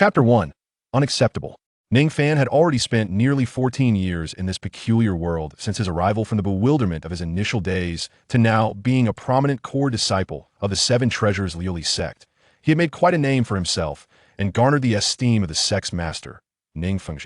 Chapter 1. Unacceptable. Ning Fan had already spent nearly 14 years in this peculiar world since his arrival from the bewilderment of his initial days to now being a prominent core disciple of the Seven Treasures Liuli sect. He had made quite a name for himself and garnered the esteem of the sect's master, Ning Fan.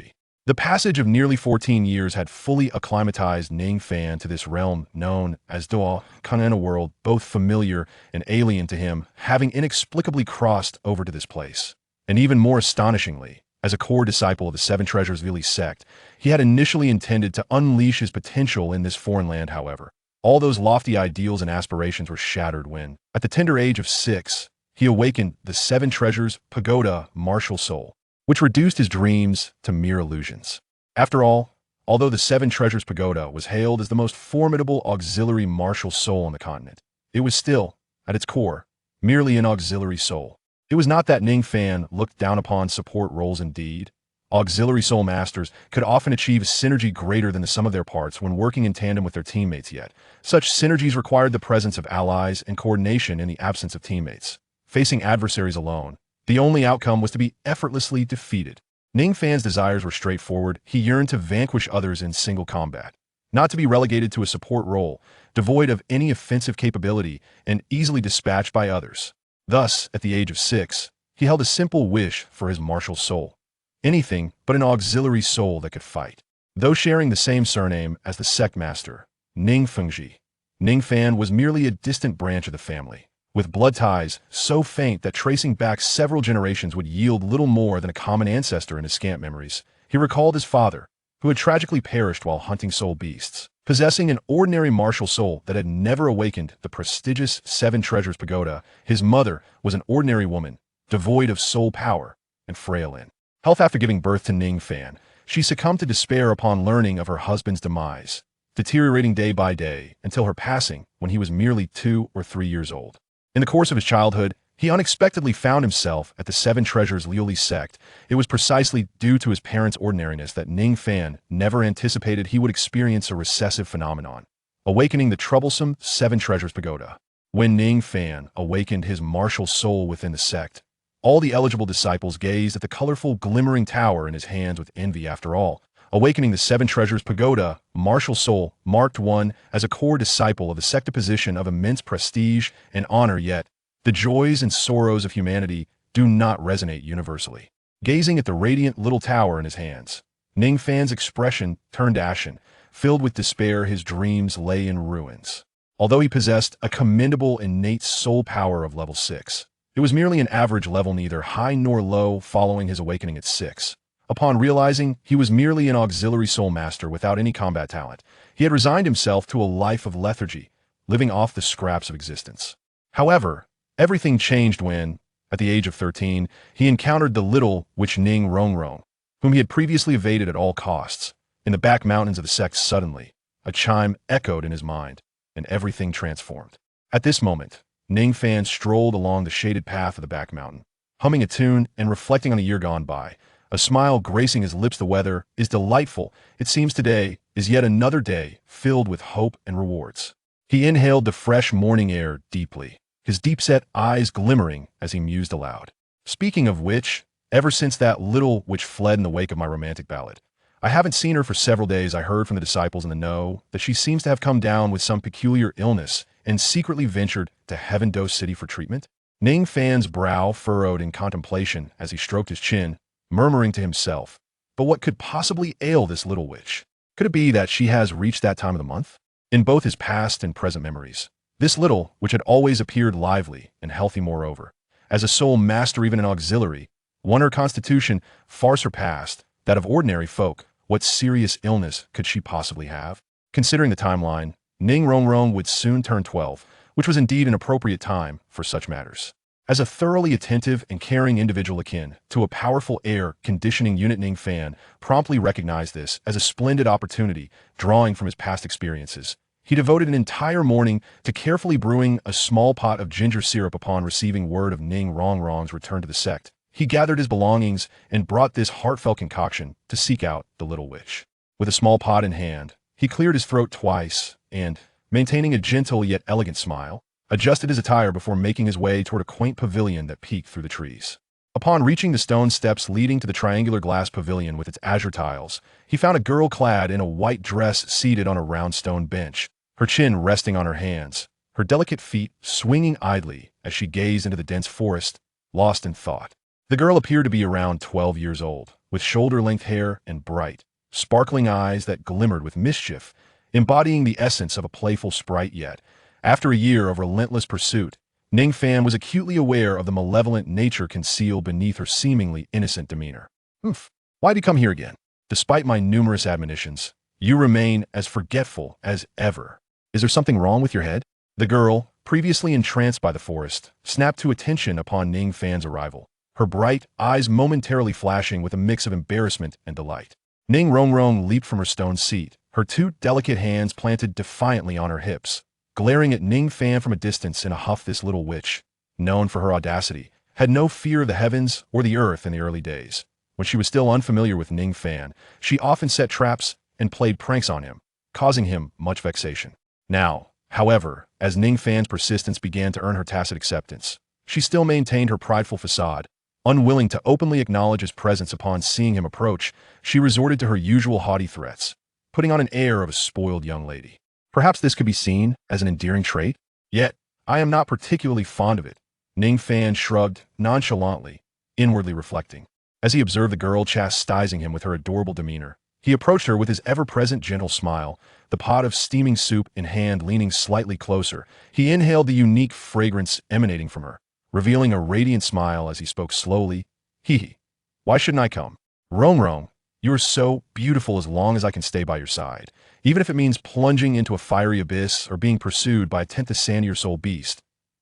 The passage of nearly 14 years had fully acclimatized Ning Fan to this realm known as Douluo, a world both familiar and alien to him, having inexplicably crossed over to this place. And even more astonishingly, as a core disciple of the Seven Treasures Liuli sect, he had initially intended to unleash his potential in this foreign land. However, all those lofty ideals and aspirations were shattered when, at the tender age of 6, he awakened the Seven Treasures Pagoda martial soul, which reduced his dreams to mere illusions. After all, although the Seven Treasures Pagoda was hailed as the most formidable auxiliary martial soul on the continent, it was still, at its core, merely an auxiliary soul. It was not that Ning Fan looked down upon support roles. Indeed, auxiliary soul masters could often achieve synergy greater than the sum of their parts when working in tandem with their teammates, yet such synergies required the presence of allies and coordination in the absence of teammates. Facing adversaries alone, the only outcome was to be effortlessly defeated. Ning Fan's desires were straightforward. He yearned to vanquish others in single combat, not to be relegated to a support role, devoid of any offensive capability and easily dispatched by others. Thus, at the age of 6, he held a simple wish for his martial soul. Anything but an auxiliary soul that could fight. Though sharing the same surname as the sect master, Ning Fan, Ning Fan was merely a distant branch of the family, with blood ties so faint that tracing back several generations would yield little more than a common ancestor in his scant memories. He recalled his father, who had tragically perished while hunting soul beasts. Possessing an ordinary martial soul that had never awakened the prestigious Seven Treasures Pagoda, his mother was an ordinary woman, devoid of soul power and frail in health. After giving birth to Ning Fan, she succumbed to despair upon learning of her husband's demise, deteriorating day by day until her passing when he was merely 2 or 3 years old. In the course of his childhood, he unexpectedly found himself at the Seven Treasures Liuli sect. It was precisely due to his parents' ordinariness that Ning Fan never anticipated he would experience a recessive phenomenon, awakening the troublesome Seven Treasures Pagoda. When Ning Fan awakened his martial soul within the sect, all the eligible disciples gazed at the colorful, glimmering tower in his hands with envy. After all, awakening the Seven Treasures Pagoda martial soul marked one as a core disciple of the sect, a position of immense prestige and honor, yet the joys and sorrows of humanity do not resonate universally. Gazing at the radiant little tower in his hands, Ning Fan's expression turned ashen. Filled with despair, his dreams lay in ruins. Although he possessed a commendable innate soul power of level 6, it was merely an average level, neither high nor low. Following his awakening at 6, upon realizing he was merely an auxiliary soul master without any combat talent, he had resigned himself to a life of lethargy, living off the scraps of existence. However, everything changed when, at the age of 13, he encountered the little witch Ning Fan, whom he had previously evaded at all costs. In the back mountains of the sect, suddenly, a chime echoed in his mind, and everything transformed. At this moment, Ning Fan strolled along the shaded path of the back mountain, humming a tune and reflecting on the year gone by, a smile gracing his lips. The weather is delightful. It seems today is yet another day filled with hope and rewards. He inhaled the fresh morning air deeply, his deep-set eyes glimmering as he mused aloud. Speaking of which, ever since that little witch fled in the wake of my romantic ballad, I haven't seen her for several days. I heard from the disciples in the know that she seems to have come down with some peculiar illness and secretly ventured to Heaven Dose City for treatment. Ning Fan's brow furrowed in contemplation as he stroked his chin, murmuring to himself, but what could possibly ail this little witch? Could it be that she has reached that time of the month? In both his past and present memories, this little, which had always appeared lively and healthy, moreover, as a soul master, even an auxiliary, one her constitution far surpassed that of ordinary folk. What serious illness could she possibly have? Considering the timeline, Ning Fan would soon turn 12, which was indeed an appropriate time for such matters. As a thoroughly attentive and caring individual akin to a powerful air conditioning unit, Ning Fan promptly recognized this as a splendid opportunity. Drawing from his past experiences, he devoted an entire morning to carefully brewing a small pot of ginger syrup. Upon receiving word of Ning Fan's return to the sect, he gathered his belongings and brought this heartfelt concoction to seek out the little witch. With a small pot in hand, he cleared his throat twice and, maintaining a gentle yet elegant smile, adjusted his attire before making his way toward a quaint pavilion that peeked through the trees. Upon reaching the stone steps leading to the triangular glass pavilion with its azure tiles, he found a girl clad in a white dress seated on a round stone bench, her chin resting on her hands, her delicate feet swinging idly as she gazed into the dense forest, lost in thought. The girl appeared to be around 12 years old, with shoulder-length hair and bright, sparkling eyes that glimmered with mischief, embodying the essence of a playful sprite yet. After a year of relentless pursuit, Ning Fan was acutely aware of the malevolent nature concealed beneath her seemingly innocent demeanor. Why'd you come here again? Despite my numerous admonitions, you remain as forgetful as ever. Is there something wrong with your head? The girl, previously entranced by the forest, snapped to attention upon Ning Fan's arrival, her bright eyes momentarily flashing with a mix of embarrassment and delight. Ning Rongrong leaped from her stone seat, her two delicate hands planted defiantly on her hips, glaring at Ning Fan from a distance in a huff. This little witch, known for her audacity, had no fear of the heavens or the earth in the early days. When she was still unfamiliar with Ning Fan, she often set traps and played pranks on him, causing him much vexation. Now, however, as Ning Fan's persistence began to earn her tacit acceptance, she still maintained her prideful facade. Unwilling to openly acknowledge his presence upon seeing him approach, she resorted to her usual haughty threats, putting on an air of a spoiled young lady. Perhaps this could be seen as an endearing trait, yet I am not particularly fond of it. Ning Fan shrugged nonchalantly, inwardly reflecting. As he observed the girl chastising him with her adorable demeanor, he approached her with his ever-present gentle smile, the pot of steaming soup in hand. Leaning slightly closer, he inhaled the unique fragrance emanating from her, revealing a radiant smile as he spoke slowly. Hee. Why shouldn't I come? Rong, you are so beautiful as long as I can stay by your side, even if it means plunging into a fiery abyss or being pursued by a 10th sandier soul beast.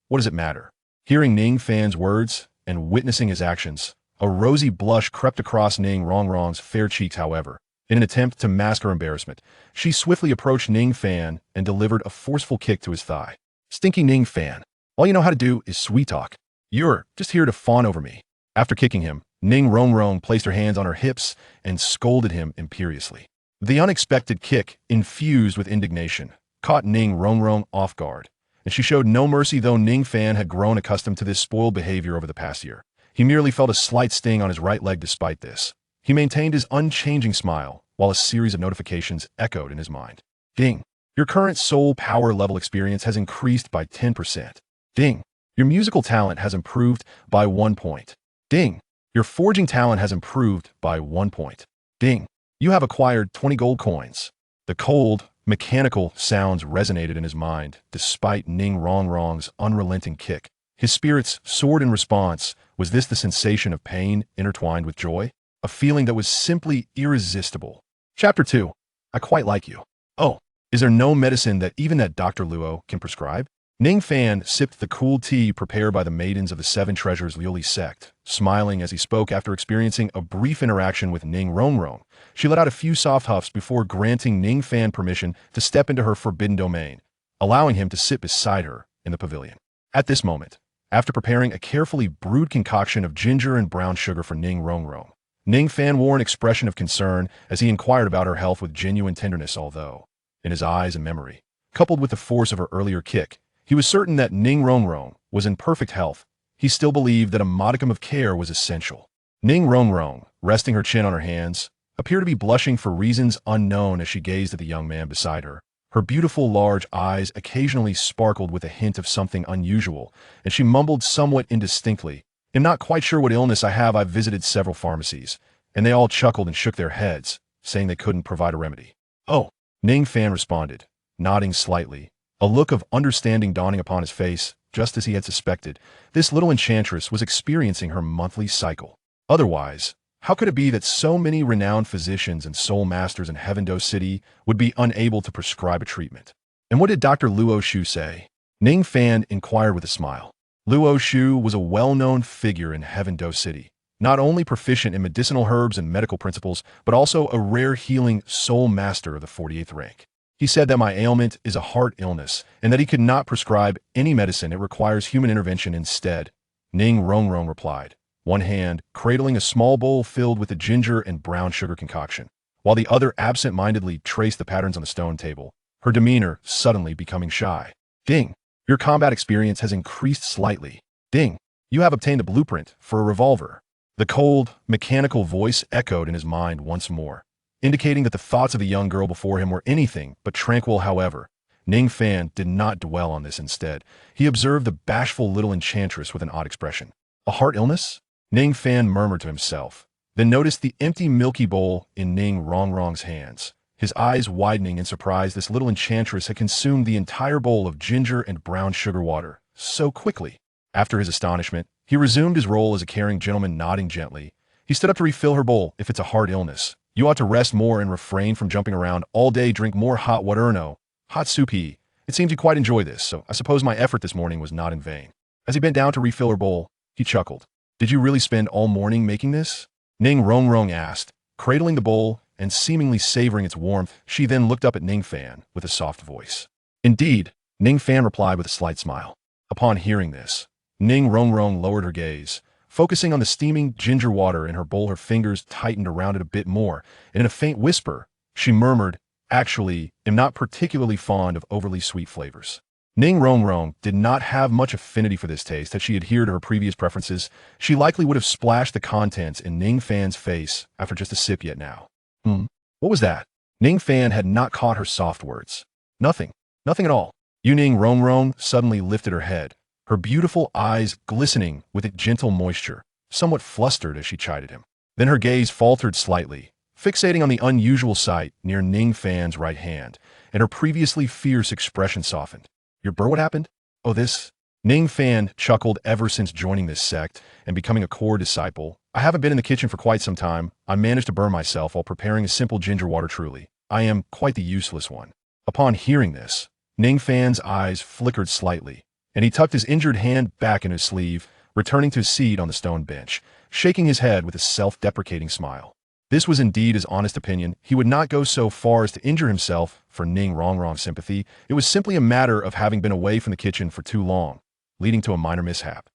What does it matter? Hearing Ning Fan's words and witnessing his actions, a rosy blush crept across Ning Rongrong's fair cheeks. However, in an attempt to mask her embarrassment, she swiftly approached Ning Fan and delivered a forceful kick to his thigh. Stinky Ning Fan, all you know how to do is sweet talk. You're just here to fawn over me. After kicking him, Ning Rongrong placed her hands on her hips and scolded him imperiously. The unexpected kick, infused with indignation, caught Ning Rongrong off guard, and she showed no mercy. Though Ning Fan had grown accustomed to this spoiled behavior over the past year, he merely felt a slight sting on his right leg. Despite this, he maintained his unchanging smile, while a series of notifications echoed in his mind. Ding! Your current soul power level experience has increased by 10%. Ding! Your musical talent has improved by 1 point. Ding! Your forging talent has improved by 1 point. Ding! You have acquired 20 gold coins. The cold, mechanical sounds resonated in his mind, despite Ning Rongrong's unrelenting kick. His spirits soared in response. Was this the sensation of pain intertwined with joy? A feeling that was simply irresistible. Chapter 2. I quite like you. Oh, is there no medicine that even that Dr. Luo can prescribe? Ning Fan sipped the cool tea prepared by the maidens of the Seven Treasures Liuli sect, smiling as he spoke. After experiencing a brief interaction with Ning Rongrong, she let out a few soft huffs before granting Ning Fan permission to step into her forbidden domain, allowing him to sit beside her in the pavilion. At this moment, after preparing a carefully brewed concoction of ginger and brown sugar for Ning Rongrong, Ning Fan wore an expression of concern as he inquired about her health with genuine tenderness. Although, in his eyes and memory, coupled with the force of her earlier kick, he was certain that Ning Rongrong was in perfect health, he still believed that a modicum of care was essential. Ning Rongrong, resting her chin on her hands, appeared to be blushing for reasons unknown as she gazed at the young man beside her. Her beautiful large eyes occasionally sparkled with a hint of something unusual, and she mumbled somewhat indistinctly, "I'm not quite sure what illness I have. I've visited several pharmacies, and they all chuckled and shook their heads, saying they couldn't provide a remedy." "Oh," Ning Fan responded, nodding slightly, a look of understanding dawning upon his face. Just as he had suspected, this little enchantress was experiencing her monthly cycle. Otherwise, how could it be that so many renowned physicians and soul masters in Heavendo City would be unable to prescribe a treatment? And what did Dr. Luo Shu say? Ning Fan inquired with a smile. Luo Shu was a well-known figure in Heavendo City, not only proficient in medicinal herbs and medical principles, but also a rare healing soul master of the 48th rank. He said that my ailment is a heart illness, and that he could not prescribe any medicine. It requires human intervention instead. Ning Rongrong replied, one hand cradling a small bowl filled with the ginger and brown sugar concoction, while the other absent-mindedly traced the patterns on the stone table, her demeanor suddenly becoming shy. Ding! Your combat experience has increased slightly. Ding! You have obtained a blueprint for a revolver. The cold, mechanical voice echoed in his mind once more, indicating that the thoughts of the young girl before him were anything but tranquil. However, Ning Fan did not dwell on this. Instead, he observed the bashful little enchantress with an odd expression. A heart illness? Ning Fan murmured to himself, then noticed the empty milky bowl in Ning Rongrong's hands. His eyes widening in surprise, this little enchantress had consumed the entire bowl of ginger and brown sugar water so quickly. After his astonishment, he resumed his role as a caring gentleman, nodding gently. He stood up to refill her bowl. If it's a heart illness, you ought to rest more and refrain from jumping around all day. Drink more hot water. No, hot soup. It seems you quite enjoy this, so I suppose my effort this morning was not in vain. As he bent down to refill her bowl, he chuckled. Did you really spend all morning making this? Ning Rongrong asked, cradling the bowl and seemingly savoring its warmth. She then looked up at Ning Fan with a soft voice. Indeed, Ning Fan replied with a slight smile. Upon hearing this, Ning Rongrong lowered her gaze, focusing on the steaming ginger water in her bowl. Her fingers tightened around it a bit more, and in a faint whisper, she murmured, Actually, am not particularly fond of overly sweet flavors. Ning Rongrong did not have much affinity for this taste. Had she adhered to her previous preferences, she likely would have splashed the contents in Ning Fan's face after just a sip. Yet now. What was that? Ning Fan had not caught her soft words. Nothing. Nothing at all. Ning Rongrong suddenly lifted her head, her beautiful eyes glistening with a gentle moisture, somewhat flustered as she chided him. Then her gaze faltered slightly, fixating on the unusual sight near Ning Fan's right hand, and her previously fierce expression softened. Your burr, what happened? Oh, this? Ning Fan chuckled. Ever since joining this sect and becoming a core disciple, I haven't been in the kitchen for quite some time. I managed to burn myself while preparing a simple ginger water. Truly, I am quite the useless one. Upon hearing this, Ning Fan's eyes flickered slightly, and he tucked his injured hand back in his sleeve, returning to his seat on the stone bench, shaking his head with a self-deprecating smile. This was indeed his honest opinion. He would not go so far as to injure himself for Ning Rongrong's sympathy. It was simply a matter of having been away from the kitchen for too long, leading to a minor mishap.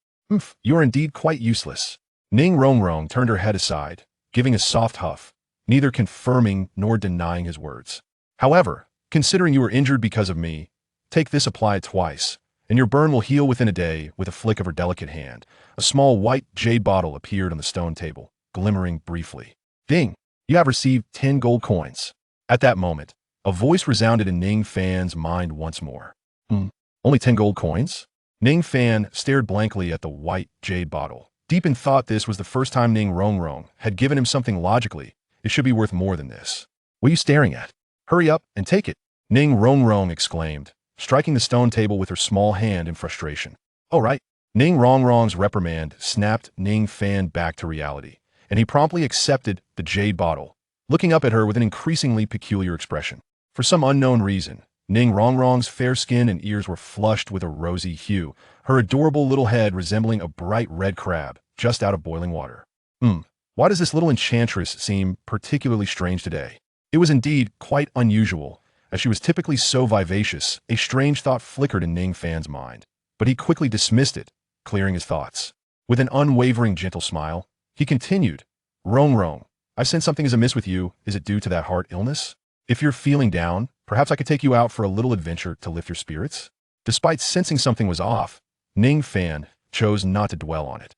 You are indeed quite useless. Ning Rongrong turned her head aside, giving a soft huff, neither confirming nor denying his words. However, considering you were injured because of me, take this, apply it twice, and your burn will heal within a day. With a flick of her delicate hand, a small white jade bottle appeared on the stone table, glimmering briefly. Ding! You have received 10 gold coins. At that moment, a voice resounded in Ning Fan's mind once more. Only 10 gold coins? Ning Fan stared blankly at the white jade bottle, deep in thought. This was the first time Ning Rongrong had given him something. Logically, it should be worth more than this. What are you staring at? Hurry up and take it, Ning Rongrong exclaimed, striking the stone table with her small hand in frustration. All right. Ning Rongrong's reprimand snapped Ning Fan back to reality, and he promptly accepted the jade bottle, looking up at her with an increasingly peculiar expression. For some unknown reason, Ning Rongrong's fair skin and ears were flushed with a rosy hue, her adorable little head resembling a bright red crab just out of boiling water. Why does this little enchantress seem particularly strange today? It was indeed quite unusual, as she was typically so vivacious. A strange thought flickered in Ning Fan's mind, but he quickly dismissed it, clearing his thoughts. With an unwavering gentle smile, he continued, Rongrong, I sense something is amiss with you. Is it due to that heart illness? If you're feeling down, perhaps I could take you out for a little adventure to lift your spirits? Despite sensing something was off, Ning Fan chose not to dwell on it.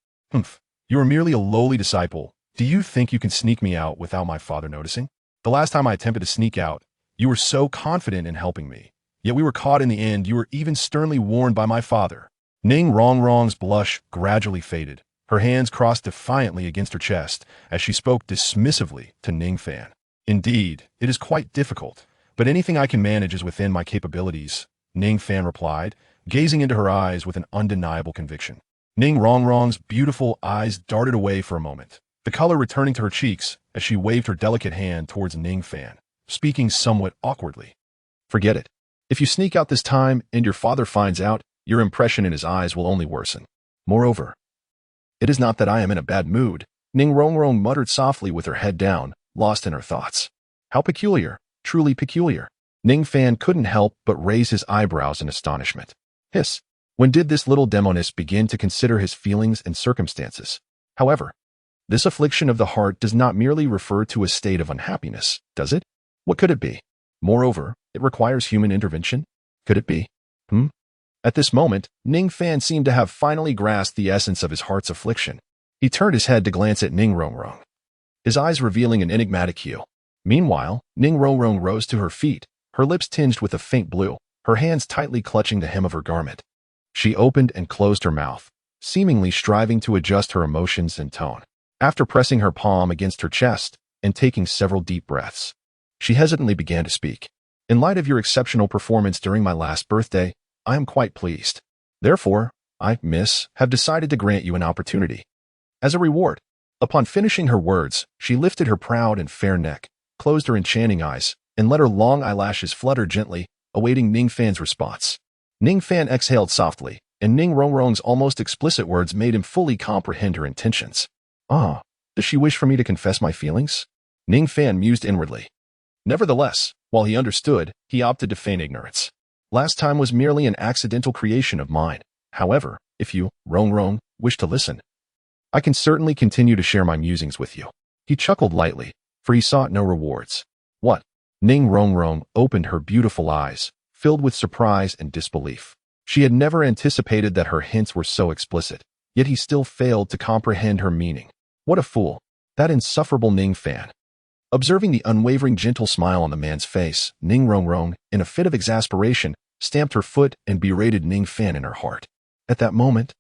You are merely a lowly disciple. Do you think you can sneak me out without my father noticing? The last time I attempted to sneak out, you were so confident in helping me. Yet we were caught in the end. You were even sternly warned by my father. Ning Rongrong's blush gradually faded. Her hands crossed defiantly against her chest as she spoke dismissively to Ning Fan. Indeed, it is quite difficult, but anything I can manage is within my capabilities, Ning Fan replied, gazing into her eyes with an undeniable conviction. Ning Rongrong's beautiful eyes darted away for a moment, the color returning to her cheeks as she waved her delicate hand towards Ning Fan, speaking somewhat awkwardly. Forget it. If you sneak out this time and your father finds out, your impression in his eyes will only worsen. Moreover, it is not that I am in a bad mood, Ning Rongrong muttered softly with her head down, lost in her thoughts. How peculiar, truly peculiar. Ning Fan couldn't help but raise his eyebrows in astonishment. Hiss. When did this little demoness begin to consider his feelings and circumstances? However, this affliction of the heart does not merely refer to a state of unhappiness, does it? What could it be? Moreover, it requires human intervention. Could it be? At this moment, Ning Fan seemed to have finally grasped the essence of his heart's affliction. He turned his head to glance at Ning Rongrong, his eyes revealing an enigmatic hue. Meanwhile, Ning Rongrong rose to her feet, her lips tinged with a faint blue, her hands tightly clutching the hem of her garment. She opened and closed her mouth, seemingly striving to adjust her emotions and tone. After pressing her palm against her chest and taking several deep breaths, she hesitantly began to speak. In light of your exceptional performance during my last birthday, I am quite pleased. Therefore, I, miss, have decided to grant you an opportunity. As a reward. Upon finishing her words, she lifted her proud and fair neck, closed her enchanting eyes, and let her long eyelashes flutter gently, awaiting Ning Fan's response. Ning Fan exhaled softly, and Ning Rongrong's almost explicit words made him fully comprehend her intentions. Ah, does she wish for me to confess my feelings? Ning Fan mused inwardly. Nevertheless, while he understood, he opted to feign ignorance. Last time was merely an accidental creation of mine. However, if you, Rongrong, wish to listen, I can certainly continue to share my musings with you. He chuckled lightly, for he sought no rewards. What? Ning Rongrong opened her beautiful eyes, filled with surprise and disbelief. She had never anticipated that her hints were so explicit, yet he still failed to comprehend her meaning. What a fool! That insufferable Ning Fan. Observing the unwavering gentle smile on the man's face, Ning Rongrong, in a fit of exasperation, stamped her foot and berated Ning Fan in her heart. At that moment,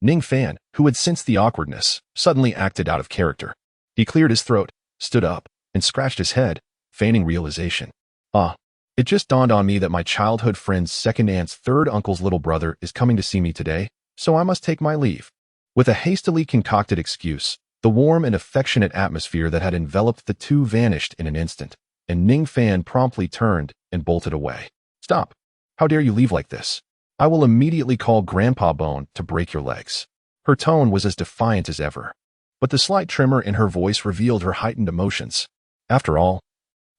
Ning Fan, who had sensed the awkwardness, suddenly acted out of character. He cleared his throat, stood up, and scratched his head, feigning realization. Ah, it just dawned on me that my childhood friend's second aunt's third uncle's little brother is coming to see me today, so I must take my leave. With a hastily concocted excuse, the warm and affectionate atmosphere that had enveloped the two vanished in an instant, and Ning Fan promptly turned and bolted away. Stop! How dare you leave like this? I will immediately call Grandpa Bone to break your legs. Her tone was as defiant as ever, but the slight tremor in her voice revealed her heightened emotions. After all,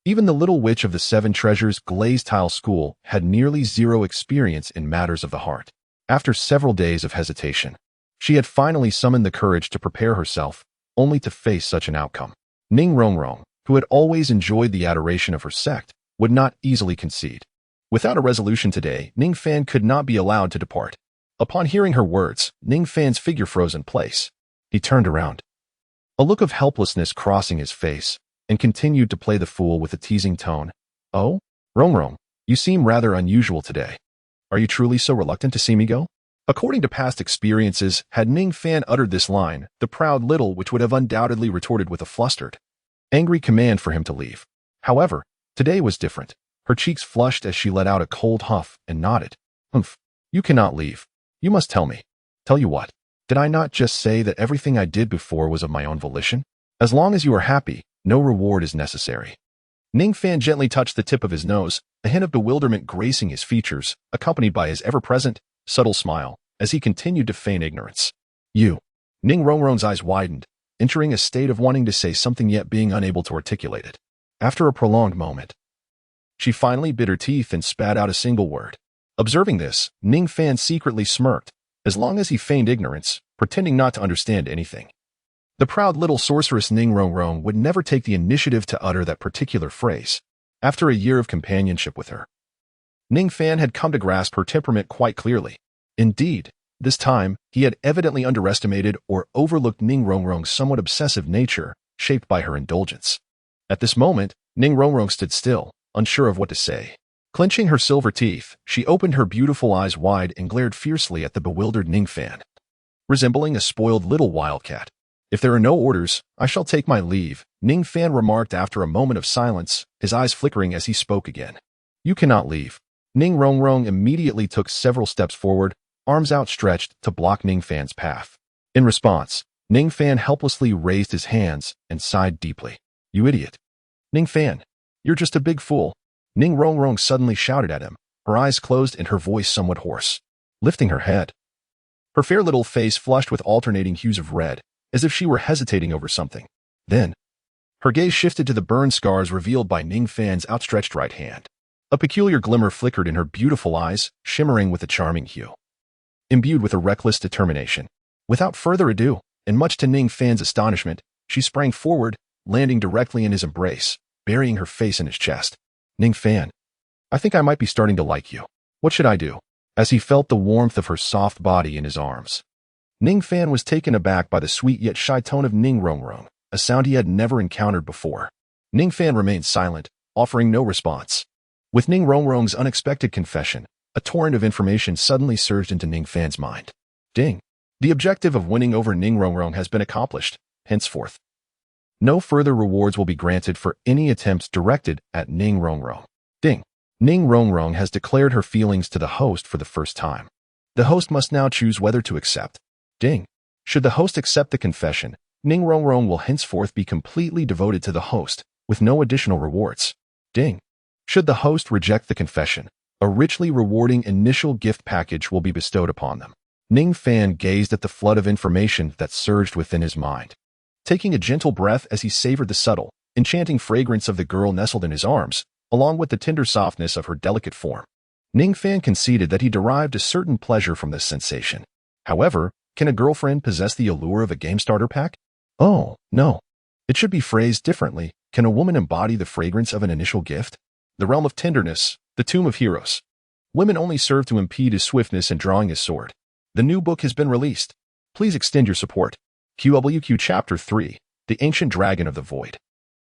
even the little witch of the Seven Treasures glazed tile school had nearly zero experience in matters of the heart. After several days of hesitation, she had finally summoned the courage to prepare herself, only to face such an outcome. Ning Rongrong, who had always enjoyed the adoration of her sect, would not easily concede. Without a resolution today, Ning Fan could not be allowed to depart. Upon hearing her words, Ning Fan's figure froze in place. He turned around, a look of helplessness crossing his face, and continued to play the fool with a teasing tone. Oh, Rongrong, you seem rather unusual today. Are you truly so reluctant to see me go? According to past experiences, had Ning Fan uttered this line, the proud little witch would have undoubtedly retorted with a flustered, angry command for him to leave. However, today was different. Her cheeks flushed as she let out a cold huff and nodded. Humph, you cannot leave. You must tell me. Tell you what, did I not just say that everything I did before was of my own volition? As long as you are happy, no reward is necessary. Ning Fan gently touched the tip of his nose, a hint of bewilderment gracing his features, accompanied by his ever-present, subtle smile, as he continued to feign ignorance. You. Ning Rongrong's eyes widened, entering a state of wanting to say something yet being unable to articulate it. After a prolonged moment, she finally bit her teeth and spat out a single word. Observing this, Ning Fan secretly smirked, as long as he feigned ignorance, pretending not to understand anything. The proud little sorceress Ning Rongrong would never take the initiative to utter that particular phrase. After a year of companionship with her, Ning Fan had come to grasp her temperament quite clearly. Indeed, this time, he had evidently underestimated or overlooked Ning Rongrong's somewhat obsessive nature, shaped by her indulgence. At this moment, Ning Rongrong stood still, unsure of what to say. Clenching her silver teeth, she opened her beautiful eyes wide and glared fiercely at the bewildered Ning Fan, resembling a spoiled little wildcat. If there are no orders, I shall take my leave, Ning Fan remarked after a moment of silence, his eyes flickering as he spoke again. You cannot leave. Ning Rongrong immediately took several steps forward, arms outstretched to block Ning Fan's path. In response, Ning Fan helplessly raised his hands and sighed deeply. You idiot. Ning Fan, you're just a big fool. Ning Rongrong suddenly shouted at him, her eyes closed and her voice somewhat hoarse. Lifting her head, her fair little face flushed with alternating hues of red, as if she were hesitating over something. Then, her gaze shifted to the burn scars revealed by Ning Fan's outstretched right hand. A peculiar glimmer flickered in her beautiful eyes, shimmering with a charming hue, imbued with a reckless determination. Without further ado, and much to Ning Fan's astonishment, she sprang forward, landing directly in his embrace, burying her face in his chest. Ning Fan, I think I might be starting to like you. What should I do? As he felt the warmth of her soft body in his arms, Ning Fan was taken aback by the sweet yet shy tone of Ning Rongrong, a sound he had never encountered before. Ning Fan remained silent, offering no response. With Ning Rongrong's unexpected confession, a torrent of information suddenly surged into Ning Fan's mind. Ding! The objective of winning over Ning Rongrong has been accomplished. Henceforth, no further rewards will be granted for any attempts directed at Ning Rongrong. Ding! Ning Rongrong has declared her feelings to the host for the first time. The host must now choose whether to accept. Ding! Should the host accept the confession, Ning Rongrong will henceforth be completely devoted to the host, with no additional rewards. Ding! Should the host reject the confession, a richly rewarding initial gift package will be bestowed upon them. Ning Fan gazed at the flood of information that surged within his mind. Taking a gentle breath as he savored the subtle, enchanting fragrance of the girl nestled in his arms, along with the tender softness of her delicate form, Ning Fan conceded that he derived a certain pleasure from this sensation. However, can a girlfriend possess the allure of a game starter pack? Oh, no. It should be phrased differently. Can a woman embody the fragrance of an initial gift? The realm of tenderness, the tomb of heroes. Women only serve to impede his swiftness in drawing his sword. The new book has been released. Please extend your support. QWQ Chapter 3, The Ancient Dragon of the Void.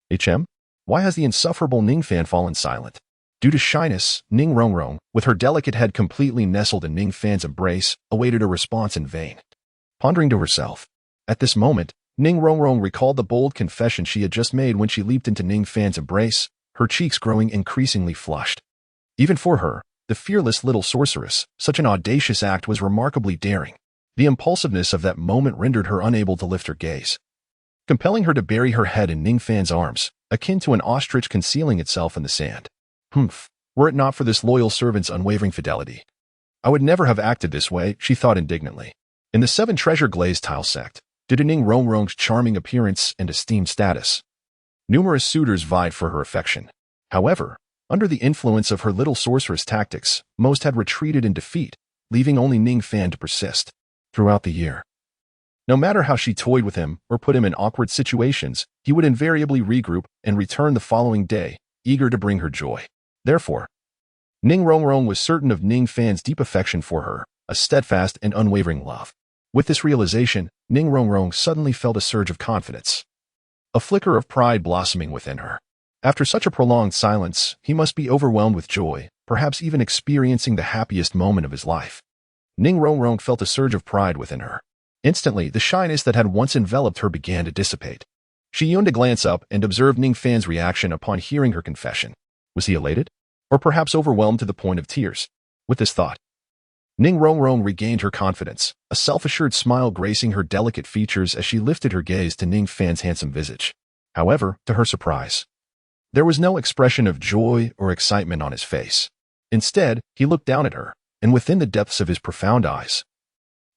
HM? Why has the insufferable Ning Fan fallen silent? Due to shyness, Ning Rongrong, with her delicate head completely nestled in Ning Fan's embrace, awaited a response in vain. Pondering to herself. At this moment, Ning Rongrong recalled the bold confession she had just made when she leaped into Ning Fan's embrace, her cheeks growing increasingly flushed. Even for her, the fearless little sorceress, such an audacious act was remarkably daring. The impulsiveness of that moment rendered her unable to lift her gaze, compelling her to bury her head in Ning Fan's arms, akin to an ostrich concealing itself in the sand. Were it not for this loyal servant's unwavering fidelity, I would never have acted this way, she thought indignantly. In the Seven Treasure Glazed Tile sect, due to Ning Rongrong's charming appearance and esteemed status, numerous suitors vied for her affection. However, under the influence of her little sorceress tactics, most had retreated in defeat, leaving only Ning Fan to persist. Throughout the year, no matter how she toyed with him or put him in awkward situations, he would invariably regroup and return the following day, eager to bring her joy. Therefore, Ning Rongrong was certain of Ning Fan's deep affection for her, a steadfast and unwavering love. With this realization, Ning Rongrong suddenly felt a surge of confidence, a flicker of pride blossoming within her. After such a prolonged silence, he must be overwhelmed with joy, perhaps even experiencing the happiest moment of his life. Ning Rongrong felt a surge of pride within her. Instantly, the shyness that had once enveloped her began to dissipate. She yearned to glance up and observe Ning Fan's reaction upon hearing her confession. Was he elated? Or perhaps overwhelmed to the point of tears? With this thought, Ning Rongrong regained her confidence, a self-assured smile gracing her delicate features as she lifted her gaze to Ning Fan's handsome visage. However, to her surprise, there was no expression of joy or excitement on his face. Instead, he looked down at her, and within the depths of his profound eyes,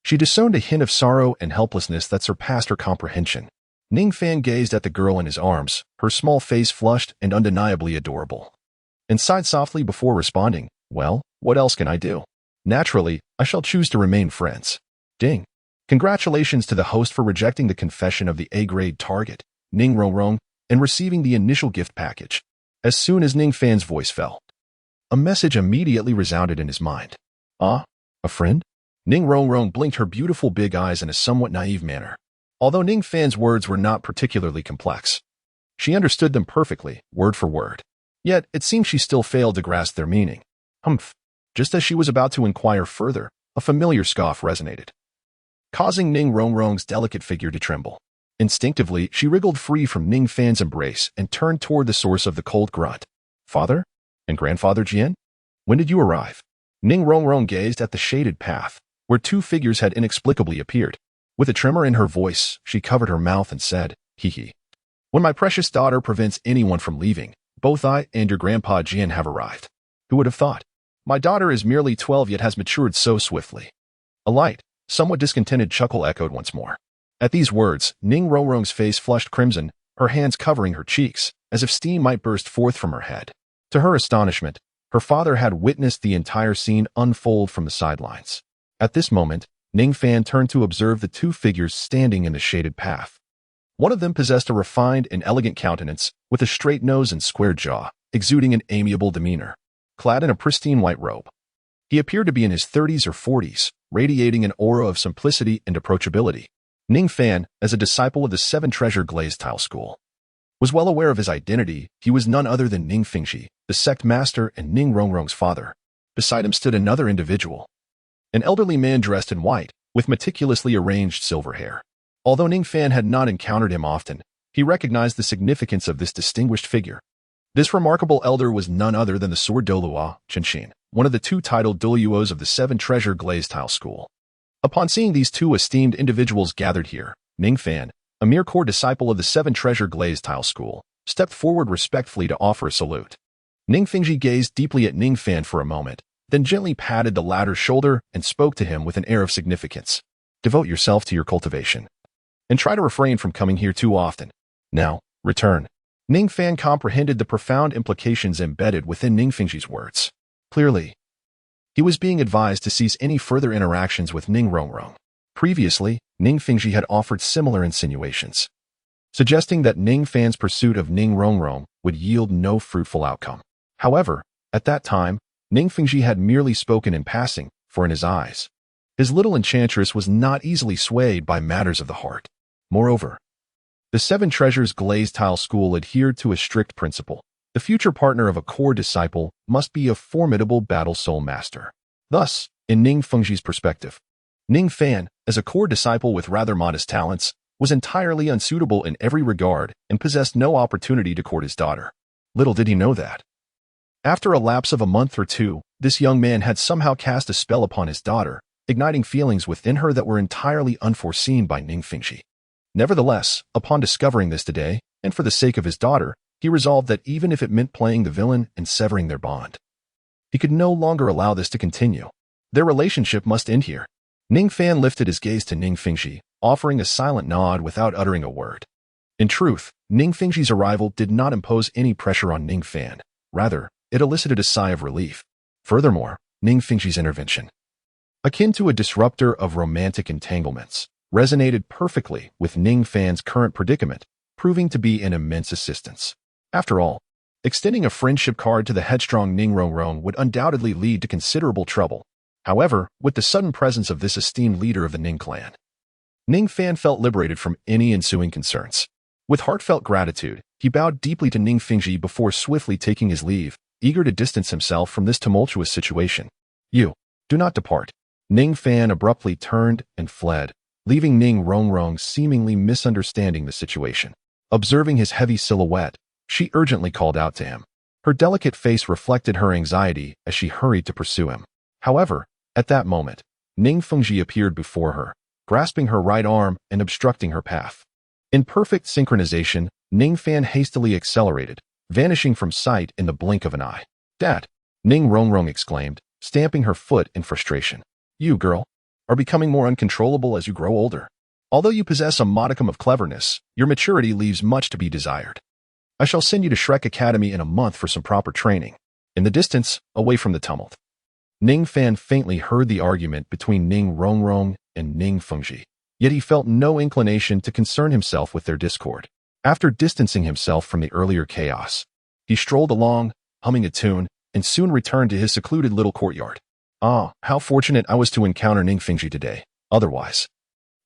she discerned a hint of sorrow and helplessness that surpassed her comprehension. Ning Fan gazed at the girl in his arms, her small face flushed and undeniably adorable, and sighed softly before responding, "Well, what else can I do? Naturally, I shall choose to remain friends." Ding! Congratulations to the host for rejecting the confession of the A-grade target, Ning Rongrong, and receiving the initial gift package. As soon as Ning Fan's voice fell, a message immediately resounded in his mind. Ah, a friend? Ning Rongrong blinked her beautiful big eyes in a somewhat naive manner. Although Ning Fan's words were not particularly complex, she understood them perfectly, word for word. Yet, it seemed she still failed to grasp their meaning. Just as she was about to inquire further, a familiar scoff resonated, causing Ning Rongrong's delicate figure to tremble. Instinctively, she wriggled free from Ning Fan's embrace and turned toward the source of the cold grunt. "Father? And Grandfather Jian? When did you arrive?" Ning Rongrong gazed at the shaded path, where two figures had inexplicably appeared. With a tremor in her voice, she covered her mouth and said, "Hee. When my precious daughter prevents anyone from leaving, both I and your Grandpa Jian have arrived. Who would have thought? My daughter is merely 12 yet has matured so swiftly." A light, somewhat discontented chuckle echoed once more. At these words, Ning Rongrong's face flushed crimson, her hands covering her cheeks, as if steam might burst forth from her head. To her astonishment, her father had witnessed the entire scene unfold from the sidelines. At this moment, Ning Fan turned to observe the two figures standing in the shaded path. One of them possessed a refined and elegant countenance, with a straight nose and square jaw, exuding an amiable demeanor. Clad in a pristine white robe, he appeared to be in his 30s or 40s, radiating an aura of simplicity and approachability. Ning Fan, as a disciple of the Seven Treasure Glazed Tile School, was well aware of his identity. He was none other than Ning Fingxi, the sect master and Ning Rongrong's father. Beside him stood another individual, an elderly man dressed in white, with meticulously arranged silver hair. Although Ning Fan had not encountered him often, he recognized the significance of this distinguished figure. This remarkable elder was none other than the sword Douluo, Chenxin, one of the two titled Douluos of the Seven Treasure Glazed Tile School. Upon seeing these two esteemed individuals gathered here, Ning Fan, a mere core disciple of the Seven Treasure Glazed Tile School, stepped forward respectfully to offer a salute. Ning Fingxi gazed deeply at Ning Fan for a moment, then gently patted the latter's shoulder and spoke to him with an air of significance. Devote yourself to your cultivation, and try to refrain from coming here too often. Now, return. Ning Fan comprehended the profound implications embedded within Ning Fingxi's words. Clearly, he was being advised to cease any further interactions with Ning Rongrong. Previously, Ning Fingxi had offered similar insinuations, suggesting that Ning Fan's pursuit of Ning Rongrong would yield no fruitful outcome. However, at that time, Ning Fingxi had merely spoken in passing, for in his eyes, his little enchantress was not easily swayed by matters of the heart. Moreover, the Seven Treasures Glazed Tile School adhered to a strict principle. The future partner of a core disciple must be a formidable battle soul master. Thus, in Ning Fingxi's perspective, Ning Fan, as a core disciple with rather modest talents, was entirely unsuitable in every regard and possessed no opportunity to court his daughter. Little did he know that, after a lapse of a month or two, this young man had somehow cast a spell upon his daughter, igniting feelings within her that were entirely unforeseen by Ning Fingxi. Nevertheless, upon discovering this today, and for the sake of his daughter, he resolved that even if it meant playing the villain and severing their bond, he could no longer allow this to continue. Their relationship must end here. Ning Fan lifted his gaze to Ning Fingxi, offering a silent nod without uttering a word. In truth, Ning Fingxi's arrival did not impose any pressure on Ning Fan. Rather, it elicited a sigh of relief. Furthermore, Ning Fingxi's intervention, akin to a disruptor of romantic entanglements, resonated perfectly with Ning Fan's current predicament, proving to be an immense assistance. After all, extending a friendship card to the headstrong Ning Rongrong would undoubtedly lead to considerable trouble. However, with the sudden presence of this esteemed leader of the Ning clan, Ning Fan felt liberated from any ensuing concerns. With heartfelt gratitude, he bowed deeply to Ning Fingxi before swiftly taking his leave, eager to distance himself from this tumultuous situation. You, do not depart. Ning Fan abruptly turned and fled, leaving Ning Rongrong seemingly misunderstanding the situation. Observing his heavy silhouette, she urgently called out to him. Her delicate face reflected her anxiety as she hurried to pursue him. However, at that moment, Ning Fingxi appeared before her, grasping her right arm and obstructing her path. In perfect synchronization, Ning Fan hastily accelerated, vanishing from sight in the blink of an eye. Dad! Ning Rongrong exclaimed, stamping her foot in frustration. You, girl, are becoming more uncontrollable as you grow older. Although you possess a modicum of cleverness, your maturity leaves much to be desired. I shall send you to Shrek Academy in a month for some proper training. In the distance, away from the tumult, Ning Fan faintly heard the argument between Ning Rongrong and Ning Fingxi, yet he felt no inclination to concern himself with their discord. After distancing himself from the earlier chaos, he strolled along, humming a tune, and soon returned to his secluded little courtyard. Ah, how fortunate I was to encounter Ning Fingxi today. Otherwise,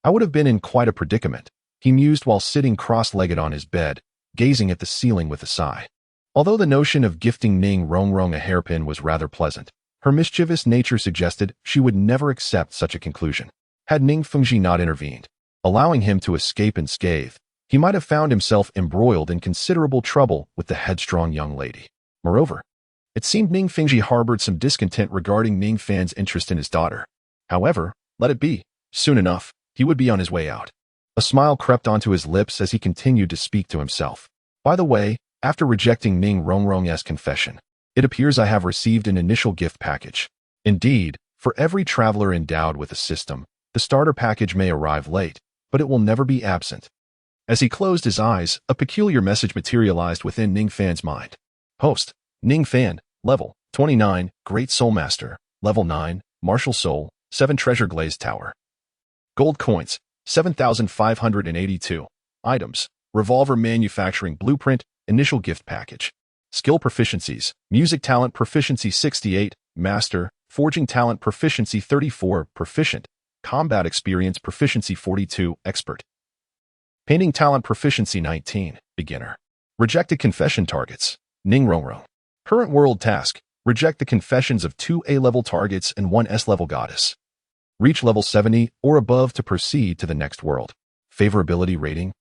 I would have been in quite a predicament, he mused while sitting cross-legged on his bed, gazing at the ceiling with a sigh. Although the notion of gifting Ning Rongrong a hairpin was rather pleasant, her mischievous nature suggested she would never accept such a conclusion. Had Ning Fingxi not intervened, allowing him to escape unscathed, he might have found himself embroiled in considerable trouble with the headstrong young lady. Moreover, it seemed Ning Fingxi harbored some discontent regarding Ning Fan's interest in his daughter. However, let it be. Soon enough, he would be on his way out. A smile crept onto his lips as he continued to speak to himself. By the way, after rejecting Ning Rongrong's confession, it appears I have received an initial gift package. Indeed, for every traveler endowed with a system, the starter package may arrive late, but it will never be absent. As he closed his eyes, a peculiar message materialized within Ning Fan's mind. Host, Ning Fan, Level 29, Great Soul Master, Level 9, Martial Soul, 7 Treasure Glazed Tower. Gold coins, 7,582. Items, Revolver Manufacturing Blueprint, Initial Gift Package. Skill proficiencies, Music Talent Proficiency 68, Master, Forging talent proficiency 34, proficient. Combat experience proficiency 42, expert. Painting talent proficiency 19, beginner. Rejected confession targets. Ning Fan. Current world task. Reject the confessions of 2 A-level targets and 1 S-level goddess. Reach level 70 or above to proceed to the next world. Favorability rating.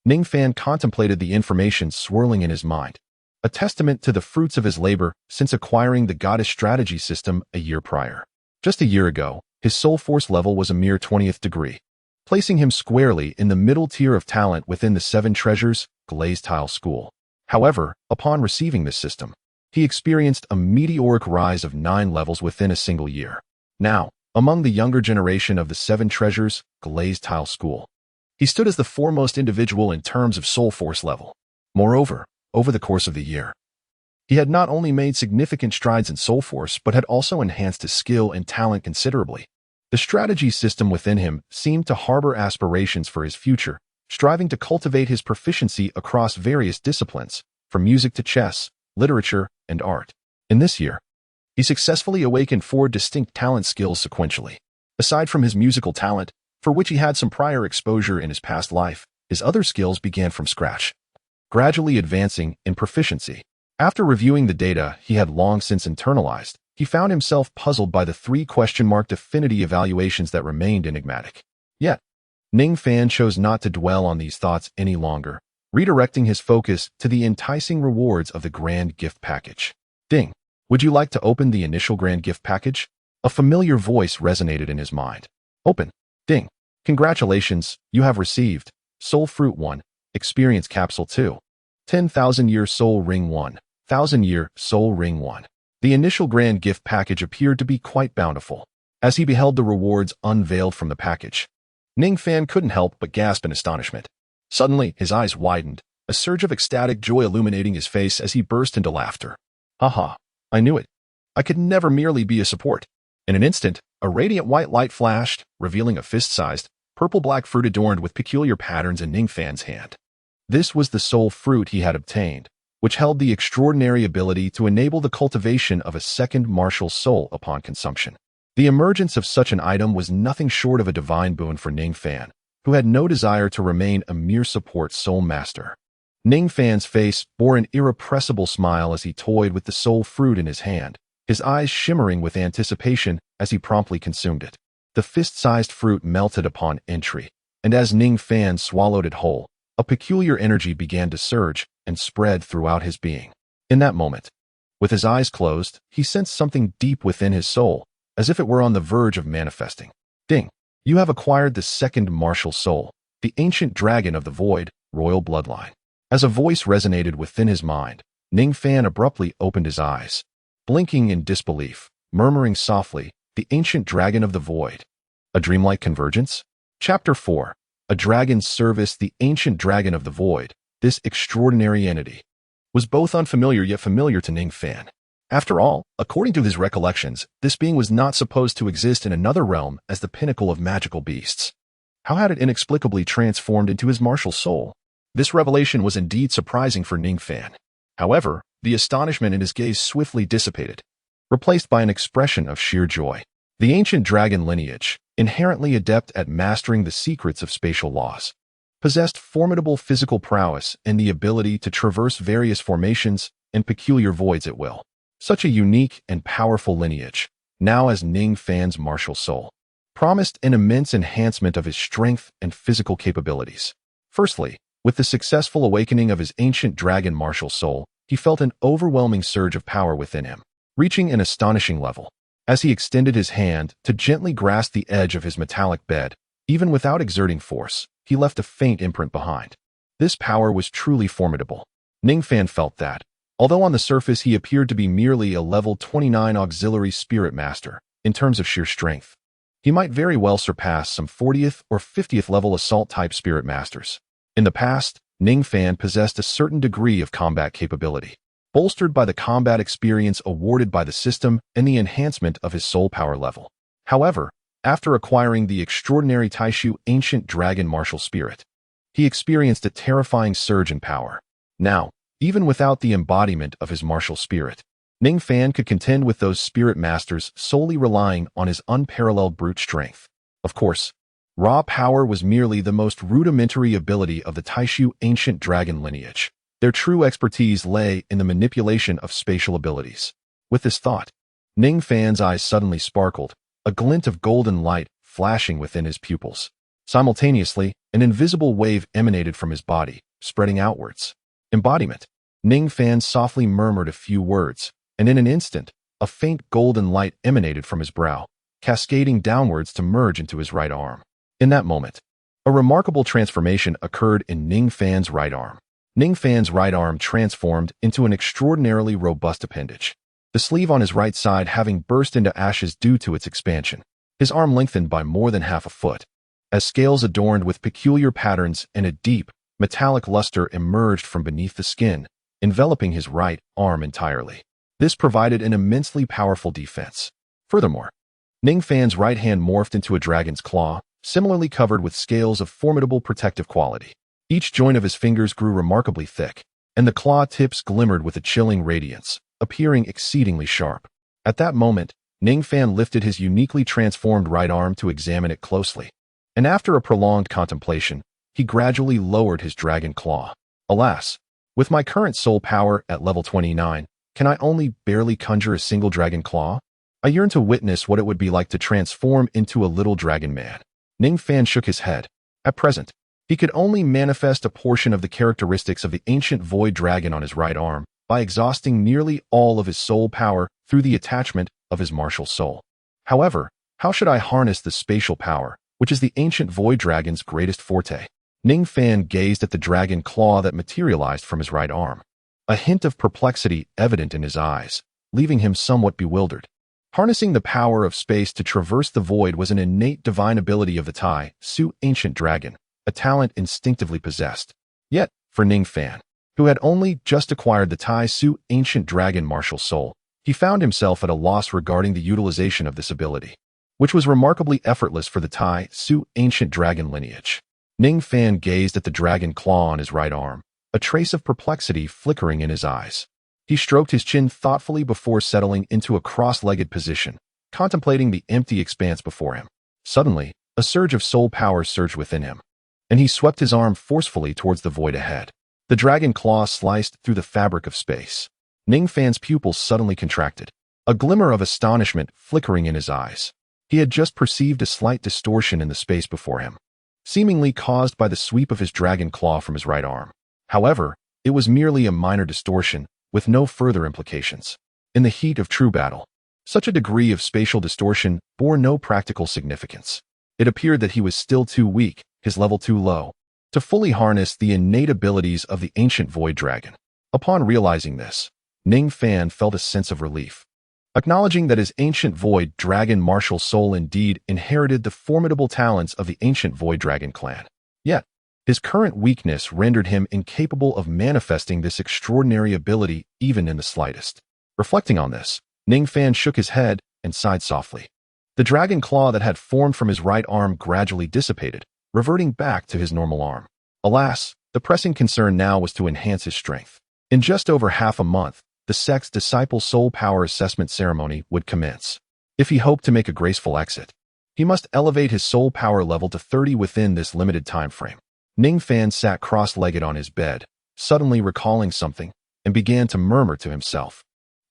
Ning Fan contemplated the information swirling in his mind, a testament to the fruits of his labor since acquiring the goddess strategy system a year prior. Just a year ago, his soul force level was a mere 20th degree, placing him squarely in the middle tier of talent within the 7 treasures glazed tile school. However, upon receiving this system, he experienced a meteoric rise of 9 levels within a single year. Now, among the younger generation of the 7 treasures glazed tile school, he stood as the foremost individual in terms of soul force level. Moreover, over the course of the year, he had not only made significant strides in soul force but had also enhanced his skill and talent considerably. The strategy system within him seemed to harbor aspirations for his future, striving to cultivate his proficiency across various disciplines, from music to chess, literature, and art. In this year, he successfully awakened 4 distinct talent skills sequentially. Aside from his musical talent, for which he had some prior exposure in his past life, his other skills began from scratch, gradually advancing in proficiency. After reviewing the data he had long since internalized, he found himself puzzled by the 3 question-marked affinity evaluations that remained enigmatic. Yet, Ning Fan chose not to dwell on these thoughts any longer, redirecting his focus to the enticing rewards of the grand gift package. Ding, would you like to open the initial grand gift package? A familiar voice resonated in his mind. Open. Ding. Congratulations, you have received Soul Fruit 1, Experience Capsule 2, 10,000-Year Soul Ring 1, 1,000-Year Soul Ring 1. The initial grand gift package appeared to be quite bountiful. As he beheld the rewards unveiled from the package, Ning Fan couldn't help but gasp in astonishment. Suddenly, his eyes widened, a surge of ecstatic joy illuminating his face as he burst into laughter. Haha, I knew it. I could never merely be a support. In an instant, a radiant white light flashed, revealing a fist-sized, purple-black fruit adorned with peculiar patterns in Ning Fan's hand. This was the soul fruit he had obtained, which held the extraordinary ability to enable the cultivation of a second martial soul upon consumption. The emergence of such an item was nothing short of a divine boon for Ning Fan, who had no desire to remain a mere support soul master. Ning Fan's face bore an irrepressible smile as he toyed with the soul fruit in his hand, his eyes shimmering with anticipation as he promptly consumed it. The fist-sized fruit melted upon entry, and as Ning Fan swallowed it whole, a peculiar energy began to surge and spread throughout his being. In that moment, with his eyes closed, he sensed something deep within his soul, as if it were on the verge of manifesting. Ding! You have acquired the second martial soul, the ancient dragon of the void, royal bloodline. As a voice resonated within his mind, Ning Fan abruptly opened his eyes, blinking in disbelief, murmuring softly, the ancient dragon of the void. A dreamlike convergence? Chapter 4. A dragon's service. The ancient dragon of the void, this extraordinary entity, was both unfamiliar yet familiar to Ning Fan. After all, according to his recollections, this being was not supposed to exist in another realm as the pinnacle of magical beasts. How had it inexplicably transformed into his martial soul? This revelation was indeed surprising for Ning Fan. However, the astonishment in his gaze swiftly dissipated, replaced by an expression of sheer joy. The ancient dragon lineage, inherently adept at mastering the secrets of spatial laws, possessed formidable physical prowess and the ability to traverse various formations and peculiar voids at will. Such a unique and powerful lineage, now as Ning Fan's martial soul, promised an immense enhancement of his strength and physical capabilities. Firstly, with the successful awakening of his ancient dragon martial soul, he felt an overwhelming surge of power within him, reaching an astonishing level. As he extended his hand to gently grasp the edge of his metallic bed, even without exerting force, he left a faint imprint behind. This power was truly formidable. Ning Fan felt that, although on the surface he appeared to be merely a level 29 auxiliary spirit master, in terms of sheer strength, he might very well surpass some 40th or 50th level assault-type spirit masters. In the past, Ning Fan possessed a certain degree of combat capability, bolstered by the combat experience awarded by the system and the enhancement of his soul power level. However, after acquiring the extraordinary Taishu ancient dragon martial spirit, he experienced a terrifying surge in power. Now, even without the embodiment of his martial spirit, Ning Fan could contend with those spirit masters solely relying on his unparalleled brute strength. Of course, raw power was merely the most rudimentary ability of the Taishu ancient dragon lineage. Their true expertise lay in the manipulation of spatial abilities. With this thought, Ning Fan's eyes suddenly sparkled, a glint of golden light flashing within his pupils. Simultaneously, an invisible wave emanated from his body, spreading outwards. Embodiment. Ning Fan softly murmured a few words, and in an instant, a faint golden light emanated from his brow, cascading downwards to merge into his right arm. In that moment, a remarkable transformation occurred in Ning Fan's right arm. Ning Fan's right arm transformed into an extraordinarily robust appendage, the sleeve on his right side having burst into ashes due to its expansion. His arm lengthened by more than half a foot, as scales adorned with peculiar patterns and a deep, metallic luster emerged from beneath the skin, enveloping his right arm entirely. This provided an immensely powerful defense. Furthermore, Ning Fan's right hand morphed into a dragon's claw, similarly covered with scales of formidable protective quality. Each joint of his fingers grew remarkably thick, and the claw tips glimmered with a chilling radiance, appearing exceedingly sharp. At that moment, Ning Fan lifted his uniquely transformed right arm to examine it closely, and after a prolonged contemplation, he gradually lowered his dragon claw. Alas, with my current soul power at level 29, can I only barely conjure a single dragon claw? I yearn to witness what it would be like to transform into a little dragon man. Ning Fan shook his head. At present, he could only manifest a portion of the characteristics of the ancient void dragon on his right arm by exhausting nearly all of his soul power through the attachment of his martial soul. However, how should I harness the spatial power, which is the ancient void dragon's greatest forte? Ning Fan gazed at the dragon claw that materialized from his right arm, a hint of perplexity evident in his eyes, leaving him somewhat bewildered. Harnessing the power of space to traverse the void was an innate divine ability of the Tai Su ancient dragon, a talent instinctively possessed. Yet, for Ning Fan, who had only just acquired the Tai Su ancient dragon martial soul, he found himself at a loss regarding the utilization of this ability, which was remarkably effortless for the Tai Su ancient dragon lineage. Ning Fan gazed at the dragon claw on his right arm, a trace of perplexity flickering in his eyes. He stroked his chin thoughtfully before settling into a cross-legged position, contemplating the empty expanse before him. Suddenly, a surge of soul power surged within him, and he swept his arm forcefully towards the void ahead. The dragon claw sliced through the fabric of space. Ning Fan's pupils suddenly contracted, a glimmer of astonishment flickering in his eyes. He had just perceived a slight distortion in the space before him, seemingly caused by the sweep of his dragon claw from his right arm. However, it was merely a minor distortion, with no further implications. In the heat of true battle, such a degree of spatial distortion bore no practical significance. It appeared that he was still too weak, his level too low, to fully harness the innate abilities of the ancient void dragon. Upon realizing this, Ning Fan felt a sense of relief, acknowledging that his ancient void dragon martial soul indeed inherited the formidable talents of the ancient void dragon clan. Yet, his current weakness rendered him incapable of manifesting this extraordinary ability even in the slightest. Reflecting on this, Ning Fan shook his head and sighed softly. The dragon claw that had formed from his right arm gradually dissipated, reverting back to his normal arm. Alas, the pressing concern now was to enhance his strength. In just over half a month, the sect's disciple soul power assessment ceremony would commence. If he hoped to make a graceful exit, he must elevate his soul power level to 30 within this limited time frame. Ning Fan sat cross-legged on his bed, suddenly recalling something, and began to murmur to himself.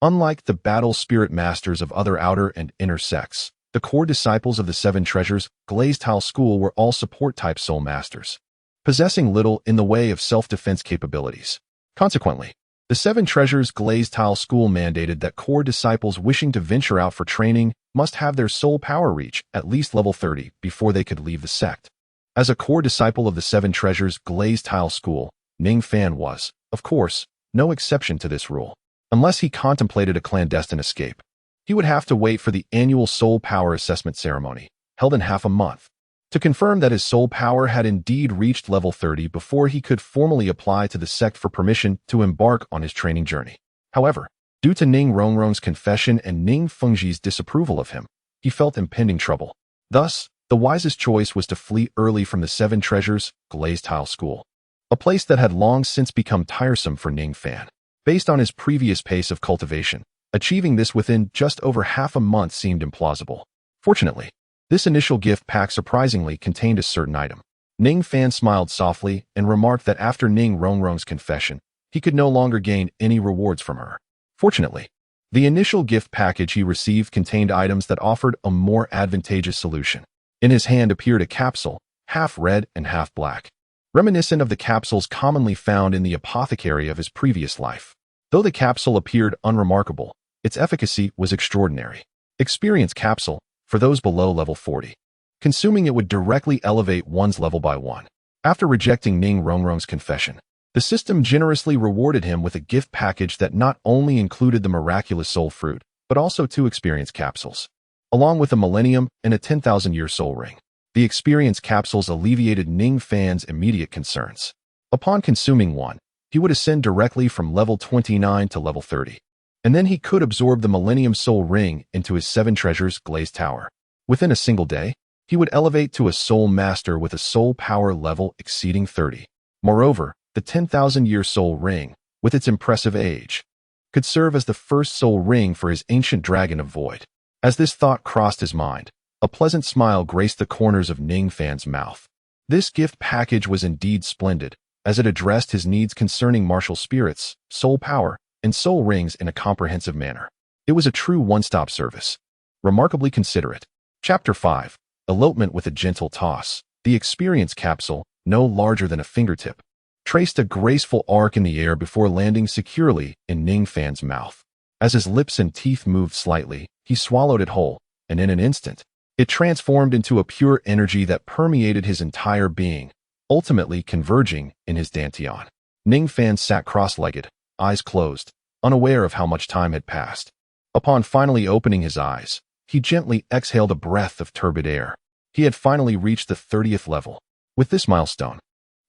Unlike the battle spirit masters of other outer and inner sects, the core disciples of the Seven Treasures Glazed Tile School were all support-type soul masters, possessing little in the way of self-defense capabilities. Consequently, the Seven Treasures Glazed Tile School mandated that core disciples wishing to venture out for training must have their soul power reach at least level 30 before they could leave the sect. As a core disciple of the Seven Treasures Glazed Tile School, Ning Fan was, of course, no exception to this rule. Unless he contemplated a clandestine escape, he would have to wait for the annual soul power assessment ceremony, held in half a month, to confirm that his soul power had indeed reached level 30 before he could formally apply to the sect for permission to embark on his training journey. However, due to Ning Rongrong's confession and Ning Fengji's disapproval of him, he felt impending trouble. Thus, the wisest choice was to flee early from the Seven Treasures Glazed Tile School, a place that had long since become tiresome for Ning Fan. Based on his previous pace of cultivation, Achieving this within just over half a month seemed implausible. Fortunately, this initial gift pack surprisingly contained a certain item. Ning Fan smiled softly and remarked that after Ning Rongrong's confession, he could no longer gain any rewards from her. Fortunately, the initial gift package he received contained items that offered a more advantageous solution. In his hand appeared a capsule, half red and half black, reminiscent of the capsules commonly found in the apothecary of his previous life. Though the capsule appeared unremarkable, its efficacy was extraordinary. Experience capsule, for those below level 40. Consuming it would directly elevate one's level by 1. After rejecting Ning Rongrong's confession, the system generously rewarded him with a gift package that not only included the miraculous soul fruit, but also 2 experience capsules, along with a millennium and a 10,000-year soul ring. The experience capsules alleviated Ning Fan's immediate concerns. Upon consuming one, he would ascend directly from level 29 to level 30. And then he could absorb the Millennium Soul Ring into his 7 treasures glazed tower. Within a single day, he would elevate to a Soul Master with a soul power level exceeding 30. Moreover, the 10,000-year Soul Ring, with its impressive age, could serve as the first soul ring for his ancient dragon of void. As this thought crossed his mind, a pleasant smile graced the corners of Ning Fan's mouth. This gift package was indeed splendid, as it addressed his needs concerning martial spirits, soul power, and soul rings in a comprehensive manner. It was a true one-stop service. Remarkably considerate. Chapter 5. Elopement with a gentle toss. The experience capsule, no larger than a fingertip, traced a graceful arc in the air before landing securely in Ning Fan's mouth. As his lips and teeth moved slightly, he swallowed it whole, and in an instant, it transformed into a pure energy that permeated his entire being, ultimately converging in his dantian. Ning Fan sat cross-legged, eyes closed, unaware of how much time had passed. Upon finally opening his eyes, he gently exhaled a breath of turbid air. He had finally reached the 30th level. With this milestone,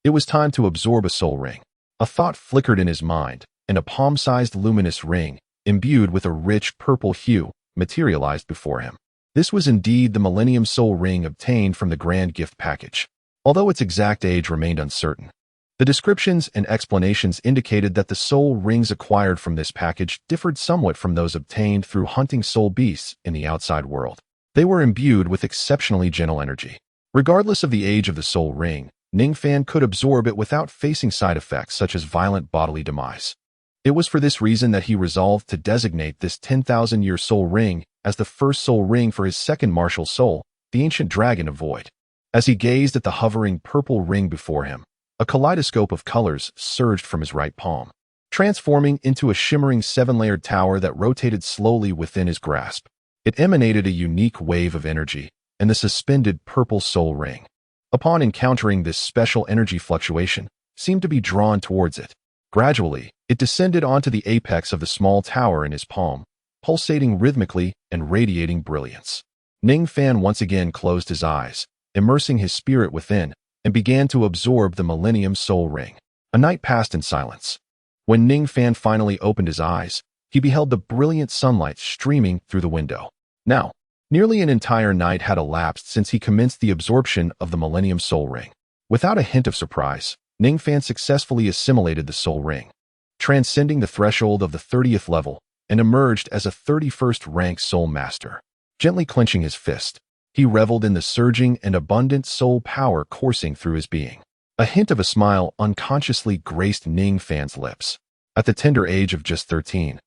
it was time to absorb a soul ring. A thought flickered in his mind, and a palm-sized luminous ring, imbued with a rich purple hue, materialized before him. This was indeed the Millennium Soul Ring obtained from the Grand Gift Package. Although its exact age remained uncertain, the descriptions and explanations indicated that the soul rings acquired from this package differed somewhat from those obtained through hunting soul beasts in the outside world. They were imbued with exceptionally gentle energy. Regardless of the age of the soul ring, Ning Fan could absorb it without facing side effects such as violent bodily demise. It was for this reason that he resolved to designate this 10,000-year soul ring as the first soul ring for his second martial soul, the ancient dragon of void. As he gazed at the hovering purple ring before him, a kaleidoscope of colors surged from his right palm, transforming into a shimmering 7-layered tower that rotated slowly within his grasp. It emanated a unique wave of energy, and the suspended purple soul ring, upon encountering this special energy fluctuation, seemed to be drawn towards it. Gradually, it descended onto the apex of the small tower in his palm, pulsating rhythmically and radiating brilliance. Ning Fan once again closed his eyes, immersing his spirit within, and began to absorb the Millennium Soul Ring. A night passed in silence. When Ning Fan finally opened his eyes, he beheld the brilliant sunlight streaming through the window. Now, nearly an entire night had elapsed since he commenced the absorption of the Millennium Soul Ring. Without a hint of surprise, Ning Fan successfully assimilated the Soul Ring, transcending the threshold of the 30th level, and emerged as a 31st rank Soul Master. Gently clenching his fist, he reveled in the surging and abundant soul power coursing through his being. A hint of a smile unconsciously graced Ning Fan's lips. At the tender age of just 13,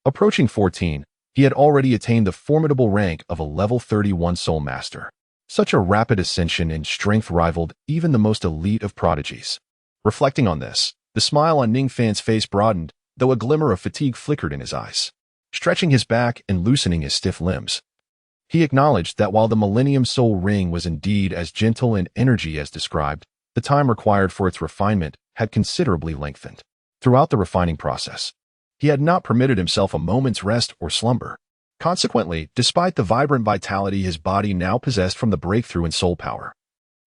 approaching 14, he had already attained the formidable rank of a level 31 Soul Master. Such a rapid ascension in strength rivaled even the most elite of prodigies. Reflecting on this, the smile on Ning Fan's face broadened, though a glimmer of fatigue flickered in his eyes. Stretching his back and loosening his stiff limbs, he acknowledged that while the Millennium Soul Ring was indeed as gentle in energy as described, the time required for its refinement had considerably lengthened. Throughout the refining process, he had not permitted himself a moment's rest or slumber. Consequently, despite the vibrant vitality his body now possessed from the breakthrough in soul power,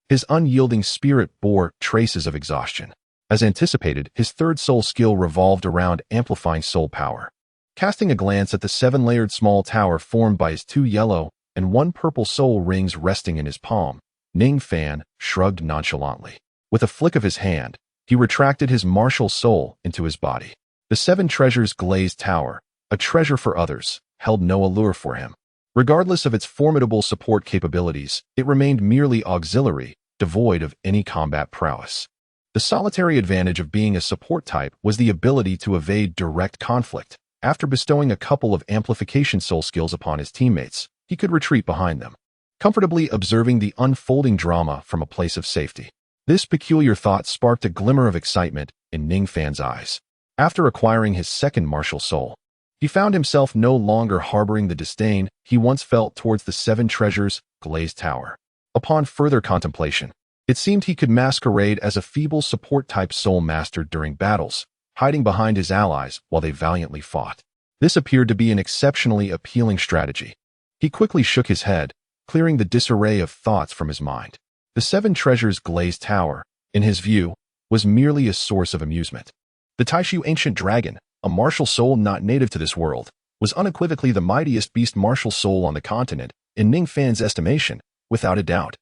his unyielding spirit bore traces of exhaustion. As anticipated, his third soul skill revolved around amplifying soul power. Casting a glance at the 7-layered small tower formed by his 2 yellow and 1 purple soul rings resting in his palm, Ning Fan shrugged nonchalantly. With a flick of his hand, he retracted his martial soul into his body. The 7 treasures glazed tower, a treasure for others, held no allure for him. Regardless of its formidable support capabilities, it remained merely auxiliary, devoid of any combat prowess. The solitary advantage of being a support type was the ability to evade direct conflict. After bestowing a couple of amplification soul skills upon his teammates, he could retreat behind them, comfortably observing the unfolding drama from a place of safety. This peculiar thought sparked a glimmer of excitement in Ning Fan's eyes. After acquiring his second martial soul, he found himself no longer harboring the disdain he once felt towards the Seven Treasures glazed tower. Upon further contemplation, it seemed he could masquerade as a feeble support-type soul master during battles, hiding behind his allies while they valiantly fought. This appeared to be an exceptionally appealing strategy. He quickly shook his head, clearing the disarray of thoughts from his mind. The Seven Treasures glazed tower, in his view, was merely a source of amusement. The Taishu ancient dragon, a martial soul not native to this world, was unequivocally the mightiest beast martial soul on the continent, in Ning Fan's estimation, without a doubt.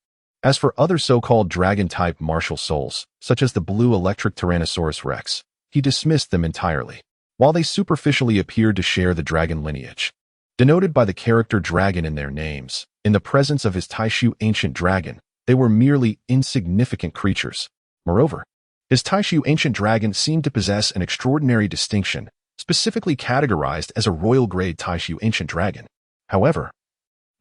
As for other so-called dragon-type martial souls, such as the blue electric Tyrannosaurus Rex, he dismissed them entirely. While they superficially appeared to share the dragon lineage, denoted by the character dragon in their names, in the presence of his Taishu ancient dragon, they were merely insignificant creatures. Moreover, his Taishu ancient dragon seemed to possess an extraordinary distinction, specifically categorized as a royal-grade Taishu ancient dragon. However,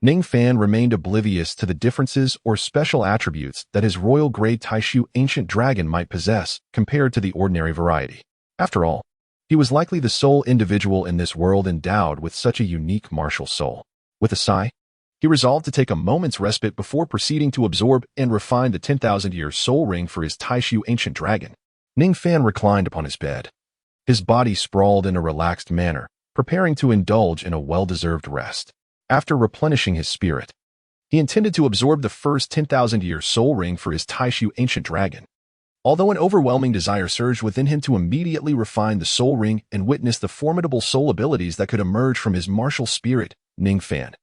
Ning Fan remained oblivious to the differences or special attributes that his royal-grade Taishu ancient dragon might possess compared to the ordinary variety. After all, he was likely the sole individual in this world endowed with such a unique martial soul. With a sigh, he resolved to take a moment's respite before proceeding to absorb and refine the 10,000-year soul ring for his Taishu ancient dragon. Ning Fan reclined upon his bed. His body sprawled in a relaxed manner, preparing to indulge in a well-deserved rest. After replenishing his spirit, he intended to absorb the first 10,000-year soul ring for his Taishu ancient dragon. Although an overwhelming desire surged within him to immediately refine the soul ring and witness the formidable soul abilities that could emerge from his martial spirit, Ning Fan,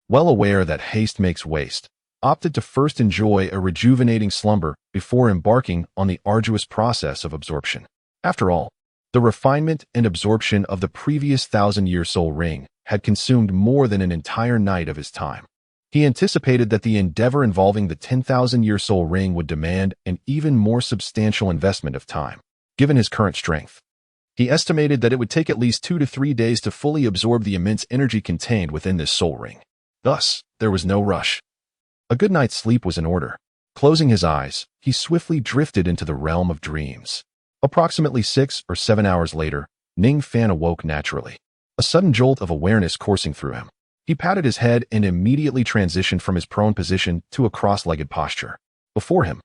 well aware that haste makes waste, opted to first enjoy a rejuvenating slumber before embarking on the arduous process of absorption. After all, the refinement and absorption of the previous 1,000-year soul ring had consumed more than an entire night of his time. He anticipated that the endeavor involving the 10,000-year soul ring would demand an even more substantial investment of time. Given his current strength, he estimated that it would take at least 2 to 3 days to fully absorb the immense energy contained within this soul ring. Thus, there was no rush. A good night's sleep was in order. Closing his eyes, he swiftly drifted into the realm of dreams. Approximately 6 or 7 hours later, Ning Fan awoke naturally, a sudden jolt of awareness coursing through him. He patted his head and immediately transitioned from his prone position to a cross-legged posture. Before him,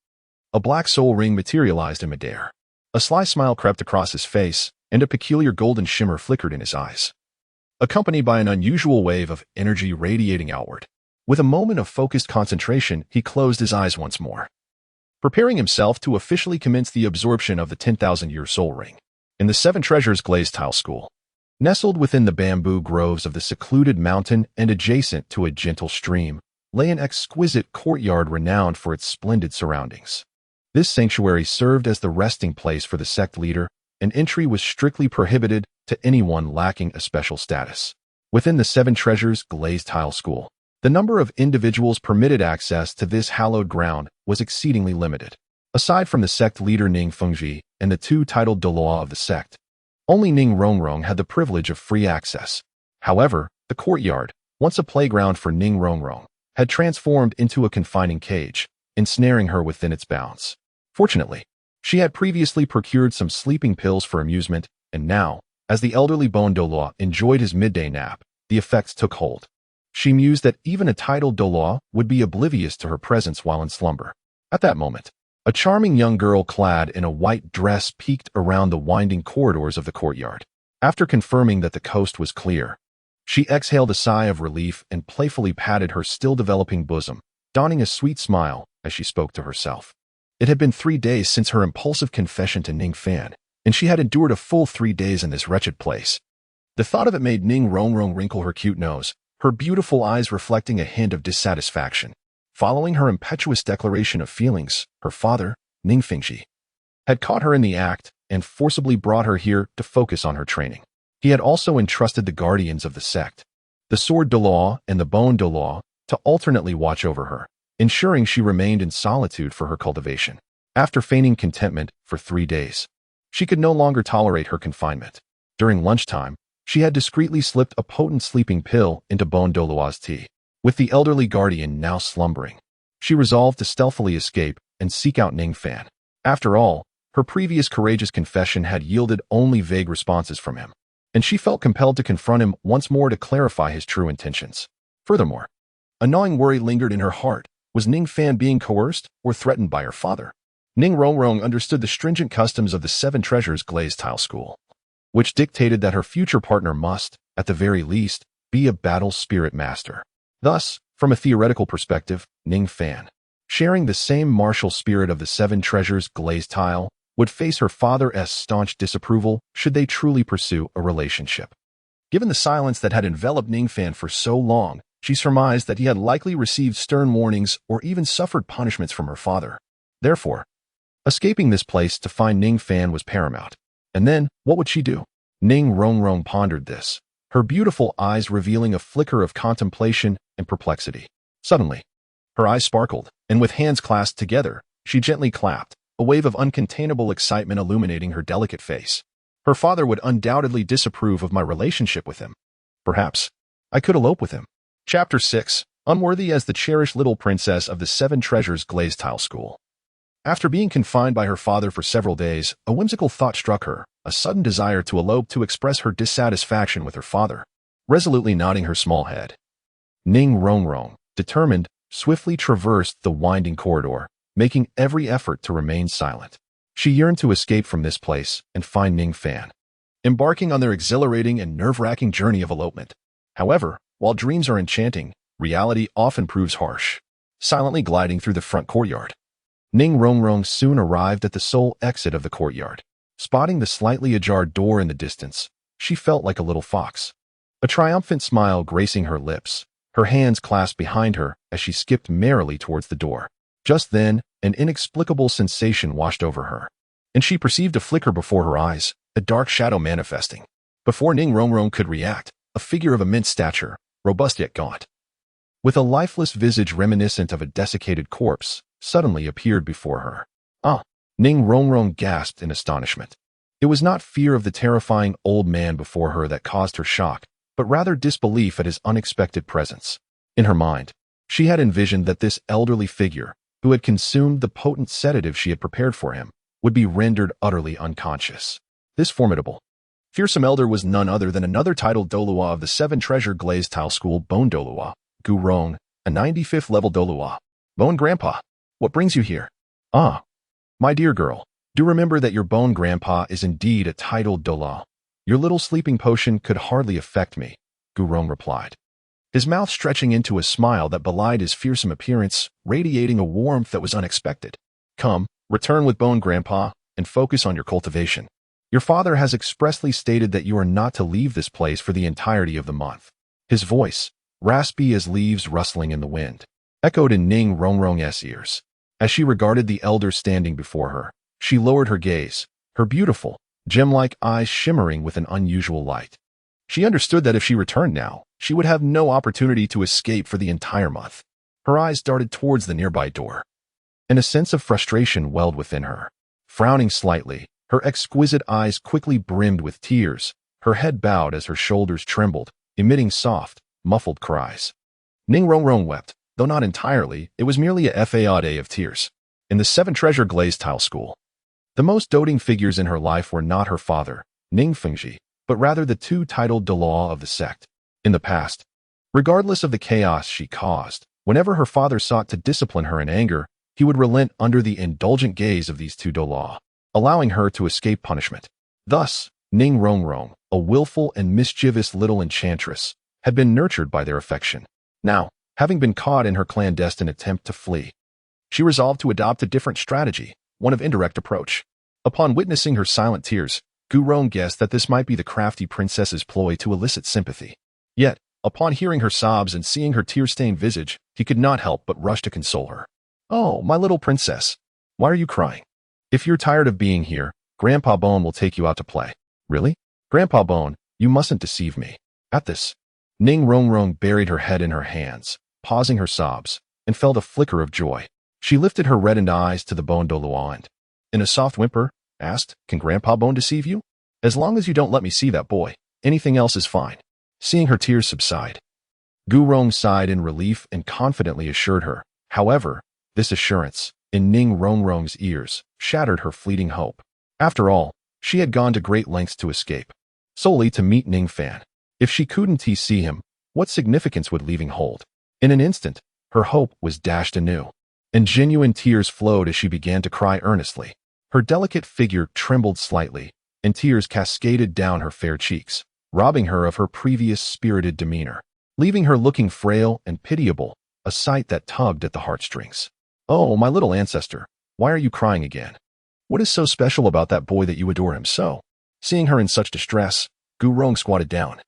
a black soul ring materialized in midair. A sly smile crept across his face, and a peculiar golden shimmer flickered in his eyes, accompanied by an unusual wave of energy radiating outward. With a moment of focused concentration, he closed his eyes once more, preparing himself to officially commence the absorption of the 10,000-year soul ring. In the Seven Treasures glazed tile school, nestled within the bamboo groves of the secluded mountain and adjacent to a gentle stream, lay an exquisite courtyard renowned for its splendid surroundings. This sanctuary served as the resting place for the sect leader, and entry was strictly prohibited to anyone lacking a special status. Within the Seven Treasures glazed tile school, the number of individuals permitted access to this hallowed ground was exceedingly limited. Aside from the sect leader Ning Fengji and the 2 titled Douluo of the sect, only Ning Rongrong had the privilege of free access. However, the courtyard, once a playground for Ning Rongrong, had transformed into a confining cage, ensnaring her within its bounds. Fortunately, she had previously procured some sleeping pills for amusement, and now, as the elderly Bon Douluo enjoyed his midday nap, the effects took hold. She mused that even a titled Douluo would be oblivious to her presence while in slumber. At that moment, a charming young girl clad in a white dress peeked around the winding corridors of the courtyard. After confirming that the coast was clear, she exhaled a sigh of relief and playfully patted her still-developing bosom, donning a sweet smile as she spoke to herself. It had been 3 days since her impulsive confession to Ning Fan, and she had endured a full 3 days in this wretched place. The thought of it made Ning Rongrong wrinkle her cute nose, her beautiful eyes reflecting a hint of dissatisfaction. Following her impetuous declaration of feelings, her father, Ning Fengji, had caught her in the act and forcibly brought her here to focus on her training. He had also entrusted the guardians of the sect, the sword Douluo and the bone Douluo, to alternately watch over her, ensuring she remained in solitude for her cultivation. After feigning contentment for 3 days, she could no longer tolerate her confinement. During lunchtime, she had discreetly slipped a potent sleeping pill into bone Douluo's tea. With the elderly guardian now slumbering, she resolved to stealthily escape and seek out Ning Fan. After all, her previous courageous confession had yielded only vague responses from him, and she felt compelled to confront him once more to clarify his true intentions. Furthermore, a gnawing worry lingered in her heart. Was Ning Fan being coerced or threatened by her father? Ning Rongrong understood the stringent customs of the Seven Treasures Glazed Tile School, which dictated that her future partner must, at the very least, be a battle spirit master. Thus, from a theoretical perspective, Ning Fan, sharing the same martial spirit of the Seven Treasures Glazed Tile, would face her father's staunch disapproval should they truly pursue a relationship. Given the silence that had enveloped Ning Fan for so long, she surmised that he had likely received stern warnings or even suffered punishments from her father. Therefore, escaping this place to find Ning Fan was paramount. And then, what would she do? Ning Rongrong pondered this, her beautiful eyes revealing a flicker of contemplation and perplexity. Suddenly, her eyes sparkled, and with hands clasped together, she gently clapped, a wave of uncontainable excitement illuminating her delicate face. Her father would undoubtedly disapprove of my relationship with him. Perhaps I could elope with him. Chapter 6. Unworthy as the cherished little princess of the Seven Treasures Glazed Tile School. After being confined by her father for several days, a whimsical thought struck her, a sudden desire to elope to express her dissatisfaction with her father. Resolutely nodding her small head, Ning Rongrong, determined, swiftly traversed the winding corridor, making every effort to remain silent. She yearned to escape from this place and find Ning Fan, embarking on their exhilarating and nerve-wracking journey of elopement. However, while dreams are enchanting, reality often proves harsh. Silently gliding through the front courtyard, Ning Rongrong soon arrived at the sole exit of the courtyard. Spotting the slightly ajar door in the distance, she felt like a little fox, a triumphant smile gracing her lips, her hands clasped behind her as she skipped merrily towards the door. Just then, an inexplicable sensation washed over her, and she perceived a flicker before her eyes, a dark shadow manifesting. Before Ning Rongrong could react, a figure of immense stature, robust yet gaunt, with a lifeless visage reminiscent of a desiccated corpse, suddenly appeared before her. Ah! Ning Rongrong gasped in astonishment. It was not fear of the terrifying old man before her that caused her shock, but rather disbelief at his unexpected presence. In her mind, she had envisioned that this elderly figure, who had consumed the potent sedative she had prepared for him, would be rendered utterly unconscious. This formidable, fearsome elder was none other than another titled Douluo of the Seven Treasure Glazed Tile School, Bone Douluo, Gu Rong, a 95th level Douluo. Bone Grandpa, what brings you here? Ah, my dear girl, do remember that your Bone Grandpa is indeed a titled Douluo. Your little sleeping potion could hardly affect me, Gu Rong replied, his mouth stretching into a smile that belied his fearsome appearance, radiating a warmth that was unexpected. Come, return with Bone Grandpa, and focus on your cultivation. Your father has expressly stated that you are not to leave this place for the entirety of the month. His voice, raspy as leaves rustling in the wind, echoed in Ning Rongrong's ears. As she regarded the elder standing before her, she lowered her gaze, her beautiful, gem-like eyes shimmering with an unusual light. She understood that if she returned now, she would have no opportunity to escape for the entire month. Her eyes darted towards the nearby door, and a sense of frustration welled within her. Frowning slightly, her exquisite eyes quickly brimmed with tears, her head bowed as her shoulders trembled, emitting soft, muffled cries. Ning Rongrong wept, though not entirely. It was merely a fade of tears. In the Seven Treasure Glazed Tile School, the most doting figures in her life were not her father, Ning Fengji, but rather the two titled Douluo of the sect. In the past, regardless of the chaos she caused, whenever her father sought to discipline her in anger, he would relent under the indulgent gaze of these two Douluo, allowing her to escape punishment. Thus, Ning Rongrong, a willful and mischievous little enchantress, had been nurtured by their affection. Now, having been caught in her clandestine attempt to flee, she resolved to adopt a different strategy, one of indirect approach. Upon witnessing her silent tears, Gu Rong guessed that this might be the crafty princess's ploy to elicit sympathy. Yet, upon hearing her sobs and seeing her tear-stained visage, he could not help but rush to console her. Oh, my little princess, why are you crying? If you're tired of being here, Grandpa Bone will take you out to play. Really? Grandpa Bone, You mustn't deceive me. At this, Ning Rongrong buried her head in her hands, pausing her sobs, and felt a flicker of joy. She lifted her reddened eyes to the bone Douluo and, in a soft whimper, asked, "Can Grandpa Bone deceive you? As long as you don't let me see that boy, anything else is fine." Seeing her tears subside, Gu Rong sighed in relief and confidently assured her. However, this assurance, in Ning Rongrong's ears, shattered her fleeting hope. After all, she had gone to great lengths to escape, solely to meet Ning Fan. If she couldn't see him, what significance would leaving hold? In an instant, her hope was dashed anew, and genuine tears flowed as she began to cry earnestly. Her delicate figure trembled slightly, and tears cascaded down her fair cheeks, robbing her of her previous spirited demeanor, leaving her looking frail and pitiable, a sight that tugged at the heartstrings. "Oh, my little ancestor, why are you crying again? What is so special about that boy that you adore him so?" Seeing her in such distress, Gu Rong squatted down,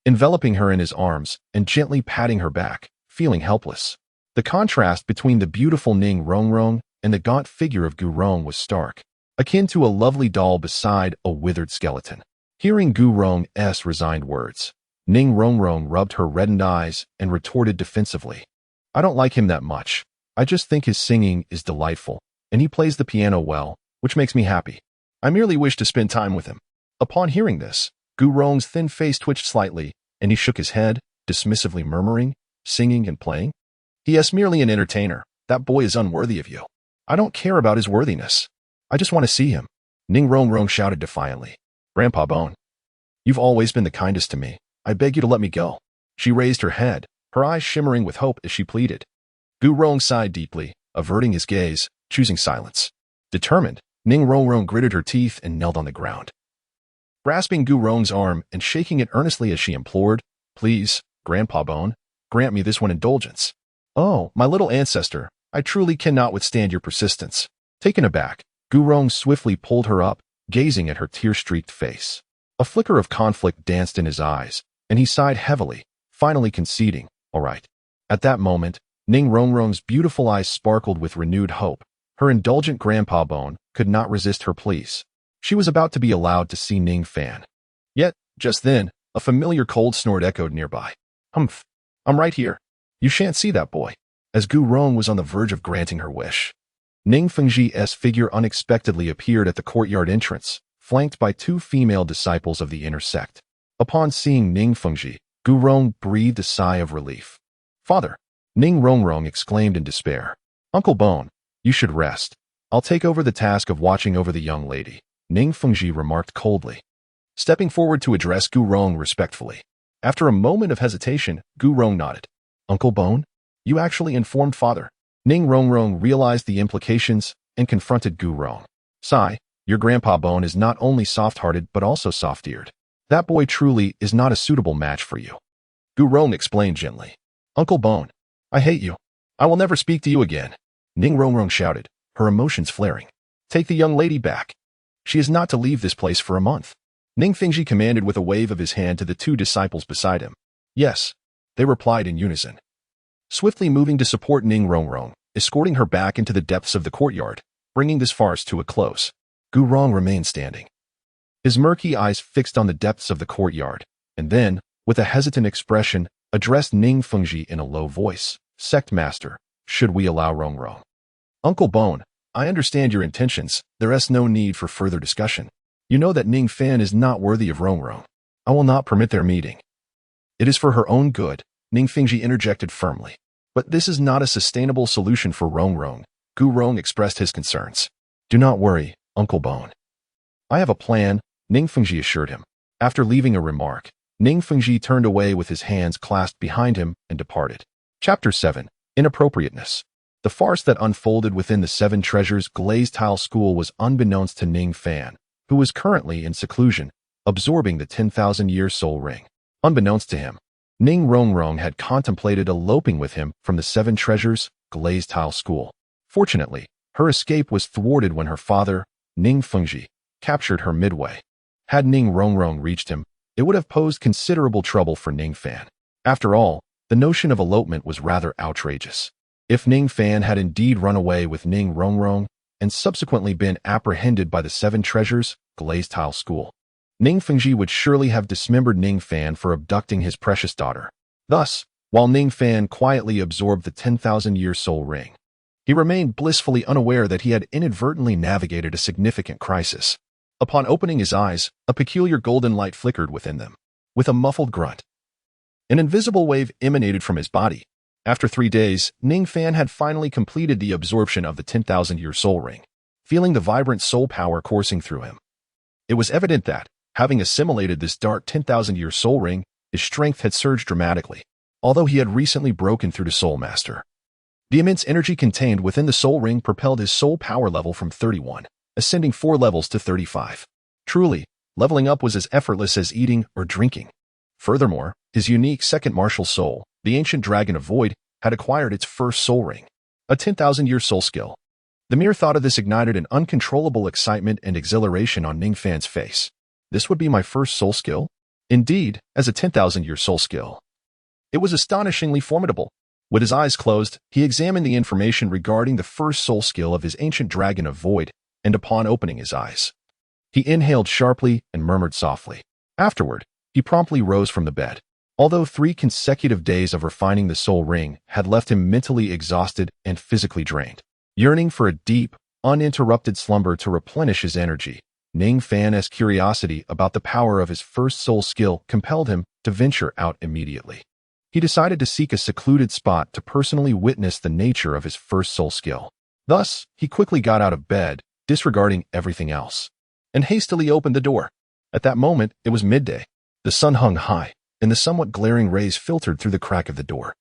enveloping her in his arms and gently patting her back, feeling helpless. The contrast between the beautiful Ning Rongrong and the gaunt figure of Gu Rong was stark, akin to a lovely doll beside a withered skeleton. Hearing Gu Rong's resigned words, Ning Rongrong rubbed her reddened eyes and retorted defensively. "I don't like him that much. I just think his singing is delightful, and he plays the piano well, which makes me happy. I merely wish to spend time with him." Upon hearing this, Gu Rong's thin face twitched slightly, and he shook his head, dismissively murmuring, "Singing and playing? He is merely an entertainer. That boy is unworthy of you." "I don't care about his worthiness. I just want to see him," Ning Rongrong shouted defiantly. "Grandpa Bone, you've always been the kindest to me. I beg you to let me go." She raised her head, her eyes shimmering with hope as she pleaded. Gu Rong sighed deeply, averting his gaze, choosing silence. Determined, Ning Rongrong gritted her teeth and knelt on the ground, grasping Gu Rong's arm and shaking it earnestly as she implored, "Please, Grandpa Bone, grant me this one indulgence. Oh, my little ancestor, I truly cannot withstand your persistence." Taken aback, Gu Rong swiftly pulled her up, gazing at her tear-streaked face. A flicker of conflict danced in his eyes, and he sighed heavily, finally conceding, "All right." At that moment, Ning Rongrong's beautiful eyes sparkled with renewed hope. Her indulgent Grandpa Bone could not resist her pleas. She was about to be allowed to see Ning Fan. Yet, just then, a familiar cold snort echoed nearby. "Humph, I'm right here. You shan't see that boy." As Gu Rong was on the verge of granting her wish, Ning Fengji's figure unexpectedly appeared at the courtyard entrance, flanked by two female disciples of the inner sect. Upon seeing Ning Fengji, Gu Rong breathed a sigh of relief. "Father," Ning Rongrong exclaimed in despair. "Uncle Bone, you should rest. I'll take over the task of watching over the young lady," Ning Fengji remarked coldly, stepping forward to address Gu Rong respectfully. After a moment of hesitation, Gu Rong nodded. "Uncle Bone, you actually informed Father." Ning Rongrong realized the implications and confronted Gu Rong. "Sigh, your Grandpa Bone is not only soft-hearted but also soft-eared. That boy truly is not a suitable match for you." Gu Rong explained gently. "Uncle Bone, I hate you. I will never speak to you again," Ning Rongrong shouted, her emotions flaring. "Take the young lady back. She is not to leave this place for a month." Ning Fengji commanded with a wave of his hand to the two disciples beside him. "Yes," they replied in unison, swiftly moving to support Ning Rongrong, escorting her back into the depths of the courtyard, bringing this farce to a close. Gu Rong remained standing, his murky eyes fixed on the depths of the courtyard, and then, with a hesitant expression, addressed Ning Fengji in a low voice. "Sect Master, should we allow Rongrong?" "Uncle Bone, I understand your intentions. There is no need for further discussion. You know that Ning Fan is not worthy of Rongrong. I will not permit their meeting." "It is for her own good," Ning Fengji interjected firmly. "But this is not a sustainable solution for Rongrong." Gu Rong expressed his concerns. "Do not worry, Uncle Bone. I have a plan," Ning Fengji assured him. After leaving a remark, Ning Fengji turned away with his hands clasped behind him and departed. Chapter 7. Inappropriateness. The farce that unfolded within the Seven Treasures glazed tile school was unbeknownst to Ning Fan, who was currently in seclusion, absorbing the 10,000-year soul ring. Unbeknownst to him, Ning Rongrong had contemplated eloping with him from the Seven Treasures glazed tile school. Fortunately, her escape was thwarted when her father, Ning Fengji, captured her midway. Had Ning Rongrong reached him, it would have posed considerable trouble for Ning Fan. After all, the notion of elopement was rather outrageous. If Ning Fan had indeed run away with Ning Rongrong and subsequently been apprehended by the Seven Treasures glazed tile school, Ning Fengji would surely have dismembered Ning Fan for abducting his precious daughter. Thus, while Ning Fan quietly absorbed the 10,000-year soul ring, he remained blissfully unaware that he had inadvertently navigated a significant crisis. Upon opening his eyes, a peculiar golden light flickered within them. With a muffled grunt, an invisible wave emanated from his body. After 3 days, Ning Fan had finally completed the absorption of the 10,000-year soul ring, feeling the vibrant soul power coursing through him. It was evident that, having assimilated this dark 10,000-year soul ring, his strength had surged dramatically, although he had recently broken through to Soul Master. The immense energy contained within the soul ring propelled his soul power level from 31, ascending 4 levels to 35. Truly, leveling up was as effortless as eating or drinking. Furthermore, his unique second martial soul, the ancient dragon of void, had acquired its first soul ring, a 10,000-year soul skill. The mere thought of this ignited an uncontrollable excitement and exhilaration on Ning Fan's face. This would be my first soul skill? Indeed, as a 10,000-year soul skill. It was astonishingly formidable. With his eyes closed, he examined the information regarding the first soul skill of his ancient dragon of void, and upon opening his eyes, he inhaled sharply and murmured softly. Afterward, he promptly rose from the bed. Although 3 consecutive days of refining the soul ring had left him mentally exhausted and physically drained, yearning for a deep, uninterrupted slumber to replenish his energy, Ning Fan's curiosity about the power of his first soul skill compelled him to venture out immediately. He decided to seek a secluded spot to personally witness the nature of his first soul skill. Thus, he quickly got out of bed, disregarding everything else, and hastily opened the door. At that moment, it was midday. The sun hung high, and the somewhat glaring rays filtered through the crack of the door,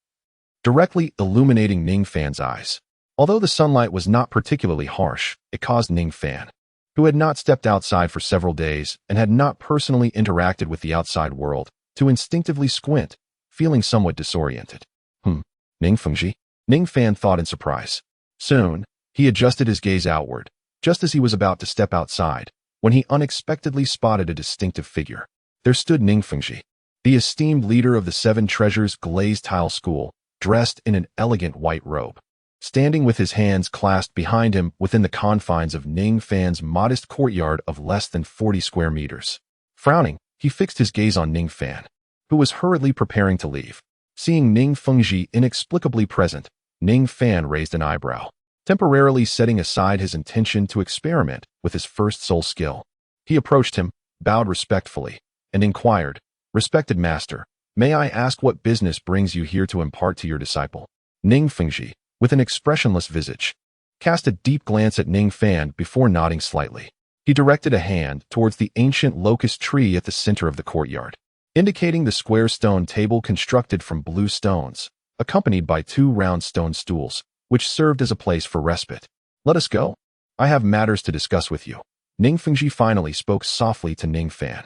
directly illuminating Ning Fan's eyes. Although the sunlight was not particularly harsh, it caused Ning Fan, who had not stepped outside for several days and had not personally interacted with the outside world, to instinctively squint, feeling somewhat disoriented. Ning Fengji? Ning Fan thought in surprise. Soon, he adjusted his gaze outward, just as he was about to step outside, when he unexpectedly spotted a distinctive figure. There stood Ning Fengji, the esteemed leader of the 7 Treasures glazed tile school, dressed in an elegant white robe, standing with his hands clasped behind him within the confines of Ning Fan's modest courtyard of less than 40 square meters. Frowning, he fixed his gaze on Ning Fan, who was hurriedly preparing to leave. Seeing Ning Fengji inexplicably present, Ning Fan raised an eyebrow, temporarily setting aside his intention to experiment with his first soul skill. He approached him, bowed respectfully, and inquired, "Respected master, may I ask what business brings you here to impart to your disciple?" Ning Fengji, with an expressionless visage, cast a deep glance at Ning Fan before nodding slightly. He directed a hand towards the ancient locust tree at the center of the courtyard, indicating the square stone table constructed from blue stones, accompanied by 2 round stone stools, which served as a place for respite. "Let us go. I have matters to discuss with you." Ning Fengji finally spoke softly to Ning Fan.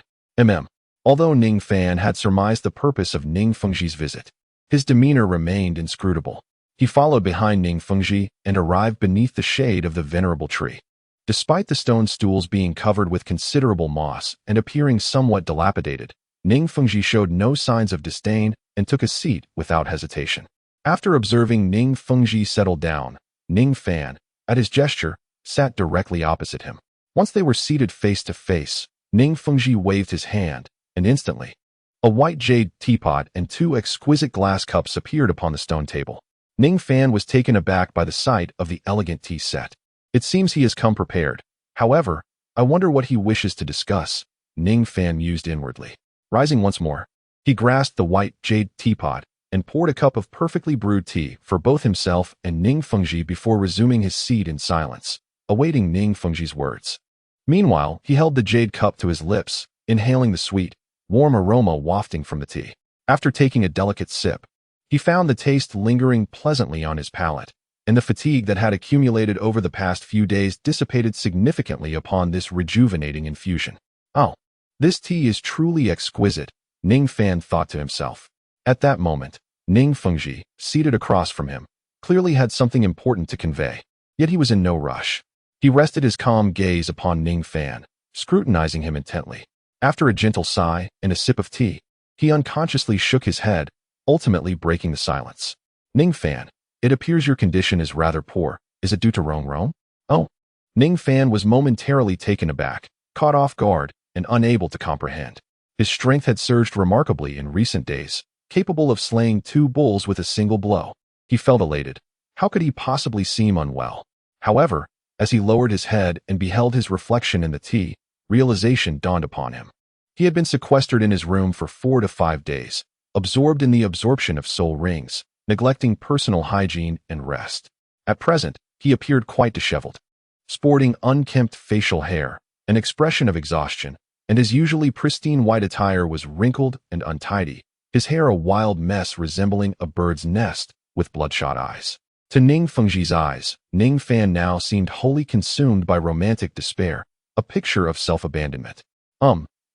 Although Ning Fan had surmised the purpose of Ning Fengji's visit, his demeanor remained inscrutable. He followed behind Ning Fengji and arrived beneath the shade of the venerable tree. Despite the stone stools being covered with considerable moss and appearing somewhat dilapidated, Ning Fengji showed no signs of disdain and took a seat without hesitation. After observing Ning Fengji settle down, Ning Fan, at his gesture, sat directly opposite him. Once they were seated face to face, Ning Fengji waved his hand, and instantly, a white jade teapot and 2 exquisite glass cups appeared upon the stone table. Ning Fan was taken aback by the sight of the elegant tea set. It seems he has come prepared. However, I wonder what he wishes to discuss, Ning Fan mused inwardly. Rising once more, he grasped the white jade teapot and poured a cup of perfectly brewed tea for both himself and Ning Fengji before resuming his seat in silence, awaiting Ning Fengji's words. Meanwhile, he held the jade cup to his lips, inhaling the sweet, warm aroma wafting from the tea. After taking a delicate sip, he found the taste lingering pleasantly on his palate, and the fatigue that had accumulated over the past few days dissipated significantly upon this rejuvenating infusion. "Oh, this tea is truly exquisite," Ning Fan thought to himself. At that moment, Ning Fengji, seated across from him, clearly had something important to convey, yet he was in no rush. He rested his calm gaze upon Ning Fan, scrutinizing him intently. After a gentle sigh and a sip of tea, he unconsciously shook his head, ultimately breaking the silence. "Ning Fan, it appears your condition is rather poor. Is it due to Rome? Oh." Ning Fan was momentarily taken aback, caught off guard, and unable to comprehend. His strength had surged remarkably in recent days, capable of slaying 2 bulls with a single blow. He felt elated. How could he possibly seem unwell? However, as he lowered his head and beheld his reflection in the tea, realization dawned upon him. He had been sequestered in his room for 4 to 5 days, absorbed in the absorption of soul rings, neglecting personal hygiene and rest. At present, he appeared quite disheveled, sporting unkempt facial hair, an expression of exhaustion, and his usually pristine white attire was wrinkled and untidy, his hair a wild mess resembling a bird's nest with bloodshot eyes. To Ning Fengji's eyes, Ning Fan now seemed wholly consumed by romantic despair, a picture of self-abandonment.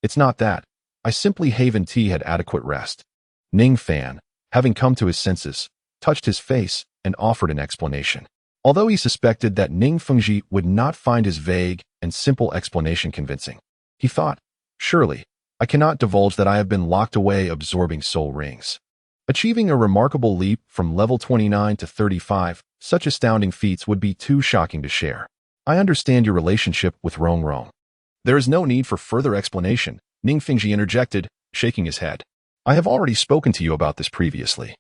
It's not that. I simply haven't tea had adequate rest. Ning Fan, having come to his senses, touched his face and offered an explanation. Although he suspected that Ning Fengji would not find his vague and simple explanation convincing, he thought, surely, I cannot divulge that I have been locked away absorbing soul rings. Achieving a remarkable leap from level 29 to 35, such astounding feats would be too shocking to share. I understand your relationship with Rong Rong. There is no need for further explanation, Ning Fengji interjected, shaking his head. I have already spoken to you about this previously,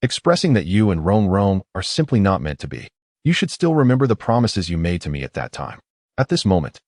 expressing that you and Rong Rong are simply not meant to be. You should still remember the promises you made to me at that time. At this moment,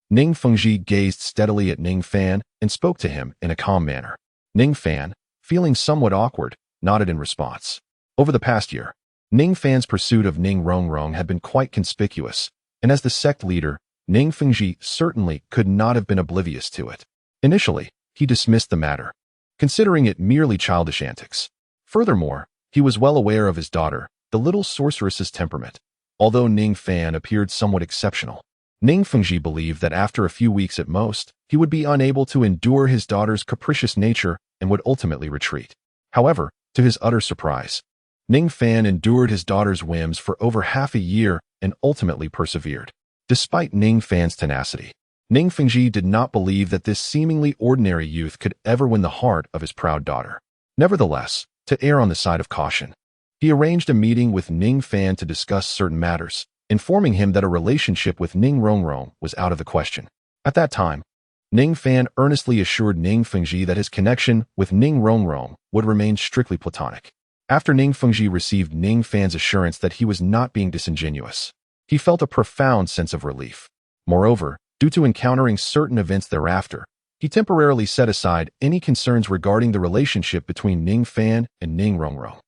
Ning Fengji gazed steadily at Ning Fan and spoke to him in a calm manner. Ning Fan, feeling somewhat awkward, nodded in response. Over the past year, Ning Fan's pursuit of Ning Rong Rong had been quite conspicuous, and as the sect leader, Ning Fengji certainly could not have been oblivious to it. Initially, he dismissed the matter, considering it merely childish antics. Furthermore, he was well aware of his daughter, the little sorceress's temperament. Although Ning Fan appeared somewhat exceptional, Ning Fengji believed that after a few weeks at most, he would be unable to endure his daughter's capricious nature and would ultimately retreat. However, to his utter surprise, Ning Fan endured his daughter's whims for over half a year and ultimately persevered. Despite Ning Fan's tenacity, Ning Fengji did not believe that this seemingly ordinary youth could ever win the heart of his proud daughter. Nevertheless, to err on the side of caution, he arranged a meeting with Ning Fan to discuss certain matters, informing him that a relationship with Ning Rong Rong was out of the question. At that time, Ning Fan earnestly assured Ning Fengji that his connection with Ning Rong Rong would remain strictly platonic. After Ning Fengji received Ning Fan's assurance that he was not being disingenuous, he felt a profound sense of relief. Moreover, due to encountering certain events thereafter, he temporarily set aside any concerns regarding the relationship between Ning Fan and Ning Rong Rong.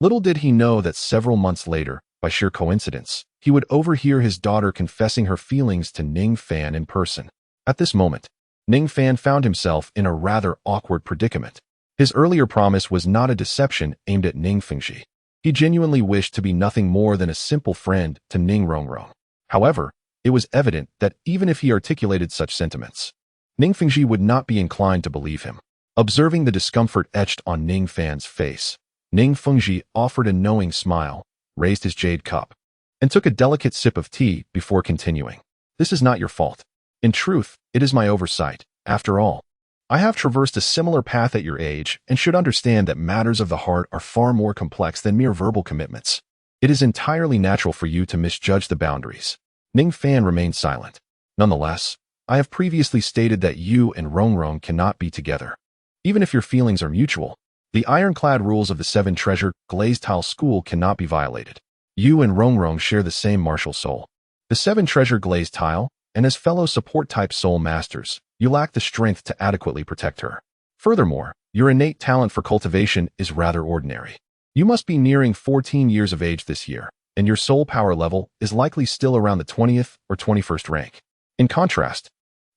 Little did he know that several months later, by sheer coincidence, he would overhear his daughter confessing her feelings to Ning Fan in person. At this moment, Ning Fan found himself in a rather awkward predicament. His earlier promise was not a deception aimed at Ning Fengji. He genuinely wished to be nothing more than a simple friend to Ning Rong Rong. However, it was evident that even if he articulated such sentiments, Ning Fengji would not be inclined to believe him. Observing the discomfort etched on Ning Fan's face, Ning Fengji offered a knowing smile, raised his jade cup, and took a delicate sip of tea before continuing. This is not your fault. In truth, it is my oversight. After all, I have traversed a similar path at your age and should understand that matters of the heart are far more complex than mere verbal commitments. It is entirely natural for you to misjudge the boundaries. Ning Fan remained silent. Nonetheless, I have previously stated that you and Rong Rong cannot be together. Even if your feelings are mutual, the ironclad rules of the 7 Treasure Glazed Tile School cannot be violated. You and Rong Rong share the same martial soul. The 7 Treasure Glazed Tile, and as fellow support-type soul masters, you lack the strength to adequately protect her. Furthermore, your innate talent for cultivation is rather ordinary. You must be nearing 14 years of age this year, and your soul power level is likely still around the 20th or 21st rank. In contrast,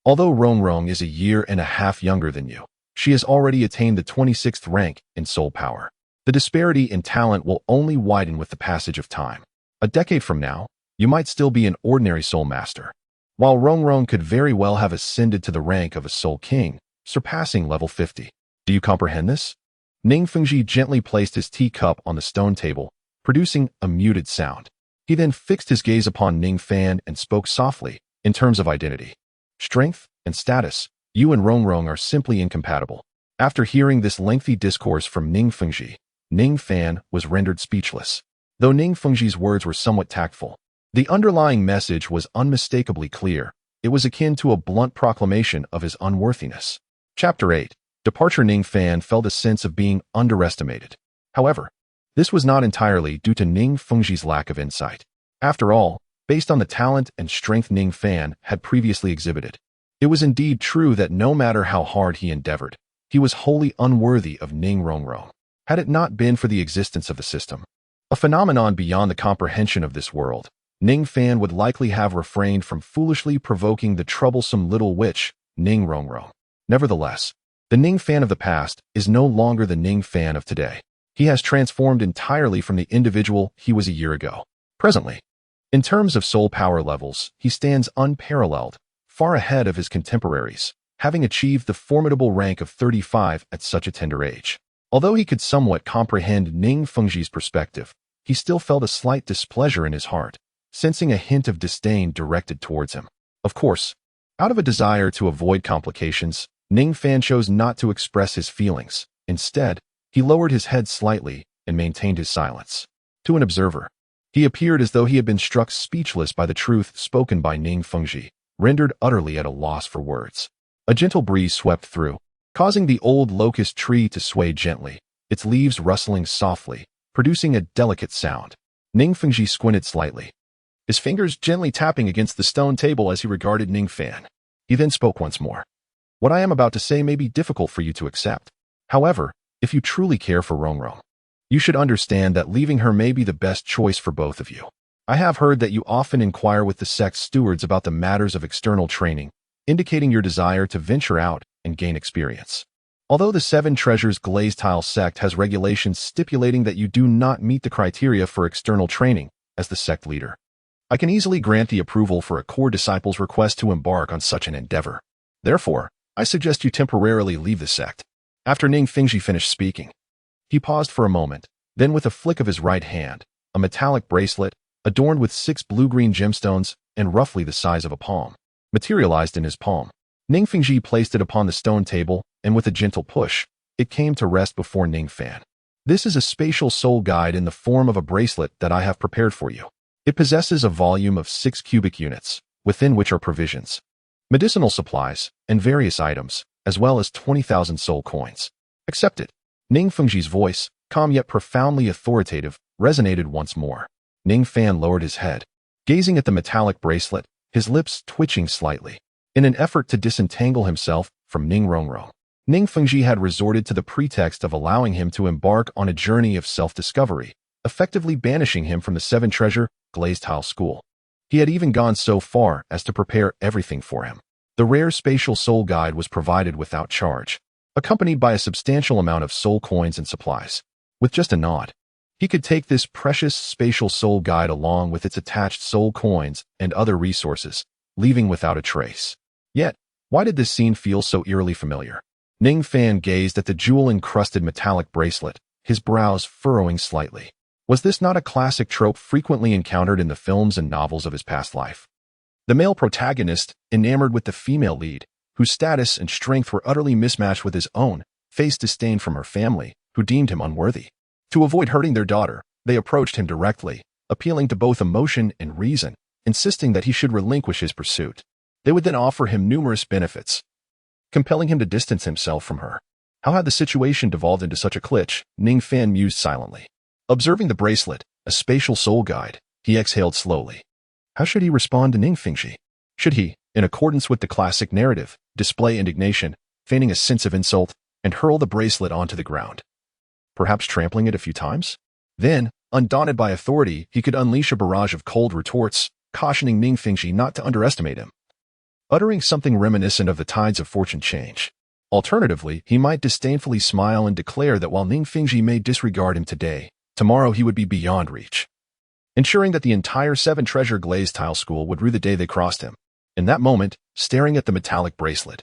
although Rong Rong is a year and a half younger than you, she has already attained the 26th rank in soul power. The disparity in talent will only widen with the passage of time. A decade from now, you might still be an ordinary soul master, while Rong Rong could very well have ascended to the rank of a soul king, surpassing level 50. Do you comprehend this? Ning Fengji gently placed his teacup on the stone table, producing a muted sound. He then fixed his gaze upon Ning Fan and spoke softly, in terms of identity, strength, and status. You and Rong Rong are simply incompatible. After hearing this lengthy discourse from Ning Fengji, Ning Fan was rendered speechless. Though Ning Fengji's words were somewhat tactful, the underlying message was unmistakably clear. It was akin to a blunt proclamation of his unworthiness. Chapter 8. Departure. Ning Fan felt a sense of being underestimated. However, this was not entirely due to Ning Fengji's lack of insight. After all, based on the talent and strength Ning Fan had previously exhibited, it was indeed true that no matter how hard he endeavored, he was wholly unworthy of Ning Rongrong. Had it not been for the existence of the system, a phenomenon beyond the comprehension of this world, Ning Fan would likely have refrained from foolishly provoking the troublesome little witch, Ning Rongrong. Nevertheless, the Ning Fan of the past is no longer the Ning Fan of today. He has transformed entirely from the individual he was a year ago. Presently, in terms of soul power levels, he stands unparalleled, far ahead of his contemporaries, having achieved the formidable rank of 35 at such a tender age. Although he could somewhat comprehend Ning Fengji's perspective, he still felt a slight displeasure in his heart, sensing a hint of disdain directed towards him. Of course, out of a desire to avoid complications, Ning Fan chose not to express his feelings. Instead, he lowered his head slightly and maintained his silence. To an observer, he appeared as though he had been struck speechless by the truth spoken by Ning Fengji, rendered utterly at a loss for words. A gentle breeze swept through, causing the old locust tree to sway gently, its leaves rustling softly, producing a delicate sound. Ning Fengji squinted slightly, his fingers gently tapping against the stone table as he regarded Ning Fan. He then spoke once more. What I am about to say may be difficult for you to accept. However, if you truly care for Rongrong, you should understand that leaving her may be the best choice for both of you. I have heard that you often inquire with the sect's stewards about the matters of external training, indicating your desire to venture out and gain experience. Although the Seven Treasures Glazed Tile sect has regulations stipulating that you do not meet the criteria for external training, as the sect leader, I can easily grant the approval for a core disciple's request to embark on such an endeavor. Therefore, I suggest you temporarily leave the sect. After Ning Fengji finished speaking, he paused for a moment, then with a flick of his right hand, a metallic bracelet, adorned with 6 blue-green gemstones and roughly the size of a palm, materialized in his palm. Ning Fengji placed it upon the stone table, and with a gentle push, it came to rest before Ning Fan. This is a spatial soul guide in the form of a bracelet that I have prepared for you. It possesses a volume of 6 cubic units, within which are provisions, medicinal supplies, and various items, as well as 20,000 soul coins. Accept it. Ning Fengji's voice, calm yet profoundly authoritative, resonated once more. Ning Fan lowered his head, gazing at the metallic bracelet, his lips twitching slightly. In an effort to disentangle himself from Ning Rongrong, Ning Fengji had resorted to the pretext of allowing him to embark on a journey of self-discovery, effectively banishing him from the Seven Treasure Glazed Tile School. He had even gone so far as to prepare everything for him. The rare spatial soul guide was provided without charge, accompanied by a substantial amount of soul coins and supplies. With just a nod, he could take this precious spatial soul guide along with its attached soul coins and other resources, leaving without a trace. Yet, why did this scene feel so eerily familiar? Ning Fan gazed at the jewel-encrusted metallic bracelet, his brows furrowing slightly. Was this not a classic trope frequently encountered in the films and novels of his past life? The male protagonist, enamored with the female lead, whose status and strength were utterly mismatched with his own, faced disdain from her family, who deemed him unworthy. To avoid hurting their daughter, they approached him directly, appealing to both emotion and reason, insisting that he should relinquish his pursuit. They would then offer him numerous benefits, compelling him to distance himself from her. How had the situation devolved into such a clitch? Ning Fan mused silently. Observing the bracelet, a spatial soul guide, he exhaled slowly. How should he respond to Ning Fengji? Should he, in accordance with the classic narrative, display indignation, feigning a sense of insult, and hurl the bracelet onto the ground, perhaps trampling it a few times? Then, undaunted by authority, he could unleash a barrage of cold retorts, cautioning Ning Fengji not to underestimate him, uttering something reminiscent of the tides of fortune change. Alternatively, he might disdainfully smile and declare that while Ning Fengji may disregard him today, tomorrow he would be beyond reach, ensuring that the entire Seven Treasure Glazed Tile School would rue the day they crossed him. In that moment, staring at the metallic bracelet,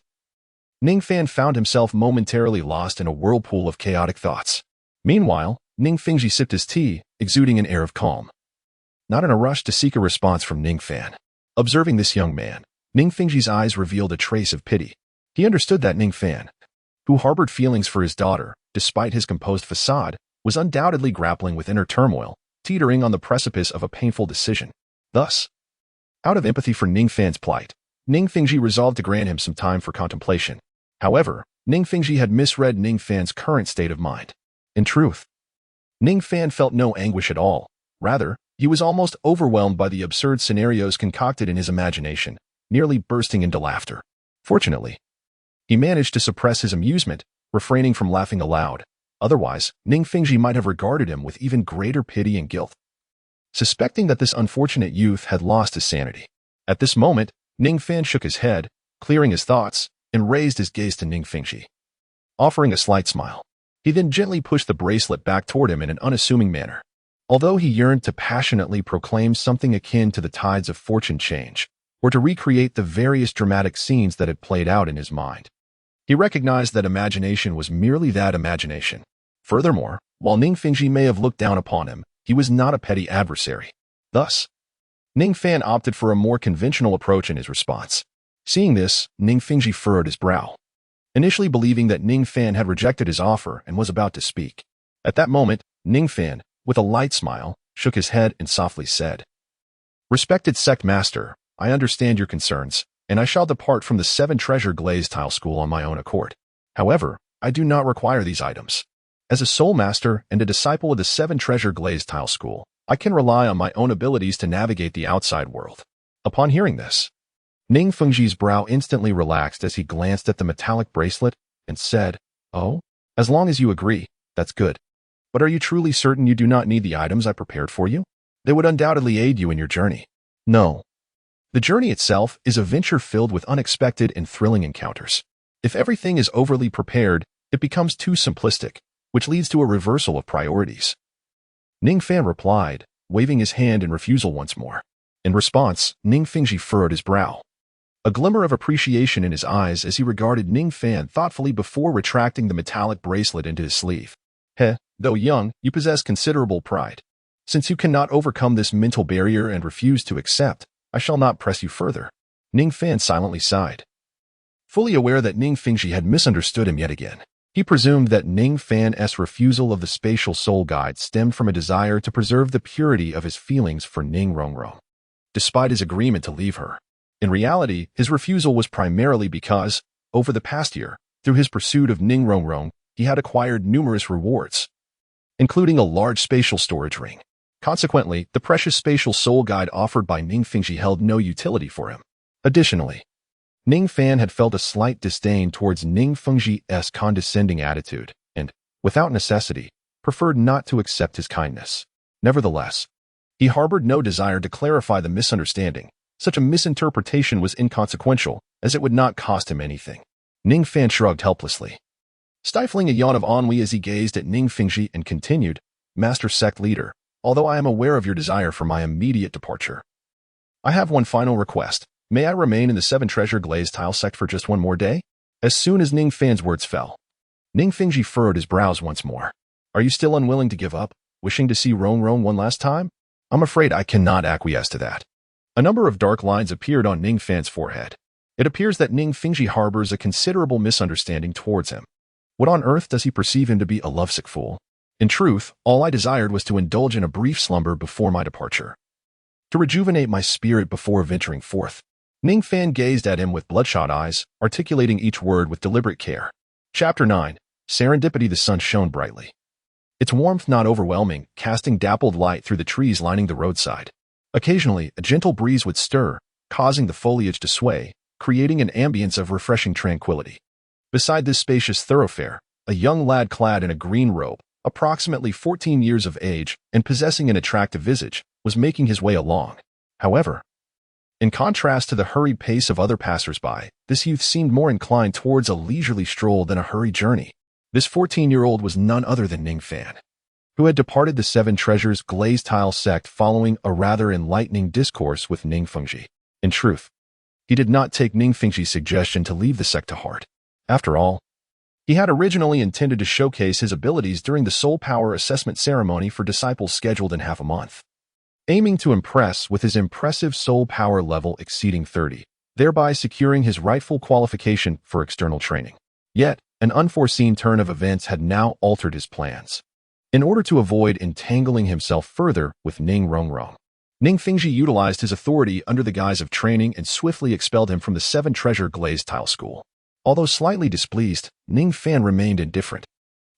Ning Fan found himself momentarily lost in a whirlpool of chaotic thoughts. Meanwhile, Ning Fengji sipped his tea, exuding an air of calm, not in a rush to seek a response from Ning Fan. Observing this young man, Ning Fengji's eyes revealed a trace of pity. He understood that Ning Fan, who harbored feelings for his daughter, despite his composed facade, was undoubtedly grappling with inner turmoil, teetering on the precipice of a painful decision. Thus, out of empathy for Ning Fan's plight, Ning Fingji resolved to grant him some time for contemplation. However, Ning Fingji had misread Ning Fan's current state of mind. In truth, Ning Fan felt no anguish at all. Rather, he was almost overwhelmed by the absurd scenarios concocted in his imagination, nearly bursting into laughter. Fortunately, he managed to suppress his amusement, refraining from laughing aloud. Otherwise, Ning Fingji might have regarded him with even greater pity and guilt, suspecting that this unfortunate youth had lost his sanity. At this moment, Ning Fan shook his head, clearing his thoughts, and raised his gaze to Ning Fingji, offering a slight smile. He then gently pushed the bracelet back toward him in an unassuming manner. Although he yearned to passionately proclaim something akin to the tides of fortune change, or to recreate the various dramatic scenes that had played out in his mind, he recognized that imagination was merely that imagination. Furthermore, while Ning Fingji may have looked down upon him, he was not a petty adversary. Thus, Ning Fan opted for a more conventional approach in his response. Seeing this, Ning Fingji furrowed his brow, initially believing that Ning Fan had rejected his offer and was about to speak. At that moment, Ning Fan, with a light smile, shook his head and softly said, "Respected sect master, I understand your concerns, and I shall depart from the 7 Treasure Glaze Tile School on my own accord. However, I do not require these items. As a soul master and a disciple of the 7 Treasure Glaze Tile School, I can rely on my own abilities to navigate the outside world." Upon hearing this, Ning Fengji's brow instantly relaxed as he glanced at the metallic bracelet and said, "Oh, as long as you agree, that's good. But are you truly certain you do not need the items I prepared for you? They would undoubtedly aid you in your journey." "No. The journey itself is a venture filled with unexpected and thrilling encounters. If everything is overly prepared, it becomes too simplistic, which leads to a reversal of priorities." Ning Fan replied, waving his hand in refusal once more. In response, Ning Fengji furrowed his brow, a glimmer of appreciation in his eyes as he regarded Ning Fan thoughtfully before retracting the metallic bracelet into his sleeve. Though young, you possess considerable pride. Since you cannot overcome this mental barrier and refuse to accept, I shall not press you further." Ning Fan silently sighed. Fully aware that Ning Fengji had misunderstood him yet again, he presumed that Ning Fan's refusal of the spatial soul guide stemmed from a desire to preserve the purity of his feelings for Ning Rongrong, despite his agreement to leave her. In reality, his refusal was primarily because, over the past year, through his pursuit of Ning Rongrong, he had acquired numerous rewards, including a large spatial storage ring. Consequently, the precious spatial soul guide offered by Ning Fengji held no utility for him. Additionally, Ning Fan had felt a slight disdain towards Ning Fengji's condescending attitude and, without necessity, preferred not to accept his kindness. Nevertheless, he harbored no desire to clarify the misunderstanding. Such a misinterpretation was inconsequential, as it would not cost him anything. Ning Fan shrugged helplessly, stifling a yawn of ennui as he gazed at Ning Fengji and continued, "Master Sect Leader, although I am aware of your desire for my immediate departure, I have one final request. May I remain in the 7 Treasure Glaze Tile Sect for just one more day?" As soon as Ning Fan's words fell, Ning Fengji furrowed his brows once more. "Are you still unwilling to give up, wishing to see Rongrong one last time?" "I'm afraid I cannot acquiesce to that." A number of dark lines appeared on Ning Fan's forehead. It appears that Ning Fengji harbors a considerable misunderstanding towards him. What on earth does he perceive him to be, a lovesick fool? In truth, all I desired was to indulge in a brief slumber before my departure, to rejuvenate my spirit before venturing forth. Ning Fan gazed at him with bloodshot eyes, articulating each word with deliberate care. Chapter 9. Serendipity. The sun shone brightly, its warmth not overwhelming, casting dappled light through the trees lining the roadside. Occasionally, a gentle breeze would stir, causing the foliage to sway, creating an ambience of refreshing tranquility. Beside this spacious thoroughfare, a young lad clad in a green robe, approximately 14 years of age and possessing an attractive visage, was making his way along. However, in contrast to the hurried pace of other passers-by, this youth seemed more inclined towards a leisurely stroll than a hurried journey. This 14-year-old was none other than Ning Fan, who had departed the 7 Treasures Glaze Tile Sect following a rather enlightening discourse with Ning Fengji. In truth, he did not take Ning Fengji's suggestion to leave the sect to heart. After all, he had originally intended to showcase his abilities during the Soul Power Assessment ceremony for disciples scheduled in half a month, aiming to impress with his impressive soul power level exceeding 30, thereby securing his rightful qualification for external training. Yet, an unforeseen turn of events had now altered his plans. In order to avoid entangling himself further with Ning Rongrong, Ning Fingji utilized his authority under the guise of training and swiftly expelled him from the Seven Treasure Glazed Tile School. Although slightly displeased, Ning Fan remained indifferent.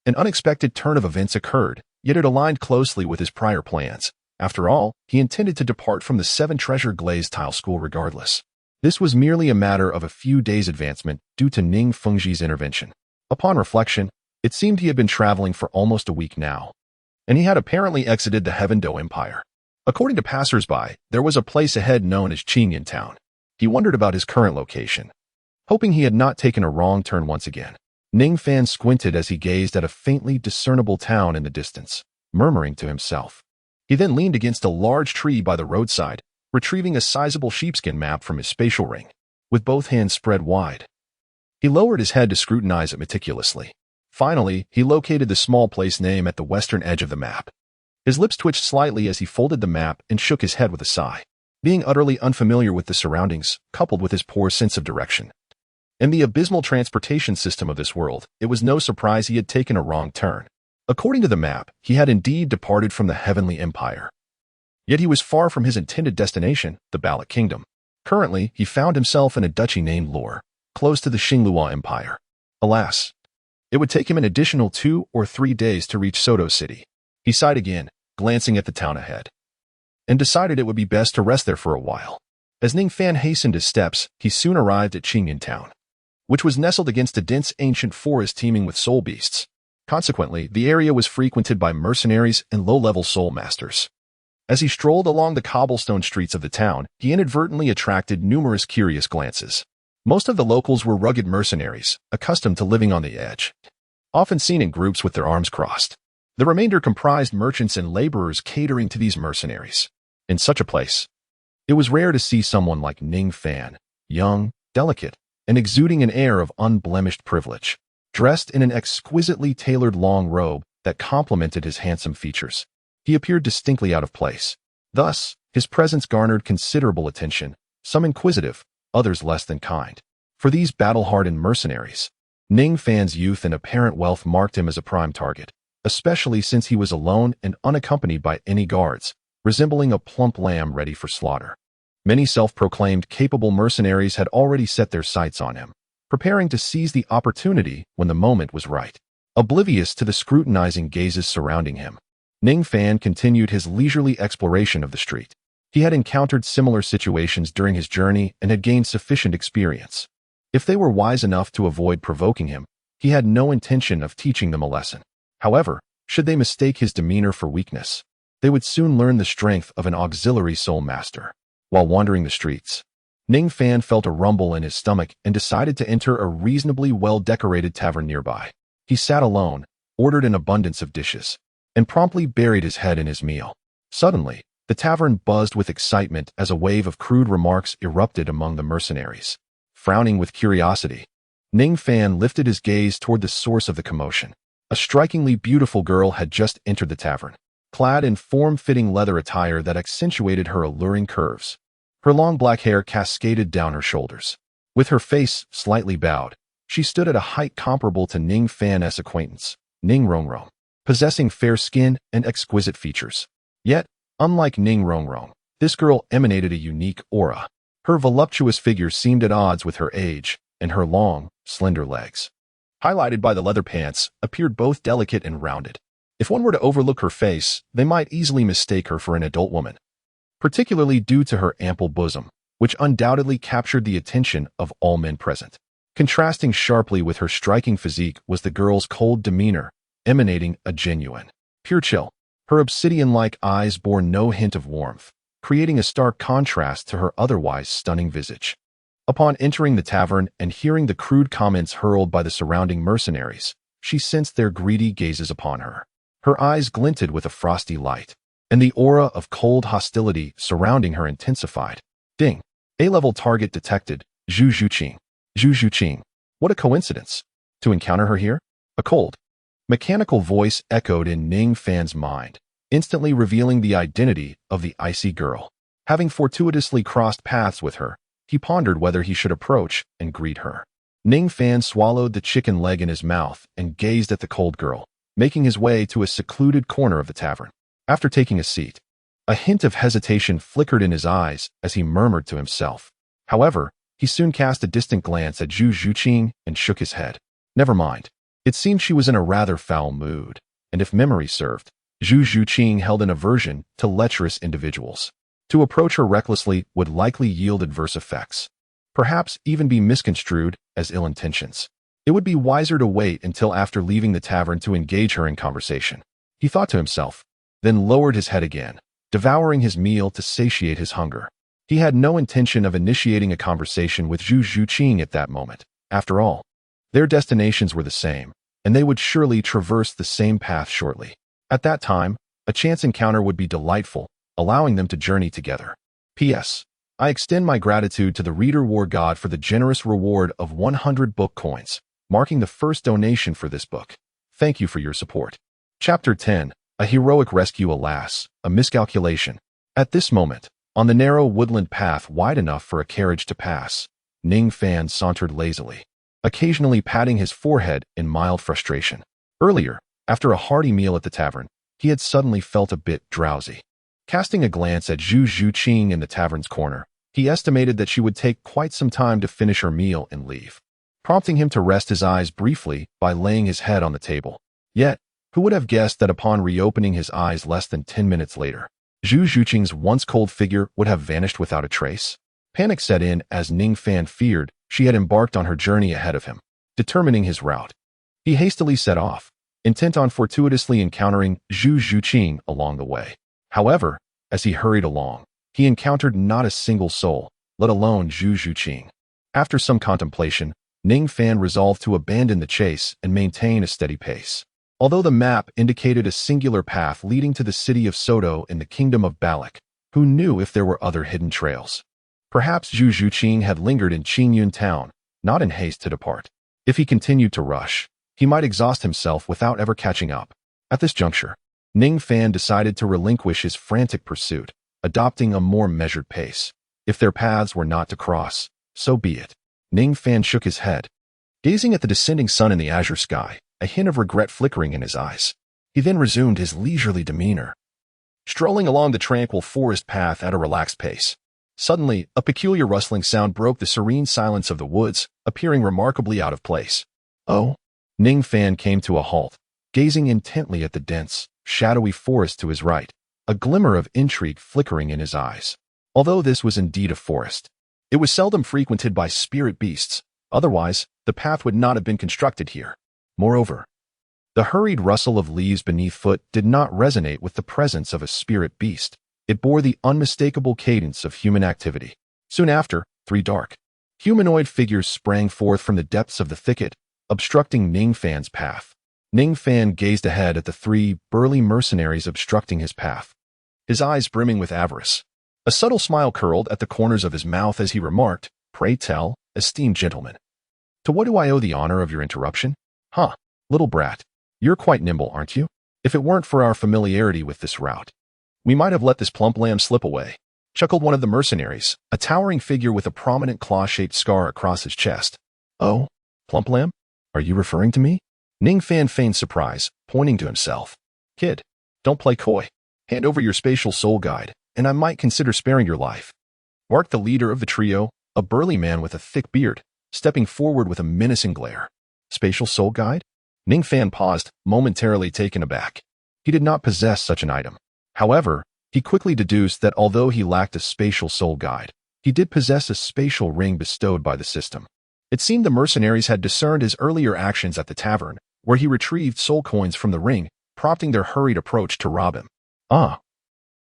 An unexpected turn of events occurred, yet it aligned closely with his prior plans. After all, he intended to depart from the Seven Treasure Glazed Tile School regardless. This was merely a matter of a few days' advancement due to Ning Fengji's intervention. Upon reflection, it seemed he had been traveling for almost a week now, and he had apparently exited the Heavendo Empire. According to passers-by, there was a place ahead known as Qingyan Town. He wondered about his current location, hoping he had not taken a wrong turn once again. Ning Fan squinted as he gazed at a faintly discernible town in the distance, murmuring to himself. He then leaned against a large tree by the roadside, retrieving a sizable sheepskin map from his spatial ring, with both hands spread wide. He lowered his head to scrutinize it meticulously. Finally, he located the small place name at the western edge of the map. His lips twitched slightly as he folded the map and shook his head with a sigh. Being utterly unfamiliar with the surroundings, coupled with his poor sense of direction, and the abysmal transportation system of this world, it was no surprise he had taken a wrong turn. According to the map, he had indeed departed from the Heavenly Empire. Yet he was far from his intended destination, the Ballot Kingdom. Currently, he found himself in a duchy named Lor, close to the Xinglua Empire. Alas, it would take him an additional 2 or 3 days to reach Soto City. He sighed again, glancing at the town ahead, and decided it would be best to rest there for a while. As Ning Fan hastened his steps, he soon arrived at Qingyan Town, which was nestled against a dense ancient forest teeming with soul beasts. Consequently, the area was frequented by mercenaries and low-level soul masters. As he strolled along the cobblestone streets of the town, he inadvertently attracted numerous curious glances. Most of the locals were rugged mercenaries, accustomed to living on the edge, often seen in groups with their arms crossed. The remainder comprised merchants and laborers catering to these mercenaries. In such a place, it was rare to see someone like Ning Fan, young, delicate, and exuding an air of unblemished privilege, dressed in an exquisitely tailored long robe that complemented his handsome features. He appeared distinctly out of place. Thus, his presence garnered considerable attention, some inquisitive, others less than kind. For these battle-hardened mercenaries, Ning Fan's youth and apparent wealth marked him as a prime target, especially since he was alone and unaccompanied by any guards, resembling a plump lamb ready for slaughter. Many self-proclaimed capable mercenaries had already set their sights on him, preparing to seize the opportunity when the moment was right. Oblivious to the scrutinizing gazes surrounding him, Ning Fan continued his leisurely exploration of the street. He had encountered similar situations during his journey and had gained sufficient experience. If they were wise enough to avoid provoking him, he had no intention of teaching them a lesson. However, should they mistake his demeanor for weakness, they would soon learn the strength of an auxiliary soul master. While wandering the streets, Ning Fan felt a rumble in his stomach and decided to enter a reasonably well-decorated tavern nearby. He sat alone, ordered an abundance of dishes, and promptly buried his head in his meal. Suddenly, the tavern buzzed with excitement as a wave of crude remarks erupted among the mercenaries. Frowning with curiosity, Ning Fan lifted his gaze toward the source of the commotion. A strikingly beautiful girl had just entered the tavern, clad in form-fitting leather attire that accentuated her alluring curves. Her long black hair cascaded down her shoulders. With her face slightly bowed, she stood at a height comparable to Ning Fan's acquaintance, Ning Rongrong, possessing fair skin and exquisite features. Yet, unlike Ning Rongrong, this girl emanated a unique aura. Her voluptuous figure seemed at odds with her age, and her long, slender legs, highlighted by the leather pants, appeared both delicate and rounded. If one were to overlook her face, they might easily mistake her for an adult woman, particularly due to her ample bosom, which undoubtedly captured the attention of all men present. Contrasting sharply with her striking physique was the girl's cold demeanor, emanating a genuine, pure chill. Her obsidian-like eyes bore no hint of warmth, creating a stark contrast to her otherwise stunning visage. Upon entering the tavern and hearing the crude comments hurled by the surrounding mercenaries, she sensed their greedy gazes upon her. Her eyes glinted with a frosty light, and the aura of cold hostility surrounding her intensified. Ding! A-level target detected, Zhu Zhuqing. Zhu Zhuqing. What a coincidence to encounter her here. A cold, mechanical voice echoed in Ning Fan's mind, instantly revealing the identity of the icy girl. Having fortuitously crossed paths with her, he pondered whether he should approach and greet her. Ning Fan swallowed the chicken leg in his mouth and gazed at the cold girl, making his way to a secluded corner of the tavern. After taking a seat, A hint of hesitation flickered in his eyes as he murmured to himself. However, he soon cast a distant glance at Zhu Zhuqing and shook his head. Never mind. It seemed she was in a rather foul mood, and if memory served, Zhu Zhuqing held an aversion to lecherous individuals. To approach her recklessly would likely yield adverse effects, perhaps even be misconstrued as ill intentions. It would be wiser to wait until after leaving the tavern to engage her in conversation, he thought to himself, then lowered his head again, devouring his meal to satiate his hunger. He had no intention of initiating a conversation with Zhu Zhuqing at that moment. After all, their destinations were the same, and they would surely traverse the same path shortly. At that time, a chance encounter would be delightful, allowing them to journey together. P.S. I extend my gratitude to the Reader War God for the generous reward of 100 book coins, marking the first donation for this book. Thank you for your support. Chapter 10. A heroic rescue. Alas, a miscalculation. At this moment, on the narrow woodland path wide enough for a carriage to pass, Ning Fan sauntered lazily, occasionally patting his forehead in mild frustration. Earlier, after a hearty meal at the tavern, he had suddenly felt a bit drowsy. Casting a glance at Zhu Zhuqing in the tavern's corner, he estimated that she would take quite some time to finish her meal and leave, prompting him to rest his eyes briefly by laying his head on the table. Yet, who would have guessed that upon reopening his eyes less than 10 minutes later, Zhu Zhuqing's once cold figure would have vanished without a trace? Panic set in as Ning Fan feared she had embarked on her journey ahead of him, determining his route. He hastily set off, intent on fortuitously encountering Zhu Zhuqing along the way. However, as he hurried along, he encountered not a single soul, let alone Zhu Zhuqing. After some contemplation, Ning Fan resolved to abandon the chase and maintain a steady pace. Although the map indicated a singular path leading to the city of Soto in the kingdom of Balak, who knew if there were other hidden trails? Perhaps Zhu Zhuqing had lingered in Qingyun town, not in haste to depart. If he continued to rush, he might exhaust himself without ever catching up. At this juncture, Ning Fan decided to relinquish his frantic pursuit, adopting a more measured pace. If their paths were not to cross, so be it. Ning Fan shook his head, gazing at the descending sun in the azure sky, a hint of regret flickering in his eyes. He then resumed his leisurely demeanor, strolling along the tranquil forest path at a relaxed pace. Suddenly, a peculiar rustling sound broke the serene silence of the woods, appearing remarkably out of place. Oh! Ning Fan came to a halt, gazing intently at the dense, shadowy forest to his right, a glimmer of intrigue flickering in his eyes. Although this was indeed a forest, it was seldom frequented by spirit beasts, otherwise, the path would not have been constructed here. Moreover, the hurried rustle of leaves beneath foot did not resonate with the presence of a spirit beast. It bore the unmistakable cadence of human activity. Soon after, 3 dark, humanoid figures sprang forth from the depths of the thicket, obstructing Ning Fan's path. Ning Fan gazed ahead at the 3 burly mercenaries obstructing his path, his eyes brimming with avarice. A subtle smile curled at the corners of his mouth as he remarked, "Pray tell, esteemed gentlemen, to what do I owe the honor of your interruption? Huh, little brat, you're quite nimble, aren't you? If it weren't for our familiarity with this route, we might have let this plump lamb slip away," chuckled one of the mercenaries, a towering figure with a prominent claw-shaped scar across his chest. "Oh, plump lamb? Are you referring to me?" Ning Fan feigned surprise, pointing to himself. "Kid, don't play coy. Hand over your spatial soul guide, and I might consider sparing your life," barked the leader of the trio, a burly man with a thick beard, stepping forward with a menacing glare. Spatial soul guide? Ning Fan paused, momentarily taken aback. He did not possess such an item. However, he quickly deduced that although he lacked a spatial soul guide, he did possess a spatial ring bestowed by the system. It seemed the mercenaries had discerned his earlier actions at the tavern, where he retrieved soul coins from the ring, prompting their hurried approach to rob him. "Ah,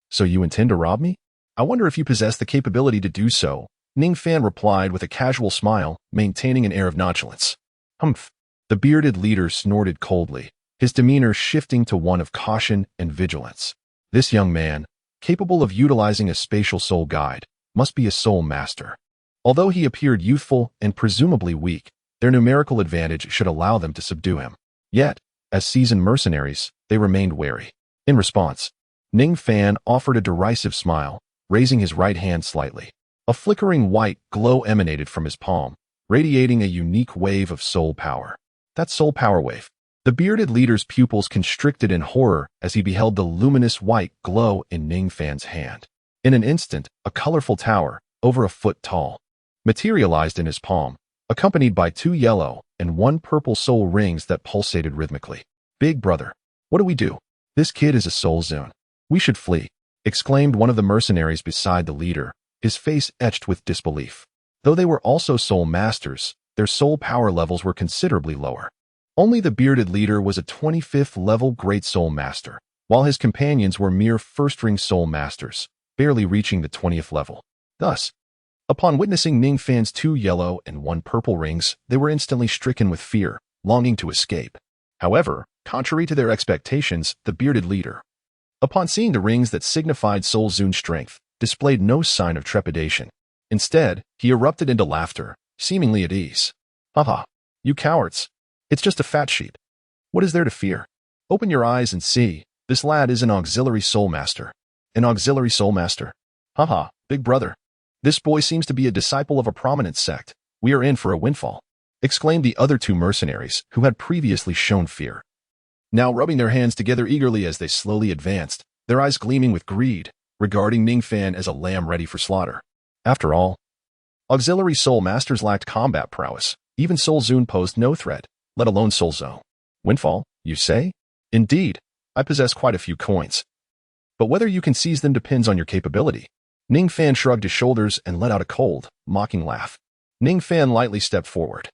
so you intend to rob me? I wonder if you possess the capability to do so," Ning Fan replied with a casual smile, maintaining an air of nonchalance. "Humph." The bearded leader snorted coldly, his demeanor shifting to one of caution and vigilance. This young man, capable of utilizing a spatial soul guide, must be a soul master. Although he appeared youthful and presumably weak, their numerical advantage should allow them to subdue him. Yet, as seasoned mercenaries, they remained wary. In response, Ning Fan offered a derisive smile, raising his right hand slightly. A flickering white glow emanated from his palm, radiating a unique wave of soul power. That soul power wave. The bearded leader's pupils constricted in horror as he beheld the luminous white glow in Ning Fan's hand. In an instant, a colorful tower, over a foot tall, materialized in his palm, accompanied by 2 yellow and 1 purple soul rings that pulsated rhythmically. "Big brother, what do we do? This kid is a soul zone. We should flee," exclaimed one of the mercenaries beside the leader, his face etched with disbelief. Though they were also soul masters, their soul power levels were considerably lower. Only the bearded leader was a 25th level Great Soul Master, while his companions were mere first-ring soul masters, barely reaching the 20th level. Thus, upon witnessing Ning Fan's 2 yellow and 1 purple rings, they were instantly stricken with fear, longing to escape. However, contrary to their expectations, the bearded leader, upon seeing the rings that signified Soul Zune strength, displayed no sign of trepidation. Instead, he erupted into laughter, seemingly at ease. "Haha, you cowards. It's just a fat sheep. What is there to fear? Open your eyes and see, this lad is an auxiliary soul master." "An auxiliary soul master? Haha, big brother. This boy seems to be a disciple of a prominent sect. We are in for a windfall," exclaimed the other 2 mercenaries who had previously shown fear, now rubbing their hands together eagerly as they slowly advanced, their eyes gleaming with greed, regarding Ning Fan as a lamb ready for slaughter. After all, auxiliary soul masters lacked combat prowess. Even Soul Zune posed no threat, let alone Soul Zone. "Windfall, you say? Indeed, I possess quite a few coins. But whether you can seize them depends on your capability." Ning Fan shrugged his shoulders and let out a cold, mocking laugh. Ning Fan lightly stepped forward,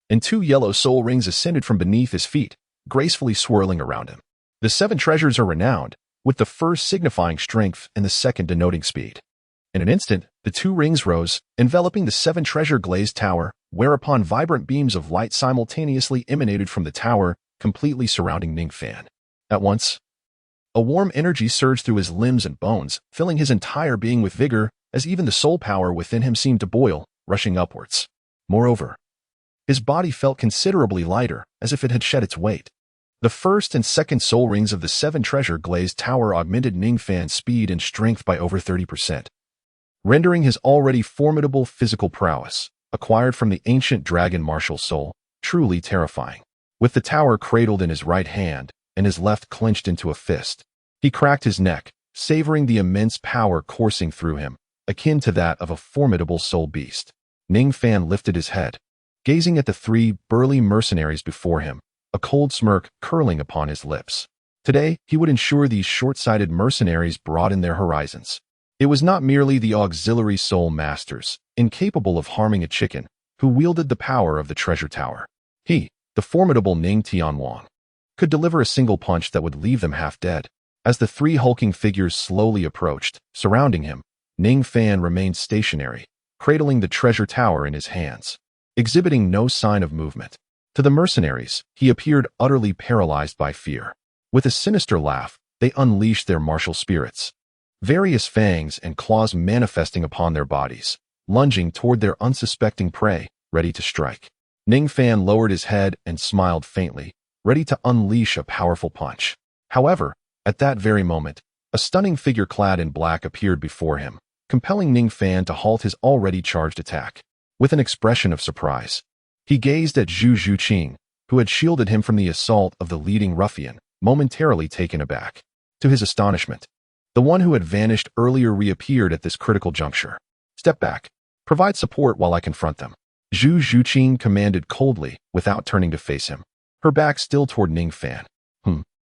and 2 yellow soul rings ascended from beneath his feet, gracefully swirling around him. The 7 treasures are renowned, with the first signifying strength and the second denoting speed. In an instant, the 2 rings rose, enveloping the 7 treasure-glazed tower, whereupon vibrant beams of light simultaneously emanated from the tower, completely surrounding Ning Fan. At once, a warm energy surged through his limbs and bones, filling his entire being with vigor, as even the soul power within him seemed to boil, rushing upwards. Moreover, his body felt considerably lighter, as if it had shed its weight. The first and second soul rings of the 7 treasure-glazed tower augmented Ning Fan's speed and strength by over 30%, rendering his already formidable physical prowess, acquired from the ancient dragon martial soul, truly terrifying. With the tower cradled in his right hand and his left clenched into a fist, he cracked his neck, savoring the immense power coursing through him, akin to that of a formidable soul beast. Ning Fan lifted his head, gazing at the 3 burly mercenaries before him, a cold smirk curling upon his lips. Today, he would ensure these short-sighted mercenaries broaden their horizons. It was not merely the auxiliary soul masters, incapable of harming a chicken, who wielded the power of the treasure tower. He, the formidable Ning Tianwang, could deliver a single punch that would leave them half dead. As the 3 hulking figures slowly approached, surrounding him, Ning Fan remained stationary, cradling the treasure tower in his hands, exhibiting no sign of movement. To the mercenaries, he appeared utterly paralyzed by fear. With a sinister laugh, they unleashed their martial spirits, various fangs and claws manifesting upon their bodies, lunging toward their unsuspecting prey, ready to strike. Ning Fan lowered his head and smiled faintly, ready to unleash a powerful punch. However, at that very moment, a stunning figure clad in black appeared before him, compelling Ning Fan to halt his already charged attack. With an expression of surprise, he gazed at Zhu Zhuqing, who had shielded him from the assault of the leading ruffian, momentarily taken aback. To his astonishment, the one who had vanished earlier reappeared at this critical juncture. "Step back. Provide support while I confront them," Zhu Zhuqing commanded coldly, without turning to face him, her back still toward Ning Fan.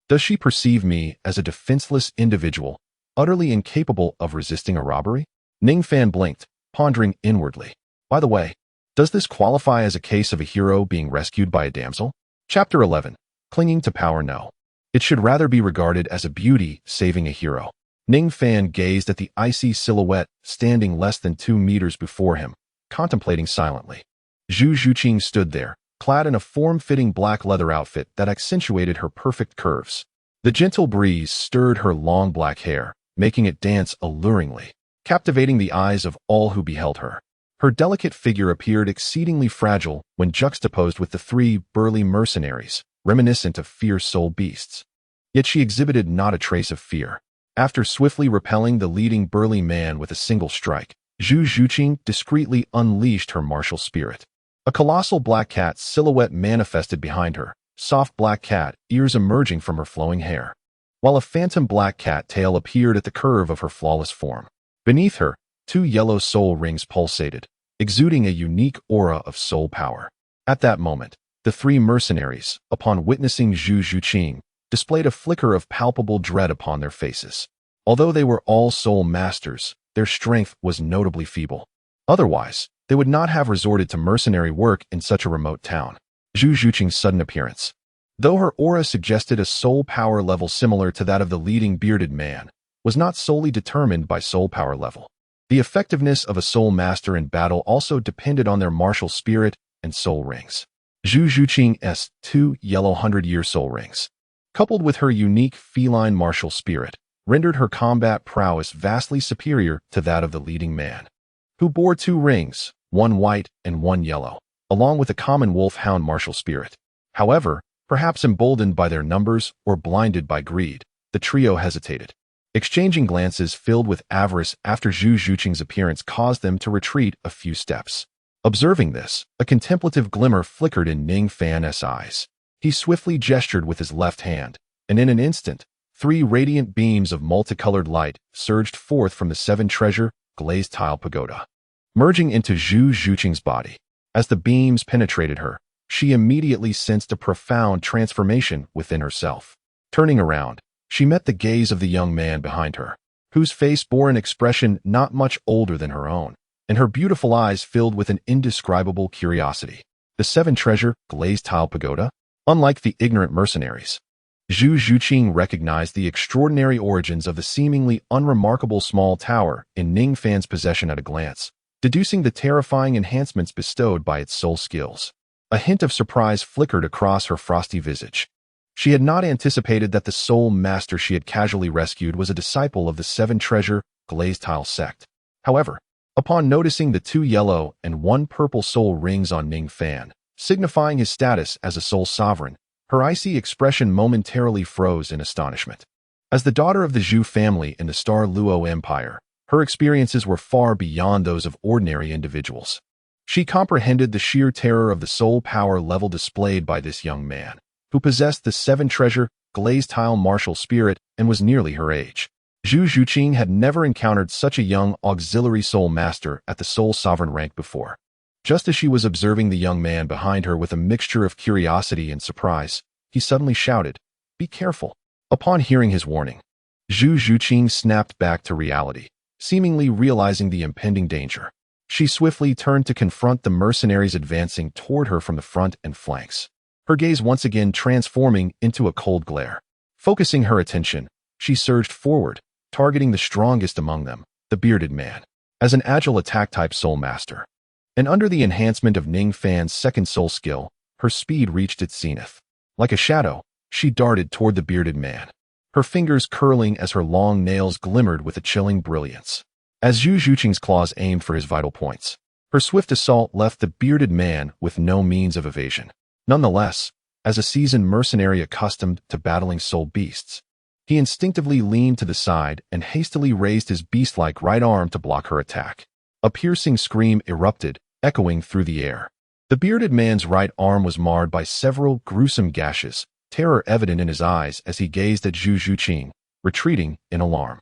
Does she perceive me as a defenseless individual, utterly incapable of resisting a robbery? Ning Fan blinked, pondering inwardly. By the way, does this qualify as a case of a hero being rescued by a damsel? Chapter 11. Clinging to power? No. It should rather be regarded as a beauty saving a hero. Ning Fan gazed at the icy silhouette standing less than 2 meters before him, contemplating silently. Zhu Zhuqing stood there, clad in a form-fitting black leather outfit that accentuated her perfect curves. The gentle breeze stirred her long black hair, making it dance alluringly, captivating the eyes of all who beheld her. Her delicate figure appeared exceedingly fragile when juxtaposed with the 3 burly mercenaries, reminiscent of fierce soul beasts. Yet she exhibited not a trace of fear. After swiftly repelling the leading burly man with a single strike, Zhu Zhuqing discreetly unleashed her martial spirit. A colossal black cat silhouette manifested behind her, soft black cat ears emerging from her flowing hair, while a phantom black cat tail appeared at the curve of her flawless form. Beneath her, 2 yellow soul rings pulsated, exuding a unique aura of soul power. At that moment, the 3 mercenaries, upon witnessing Zhu Zhuqing, displayed a flicker of palpable dread upon their faces. Although they were all soul masters, their strength was notably feeble. Otherwise, they would not have resorted to mercenary work in such a remote town. Zhu Zhuqing's sudden appearance, though her aura suggested a soul power level similar to that of the leading bearded man, was not solely determined by soul power level. The effectiveness of a soul master in battle also depended on their martial spirit and soul rings. Zhu Zhuqing's 2 yellow 100-year soul rings, coupled with her unique feline martial spirit, rendered her combat prowess vastly superior to that of the leading man, who bore 2 rings, 1 white and 1 yellow, along with a common wolfhound martial spirit. However, perhaps emboldened by their numbers or blinded by greed, the trio hesitated. Exchanging glances filled with avarice after Zhu Zhuqing's appearance caused them to retreat a few steps. Observing this, a contemplative glimmer flickered in Ning Fan's eyes. He swiftly gestured with his left hand, and in an instant, 3 radiant beams of multicolored light surged forth from the 7-treasure glazed tile pagoda, merging into Zhu Zhuqing's body. As the beams penetrated her, she immediately sensed a profound transformation within herself. Turning around, she met the gaze of the young man behind her, whose face bore an expression not much older than her own, and her beautiful eyes filled with an indescribable curiosity. The 7-treasure glazed tile pagoda? Unlike the ignorant mercenaries, Zhu Zhuqing recognized the extraordinary origins of the seemingly unremarkable small tower in Ning Fan's possession at a glance, deducing the terrifying enhancements bestowed by its soul skills. A hint of surprise flickered across her frosty visage. She had not anticipated that the soul master she had casually rescued was a disciple of the 7-treasure glazed tile sect. However, upon noticing the 2 yellow and 1 purple soul rings on Ning Fan, signifying his status as a soul sovereign, her icy expression momentarily froze in astonishment. As the daughter of the Zhu family in the Star Luo Empire, her experiences were far beyond those of ordinary individuals. She comprehended the sheer terror of the soul power level displayed by this young man, who possessed the 7-treasure glazed tile martial spirit and was nearly her age. Zhu Zhuqing had never encountered such a young auxiliary soul master at the soul sovereign rank before. Just as she was observing the young man behind her with a mixture of curiosity and surprise, he suddenly shouted, "Be careful." Upon hearing his warning, Zhu Zhuqing snapped back to reality, seemingly realizing the impending danger. She swiftly turned to confront the mercenaries advancing toward her from the front and flanks, her gaze once again transforming into a cold glare. Focusing her attention, she surged forward, targeting the strongest among them, the bearded man, as an agile attack-type soul master. And under the enhancement of Ning Fan's 2nd soul skill, her speed reached its zenith. Like a shadow, she darted toward the bearded man, her fingers curling as her long nails glimmered with a chilling brilliance. As Zhu Zhuqing's claws aimed for his vital points, her swift assault left the bearded man with no means of evasion. Nonetheless, as a seasoned mercenary accustomed to battling soul beasts, he instinctively leaned to the side and hastily raised his beast-like right arm to block her attack. A piercing scream erupted, echoing through the air. The bearded man's right arm was marred by several gruesome gashes, terror evident in his eyes as he gazed at Zhu Zhuqing, retreating in alarm.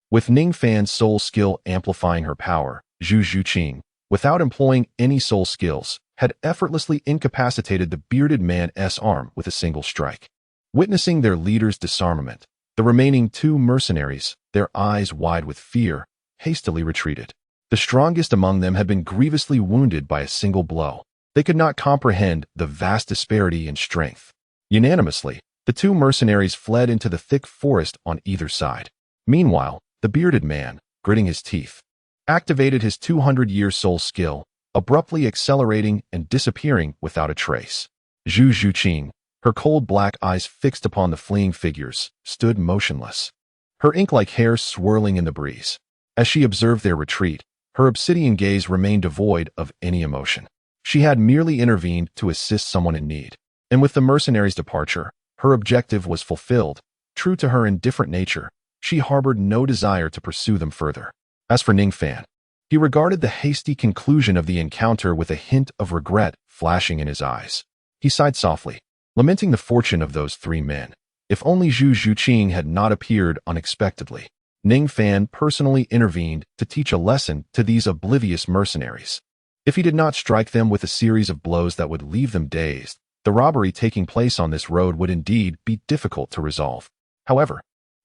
With Ning Fan's soul skill amplifying her power, Zhu Zhuqing, without employing any soul skills, had effortlessly incapacitated the bearded man's arm with a single strike. Witnessing their leader's disarmament, the remaining 2 mercenaries, their eyes wide with fear, hastily retreated. The strongest among them had been grievously wounded by a single blow. They could not comprehend the vast disparity in strength. Unanimously, the 2 mercenaries fled into the thick forest on either side. Meanwhile, the bearded man, gritting his teeth, activated his 200-year soul skill, abruptly accelerating and disappearing without a trace. Zhu Zhuqing, her cold black eyes fixed upon the fleeing figures, stood motionless, her ink-like hair swirling in the breeze. As she observed their retreat, her obsidian gaze remained devoid of any emotion. She had merely intervened to assist someone in need. And with the mercenaries' departure, her objective was fulfilled. True to her indifferent nature, she harbored no desire to pursue them further. As for Ning Fan, he regarded the hasty conclusion of the encounter with a hint of regret flashing in his eyes. He sighed softly, lamenting the fortune of those three men. If only Zhu Zhuqing had not appeared unexpectedly. Ning Fan personally intervened to teach a lesson to these oblivious mercenaries. If he did not strike them with a series of blows that would leave them dazed, the robbery taking place on this road would indeed be difficult to resolve. However,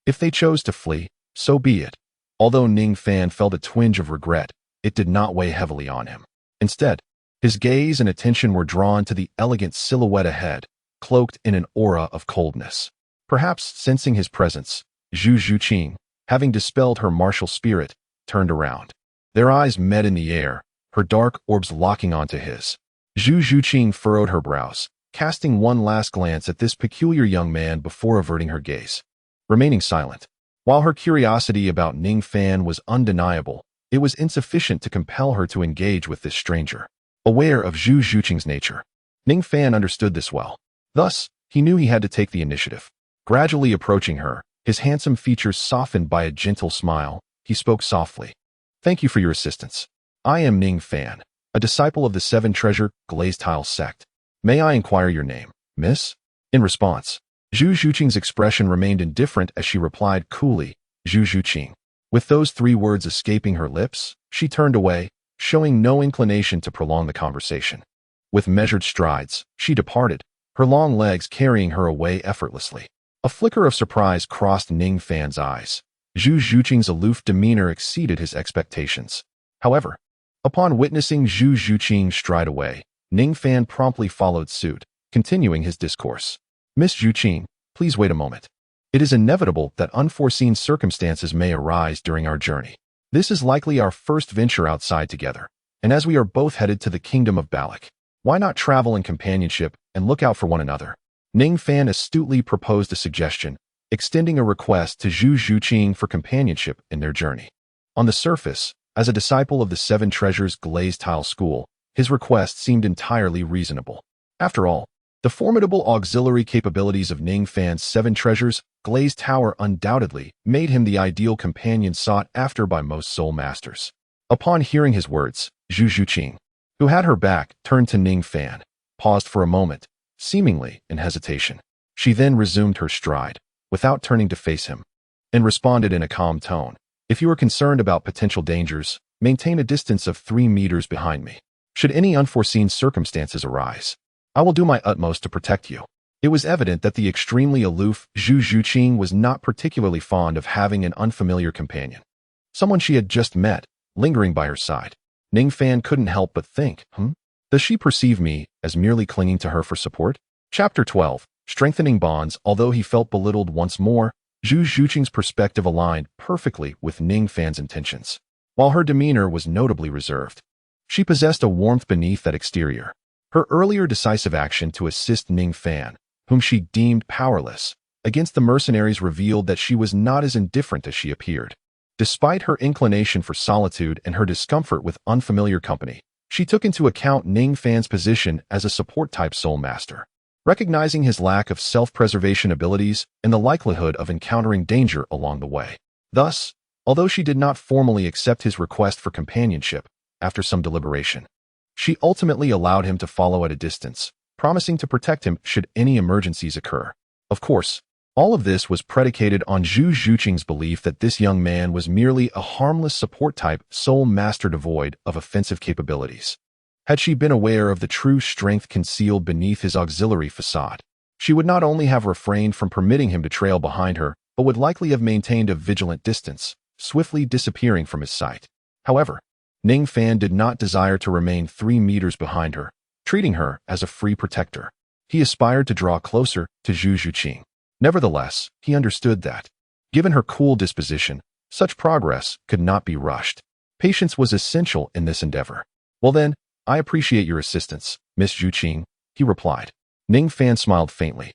if they chose to flee, so be it. Although Ning Fan felt a twinge of regret, it did not weigh heavily on him. Instead, his gaze and attention were drawn to the elegant silhouette ahead, cloaked in an aura of coldness. Perhaps sensing his presence, Zhu Zhuqing, having dispelled her martial spirit, turned around. Their eyes met in the air, her dark orbs locking onto his. Zhu Zhuqing furrowed her brows, casting one last glance at this peculiar young man before averting her gaze, remaining silent. While her curiosity about Ning Fan was undeniable, it was insufficient to compel her to engage with this stranger. Aware of Zhu Zhuqing's nature, Ning Fan understood this well. Thus, he knew he had to take the initiative. Gradually approaching her, his handsome features softened by a gentle smile, he spoke softly. "Thank you for your assistance. I am Ning Fan, a disciple of the Seven Treasure Glazed Tile sect. May I inquire your name, miss?" In response, Zhu Zhuqing's expression remained indifferent as she replied coolly, "Zhu Zhuqing." With those three words escaping her lips, she turned away, showing no inclination to prolong the conversation. With measured strides, she departed, her long legs carrying her away effortlessly. A flicker of surprise crossed Ning Fan's eyes. Zhu Zhuqing's aloof demeanor exceeded his expectations. However, upon witnessing Zhu Zhuqing stride away, Ning Fan promptly followed suit, continuing his discourse. "Miss Zhuqing, please wait a moment. It is inevitable that unforeseen circumstances may arise during our journey. This is likely our first venture outside together, and as we are both headed to the kingdom of Balak, why not travel in companionship and look out for one another?" Ning Fan astutely proposed a suggestion, extending a request to Zhu Zhuqing for companionship in their journey. On the surface, as a disciple of the Seven Treasures Glazed Tile School, his request seemed entirely reasonable. After all, the formidable auxiliary capabilities of Ning Fan's Seven Treasures Glazed Tower undoubtedly made him the ideal companion sought after by most soul masters. Upon hearing his words, Zhu Zhuqing, who had her back turned to Ning Fan, paused for a moment, seemingly in hesitation. She then resumed her stride, without turning to face him, and responded in a calm tone, "If you are concerned about potential dangers, maintain a distance of 3 meters behind me. Should any unforeseen circumstances arise, I will do my utmost to protect you." It was evident that the extremely aloof Zhu Zhuqing was not particularly fond of having an unfamiliar companion. Someone she had just met, lingering by her side. Ning Fan couldn't help but think, does she perceive me as merely clinging to her for support? Chapter 12, Strengthening Bonds. Although he felt belittled once more, Zhu Zhuqing's perspective aligned perfectly with Ning Fan's intentions. While her demeanor was notably reserved, she possessed a warmth beneath that exterior. Her earlier decisive action to assist Ning Fan, whom she deemed powerless, against the mercenaries revealed that she was not as indifferent as she appeared. Despite her inclination for solitude and her discomfort with unfamiliar company, she took into account Ning Fan's position as a support-type soul master. Recognizing his lack of self-preservation abilities and the likelihood of encountering danger along the way. Thus, although she did not formally accept his request for companionship, after some deliberation, she ultimately allowed him to follow at a distance, promising to protect him should any emergencies occur. Of course, all of this was predicated on Zhu Zhuqing's belief that this young man was merely a harmless support-type soul master devoid of offensive capabilities. Had she been aware of the true strength concealed beneath his auxiliary facade, she would not only have refrained from permitting him to trail behind her, but would likely have maintained a vigilant distance, swiftly disappearing from his sight. However, Ning Fan did not desire to remain 3 meters behind her, treating her as a free protector. He aspired to draw closer to Zhu Zhuqing. Nevertheless, he understood that, given her cool disposition, such progress could not be rushed. Patience was essential in this endeavor. "Well then, I appreciate your assistance, Miss Zhuqing," he replied. Ning Fan smiled faintly,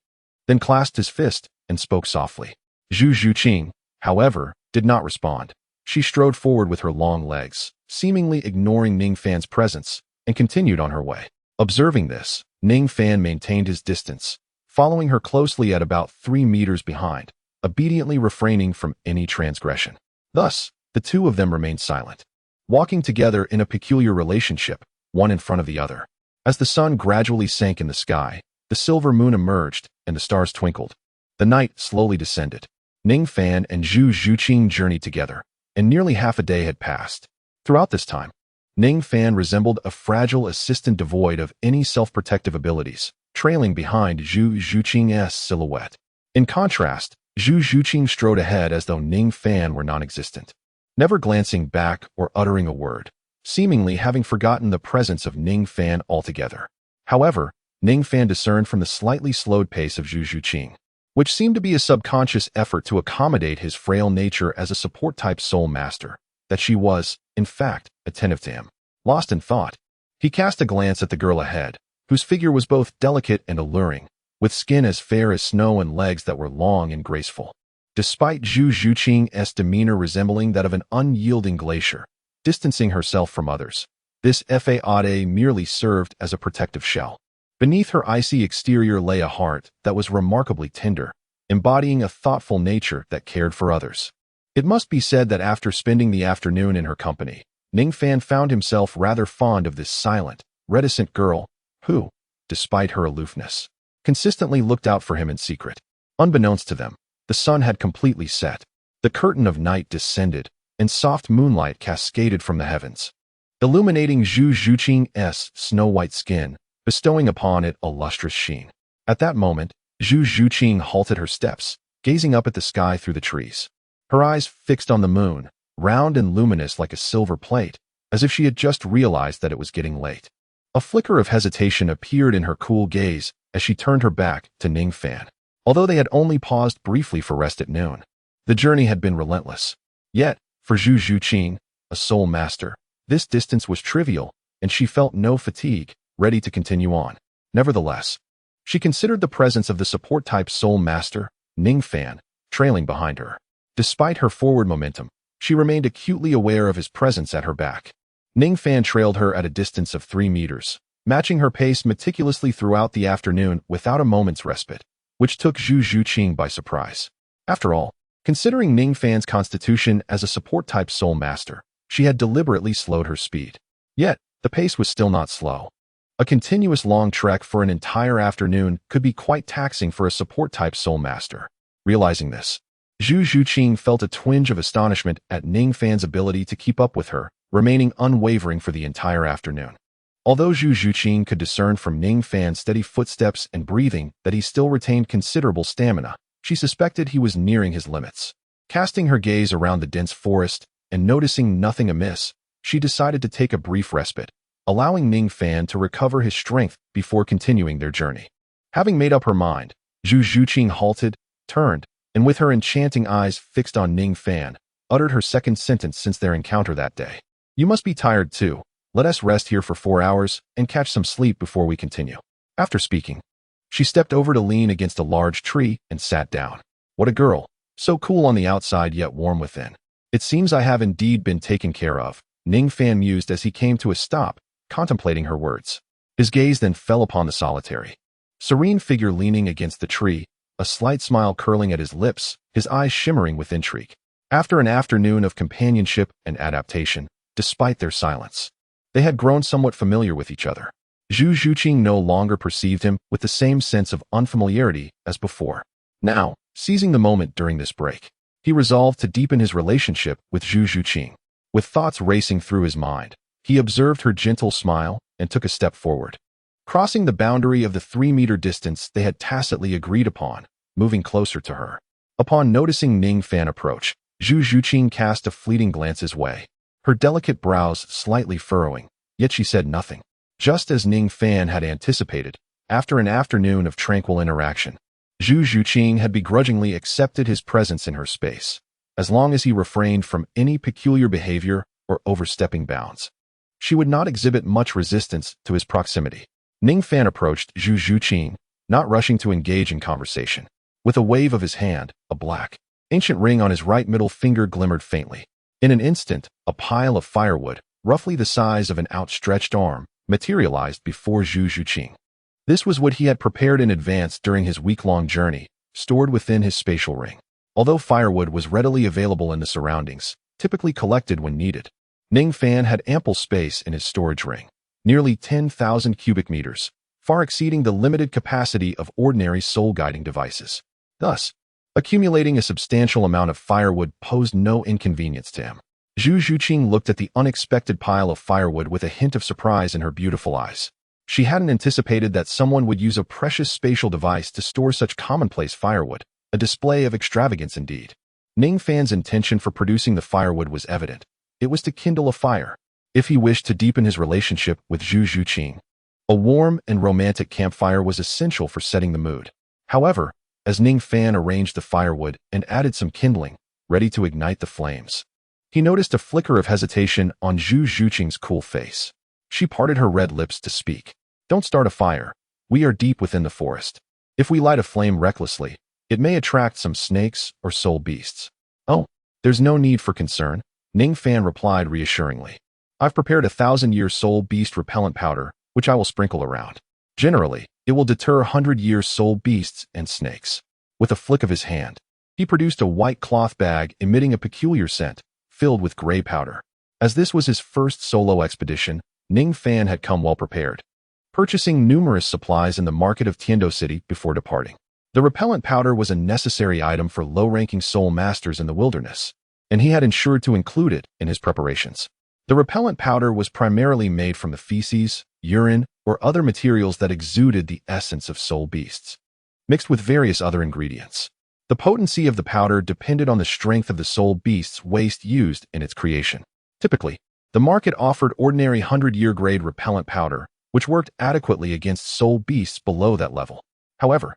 then clasped his fist and spoke softly. Zhu Zhuqing, however, did not respond. She strode forward with her long legs, seemingly ignoring Ning Fan's presence, and continued on her way. Observing this, Ning Fan maintained his distance, following her closely at about 3 meters behind, obediently refraining from any transgression. Thus, the two of them remained silent, walking together in a peculiar relationship, one in front of the other. As the sun gradually sank in the sky, The silver moon emerged, and the stars twinkled. The night slowly descended. Ning Fan and Zhu Zhuqing journeyed together, and nearly half a day had passed. Throughout this time, Ning Fan resembled a fragile assistant devoid of any self-protective abilities, trailing behind Zhu Zhuqing's silhouette. In contrast, Zhu Zhuqing strode ahead as though Ning Fan were non-existent, never glancing back or uttering a word, seemingly having forgotten the presence of Ning Fan altogether. However, Ning Fan discerned from the slightly slowed pace of Zhu Zhuqing, which seemed to be a subconscious effort to accommodate his frail nature as a support-type soul master, that she was, in fact, attentive to him. Lost in thought, he cast a glance at the girl ahead, whose figure was both delicate and alluring, with skin as fair as snow and legs that were long and graceful. Despite Zhu Zhuqing's demeanor resembling that of an unyielding glacier, distancing herself from others, this Fade merely served as a protective shell. Beneath her icy exterior lay a heart that was remarkably tender, embodying a thoughtful nature that cared for others. It must be said that after spending the afternoon in her company, Ning Fan found himself rather fond of this silent, reticent girl who, despite her aloofness, consistently looked out for him in secret. Unbeknownst to them, the sun had completely set. The curtain of night descended, and soft moonlight cascaded from the heavens, illuminating Zhu Zhuqing's snow-white skin, bestowing upon it a lustrous sheen. At that moment, Zhu Zhuqing halted her steps, gazing up at the sky through the trees. Her eyes fixed on the moon, round and luminous like a silver plate, as if she had just realized that it was getting late. A flicker of hesitation appeared in her cool gaze as she turned her back to Ning Fan. Although they had only paused briefly for rest at noon, the journey had been relentless. Yet, for Zhu Zhuqing, a soul master, this distance was trivial, and she felt no fatigue, ready to continue on. Nevertheless, she considered the presence of the support-type soul master, Ning Fan, trailing behind her. Despite her forward momentum, she remained acutely aware of his presence at her back. Ning Fan trailed her at a distance of 3 meters, matching her pace meticulously throughout the afternoon without a moment's respite, which took Zhu Zhuqing by surprise. After all, considering Ning Fan's constitution as a support-type soul master, she had deliberately slowed her speed. Yet, the pace was still not slow. A continuous long trek for an entire afternoon could be quite taxing for a support-type soul master. Realizing this, Zhu Zhuqing felt a twinge of astonishment at Ning Fan's ability to keep up with her, remaining unwavering for the entire afternoon. Although Zhu Zhuqing could discern from Ning Fan's steady footsteps and breathing that he still retained considerable stamina, she suspected he was nearing his limits. Casting her gaze around the dense forest and noticing nothing amiss, she decided to take a brief respite, allowing Ning Fan to recover his strength before continuing their journey. Having made up her mind, Zhu Zhuqing halted, turned, and with her enchanting eyes fixed on Ning Fan, uttered her second sentence since their encounter that day. "You must be tired too. Let us rest here for 4 hours and catch some sleep before we continue." After speaking, she stepped over to lean against a large tree and sat down. What a girl, so cool on the outside yet warm within. It seems I have indeed been taken care of, Ning Fan mused as he came to a stop, contemplating her words. His gaze then fell upon the solitary, serene figure leaning against the tree, a slight smile curling at his lips, his eyes shimmering with intrigue. After an afternoon of companionship and adaptation, despite their silence, they had grown somewhat familiar with each other. Zhu Zhuqing no longer perceived him with the same sense of unfamiliarity as before. Now, seizing the moment during this break, he resolved to deepen his relationship with Zhu Zhuqing. With thoughts racing through his mind, he observed her gentle smile and took a step forward, crossing the boundary of the 3-meter distance they had tacitly agreed upon, moving closer to her. Upon noticing Ning Fan approach, Zhu Zhuqing cast a fleeting glance his way, her delicate brows slightly furrowing, yet she said nothing. Just as Ning Fan had anticipated, after an afternoon of tranquil interaction, Zhu Zhuqing had begrudgingly accepted his presence in her space, as long as he refrained from any peculiar behavior or overstepping bounds. She would not exhibit much resistance to his proximity. Ning Fan approached Zhu Zhuqing, not rushing to engage in conversation. With a wave of his hand, a black, ancient ring on his right middle finger glimmered faintly. In an instant, a pile of firewood, roughly the size of an outstretched arm, materialized before Zhu Zhuqing. This was what he had prepared in advance during his week-long journey, stored within his spatial ring. Although firewood was readily available in the surroundings, typically collected when needed, Ning Fan had ample space in his storage ring, nearly 10,000 cubic meters, far exceeding the limited capacity of ordinary soul-guiding devices. Thus, accumulating a substantial amount of firewood posed no inconvenience to him. Zhu Zhuqing looked at the unexpected pile of firewood with a hint of surprise in her beautiful eyes. She hadn't anticipated that someone would use a precious spatial device to store such commonplace firewood, a display of extravagance indeed. Ning Fan's intention for producing the firewood was evident. It was to kindle a fire, if he wished to deepen his relationship with Zhu Zhuqing. A warm and romantic campfire was essential for setting the mood. However, as Ning Fan arranged the firewood and added some kindling, ready to ignite the flames, he noticed a flicker of hesitation on Zhu Zhuqing's cool face. She parted her red lips to speak. "Don't start a fire. We are deep within the forest. If we light a flame recklessly, it may attract some snakes or soul beasts." "Oh, there's no need for concern," Ning Fan replied reassuringly. "I've prepared 1,000-year soul beast repellent powder, which I will sprinkle around. Generally, it will deter 100-year soul beasts and snakes." With a flick of his hand, he produced a white cloth bag emitting a peculiar scent, filled with gray powder. As this was his first solo expedition, Ning Fan had come well prepared, purchasing numerous supplies in the market of Tiando City before departing. The repellent powder was a necessary item for low-ranking soul masters in the wilderness, and he had ensured to include it in his preparations. The repellent powder was primarily made from the feces, urine, or other materials that exuded the essence of soul beasts, mixed with various other ingredients. The potency of the powder depended on the strength of the soul beast's waste used in its creation. Typically, the market offered ordinary 100-year grade repellent powder, which worked adequately against soul beasts below that level. However,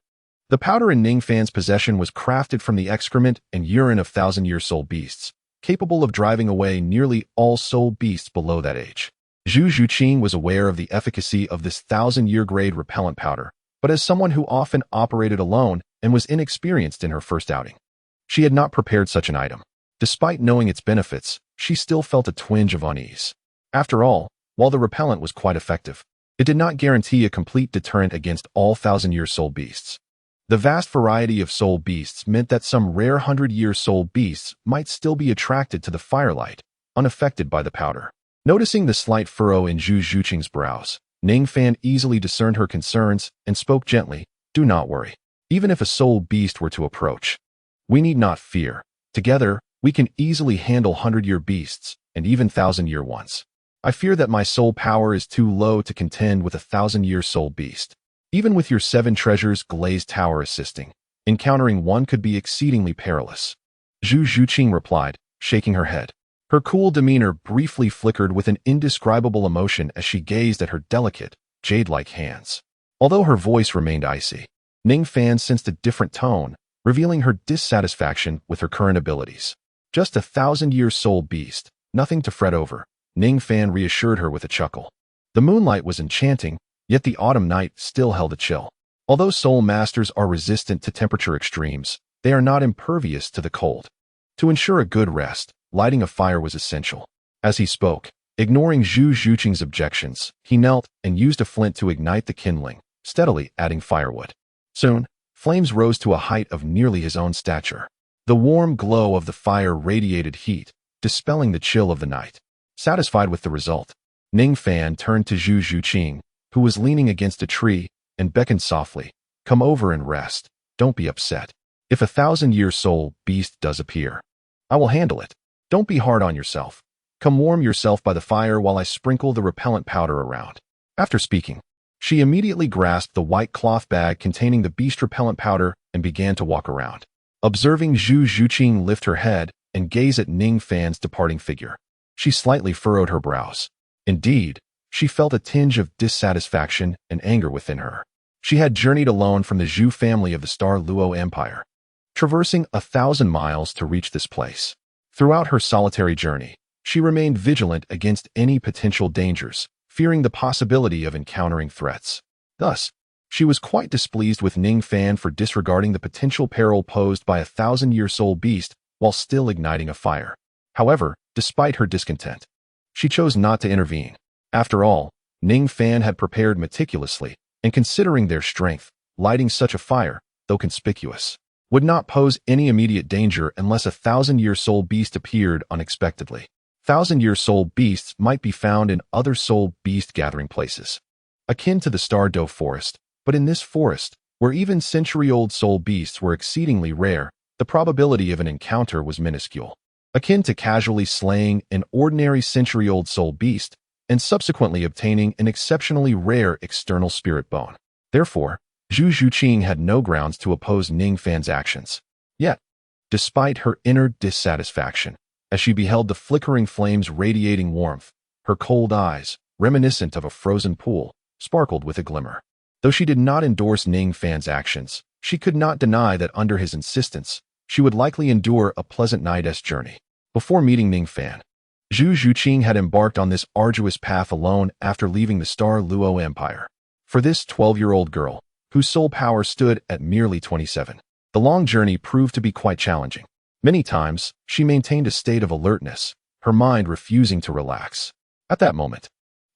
the powder in Ning Fan's possession was crafted from the excrement and urine of 1,000-year soul beasts, capable of driving away nearly all soul beasts below that age. Zhu Zhuqing was aware of the efficacy of this 1,000-year grade repellent powder, but as someone who often operated alone and was inexperienced in her first outing, she had not prepared such an item. Despite knowing its benefits, she still felt a twinge of unease. After all, while the repellent was quite effective, it did not guarantee a complete deterrent against all 1,000-year soul beasts. The vast variety of soul beasts meant that some rare 100-year soul beasts might still be attracted to the firelight, unaffected by the powder. Noticing the slight furrow in Zhu Zhuqing's brows, Ning Fan easily discerned her concerns and spoke gently. "Do not worry. Even if a soul beast were to approach, we need not fear. Together, we can easily handle 100-year beasts and even 1,000-year ones. I fear that my soul power is too low to contend with a 1,000-year soul beast. Even with your 7 treasures glazed tower assisting, encountering one could be exceedingly perilous." Zhu Zhuqing replied, shaking her head. Her cool demeanor briefly flickered with an indescribable emotion as she gazed at her delicate, jade-like hands. Although her voice remained icy, Ning Fan sensed a different tone, revealing her dissatisfaction with her current abilities. "Just a 1,000-year soul beast, nothing to fret over," Ning Fan reassured her with a chuckle. The moonlight was enchanting, yet the autumn night still held a chill. Although soul masters are resistant to temperature extremes, they are not impervious to the cold. To ensure a good rest, lighting a fire was essential. As he spoke, ignoring Zhu Zhuqing's objections, he knelt and used a flint to ignite the kindling, steadily adding firewood. Soon, flames rose to a height of nearly his own stature. The warm glow of the fire radiated heat, dispelling the chill of the night. Satisfied with the result, Ning Fan turned to Zhu Zhuqing, who was leaning against a tree, and beckoned softly. "Come over and rest. Don't be upset. If a 1,000-year soul beast does appear, I will handle it. Don't be hard on yourself. Come warm yourself by the fire while I sprinkle the repellent powder around." After speaking, she immediately grasped the white cloth bag containing the beast repellent powder and began to walk around. Observing Zhu Zhuqing lift her head and gaze at Ning Fan's departing figure, she slightly furrowed her brows. Indeed, she felt a tinge of dissatisfaction and anger within her. She had journeyed alone from the Zhu family of the Star Luo Empire, traversing 1,000 miles to reach this place. Throughout her solitary journey, she remained vigilant against any potential dangers, fearing the possibility of encountering threats. Thus, she was quite displeased with Ning Fan for disregarding the potential peril posed by a 1,000-year soul beast while still igniting a fire. However, despite her discontent, she chose not to intervene. After all, Ning Fan had prepared meticulously, and considering their strength, lighting such a fire, though conspicuous, would not pose any immediate danger unless a 1,000-year soul beast appeared unexpectedly. 1,000-year soul beasts might be found in other soul beast gathering places. akin to the Douluo forest, but in this forest, where even century-old soul beasts were exceedingly rare, the probability of an encounter was minuscule, akin to casually slaying an ordinary century-old soul beast and subsequently obtaining an exceptionally rare external spirit bone. Therefore, Zhu Zhuqing had no grounds to oppose Ning Fan's actions. Yet, despite her inner dissatisfaction, as she beheld the flickering flames radiating warmth, her cold eyes, reminiscent of a frozen pool, sparkled with a glimmer. Though she did not endorse Ning Fan's actions, she could not deny that under his insistence, she would likely endure a pleasant night's journey. Before meeting Ning Fan, Zhu Zhuqing had embarked on this arduous path alone after leaving the Douluo Empire. For this 12-year-old girl, whose soul power stood at merely 27, the long journey proved to be quite challenging. Many times, she maintained a state of alertness, her mind refusing to relax. At that moment,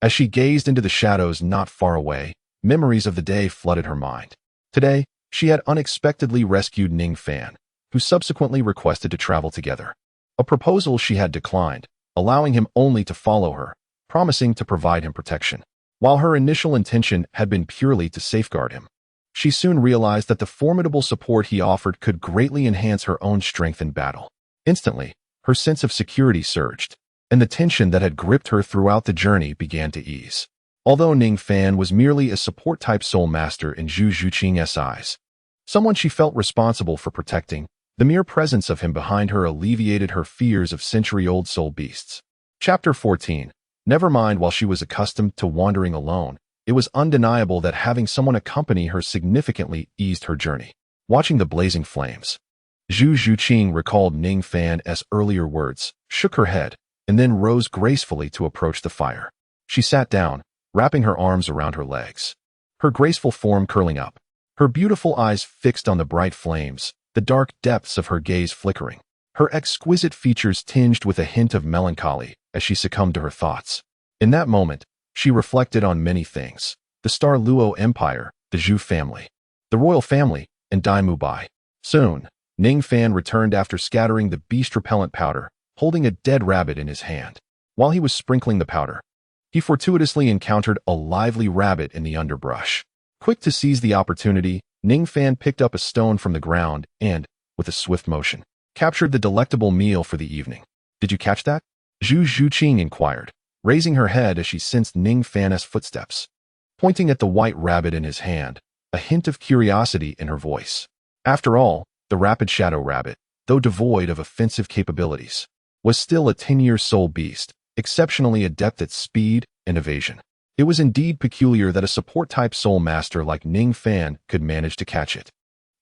as she gazed into the shadows not far away, memories of the day flooded her mind. Today, she had unexpectedly rescued Ning Fan, who subsequently requested to travel together. A proposal she had declined, allowing him only to follow her, promising to provide him protection. While her initial intention had been purely to safeguard him, she soon realized that the formidable support he offered could greatly enhance her own strength in battle. Instantly, her sense of security surged, and the tension that had gripped her throughout the journey began to ease. Although Ning Fan was merely a support-type soul master in Zhu Zhuqing's eyes, someone she felt responsible for protecting, the mere presence of him behind her alleviated her fears of century-old soul beasts. Chapter 14. Never mind. While she was accustomed to wandering alone, it was undeniable that having someone accompany her significantly eased her journey. Watching the blazing flames, Zhu Zhuqing recalled Ning Fan's earlier words, shook her head, and then rose gracefully to approach the fire. She sat down, wrapping her arms around her legs, her graceful form curling up, her beautiful eyes fixed on the bright flames, the dark depths of her gaze flickering, her exquisite features tinged with a hint of melancholy as she succumbed to her thoughts. In that moment, she reflected on many things: the Douluo Empire, the Zhu family, the royal family, and Dai Mubai. Soon, Ning Fan returned after scattering the beast-repellent powder, holding a dead rabbit in his hand. While he was sprinkling the powder, he fortuitously encountered a lively rabbit in the underbrush. Quick to seize the opportunity, Ning Fan picked up a stone from the ground and, with a swift motion, captured the delectable meal for the evening. Did you catch that? Zhu Zhuqing inquired, raising her head as she sensed Ning Fan's footsteps. Pointing at the white rabbit in his hand, a hint of curiosity in her voice. After all, the rapid shadow rabbit, though devoid of offensive capabilities, was still a 10-year soul beast, exceptionally adept at speed and evasion. It was indeed peculiar that a support-type soul master like Ning Fan could manage to catch it.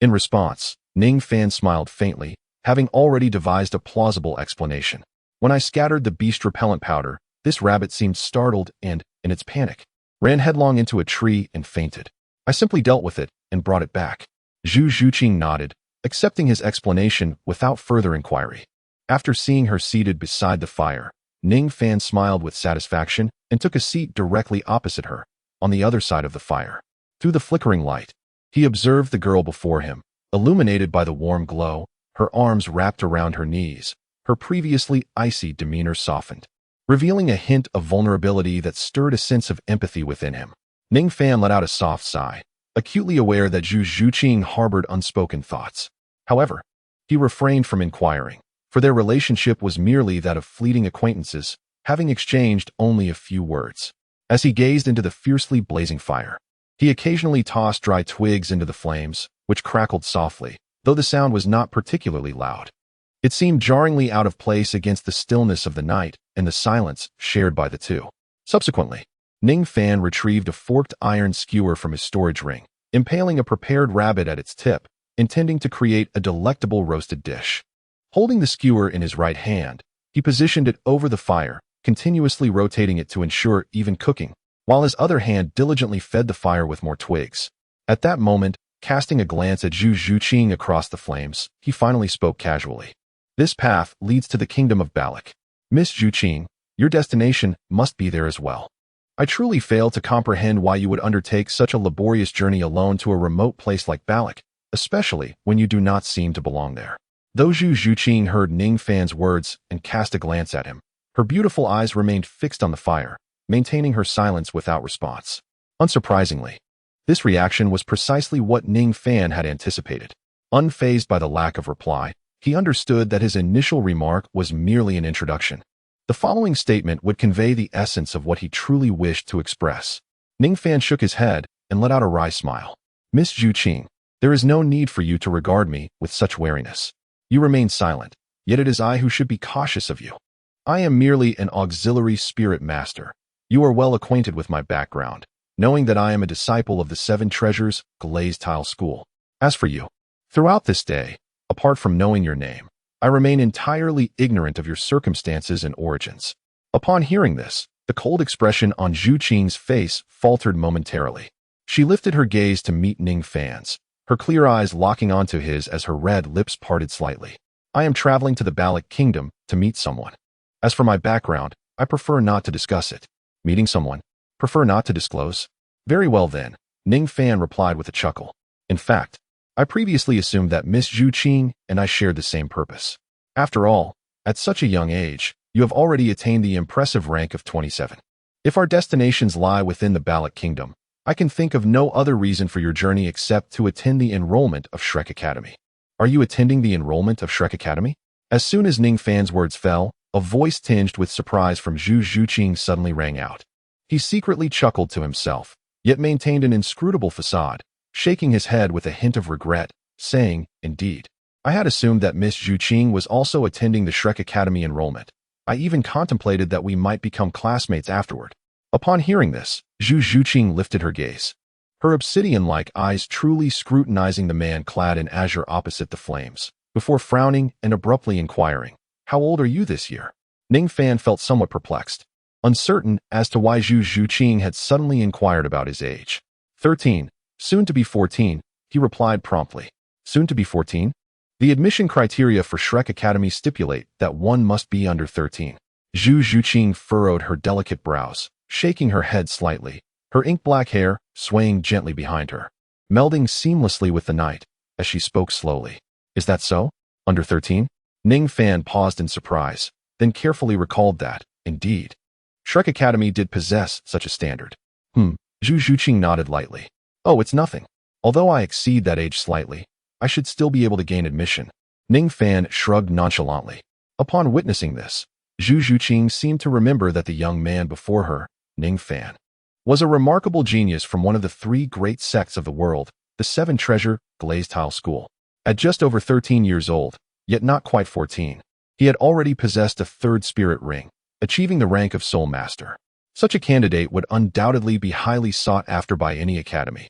In response, Ning Fan smiled faintly, having already devised a plausible explanation. When I scattered the beast-repellent powder, this rabbit seemed startled and, in its panic, ran headlong into a tree and fainted. I simply dealt with it and brought it back. Zhu Zhuqing nodded, accepting his explanation without further inquiry. After seeing her seated beside the fire, Ning Fan smiled with satisfaction and took a seat directly opposite her, on the other side of the fire. Through the flickering light, he observed the girl before him, illuminated by the warm glow, her arms wrapped around her knees, her previously icy demeanor softened, revealing a hint of vulnerability that stirred a sense of empathy within him. Ning Fan let out a soft sigh, acutely aware that Zhu Zhuqing harbored unspoken thoughts. However, he refrained from inquiring, for their relationship was merely that of fleeting acquaintances, having exchanged only a few words. As he gazed into the fiercely blazing fire, he occasionally tossed dry twigs into the flames, which crackled softly, though the sound was not particularly loud. It seemed jarringly out of place against the stillness of the night and the silence shared by the two. Subsequently, Ning Fan retrieved a forked iron skewer from his storage ring, impaling a prepared rabbit at its tip, intending to create a delectable roasted dish. Holding the skewer in his right hand, he positioned it over the fire, continuously rotating it to ensure even cooking, while his other hand diligently fed the fire with more twigs. At that moment, casting a glance at Zhu Zhuqing across the flames, he finally spoke casually. This path leads to the kingdom of Balak. Miss Zhuqing, your destination must be there as well. I truly fail to comprehend why you would undertake such a laborious journey alone to a remote place like Balak, especially when you do not seem to belong there. Though Zhu Zhuqing heard Ning Fan's words and cast a glance at him, her beautiful eyes remained fixed on the fire, maintaining her silence without response. Unsurprisingly, this reaction was precisely what Ning Fan had anticipated. Unfazed by the lack of reply, he understood that his initial remark was merely an introduction. The following statement would convey the essence of what he truly wished to express. Ning Fan shook his head and let out a wry smile. Miss Zhu Qing, there is no need for you to regard me with such wariness. You remain silent, yet it is I who should be cautious of you. I am merely an auxiliary spirit master. You are well acquainted with my background, knowing that I am a disciple of the Seven Treasures Glazed Tile School. As for you, throughout this day, apart from knowing your name, I remain entirely ignorant of your circumstances and origins. Upon hearing this, the cold expression on Zhu Qing's face faltered momentarily. She lifted her gaze to meet Ning Fan's, her clear eyes locking onto his as her red lips parted slightly. I am traveling to the Baloch Kingdom to meet someone. As for my background, I prefer not to discuss it. Meeting someone? Prefer not to disclose? Very well then, Ning Fan replied with a chuckle. In fact, I previously assumed that Miss Zhu Qing and I shared the same purpose. After all, at such a young age, you have already attained the impressive rank of 27. If our destinations lie within the Baloch Kingdom, I can think of no other reason for your journey except to attend the enrollment of Shrek Academy. Are you attending the enrollment of Shrek Academy? As soon as Ning Fan's words fell, a voice tinged with surprise from Zhu Qing suddenly rang out. He secretly chuckled to himself, yet maintained an inscrutable facade, shaking his head with a hint of regret, saying, Indeed, I had assumed that Miss Zhu Qing was also attending the Shrek Academy enrollment. I even contemplated that we might become classmates afterward. Upon hearing this, Zhu Qing lifted her gaze, her obsidian-like eyes truly scrutinizing the man clad in azure opposite the flames, before frowning and abruptly inquiring, How old are you this year? Ning Fan felt somewhat perplexed, uncertain as to why Zhu Qing had suddenly inquired about his age. 13, soon to be 14, he replied promptly. Soon to be 14? The admission criteria for Shrek Academy stipulate that one must be under 13. Zhu Qing furrowed her delicate brows, shaking her head slightly, her ink-black hair swaying gently behind her, melding seamlessly with the night, as she spoke slowly. Is that so? Under 13? Ning Fan paused in surprise, then carefully recalled that, indeed, Shrek Academy did possess such a standard. Zhu Qing nodded lightly. Oh, it's nothing. Although I exceed that age slightly, I should still be able to gain admission. Ning Fan shrugged nonchalantly. Upon witnessing this, Zhu Qing seemed to remember that the young man before her, Ning Fan, was a remarkable genius from one of the three great sects of the world, the Seven Treasure Glazed Tile School. At just over 13 years old, yet not quite 14, he had already possessed a third spirit ring, achieving the rank of Soul Master. Such a candidate would undoubtedly be highly sought after by any academy.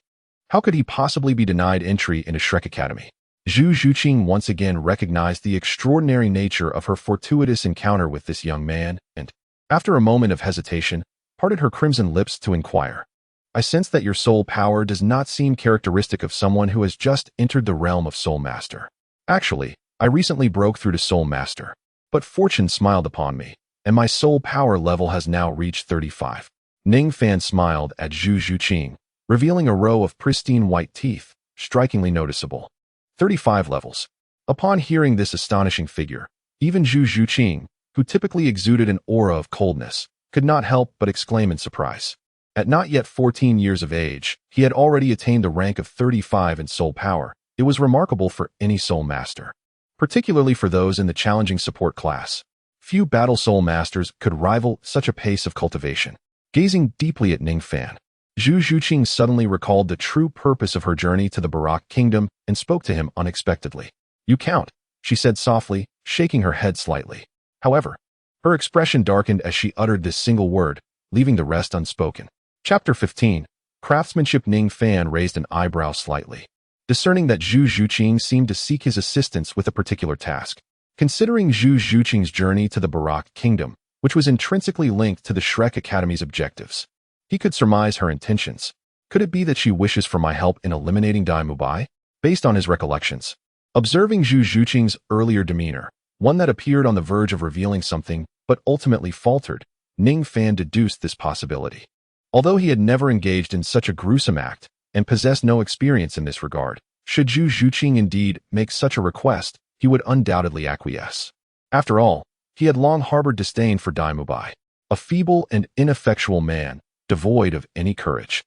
How could he possibly be denied entry into Shrek Academy? Zhu Qing once again recognized the extraordinary nature of her fortuitous encounter with this young man and, after a moment of hesitation, parted her crimson lips to inquire. I sense that your soul power does not seem characteristic of someone who has just entered the realm of Soul Master. Actually, I recently broke through to Soul Master, but fortune smiled upon me, and my soul power level has now reached 35. Ning Fan smiled at Zhu Qing, revealing a row of pristine white teeth, strikingly noticeable. 35 levels. Upon hearing this astonishing figure, even Zhu Qing, who typically exuded an aura of coldness, could not help but exclaim in surprise. At not yet 14 years of age, he had already attained the rank of 35 in soul power. It was remarkable for any soul master, particularly for those in the challenging support class. Few battle soul masters could rival such a pace of cultivation. Gazing deeply at Ning Fan, Zhu Qing suddenly recalled the true purpose of her journey to the Baloch Kingdom and spoke to him unexpectedly. You count, she said softly, shaking her head slightly. However, her expression darkened as she uttered this single word, leaving the rest unspoken. Chapter 15. Craftsmanship. Ning Fan raised an eyebrow slightly, discerning that Zhu Qing seemed to seek his assistance with a particular task. Considering Zhu Qing's journey to the Baloch Kingdom, which was intrinsically linked to the Shrek Academy's objectives, he could surmise her intentions. Could it be that she wishes for my help in eliminating Dai Mubai? Based on his recollections, observing Zhu Qing's earlier demeanor, one that appeared on the verge of revealing something but ultimately faltered, Ning Fan deduced this possibility. Although he had never engaged in such a gruesome act and possessed no experience in this regard, should Zhu Qing indeed make such a request, he would undoubtedly acquiesce. After all, he had long harbored disdain for Dai Mubai, a feeble and ineffectual man, devoid of any courage.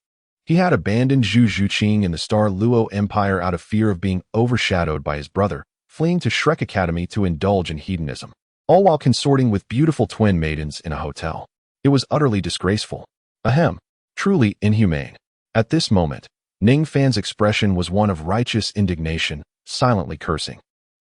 He had abandoned Zhu Zhuqing and the Star Luo Empire out of fear of being overshadowed by his brother, fleeing to Shrek Academy to indulge in hedonism, all while consorting with beautiful twin maidens in a hotel. It was utterly disgraceful. Ahem. Truly inhumane. At this moment, Ning Fan's expression was one of righteous indignation, silently cursing.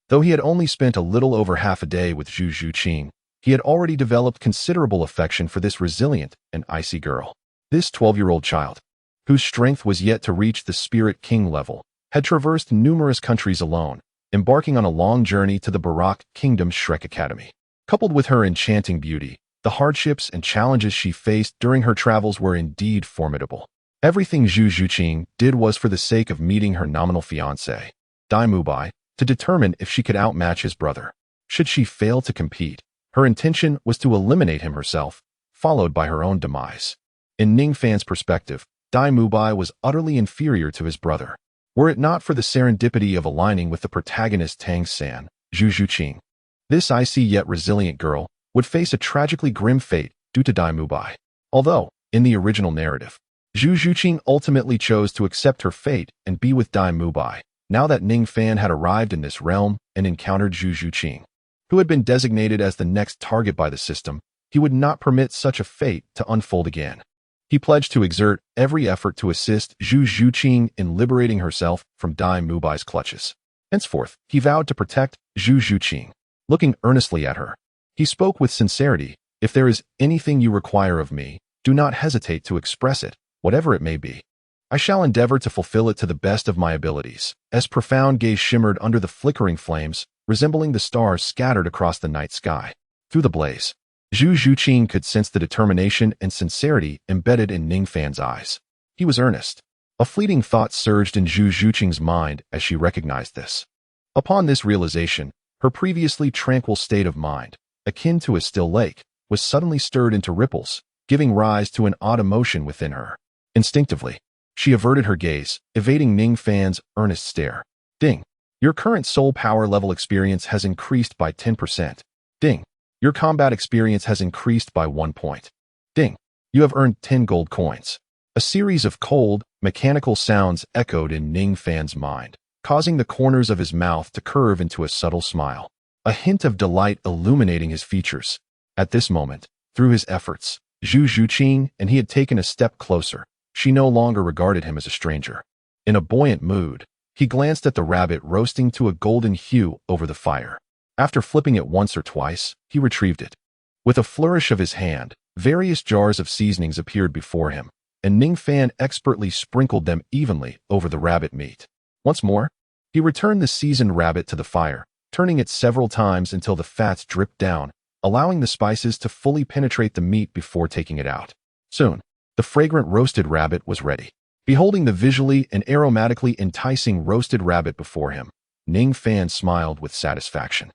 Though he had only spent a little over half a day with Zhu Zhuqing, he had already developed considerable affection for this resilient and icy girl. This 12-year-old child, whose strength was yet to reach the Spirit King level, had traversed numerous countries alone, embarking on a long journey to the Barak Kingdom's Shrek Academy. Coupled with her enchanting beauty, the hardships and challenges she faced during her travels were indeed formidable. Everything Zhu Zhuqing did was for the sake of meeting her nominal fiancé, Dai Mubai, to determine if she could outmatch his brother. Should she fail to compete, her intention was to eliminate him herself, followed by her own demise. In Ning Fan's perspective, Dai Mubai was utterly inferior to his brother. Were it not for the serendipity of aligning with the protagonist Tang San, Zhu Zhuqing, this icy yet resilient girl would face a tragically grim fate due to Dai Mubai. Although, in the original narrative, Zhu Zhuqing ultimately chose to accept her fate and be with Dai Mubai. Now that Ning Fan had arrived in this realm and encountered Zhu Zhuqing, who had been designated as the next target by the system, he would not permit such a fate to unfold again. He pledged to exert every effort to assist Zhu Zhuqing in liberating herself from Dai Mubai's clutches. Henceforth, he vowed to protect Zhu Zhuqing. Looking earnestly at her, he spoke with sincerity. If there is anything you require of me, do not hesitate to express it, whatever it may be. I shall endeavor to fulfill it to the best of my abilities. As profound gaze shimmered under the flickering flames, resembling the stars scattered across the night sky. Through the blaze, Zhu Zhuqing could sense the determination and sincerity embedded in Ning Fan's eyes. He was earnest. A fleeting thought surged in Zhu Zhuqing's mind as she recognized this. Upon this realization, her previously tranquil state of mind, akin to a still lake, was suddenly stirred into ripples, giving rise to an odd emotion within her. Instinctively, she averted her gaze, evading Ning Fan's earnest stare. Ding. Your current soul power level experience has increased by 10%. Ding. Your combat experience has increased by 1 point. Ding. You have earned 10 gold coins. A series of cold, mechanical sounds echoed in Ning Fan's mind, causing the corners of his mouth to curve into a subtle smile, a hint of delight illuminating his features. At this moment, through his efforts, Zhu Zhuqing and he had taken a step closer. She no longer regarded him as a stranger. In a buoyant mood, he glanced at the rabbit roasting to a golden hue over the fire. After flipping it once or twice, he retrieved it. With a flourish of his hand, various jars of seasonings appeared before him, and Ning Fan expertly sprinkled them evenly over the rabbit meat. Once more, he returned the seasoned rabbit to the fire, turning it several times until the fats dripped down, allowing the spices to fully penetrate the meat before taking it out. Soon, the fragrant roasted rabbit was ready. Beholding the visually and aromatically enticing roasted rabbit before him, Ning Fan smiled with satisfaction.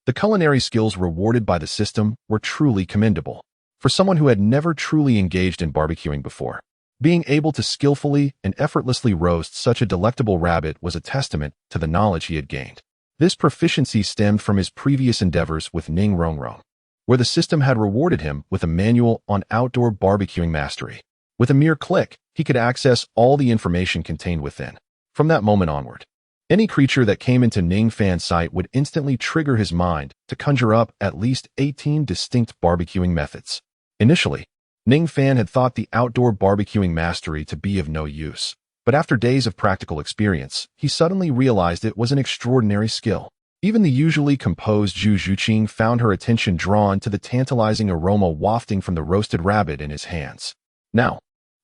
The culinary skills rewarded by the system were truly commendable. For someone who had never truly engaged in barbecuing before, being able to skillfully and effortlessly roast such a delectable rabbit was a testament to the knowledge he had gained. This proficiency stemmed from his previous endeavors with Ning Rongrong, where the system had rewarded him with a manual on outdoor barbecuing mastery. With a mere click, he could access all the information contained within. From that moment onward, any creature that came into Ning Fan's sight would instantly trigger his mind to conjure up at least 18 distinct barbecuing methods. Initially, Ning Fan had thought the outdoor barbecuing mastery to be of no use, but after days of practical experience, he suddenly realized it was an extraordinary skill. Even the usually composed Zhu Zhuqing found her attention drawn to the tantalizing aroma wafting from the roasted rabbit in his hands. Now,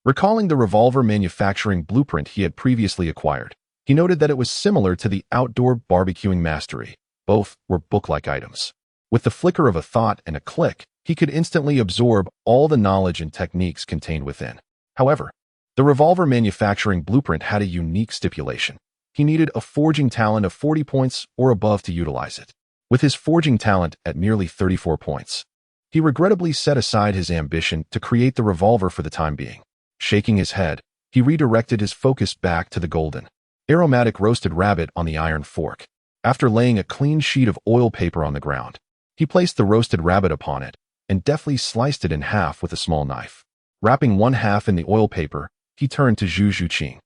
recalling the revolver manufacturing blueprint he had previously acquired, he noted that it was similar to the outdoor barbecuing mastery. Both were book-like items. With the flicker of a thought and a click, he could instantly absorb all the knowledge and techniques contained within. However, the revolver manufacturing blueprint had a unique stipulation. He needed a forging talent of 40 points or above to utilize it. With his forging talent at merely 34 points, he regrettably set aside his ambition to create the revolver for the time being. Shaking his head, he redirected his focus back to the golden, aromatic roasted rabbit on the iron fork. After laying a clean sheet of oil paper on the ground, he placed the roasted rabbit upon it and deftly sliced it in half with a small knife. Wrapping one half in the oil paper, he turned to Zhu Zhuqing.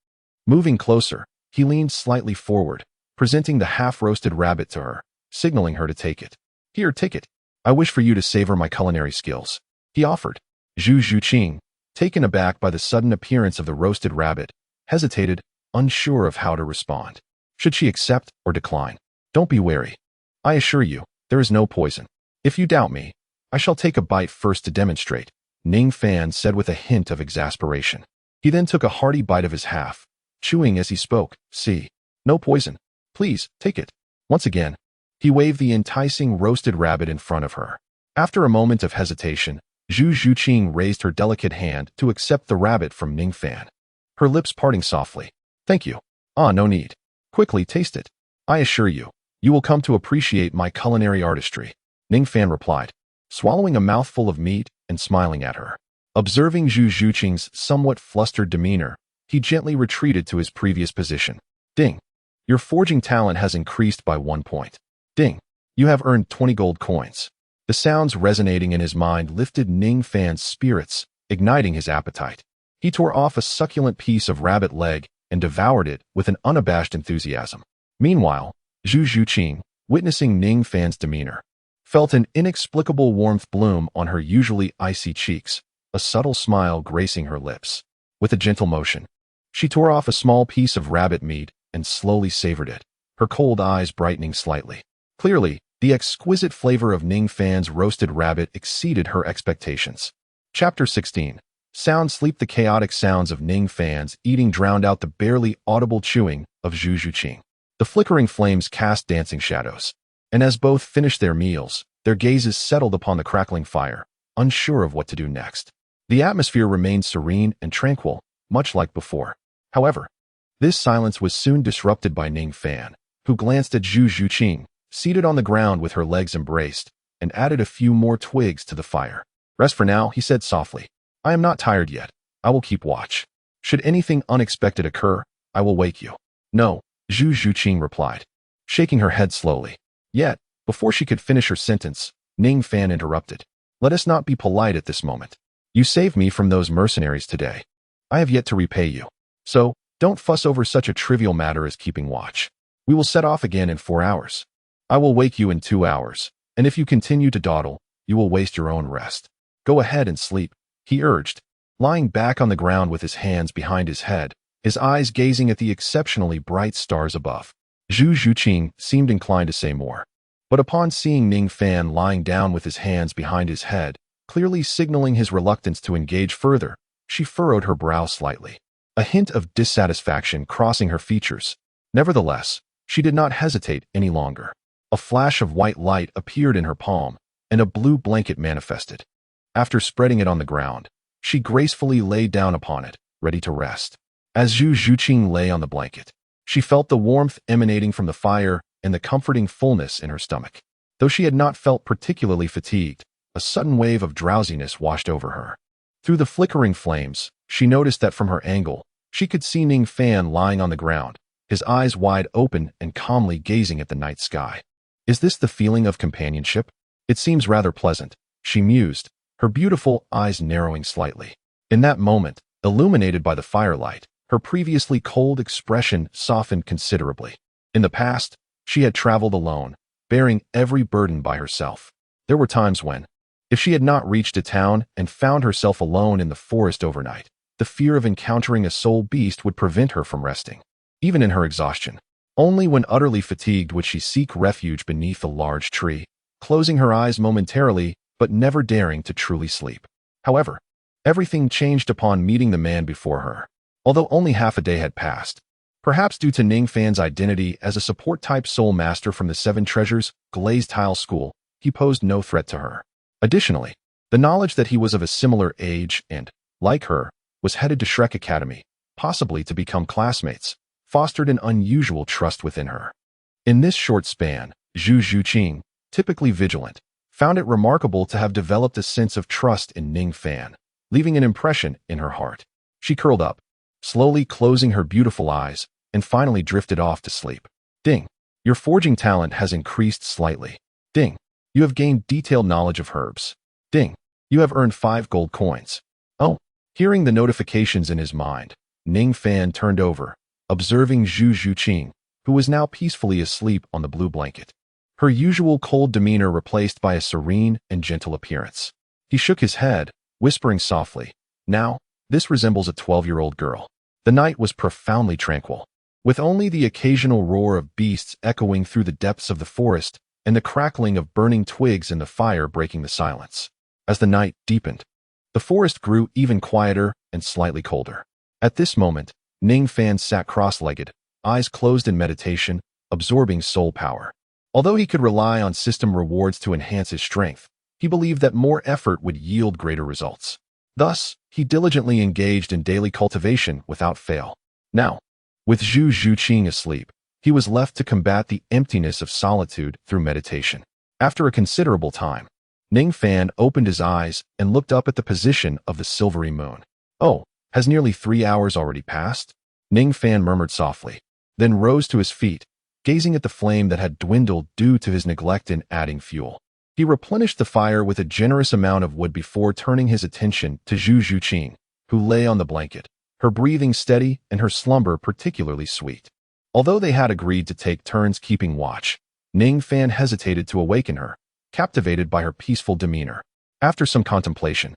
Moving closer, he leaned slightly forward, presenting the half-roasted rabbit to her, signaling her to take it. Here, take it. I wish for you to savor my culinary skills, he offered. Zhu Zhuqing, taken aback by the sudden appearance of the roasted rabbit, hesitated, unsure of how to respond. Should she accept or decline? Don't be wary. I assure you, there is no poison. If you doubt me, I shall take a bite first to demonstrate, Ning Fan said with a hint of exasperation. He then took a hearty bite of his half, chewing as he spoke. See, no poison. Please, take it. Once again, he waved the enticing roasted rabbit in front of her. After a moment of hesitation, Zhu Zhuqing raised her delicate hand to accept the rabbit from Ning Fan, her lips parting softly. Thank you. Ah, no need. Quickly taste it. I assure you, you will come to appreciate my culinary artistry, Ning Fan replied, swallowing a mouthful of meat and smiling at her. Observing Zhu Zhuqing's somewhat flustered demeanor, he gently retreated to his previous position. Ding. Your forging talent has increased by 1 point. Ding. You have earned 20 gold coins. The sounds resonating in his mind lifted Ning Fan's spirits, igniting his appetite. He tore off a succulent piece of rabbit leg and devoured it with an unabashed enthusiasm. Meanwhile, Zhu Zhuqing, witnessing Ning Fan's demeanor, felt an inexplicable warmth bloom on her usually icy cheeks, a subtle smile gracing her lips. With a gentle motion, she tore off a small piece of rabbit meat and slowly savored it, her cold eyes brightening slightly. Clearly, the exquisite flavor of Ning Fan's roasted rabbit exceeded her expectations. Chapter 16. Sound sleep. The chaotic sounds of Ning Fan's eating drowned out the barely audible chewing of Zhu Zhuqing. The flickering flames cast dancing shadows, and as both finished their meals, their gazes settled upon the crackling fire, unsure of what to do next. The atmosphere remained serene and tranquil, much like before. However, this silence was soon disrupted by Ning Fan, who glanced at Zhu Zhuqing, seated on the ground with her legs embraced, and added a few more twigs to the fire. Rest for now, he said softly. I am not tired yet. I will keep watch. Should anything unexpected occur, I will wake you. No, Zhu Zhuqing replied, shaking her head slowly. Yet, before she could finish her sentence, Ning Fan interrupted. Let us not be polite at this moment. You saved me from those mercenaries today. I have yet to repay you. So, don't fuss over such a trivial matter as keeping watch. We will set off again in 4 hours. I will wake you in 2 hours, and if you continue to dawdle, you will waste your own rest. Go ahead and sleep, he urged, lying back on the ground with his hands behind his head, his eyes gazing at the exceptionally bright stars above. Zhu Zhuqing seemed inclined to say more, but upon seeing Ning Fan lying down with his hands behind his head, clearly signaling his reluctance to engage further, she furrowed her brow slightly, a hint of dissatisfaction crossing her features. Nevertheless, she did not hesitate any longer. A flash of white light appeared in her palm, and a blue blanket manifested. After spreading it on the ground, she gracefully lay down upon it, ready to rest. As Zhu Zhuqing lay on the blanket, she felt the warmth emanating from the fire and the comforting fullness in her stomach. Though she had not felt particularly fatigued, a sudden wave of drowsiness washed over her. Through the flickering flames, she noticed that from her angle, she could see Ning Fan lying on the ground, his eyes wide open and calmly gazing at the night sky. Is this the feeling of companionship? It seems rather pleasant, she mused, her beautiful eyes narrowing slightly. In that moment, illuminated by the firelight, her previously cold expression softened considerably. In the past, she had traveled alone, bearing every burden by herself. There were times when, if she had not reached a town and found herself alone in the forest overnight, the fear of encountering a soul beast would prevent her from resting, even in her exhaustion. Only when utterly fatigued would she seek refuge beneath a large tree, closing her eyes momentarily but never daring to truly sleep. However, everything changed upon meeting the man before her. Although only half a day had passed, perhaps due to Ning Fan's identity as a support-type soul master from the Seven Treasures Glazed Tile School, he posed no threat to her. Additionally, the knowledge that he was of a similar age and, like her, was headed to Shrek Academy, possibly to become classmates, fostered an unusual trust within her. In this short span, Zhu Zhuqing, typically vigilant, found it remarkable to have developed a sense of trust in Ning Fan, leaving an impression in her heart. She curled up, slowly closing her beautiful eyes, and finally drifted off to sleep. Ding. Your forging talent has increased slightly. Ding. You have gained detailed knowledge of herbs. Ding. You have earned 5 gold coins. Oh. Hearing the notifications in his mind, Ning Fan turned over, observing Zhu Zhuqing, who was now peacefully asleep on the blue blanket. Her usual cold demeanor replaced by a serene and gentle appearance. He shook his head, whispering softly, "Now, this resembles a 12-year-old girl." The night was profoundly tranquil, with only the occasional roar of beasts echoing through the depths of the forest and the crackling of burning twigs in the fire breaking the silence. As the night deepened, the forest grew even quieter and slightly colder. At this moment, Ning Fan sat cross-legged, eyes closed in meditation, absorbing soul power. Although he could rely on system rewards to enhance his strength, he believed that more effort would yield greater results. Thus, he diligently engaged in daily cultivation without fail. Now, with Zhu Zhuqing asleep, he was left to combat the emptiness of solitude through meditation. After a considerable time, Ning Fan opened his eyes and looked up at the position of the silvery moon. "Oh, has nearly 3 hours already passed?" Ning Fan murmured softly, then rose to his feet, gazing at the flame that had dwindled due to his neglect in adding fuel. He replenished the fire with a generous amount of wood before turning his attention to Zhu Zhuqing, who lay on the blanket, her breathing steady and her slumber particularly sweet. Although they had agreed to take turns keeping watch, Ning Fan hesitated to awaken her, captivated by her peaceful demeanor. After some contemplation,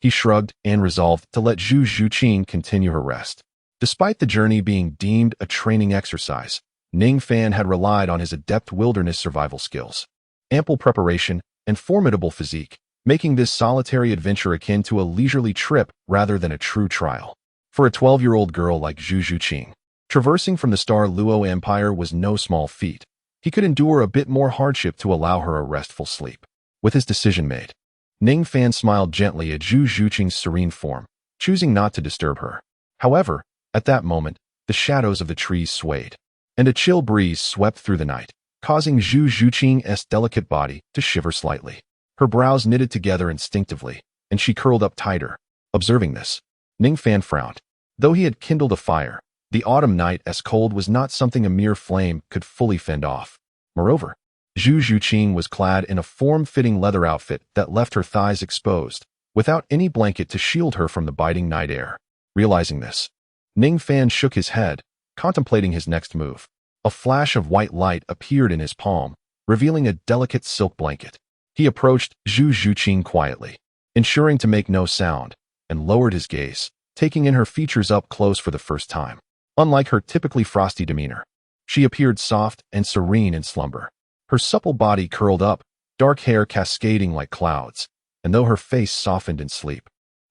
he shrugged and resolved to let Zhu Zhuqing continue her rest. Despite the journey being deemed a training exercise, Ning Fan had relied on his adept wilderness survival skills, ample preparation, and formidable physique, making this solitary adventure akin to a leisurely trip rather than a true trial. For a 12-year-old girl like Zhu Zhuqing, traversing from the Star Luo Empire was no small feat. He could endure a bit more hardship to allow her a restful sleep. With his decision made, Ning Fan smiled gently at Zhu Zhuqing's serene form, choosing not to disturb her. However, at that moment, the shadows of the trees swayed, and a chill breeze swept through the night, causing Zhu Zhuqing's delicate body to shiver slightly. Her brows knitted together instinctively, and she curled up tighter. Observing this, Ning Fan frowned. Though he had kindled a fire, the autumn night's cold was not something a mere flame could fully fend off. Moreover, Zhu Zhuqing was clad in a form-fitting leather outfit that left her thighs exposed, without any blanket to shield her from the biting night air. Realizing this, Ning Fan shook his head, contemplating his next move. A flash of white light appeared in his palm, revealing a delicate silk blanket. He approached Zhu Zhuqing quietly, ensuring to make no sound, and lowered his gaze, taking in her features up close for the first time. Unlike her typically frosty demeanor, she appeared soft and serene in slumber. Her supple body curled up, dark hair cascading like clouds, and though her face softened in sleep,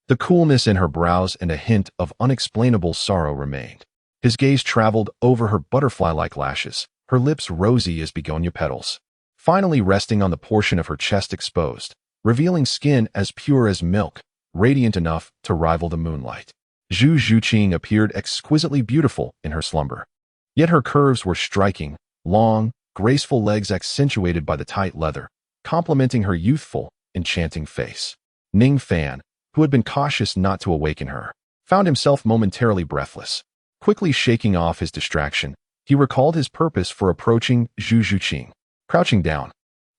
the coolness in her brows and a hint of unexplainable sorrow remained. His gaze traveled over her butterfly-like lashes, her lips rosy as begonia petals, finally resting on the portion of her chest exposed, revealing skin as pure as milk, radiant enough to rival the moonlight. Zhu Zhuqing appeared exquisitely beautiful in her slumber. Yet her curves were striking, long, graceful legs accentuated by the tight leather, complementing her youthful, enchanting face. Ning Fan, who had been cautious not to awaken her, found himself momentarily breathless. Quickly shaking off his distraction, he recalled his purpose for approaching Zhu Zhuqing. Crouching down,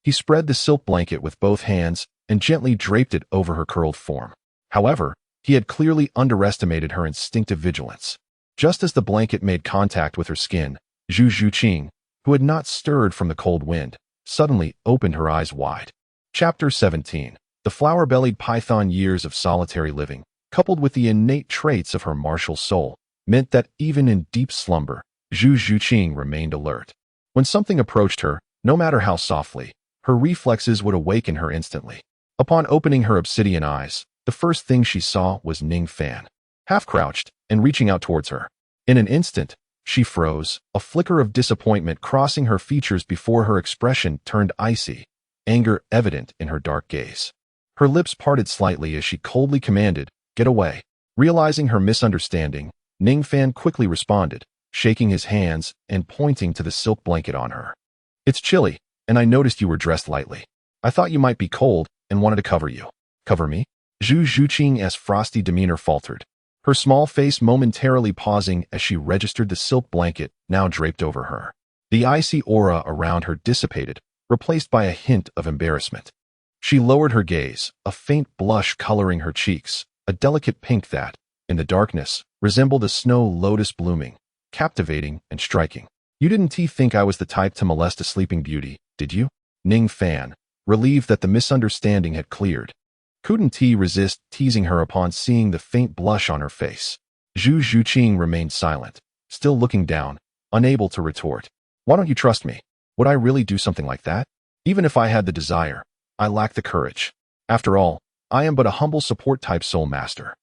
he spread the silk blanket with both hands and gently draped it over her curled form. However, he had clearly underestimated her instinctive vigilance. Just as the blanket made contact with her skin, Zhu Zhuqing, who had not stirred from the cold wind, suddenly opened her eyes wide. Chapter 17. The flower-bellied python. Years of solitary living, coupled with the innate traits of her martial soul, meant that even in deep slumber, Zhu Zhuqing remained alert. When something approached her, no matter how softly, her reflexes would awaken her instantly. Upon opening her obsidian eyes, the first thing she saw was Ning Fan, half-crouched and reaching out towards her. In an instant, she froze, a flicker of disappointment crossing her features before her expression turned icy, anger evident in her dark gaze. Her lips parted slightly as she coldly commanded, "Get away." Realizing her misunderstanding, Ning Fan quickly responded, shaking his hands and pointing to the silk blanket on her. "It's chilly, and I noticed you were dressed lightly. I thought you might be cold and wanted to cover you." "Cover me?" Zhu Zhuqing's frosty demeanor faltered, her small face momentarily pausing as she registered the silk blanket now draped over her. The icy aura around her dissipated, replaced by a hint of embarrassment. She lowered her gaze, a faint blush coloring her cheeks, a delicate pink that, in the darkness, resembled a snow lotus blooming, captivating and striking. You didn't think I was the type to molest a sleeping beauty, did you? Ning Fan, relieved that the misunderstanding had cleared, couldn't resist teasing her upon seeing the faint blush on her face. Zhu Zhuqing remained silent, still looking down, unable to retort. Why don't you trust me? Would I really do something like that? Even if I had the desire, I lack the courage. After all, I am but a humble support-type soul master.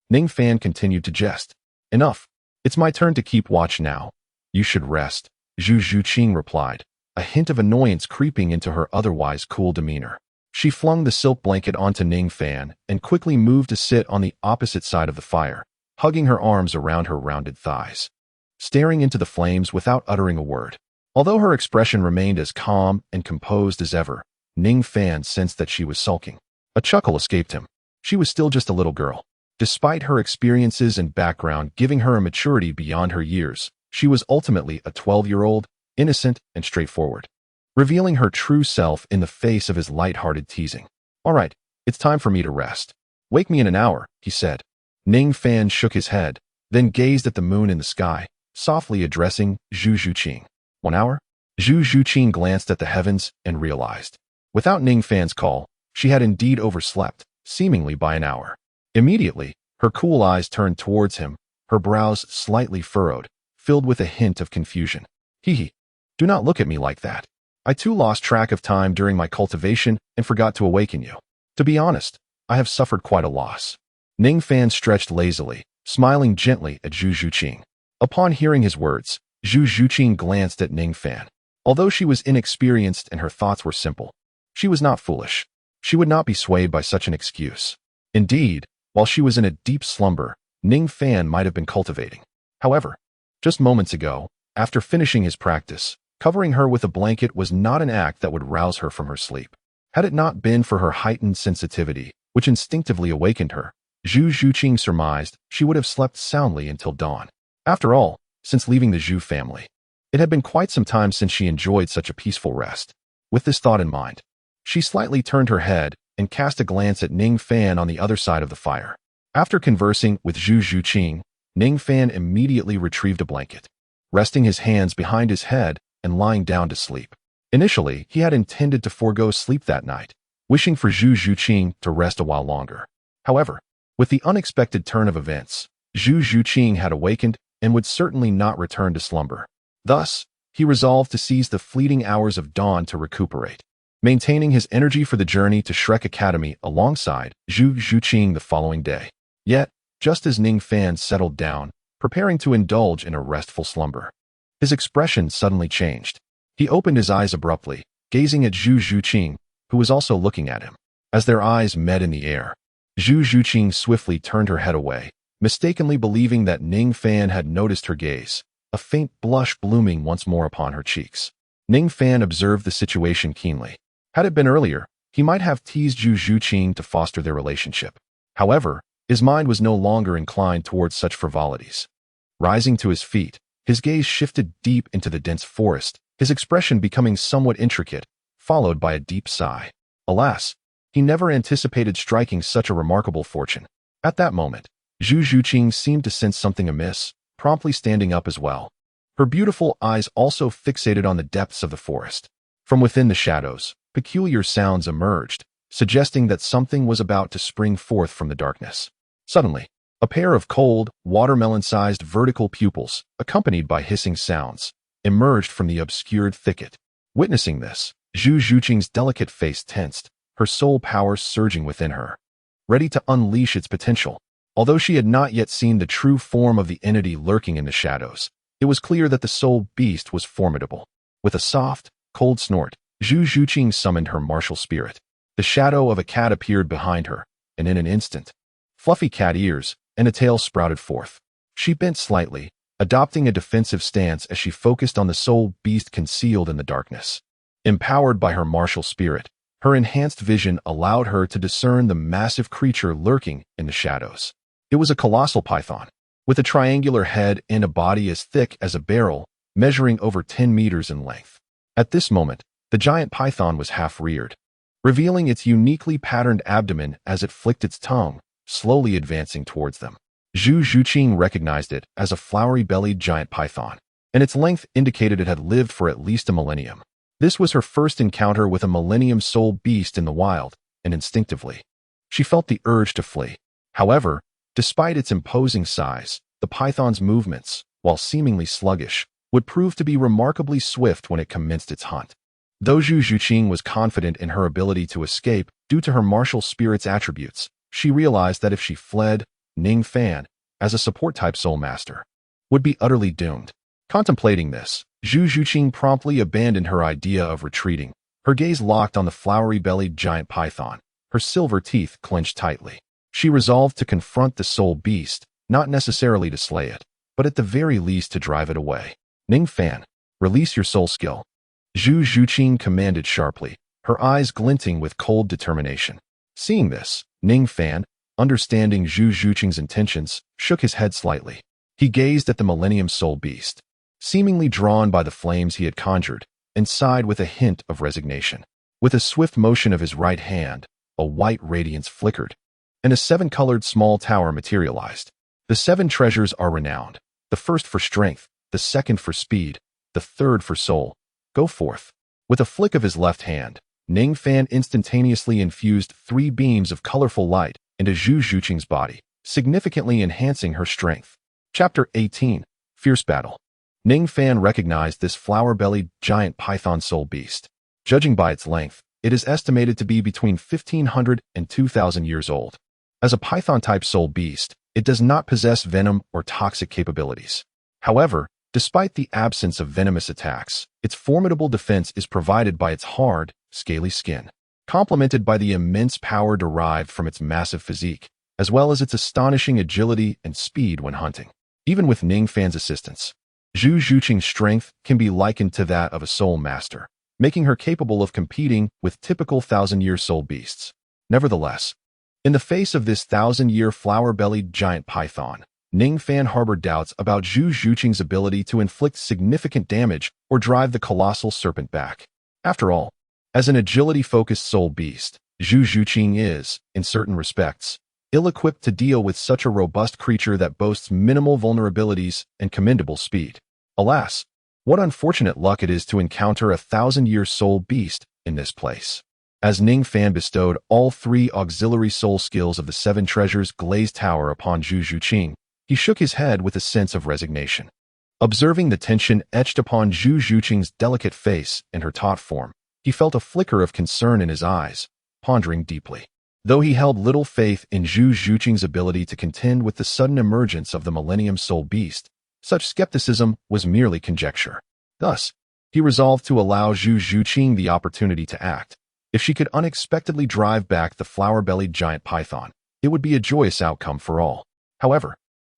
Ning Fan continued to jest. Enough. It's my turn to keep watch now. You should rest, Zhu Zhuqing replied, a hint of annoyance creeping into her otherwise cool demeanor. She flung the silk blanket onto Ning Fan and quickly moved to sit on the opposite side of the fire, hugging her arms around her rounded thighs, staring into the flames without uttering a word. Although her expression remained as calm and composed as ever, Ning Fan sensed that she was sulking. A chuckle escaped him. She was still just a little girl. Despite her experiences and background giving her a maturity beyond her years, she was ultimately a 12-year-old, innocent and straightforward, revealing her true self in the face of his light-hearted teasing. All right, it's time for me to rest. Wake me in an hour, he said. Ning Fan shook his head, then gazed at the moon in the sky, softly addressing Zhu Zhuqing. 1 hour? Zhu Zhuqing glanced at the heavens and realized. Without Ning Fan's call, she had indeed overslept, seemingly by an hour. Immediately, her cool eyes turned towards him, her brows slightly furrowed, filled with a hint of confusion. Hee. Do not look at me like that. I too lost track of time during my cultivation and forgot to awaken you. To be honest, I have suffered quite a loss. Ning Fan stretched lazily, smiling gently at Zhu Zhuqing. Upon hearing his words, Zhu Zhuqing glanced at Ning Fan. Although she was inexperienced and her thoughts were simple, she was not foolish. She would not be swayed by such an excuse. Indeed, while she was in a deep slumber, Ning Fan might have been cultivating. However, just moments ago, after finishing his practice, covering her with a blanket was not an act that would rouse her from her sleep. Had it not been for her heightened sensitivity, which instinctively awakened her, Zhu Zhuqing surmised she would have slept soundly until dawn. After all, since leaving the Zhu family, it had been quite some time since she enjoyed such a peaceful rest. With this thought in mind, she slightly turned her head and cast a glance at Ning Fan on the other side of the fire. After conversing with Zhu Zhuqing, Ning Fan immediately retrieved a blanket, resting his hands behind his head and lying down to sleep. Initially, he had intended to forego sleep that night, wishing for Zhu Zhuqing to rest a while longer. However, with the unexpected turn of events, Zhu Zhuqing had awakened and would certainly not return to slumber. Thus, he resolved to seize the fleeting hours of dawn to recuperate, maintaining his energy for the journey to Shrek Academy alongside Zhu Zhuqing the following day. Yet, just as Ning Fan settled down, preparing to indulge in a restful slumber, his expression suddenly changed. He opened his eyes abruptly, gazing at Zhu Zhuqing, who was also looking at him. As their eyes met in the air, Zhu Zhuqing swiftly turned her head away, mistakenly believing that Ning Fan had noticed her gaze, a faint blush blooming once more upon her cheeks. Ning Fan observed the situation keenly. Had it been earlier, he might have teased Zhu Zhuqing to foster their relationship. However, his mind was no longer inclined towards such frivolities. Rising to his feet, his gaze shifted deep into the dense forest, his expression becoming somewhat intricate, followed by a deep sigh. Alas, he never anticipated striking such a remarkable fortune. At that moment, Zhu Zhuqing seemed to sense something amiss, promptly standing up as well. Her beautiful eyes also fixated on the depths of the forest. From within the shadows, peculiar sounds emerged, suggesting that something was about to spring forth from the darkness. Suddenly, a pair of cold, watermelon-sized vertical pupils, accompanied by hissing sounds, emerged from the obscured thicket. Witnessing this, Zhu Zhuqing's delicate face tensed, her soul power surging within her, ready to unleash its potential. Although she had not yet seen the true form of the entity lurking in the shadows, it was clear that the soul beast was formidable. With a soft, cold snort, Zhu Zhuqing summoned her martial spirit. The shadow of a cat appeared behind her, and in an instant, fluffy cat ears and a tail sprouted forth. She bent slightly, adopting a defensive stance as she focused on the soul beast concealed in the darkness. Empowered by her martial spirit, her enhanced vision allowed her to discern the massive creature lurking in the shadows. It was a colossal python, with a triangular head and a body as thick as a barrel, measuring over 10 meters in length. At this moment, the giant python was half-reared, revealing its uniquely patterned abdomen as it flicked its tongue, slowly advancing towards them. Zhu Zhuqing recognized it as a flowery-bellied giant python, and its length indicated it had lived for at least a millennium. This was her first encounter with a millennium soul beast in the wild, and instinctively, she felt the urge to flee. However, despite its imposing size, the python's movements, while seemingly sluggish, would prove to be remarkably swift when it commenced its hunt. Though Zhu Zhuqing was confident in her ability to escape due to her martial spirit's attributes, she realized that if she fled, Ning Fan, as a support-type soul master, would be utterly doomed. Contemplating this, Zhu Zhuqing promptly abandoned her idea of retreating, her gaze locked on the flowery-bellied giant python, her silver teeth clenched tightly. She resolved to confront the soul beast, not necessarily to slay it, but at the very least to drive it away. Ning Fan, release your soul skill. Zhu Zhuqing commanded sharply, her eyes glinting with cold determination. Seeing this, Ning Fan, understanding Zhu Zhuqing's intentions, shook his head slightly. He gazed at the Millennium Soul Beast, seemingly drawn by the flames he had conjured, and sighed with a hint of resignation. With a swift motion of his right hand, a white radiance flickered, and a seven-colored small tower materialized. The seven treasures are renowned, the first for strength, the second for speed, the third for soul. Go forth. With a flick of his left hand, Ning Fan instantaneously infused 3 beams of colorful light into Zhu Zhuqing's body, significantly enhancing her strength. Chapter 18. Fierce Battle. Ning Fan recognized this flower-bellied giant python soul beast. Judging by its length, it is estimated to be between 1,500 and 2,000 years old. As a python-type soul beast, it does not possess venom or toxic capabilities. However, despite the absence of venomous attacks, its formidable defense is provided by its hard, scaly skin, complemented by the immense power derived from its massive physique, as well as its astonishing agility and speed when hunting. Even with Ning Fan's assistance, Zhu Zhuqing's strength can be likened to that of a soul master, making her capable of competing with typical thousand-year soul beasts. Nevertheless, in the face of this thousand-year flower-bellied giant python, Ning Fan harbored doubts about Zhu Zhuqing's ability to inflict significant damage or drive the colossal serpent back. After all, as an agility-focused soul beast, Zhu Zhuqing is, in certain respects, ill-equipped to deal with such a robust creature that boasts minimal vulnerabilities and commendable speed. Alas, what unfortunate luck it is to encounter a thousand-year soul beast in this place. As Ning Fan bestowed all 3 auxiliary soul skills of the 7 treasures glazed tower upon Zhu Zhuqing, he shook his head with a sense of resignation. Observing the tension etched upon Zhu Zhuqing's delicate face and her taut form, he felt a flicker of concern in his eyes, pondering deeply. Though he held little faith in Zhu Zhuqing's ability to contend with the sudden emergence of the Millennium Soul Beast, such skepticism was merely conjecture. Thus, he resolved to allow Zhu Zhuqing the opportunity to act. If she could unexpectedly drive back the flower-bellied giant python, it would be a joyous outcome for all. However,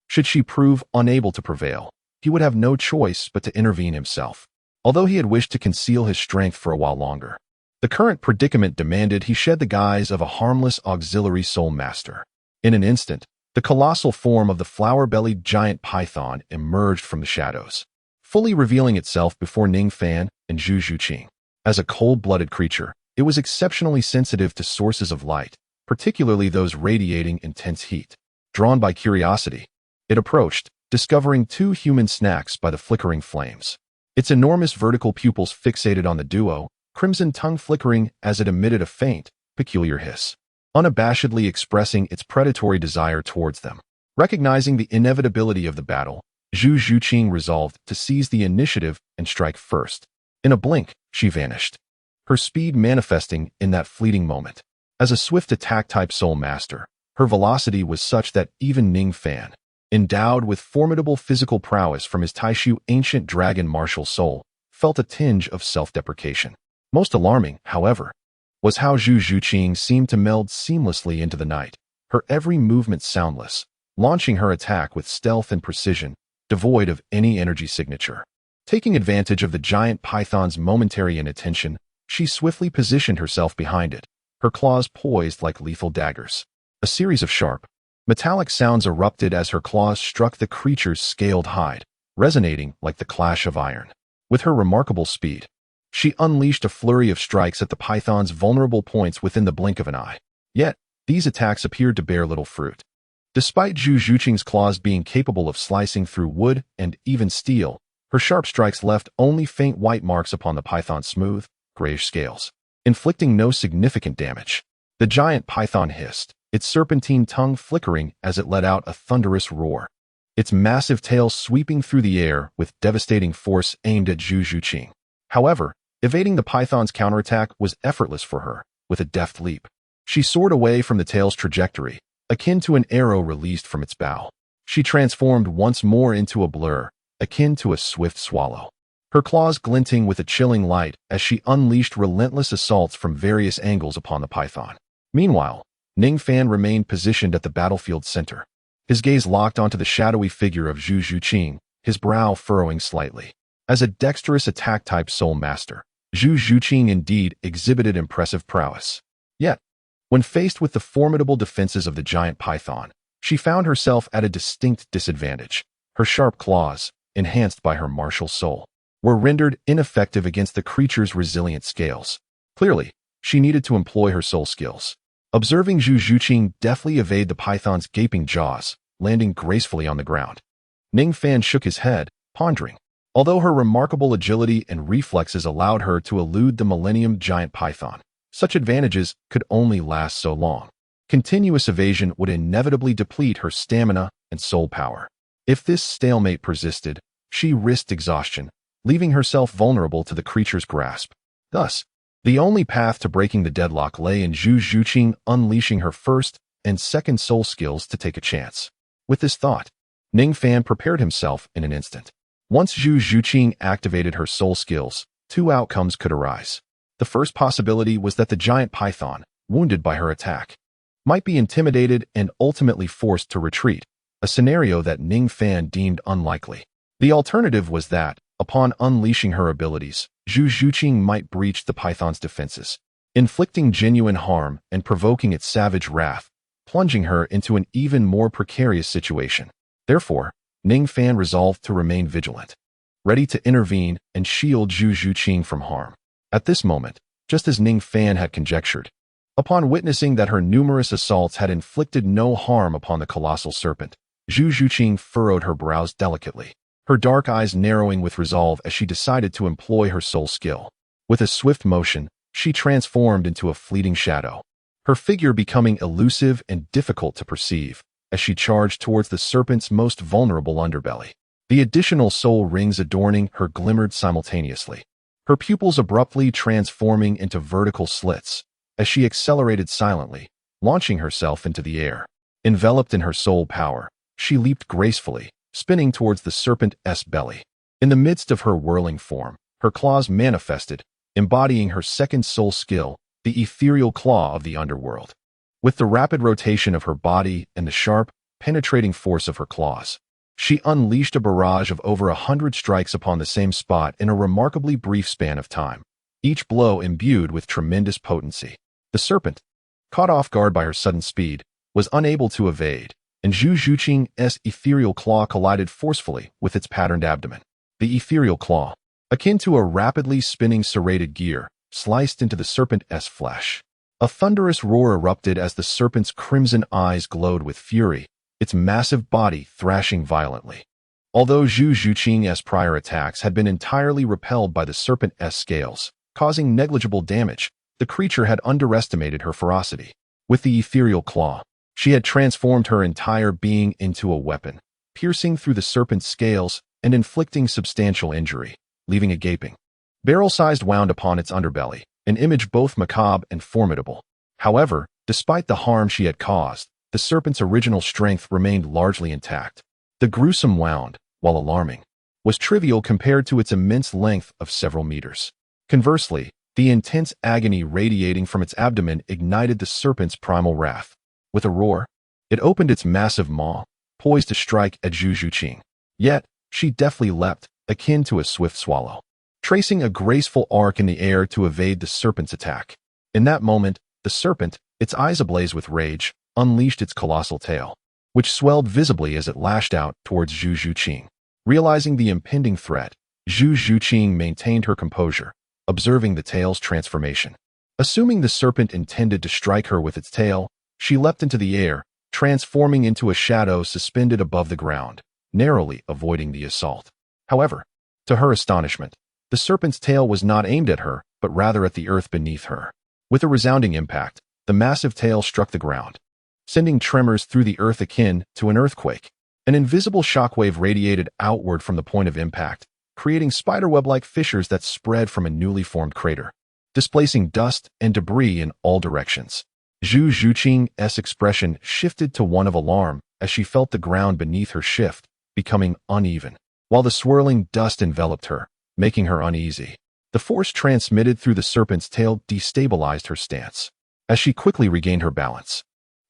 should she prove unable to prevail, he would have no choice but to intervene himself. Although he had wished to conceal his strength for a while longer, the current predicament demanded he shed the guise of a harmless auxiliary soul master. In an instant, the colossal form of the flower-bellied giant python emerged from the shadows, fully revealing itself before Ning Fan and Zhu Zhuqing. As a cold-blooded creature, it was exceptionally sensitive to sources of light, particularly those radiating intense heat. Drawn by curiosity, it approached, discovering 2 human snacks by the flickering flames. Its enormous vertical pupils fixated on the duo, crimson tongue flickering as it emitted a faint, peculiar hiss, unabashedly expressing its predatory desire towards them. Recognizing the inevitability of the battle, Zhu Zhuqing resolved to seize the initiative and strike first. In a blink, she vanished, her speed manifesting in that fleeting moment. As a swift attack-type soul master, her velocity was such that even Ning Fan, endowed with formidable physical prowess from his Taishu ancient dragon martial soul, felt a tinge of self-deprecation. Most alarming, however, was how Zhu Zhuqing seemed to meld seamlessly into the night, her every movement soundless, launching her attack with stealth and precision, devoid of any energy signature. Taking advantage of the giant python's momentary inattention, she swiftly positioned herself behind it, her claws poised like lethal daggers. A series of sharp, metallic sounds erupted as her claws struck the creature's scaled hide, resonating like the clash of iron. With her remarkable speed, she unleashed a flurry of strikes at the python's vulnerable points within the blink of an eye. Yet, these attacks appeared to bear little fruit. Despite Zhu Zhuqing's claws being capable of slicing through wood and even steel, her sharp strikes left only faint white marks upon the python's smooth, grayish scales, inflicting no significant damage. The giant python hissed, its serpentine tongue flickering as it let out a thunderous roar, its massive tail sweeping through the air with devastating force aimed at Zhu Zhuqing. However, evading the python's counterattack was effortless for her. With a deft leap, she soared away from the tail's trajectory, akin to an arrow released from its bow. She transformed once more into a blur, akin to a swift swallow, her claws glinting with a chilling light as she unleashed relentless assaults from various angles upon the python. Meanwhile, Ning Fan remained positioned at the battlefield's center, his gaze locked onto the shadowy figure of Zhu Zhuqing, his brow furrowing slightly. As a dexterous attack-type soul master, Zhu Zhuqing indeed exhibited impressive prowess. Yet, when faced with the formidable defenses of the giant python, she found herself at a distinct disadvantage. Her sharp claws, enhanced by her martial soul, were rendered ineffective against the creature's resilient scales. Clearly, she needed to employ her soul skills. Observing Zhu Zhuqing deftly evade the python's gaping jaws, landing gracefully on the ground, Ning Fan shook his head, pondering. Although her remarkable agility and reflexes allowed her to elude the Millennium Giant Python, such advantages could only last so long. Continuous evasion would inevitably deplete her stamina and soul power. If this stalemate persisted, she risked exhaustion, leaving herself vulnerable to the creature's grasp. Thus, the only path to breaking the deadlock lay in Zhu Zhuqing unleashing her first and second soul skills to take a chance. With this thought, Ning Fan prepared himself in an instant. Once Zhu Zhuqing activated her soul skills, two outcomes could arise. The first possibility was that the giant python, wounded by her attack, might be intimidated and ultimately forced to retreat, a scenario that Ning Fan deemed unlikely. The alternative was that, upon unleashing her abilities, Zhu Zhuqing might breach the python's defenses, inflicting genuine harm and provoking its savage wrath, plunging her into an even more precarious situation. Therefore, Ning Fan resolved to remain vigilant, ready to intervene and shield Zhu Zhuqing from harm. At this moment, just as Ning Fan had conjectured, upon witnessing that her numerous assaults had inflicted no harm upon the colossal serpent, Zhu Zhuqing furrowed her brows delicately, her dark eyes narrowing with resolve as she decided to employ her soul skill. With a swift motion, she transformed into a fleeting shadow, her figure becoming elusive and difficult to perceive as she charged towards the serpent's most vulnerable underbelly. The additional soul rings adorning her glimmered simultaneously, her pupils abruptly transforming into vertical slits as she accelerated silently, launching herself into the air. Enveloped in her soul power, she leaped gracefully, spinning towards the serpent's belly. In the midst of her whirling form, her claws manifested, embodying her second soul skill, the ethereal claw of the underworld. With the rapid rotation of her body and the sharp, penetrating force of her claws, she unleashed a barrage of over 100 strikes upon the same spot in a remarkably brief span of time, each blow imbued with tremendous potency. The serpent, caught off guard by her sudden speed, was unable to evade, and Zhu Zhuqing's ethereal claw collided forcefully with its patterned abdomen. The ethereal claw, akin to a rapidly spinning serrated gear, sliced into the serpent's flesh. A thunderous roar erupted as the serpent's crimson eyes glowed with fury, its massive body thrashing violently. Although Zhu Zhuqing's prior attacks had been entirely repelled by the serpent's scales, causing negligible damage, the creature had underestimated her ferocity. With the ethereal claw, she had transformed her entire being into a weapon, piercing through the serpent's scales and inflicting substantial injury, leaving a gaping, barrel-sized wound upon its underbelly, an image both macabre and formidable. However, despite the harm she had caused, the serpent's original strength remained largely intact. The gruesome wound, while alarming, was trivial compared to its immense length of several meters. Conversely, the intense agony radiating from its abdomen ignited the serpent's primal wrath. With a roar, it opened its massive maw, poised to strike at Zhu Zhuqing. Yet, she deftly leapt, akin to a swift swallow, tracing a graceful arc in the air to evade the serpent's attack. In that moment, the serpent, its eyes ablaze with rage, unleashed its colossal tail, which swelled visibly as it lashed out towards Zhu Zhuqing. Realizing the impending threat, Zhu Zhuqing maintained her composure, observing the tail's transformation. Assuming the serpent intended to strike her with its tail, she leapt into the air, transforming into a shadow suspended above the ground, narrowly avoiding the assault. However, to her astonishment, the serpent's tail was not aimed at her, but rather at the earth beneath her. With a resounding impact, the massive tail struck the ground, sending tremors through the earth akin to an earthquake. An invisible shockwave radiated outward from the point of impact, creating spiderweb-like fissures that spread from a newly formed crater, displacing dust and debris in all directions. Zhu Zhuqing's expression shifted to one of alarm as she felt the ground beneath her shift, becoming uneven, while the swirling dust enveloped her, making her uneasy. The force transmitted through the serpent's tail destabilized her stance. As she quickly regained her balance,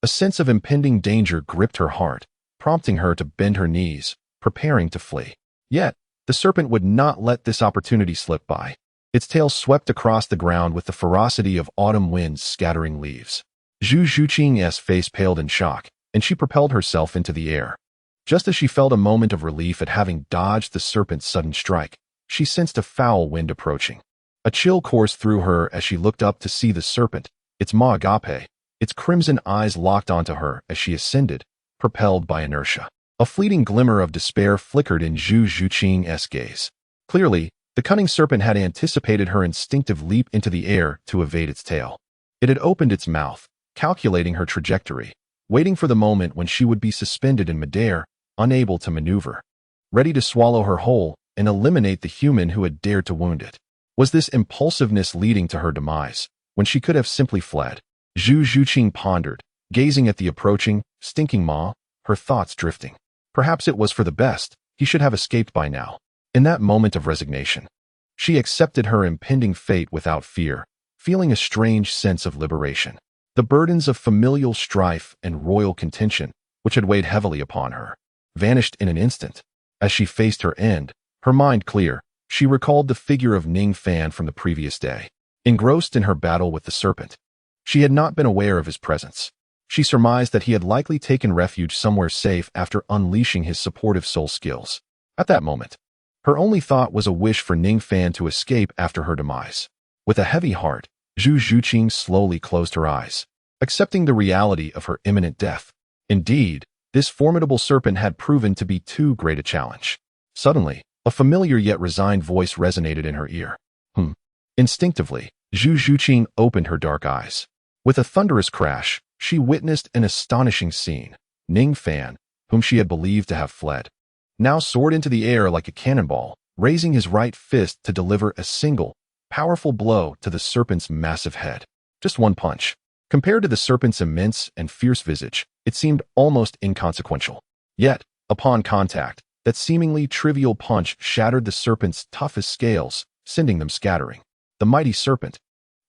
a sense of impending danger gripped her heart, prompting her to bend her knees, preparing to flee. Yet, the serpent would not let this opportunity slip by. Its tail swept across the ground with the ferocity of autumn winds scattering leaves. Zhu Zhuqing's face paled in shock, and she propelled herself into the air. Just as she felt a moment of relief at having dodged the serpent's sudden strike, she sensed a foul wind approaching. A chill coursed through her as she looked up to see the serpent, its maw agape, its crimson eyes locked onto her as she ascended, propelled by inertia. A fleeting glimmer of despair flickered in Zhu Zhuqing's gaze. Clearly, the cunning serpent had anticipated her instinctive leap into the air to evade its tail. It had opened its mouth, calculating her trajectory, waiting for the moment when she would be suspended in midair, unable to maneuver, ready to swallow her whole and eliminate the human who had dared to wound it. Was this impulsiveness leading to her demise, when she could have simply fled? Zhu Zhuqing pondered, gazing at the approaching, stinking maw, her thoughts drifting. Perhaps it was for the best. He should have escaped by now. In that moment of resignation, she accepted her impending fate without fear, feeling a strange sense of liberation. The burdens of familial strife and royal contention, which had weighed heavily upon her, vanished in an instant. As she faced her end, her mind clear, she recalled the figure of Ning Fan from the previous day. Engrossed in her battle with the serpent, she had not been aware of his presence. She surmised that he had likely taken refuge somewhere safe after unleashing his supportive soul skills. At that moment, her only thought was a wish for Ning Fan to escape after her demise. With a heavy heart, Zhu Zhuqing slowly closed her eyes, accepting the reality of her imminent death. Indeed, this formidable serpent had proven to be too great a challenge. Suddenly, a familiar yet resigned voice resonated in her ear. Instinctively, Zhu Zhuqing opened her dark eyes. With a thunderous crash, she witnessed an astonishing scene. Ning Fan, whom she had believed to have fled, now soared into the air like a cannonball, raising his right fist to deliver a single, powerful blow to the serpent's massive head. Just one punch. Compared to the serpent's immense and fierce visage, it seemed almost inconsequential. Yet, upon contact, that seemingly trivial punch shattered the serpent's toughest scales, sending them scattering. The mighty serpent,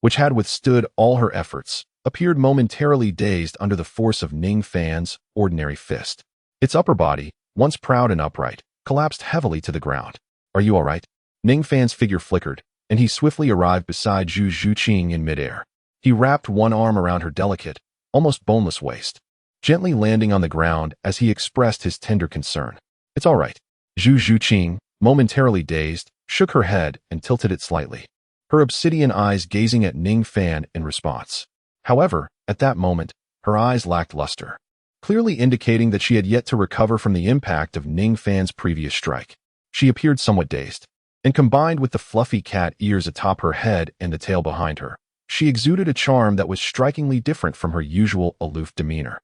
which had withstood all her efforts, appeared momentarily dazed under the force of Ning Fan's ordinary fist. Its upper body, once proud and upright, collapsed heavily to the ground. "Are you all right?" Ning Fan's figure flickered, and he swiftly arrived beside Zhu Zhuqing in midair. He wrapped one arm around her delicate, almost boneless waist, gently landing on the ground as he expressed his tender concern. "It's all right." Zhu Zhuqing, momentarily dazed, shook her head and tilted it slightly, her obsidian eyes gazing at Ning Fan in response. However, at that moment, her eyes lacked luster, clearly indicating that she had yet to recover from the impact of Ning Fan's previous strike. She appeared somewhat dazed, and combined with the fluffy cat ears atop her head and the tail behind her, she exuded a charm that was strikingly different from her usual aloof demeanor,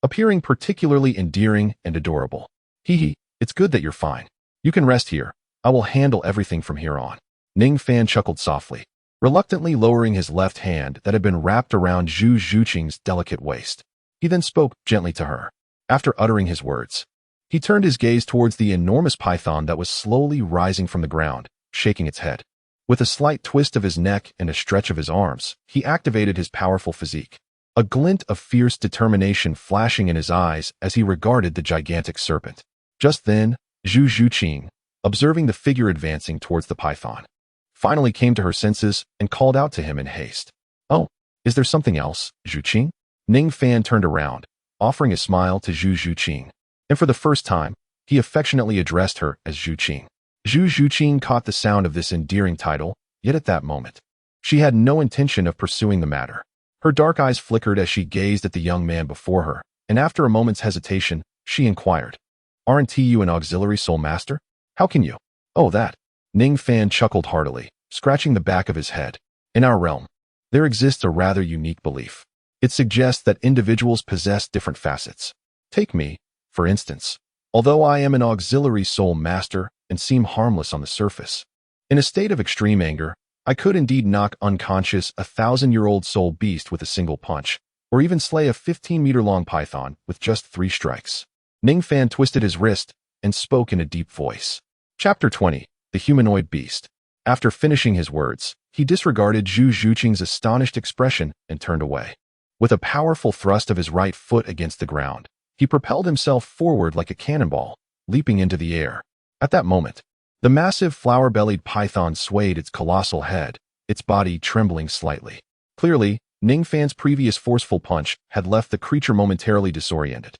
appearing particularly endearing and adorable. "Hee, it's good that you're fine. You can rest here. I will handle everything from here on." Ning Fan chuckled softly, reluctantly lowering his left hand that had been wrapped around Zhu Zhuqing's delicate waist. He then spoke gently to her. After uttering his words, he turned his gaze towards the enormous python that was slowly rising from the ground, shaking its head. With a slight twist of his neck and a stretch of his arms, he activated his powerful physique, a glint of fierce determination flashing in his eyes as he regarded the gigantic serpent. Just then, Zhu Zhuqing, observing the figure advancing towards the python, finally came to her senses and called out to him in haste. "Oh, is there something else, Zhuqing?" Ning Fan turned around, offering a smile to Zhu Zhuqing, and for the first time, he affectionately addressed her as Zhuqing. Zhu Zhuqing caught the sound of this endearing title, yet at that moment, she had no intention of pursuing the matter. Her dark eyes flickered as she gazed at the young man before her, and after a moment's hesitation, she inquired, "Aren't you an auxiliary soul master? How can you?" "Oh, that." Ning Fan chuckled heartily, scratching the back of his head. "In our realm, there exists a rather unique belief. It suggests that individuals possess different facets. Take me, for instance. Although I am an auxiliary soul master and seem harmless on the surface, in a state of extreme anger, I could indeed knock unconscious a 1,000-year-old soul beast with a single punch, or even slay a 15-meter-long python with just 3 strikes." Ning Fan twisted his wrist and spoke in a deep voice. Chapter 20. The Humanoid Beast. After finishing his words, he disregarded Zhu Zhuqing's astonished expression and turned away. With a powerful thrust of his right foot against the ground, he propelled himself forward like a cannonball, leaping into the air. At that moment, the massive flower-bellied python swayed its colossal head, its body trembling slightly. Clearly, Ning Fan's previous forceful punch had left the creature momentarily disoriented,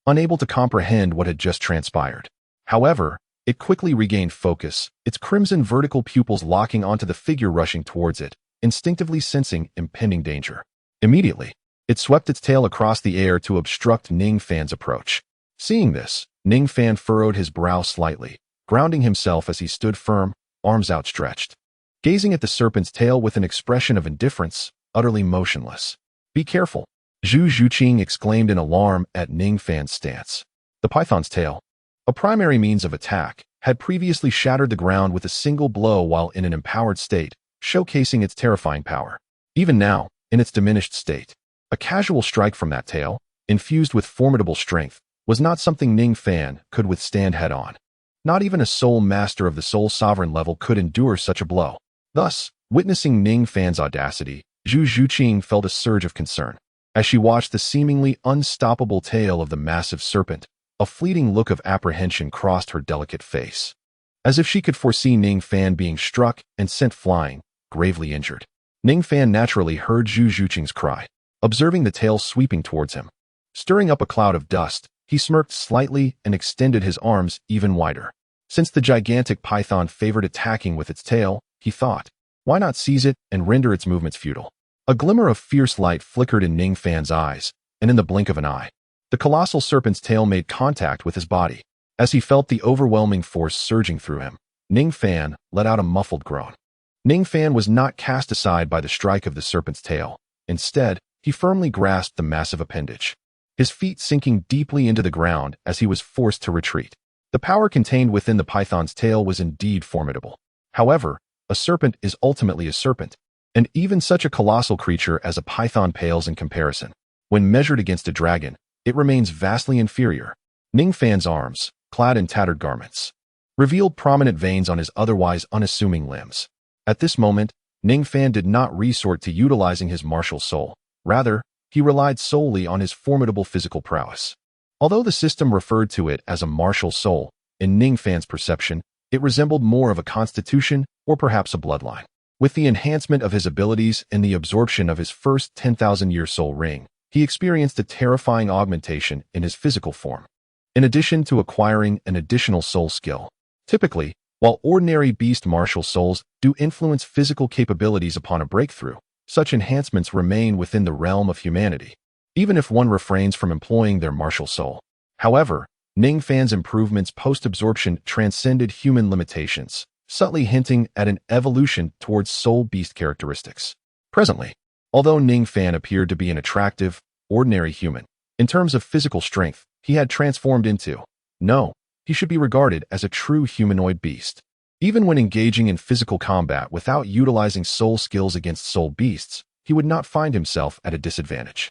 unable to comprehend what had just transpired. However, it quickly regained focus, its crimson vertical pupils locking onto the figure rushing towards it, instinctively sensing impending danger. Immediately, it swept its tail across the air to obstruct Ning Fan's approach. Seeing this, Ning Fan furrowed his brow slightly, grounding himself as he stood firm, arms outstretched, gazing at the serpent's tail with an expression of indifference, utterly motionless. "Be careful," Zhu Zhuqing exclaimed in alarm at Ning Fan's stance. The python's tail, a primary means of attack, had previously shattered the ground with a single blow while in an empowered state, showcasing its terrifying power. Even now, in its diminished state, a casual strike from that tail, infused with formidable strength, was not something Ning Fan could withstand head-on. Not even a soul master of the soul sovereign level could endure such a blow. Thus, witnessing Ning Fan's audacity, Zhu Zhuqing felt a surge of concern. As she watched the seemingly unstoppable tail of the massive serpent, a fleeting look of apprehension crossed her delicate face, as if she could foresee Ning Fan being struck and sent flying, gravely injured. Ning Fan naturally heard Zhu Zhuqing's cry, observing the tail sweeping towards him. Stirring up a cloud of dust, he smirked slightly and extended his arms even wider. Since the gigantic python favored attacking with its tail, he thought, why not seize it and render its movements futile? A glimmer of fierce light flickered in Ning Fan's eyes, and in the blink of an eye, the colossal serpent's tail made contact with his body. As he felt the overwhelming force surging through him, Ning Fan let out a muffled groan. Ning Fan was not cast aside by the strike of the serpent's tail. Instead, he firmly grasped the massive appendage, his feet sinking deeply into the ground as he was forced to retreat. The power contained within the python's tail was indeed formidable. However, a serpent is ultimately a serpent, and even such a colossal creature as a python pales in comparison. When measured against a dragon, it remains vastly inferior. Ning Fan's arms, clad in tattered garments, revealed prominent veins on his otherwise unassuming limbs. At this moment, Ning Fan did not resort to utilizing his martial soul. Rather, he relied solely on his formidable physical prowess. Although the system referred to it as a martial soul, in Ning Fan's perception, it resembled more of a constitution or perhaps a bloodline. With the enhancement of his abilities and the absorption of his first 10,000-year soul ring, he experienced a terrifying augmentation in his physical form, in addition to acquiring an additional soul skill. Typically, while ordinary beast martial souls do influence physical capabilities upon a breakthrough, such enhancements remain within the realm of humanity, even if one refrains from employing their martial soul. However, Ning Fan's improvements post-absorption transcended human limitations, subtly hinting at an evolution towards soul beast characteristics. Presently, although Ning Fan appeared to be an attractive, ordinary human, in terms of physical strength, he had transformed into, he should be regarded as a true humanoid beast. Even when engaging in physical combat without utilizing soul skills against soul beasts, he would not find himself at a disadvantage.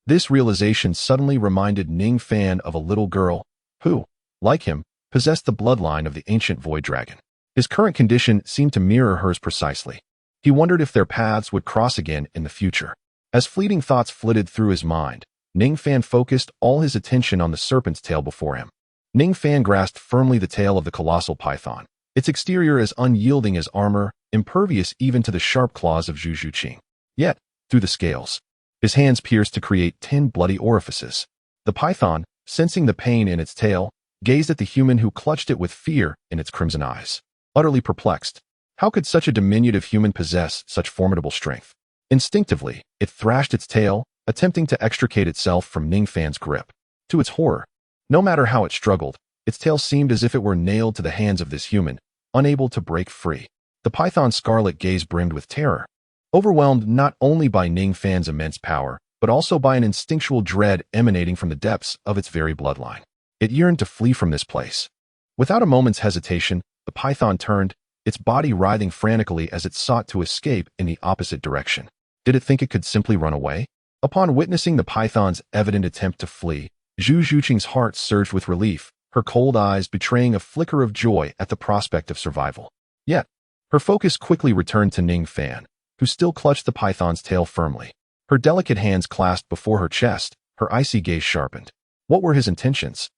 This realization suddenly reminded Ning Fan of a little girl who, like him, possessed the bloodline of the ancient void dragon. His current condition seemed to mirror hers precisely. He wondered if their paths would cross again in the future. As fleeting thoughts flitted through his mind, Ning Fan focused all his attention on the serpent's tail before him. Ning Fan grasped firmly the tail of the colossal python, its exterior as unyielding as armor, impervious even to the sharp claws of Zhu Zhuqing. Yet, through the scales, his hands pierced to create 10 bloody orifices. The python, sensing the pain in its tail, gazed at the human who clutched it with fear in its crimson eyes. Utterly perplexed, how could such a diminutive human possess such formidable strength? Instinctively, it thrashed its tail, attempting to extricate itself from Ning Fan's grip. To its horror, no matter how it struggled, its tail seemed as if it were nailed to the hands of this human, unable to break free. The python's scarlet gaze brimmed with terror, overwhelmed not only by Ning Fan's immense power, but also by an instinctual dread emanating from the depths of its very bloodline. It yearned to flee from this place. Without a moment's hesitation, the python turned, its body writhing frantically as it sought to escape in the opposite direction. Did it think it could simply run away? Upon witnessing the python's evident attempt to flee, Zhu Zhuqing's heart surged with relief, her cold eyes betraying a flicker of joy at the prospect of survival. Yet, her focus quickly returned to Ning Fan, who still clutched the python's tail firmly. Her delicate hands clasped before her chest, her icy gaze sharpened. What were his intentions?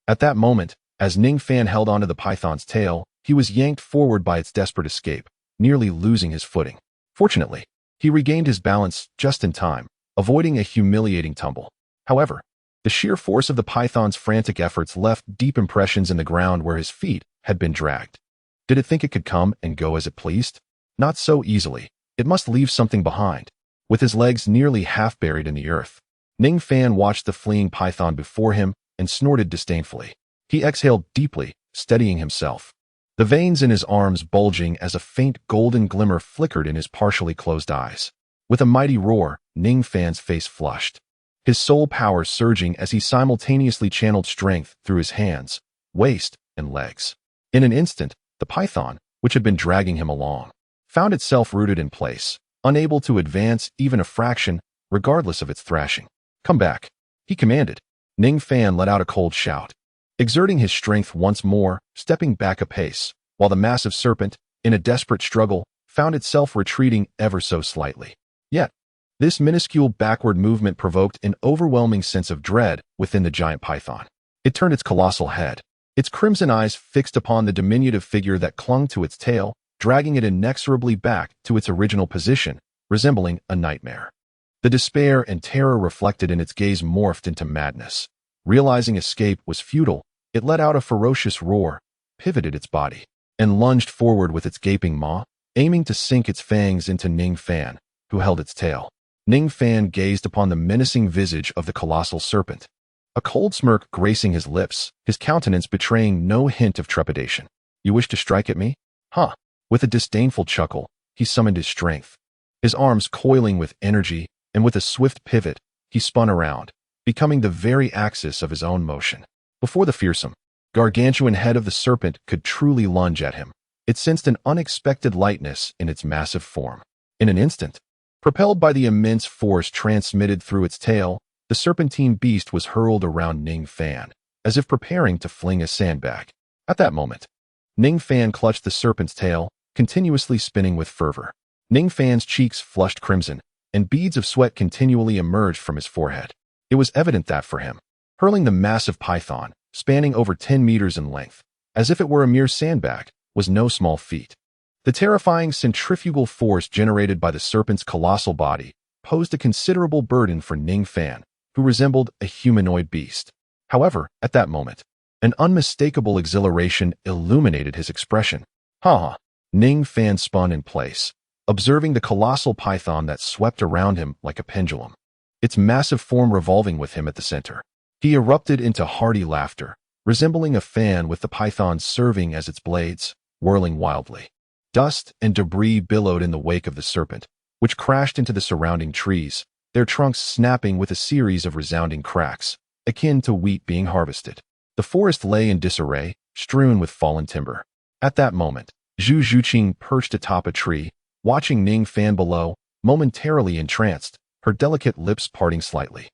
At that moment, as Ning Fan held onto the python's tail, he was yanked forward by its desperate escape, nearly losing his footing. Fortunately, he regained his balance just in time, avoiding a humiliating tumble. However, the sheer force of the python's frantic efforts left deep impressions in the ground where his feet had been dragged. Did it think it could come and go as it pleased? Not so easily. It must leave something behind. With his legs nearly half buried in the earth, Ning Fan watched the fleeing python before him and snorted disdainfully. He exhaled deeply, steadying himself, the veins in his arms bulging as a faint golden glimmer flickered in his partially closed eyes. With a mighty roar, Ning Fan's face flushed, his soul power surging as he simultaneously channeled strength through his hands, waist, and legs. In an instant, the python, which had been dragging him along, found itself rooted in place, unable to advance even a fraction, regardless of its thrashing. "Come back," he commanded. Ning Fan let out a cold shout, exerting his strength once more, stepping back a pace, while the massive serpent, in a desperate struggle, found itself retreating ever so slightly. Yet, this minuscule backward movement provoked an overwhelming sense of dread within the giant python. It turned its colossal head, its crimson eyes fixed upon the diminutive figure that clung to its tail, dragging it inexorably back to its original position, resembling a nightmare. The despair and terror reflected in its gaze morphed into madness. Realizing escape was futile, it let out a ferocious roar, pivoted its body, and lunged forward with its gaping maw, aiming to sink its fangs into Ning Fan, who held its tail. Ning Fan gazed upon the menacing visage of the colossal serpent, a cold smirk gracing his lips, his countenance betraying no hint of trepidation. "You wish to strike at me? Huh?" With a disdainful chuckle, he summoned his strength, his arms coiling with energy, and with a swift pivot, he spun around, becoming the very axis of his own motion. Before the fearsome, gargantuan head of the serpent could truly lunge at him, it sensed an unexpected lightness in its massive form. In an instant, propelled by the immense force transmitted through its tail, the serpentine beast was hurled around Ning Fan, as if preparing to fling a sandbag. At that moment, Ning Fan clutched the serpent's tail, continuously spinning with fervor. Ning Fan's cheeks flushed crimson, and beads of sweat continually emerged from his forehead. It was evident that for him, hurling the massive python, spanning over 10 meters in length, as if it were a mere sandbag, was no small feat. The terrifying centrifugal force generated by the serpent's colossal body posed a considerable burden for Ning Fan, who resembled a humanoid beast. However, at that moment, an unmistakable exhilaration illuminated his expression. "Ha!" Ning Fan spun in place, observing the colossal python that swept around him like a pendulum, its massive form revolving with him at the center. He erupted into hearty laughter, resembling a fan with the python serving as its blades, whirling wildly. Dust and debris billowed in the wake of the serpent, which crashed into the surrounding trees, their trunks snapping with a series of resounding cracks, akin to wheat being harvested. The forest lay in disarray, strewn with fallen timber. At that moment, Zhu Zhuqing perched atop a tree, watching Ning Fan below, momentarily entranced, her delicate lips parting slightly.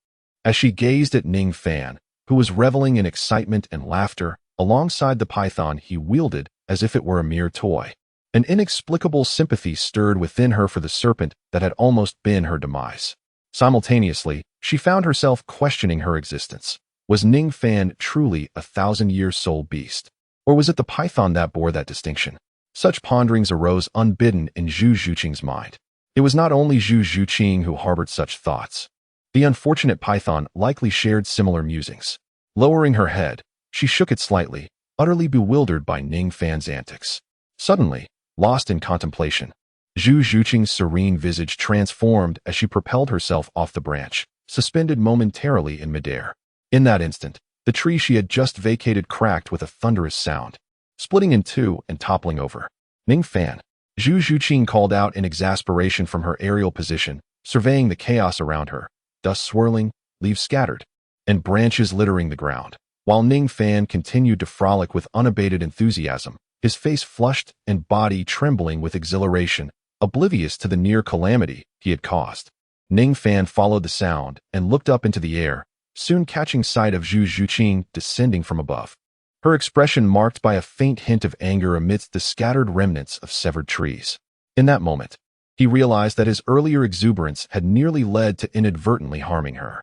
As she gazed at Ning Fan, who was reveling in excitement and laughter, alongside the python he wielded as if it were a mere toy, an inexplicable sympathy stirred within her for the serpent that had almost been her demise. Simultaneously, she found herself questioning her existence. Was Ning Fan truly a 1,000-year-soul beast? Or was it the python that bore that distinction? Such ponderings arose unbidden in Zhu Zhuqing's mind. It was not only Zhu Zhuqing who harbored such thoughts. The unfortunate python likely shared similar musings. Lowering her head, she shook it slightly, utterly bewildered by Ning Fan's antics. Suddenly, lost in contemplation, Zhu Zhuqing's serene visage transformed as she propelled herself off the branch, suspended momentarily in midair. In that instant, the tree she had just vacated cracked with a thunderous sound, splitting in two and toppling over. Ning Fan. Zhu Zhuqing called out in exasperation from her aerial position, surveying the chaos around her, dust swirling, leaves scattered, and branches littering the ground. While Ning Fan continued to frolic with unabated enthusiasm, his face flushed and body trembling with exhilaration, oblivious to the near calamity he had caused. Ning Fan followed the sound and looked up into the air, soon catching sight of Zhu Zhuqing descending from above. Her expression marked by a faint hint of anger amidst the scattered remnants of severed trees. In that moment, he realized that his earlier exuberance had nearly led to inadvertently harming her.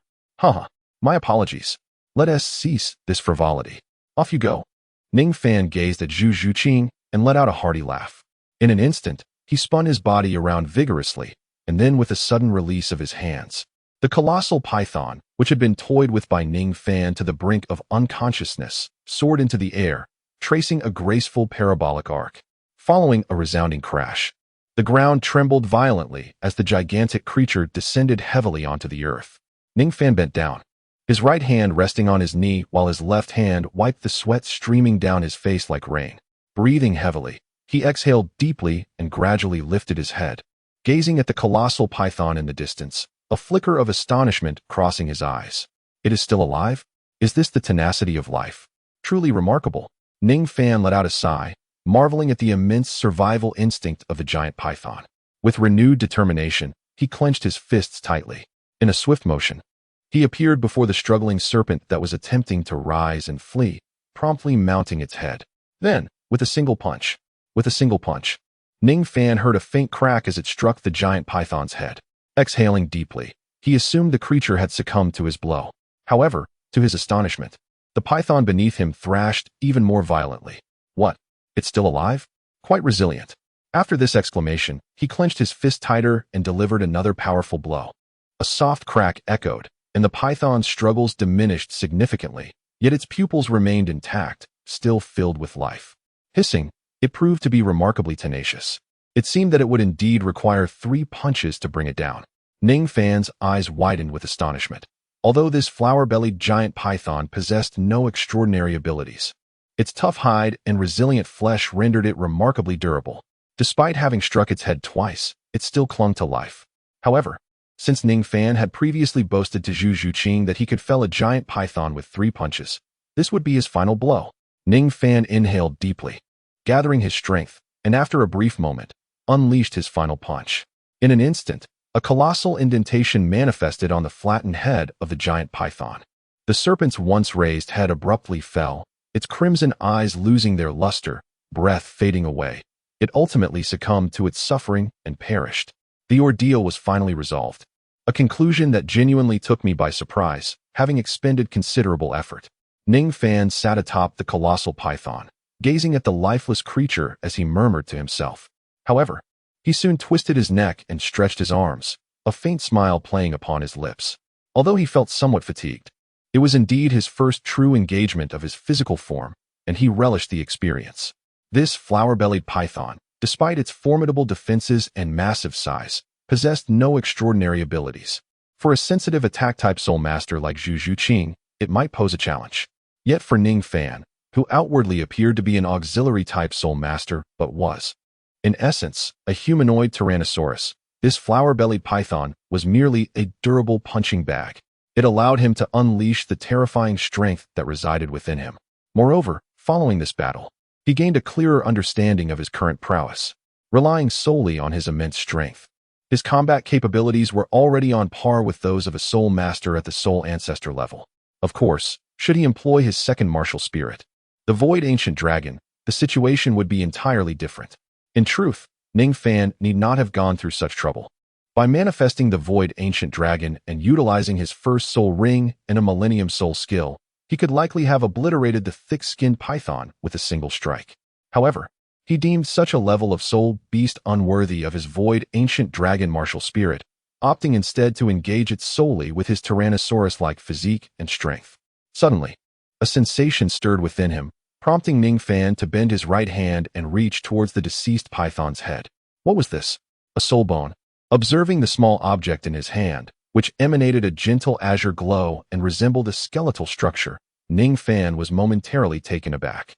My apologies. Let us cease this frivolity. Off you go. Ning Fan gazed at Zhu Zhuqing and let out a hearty laugh. In an instant, he spun his body around vigorously, and then with a sudden release of his hands, the colossal python, which had been toyed with by Ning Fan to the brink of unconsciousness, soared into the air, tracing a graceful parabolic arc. Following a resounding crash, the ground trembled violently as the gigantic creature descended heavily onto the earth. Ning Fan bent down, his right hand resting on his knee while his left hand wiped the sweat streaming down his face like rain. Breathing heavily, he exhaled deeply and gradually lifted his head, gazing at the colossal python in the distance, a flicker of astonishment crossing his eyes. It is still alive? Is this the tenacity of life? Truly remarkable. Ning Fan let out a sigh, marveling at the immense survival instinct of the giant python. With renewed determination, he clenched his fists tightly. In a swift motion, he appeared before the struggling serpent that was attempting to rise and flee, promptly mounting its head. Then, with a single punch, Ning Fan heard a faint crack as it struck the giant python's head. Exhaling deeply, he assumed the creature had succumbed to his blow. However, to his astonishment, the python beneath him thrashed even more violently. What? It's still alive? Quite resilient. After this exclamation, he clenched his fist tighter and delivered another powerful blow. A soft crack echoed, and the python's struggles diminished significantly, yet its pupils remained intact, still filled with life. Hissing, it proved to be remarkably tenacious. It seemed that it would indeed require 3 punches to bring it down. Ning Fan's eyes widened with astonishment. Although this flower-bellied giant python possessed no extraordinary abilities, its tough hide and resilient flesh rendered it remarkably durable. Despite having struck its head twice, it still clung to life. However, since Ning Fan had previously boasted to Zhu Zhuqing that he could fell a giant python with 3 punches, this would be his final blow. Ning Fan inhaled deeply, gathering his strength, and after a brief moment, unleashed his final punch. In an instant, a colossal indentation manifested on the flattened head of the giant python. The serpent's once raised head abruptly fell, its crimson eyes losing their luster, breath fading away. It ultimately succumbed to its suffering and perished. The ordeal was finally resolved, a conclusion that genuinely took me by surprise, having expended considerable effort. Ning Fan sat atop the colossal python, gazing at the lifeless creature as he murmured to himself. However, he soon twisted his neck and stretched his arms, a faint smile playing upon his lips. Although he felt somewhat fatigued, it was indeed his first true engagement of his physical form, and he relished the experience. This flower-bellied python, despite its formidable defenses and massive size, possessed no extraordinary abilities. For a sensitive attack-type soul master like Zhu Zhuqing, it might pose a challenge. Yet for Ning Fan, who outwardly appeared to be an auxiliary-type soul master but was, in essence, a humanoid tyrannosaurus, this flower-bellied python was merely a durable punching bag. It allowed him to unleash the terrifying strength that resided within him. Moreover, following this battle, he gained a clearer understanding of his current prowess, relying solely on his immense strength. His combat capabilities were already on par with those of a soul master at the soul ancestor level. Of course, should he employ his second martial spirit, the Void Ancient Dragon, the situation would be entirely different. In truth, Ning Fan need not have gone through such trouble. By manifesting the Void Ancient Dragon and utilizing his first soul ring and a Millennium Soul skill, he could likely have obliterated the thick-skinned python with a single strike. However, he deemed such a level of soul beast unworthy of his Void Ancient Dragon martial spirit, opting instead to engage it solely with his Tyrannosaurus-like physique and strength. Suddenly, a sensation stirred within him, prompting Ning Fan to bend his right hand and reach towards the deceased python's head. What was this? A soul bone. Observing the small object in his hand, which emanated a gentle azure glow and resembled a skeletal structure. Ning Fan was momentarily taken aback.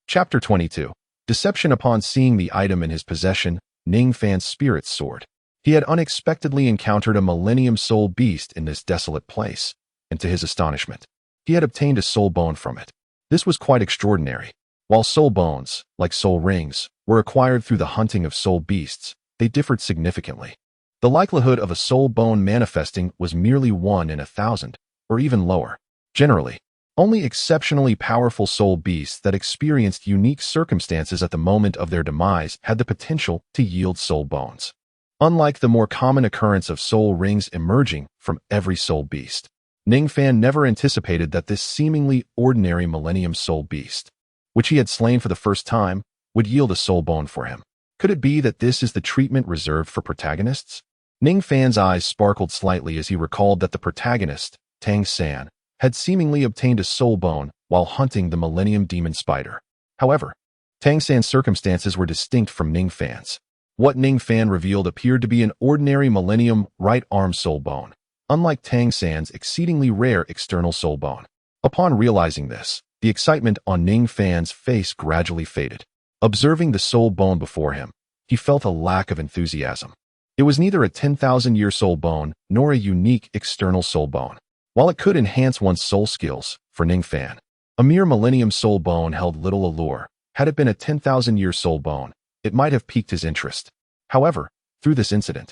Chapter 22. Deception. Upon seeing the item in his possession, Ning Fan's spirits soared. He had unexpectedly encountered a Millennium Soul Beast in this desolate place, and to his astonishment, he had obtained a soul bone from it. This was quite extraordinary. While soul bones, like soul rings, were acquired through the hunting of soul beasts, they differed significantly. The likelihood of a soul bone manifesting was merely 1 in 1,000, or even lower. Generally, only exceptionally powerful soul beasts that experienced unique circumstances at the moment of their demise had the potential to yield soul bones. Unlike the more common occurrence of soul rings emerging from every soul beast, Ning Fan never anticipated that this seemingly ordinary Millennium Soul Beast, which he had slain for the first time, would yield a soul bone for him. Could it be that this is the treatment reserved for protagonists? Ning Fan's eyes sparkled slightly as he recalled that the protagonist, Tang San, had seemingly obtained a soul bone while hunting the Millennium Demon Spider. However, Tang San's circumstances were distinct from Ning Fan's. What Ning Fan revealed appeared to be an ordinary Millennium right arm soul bone, unlike Tang San's exceedingly rare external soul bone. Upon realizing this, the excitement on Ning Fan's face gradually faded. Observing the soul bone before him, he felt a lack of enthusiasm. It was neither a 10,000-year soul bone nor a unique external soul bone. While it could enhance one's soul skills, for Ning Fan, a mere Millennium Soul Bone held little allure. Had it been a 10,000-year soul bone, it might have piqued his interest. However, through this incident,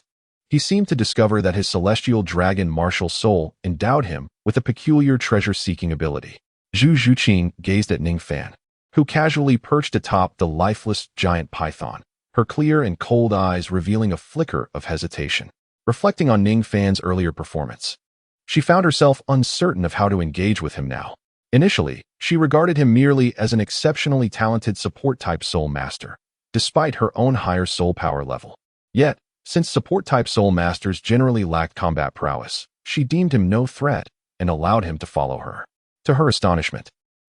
he seemed to discover that his celestial dragon martial soul endowed him with a peculiar treasure-seeking ability. Zhu Zhuqing gazed at Ning Fan, who casually perched atop the lifeless giant python, her clear and cold eyes revealing a flicker of hesitation. Reflecting on Ning Fan's earlier performance, she found herself uncertain of how to engage with him now. Initially, she regarded him merely as an exceptionally talented support-type soul master, despite her own higher soul power level. Yet, since support-type soul masters generally lacked combat prowess, she deemed him no threat and allowed him to follow her. To her astonishment,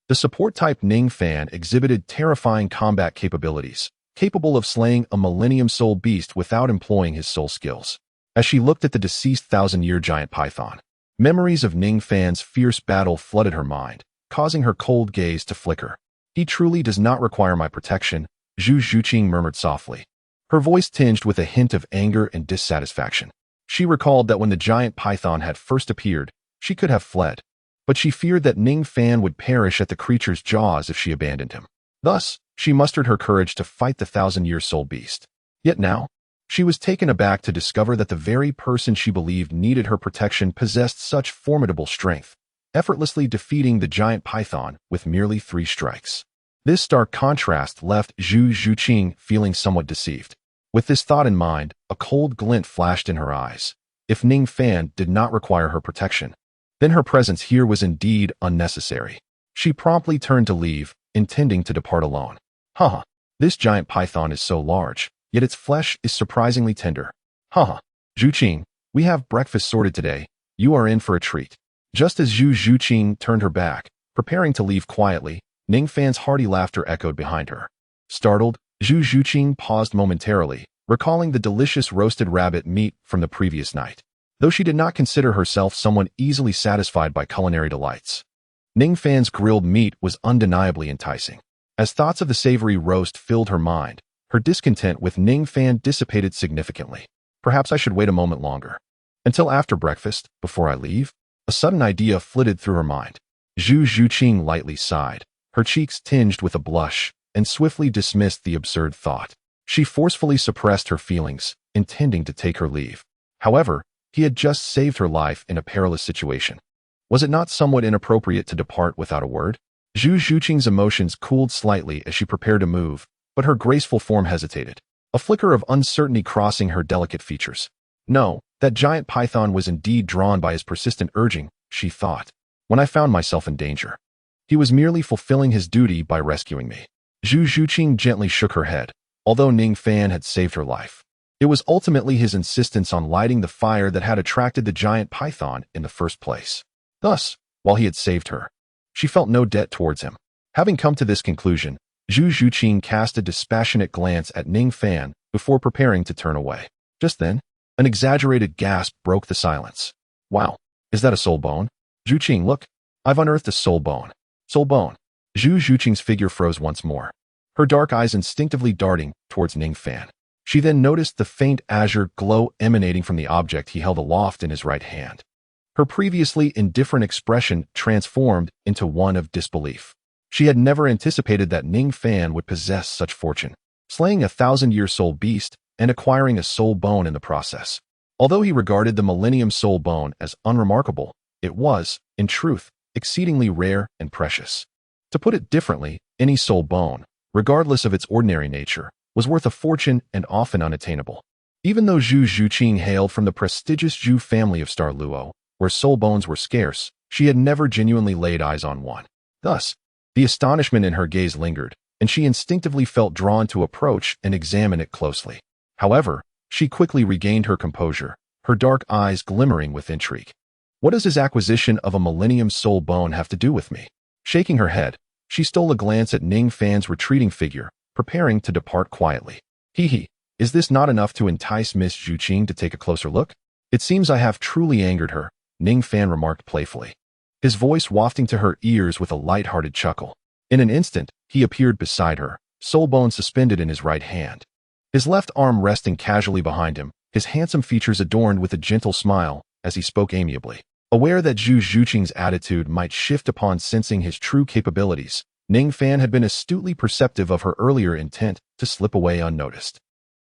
the support-type Ning Fan exhibited terrifying combat capabilities, capable of slaying a Millennium Soul Beast without employing his soul skills. As she looked at the deceased 1,000-year giant python, memories of Ning Fan's fierce battle flooded her mind, causing her cold gaze to flicker. "He truly does not require my protection," Zhu Zhuqing murmured softly, her voice tinged with a hint of anger and dissatisfaction. She recalled that when the giant python had first appeared, she could have fled, but she feared that Ning Fan would perish at the creature's jaws if she abandoned him. Thus, she mustered her courage to fight the 1,000-year soul beast. Yet now, she was taken aback to discover that the very person she believed needed her protection possessed such formidable strength, effortlessly defeating the giant python with merely 3 strikes. This stark contrast left Zhu Zhuqing feeling somewhat deceived. With this thought in mind, a cold glint flashed in her eyes. If Ning Fan did not require her protection, then her presence here was indeed unnecessary. She promptly turned to leave, intending to depart alone. Haha, this giant python is so large, yet its flesh is surprisingly tender. Haha, Zhuqing, we have breakfast sorted today. You are in for a treat. Just as Zhu Zhuqing turned her back, preparing to leave quietly, Ning Fan's hearty laughter echoed behind her. Startled, Zhu Zhuqing paused momentarily, recalling the delicious roasted rabbit meat from the previous night. Though she did not consider herself someone easily satisfied by culinary delights, Ning Fan's grilled meat was undeniably enticing. As thoughts of the savory roast filled her mind, her discontent with Ning Fan dissipated significantly. Perhaps I should wait a moment longer. Until after breakfast, before I leave? A sudden idea flitted through her mind. Zhu Zhuqing lightly sighed, her cheeks tinged with a blush, and swiftly dismissed the absurd thought. She forcefully suppressed her feelings, intending to take her leave. However, he had just saved her life in a perilous situation. Was it not somewhat inappropriate to depart without a word? Zhu Zhuqing's emotions cooled slightly as she prepared to move, but her graceful form hesitated, a flicker of uncertainty crossing her delicate features. No, that giant python was indeed drawn by his persistent urging, she thought. When I found myself in danger, he was merely fulfilling his duty by rescuing me. Zhu Zhuqing gently shook her head. Although Ning Fan had saved her life, it was ultimately his insistence on lighting the fire that had attracted the giant python in the first place. Thus, while he had saved her, she felt no debt towards him. Having come to this conclusion, Zhu Zhuqing cast a dispassionate glance at Ning Fan before preparing to turn away. Just then, an exaggerated gasp broke the silence. Wow, is that a soul bone? Zhuqing, look, I've unearthed a soul bone. Soul bone. Zhuqing's figure froze once more, her dark eyes instinctively darting towards Ning Fan. She then noticed the faint azure glow emanating from the object he held aloft in his right hand. Her previously indifferent expression transformed into one of disbelief. She had never anticipated that Ning Fan would possess such fortune, slaying a 1,000-year soul beast and acquiring a soul bone in the process. Although he regarded the Millennium Soul Bone as unremarkable, it was, in truth, exceedingly rare and precious. To put it differently, any soul bone, regardless of its ordinary nature, was worth a fortune and often unattainable. Even though Zhuqing hailed from the prestigious Zhu family of Douluo, where soul bones were scarce, she had never genuinely laid eyes on one. Thus, the astonishment in her gaze lingered, and she instinctively felt drawn to approach and examine it closely. However, she quickly regained her composure, her dark eyes glimmering with intrigue. What does his acquisition of a Millennium Soul Bone have to do with me? Shaking her head, she stole a glance at Ning Fan's retreating figure, preparing to depart quietly. Hee, is this not enough to entice Miss Zhuqing to take a closer look? It seems I have truly angered her, Ning Fan remarked playfully, his voice wafting to her ears with a light-hearted chuckle. In an instant, he appeared beside her, soul bone suspended in his right hand, his left arm resting casually behind him, his handsome features adorned with a gentle smile as he spoke amiably. Aware that Zhuqing's attitude might shift upon sensing his true capabilities, Ning Fan had been astutely perceptive of her earlier intent to slip away unnoticed.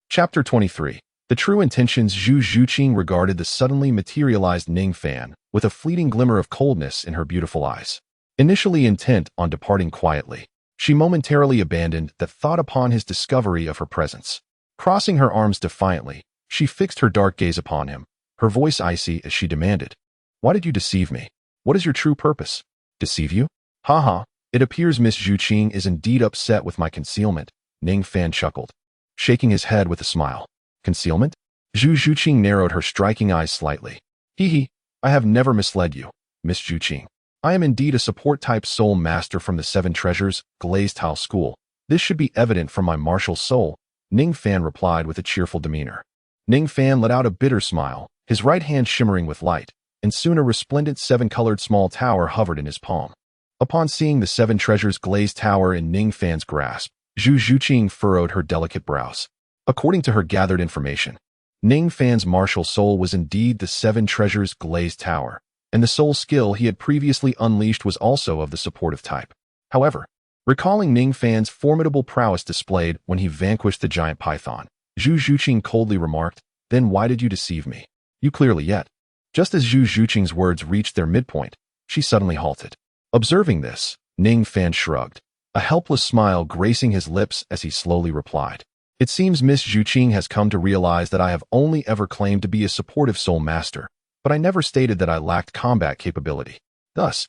Chapter 23. The true intentions. Zhuqing regarded the suddenly materialized Ning Fan with a fleeting glimmer of coldness in her beautiful eyes. Initially intent on departing quietly, she momentarily abandoned that thought upon his discovery of her presence. Crossing her arms defiantly, she fixed her dark gaze upon him, her voice icy as she demanded, "Why did you deceive me? What is your true purpose?" "Deceive you? Ha. It appears Miss Zhuqing is indeed upset with my concealment," Ning Fan chuckled, shaking his head with a smile. "Concealment?" Zhuqing narrowed her striking eyes slightly. Hee, I have never misled you, Miss Zhuqing. I am indeed a support-type soul master from the Seven Treasures, Glazed Tile School. This should be evident from my martial soul, Ning Fan replied with a cheerful demeanor. Ning Fan let out a bitter smile, his right hand shimmering with light, and soon a resplendent seven-colored small tower hovered in his palm. Upon seeing the Seven Treasures glazed tower in Ning Fan's grasp, Zhuqing furrowed her delicate brows. According to her gathered information, Ning Fan's martial soul was indeed the Seven Treasures glazed tower, and the soul skill he had previously unleashed was also of the supportive type. However, recalling Ning Fan's formidable prowess displayed when he vanquished the giant python, Zhuqing coldly remarked, "Then why did you deceive me? You clearly yet." Just as Zhuqing's words reached their midpoint, she suddenly halted. Observing this, Ning Fan shrugged, a helpless smile gracing his lips as he slowly replied, "It seems Miss Zhuqing has come to realize that I have only ever claimed to be a supportive soul master, but I never stated that I lacked combat capability. Thus,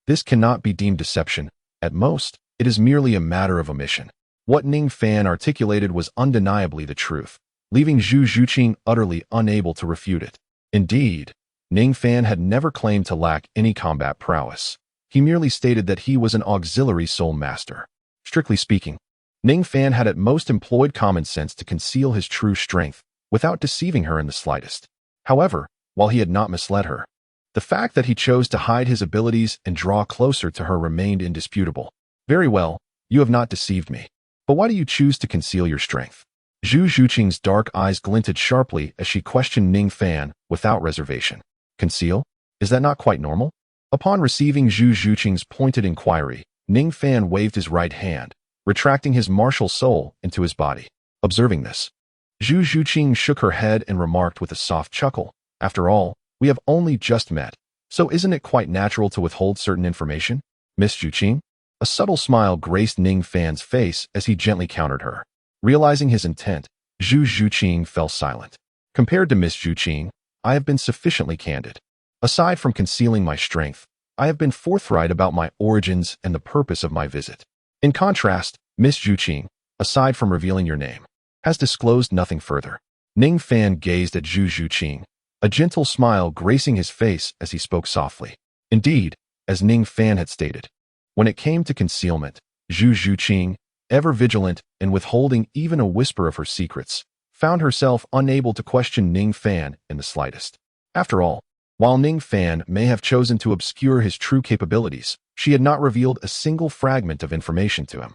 this cannot be deemed deception. At most, it is merely a matter of omission." What Ning Fan articulated was undeniably the truth, leaving Zhuqing utterly unable to refute it. Indeed, Ning Fan had never claimed to lack any combat prowess. He merely stated that he was an auxiliary soul master. Strictly speaking, Ning Fan had at most employed common sense to conceal his true strength, without deceiving her in the slightest. However, while he had not misled her, the fact that he chose to hide his abilities and draw closer to her remained indisputable. "Very well, you have not deceived me. But why do you choose to conceal your strength?" Zhuqing's dark eyes glinted sharply as she questioned Ning Fan without reservation. "Conceal? Is that not quite normal?" Upon receiving Zhuqing's pointed inquiry, Ning Fan waved his right hand, retracting his martial soul into his body. Observing this, Zhuqing shook her head and remarked with a soft chuckle, "After all, we have only just met, so isn't it quite natural to withhold certain information, Miss Zhuqing?" A subtle smile graced Ning Fan's face as he gently countered her. Realizing his intent, Zhuqing fell silent. "Compared to Miss Zhuqing, I have been sufficiently candid. Aside from concealing my strength, I have been forthright about my origins and the purpose of my visit. In contrast, Miss Zhuqing, aside from revealing your name, has disclosed nothing further." Ning Fan gazed at Zhuqing, a gentle smile gracing his face as he spoke softly. Indeed, as Ning Fan had stated, when it came to concealment, Zhuqing, ever vigilant in withholding even a whisper of her secrets, found herself unable to question Ning Fan in the slightest. After all, While Ning Fan may have chosen to obscure his true capabilities, she had not revealed a single fragment of information to him.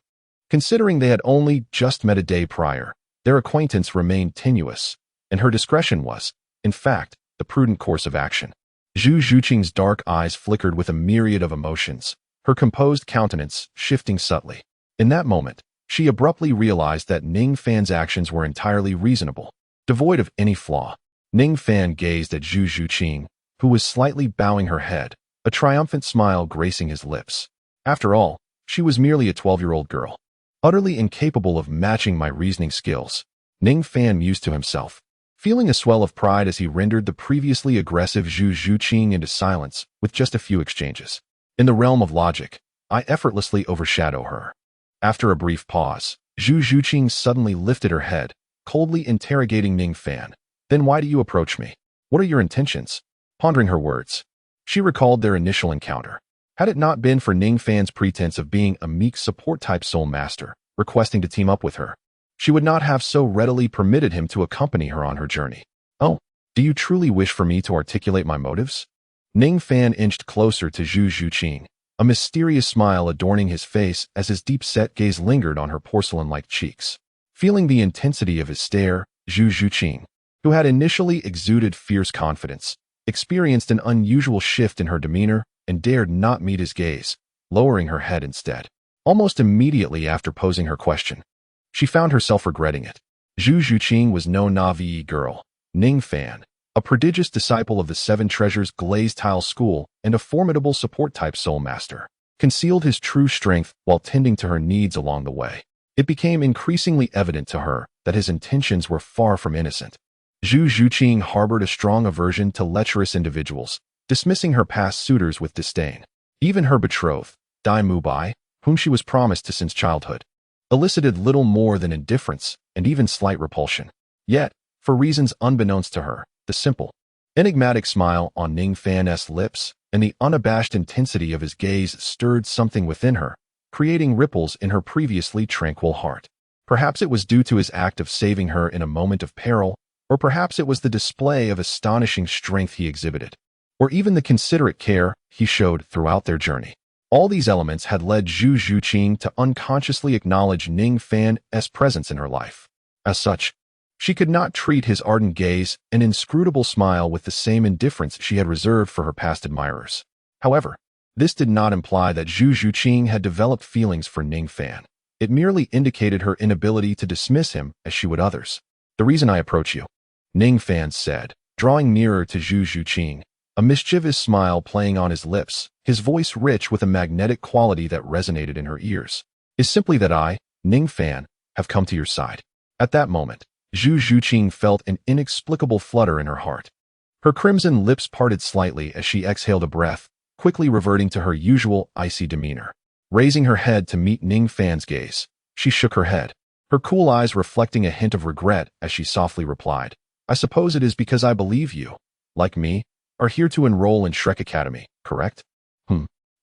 Considering they had only just met a day prior, their acquaintance remained tenuous, and her discretion was, in fact, the prudent course of action. Zhu Zhuqing's dark eyes flickered with a myriad of emotions, her composed countenance shifting subtly. In that moment, she abruptly realized that Ning Fan's actions were entirely reasonable, devoid of any flaw. Ning Fan gazed at Zhu Zhuqing, who was slightly bowing her head, a triumphant smile gracing his lips. After all, she was merely a 12-year-old girl, utterly incapable of matching my reasoning skills. Ning Fan mused to himself, feeling a swell of pride as he rendered the previously aggressive Zhu Zhuqing into silence with just a few exchanges. In the realm of logic, I effortlessly overshadow her. After a brief pause, Zhu Zhuqing suddenly lifted her head, coldly interrogating Ning Fan. Then why do you approach me? What are your intentions? Pondering her words, she recalled their initial encounter. Had it not been for Ning Fan's pretense of being a meek support-type soul master, requesting to team up with her, she would not have so readily permitted him to accompany her on her journey. Oh, do you truly wish for me to articulate my motives? Ning Fan inched closer to Zhu Zhuqing, a mysterious smile adorning his face as his deep-set gaze lingered on her porcelain-like cheeks. Feeling the intensity of his stare, Zhu Zhuqing, who had initially exuded fierce confidence, experienced an unusual shift in her demeanor and dared not meet his gaze, lowering her head instead. Almost immediately after posing her question, she found herself regretting it. Zhu Zhuqing was no Navi girl. Ning Fan, a prodigious disciple of the Seven Treasures Glazed Tile School and a formidable support-type soul master, concealed his true strength while tending to her needs along the way. It became increasingly evident to her that his intentions were far from innocent. Zhu Zhuqing harbored a strong aversion to lecherous individuals, dismissing her past suitors with disdain. Even her betrothed, Dai Mubai, whom she was promised to since childhood, elicited little more than indifference and even slight repulsion. Yet, for reasons unbeknownst to her, the simple, enigmatic smile on Ning Fan's lips and the unabashed intensity of his gaze stirred something within her, creating ripples in her previously tranquil heart. Perhaps it was due to his act of saving her in a moment of peril, or perhaps it was the display of astonishing strength he exhibited, or even the considerate care he showed throughout their journey. All these elements had led Zhu Zhuqing to unconsciously acknowledge Ning Fan's presence in her life. As such, she could not treat his ardent gaze and inscrutable smile with the same indifference she had reserved for her past admirers. However, this did not imply that Zhu Zhuqing had developed feelings for Ning Fan. It merely indicated her inability to dismiss him as she would others. The reason I approach you, Ning Fan said, drawing nearer to Zhu Zhuqing, a mischievous smile playing on his lips, his voice rich with a magnetic quality that resonated in her ears, is simply that I, Ning Fan, have come to your side. At that moment, Zhu Zhuqing felt an inexplicable flutter in her heart. Her crimson lips parted slightly as she exhaled a breath, quickly reverting to her usual icy demeanor. Raising her head to meet Ning Fan's gaze, she shook her head, her cool eyes reflecting a hint of regret as she softly replied, I suppose it is because I believe you, like me, are here to enroll in Shrek Academy, correct?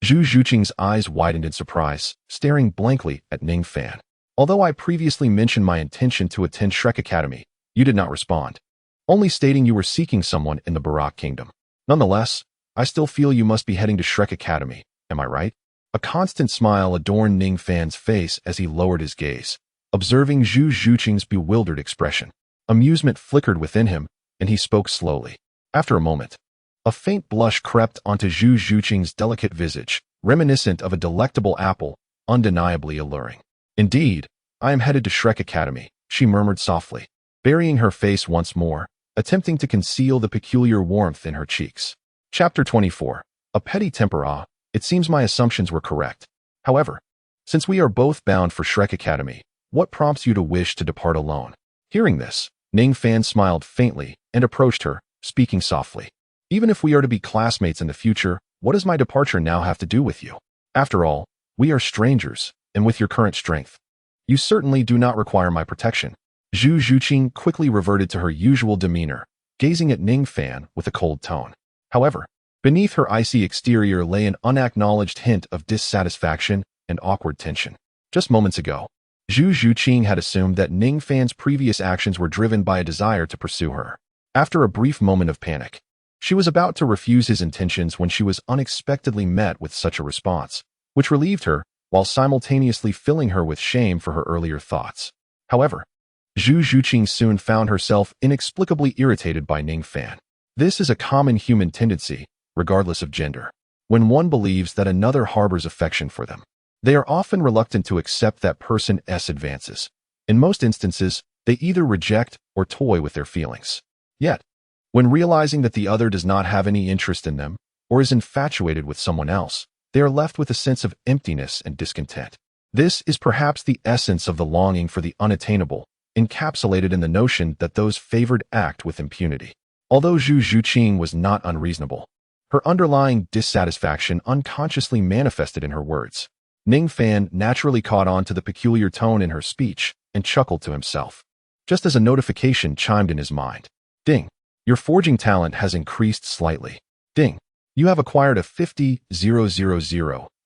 Zhu Zhuqing's eyes widened in surprise, staring blankly at Ning Fan. Although I previously mentioned my intention to attend Shrek Academy, you did not respond, only stating you were seeking someone in the Barak Kingdom. Nonetheless, I still feel you must be heading to Shrek Academy, am I right? A constant smile adorned Ning Fan's face as he lowered his gaze, observing Zhu Zhuqing's bewildered expression. Amusement flickered within him, and he spoke slowly. After a moment, a faint blush crept onto Zhu Zhuqing's delicate visage, reminiscent of a delectable apple, undeniably alluring. Indeed, I am headed to Shrek Academy, she murmured softly, burying her face once more, attempting to conceal the peculiar warmth in her cheeks. Chapter 24. A petty temper. It seems my assumptions were correct. However, since we are both bound for Shrek Academy, what prompts you to wish to depart alone? Hearing this, Ning Fan smiled faintly and approached her, speaking softly. Even if we are to be classmates in the future, what does my departure now have to do with you? After all, we are strangers, and with your current strength, you certainly do not require my protection. Zhu Zhuqing quickly reverted to her usual demeanor, gazing at Ning Fan with a cold tone. However, beneath her icy exterior lay an unacknowledged hint of dissatisfaction and awkward tension. Just moments ago, Zhu Zhuqing had assumed that Ning Fan's previous actions were driven by a desire to pursue her. After a brief moment of panic, She was about to refuse his intentions when she was unexpectedly met with such a response, which relieved her while simultaneously filling her with shame for her earlier thoughts. However, Zhu Zhuqing soon found herself inexplicably irritated by Ning Fan. This is a common human tendency, regardless of gender. When one believes that another harbors affection for them, they are often reluctant to accept that person's advances. In most instances, they either reject or toy with their feelings. Yet, when realizing that the other does not have any interest in them or is infatuated with someone else, they are left with a sense of emptiness and discontent. This is perhaps the essence of the longing for the unattainable, encapsulated in the notion that those favored act with impunity. Although Zhu Zhuqing was not unreasonable, her underlying dissatisfaction unconsciously manifested in her words. Ning Fan naturally caught on to the peculiar tone in her speech and chuckled to himself, just as a notification chimed in his mind. Ding. Your forging talent has increased slightly. Ding. You have acquired a 50,000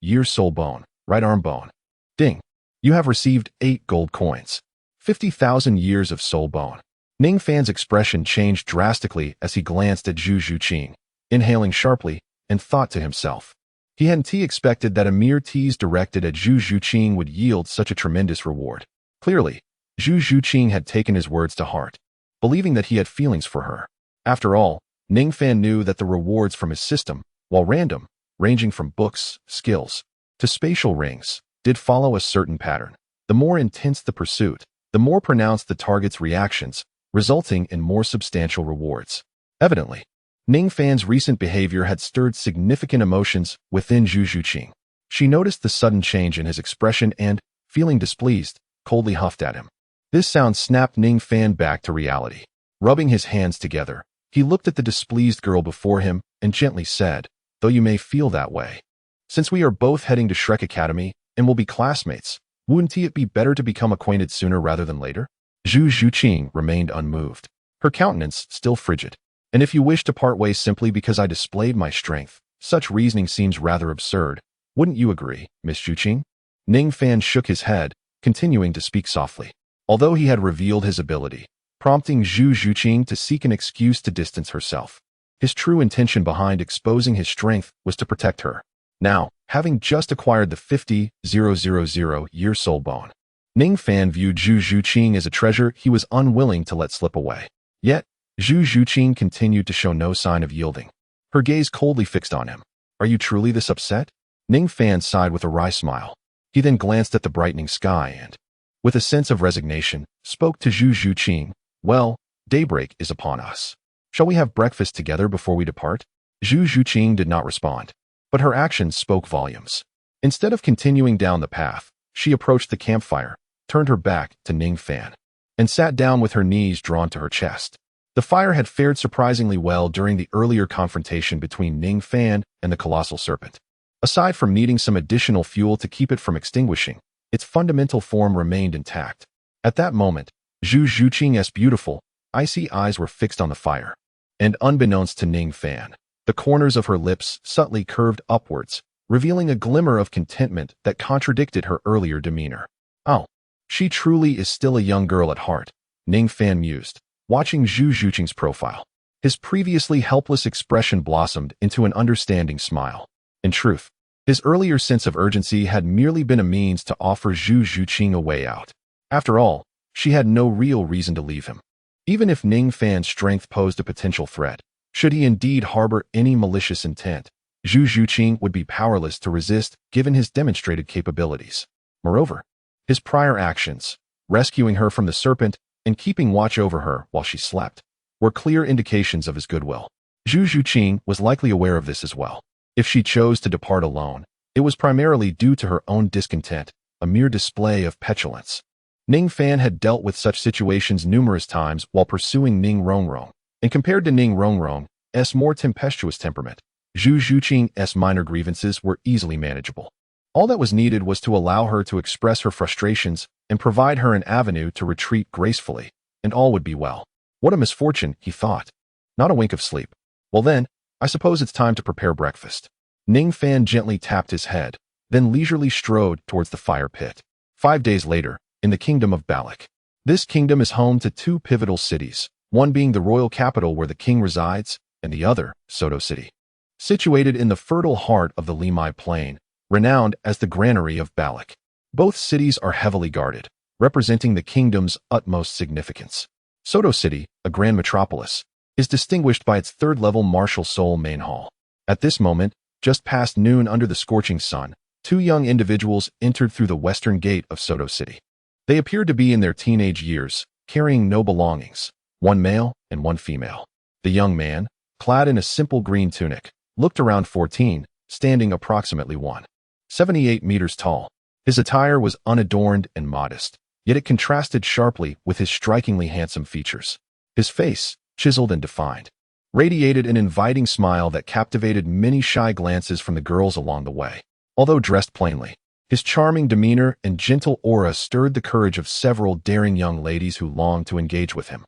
year soul bone, right arm bone. Ding. You have received 8 gold coins. 50,000 years of soul bone. Ning Fan's expression changed drastically as he glanced at Zhu Zhuqing, inhaling sharply, and thought to himself. He hadn't expected that a mere tease directed at Zhu Zhuqing would yield such a tremendous reward. Clearly, Zhu Zhuqing had taken his words to heart, believing that he had feelings for her. After all, Ning Fan knew that the rewards from his system, while random, ranging from books, skills, to spatial rings, did follow a certain pattern. The more intense the pursuit, the more pronounced the target's reactions, resulting in more substantial rewards. Evidently, Ning Fan's recent behavior had stirred significant emotions within Zhu Zhuqing. She noticed the sudden change in his expression and, feeling displeased, coldly huffed at him. This sound snapped Ning Fan back to reality. Rubbing his hands together, he looked at the displeased girl before him and gently said, "Though you may feel that way, since we are both heading to Shrek Academy and will be classmates, wouldn't it be better to become acquainted sooner rather than later?" Zhu Zhuqing remained unmoved, her countenance still frigid. "And if you wish to part ways simply because I displayed my strength, such reasoning seems rather absurd. Wouldn't you agree, Miss Zhuqing?" Ning Fan shook his head, continuing to speak softly. Although he had revealed his ability, prompting Zhu Zhuqing to seek an excuse to distance herself, his true intention behind exposing his strength was to protect her. Now, having just acquired the 50,000 year soul bone, Ning Fan viewed Zhu Zhuqing as a treasure he was unwilling to let slip away. Yet, Zhu Zhuqing continued to show no sign of yielding, her gaze coldly fixed on him. "Are you truly this upset?" Ning Fan sighed with a wry smile. He then glanced at the brightening sky and, with a sense of resignation, spoke to Zhu Zhuqing. "Well, daybreak is upon us. Shall we have breakfast together before we depart?" Zhu Zhuqing did not respond, but her actions spoke volumes. Instead of continuing down the path, she approached the campfire, turned her back to Ning Fan, and sat down with her knees drawn to her chest. The fire had fared surprisingly well during the earlier confrontation between Ning Fan and the colossal serpent. Aside from needing some additional fuel to keep it from extinguishing, its fundamental form remained intact. At that moment, Zhu Zhuqing's beautiful, icy eyes were fixed on the fire, and unbeknownst to Ning Fan, the corners of her lips subtly curved upwards, revealing a glimmer of contentment that contradicted her earlier demeanor. "Oh, she truly is still a young girl at heart," Ning Fan mused, watching Zhu Zhuqing's profile. His previously helpless expression blossomed into an understanding smile. In truth, his earlier sense of urgency had merely been a means to offer Zhu Zhuqing a way out. After all, she had no real reason to leave him. Even if Ning Fan's strength posed a potential threat, should he indeed harbor any malicious intent, Zhu Zhuqing would be powerless to resist given his demonstrated capabilities. Moreover, his prior actions, rescuing her from the serpent and keeping watch over her while she slept, were clear indications of his goodwill. Zhu Zhuqing was likely aware of this as well. If she chose to depart alone, it was primarily due to her own discontent, a mere display of petulance. Ning Fan had dealt with such situations numerous times while pursuing Ning Rongrong, and compared to Ning Rongrong's more tempestuous temperament, Zhu Zhuqing's minor grievances were easily manageable. All that was needed was to allow her to express her frustrations and provide her an avenue to retreat gracefully, and all would be well. What a misfortune, he thought. Not a wink of sleep. Well then, I suppose it's time to prepare breakfast. Ning Fan gently tapped his head, then leisurely strode towards the fire pit. 5 days later, in the kingdom of Balak. This kingdom is home to 2 pivotal cities, one being the royal capital where the king resides, and the other, Soto City. Situated in the fertile heart of the Limai Plain, renowned as the granary of Balak. Both cities are heavily guarded, representing the kingdom's utmost significance. Soto City, a grand metropolis, is distinguished by its third-level Marshal Seoul main hall. At this moment, just past noon under the scorching sun, two young individuals entered through the western gate of Soto City. They appeared to be in their teenage years, carrying no belongings, one male and one female. The young man, clad in a simple green tunic, looked around 14, standing approximately 178 meters tall. His attire was unadorned and modest, yet it contrasted sharply with his strikingly handsome features. His face, chiseled and defined, radiated an inviting smile that captivated many shy glances from the girls along the way. Although dressed plainly, his charming demeanor and gentle aura stirred the courage of several daring young ladies who longed to engage with him.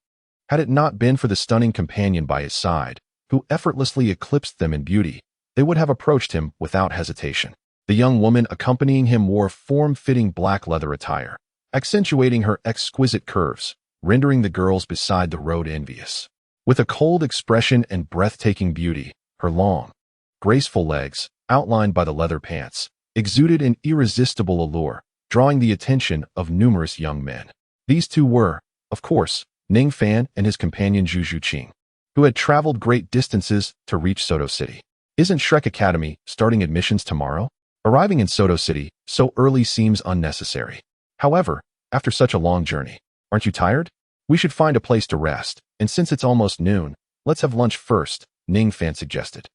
Had it not been for the stunning companion by his side, who effortlessly eclipsed them in beauty, they would have approached him without hesitation. The young woman accompanying him wore form-fitting black leather attire, accentuating her exquisite curves, rendering the girls beside the road envious. With a cold expression and breathtaking beauty, her long, graceful legs, outlined by the leather pants, exuded an irresistible allure, drawing the attention of numerous young men. These two were, of course, Ning Fan and his companion Zhu Zhuqing, who had traveled great distances to reach Soto City. Isn't Shrek Academy starting admissions tomorrow? Arriving in Soto City so early seems unnecessary. However, after such a long journey, aren't you tired? We should find a place to rest, and since it's almost noon, let's have lunch first, Ning Fan suggested.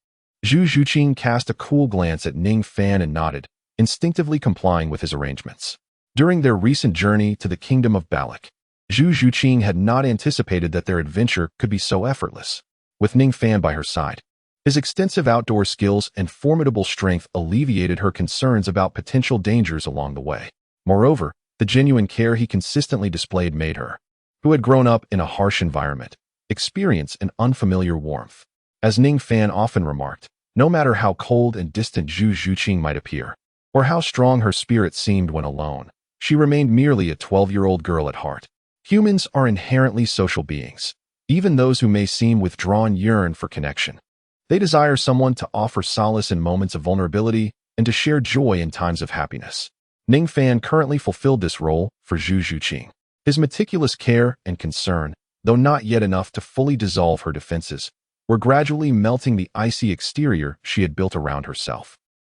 Zhu Zhuqing cast a cool glance at Ning Fan and nodded, instinctively complying with his arrangements. During their recent journey to the kingdom of Balak, Zhu Zhuqing had not anticipated that their adventure could be so effortless. With Ning Fan by her side, his extensive outdoor skills and formidable strength alleviated her concerns about potential dangers along the way. Moreover, the genuine care he consistently displayed made her, who had grown up in a harsh environment, experience an unfamiliar warmth. As Ning Fan often remarked, no matter how cold and distant Zhu Zhuqing might appear, or how strong her spirit seemed when alone, she remained merely a 12-year-old girl at heart. Humans are inherently social beings. Even those who may seem withdrawn yearn for connection. They desire someone to offer solace in moments of vulnerability and to share joy in times of happiness. Ning Fan currently fulfilled this role for Zhu Zhuqing. His meticulous care and concern, though not yet enough to fully dissolve her defenses, were gradually melting the icy exterior she had built around herself.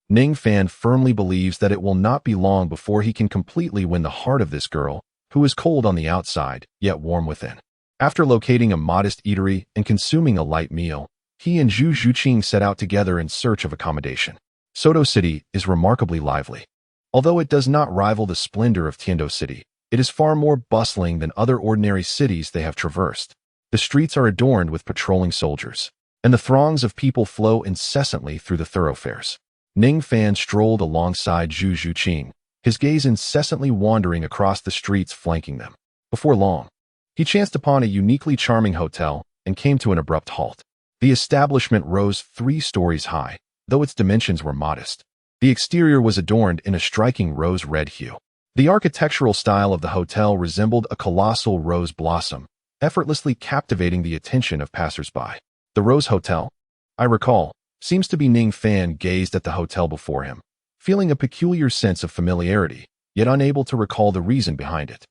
Ning Fan firmly believes that it will not be long before he can completely win the heart of this girl, who is cold on the outside, yet warm within. After locating a modest eatery and consuming a light meal, he and Zhu Zhuqing set out together in search of accommodation. Soto City is remarkably lively. Although it does not rival the splendor of Tiando City, it is far more bustling than other ordinary cities they have traversed. The streets are adorned with patrolling soldiers, and the throngs of people flow incessantly through the thoroughfares. Ning Fan strolled alongside Zhu Zhuqing, his gaze incessantly wandering across the streets flanking them. Before long, he chanced upon a uniquely charming hotel and came to an abrupt halt. The establishment rose 3 stories high, though its dimensions were modest. The exterior was adorned in a striking rose-red hue. The architectural style of the hotel resembled a colossal rose blossom, effortlessly captivating the attention of passers-by. The Rose Hotel, I recall, seems to be Ning Fan gazed at the hotel before him, feeling a peculiar sense of familiarity, yet unable to recall the reason behind it.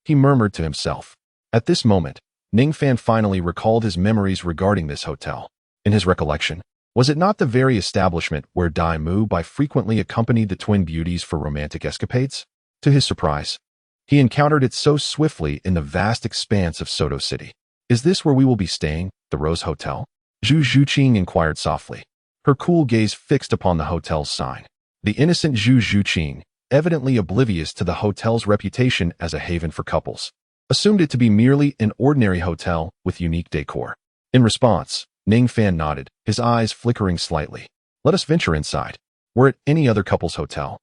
He murmured to himself. At this moment, Ning Fan finally recalled his memories regarding this hotel. In his recollection, was it not the very establishment where Dai Mu Bai frequently accompanied the twin beauties for romantic escapades? To his surprise, he encountered it so swiftly in the vast expanse of Soto City. Is this where we will be staying, the Rose Hotel? Zhu Zhuqing inquired softly, her cool gaze fixed upon the hotel's sign. The innocent Zhu Zhuqing, evidently oblivious to the hotel's reputation as a haven for couples, assumed it to be merely an ordinary hotel with unique decor. In response, Ning Fan nodded, his eyes flickering slightly. Let us venture inside. Were it any other couple's hotel,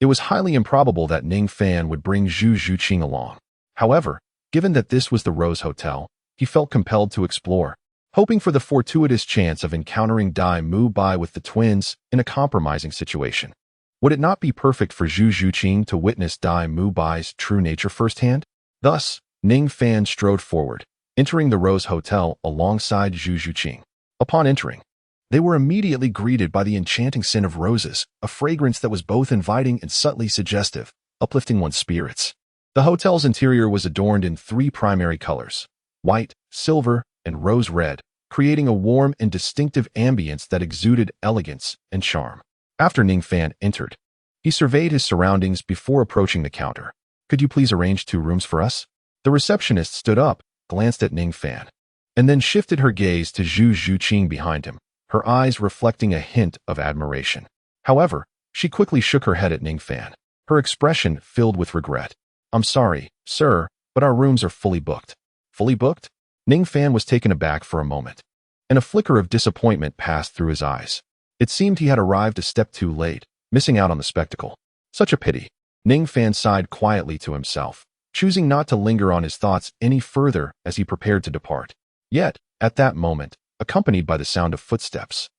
it was highly improbable that Ning Fan would bring Zhu Zhuqing along. However, given that this was the Rose Hotel, he felt compelled to explore, hoping for the fortuitous chance of encountering Dai Mu Bai with the twins in a compromising situation. Would it not be perfect for Zhu Zhuqing to witness Dai Mu Bai's true nature firsthand? Thus, Ning Fan strode forward, entering the Rose Hotel alongside Zhu Zhuqing. Upon entering, they were immediately greeted by the enchanting scent of roses, a fragrance that was both inviting and subtly suggestive, uplifting one's spirits. The hotel's interior was adorned in three primary colors: white, silver, and rose red, creating a warm and distinctive ambience that exuded elegance and charm. After Ning Fan entered, he surveyed his surroundings before approaching the counter. "Could you please arrange 2 rooms for us?" The receptionist stood up, glanced at Ning Fan, and then shifted her gaze to Zhu Zhuqing behind him, her eyes reflecting a hint of admiration. However, she quickly shook her head at Ning Fan, her expression filled with regret. "I'm sorry, sir, but our rooms are fully booked." Fully booked? Ning Fan was taken aback for a moment, and a flicker of disappointment passed through his eyes. It seemed he had arrived a step too late, missing out on the spectacle. Such a pity. Ning Fan sighed quietly to himself, choosing not to linger on his thoughts any further as he prepared to depart. Yet, at that moment, accompanied by the sound of footsteps,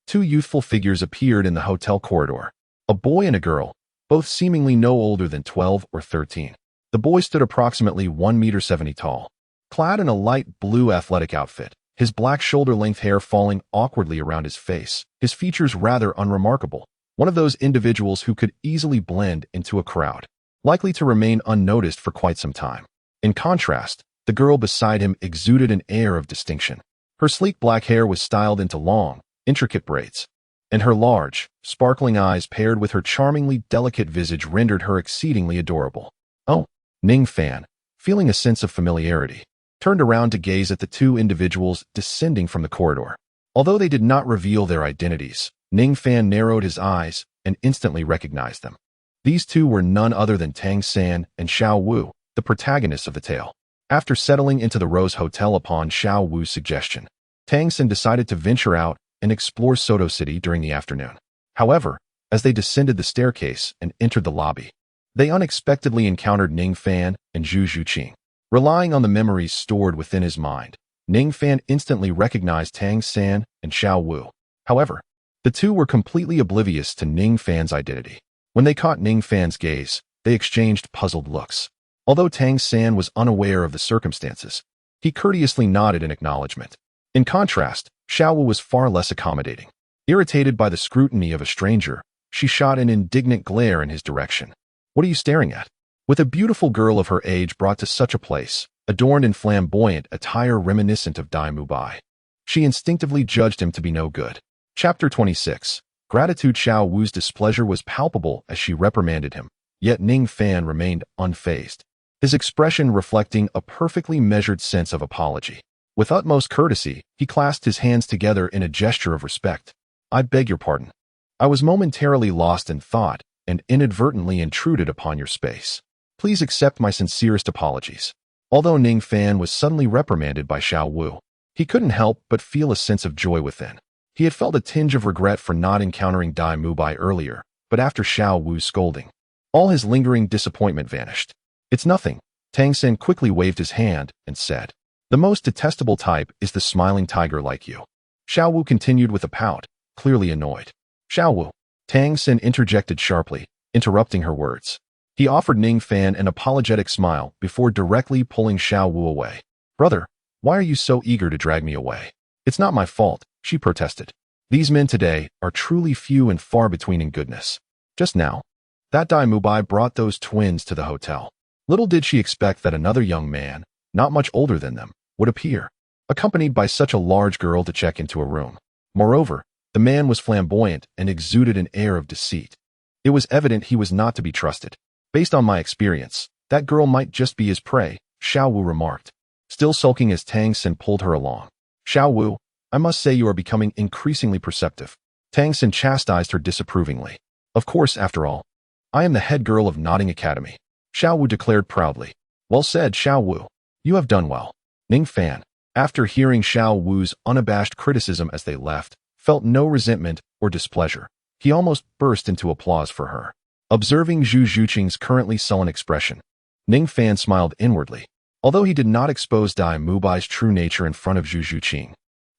2 youthful figures appeared in the hotel corridor. A boy and a girl, both seemingly no older than 12 or 13. The boy stood approximately 1.70 meters tall, clad in a light blue athletic outfit, his black shoulder-length hair falling awkwardly around his face, his features rather unremarkable. One of those individuals who could easily blend into a crowd, likely to remain unnoticed for quite some time. In contrast, the girl beside him exuded an air of distinction. Her sleek black hair was styled into long, intricate braids, and her large, sparkling eyes paired with her charmingly delicate visage rendered her exceedingly adorable. "Oh," Ning Fan, feeling a sense of familiarity, turned around to gaze at the 2 individuals descending from the corridor. Although they did not reveal their identities, Ning Fan narrowed his eyes and instantly recognized them. These 2 were none other than Tang San and Xiao Wu, the protagonists of the tale. After settling into the Rose Hotel upon Xiao Wu's suggestion, Tang San decided to venture out and explore Soto City during the afternoon. However, as they descended the staircase and entered the lobby, they unexpectedly encountered Ning Fan and Zhu Zhuqing. Relying on the memories stored within his mind, Ning Fan instantly recognized Tang San and Xiao Wu. However, the 2 were completely oblivious to Ning Fan's identity. When they caught Ning Fan's gaze, they exchanged puzzled looks. Although Tang San was unaware of the circumstances, he courteously nodded in acknowledgement. In contrast, Xiao Wu was far less accommodating. Irritated by the scrutiny of a stranger, she shot an indignant glare in his direction. "What are you staring at?" With a beautiful girl of her age brought to such a place, adorned in flamboyant attire reminiscent of Dai Mubai, she instinctively judged him to be no good. Chapter 26. Gratitude. Xiao Wu's displeasure was palpable as she reprimanded him, yet Ning Fan remained unfazed, his expression reflecting a perfectly measured sense of apology. With utmost courtesy, he clasped his hands together in a gesture of respect. "I beg your pardon. I was momentarily lost in thought and inadvertently intruded upon your space. Please accept my sincerest apologies." Although Ning Fan was suddenly reprimanded by Xiao Wu, he couldn't help but feel a sense of joy within. He had felt a tinge of regret for not encountering Dai Mubai earlier, but after Xiao Wu's scolding, all his lingering disappointment vanished. "It's nothing." Tang San quickly waved his hand and said, "The most detestable type is the smiling tiger like you." Xiao Wu continued with a pout, clearly annoyed. "Xiao Wu," Tang San interjected sharply, interrupting her words. He offered Ning Fan an apologetic smile before directly pulling Xiao Wu away. "Brother, why are you so eager to drag me away?" "It's not my fault," she protested. "These men today are truly few and far between in goodness. Just now, that Dai Mubai brought those twins to the hotel. Little did she expect that another young man, not much older than them, would appear, accompanied by such a large girl to check into a room. Moreover, the man was flamboyant and exuded an air of deceit. It was evident he was not to be trusted. Based on my experience, that girl might just be his prey," Xiao Wu remarked, still sulking as Tang San pulled her along. "Xiao Wu, I must say you are becoming increasingly perceptive." Tang San chastised her disapprovingly. "Of course, after all, I am the head girl of Nodding Academy," Xiao Wu declared proudly. "Well said, Xiao Wu. You have done well." Ning Fan, after hearing Xiao Wu's unabashed criticism as they left, felt no resentment or displeasure. He almost burst into applause for her. Observing Zhu Zhuqing's currently sullen expression, Ning Fan smiled inwardly. Although he did not expose Dai Mubai's true nature in front of Zhu Zhuqing,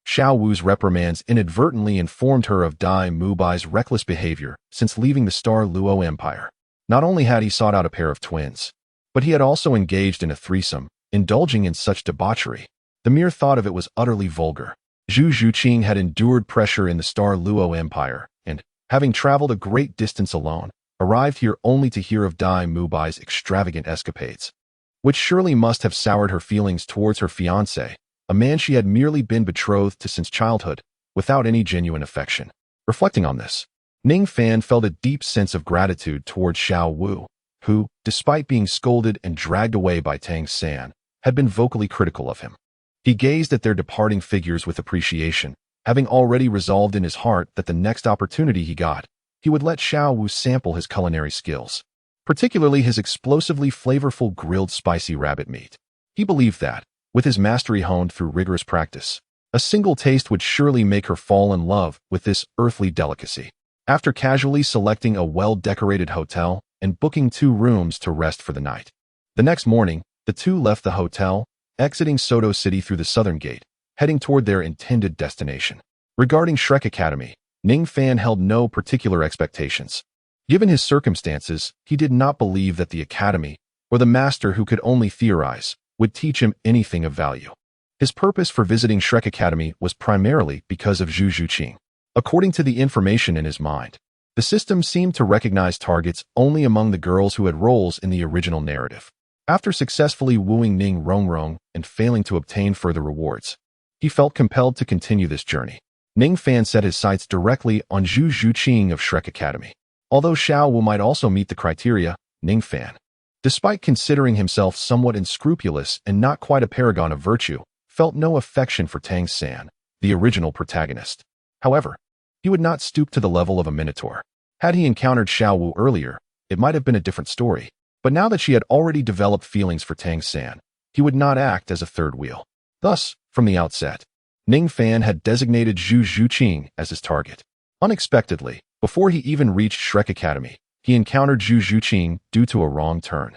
Xiao Wu's reprimands inadvertently informed her of Dai Mubai's reckless behavior since leaving the Star Luo Empire. Not only had he sought out a pair of twins, but he had also engaged in a threesome, indulging in such debauchery. The mere thought of it was utterly vulgar. Zhu Zhuqing had endured pressure in the Star Luo Empire, and, having traveled a great distance alone, arrived here only to hear of Dai Mubai's extravagant escapades, which surely must have soured her feelings towards her fiancé, a man she had merely been betrothed to since childhood, without any genuine affection. Reflecting on this, Ning Fan felt a deep sense of gratitude towards Xiao Wu, who, despite being scolded and dragged away by Tang San, had been vocally critical of him. He gazed at their departing figures with appreciation, having already resolved in his heart that the next opportunity he got, he would let Xiao Wu sample his culinary skills, particularly his explosively flavorful grilled spicy rabbit meat. He believed that, with his mastery honed through rigorous practice, a single taste would surely make her fall in love with this earthly delicacy. After casually selecting a well-decorated hotel and booking 2 rooms to rest for the night, the next morning, the two left the hotel, exiting Soto City through the southern gate, heading toward their intended destination. Regarding Shrek Academy, Ning Fan held no particular expectations. Given his circumstances, he did not believe that the academy, or the master who could only theorize, would teach him anything of value. His purpose for visiting Shrek Academy was primarily because of Zhu Zhuqing. According to the information in his mind, the system seemed to recognize targets only among the girls who had roles in the original narrative. After successfully wooing Ning Rongrong and failing to obtain further rewards, he felt compelled to continue this journey. Ning Fan set his sights directly on Zhu Zhuqing of Shrek Academy. Although Xiao Wu might also meet the criteria, Ning Fan, despite considering himself somewhat unscrupulous and not quite a paragon of virtue, felt no affection for Tang San, the original protagonist. However, he would not stoop to the level of a minotaur. Had he encountered Xiao Wu earlier, it might have been a different story. But now that she had already developed feelings for Tang San, he would not act as a third wheel. Thus, from the outset, Ning Fan had designated Zhu Zhuqing as his target. Unexpectedly, before he even reached Shrek Academy, he encountered Zhu Zhuqing due to a wrong turn,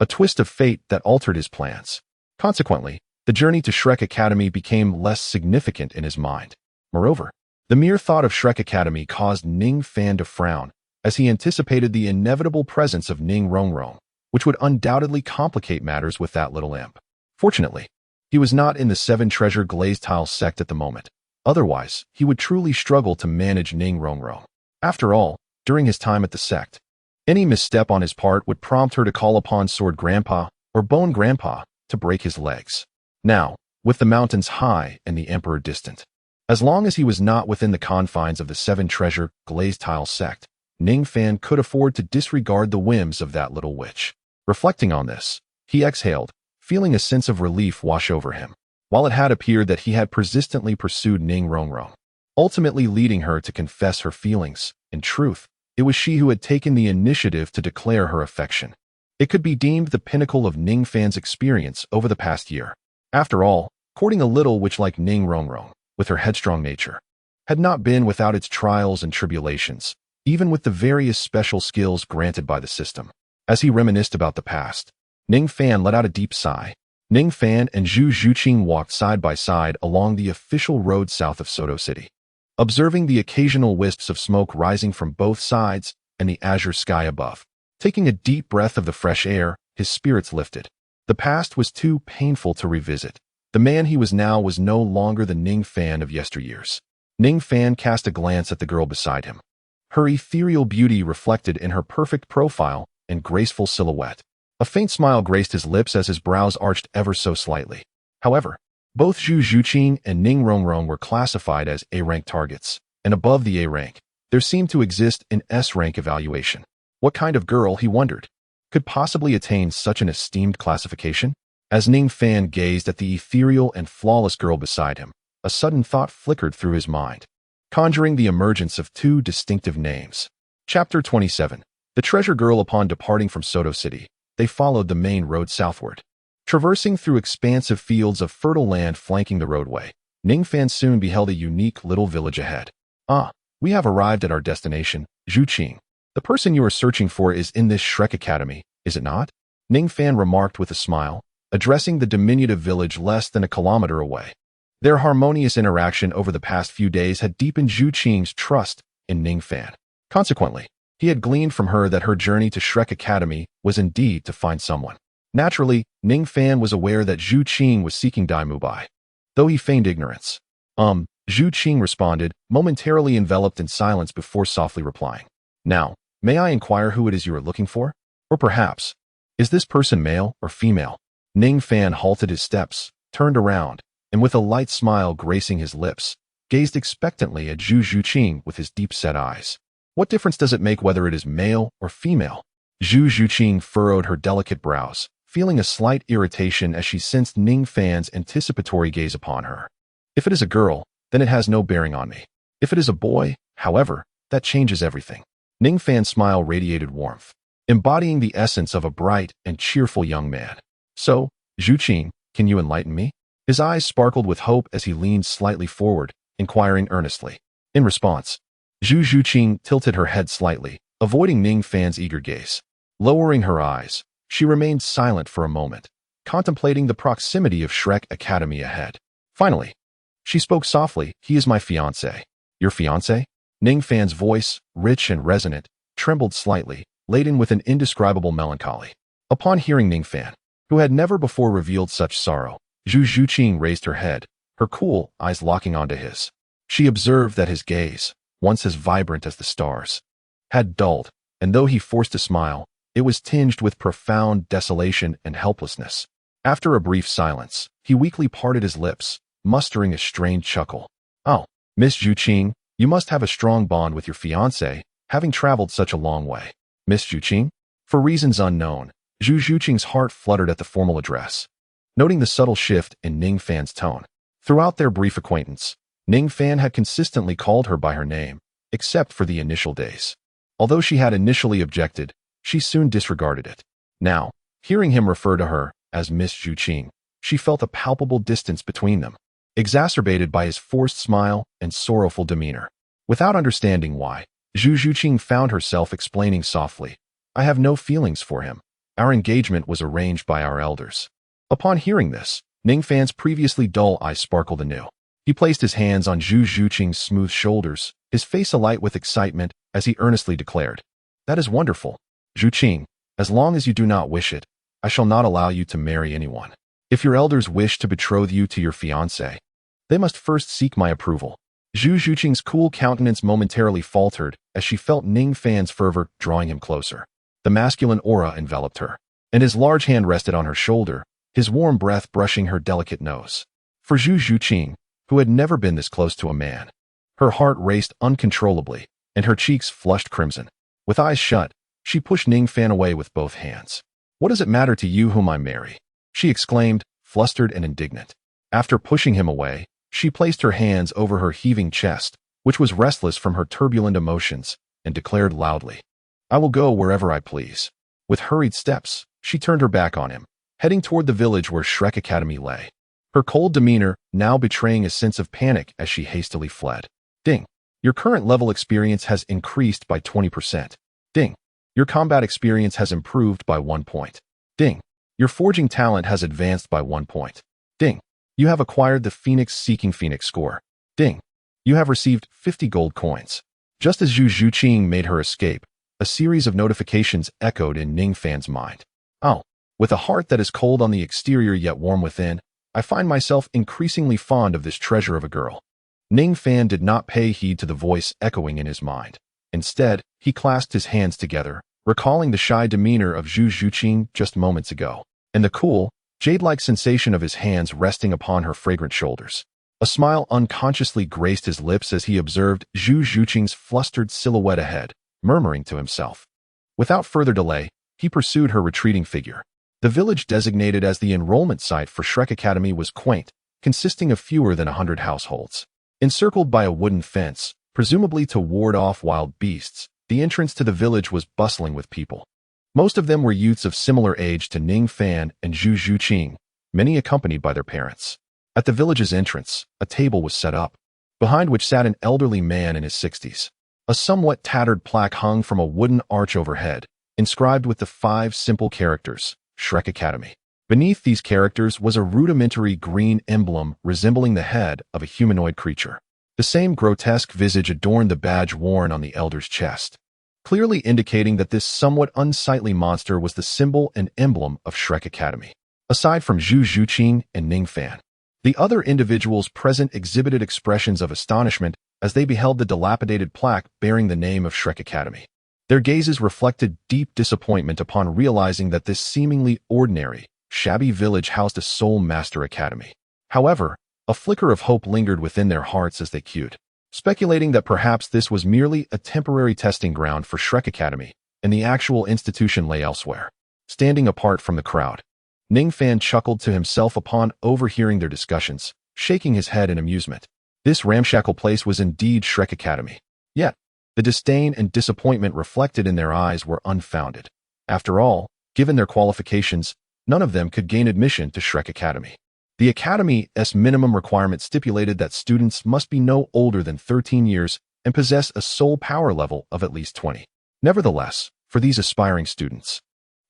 a twist of fate that altered his plans. Consequently, the journey to Shrek Academy became less significant in his mind. Moreover, the mere thought of Shrek Academy caused Ning Fan to frown, as he anticipated the inevitable presence of Ning Rongrong, which would undoubtedly complicate matters with that little imp. Fortunately, he was not in the 7 Treasure Glazed Tile sect at the moment. Otherwise, he would truly struggle to manage Ning Rongrong. After all, during his time at the sect, any misstep on his part would prompt her to call upon Sword Grandpa or Bone Grandpa to break his legs. Now, with the mountains high and the Emperor distant, as long as he was not within the confines of the 7 Treasure Glazed Tile sect, Ning Fan could afford to disregard the whims of that little witch. Reflecting on this, he exhaled, feeling a sense of relief wash over him. While it had appeared that he had persistently pursued Ning Rongrong, ultimately leading her to confess her feelings, in truth, it was she who had taken the initiative to declare her affection. It could be deemed the pinnacle of Ning Fan's experience over the past year. After all, courting a little witch like Ning Rongrong, with her headstrong nature, had not been without its trials and tribulations, even with the various special skills granted by the system. As he reminisced about the past, Ning Fan let out a deep sigh. Ning Fan and Zhu Zhuqing walked side by side along the official road south of Soto City. Observing the occasional wisps of smoke rising from both sides and the azure sky above, taking a deep breath of the fresh air, his spirits lifted. The past was too painful to revisit. The man he was now was no longer the Ning Fan of yesteryears. Ning Fan cast a glance at the girl beside him. Her ethereal beauty reflected in her perfect profile and graceful silhouette. A faint smile graced his lips as his brows arched ever so slightly. However, both Zhu Zhuqing and Ning Rongrong were classified as A-rank targets, and above the A rank, there seemed to exist an S-rank evaluation. What kind of girl, he wondered, could possibly attain such an esteemed classification? As Ning Fan gazed at the ethereal and flawless girl beside him, a sudden thought flickered through his mind, conjuring the emergence of 2 distinctive names. Chapter 27. The Treasure Girl. Upon departing from Soto City, they followed the main road southward. Traversing through expansive fields of fertile land flanking the roadway, Ning Fan soon beheld a unique little village ahead. Ah, we have arrived at our destination, Zhuqing. The person you are searching for is in this Shrek Academy, is it not? Ning Fan remarked with a smile, addressing the diminutive village less than a kilometer away. Their harmonious interaction over the past few days had deepened Zhuqing's trust in Ning Fan. Consequently, he had gleaned from her that her journey to Shrek Academy was indeed to find someone. Naturally, Ning Fan was aware that Zhuqing was seeking Dai Mubai, though he feigned ignorance. Zhu Qing responded, momentarily enveloped in silence before softly replying. Now, may I inquire who it is you are looking for? Or perhaps, is this person male or female? Ning Fan halted his steps, turned around, and with a light smile gracing his lips, gazed expectantly at Zhu Qing with his deep-set eyes. What difference does it make whether it is male or female? Zhu Qing furrowed her delicate brows, feeling a slight irritation as she sensed Ning Fan's anticipatory gaze upon her. If it is a girl, then it has no bearing on me. If it is a boy, however, that changes everything. Ning Fan's smile radiated warmth, embodying the essence of a bright and cheerful young man. So, Zhu Qing, can you enlighten me? His eyes sparkled with hope as he leaned slightly forward, inquiring earnestly. In response, Zhu Qing tilted her head slightly, avoiding Ning Fan's eager gaze. Lowering her eyes, she remained silent for a moment, contemplating the proximity of Shrek Academy ahead. Finally, she spoke softly, "He is my fiancé." "Your fiancé?" Ning Fan's voice, rich and resonant, trembled slightly, laden with an indescribable melancholy. Upon hearing Ning Fan, who had never before revealed such sorrow, Zhu Qing raised her head, her cool eyes locking onto his. She observed that his gaze, once as vibrant as the stars, had dulled, and though he forced a smile, it was tinged with profound desolation and helplessness. After a brief silence, he weakly parted his lips, mustering a strained chuckle. "Oh, Miss Zhu Qing, you must have a strong bond with your fiancé, having traveled such a long way." "Miss Zhu Qing?" For reasons unknown, Zhu Qing's heart fluttered at the formal address. Noting the subtle shift in Ning Fan's tone, throughout their brief acquaintance, Ning Fan had consistently called her by her name, except for the initial days. Although she had initially objected, she soon disregarded it. Now, hearing him refer to her as Miss Zhu Qing, she felt a palpable distance between them, exacerbated by his forced smile and sorrowful demeanor. Without understanding why, Zhu Qing found herself explaining softly, "I have no feelings for him. Our engagement was arranged by our elders." Upon hearing this, Ning Fan's previously dull eyes sparkled anew. He placed his hands on Zhu Qing's smooth shoulders, his face alight with excitement as he earnestly declared, "That is wonderful. Zhu Qing, as long as you do not wish it, I shall not allow you to marry anyone. If your elders wish to betroth you to your fiancé, they must first seek my approval." Zhu Qing's cool countenance momentarily faltered as she felt Ning Fan's fervor drawing him closer. The masculine aura enveloped her, and his large hand rested on her shoulder, his warm breath brushing her delicate nose. For Zhu Qing, who had never been this close to a man, her heart raced uncontrollably, and her cheeks flushed crimson. With eyes shut, she pushed Ning Fan away with both hands. "What does it matter to you whom I marry?" she exclaimed, flustered and indignant. After pushing him away, she placed her hands over her heaving chest, which was restless from her turbulent emotions, and declared loudly, "I will go wherever I please." With hurried steps, she turned her back on him, heading toward the village where Shrek Academy lay, her cold demeanor now betraying a sense of panic as she hastily fled. Ding. Your current level experience has increased by 20%. Ding. Your combat experience has improved by 1 point. Ding. Your forging talent has advanced by 1 point. Ding. You have acquired the Phoenix-Seeking Phoenix score. Ding. You have received 50 gold coins. Just as Zhu Qing made her escape, a series of notifications echoed in Ning Fan's mind. "Oh, with a heart that is cold on the exterior yet warm within, I find myself increasingly fond of this treasure of a girl." Ning Fan did not pay heed to the voice echoing in his mind. Instead, he clasped his hands together, recalling the shy demeanor of Zhu Qing just moments ago, and the cool, jade-like sensation of his hands resting upon her fragrant shoulders. A smile unconsciously graced his lips as he observed Zhu Qing's flustered silhouette ahead, murmuring to himself. Without further delay, he pursued her retreating figure. The village designated as the enrollment site for Shrek Academy was quaint, consisting of fewer than 100 households. Encircled by a wooden fence, presumably to ward off wild beasts, the entrance to the village was bustling with people. Most of them were youths of similar age to Ning Fan and Zhu Qing, many accompanied by their parents. At the village's entrance, a table was set up, behind which sat an elderly man in his 60s. A somewhat tattered plaque hung from a wooden arch overhead, inscribed with the 5 simple characters, Shrek Academy. Beneath these characters was a rudimentary green emblem resembling the head of a humanoid creature. The same grotesque visage adorned the badge worn on the elder's chest, clearly indicating that this somewhat unsightly monster was the symbol and emblem of Shrek Academy. Aside from Zhu Qing and Ning Fan, The other individuals present exhibited expressions of astonishment as they beheld the dilapidated plaque bearing the name of Shrek Academy. Their gazes reflected deep disappointment upon realizing that this seemingly ordinary, shabby village housed a Soul Master Academy. However, a flicker of hope lingered within their hearts as they queued, speculating that perhaps this was merely a temporary testing ground for Shrek Academy, and the actual institution lay elsewhere. Standing apart from the crowd, Ning Fan chuckled to himself upon overhearing their discussions, shaking his head in amusement. This ramshackle place was indeed Shrek Academy. Yet, the disdain and disappointment reflected in their eyes were unfounded. After all, given their qualifications, none of them could gain admission to Shrek Academy. The Academy's minimum requirement stipulated that students must be no older than 13 years and possess a soul power level of at least 20. Nevertheless, for these aspiring students,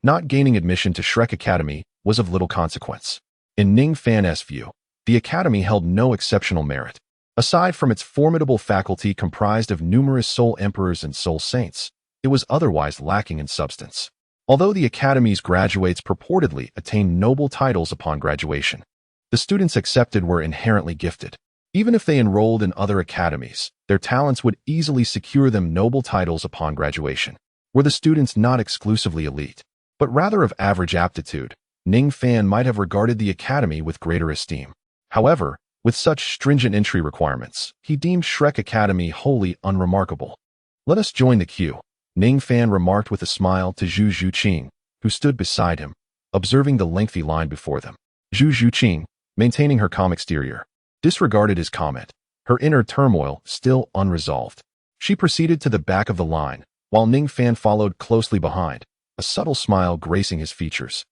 not gaining admission to Shrek Academy was of little consequence. In Ning Fan's view, the Academy held no exceptional merit. Aside from its formidable faculty comprised of numerous soul emperors and soul saints, it was otherwise lacking in substance. Although the Academy's graduates purportedly attained noble titles upon graduation, the students accepted were inherently gifted. Even if they enrolled in other academies, their talents would easily secure them noble titles upon graduation. Were the students not exclusively elite, but rather of average aptitude, Ning Fan might have regarded the Academy with greater esteem. However, with such stringent entry requirements, he deemed Shrek Academy wholly unremarkable. "Let us join the queue," Ning Fan remarked with a smile to Zhu Zhuqing, who stood beside him, observing the lengthy line before them. Zhu Zhuqing, maintaining her calm exterior, disregarded his comment, her inner turmoil still unresolved. She proceeded to the back of the line, while Ning Fan followed closely behind, a subtle smile gracing his features.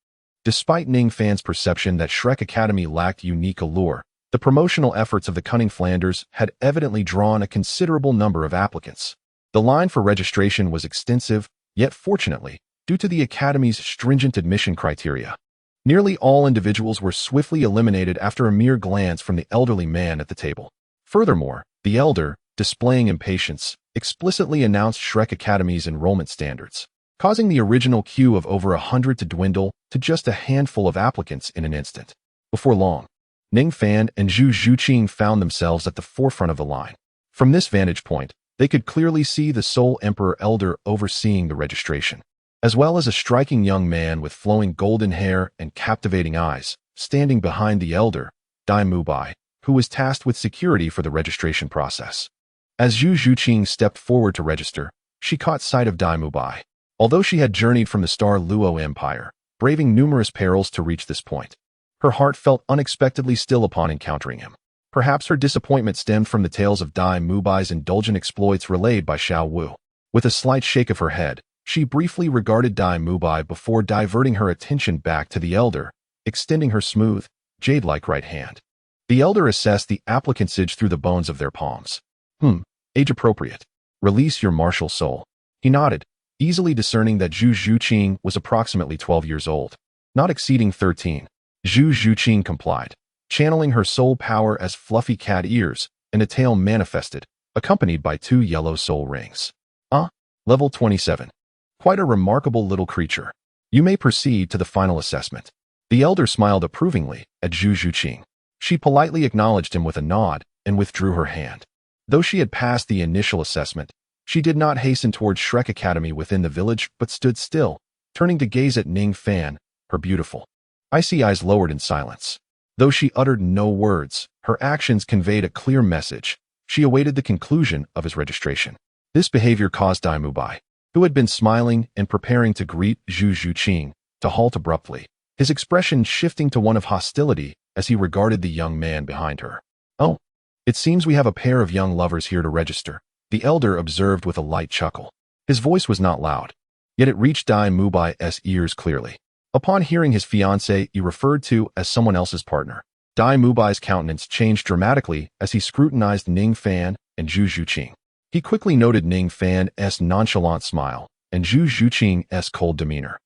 Despite Ning Fan's perception that Shrek Academy lacked unique allure, the promotional efforts of the cunning Flanders had evidently drawn a considerable number of applicants. The line for registration was extensive, yet fortunately, due to the Academy's stringent admission criteria, nearly all individuals were swiftly eliminated after a mere glance from the elderly man at the table. Furthermore, the elder, displaying impatience, explicitly announced Shrek Academy's enrollment standards, causing the original queue of over 100 to dwindle to just a handful of applicants in an instant. Before long, Ning Fan and Zhu Zhuqing found themselves at the forefront of the line. From this vantage point, they could clearly see the Soul Emperor Elder overseeing the registration, as well as a striking young man with flowing golden hair and captivating eyes, standing behind the elder, Dai Mubai, who was tasked with security for the registration process. As Zhu Zhuqing stepped forward to register, she caught sight of Dai Mubai. Although she had journeyed from the Star Luo Empire, braving numerous perils to reach this point, her heart felt unexpectedly still upon encountering him. Perhaps her disappointment stemmed from the tales of Dai Mubai's indulgent exploits relayed by Xiao Wu. With a slight shake of her head, she briefly regarded Dai Mubai before diverting her attention back to the elder, extending her smooth, jade-like right hand. The elder assessed the applicant's age through the bones of their palms. Age appropriate. Release your martial soul. He nodded, easily discerning that Zhu Zhuqing was approximately 12 years old, not exceeding 13. Zhu Zhuqing complied, channeling her soul power as fluffy cat ears and a tail manifested, accompanied by 2 yellow soul rings. Level 27. Quite a remarkable little creature. You may proceed to the final assessment. The elder smiled approvingly at Zhu Zhuqing. She politely acknowledged him with a nod and withdrew her hand. Though she had passed the initial assessment, she did not hasten towards Shrek Academy within the village but stood still, turning to gaze at Ning Fan, her beautiful, icy eyes lowered in silence. Though she uttered no words, her actions conveyed a clear message. She awaited the conclusion of his registration. This behavior caused Dai Mubai, who had been smiling and preparing to greet Zhu Zhuqing, to halt abruptly, his expression shifting to one of hostility as he regarded the young man behind her. "Oh, it seems we have a pair of young lovers here to register," the elder observed with a light chuckle. His voice was not loud, yet it reached Dai Mubai's ears clearly. Upon hearing his fiancée he referred to as someone else's partner, Dai Mubai's countenance changed dramatically as he scrutinized Ning Fan and Zhu Zhuqing. He quickly noted Ning Fan's nonchalant smile and Zhu Zhuqing's cold demeanor,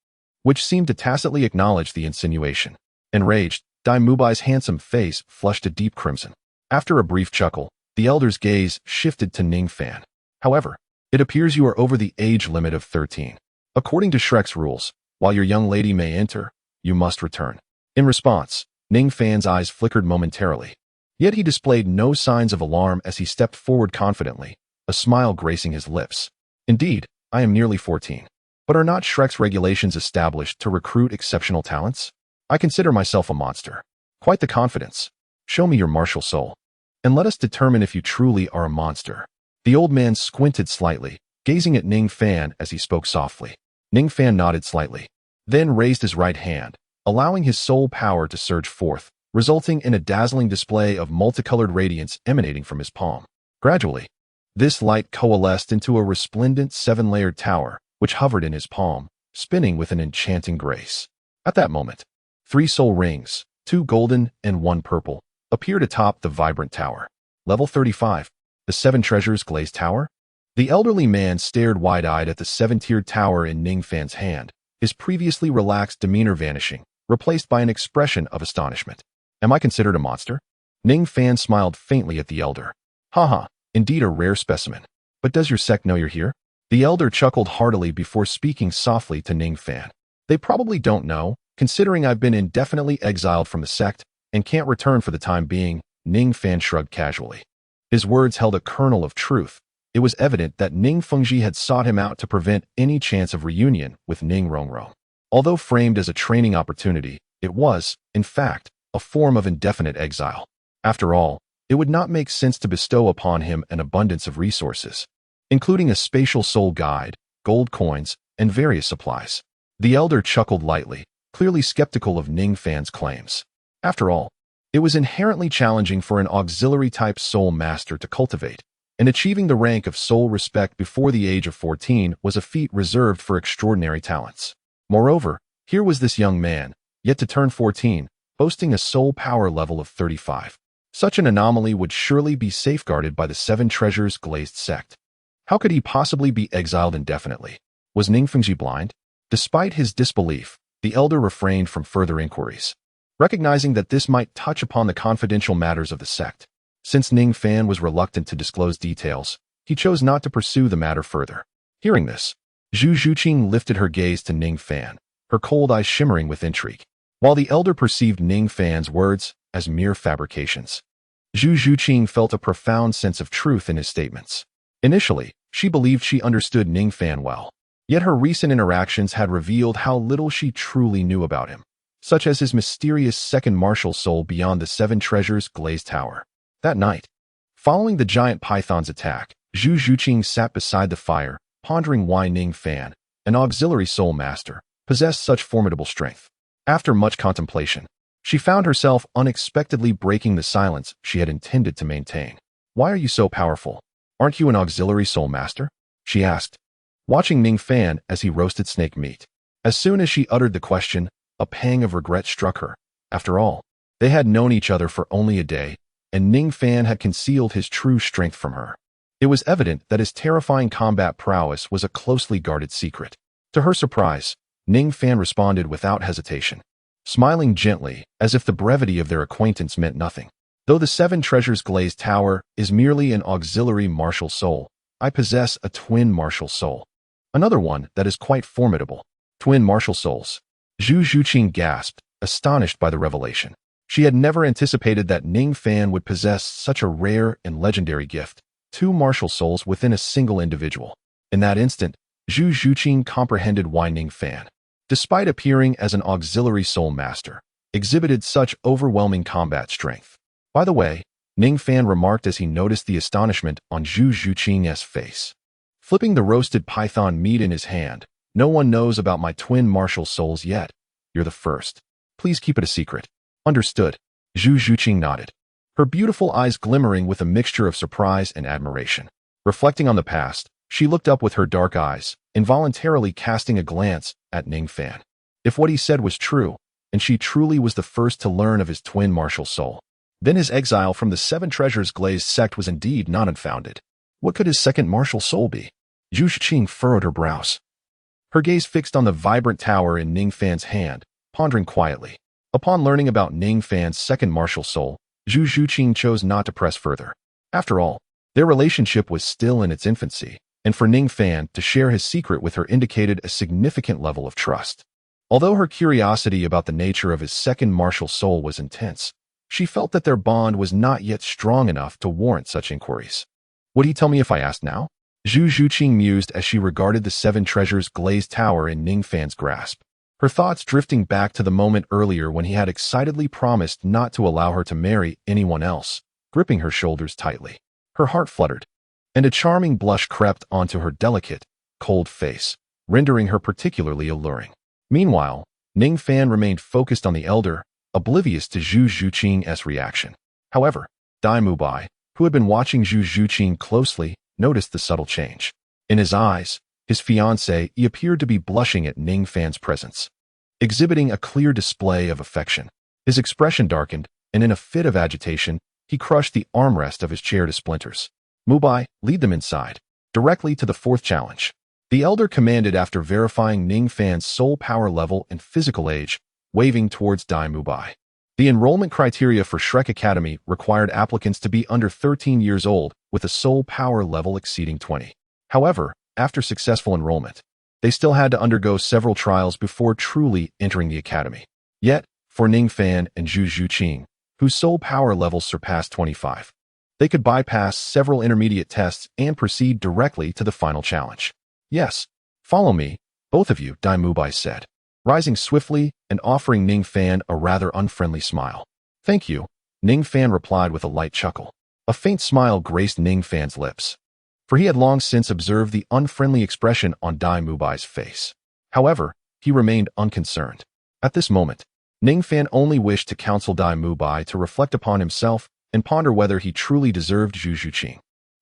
which seemed to tacitly acknowledge the insinuation. Enraged, Dai Mubai's handsome face flushed a deep crimson. After a brief chuckle, the elder's gaze shifted to Ning Fan. "However, it appears you are over the age limit of 13. According to Shrek's rules, while your young lady may enter, you must return." In response, Ning Fan's eyes flickered momentarily. Yet he displayed no signs of alarm as he stepped forward confidently, a smile gracing his lips. Indeed, I am nearly 14. But are not Shrek's regulations established to recruit exceptional talents? I consider myself a monster. Quite the confidence. Show me your martial soul. And let us determine if you truly are a monster. The old man squinted slightly, gazing at Ning Fan as he spoke softly. Ning Fan nodded slightly, then raised his right hand, allowing his soul power to surge forth, resulting in a dazzling display of multicolored radiance emanating from his palm. Gradually, this light coalesced into a resplendent 7-layered tower, which hovered in his palm, spinning with an enchanting grace. At that moment, 3 soul rings, 2 golden and 1 purple, appeared atop the vibrant tower. Level 35, the 7 treasures glazed tower? The elderly man stared wide-eyed at the 7-tiered tower in Ning Fan's hand, his previously relaxed demeanor vanishing, replaced by an expression of astonishment. Am I considered a monster? Ning Fan smiled faintly at the elder. Haha, indeed a rare specimen. But does your sect know you're here? The elder chuckled heartily before speaking softly to Ning Fan. They probably don't know, considering I've been indefinitely exiled from the sect and can't return for the time being. Ning Fan shrugged casually. His words held a kernel of truth. It was evident that Ning Fengji had sought him out to prevent any chance of reunion with Ning Rongrong. Although framed as a training opportunity, it was, in fact, a form of indefinite exile. After all, it would not make sense to bestow upon him an abundance of resources, including a spatial soul guide, gold coins, and various supplies. The elder chuckled lightly, clearly skeptical of Ning Fan's claims. After all, it was inherently challenging for an auxiliary-type soul master to cultivate, and achieving the rank of soul respect before the age of 14 was a feat reserved for extraordinary talents. Moreover, here was this young man, yet to turn 14, boasting a soul power level of 35. Such an anomaly would surely be safeguarded by the 7 treasures glazed sect. How could he possibly be exiled indefinitely? Was Ning Fengji blind? Despite his disbelief, the elder refrained from further inquiries, recognizing that this might touch upon the confidential matters of the sect. Since Ning Fan was reluctant to disclose details, he chose not to pursue the matter further. Hearing this, Zhu Zhuqing lifted her gaze to Ning Fan, her cold eyes shimmering with intrigue, while the elder perceived Ning Fan's words as mere fabrications. Zhu Zhuqing felt a profound sense of truth in his statements. Initially, she believed she understood Ning Fan well, yet her recent interactions had revealed how little she truly knew about him, such as his mysterious second martial soul beyond the 7 treasures glazed tower. That night, following the giant python's attack, Zhu Zhuqing sat beside the fire, pondering why Ning Fan, an auxiliary soul master, possessed such formidable strength. After much contemplation, she found herself unexpectedly breaking the silence she had intended to maintain. Why are you so powerful? Aren't you an auxiliary soul master? She asked, watching Ning Fan as he roasted snake meat. As soon as she uttered the question, a pang of regret struck her. After all, they had known each other for only a day, and Ning Fan had concealed his true strength from her. It was evident that his terrifying combat prowess was a closely guarded secret. To her surprise, Ning Fan responded without hesitation, smiling gently as if the brevity of their acquaintance meant nothing. Though the 7 treasures glazed tower is merely an auxiliary martial soul, I possess a twin martial soul. Another one that is quite formidable. Twin martial souls. Zhu Zhuqing gasped, astonished by the revelation. She had never anticipated that Ning Fan would possess such a rare and legendary gift, 2 martial souls within a single individual. In that instant, Zhu Zhuqing comprehended why Ning Fan, despite appearing as an auxiliary soul master, exhibited such overwhelming combat strength. By the way, Ning Fan remarked as he noticed the astonishment on Zhu Zhuqing's face. Flipping the roasted python meat in his hand, no one knows about my twin martial souls yet. You're the first. Please keep it a secret. Understood. Zhu Zhuqing nodded, her beautiful eyes glimmering with a mixture of surprise and admiration. Reflecting on the past, she looked up with her dark eyes, involuntarily casting a glance at Ning Fan. If what he said was true, and she truly was the first to learn of his twin martial soul, then his exile from the 7 treasures glazed sect was indeed not unfounded. What could his second martial soul be? Zhu Zhuqing furrowed her brows, her gaze fixed on the vibrant tower in Ning Fan's hand, pondering quietly. Upon learning about Ning Fan's second martial soul, Zhu Zhuqing chose not to press further. After all, their relationship was still in its infancy, and for Ning Fan to share his secret with her indicated a significant level of trust. Although her curiosity about the nature of his second martial soul was intense, she felt that their bond was not yet strong enough to warrant such inquiries. Would he tell me if I asked now? Zhu Zhuqing mused as she regarded the seven treasures glazed tower in Ning Fan's grasp, her thoughts drifting back to the moment earlier when he had excitedly promised not to allow her to marry anyone else, gripping her shoulders tightly. Her heart fluttered, and a charming blush crept onto her delicate, cold face, rendering her particularly alluring. Meanwhile, Ning Fan remained focused on the elder, oblivious to Zhu Zhuqing's reaction. However, Dai Mubai, who had been watching Zhu Zhuqing closely, noticed the subtle change. In his eyes, his fiancée appeared to be blushing at Ning Fan's presence, exhibiting a clear display of affection. His expression darkened, and in a fit of agitation, he crushed the armrest of his chair to splinters. Mubai, lead them inside, directly to the fourth challenge. The elder commanded after verifying Ning Fan's soul power level and physical age, waving towards Dai Mubai. The enrollment criteria for Shrek Academy required applicants to be under 13 years old with a soul power level exceeding 20. However, after successful enrollment, they still had to undergo several trials before truly entering the academy. Yet, for Ning Fan and Zhu Zhuqing, whose soul power levels surpassed 25, they could bypass several intermediate tests and proceed directly to the final challenge. Yes, follow me, both of you, Dai Mubai said, rising swiftly and offering Ning Fan a rather unfriendly smile. Thank you, Ning Fan replied with a light chuckle. A faint smile graced Ning Fan's lips, for he had long since observed the unfriendly expression on Dai Mubai's face. However, he remained unconcerned. At this moment, Ning Fan only wished to counsel Dai Mubai to reflect upon himself and ponder whether he truly deserved Zhu Zhuqing.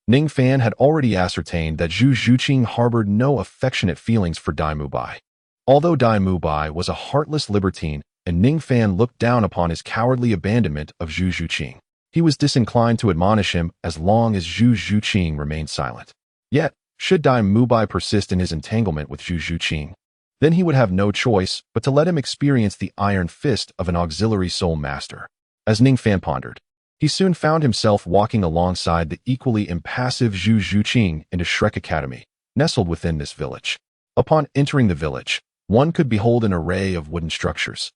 Ning Fan had already ascertained that Zhu Zhuqing harbored no affectionate feelings for Dai Mubai. Although Dai Mubai was a heartless libertine and Ning Fan looked down upon his cowardly abandonment of Zhu Zhuqing, he was disinclined to admonish him as long as Zhu Zhuqing remained silent. Yet, should Dai Mubai persist in his entanglement with Zhu Zhuqing, then he would have no choice but to let him experience the iron fist of an auxiliary soul master. As Ning Fan pondered, he soon found himself walking alongside the equally impassive Zhu Zhuqing into Shrek Academy, nestled within this village. Upon entering the village, one could behold an array of wooden structures,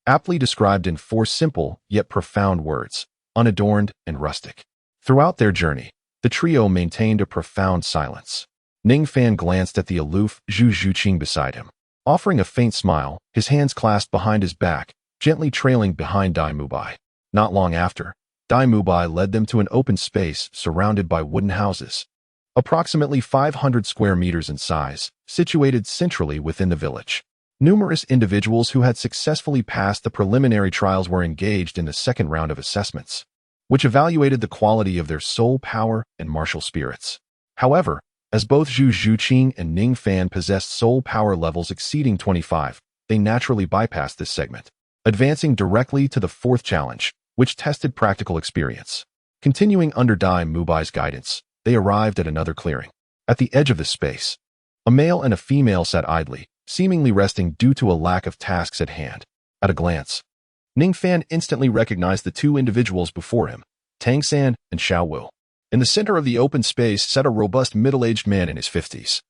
aptly described in 4 simple yet profound words: unadorned and rustic. Throughout their journey, the trio maintained a profound silence. Ning Fan glanced at the aloof Zhu Zhuqing beside him, offering a faint smile, his hands clasped behind his back, gently trailing behind Dai Mubai. Not long after, Dai Mubai led them to an open space surrounded by wooden houses, approximately 500 square meters in size, situated centrally within the village. Numerous individuals who had successfully passed the preliminary trials were engaged in the second round of assessments, which evaluated the quality of their soul power and martial spirits. However, as both Zhu Zhuqing and Ning Fan possessed soul power levels exceeding 25, they naturally bypassed this segment, advancing directly to the fourth challenge, which tested practical experience. Continuing under Dai Mubai's guidance, they arrived at another clearing. At the edge of the space, a male and a female sat idly, seemingly resting due to a lack of tasks at hand. At a glance, Ning Fan instantly recognized the 2 individuals before him, Tang San and Xiao Wu. In the center of the open space sat a robust middle-aged man in his 50s,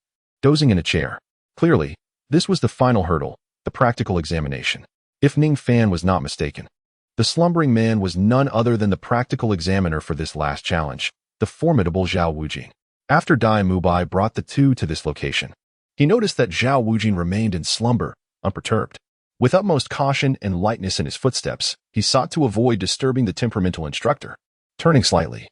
dozing in a chair. Clearly, this was the final hurdle, the practical examination. If Ning Fan was not mistaken, the slumbering man was none other than the practical examiner for this last challenge, the formidable Zhao Wujing. After Dai Mubai brought the 2 to this location, he noticed that Zhao Wujing remained in slumber, unperturbed. With utmost caution and lightness in his footsteps, he sought to avoid disturbing the temperamental instructor. Turning slightly,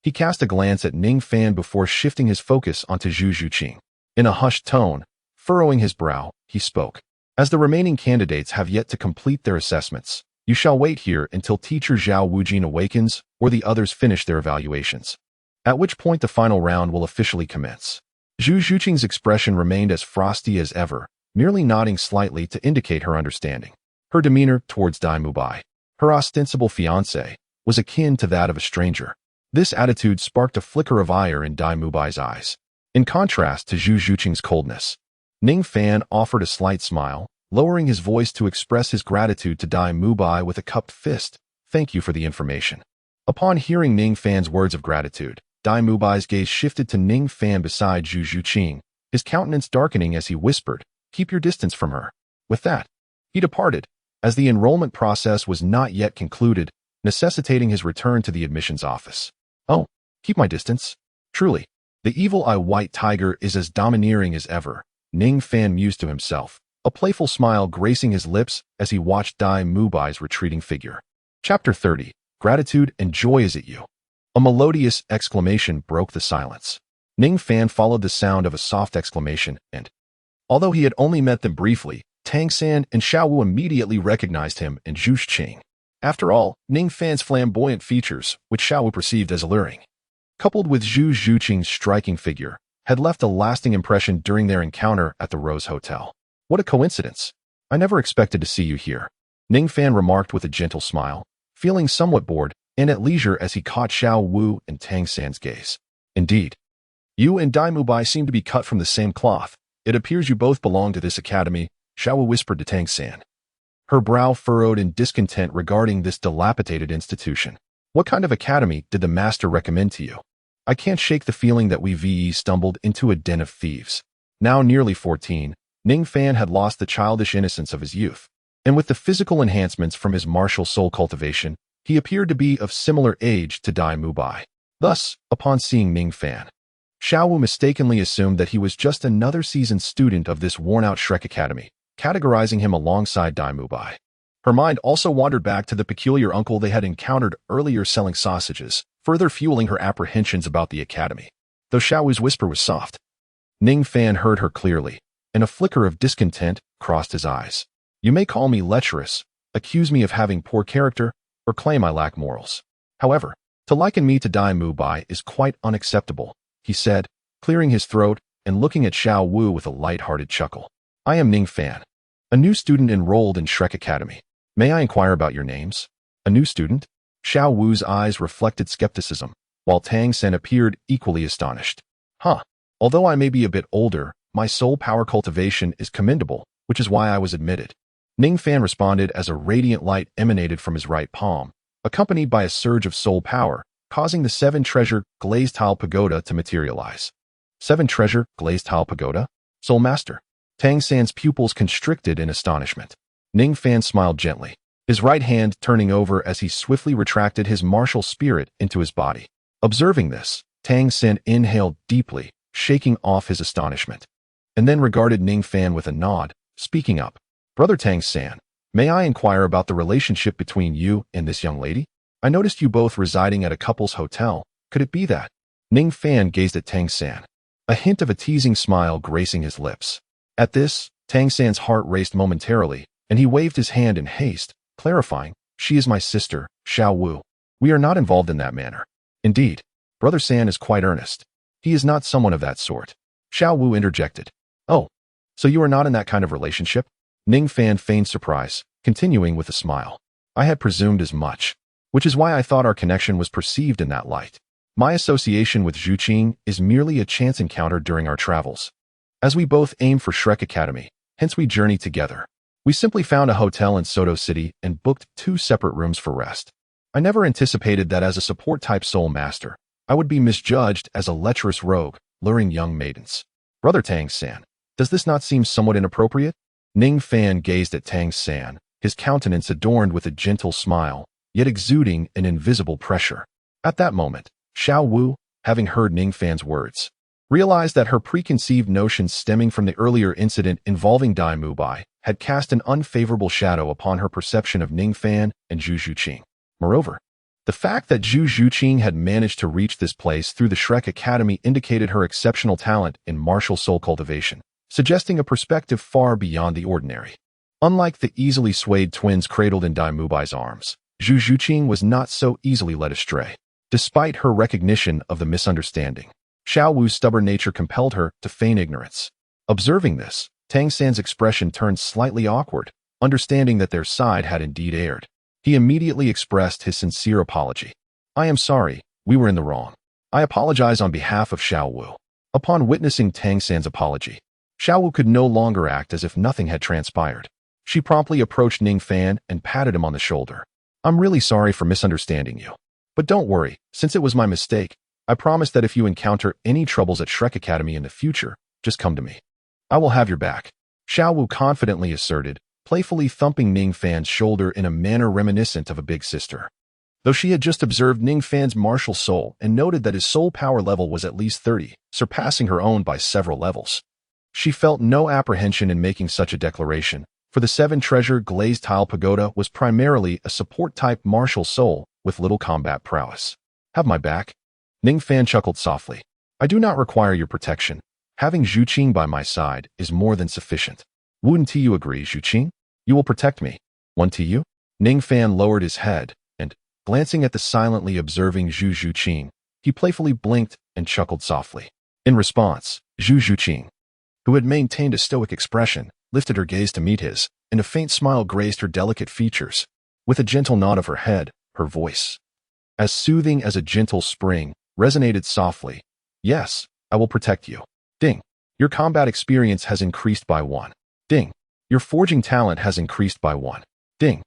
he cast a glance at Ning Fan before shifting his focus onto Zhu Zhuqing. In a hushed tone, furrowing his brow, he spoke. As the remaining candidates have yet to complete their assessments, you shall wait here until teacher Zhao Wujing awakens or the others finish their evaluations, at which point the final round will officially commence. Zhu Zhuqing's expression remained as frosty as ever, merely nodding slightly to indicate her understanding. Her demeanor towards Dai Mubai, her ostensible fiancé, was akin to that of a stranger. This attitude sparked a flicker of ire in Dai Mubai's eyes. In contrast to Zhu Zhuqing's coldness, Ning Fan offered a slight smile, lowering his voice to express his gratitude to Dai Mubai with a cupped fist. Thank you for the information. Upon hearing Ning Fan's words of gratitude, Dai Mubai's gaze shifted to Ning Fan beside Zhu Zhuqing, his countenance darkening as he whispered, "Keep your distance from her." With that, He departed, as the enrollment process was not yet concluded, necessitating his return to the admissions office. Oh, keep my distance. Truly, the evil-eye white tiger is as domineering as ever, Ning Fan mused to himself, a playful smile gracing his lips as he watched Dai Mubai's retreating figure. Chapter 30. Gratitude and Joy Is It You? A melodious exclamation broke the silence. Ning Fan followed the sound of a soft exclamation and, although he had only met them briefly, Tang San and Xiao Wu immediately recognized him and Zhu Qing. After all, Ning Fan's flamboyant features, which Xiao Wu perceived as alluring, coupled with Zhu Qing's striking figure, had left a lasting impression during their encounter at the Rose Hotel. What a coincidence. I never expected to see you here, Ning Fan remarked with a gentle smile, feeling somewhat bored and at leisure as he caught Xiao Wu and Tang San's gaze. Indeed, you and Dai Mubai seem to be cut from the same cloth. It appears you both belong to this academy, Xiao Wu whispered to Tang San, her brow furrowed in discontent regarding this dilapidated institution. What kind of academy did the master recommend to you? I can't shake the feeling that we VE stumbled into a den of thieves. Now nearly 14, Ning Fan had lost the childish innocence of his youth, and with the physical enhancements from his martial soul cultivation, he appeared to be of similar age to Dai Mubai. Thus, upon seeing Ning Fan, Xiao Wu mistakenly assumed that he was just another seasoned student of this worn-out Shrek Academy, categorizing him alongside Dai Mubai. Her mind also wandered back to the peculiar uncle they had encountered earlier selling sausages, further fueling her apprehensions about the academy. Though Xiao Wu's whisper was soft, Ning Fan heard her clearly, and a flicker of discontent crossed his eyes. You may call me lecherous, accuse me of having poor character, or claim I lack morals. However, to liken me to Dai Mubai is quite unacceptable, he said, clearing his throat and looking at Xiao Wu with a light-hearted chuckle. I am Ning Fan, a new student enrolled in Shrek Academy. May I inquire about your names? A new student? Xiao Wu's eyes reflected skepticism, while Tang San appeared equally astonished. Although I may be a bit older, my soul power cultivation is commendable, which is why I was admitted. Ning Fan responded as a radiant light emanated from his right palm, accompanied by a surge of soul power, causing the 7-treasure glazed tile pagoda to materialize. 7-treasure glazed tile pagoda? Soul Master. Tang San's pupils constricted in astonishment. Ning Fan smiled gently, his right hand turning over as he swiftly retracted his martial spirit into his body. Observing this, Tang San inhaled deeply, shaking off his astonishment, and then regarded Ning Fan with a nod, speaking up. Brother Tang San, may I inquire about the relationship between you and this young lady? I noticed you both residing at a couple's hotel. Could it be that? Ning Fan gazed at Tang San, a hint of a teasing smile gracing his lips. At this, Tang San's heart raced momentarily, and he waved his hand in haste, clarifying, she is my sister, Xiao Wu. We are not involved in that manner. Indeed, Brother San is quite earnest. He is not someone of that sort. Xiao Wu interjected. Oh, so you are not in that kind of relationship? Ning Fan feigned surprise, continuing with a smile. I had presumed as much, which is why I thought our connection was perceived in that light. My association with Zhu Qing is merely a chance encounter during our travels. As we both aim for Shrek Academy, hence we journey together. We simply found a hotel in Soto City and booked 2 separate rooms for rest. I never anticipated that as a support-type soul master, I would be misjudged as a lecherous rogue, luring young maidens. Brother Tang San, does this not seem somewhat inappropriate? Ning Fan gazed at Tang San, his countenance adorned with a gentle smile, yet exuding an invisible pressure. At that moment, Xiao Wu, having heard Ning Fan's words, realized that her preconceived notions stemming from the earlier incident involving Dai Mubai had cast an unfavorable shadow upon her perception of Ning Fan and Zhu Qing. Moreover, the fact that Zhu Qing had managed to reach this place through the Shrek Academy indicated her exceptional talent in martial soul cultivation, suggesting a perspective far beyond the ordinary. Unlike the easily swayed twins cradled in Dai Mubai's arms, Zhu Qing was not so easily led astray. Despite her recognition of the misunderstanding, Xiao Wu's stubborn nature compelled her to feign ignorance. Observing this, Tang San's expression turned slightly awkward, understanding that their side had indeed erred. He immediately expressed his sincere apology. I am sorry, we were in the wrong. I apologize on behalf of Xiao Wu. Upon witnessing Tang San's apology, Xiao Wu could no longer act as if nothing had transpired. She promptly approached Ning Fan and patted him on the shoulder. I'm really sorry for misunderstanding you. But don't worry, since it was my mistake, I promise that if you encounter any troubles at Shrek Academy in the future, just come to me. I will have your back, Xiao Wu confidently asserted, playfully thumping Ning Fan's shoulder in a manner reminiscent of a big sister. Though she had just observed Ning Fan's martial soul and noted that his soul power level was at least 30, surpassing her own by several levels. She felt no apprehension in making such a declaration, for the seven-treasure glazed tile pagoda was primarily a support-type martial soul with little combat prowess. Have my back? Ning Fan chuckled softly. I do not require your protection. Having Zhu Qing by my side is more than sufficient. Wouldn't you agree, Zhu Qing? You will protect me. One to you? Ning Fan lowered his head, and, glancing at the silently observing Zhu Qing, he playfully blinked and chuckled softly. In response, Zhu Qing, who had maintained a stoic expression, lifted her gaze to meet his, and a faint smile graced her delicate features. With a gentle nod of her head, her voice, as soothing as a gentle spring, resonated softly. Yes, I will protect you. Ding. Your combat experience has increased by 1. Ding. Your forging talent has increased by 1. Ding.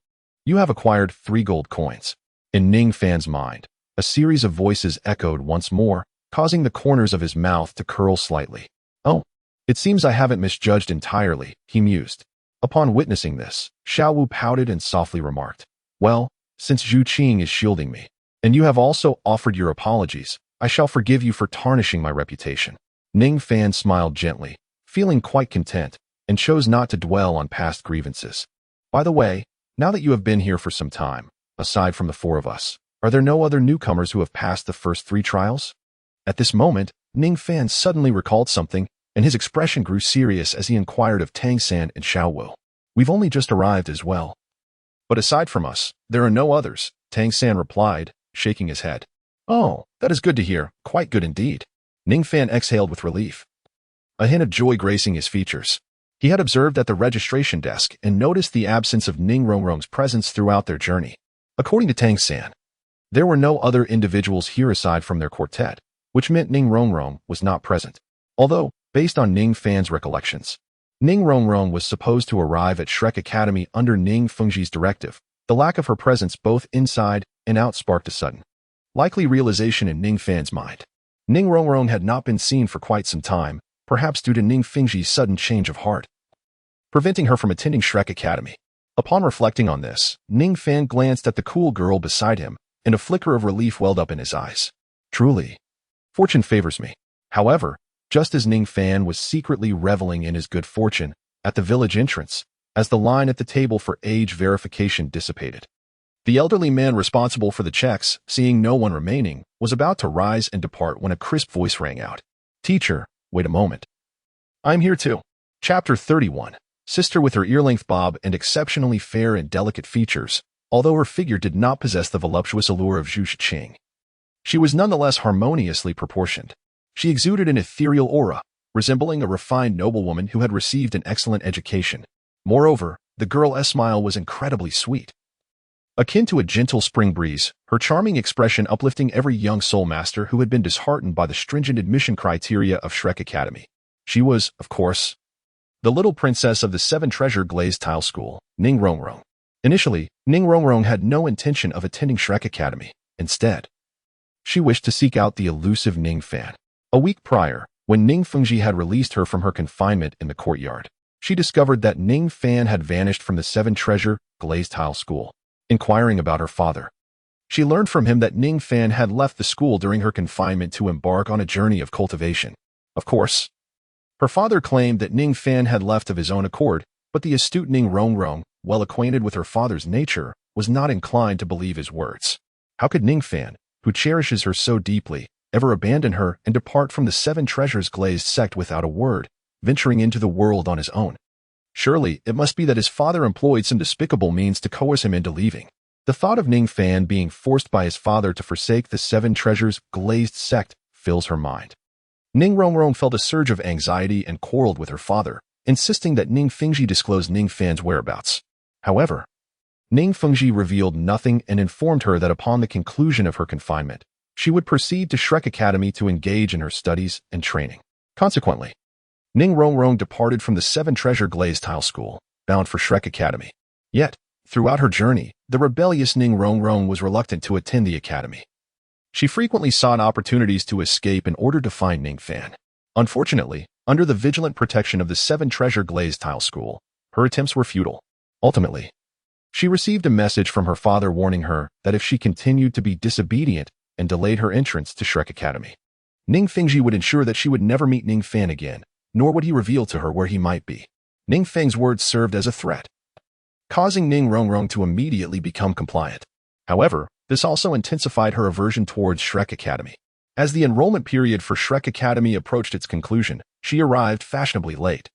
You have acquired 3 gold coins. In Ning Fan's mind, a series of voices echoed once more, causing the corners of his mouth to curl slightly. Oh, it seems I haven't misjudged entirely, he mused. Upon witnessing this, Xiao Wu pouted and softly remarked, well, since Zhu Qing is shielding me, and you have also offered your apologies, I shall forgive you for tarnishing my reputation. Ning Fan smiled gently, feeling quite content, and chose not to dwell on past grievances. By the way, now that you have been here for some time, aside from the 4 of us, are there no other newcomers who have passed the first 3 trials? At this moment, Ning Fan suddenly recalled something, and his expression grew serious as he inquired of Tang San and Xiao Wu. We've only just arrived as well. But aside from us, there are no others, Tang San replied, shaking his head. Oh, that is good to hear, quite good indeed. Ning Fan exhaled with relief, a hint of joy gracing his features. He had observed at the registration desk and noticed the absence of Ning Rongrong's presence throughout their journey. According to Tang San, there were no other individuals here aside from their quartet, which meant Ning Rongrong was not present. Although, based on Ning Fan's recollections, Ning Rongrong was supposed to arrive at Shrek Academy under Ning Fengji's directive. The lack of her presence both inside and out sparked a sudden, likely realization in Ning Fan's mind. Ning Rongrong had not been seen for quite some time, perhaps due to Ning Fengji's sudden change of heart, preventing her from attending Shrek Academy. Upon reflecting on this, Ning Fan glanced at the cool girl beside him, and a flicker of relief welled up in his eyes. Truly, fortune favors me. However, just as Ning Fan was secretly reveling in his good fortune, at the village entrance, as the line at the table for age verification dissipated, the elderly man responsible for the checks, seeing no one remaining, was about to rise and depart when a crisp voice rang out. Teacher, wait a moment. I'm here too. Chapter 31. Sister with her ear-length bob and exceptionally fair and delicate features, although her figure did not possess the voluptuous allure of Zhu Qing. She was nonetheless harmoniously proportioned. She exuded an ethereal aura, resembling a refined noblewoman who had received an excellent education. Moreover, the girl's smile was incredibly sweet. Akin to a gentle spring breeze, her charming expression uplifting every young soul master who had been disheartened by the stringent admission criteria of Shrek Academy. She was, of course, the little princess of the 7-treasure glazed tile school, Ning Rongrong. Initially, Ning Rongrong had no intention of attending Shrek Academy. Instead, she wished to seek out the elusive Ning Fan. A week prior, when Ning Fengji had released her from her confinement in the courtyard, she discovered that Ning Fan had vanished from the 7-treasure glazed tile school. Inquiring about her father, she learned from him that Ning Fan had left the school during her confinement to embark on a journey of cultivation. Of course, her father claimed that Ning Fan had left of his own accord, but the astute Ning Rongrong, well acquainted with her father's nature, was not inclined to believe his words. How could Ning Fan, who cherishes her so deeply, ever abandon her and depart from the 7-treasures glazed sect without a word, venturing into the world on his own? Surely, it must be that his father employed some despicable means to coerce him into leaving. The thought of Ning Fan being forced by his father to forsake the 7-treasures glazed sect fills her mind. Ning Rongrong felt a surge of anxiety and quarreled with her father, insisting that Ning Fengji disclose Ning Fan's whereabouts. However, Ning Fengji revealed nothing and informed her that upon the conclusion of her confinement, she would proceed to Shrek Academy to engage in her studies and training. Consequently, Ning Rongrong departed from the 7-treasure glazed tile school, bound for Shrek Academy. Yet, throughout her journey, the rebellious Ning Rongrong was reluctant to attend the academy. She frequently sought opportunities to escape in order to find Ning Fan. Unfortunately, under the vigilant protection of the 7-treasure glazed tile school, her attempts were futile. Ultimately, she received a message from her father warning her that if she continued to be disobedient and delayed her entrance to Shrek Academy, Ning Fengji would ensure that she would never meet Ning Fan again, nor would he reveal to her where he might be. Ning Feng's words served as a threat, causing Ning Rongrong to immediately become compliant. However, this also intensified her aversion towards Shrek Academy. As the enrollment period for Shrek Academy approached its conclusion, she arrived fashionably late.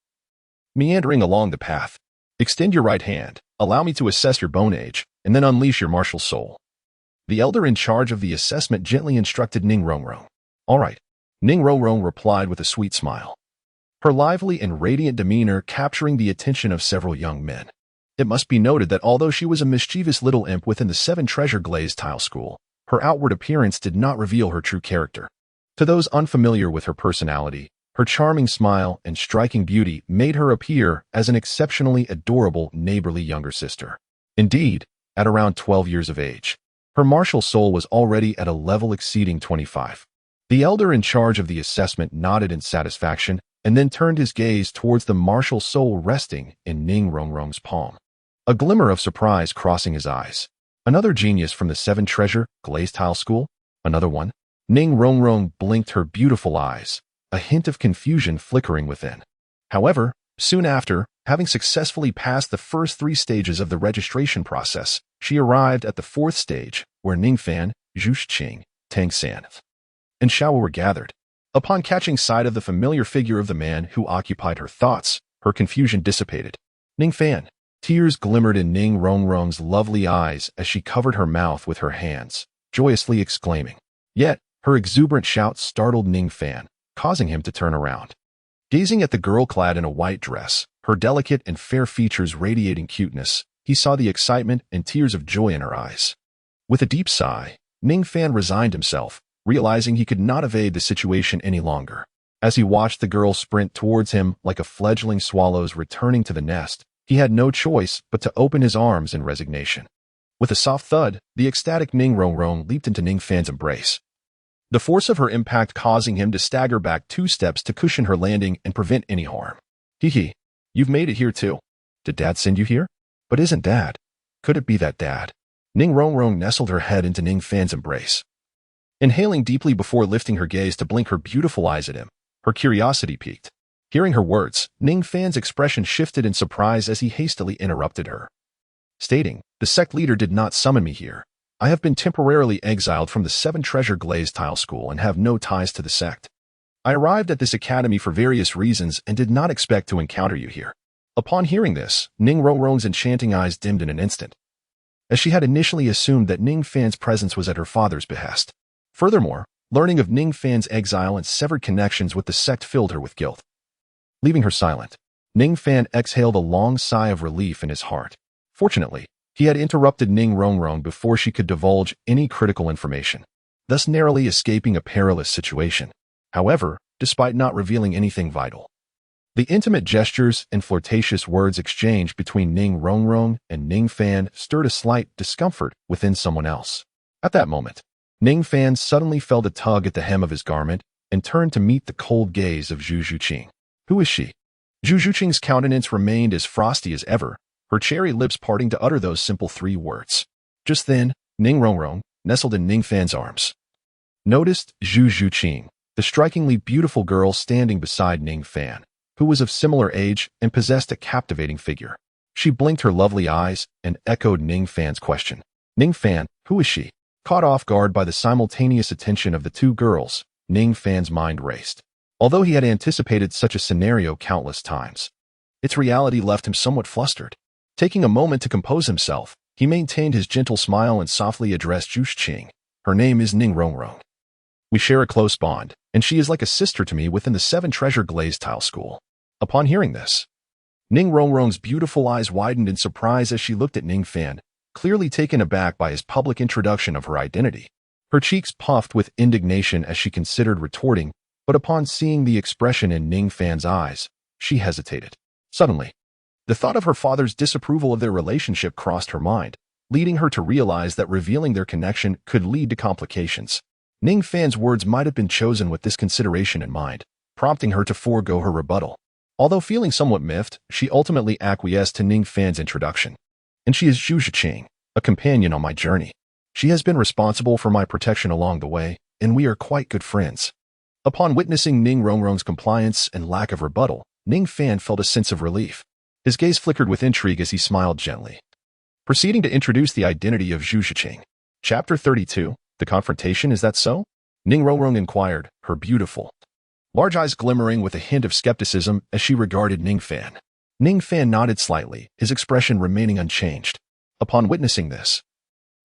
Meandering along the path, extend your right hand, allow me to assess your bone age, and then unleash your martial soul. The elder in charge of the assessment gently instructed Ning Rongrong. All right, Ning Rongrong replied with a sweet smile, her lively and radiant demeanor capturing the attention of several young men. It must be noted that although she was a mischievous little imp within the Seven Treasure Glazed Tile School, her outward appearance did not reveal her true character. To those unfamiliar with her personality, her charming smile and striking beauty made her appear as an exceptionally adorable, neighborly younger sister. Indeed, at around 12 years of age, her martial soul was already at a level exceeding 25. The elder in charge of the assessment nodded in satisfaction and then turned his gaze towards the martial soul resting in Ning Rongrong's palm, a glimmer of surprise crossing his eyes. Another genius from the Seven Treasure Glazed Tile School? Another one? Ning Rongrong blinked her beautiful eyes, a hint of confusion flickering within. However, soon after, having successfully passed the first 3 stages of the registration process, she arrived at the 4th stage, where Ning Fan, Zhu Qing, Tang San, and Xiao were gathered. Upon catching sight of the familiar figure of the man who occupied her thoughts, her confusion dissipated. Ning Fan. Tears glimmered in Ning Rongrong's lovely eyes as she covered her mouth with her hands, joyously exclaiming. Yet, her exuberant shout startled Ning Fan, causing him to turn around. Gazing at the girl clad in a white dress, her delicate and fair features radiating cuteness, he saw the excitement and tears of joy in her eyes. With a deep sigh, Ning Fan resigned himself, realizing he could not evade the situation any longer. As he watched the girl sprint towards him like a fledgling swallow returning to the nest, he had no choice but to open his arms in resignation. With a soft thud, the ecstatic Ning Rongrong leaped into Ning Fan's embrace, the force of her impact causing him to stagger back 2 steps to cushion her landing and prevent any harm. Hee, you've made it here too. Did Dad send you here? But isn't Dad? Could it be that Dad? Ning Rongrong nestled her head into Ning Fan's embrace, inhaling deeply before lifting her gaze to blink her beautiful eyes at him. Her curiosity piqued. Hearing her words, Ning Fan's expression shifted in surprise as he hastily interrupted her, stating, the sect leader did not summon me here. I have been temporarily exiled from the Seven Treasure Glazed Tile School and have no ties to the sect. I arrived at this academy for various reasons and did not expect to encounter you here. Upon hearing this, Ning Rongrong's enchanting eyes dimmed in an instant, as she had initially assumed that Ning Fan's presence was at her father's behest. Furthermore, learning of Ning Fan's exile and severed connections with the sect filled her with guilt. Leaving her silent, Ning Fan exhaled a long sigh of relief in his heart. Fortunately, he had interrupted Ning Rongrong before she could divulge any critical information, thus narrowly escaping a perilous situation. However, despite not revealing anything vital, the intimate gestures and flirtatious words exchanged between Ning Rongrong and Ning Fan stirred a slight discomfort within someone else. At that moment, Ning Fan suddenly felt a tug at the hem of his garment and turned to meet the cold gaze of Zhu Qing. Who is she? Zhu Qing's countenance remained as frosty as ever, her cherry lips parting to utter those simple 3 words. Just then, Ning Rongrong, nestled in Ning Fan's arms, noticed Zhu Qing, the strikingly beautiful girl standing beside Ning Fan, who was of similar age and possessed a captivating figure. She blinked her lovely eyes and echoed Ning Fan's question. Ning Fan, who is she? Caught off guard by the simultaneous attention of the 2 girls, Ning Fan's mind raced. Although he had anticipated such a scenario countless times, its reality left him somewhat flustered. Taking a moment to compose himself, he maintained his gentle smile and softly addressed Zhu Qing. Her name is Ning Rongrong. We share a close bond, and she is like a sister to me within the Seven Treasure Glazed Tile School. Upon hearing this, Ning Rongrong's beautiful eyes widened in surprise as she looked at Ning Fan, clearly taken aback by his public introduction of her identity. Her cheeks puffed with indignation as she considered retorting, but upon seeing the expression in Ning Fan's eyes, she hesitated. Suddenly, the thought of her father's disapproval of their relationship crossed her mind, leading her to realize that revealing their connection could lead to complications. Ning Fan's words might have been chosen with this consideration in mind, prompting her to forego her rebuttal. Although feeling somewhat miffed, she ultimately acquiesced to Ning Fan's introduction. And she is Zhu Zhiqing, a companion on my journey. She has been responsible for my protection along the way, and we are quite good friends. Upon witnessing Ning Rongrong's compliance and lack of rebuttal, Ning Fan felt a sense of relief. His gaze flickered with intrigue as he smiled gently. Proceeding to introduce the identity of Zhu Zhiqing. Chapter 32, The Confrontation, is that so? Ning Rongrong inquired, her beautiful large eyes glimmering with a hint of skepticism as she regarded Ning Fan. Ning Fan nodded slightly, his expression remaining unchanged. Upon witnessing this,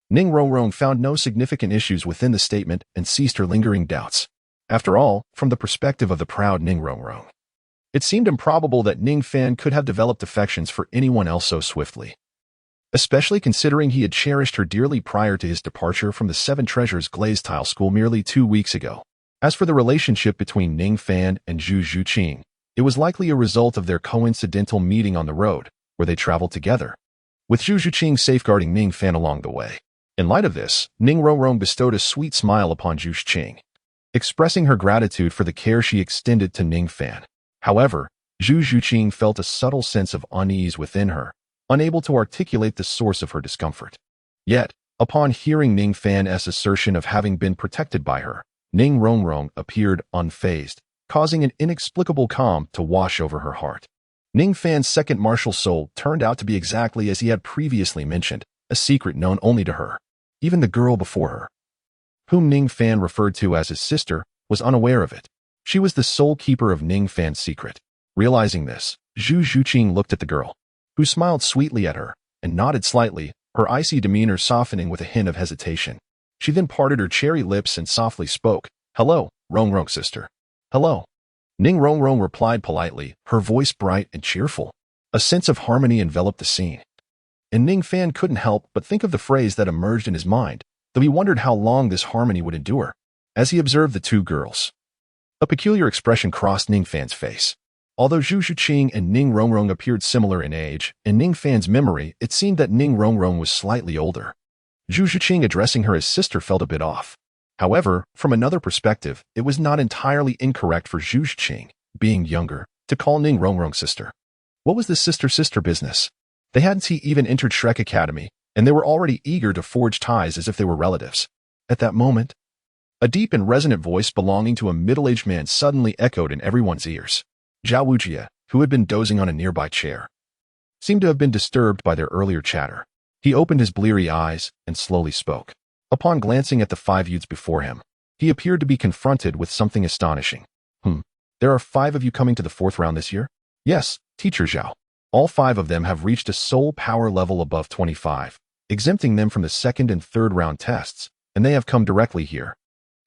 Ning Rongrong found no significant issues within the statement and ceased her lingering doubts. After all, from the perspective of the proud Ning Rongrong, it seemed improbable that Ning Fan could have developed affections for anyone else so swiftly, especially considering he had cherished her dearly prior to his departure from the Seven Treasures Glazed Tile School merely 2 weeks ago. As for the relationship between Ning Fan and Zhu Zhiqing, it was likely a result of their coincidental meeting on the road, where they traveled together, with Zhu Zhiqing safeguarding Ning Fan along the way. In light of this, Ning Rongrong bestowed a sweet smile upon Zhu Zhiqing, expressing her gratitude for the care she extended to Ning Fan. However, Zhu Zhiqing felt a subtle sense of unease within her, unable to articulate the source of her discomfort. Yet, upon hearing Ning Fan's assertion of having been protected by her, Ning Rongrong appeared unfazed, causing an inexplicable calm to wash over her heart. Ning Fan's second martial soul turned out to be exactly as he had previously mentioned, a secret known only to her. Even the girl before her, whom Ning Fan referred to as his sister, was unaware of it. She was the sole keeper of Ning Fan's secret. Realizing this, Zhu Zhiqing looked at the girl, who smiled sweetly at her and nodded slightly, her icy demeanor softening with a hint of hesitation. She then parted her cherry lips and softly spoke, "Hello, Rongrong sister." "Hello." Ning Rongrong replied politely, her voice bright and cheerful. A sense of harmony enveloped the scene, and Ning Fan couldn't help but think of the phrase that emerged in his mind, though he wondered how long this harmony would endure. As he observed the two girls, a peculiar expression crossed Ning Fan's face. Although Zhu Zhiqing and Ning Rongrong appeared similar in age, in Ning Fan's memory, it seemed that Ning Rongrong was slightly older. Zhu Zhiqing addressing her as sister felt a bit off. However, from another perspective, it was not entirely incorrect for Zhu Zhiqing, being younger, to call Ning Rongrong sister. What was this sister-sister business? They hadn't even entered Shrek Academy, and they were already eager to forge ties as if they were relatives. At that moment, a deep and resonant voice belonging to a middle-aged man suddenly echoed in everyone's ears. Zhao Wujie, who had been dozing on a nearby chair, seemed to have been disturbed by their earlier chatter. He opened his bleary eyes and slowly spoke. Upon glancing at the 5 youths before him, he appeared to be confronted with something astonishing. There are 5 of you coming to the 4th round this year? Yes, Teacher Zhao. All 5 of them have reached a soul power level above 25, exempting them from the 2nd and 3rd round tests, and they have come directly here.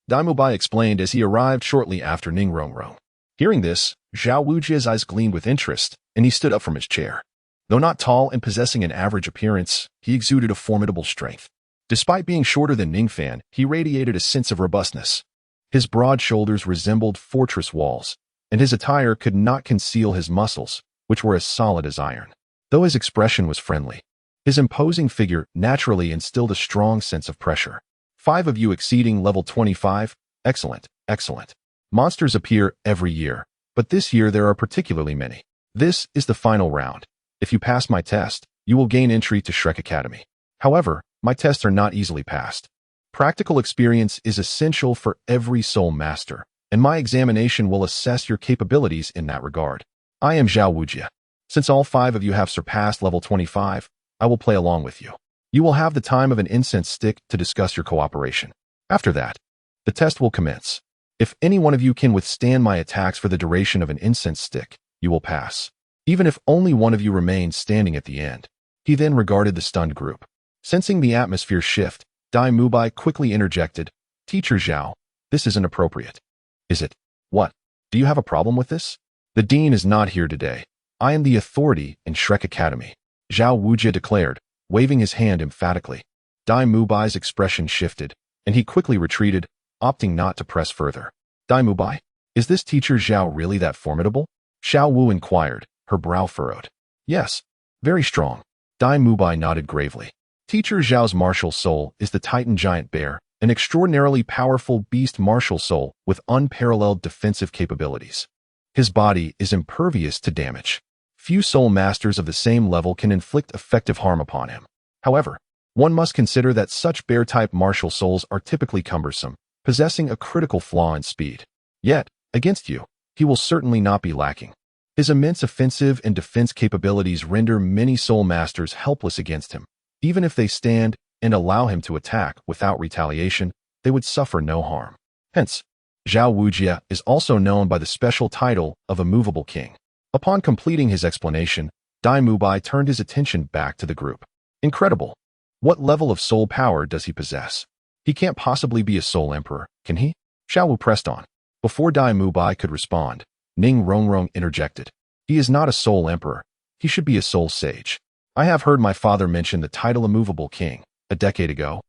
Dai Mubai explained as he arrived shortly after Ning Rongrong. Hearing this, Zhao Wujie's eyes gleamed with interest, and he stood up from his chair. Though not tall and possessing an average appearance, he exuded a formidable strength. Despite being shorter than Ning Fan, he radiated a sense of robustness. His broad shoulders resembled fortress walls, and his attire could not conceal his muscles, which were as solid as iron. Though his expression was friendly, his imposing figure naturally instilled a strong sense of pressure. 5 of you exceeding level 25? Excellent, excellent. Monsters appear every year, but this year there are particularly many. This is the final round. If you pass my test, you will gain entry to Shrek Academy. However, my tests are not easily passed. Practical experience is essential for every soul master, and my examination will assess your capabilities in that regard. I am Zhao Wujie. Since all 5 of you have surpassed level 25, I will play along with you. You will have the time of an incense stick to discuss your cooperation. After that, the test will commence. If any one of you can withstand my attacks for the duration of an incense stick, you will pass, even if only one of you remains standing at the end. He then regarded the stunned group. Sensing the atmosphere shift, Dai Mubai quickly interjected, "Teacher Zhao, this isn't appropriate." "Is it? What? Do you have a problem with this?" "The dean is not here today. I am the authority in Shrek Academy," Zhao Wujie declared, waving his hand emphatically. Dai Mubai's expression shifted, and he quickly retreated, opting not to press further. "Dai Mubai, is this Teacher Zhao really that formidable?" Xiao Wu inquired, her brow furrowed. "Yes, very strong." Dai Mubai nodded gravely. Teacher Zhao's martial soul is the Titan Giant Bear, an extraordinarily powerful beast martial soul with unparalleled defensive capabilities. His body is impervious to damage. Few soul masters of the same level can inflict effective harm upon him. However, one must consider that such bear-type martial souls are typically cumbersome, possessing a critical flaw in speed. Yet, against you, he will certainly not be lacking. His immense offensive and defense capabilities render many soul masters helpless against him. Even if they stand and allow him to attack without retaliation, they would suffer no harm. Hence, Zhao Wujie is also known by the special title of Immovable King. Upon completing his explanation, Dai Mubai turned his attention back to the group. Incredible! What level of soul power does he possess? He can't possibly be a soul emperor, can he? Xiao Wu pressed on. Before Dai Mubai could respond, Ning Rongrong interjected. He is not a soul emperor. He should be a soul sage. I have heard my father mention the title Immovable King a decade ago.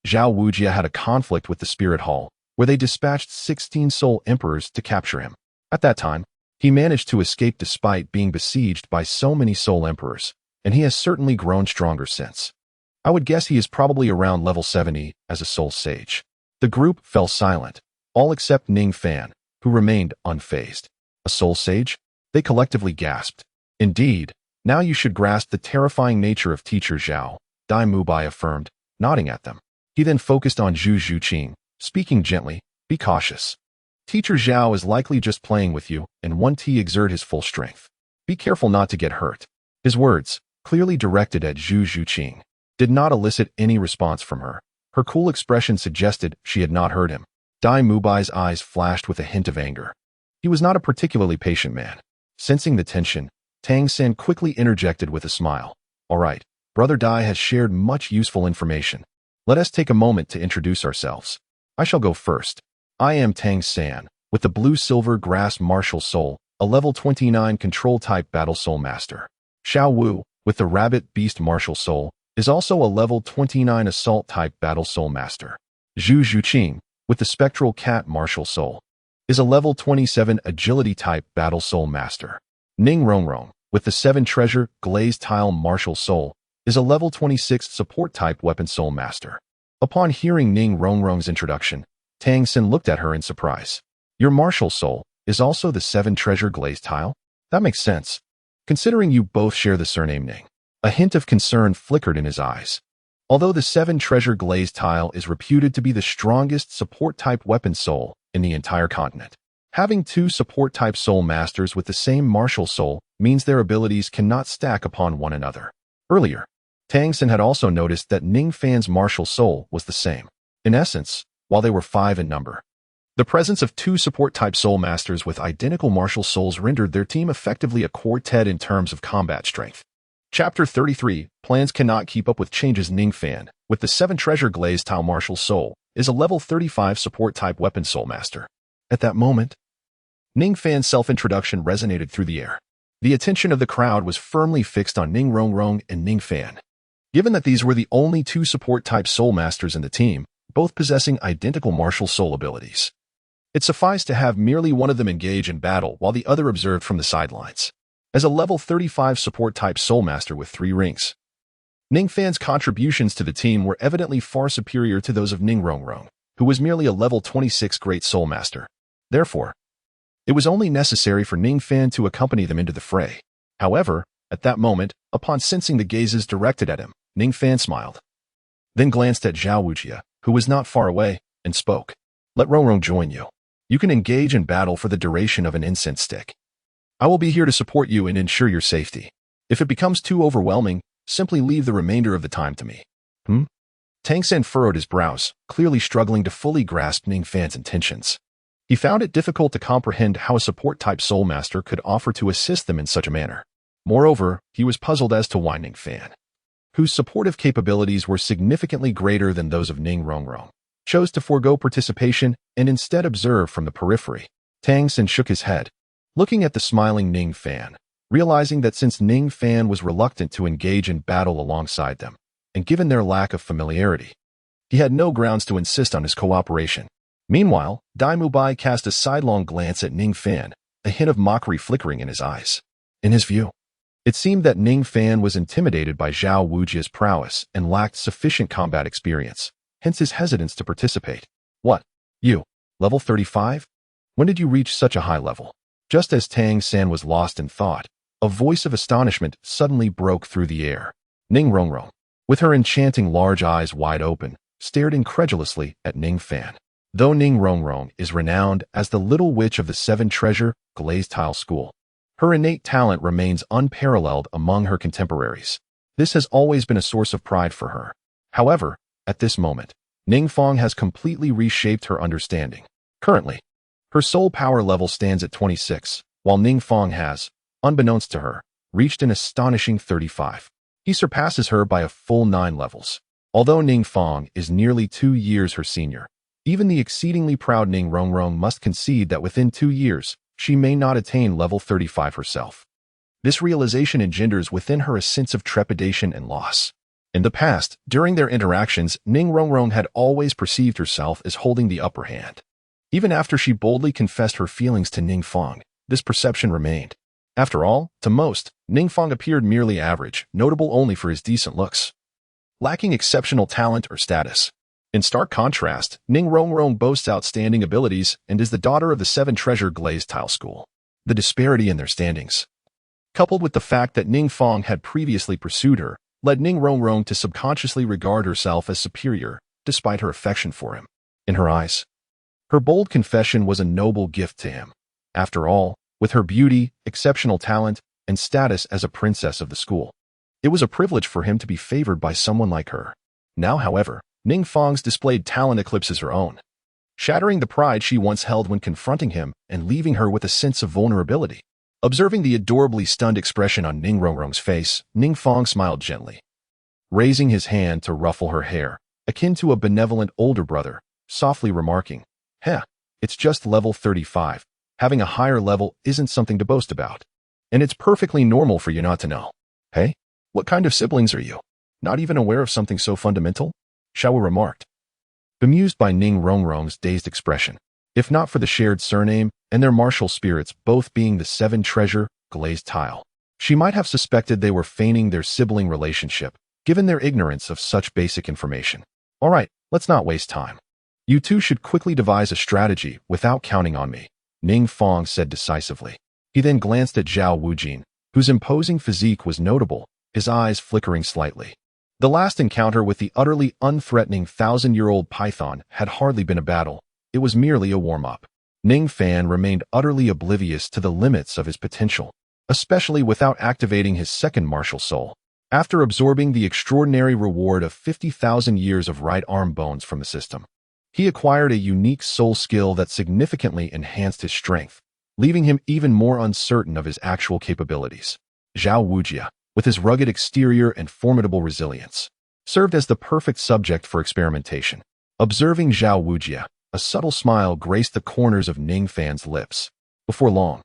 Zhao Wujie had a conflict with the Spirit Hall, where they dispatched 16 soul emperors to capture him. At that time, he managed to escape despite being besieged by so many soul emperors, and he has certainly grown stronger since. I would guess he is probably around level 70 as a soul sage. The group fell silent, all except Ning Fan, who remained unfazed. A soul sage? They collectively gasped. Indeed, now you should grasp the terrifying nature of Teacher Zhao, Dai Mubai affirmed, nodding at them. He then focused on Zhu Zhuqing, speaking gently, be cautious. Teacher Zhao is likely just playing with you and want to exert his full strength. Be careful not to get hurt. His words, clearly directed at Zhu Zhuqing, did not elicit any response from her. Her cool expression suggested she had not heard him. Dai Mubai's eyes flashed with a hint of anger. He was not a particularly patient man. Sensing the tension, Tang San quickly interjected with a smile. All right, Brother Dai has shared much useful information. Let us take a moment to introduce ourselves. I shall go first. I am Tang San, with the blue-silver grass martial soul, a level 29 control-type battle soul master. Xiao Wu, with the rabbit beast martial soul, is also a level 29 assault-type battle soul master. Zhu Zhuqing, with the spectral cat martial soul, is a level 27 agility-type battle soul master. Ning Rongrong, with the 7 treasure glazed tile martial soul, is a level 26 support-type weapon soul master. Upon hearing Ning Rongrong's introduction, Tang Sin looked at her in surprise. Your martial soul is also the 7 treasure glazed tile? That makes sense, considering you both share the surname Ning. A hint of concern flickered in his eyes. Although the 7 treasure glazed tile is reputed to be the strongest support-type weapon soul in the entire continent, having 2 support-type soul masters with the same martial soul means their abilities cannot stack upon one another. Earlier, Tang Sin had also noticed that Ning Fan's martial soul was the same. In essence, while they were 5 in number, the presence of 2 support-type soul masters with identical martial souls rendered their team effectively a quartet in terms of combat strength. Chapter 33, Plans Cannot Keep Up with Changes. Ning Fan, with the 7 treasure glazed tile martial soul, is a level 35 support-type weapon soul master. At that moment, Ning Fan's self-introduction resonated through the air. The attention of the crowd was firmly fixed on Ning Rongrong and Ning Fan. Given that these were the only 2 support-type soul masters in the team, both possessing identical martial soul abilities, it sufficed to have merely one of them engage in battle while the other observed from the sidelines. As a level 35 support-type soul master with 3 rings, Ning Fan's contributions to the team were evidently far superior to those of Ning Rongrong, who was merely a level 26 great soul master. Therefore, it was only necessary for Ning Fan to accompany them into the fray. However, at that moment, upon sensing the gazes directed at him, Ning Fan smiled, then glanced at Zhao Wujie, who was not far away, and spoke. Let Rongrong join you. You can engage in battle for the duration of an incense stick. I will be here to support you and ensure your safety. If it becomes too overwhelming, simply leave the remainder of the time to me. Tang San furrowed his brows, clearly struggling to fully grasp Ning Fan's intentions. He found it difficult to comprehend how a support-type soul master could offer to assist them in such a manner. Moreover, he was puzzled as to why Ning Fan, whose supportive capabilities were significantly greater than those of Ning Rongrong, chose to forego participation and instead observe from the periphery. Tang San shook his head, looking at the smiling Ning Fan, realizing that since Ning Fan was reluctant to engage in battle alongside them, and given their lack of familiarity, he had no grounds to insist on his cooperation. Meanwhile, Dai Mubai cast a sidelong glance at Ning Fan, a hint of mockery flickering in his eyes. In his view, it seemed that Ning Fan was intimidated by Zhao Wujie's prowess and lacked sufficient combat experience, hence his hesitance to participate. What? You? Level 35? When did you reach such a high level? Just as Tang San was lost in thought, a voice of astonishment suddenly broke through the air. Ning Rongrong, with her enchanting large eyes wide open, stared incredulously at Ning Fan. Though Ning Rongrong is renowned as the Little Witch of the Seven Treasure Glazed Tile School, her innate talent remains unparalleled among her contemporaries. This has always been a source of pride for her. However, at this moment, Ning Fang has completely reshaped her understanding. Currently, her soul power level stands at 26, while Ning Fang has, unbeknownst to her, reached an astonishing 35. He surpasses her by a full 9 levels. Although Ning Fang is nearly 2 years her senior, even the exceedingly proud Ning Rongrong must concede that within 2 years, she may not attain level 35 herself. This realization engenders within her a sense of trepidation and loss. In the past, during their interactions, Ning Rongrong had always perceived herself as holding the upper hand. Even after she boldly confessed her feelings to Ning Fang, this perception remained. After all, to most, Ning Fang appeared merely average, notable only for his decent looks, lacking exceptional talent or status. In stark contrast, Ning Rongrong boasts outstanding abilities and is the daughter of the Seven Treasure Glazed Tile School. The disparity in their standings, coupled with the fact that Ning Fang had previously pursued her, led Ning Rongrong to subconsciously regard herself as superior, despite her affection for him. In her eyes, her bold confession was a noble gift to him. After all, with her beauty, exceptional talent, and status as a princess of the school, it was a privilege for him to be favored by someone like her. Now, however, Ning Fang's displayed talent eclipses her own, shattering the pride she once held when confronting him and leaving her with a sense of vulnerability. Observing the adorably stunned expression on Ning Rongrong's face, Ning Fang smiled gently, raising his hand to ruffle her hair, akin to a benevolent older brother, softly remarking, "Heh, it's just level 35. Having a higher level isn't something to boast about. And it's perfectly normal for you not to know. Hey, what kind of siblings are you? Not even aware of something so fundamental?" Xiaowu remarked, bemused by Ning Rongrong's dazed expression. If not for the shared surname and their martial spirits both being the Seven Treasure Glazed Tile, she might have suspected they were feigning their sibling relationship, given their ignorance of such basic information. All right, let's not waste time. You two should quickly devise a strategy without counting on me, Ning Fang said decisively. He then glanced at Zhao Wujin, whose imposing physique was notable, his eyes flickering slightly. The last encounter with the utterly unthreatening 1,000-year-old python had hardly been a battle. It was merely a warm-up. Ning Fan remained utterly oblivious to the limits of his potential, especially without activating his second martial soul. After absorbing the extraordinary reward of 50,000 years of right arm bones from the system, he acquired a unique soul skill that significantly enhanced his strength, leaving him even more uncertain of his actual capabilities. Zhao Wujia, with his rugged exterior and formidable resilience, served as the perfect subject for experimentation. Observing Zhao Wujia, a subtle smile graced the corners of Ning Fan's lips. Before long,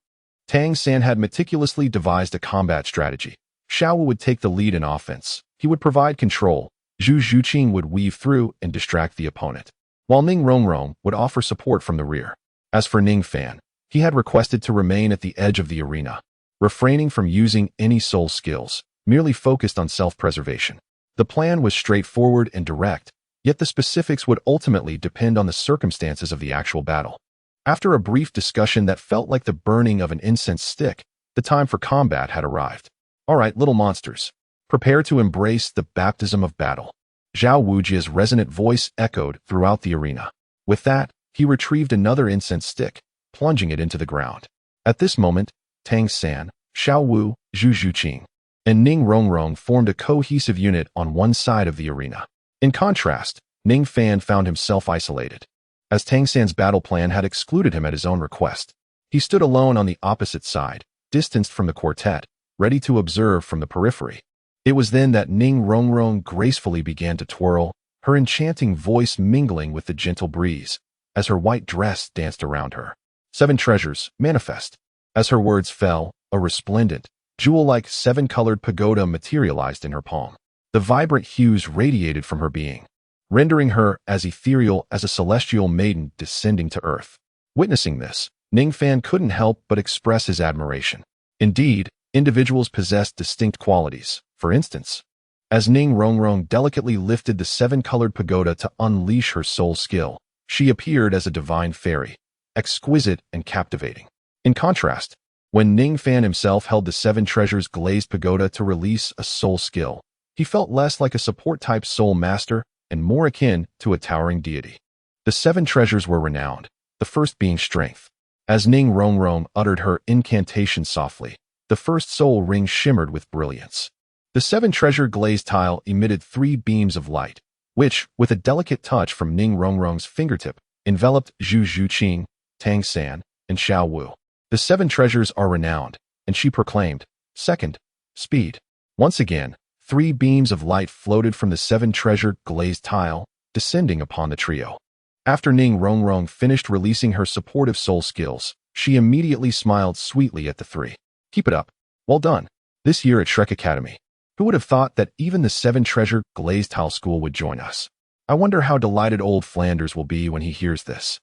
Tang San had meticulously devised a combat strategy. Xiaowu would take the lead in offense. He would provide control. Zhu Zhuqing would weave through and distract the opponent, while Ning Rongrong would offer support from the rear. As for Ning Fan, he had requested to remain at the edge of the arena, refraining from using any soul skills, merely focused on self-preservation. The plan was straightforward and direct, yet the specifics would ultimately depend on the circumstances of the actual battle. After a brief discussion that felt like the burning of an incense stick, the time for combat had arrived. All right, little monsters, prepare to embrace the baptism of battle. Zhao Wujia's resonant voice echoed throughout the arena. With that, he retrieved another incense stick, plunging it into the ground. At this moment, Tang San, Xiaowu, Zhu Zhuqing, and Ning Rongrong formed a cohesive unit on one side of the arena. In contrast, Ning Fan found himself isolated, as Tang San's battle plan had excluded him at his own request. He stood alone on the opposite side, distanced from the quartet, ready to observe from the periphery. It was then that Ning Rongrong gracefully began to twirl, her enchanting voice mingling with the gentle breeze, as her white dress danced around her. "Seven treasures, manifest." As her words fell, a resplendent, jewel-like 7-colored pagoda materialized in her palm. The vibrant hues radiated from her being, rendering her as ethereal as a celestial maiden descending to earth. Witnessing this, Ning Fan couldn't help but express his admiration. Indeed, individuals possessed distinct qualities. For instance, as Ning Rongrong delicately lifted the 7-colored pagoda to unleash her soul skill, she appeared as a divine fairy, exquisite and captivating. In contrast, when Ning Fan himself held the Seven Treasures Glazed Pagoda to release a soul skill, he felt less like a support-type soul master and more akin to a towering deity. The Seven Treasures were renowned, the first being strength. As Ning Rongrong uttered her incantation softly, the first soul ring shimmered with brilliance. The Seven Treasure Glazed Tile emitted 3 beams of light, which, with a delicate touch from Ning Rongrong's fingertip, enveloped Zhu Zhuqing, Tang San, and Xiao Wu. The 7 treasures are renowned, and she proclaimed, second, speed. Once again, 3 beams of light floated from the 7 treasure glazed tile, descending upon the trio. After Ning Rongrong finished releasing her supportive soul skills, she immediately smiled sweetly at the 3. Keep it up. Well done. This year at Shrek Academy. Who would have thought that even the 7 treasure glazed tile school would join us? I wonder how delighted old Flanders will be when he hears this.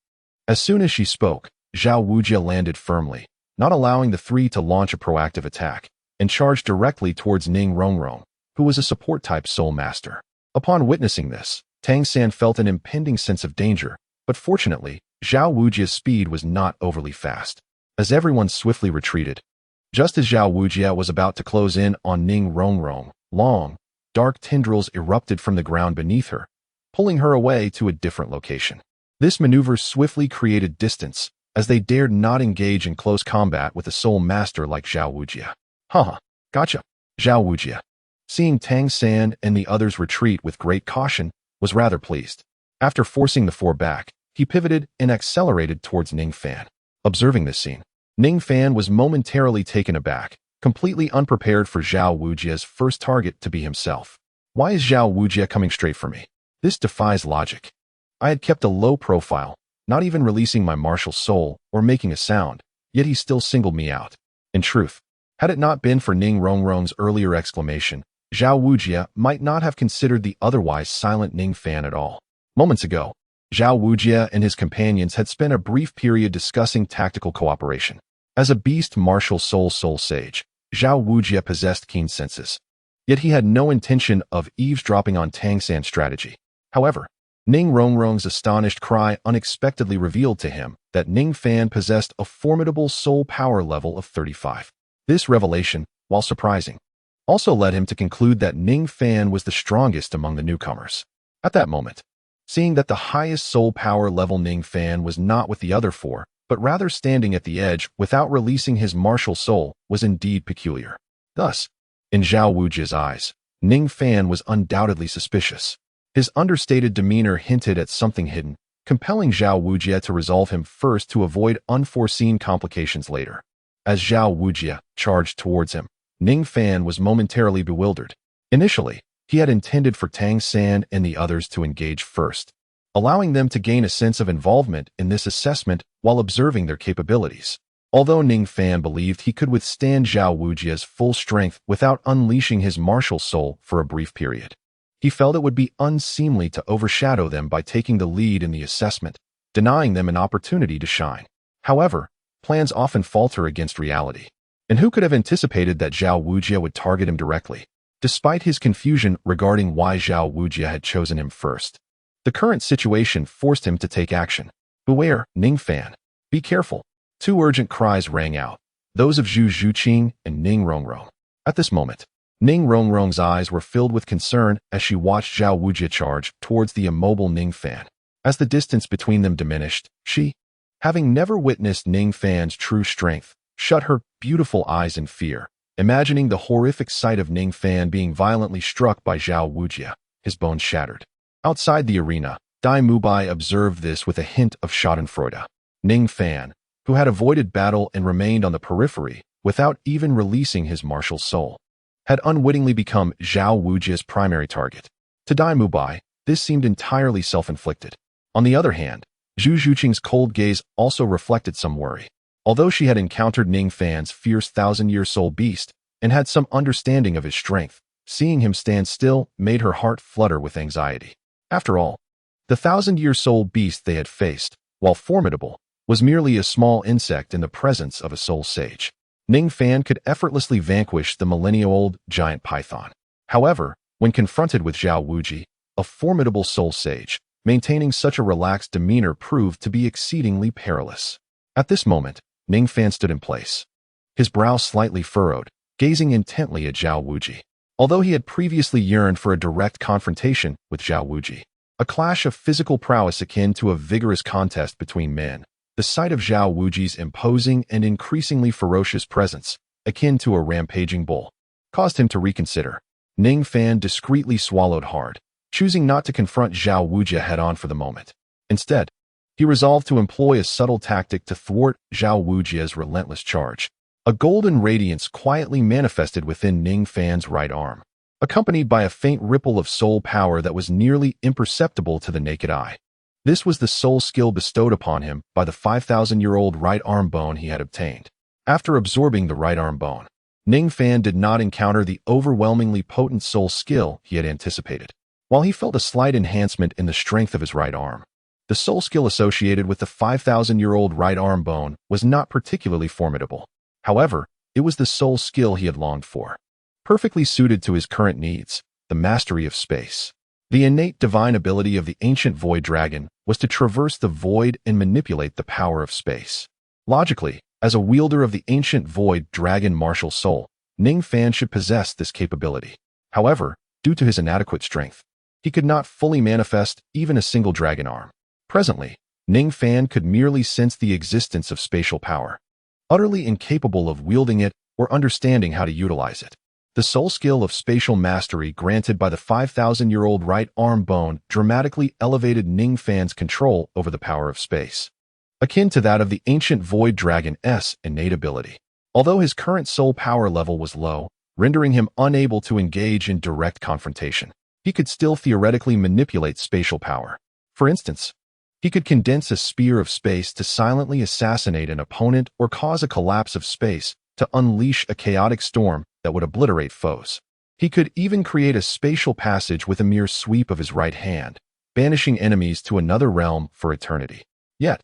As soon as she spoke, Zhao Wujia landed firmly, not allowing the 3 to launch a proactive attack, and charged directly towards Ning Rongrong, who was a support-type soul master. Upon witnessing this, Tang San felt an impending sense of danger, but fortunately, Zhao Wujia's speed was not overly fast. As everyone swiftly retreated, just as Zhao Wujia was about to close in on Ning Rongrong, long, dark tendrils erupted from the ground beneath her, pulling her away to a different location. This maneuver swiftly created distance, as they dared not engage in close combat with a soul master like Zhao Wujia. Haha, gotcha. Zhao Wujia, seeing Tang San and the others retreat with great caution, was rather pleased. After forcing the 4 back, he pivoted and accelerated towards Ning Fan. Observing this scene, Ning Fan was momentarily taken aback, completely unprepared for Zhao Wujia's first target to be himself. Why is Zhao Wujia coming straight for me? This defies logic. I had kept a low profile, not even releasing my martial soul or making a sound, yet he still singled me out. In truth, had it not been for Ning Rongrong's earlier exclamation, Zhao Wujia might not have considered the otherwise silent Ning Fan at all. Moments ago, Zhao Wujia and his companions had spent a brief period discussing tactical cooperation. As a beast martial soul sage, Zhao Wujia possessed keen senses. Yet he had no intention of eavesdropping on Tang San's strategy. However, Ning Rongrong's astonished cry unexpectedly revealed to him that Ning Fan possessed a formidable soul power level of 35. This revelation, while surprising, also led him to conclude that Ning Fan was the strongest among the newcomers. At that moment, seeing that the highest soul power level Ning Fan was not with the other 4, but rather standing at the edge without releasing his martial soul, was indeed peculiar. Thus, in Zhao Wujia's eyes, Ning Fan was undoubtedly suspicious. His understated demeanor hinted at something hidden, compelling Zhao Wujia to resolve him first to avoid unforeseen complications later. As Zhao Wujia charged towards him, Ning Fan was momentarily bewildered. Initially, he had intended for Tang San and the others to engage first, allowing them to gain a sense of involvement in this assessment while observing their capabilities. Although Ning Fan believed he could withstand Zhao Wujia's full strength without unleashing his martial soul for a brief period, he felt it would be unseemly to overshadow them by taking the lead in the assessment, denying them an opportunity to shine. However, plans often falter against reality. And who could have anticipated that Zhao Wujia would target him directly? Despite his confusion regarding why Zhao Wujia had chosen him first, the current situation forced him to take action. Beware, Ning Fan. Be careful. 2 urgent cries rang out, those of Zhu Zhuqing and Ning Rongrong. At this moment, Ning Rongrong's eyes were filled with concern as she watched Zhao Wujia charge towards the immobile Ning Fan. As the distance between them diminished, she, having never witnessed Ning Fan's true strength, shut her beautiful eyes in fear, imagining the horrific sight of Ning Fan being violently struck by Zhao Wujia, his bones shattered. Outside the arena, Dai Mubai observed this with a hint of schadenfreude. Ning Fan, who had avoided battle and remained on the periphery without even releasing his martial soul, had unwittingly become Zhao Wujia's primary target. To Dai Mubai, this seemed entirely self-inflicted. On the other hand, Zhu Zhuqing's cold gaze also reflected some worry. Although she had encountered Ning Fan's fierce thousand-year soul beast and had some understanding of his strength, seeing him stand still made her heart flutter with anxiety. After all, the thousand-year soul beast they had faced, while formidable, was merely a small insect in the presence of a soul sage. Ning Fan could effortlessly vanquish the millennia-old giant python. However, when confronted with Zhao Wuji, a formidable soul sage, maintaining such a relaxed demeanor proved to be exceedingly perilous. At this moment, Ning Fan stood in place, his brow slightly furrowed, gazing intently at Zhao Wuji. Although he had previously yearned for a direct confrontation with Zhao Wuji, a clash of physical prowess akin to a vigorous contest between men, the sight of Zhao Wuji's imposing and increasingly ferocious presence, akin to a rampaging bull, caused him to reconsider. Ning Fan discreetly swallowed hard, choosing not to confront Zhao Wuji head-on for the moment. Instead, he resolved to employ a subtle tactic to thwart Zhao Wuji's relentless charge. A golden radiance quietly manifested within Ning Fan's right arm, accompanied by a faint ripple of soul power that was nearly imperceptible to the naked eye. This was the soul skill bestowed upon him by the 5,000-year-old right arm bone he had obtained. After absorbing the right arm bone, Ning Fan did not encounter the overwhelmingly potent soul skill he had anticipated. While he felt a slight enhancement in the strength of his right arm, the soul skill associated with the 5,000-year-old right arm bone was not particularly formidable. However, it was the soul skill he had longed for, perfectly suited to his current needs, the mastery of space. The innate divine ability of the ancient void dragon was to traverse the void and manipulate the power of space. Logically, as a wielder of the ancient void dragon martial soul, Ning Fan should possess this capability. However, due to his inadequate strength, he could not fully manifest even a single dragon arm. Presently, Ning Fan could merely sense the existence of spatial power, utterly incapable of wielding it or understanding how to utilize it. The soul skill of spatial mastery granted by the 5,000-year-old right arm bone dramatically elevated Ning Fan's control over the power of space, akin to that of the ancient void dragon's innate ability. Although his current soul power level was low, rendering him unable to engage in direct confrontation, he could still theoretically manipulate spatial power. For instance, he could condense a spear of space to silently assassinate an opponent or cause a collapse of space to unleash a chaotic storm that would obliterate foes. He could even create a spatial passage with a mere sweep of his right hand, banishing enemies to another realm for eternity. Yet,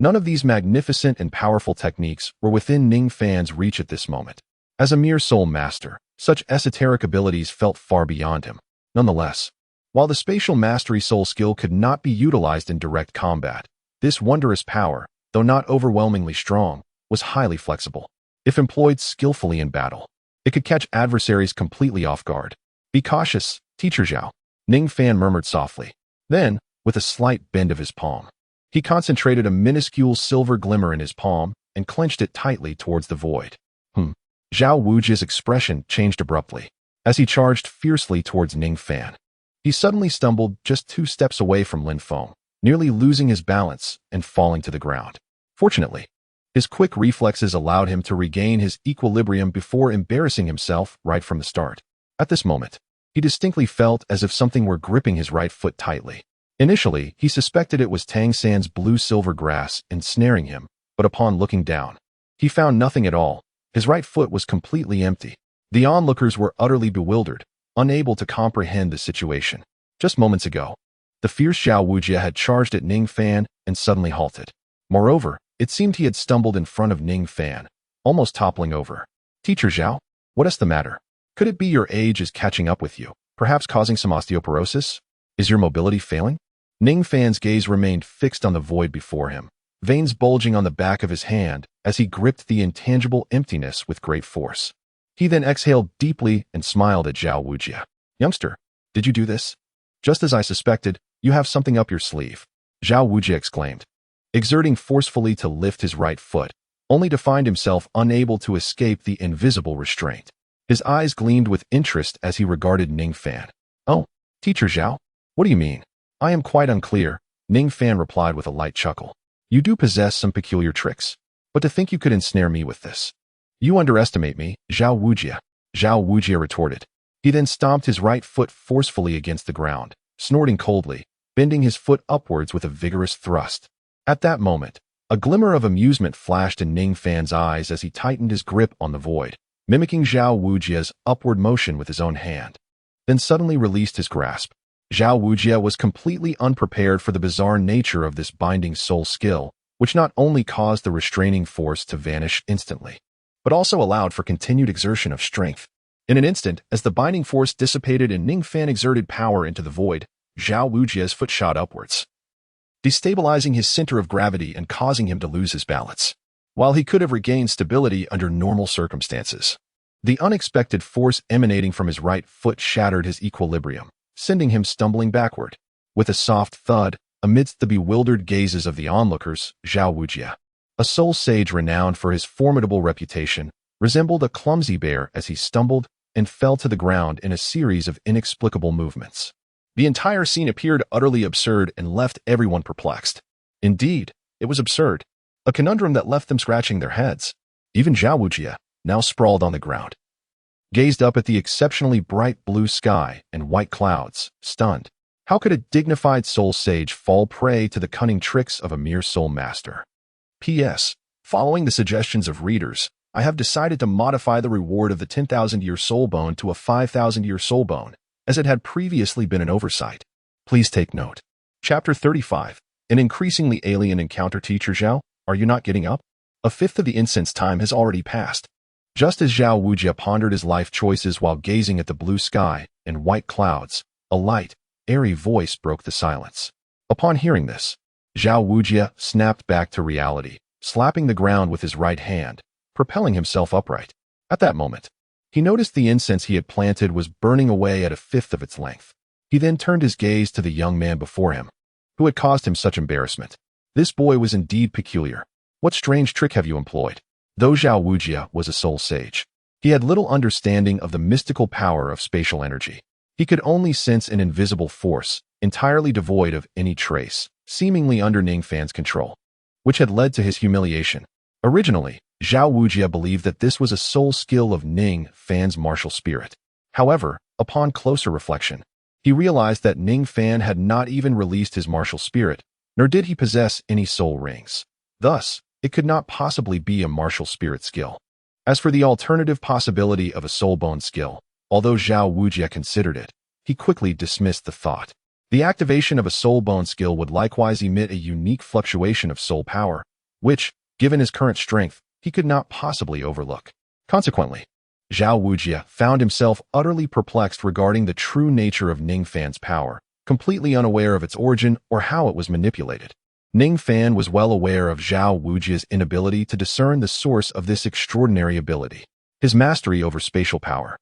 none of these magnificent and powerful techniques were within Ning Fan's reach at this moment. As a mere soul master, such esoteric abilities felt far beyond him. Nonetheless, while the spatial mastery soul skill could not be utilized in direct combat, this wondrous power, though not overwhelmingly strong, was highly flexible. If employed skillfully in battle, it could catch adversaries completely off guard. "Be cautious, Teacher Zhao," Ning Fan murmured softly. Then, with a slight bend of his palm, he concentrated a minuscule silver glimmer in his palm and clenched it tightly towards the void. Zhao Wuji's expression changed abruptly as he charged fiercely towards Ning Fan. He suddenly stumbled just 2 steps away from Lin Feng, nearly losing his balance and falling to the ground. Fortunately, his quick reflexes allowed him to regain his equilibrium before embarrassing himself right from the start. At this moment, he distinctly felt as if something were gripping his right foot tightly. Initially, he suspected it was Tang San's blue-silver grass ensnaring him, but upon looking down, he found nothing at all. His right foot was completely empty. The onlookers were utterly bewildered, unable to comprehend the situation. Just moments ago, the fierce Zhao Wuji had charged at Ning Fan and suddenly halted. Moreover, it seemed he had stumbled in front of Ning Fan, almost toppling over. "Teacher Zhao, what is the matter? Could it be your age is catching up with you, perhaps causing some osteoporosis? Is your mobility failing?" Ning Fan's gaze remained fixed on the void before him, veins bulging on the back of his hand as he gripped the intangible emptiness with great force. He then exhaled deeply and smiled at Zhao Wuji. "Youngster, did you do this? Just as I suspected, you have something up your sleeve," Zhao Wuji exclaimed, exerting forcefully to lift his right foot, only to find himself unable to escape the invisible restraint. His eyes gleamed with interest as he regarded Ning Fan. "Oh, Teacher Zhao, what do you mean?" "I am quite unclear," Ning Fan replied with a light chuckle. "You do possess some peculiar tricks, but to think you could ensnare me with this. You underestimate me, Zhao Wuji," Zhao Wuji retorted. He then stomped his right foot forcefully against the ground, snorting coldly, bending his foot upwards with a vigorous thrust. At that moment, a glimmer of amusement flashed in Ning Fan's eyes as he tightened his grip on the void, mimicking Zhao Wuji's upward motion with his own hand, then suddenly released his grasp. Zhao Wuji was completely unprepared for the bizarre nature of this binding soul skill, which not only caused the restraining force to vanish instantly, but also allowed for continued exertion of strength. In an instant, as the binding force dissipated and Ning Fan exerted power into the void, Zhao Wuji's foot shot upwards, destabilizing his center of gravity and causing him to lose his balance. while he could have regained stability under normal circumstances. The unexpected force emanating from his right foot shattered his equilibrium, sending him stumbling backward. With a soft thud, amidst the bewildered gazes of the onlookers, Zhao Wujie, a soul sage renowned for his formidable reputation, resembled a clumsy bear as he stumbled and fell to the ground in a series of inexplicable movements. The entire scene appeared utterly absurd and left everyone perplexed. Indeed, it was absurd, a conundrum that left them scratching their heads. Even Zhao Wujie, now sprawled on the ground, gazed up at the exceptionally bright blue sky and white clouds, stunned. How could a dignified soul sage fall prey to the cunning tricks of a mere soul master? P.S. Following the suggestions of readers, I have decided to modify the reward of the 10,000-year soul bone to a 5,000-year soul bone, as it had previously been an oversight. Please take note. Chapter 35. An increasingly alien encounter. Teacher Zhao, are you not getting up? A fifth of the incense time has already passed. Just as Zhao Wujie pondered his life choices while gazing at the blue sky and white clouds, a light, airy voice broke the silence. Upon hearing this, Zhao Wujie snapped back to reality, slapping the ground with his right hand, propelling himself upright. At that moment, he noticed the incense he had planted was burning away at a fifth of its length. He then turned his gaze to the young man before him, who had caused him such embarrassment. This boy was indeed peculiar. What strange trick have you employed? Though Zhao Wujie was a soul sage, he had little understanding of the mystical power of spatial energy. He could only sense an invisible force, entirely devoid of any trace, seemingly under Ning Fan's control, which had led to his humiliation. Originally, Zhao Wujie believed that this was a soul skill of Ning Fan's martial spirit. However, upon closer reflection, he realized that Ning Fan had not even released his martial spirit, nor did he possess any soul rings. Thus, it could not possibly be a martial spirit skill. As for the alternative possibility of a soul bone skill, although Zhao Wujie considered it, he quickly dismissed the thought. The activation of a soul bone skill would likewise emit a unique fluctuation of soul power, which, given his current strength, he could not possibly overlook. Consequently, Zhao Wujie found himself utterly perplexed regarding the true nature of Ning Fan's power, completely unaware of its origin or how it was manipulated. Ning Fan was well aware of Zhao Wujie's inability to discern the source of this extraordinary ability. His mastery over spatial power,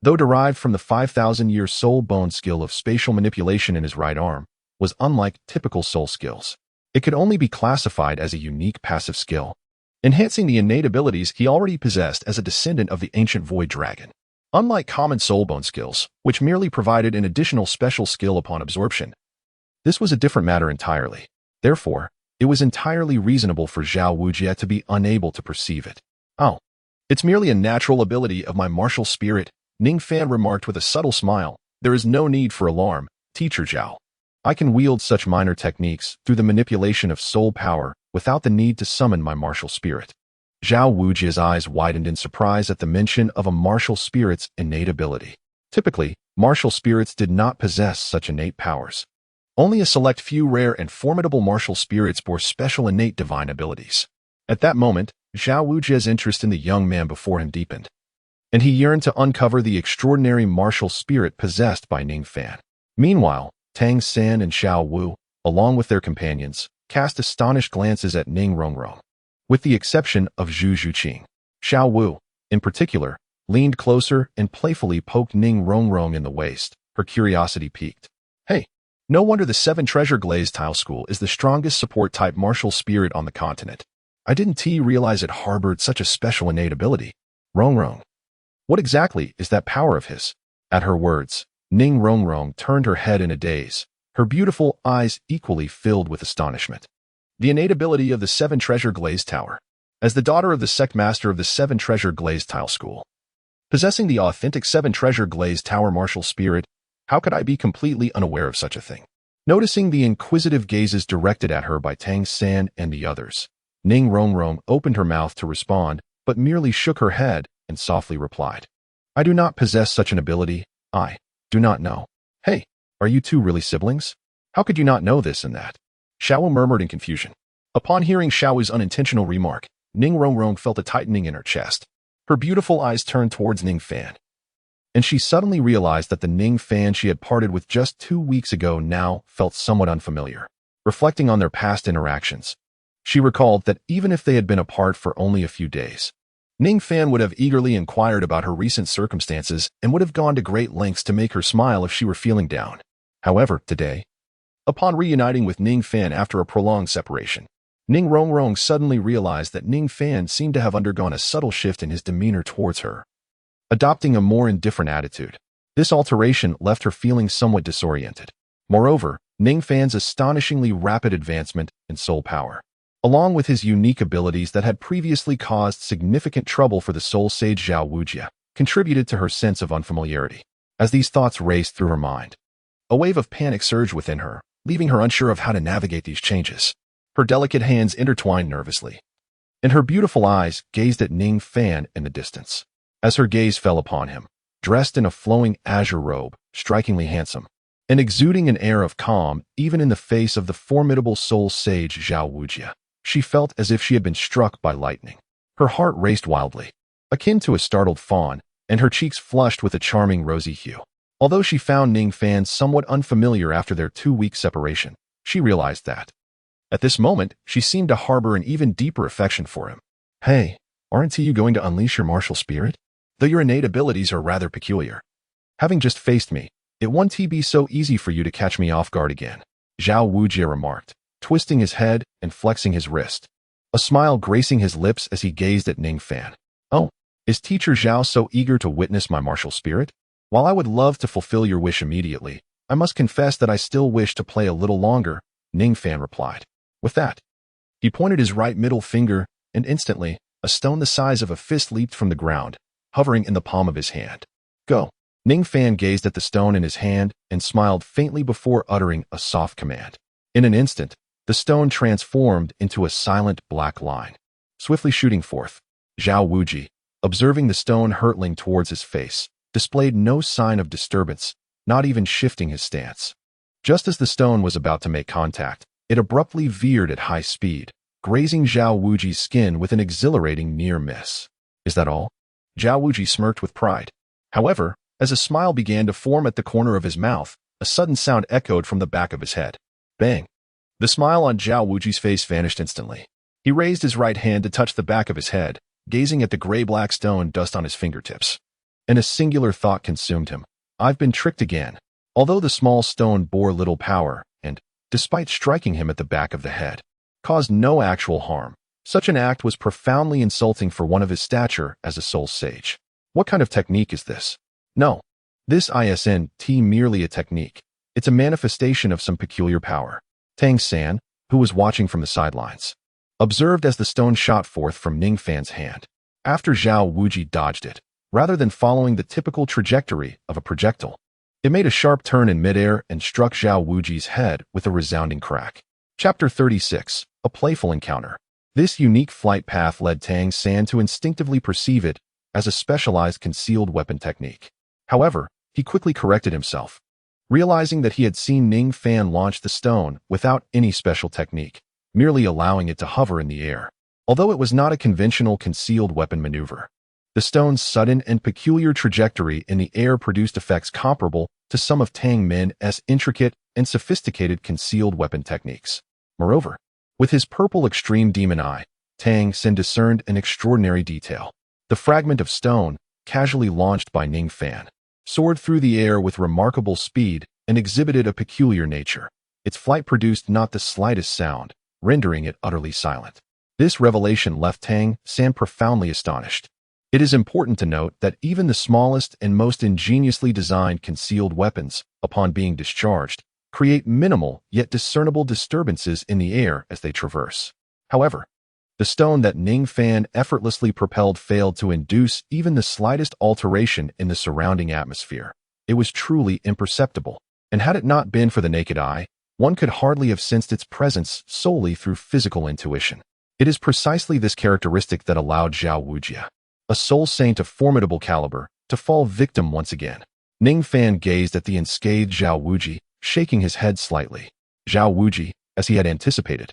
though derived from the 5,000-year soul bone skill of spatial manipulation in his right arm, was unlike typical soul skills. It could only be classified as a unique passive skill, enhancing the innate abilities he already possessed as a descendant of the ancient void dragon. Unlike common soul bone skills, which merely provided an additional special skill upon absorption, this was a different matter entirely. Therefore, it was entirely reasonable for Zhao Wujie to be unable to perceive it. Oh, it's merely a natural ability of my martial spirit, Ning Fan remarked with a subtle smile. There is no need for alarm, Teacher Zhao. I can wield such minor techniques through the manipulation of soul power without the need to summon my martial spirit. Zhao Wujie's eyes widened in surprise at the mention of a martial spirit's innate ability. Typically, martial spirits did not possess such innate powers. Only a select few rare and formidable martial spirits bore special innate divine abilities. At that moment, Zhao Wujie's interest in the young man before him deepened, and he yearned to uncover the extraordinary martial spirit possessed by Ning Fan. Meanwhile, Tang San and Xiao Wu, along with their companions, cast astonished glances at Ning Rongrong. With the exception of Zhu Zhuqing, Xiao Wu, in particular, leaned closer and playfully poked Ning Rongrong in the waist, her curiosity piqued. Hey, no wonder the 7 Treasure Glazed Tile School is the strongest support-type martial spirit on the continent. I didn't realize it harbored such a special innate ability. Rongrong, what exactly is that power of his? At her words, Ning Rongrong turned her head in a daze, her beautiful eyes equally filled with astonishment. The innate ability of the 7 Treasure Glazed Tower. As the daughter of the sect master of the 7 Treasure Glazed Tile School, possessing the authentic 7 Treasure Glazed Tower martial spirit, how could I be completely unaware of such a thing? Noticing the inquisitive gazes directed at her by Tang San and the others, Ning Rongrong opened her mouth to respond, but merely shook her head and softly replied, I do not possess such an ability. I do not know. Hey, are you two really siblings? How could you not know this and that? Xiao murmured in confusion. Upon hearing Xiao's unintentional remark, Ning Rongrong felt a tightening in her chest. Her beautiful eyes turned towards Ning Fan, and she suddenly realized that the Ning Fan she had parted with just 2 weeks ago now felt somewhat unfamiliar. Reflecting on their past interactions, She recalled that even if they had been apart for only a few days, Ning Fan would have eagerly inquired about her recent circumstances and would have gone to great lengths to make her smile if she were feeling down. However, today, upon reuniting with Ning Fan after a prolonged separation, Ning Rongrong suddenly realized that Ning Fan seemed to have undergone a subtle shift in his demeanor towards her, adopting a more indifferent attitude. This alteration left her feeling somewhat disoriented. Moreover, Ning Fan's astonishingly rapid advancement in soul power, along with his unique abilities that had previously caused significant trouble for the soul sage Zhao Wujia, contributed to her sense of unfamiliarity. As these thoughts raced through her mind, a wave of panic surged within her, leaving her unsure of how to navigate these changes. Her delicate hands intertwined nervously, and her beautiful eyes gazed at Ning Fan in the distance. As her gaze fell upon him, dressed in a flowing azure robe, strikingly handsome, and exuding an air of calm even in the face of the formidable soul sage Zhao Wujia, she felt as if she had been struck by lightning. Her heart raced wildly, akin to a startled fawn, and her cheeks flushed with a charming rosy hue. Although she found Ning Fan somewhat unfamiliar after their 2-week separation, she realized that, at this moment, she seemed to harbor an even deeper affection for him. Hey, aren't you going to unleash your martial spirit? Though your innate abilities are rather peculiar. Having just faced me, it won't be so easy for you to catch me off guard again, Zhao Wujia remarked, twisting his head and flexing his wrist, a smile gracing his lips as he gazed at Ning Fan. Oh, is teacher Zhao so eager to witness my martial spirit? While I would love to fulfill your wish immediately, I must confess that I still wish to play a little longer, Ning Fan replied. With that, he pointed his right middle finger, and instantly, a stone the size of a fist leaped from the ground, hovering in the palm of his hand. Go. Ning Fan gazed at the stone in his hand and smiled faintly before uttering a soft command. In an instant, the stone transformed into a silent black line, swiftly shooting forth. Zhao Wuji, observing the stone hurtling towards his face, displayed no sign of disturbance, not even shifting his stance. Just as the stone was about to make contact, it abruptly veered at high speed, grazing Zhao Wuji's skin with an exhilarating near miss. Is that all? Zhao Wuji smirked with pride. However, as a smile began to form at the corner of his mouth, a sudden sound echoed from the back of his head. Bang! The smile on Zhao Wuji's face vanished instantly. He raised his right hand to touch the back of his head, gazing at the gray-black stone dust on his fingertips. And a singular thought consumed him. I've been tricked again. Although the small stone bore little power, and, despite striking him at the back of the head, caused no actual harm, such an act was profoundly insulting for one of his stature as a soul sage. What kind of technique is this? No. This isn't merely a technique. It's a manifestation of some peculiar power. Tang San, who was watching from the sidelines, observed as the stone shot forth from Ning Fan's hand. After Zhao Wuji dodged it, rather than following the typical trajectory of a projectile, it made a sharp turn in midair and struck Zhao Wuji's head with a resounding crack. Chapter 36. A Playful Encounter. This unique flight path led Tang San to instinctively perceive it as a specialized concealed weapon technique. However, he quickly corrected himself, realizing that he had seen Ning Fan launch the stone without any special technique, merely allowing it to hover in the air. Although it was not a conventional concealed weapon maneuver, the stone's sudden and peculiar trajectory in the air produced effects comparable to some of Tang Min's intricate and sophisticated concealed weapon techniques. Moreover, with his purple extreme demon eye, Tang San discerned an extraordinary detail. The fragment of stone, casually launched by Ning Fan, soared through the air with remarkable speed and exhibited a peculiar nature. Its flight produced not the slightest sound, rendering it utterly silent. This revelation left Tang San profoundly astonished. It is important to note that even the smallest and most ingeniously designed concealed weapons, upon being discharged, create minimal yet discernible disturbances in the air as they traverse. However, the stone that Ning Fan effortlessly propelled failed to induce even the slightest alteration in the surrounding atmosphere. It was truly imperceptible, and had it not been for the naked eye, one could hardly have sensed its presence solely through physical intuition. It is precisely this characteristic that allowed Zhao Wujia, a soul saint of formidable caliber, to fall victim once again. Ning Fan gazed at the unscathed Zhao Wuji, shaking his head slightly. Zhao Wuji, as he had anticipated,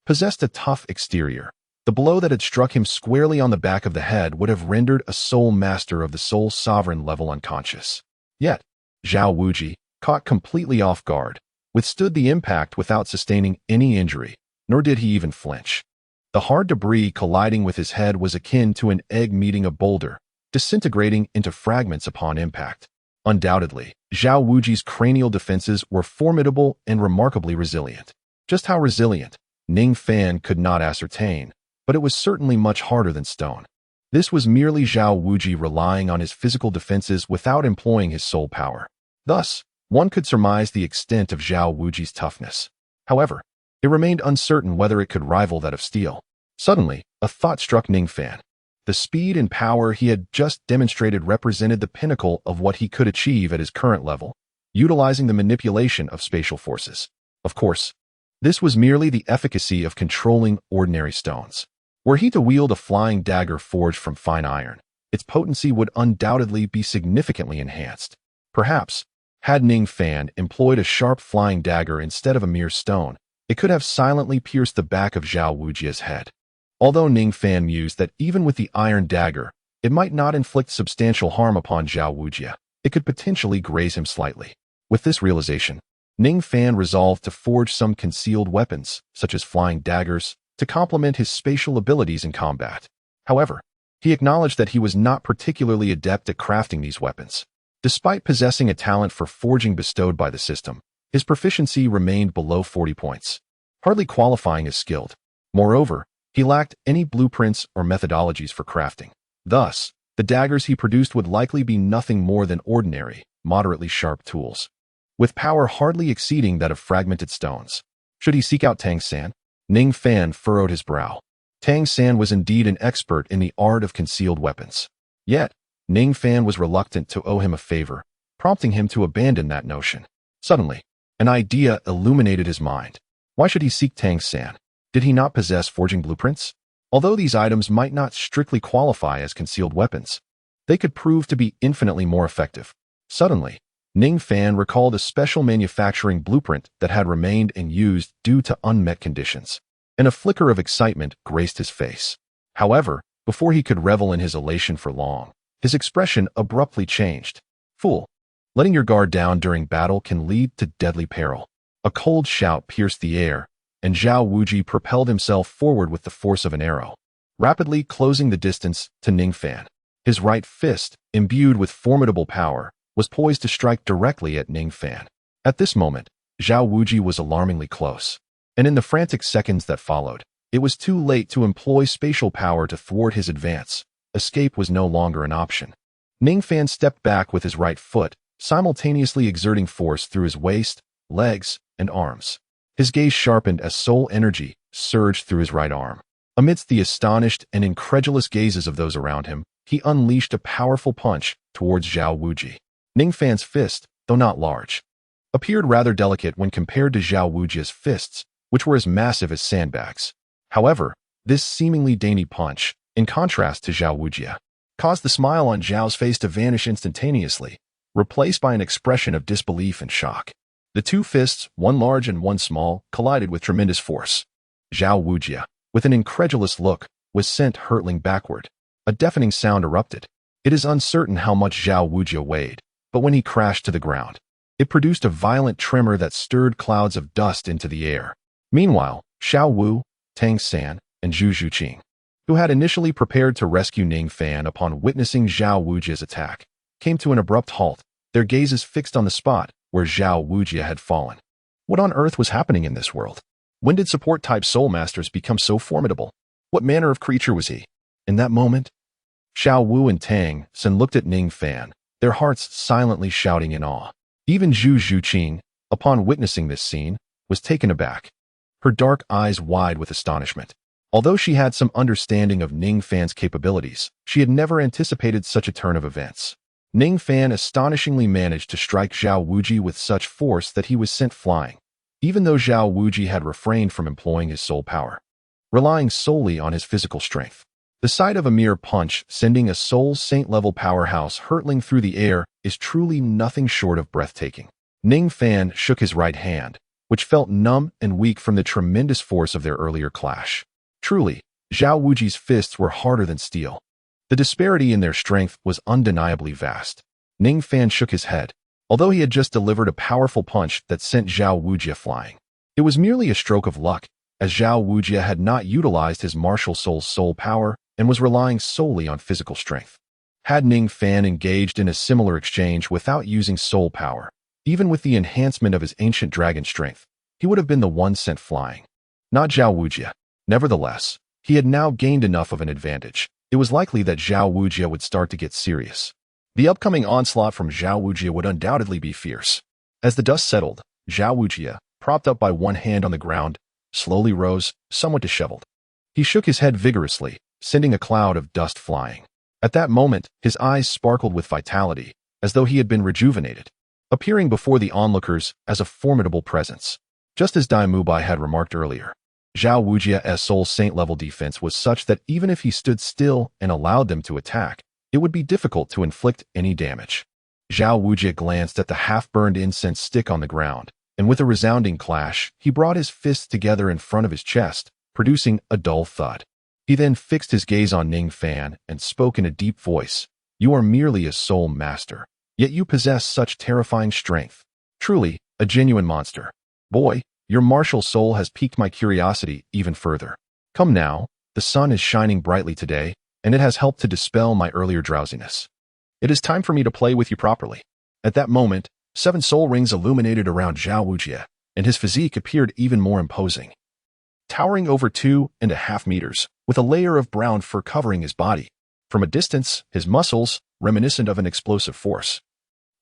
possessed a tough exterior. The blow that had struck him squarely on the back of the head would have rendered a soul master of the soul sovereign level unconscious. Yet, Zhao Wuji, caught completely off guard, withstood the impact without sustaining any injury, nor did he even flinch. The hard debris colliding with his head was akin to an egg meeting a boulder, disintegrating into fragments upon impact. Undoubtedly, Zhao Wuji's cranial defenses were formidable and remarkably resilient. Just how resilient, Ning Fan could not ascertain, but it was certainly much harder than stone. This was merely Zhao Wuji relying on his physical defenses without employing his soul power. Thus, one could surmise the extent of Zhao Wuji's toughness. However, it remained uncertain whether it could rival that of steel. Suddenly, a thought struck Ning Fan. The speed and power he had just demonstrated represented the pinnacle of what he could achieve at his current level, utilizing the manipulation of spatial forces. Of course, this was merely the efficacy of controlling ordinary stones. Were he to wield a flying dagger forged from fine iron, its potency would undoubtedly be significantly enhanced. Perhaps, had Ning Fan employed a sharp flying dagger instead of a mere stone, it could have silently pierced the back of Zhao Wuji's head. Although Ning Fan mused that even with the iron dagger, it might not inflict substantial harm upon Zhao Wuji, it could potentially graze him slightly. With this realization, Ning Fan resolved to forge some concealed weapons, such as flying daggers, to complement his spatial abilities in combat. However, he acknowledged that he was not particularly adept at crafting these weapons. Despite possessing a talent for forging bestowed by the system, his proficiency remained below 40 points, hardly qualifying as skilled. Moreover, he lacked any blueprints or methodologies for crafting. Thus, the daggers he produced would likely be nothing more than ordinary, moderately sharp tools, with power hardly exceeding that of fragmented stones. Should he seek out Tang San? Ning Fan furrowed his brow. Tang San was indeed an expert in the art of concealed weapons. Yet, Ning Fan was reluctant to owe him a favor, prompting him to abandon that notion. Suddenly, an idea illuminated his mind. Why should he seek Tang San? Did he not possess forging blueprints? Although these items might not strictly qualify as concealed weapons, they could prove to be infinitely more effective. Suddenly, Ning Fan recalled a special manufacturing blueprint that had remained unused due to unmet conditions, and a flicker of excitement graced his face. However, before he could revel in his elation for long, his expression abruptly changed. Fool! Letting your guard down during battle can lead to deadly peril. A cold shout pierced the air, and Zhao Wuji propelled himself forward with the force of an arrow, rapidly closing the distance to Ning Fan. His right fist, imbued with formidable power, was poised to strike directly at Ning Fan. At this moment, Zhao Wuji was alarmingly close, and in the frantic seconds that followed, it was too late to employ spatial power to thwart his advance. Escape was no longer an option. Ning Fan stepped back with his right foot, simultaneously exerting force through his waist, legs, and arms. His gaze sharpened as soul energy surged through his right arm. Amidst the astonished and incredulous gazes of those around him, he unleashed a powerful punch towards Zhao Wuji. Ning Fan's fist, though not large, appeared rather delicate when compared to Zhao Wuji's fists, which were as massive as sandbags. However, this seemingly dainty punch, in contrast to Zhao Wuji, caused the smile on Zhao's face to vanish instantaneously, replaced by an expression of disbelief and shock. The two fists, one large and one small, collided with tremendous force. Zhao Wuji, with an incredulous look, was sent hurtling backward. A deafening sound erupted. It is uncertain how much Zhao Wuji weighed, but when he crashed to the ground, it produced a violent tremor that stirred clouds of dust into the air. Meanwhile, Xiao Wu, Tang San, and Zhu Zhuqing, who had initially prepared to rescue Ning Fan upon witnessing Zhao Wuji's attack, came to an abrupt halt, their gazes fixed on the spot where Zhao Wuji had fallen. What on earth was happening in this world? When did support-type soul masters become so formidable? What manner of creature was he? In that moment, Xiao Wu and Tang San looked at Ning Fan, their hearts silently shouting in awe. Even Zhu Zhuqing, upon witnessing this scene, was taken aback, her dark eyes wide with astonishment. Although she had some understanding of Ning Fan's capabilities, she had never anticipated such a turn of events. Ning Fan astonishingly managed to strike Zhao Wuji with such force that he was sent flying, even though Zhao Wuji had refrained from employing his soul power, relying solely on his physical strength. The sight of a mere punch sending a soul saint-level powerhouse hurtling through the air is truly nothing short of breathtaking. Ning Fan shook his right hand, which felt numb and weak from the tremendous force of their earlier clash. Truly, Zhao Wuji's fists were harder than steel. The disparity in their strength was undeniably vast. Ning Fan shook his head, although he had just delivered a powerful punch that sent Zhao Wuji flying. It was merely a stroke of luck, as Zhao Wujie had not utilized his martial soul's soul power and was relying solely on physical strength. Had Ning Fan engaged in a similar exchange without using soul power, even with the enhancement of his ancient dragon strength, he would have been the one sent flying, not Zhao Wujie. Nevertheless, he had now gained enough of an advantage. It was likely that Zhao Wujie would start to get serious. The upcoming onslaught from Zhao Wujie would undoubtedly be fierce. As the dust settled, Zhao Wujie, propped up by one hand on the ground, slowly rose, somewhat disheveled. He shook his head vigorously, sending a cloud of dust flying. At that moment, his eyes sparkled with vitality, as though he had been rejuvenated, appearing before the onlookers as a formidable presence. Just as Dai Mubai had remarked earlier, Zhao Wujie's soul saint-level defense was such that even if he stood still and allowed them to attack, it would be difficult to inflict any damage. Zhao Wujie glanced at the half-burned incense stick on the ground, and with a resounding clash, he brought his fists together in front of his chest, producing a dull thud. He then fixed his gaze on Ning Fan and spoke in a deep voice. "You are merely a soul master, yet you possess such terrifying strength. Truly, a genuine monster. Boy, your martial soul has piqued my curiosity even further. Come now, the sun is shining brightly today, and it has helped to dispel my earlier drowsiness. It is time for me to play with you properly." At that moment, 7 soul rings illuminated around Zhao Wujie, and his physique appeared even more imposing. Towering over 2.5 meters, with a layer of brown fur covering his body. From a distance, his muscles, reminiscent of an explosive force,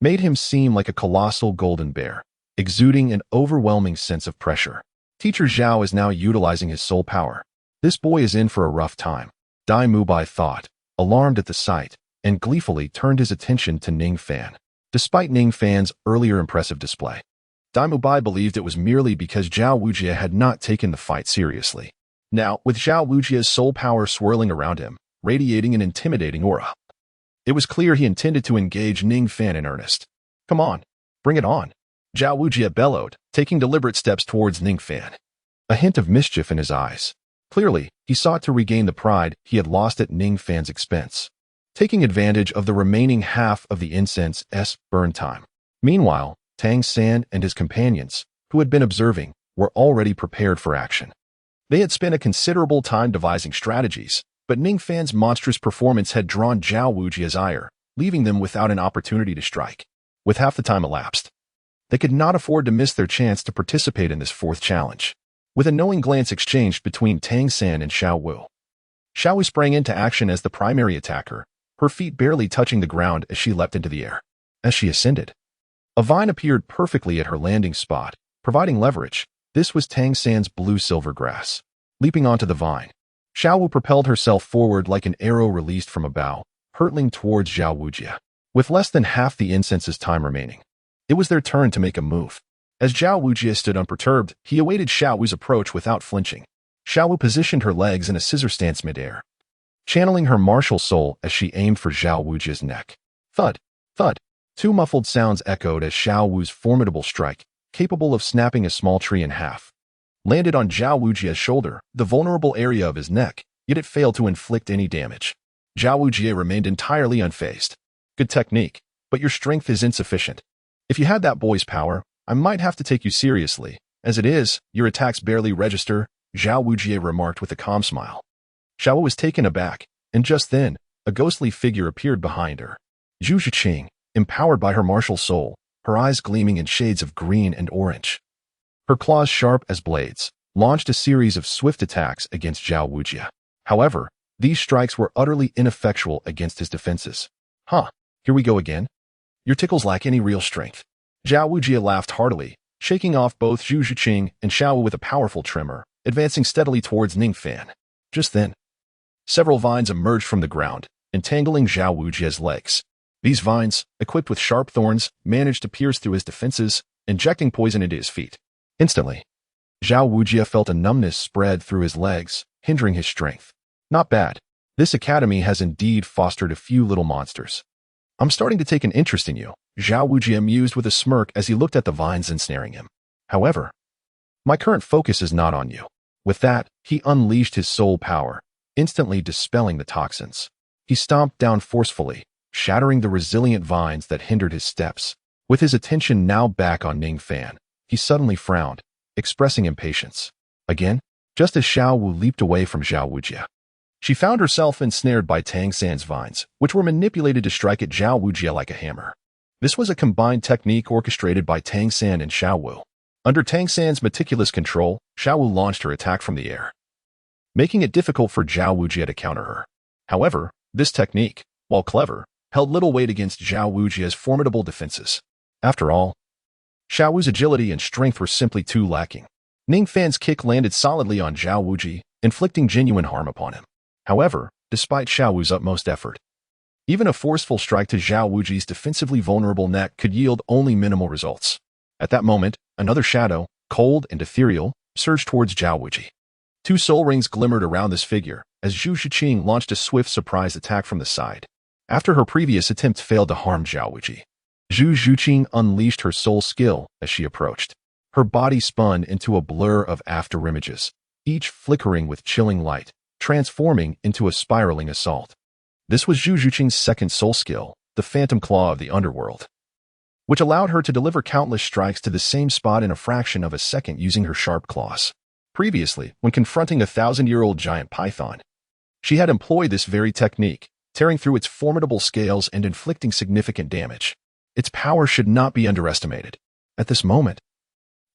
made him seem like a colossal golden bear, exuding an overwhelming sense of pressure. Teacher Zhao is now utilizing his soul power. This boy is in for a rough time, Dai Mubai thought, alarmed at the sight, and gleefully turned his attention to Ning Fan. Despite Ning Fan's earlier impressive display, Dai Mubai believed it was merely because Zhao Wujie had not taken the fight seriously. Now, with Zhao Wujie's soul power swirling around him, radiating an intimidating aura, it was clear he intended to engage Ning Fan in earnest. "Come on, bring it on," Zhao Wujie bellowed, taking deliberate steps towards Ning Fan, a hint of mischief in his eyes. Clearly, he sought to regain the pride he had lost at Ning Fan's expense, taking advantage of the remaining half of the incense's burn time. Meanwhile, Tang San and his companions, who had been observing, were already prepared for action. They had spent a considerable time devising strategies, but Ning Fan's monstrous performance had drawn Zhao Wujie's ire, leaving them without an opportunity to strike. With half the time elapsed, they could not afford to miss their chance to participate in this 4th challenge. With a knowing glance exchanged between Tang San and Xiao Wu, Xiao Wu sprang into action as the primary attacker, her feet barely touching the ground as she leapt into the air. As she ascended, a vine appeared perfectly at her landing spot, providing leverage. This was Tang San's blue-silver grass. Leaping onto the vine, Xiao Wu propelled herself forward like an arrow released from a bow, hurtling towards Zhao Wujie. With less than half the incense's time remaining, it was their turn to make a move. As Zhao Wujie stood unperturbed, he awaited Xiao Wu's approach without flinching. Xiao Wu positioned her legs in a scissor stance midair, channeling her martial soul as she aimed for Zhao Wujie's neck. Thud, thud. 2 muffled sounds echoed as Xiao Wu's formidable strike, capable of snapping a small tree in half, landed on Zhao Wujie's shoulder, the vulnerable area of his neck, yet it failed to inflict any damage. Zhao Wujie remained entirely unfazed. "Good technique, but your strength is insufficient. If you had that boy's power, I might have to take you seriously. As it is, your attacks barely register," Zhao Wujie remarked with a calm smile. Xiao Wu was taken aback, and just then, a ghostly figure appeared behind her. Zhu Zhiqing, empowered by her martial soul, her eyes gleaming in shades of green and orange. Her claws sharp as blades, launched a series of swift attacks against Zhao Wujie. However, these strikes were utterly ineffectual against his defenses. "Huh, here we go again? Your tickles lack any real strength." Zhao Wujie laughed heartily, shaking off both Zhu Zhiqing and Xiao Wu with a powerful tremor, advancing steadily towards Ning Fan. Just then, several vines emerged from the ground, entangling Zhao Wujie's legs. These vines, equipped with sharp thorns, managed to pierce through his defenses, injecting poison into his feet. Instantly, Zhao Wujie felt a numbness spread through his legs, hindering his strength. Not bad. This academy has indeed fostered a few little monsters. "I'm starting to take an interest in you," Zhao Wujie mused with a smirk as he looked at the vines ensnaring him. "However, my current focus is not on you." With that, he unleashed his soul power, instantly dispelling the toxins. He stomped down forcefully, shattering the resilient vines that hindered his steps. With his attention now back on Ning Fan, he suddenly frowned, expressing impatience. "Again? just as Xiao Wu leaped away from Zhao Wujie. She found herself ensnared by Tang San's vines, which were manipulated to strike at Zhao Wujie like a hammer. This was a combined technique orchestrated by Tang San and Xiao Wu. Under Tang San's meticulous control, Xiao Wu launched her attack from the air, making it difficult for Zhao Wujie to counter her. However, this technique, while clever, held little weight against Zhao Wujie's formidable defenses. After all, Xiao Wu's agility and strength were simply too lacking. Ning Fan's kick landed solidly on Zhao Wujie, inflicting genuine harm upon him. However, despite Xiao Wu's utmost effort, even a forceful strike to Zhao Wujie's defensively vulnerable neck could yield only minimal results. At that moment, another shadow, cold and ethereal, surged towards Zhao Wujie. Two soul rings glimmered around this figure as Zhu Zhuqing launched a swift surprise attack from the side. After her previous attempt failed to harm Zhao Wujie, Zhu Zhuqing unleashed her soul skill as she approached. Her body spun into a blur of afterimages, each flickering with chilling light, transforming into a spiraling assault. This was Zhu Zhuqing's second soul skill, the Phantom Claw of the Underworld, which allowed her to deliver countless strikes to the same spot in a fraction of a second using her sharp claws. Previously, when confronting a 1,000-year-old giant python, she had employed this very technique, tearing through its formidable scales and inflicting significant damage. Its power should not be underestimated. At this moment,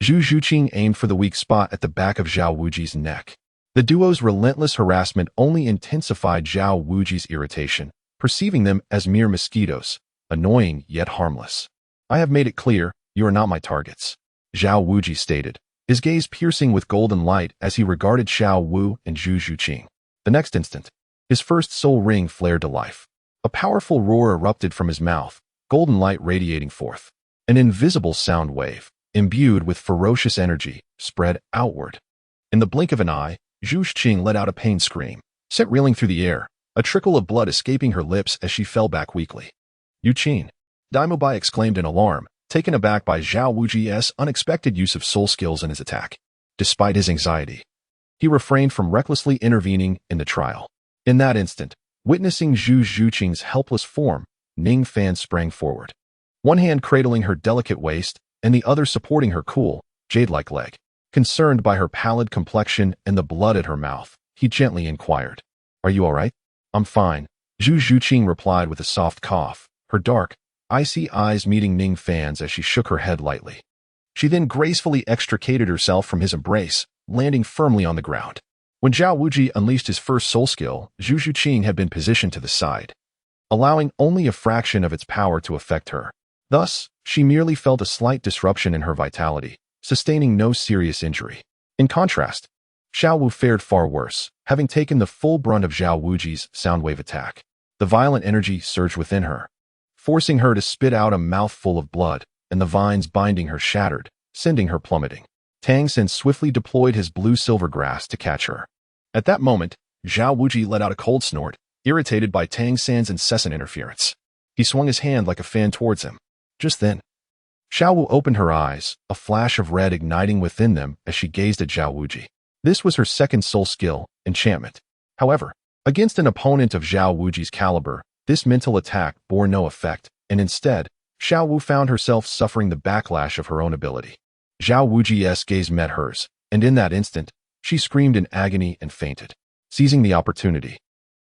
Zhu Zhuqing aimed for the weak spot at the back of Zhao Wujie's neck. The duo's relentless harassment only intensified Zhao Wujie's irritation, perceiving them as mere mosquitoes, annoying yet harmless. "I have made it clear, you are not my targets," Zhao Wujie stated, his gaze piercing with golden light as he regarded Xiao Wu and Zhu Zhuqing. The next instant, his first soul ring flared to life. A powerful roar erupted from his mouth, golden light radiating forth. An invisible sound wave, imbued with ferocious energy, spread outward. In the blink of an eye, Zhu Zhuqing let out a pain scream, sent reeling through the air, a trickle of blood escaping her lips as she fell back weakly. "Yu Qin!" Daimobai exclaimed in alarm, taken aback by Zhao Wujie's unexpected use of soul skills in his attack. Despite his anxiety, he refrained from recklessly intervening in the trial. In that instant, witnessing Zhu Zhuqing's helpless form, Ning Fan sprang forward, one hand cradling her delicate waist and the other supporting her cool, jade-like leg. Concerned by her pallid complexion and the blood at her mouth, he gently inquired, "Are you all right?" "I'm fine," Zhu Zhuqing replied with a soft cough, her dark, icy eyes meeting Ning Fan's as she shook her head lightly. She then gracefully extricated herself from his embrace, landing firmly on the ground. When Zhao Wujie unleashed his first soul skill, Zhu Zhuqing had been positioned to the side, allowing only a fraction of its power to affect her. Thus, she merely felt a slight disruption in her vitality, sustaining no serious injury. In contrast, Xiao Wu fared far worse, having taken the full brunt of Zhao Wujie's soundwave attack. The violent energy surged within her, forcing her to spit out a mouthful of blood, and the vines binding her shattered, sending her plummeting. Tang San swiftly deployed his blue-silver grass to catch her. At that moment, Zhao Wujie let out a cold snort, irritated by Tang San's incessant interference. He swung his hand like a fan towards him. Just then, Xiao Wu opened her eyes, a flash of red igniting within them as she gazed at Zhao Wujie. This was her second soul skill, enchantment. However, against an opponent of Zhao Wujie's caliber, this mental attack bore no effect, and instead, Xiao Wu found herself suffering the backlash of her own ability. Zhao Wujie's gaze met hers, and in that instant, she screamed in agony and fainted. Seizing the opportunity,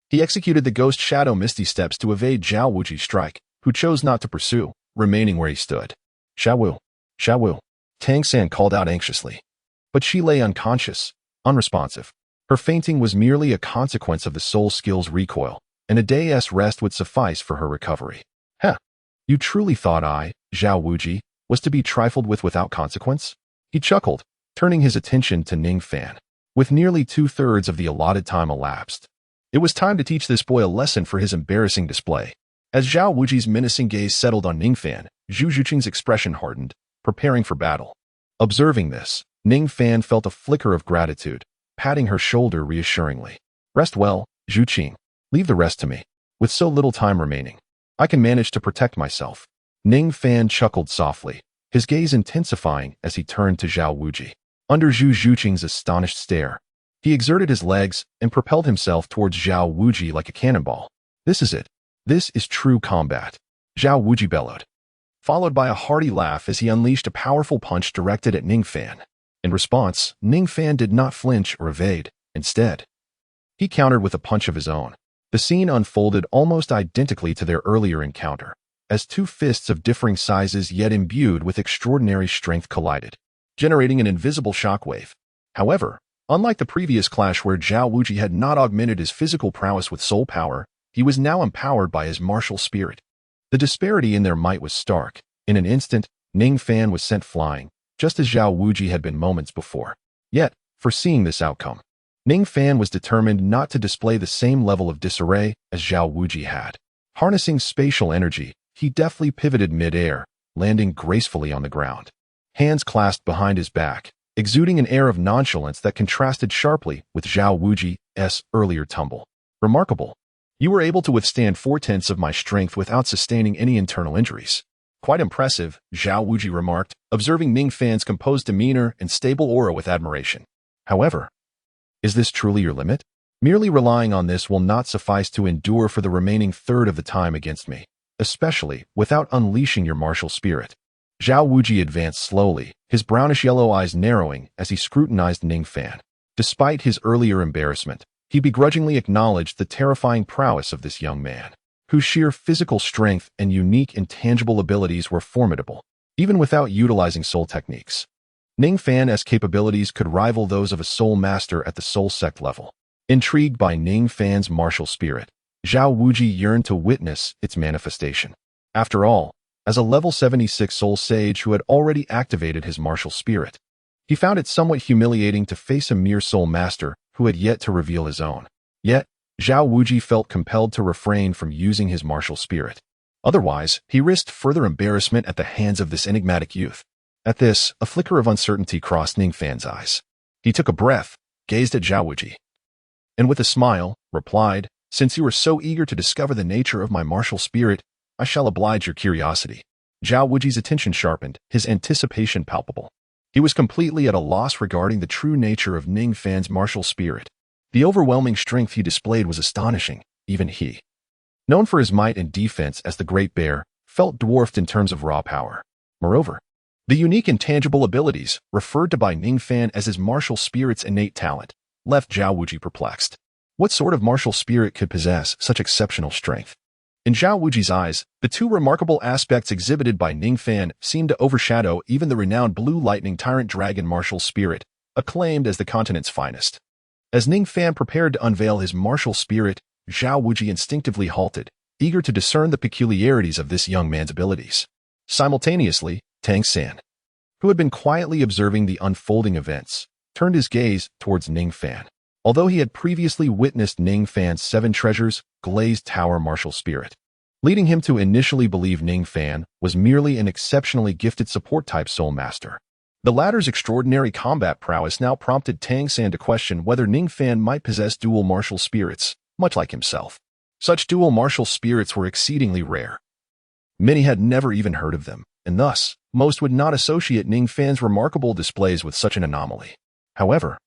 he executed the ghost shadow misty steps to evade Zhao Wujie's strike, who chose not to pursue, remaining where he stood. Xiao Wu, Tang San called out anxiously. But she lay unconscious, unresponsive. Her fainting was merely a consequence of the soul skill's recoil, and a day's rest would suffice for her recovery. "Heh, you truly thought I, Zhao Wujie, was to be trifled with without consequence?" He chuckled, turning his attention to Ning Fan. With nearly 2/3 of the allotted time elapsed, it was time to teach this boy a lesson for his embarrassing display. As Zhao Wujie's menacing gaze settled on Ning Fan, Zhu Zhuqing's expression hardened, preparing for battle. Observing this, Ning Fan felt a flicker of gratitude, patting her shoulder reassuringly. "Rest well, Zhuqing. Leave the rest to me. With so little time remaining, I can manage to protect myself." Ning Fan chuckled softly, his gaze intensifying as he turned to Zhao Wujie. Under Zhu Zhuqing's astonished stare, he exerted his legs and propelled himself towards Zhao Wujie like a cannonball. "This is it. This is true combat," Zhao Wujie bellowed, followed by a hearty laugh as he unleashed a powerful punch directed at Ning Fan. In response, Ning Fan did not flinch or evade. Instead, he countered with a punch of his own. The scene unfolded almost identically to their earlier encounter, as two fists of differing sizes yet imbued with extraordinary strength collided, generating an invisible shockwave. However, unlike the previous clash where Zhao Wuji had not augmented his physical prowess with soul power, he was now empowered by his martial spirit. The disparity in their might was stark. In an instant, Ning Fan was sent flying, just as Zhao Wuji had been moments before. Yet, foreseeing this outcome, Ning Fan was determined not to display the same level of disarray as Zhao Wuji had. Harnessing spatial energy, he deftly pivoted mid-air, landing gracefully on the ground. Hands clasped behind his back, exuding an air of nonchalance that contrasted sharply with Zhao Wuji's earlier tumble. Remarkable. You were able to withstand 4/10 of my strength without sustaining any internal injuries. Quite impressive, Zhao Wuji remarked, observing Ning Fan's composed demeanor and stable aura with admiration. However, is this truly your limit? Merely relying on this will not suffice to endure for the remaining third of the time against me, especially without unleashing your martial spirit. Zhao Wuji advanced slowly, his brownish-yellow eyes narrowing as he scrutinized Ning Fan. Despite his earlier embarrassment, he begrudgingly acknowledged the terrifying prowess of this young man, whose sheer physical strength and unique intangible abilities were formidable, even without utilizing soul techniques. Ning Fan's capabilities could rival those of a soul master at the soul sect level. Intrigued by Ning Fan's martial spirit, Zhao Wuji yearned to witness its manifestation. After all, as a level 76 soul sage who had already activated his martial spirit, he found it somewhat humiliating to face a mere soul master who had yet to reveal his own. Yet, Zhao Wuji felt compelled to refrain from using his martial spirit. Otherwise, he risked further embarrassment at the hands of this enigmatic youth. At this, a flicker of uncertainty crossed Ning Fan's eyes. He took a breath, gazed at Zhao Wuji, and with a smile, replied, "Since you are so eager to discover the nature of my martial spirit, I shall oblige your curiosity." Zhao Wuji's attention sharpened, his anticipation palpable. He was completely at a loss regarding the true nature of Ning Fan's martial spirit. The overwhelming strength he displayed was astonishing. Even he, known for his might and defense as the Great Bear, felt dwarfed in terms of raw power. Moreover, the unique intangible abilities, referred to by Ning Fan as his martial spirit's innate talent, left Zhao Wuji perplexed. What sort of martial spirit could possess such exceptional strength? In Zhao Wuji's eyes, the two remarkable aspects exhibited by Ning Fan seemed to overshadow even the renowned Blue Lightning Tyrant Dragon martial spirit, acclaimed as the continent's finest. As Ning Fan prepared to unveil his martial spirit, Zhao Wuji instinctively halted, eager to discern the peculiarities of this young man's abilities. Simultaneously, Tang San, who had been quietly observing the unfolding events, turned his gaze towards Ning Fan. Although he had previously witnessed Ning Fan's 7 treasures, glazed tower martial spirit, leading him to initially believe Ning Fan was merely an exceptionally gifted support-type soul master. The latter's extraordinary combat prowess now prompted Tang San to question whether Ning Fan might possess dual martial spirits, much like himself. Such dual martial spirits were exceedingly rare. Many had never even heard of them, and thus, most would not associate Ning Fan's remarkable displays with such an anomaly. However,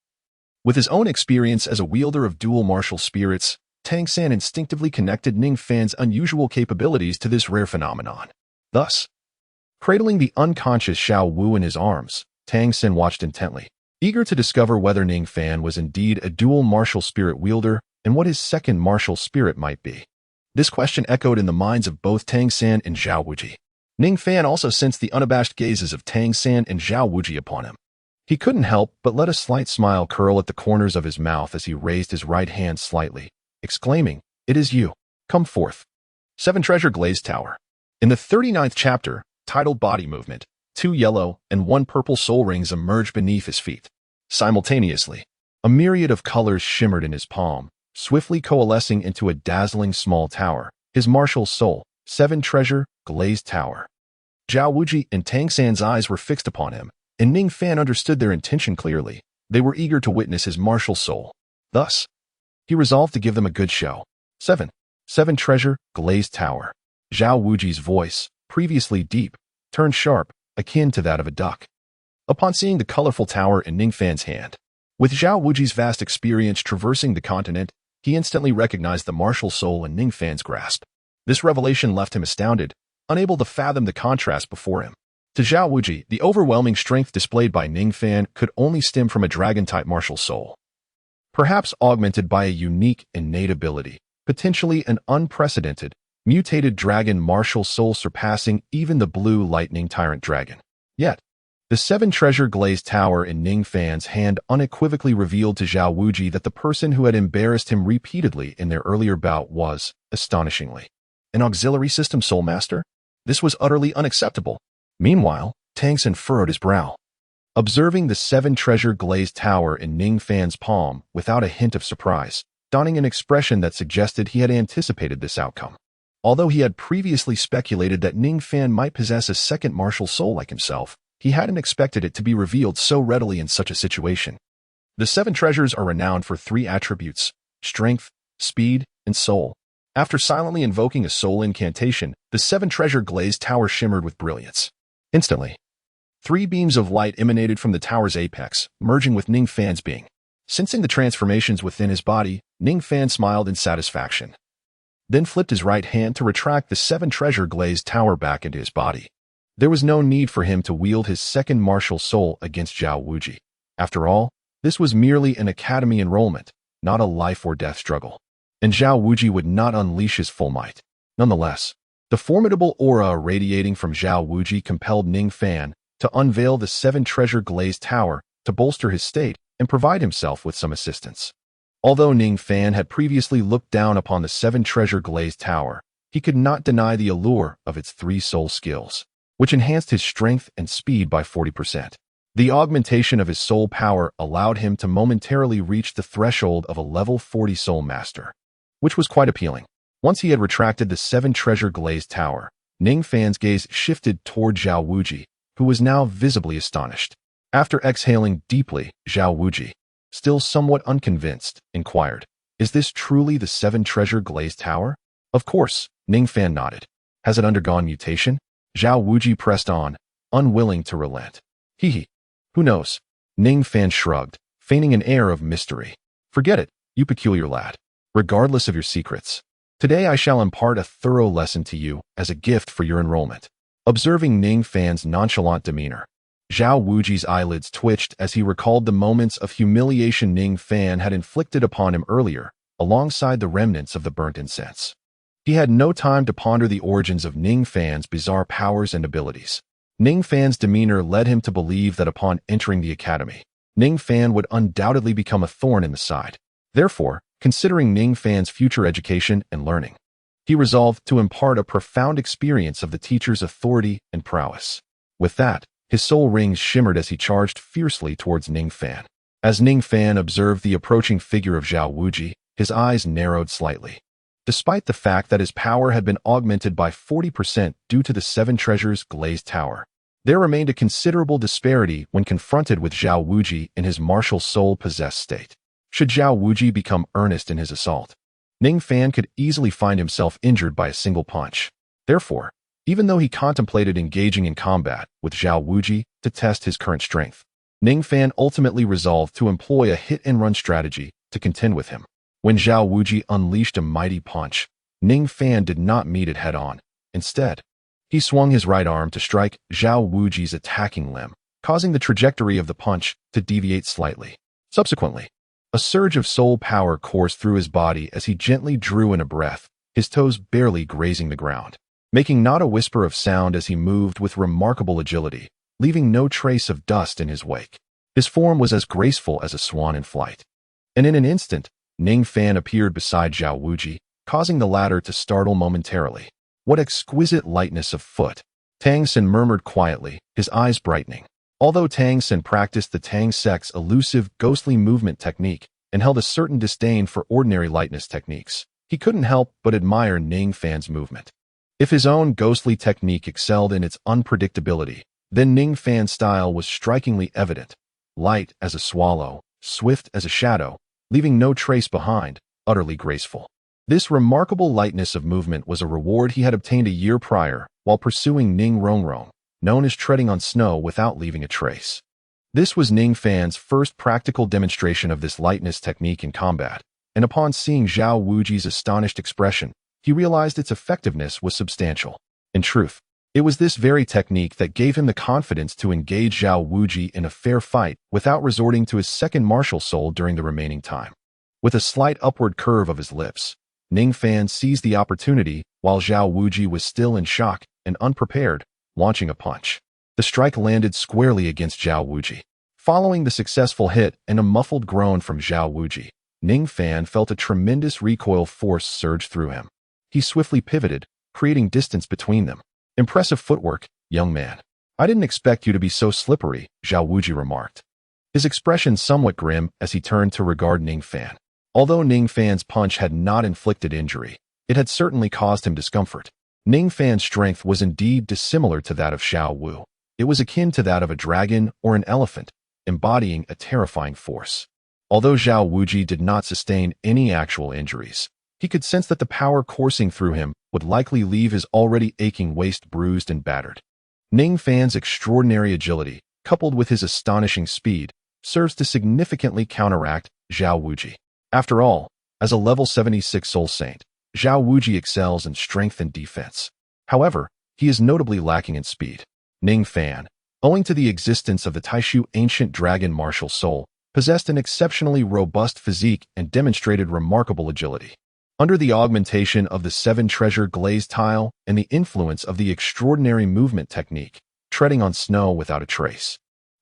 with his own experience as a wielder of dual martial spirits, Tang San instinctively connected Ning Fan's unusual capabilities to this rare phenomenon. Thus, cradling the unconscious Xiao Wu in his arms, Tang San watched intently, eager to discover whether Ning Fan was indeed a dual martial spirit wielder and what his second martial spirit might be. This question echoed in the minds of both Tang San and Zhao Wuji. Ning Fan also sensed the unabashed gazes of Tang San and Zhao Wuji upon him. He couldn't help but let a slight smile curl at the corners of his mouth as he raised his right hand slightly, exclaiming, "It is you. Come forth." 7 Treasure Glazed Tower. In the 39th chapter, titled Body Movement, 2 yellow and 1 purple soul rings emerged beneath his feet. Simultaneously, a myriad of colors shimmered in his palm, swiftly coalescing into a dazzling small tower, his martial soul, 7 Treasure Glazed Tower. Zhao Wuji and Tang San's eyes were fixed upon him, and Ning Fan understood their intention clearly. They were eager to witness his martial soul. Thus, he resolved to give them a good show. 7 Treasure Glazed Tower. Zhao Wuji's voice, previously deep, turned sharp, akin to that of a duck, upon seeing the colorful tower in Ning Fan's hand. With Zhao Wuji's vast experience traversing the continent, he instantly recognized the martial soul in Ning Fan's grasp. This revelation left him astounded, unable to fathom the contrast before him. To Zhao Wuji, the overwhelming strength displayed by Ning Fan could only stem from a dragon-type martial soul, perhaps augmented by a unique innate ability, potentially an unprecedented, mutated dragon martial soul surpassing even the blue lightning tyrant dragon. Yet, the seven-treasure glazed tower in Ning Fan's hand unequivocally revealed to Zhao Wuji that the person who had embarrassed him repeatedly in their earlier bout was, astonishingly, an auxiliary system soul master? This was utterly unacceptable. Meanwhile, Tang Xin furrowed his brow, observing the seven-treasure glazed tower in Ning Fan's palm without a hint of surprise, donning an expression that suggested he had anticipated this outcome. Although he had previously speculated that Ning Fan might possess a second martial soul like himself, he hadn't expected it to be revealed so readily in such a situation. The seven treasures are renowned for three attributes: strength, speed, and soul. After silently invoking a soul incantation, the seven-treasure glazed tower shimmered with brilliance. Instantly, three beams of light emanated from the tower's apex, merging with Ning Fan's being. Sensing the transformations within his body, Ning Fan smiled in satisfaction, then flipped his right hand to retract the seven-treasure glazed tower back into his body. There was no need for him to wield his second martial soul against Zhao Wuji. After all, this was merely an academy enrollment, not a life-or-death struggle, and Zhao Wuji would not unleash his full might. Nonetheless, the formidable aura irradiating from Zhao Wuji compelled Ning Fan to unveil the seven-treasure glazed tower to bolster his state and provide himself with some assistance. Although Ning Fan had previously looked down upon the seven-treasure glazed tower, he could not deny the allure of its three soul skills, which enhanced his strength and speed by 40%. The augmentation of his soul power allowed him to momentarily reach the threshold of a level 40 soul master, which was quite appealing. Once he had retracted the seven-treasure glazed tower, Ning Fan's gaze shifted toward Zhao Wuji, who was now visibly astonished. After exhaling deeply, Zhao Wuji, still somewhat unconvinced, inquired, "Is this truly the seven-treasure glazed tower?" "Of course," Ning Fan nodded. "Has it undergone mutation?" Zhao Wuji pressed on, unwilling to relent. "Hee. Who knows?" Ning Fan shrugged, feigning an air of mystery. "Forget it, you peculiar lad. Regardless of your secrets, today I shall impart a thorough lesson to you as a gift for your enrollment." Observing Ning Fan's nonchalant demeanor, Zhao Wuji's eyelids twitched as he recalled the moments of humiliation Ning Fan had inflicted upon him earlier, alongside the remnants of the burnt incense. He had no time to ponder the origins of Ning Fan's bizarre powers and abilities. Ning Fan's demeanor led him to believe that upon entering the academy, Ning Fan would undoubtedly become a thorn in the side. Therefore, considering Ning Fan's future education and learning, he resolved to impart a profound experience of the teacher's authority and prowess. With that, his soul rings shimmered as he charged fiercely towards Ning Fan. As Ning Fan observed the approaching figure of Zhao Wuji, his eyes narrowed slightly. Despite the fact that his power had been augmented by 40% due to the seven treasures glazed tower, there remained a considerable disparity when confronted with Zhao Wuji in his martial soul-possessed state. Should Zhao Wuji become earnest in his assault, Ning Fan could easily find himself injured by a single punch. Therefore, even though he contemplated engaging in combat with Zhao Wuji to test his current strength, Ning Fan ultimately resolved to employ a hit-and-run strategy to contend with him. When Zhao Wuji unleashed a mighty punch, Ning Fan did not meet it head-on. Instead, he swung his right arm to strike Zhao Wuji's attacking limb, causing the trajectory of the punch to deviate slightly. Subsequently, a surge of soul power coursed through his body as he gently drew in a breath, his toes barely grazing the ground, making not a whisper of sound as he moved with remarkable agility, leaving no trace of dust in his wake. His form was as graceful as a swan in flight. And in an instant, Ning Fan appeared beside Zhao Wuji, causing the latter to startle momentarily. "What exquisite lightness of foot," Tang Xin murmured quietly, his eyes brightening. Although Tang Xin practiced the Tang sect's elusive, ghostly movement technique and held a certain disdain for ordinary lightness techniques, he couldn't help but admire Ning Fan's movement. If his own ghostly technique excelled in its unpredictability, then Ning Fan's style was strikingly evident. Light as a swallow, swift as a shadow, leaving no trace behind, utterly graceful. This remarkable lightness of movement was a reward he had obtained a year prior while pursuing Ning Rongrong, known as treading on snow without leaving a trace. This was Ning Fan's first practical demonstration of this lightness technique in combat, and upon seeing Zhao Wuji's astonished expression, he realized its effectiveness was substantial. In truth, It was this very technique that gave him the confidence to engage Zhao Wuji in a fair fight without resorting to his second martial soul during the remaining time. With a slight upward curve of his lips, Ning Fan seized the opportunity while Zhao Wuji was still in shock and unprepared, launching a punch. The strike landed squarely against Zhao Wuji. Following the successful hit and a muffled groan from Zhao Wuji, Ning Fan felt a tremendous recoil force surge through him. He swiftly pivoted, creating distance between them. "Impressive footwork, young man. I didn't expect you to be so slippery," Zhao Wuji remarked, his expression somewhat grim as he turned to regard Ning Fan. Although Ning Fan's punch had not inflicted injury, it had certainly caused him discomfort. Ning Fan's strength was indeed dissimilar to that of Xiao Wu. It was akin to that of a dragon or an elephant, embodying a terrifying force. Although Zhao Wuji did not sustain any actual injuries, he could sense that the power coursing through him would likely leave his already aching waist bruised and battered. Ning Fan's extraordinary agility, coupled with his astonishing speed, serves to significantly counteract Zhao Wuji. After all, as a level 76 Soul Saint, Zhao Wuji excels in strength and defense. However, he is notably lacking in speed. Ning Fan, owing to the existence of the Taishu ancient dragon martial soul, possessed an exceptionally robust physique and demonstrated remarkable agility. Under the augmentation of the 7-treasure glazed tile and the influence of the extraordinary movement technique, treading on snow without a trace,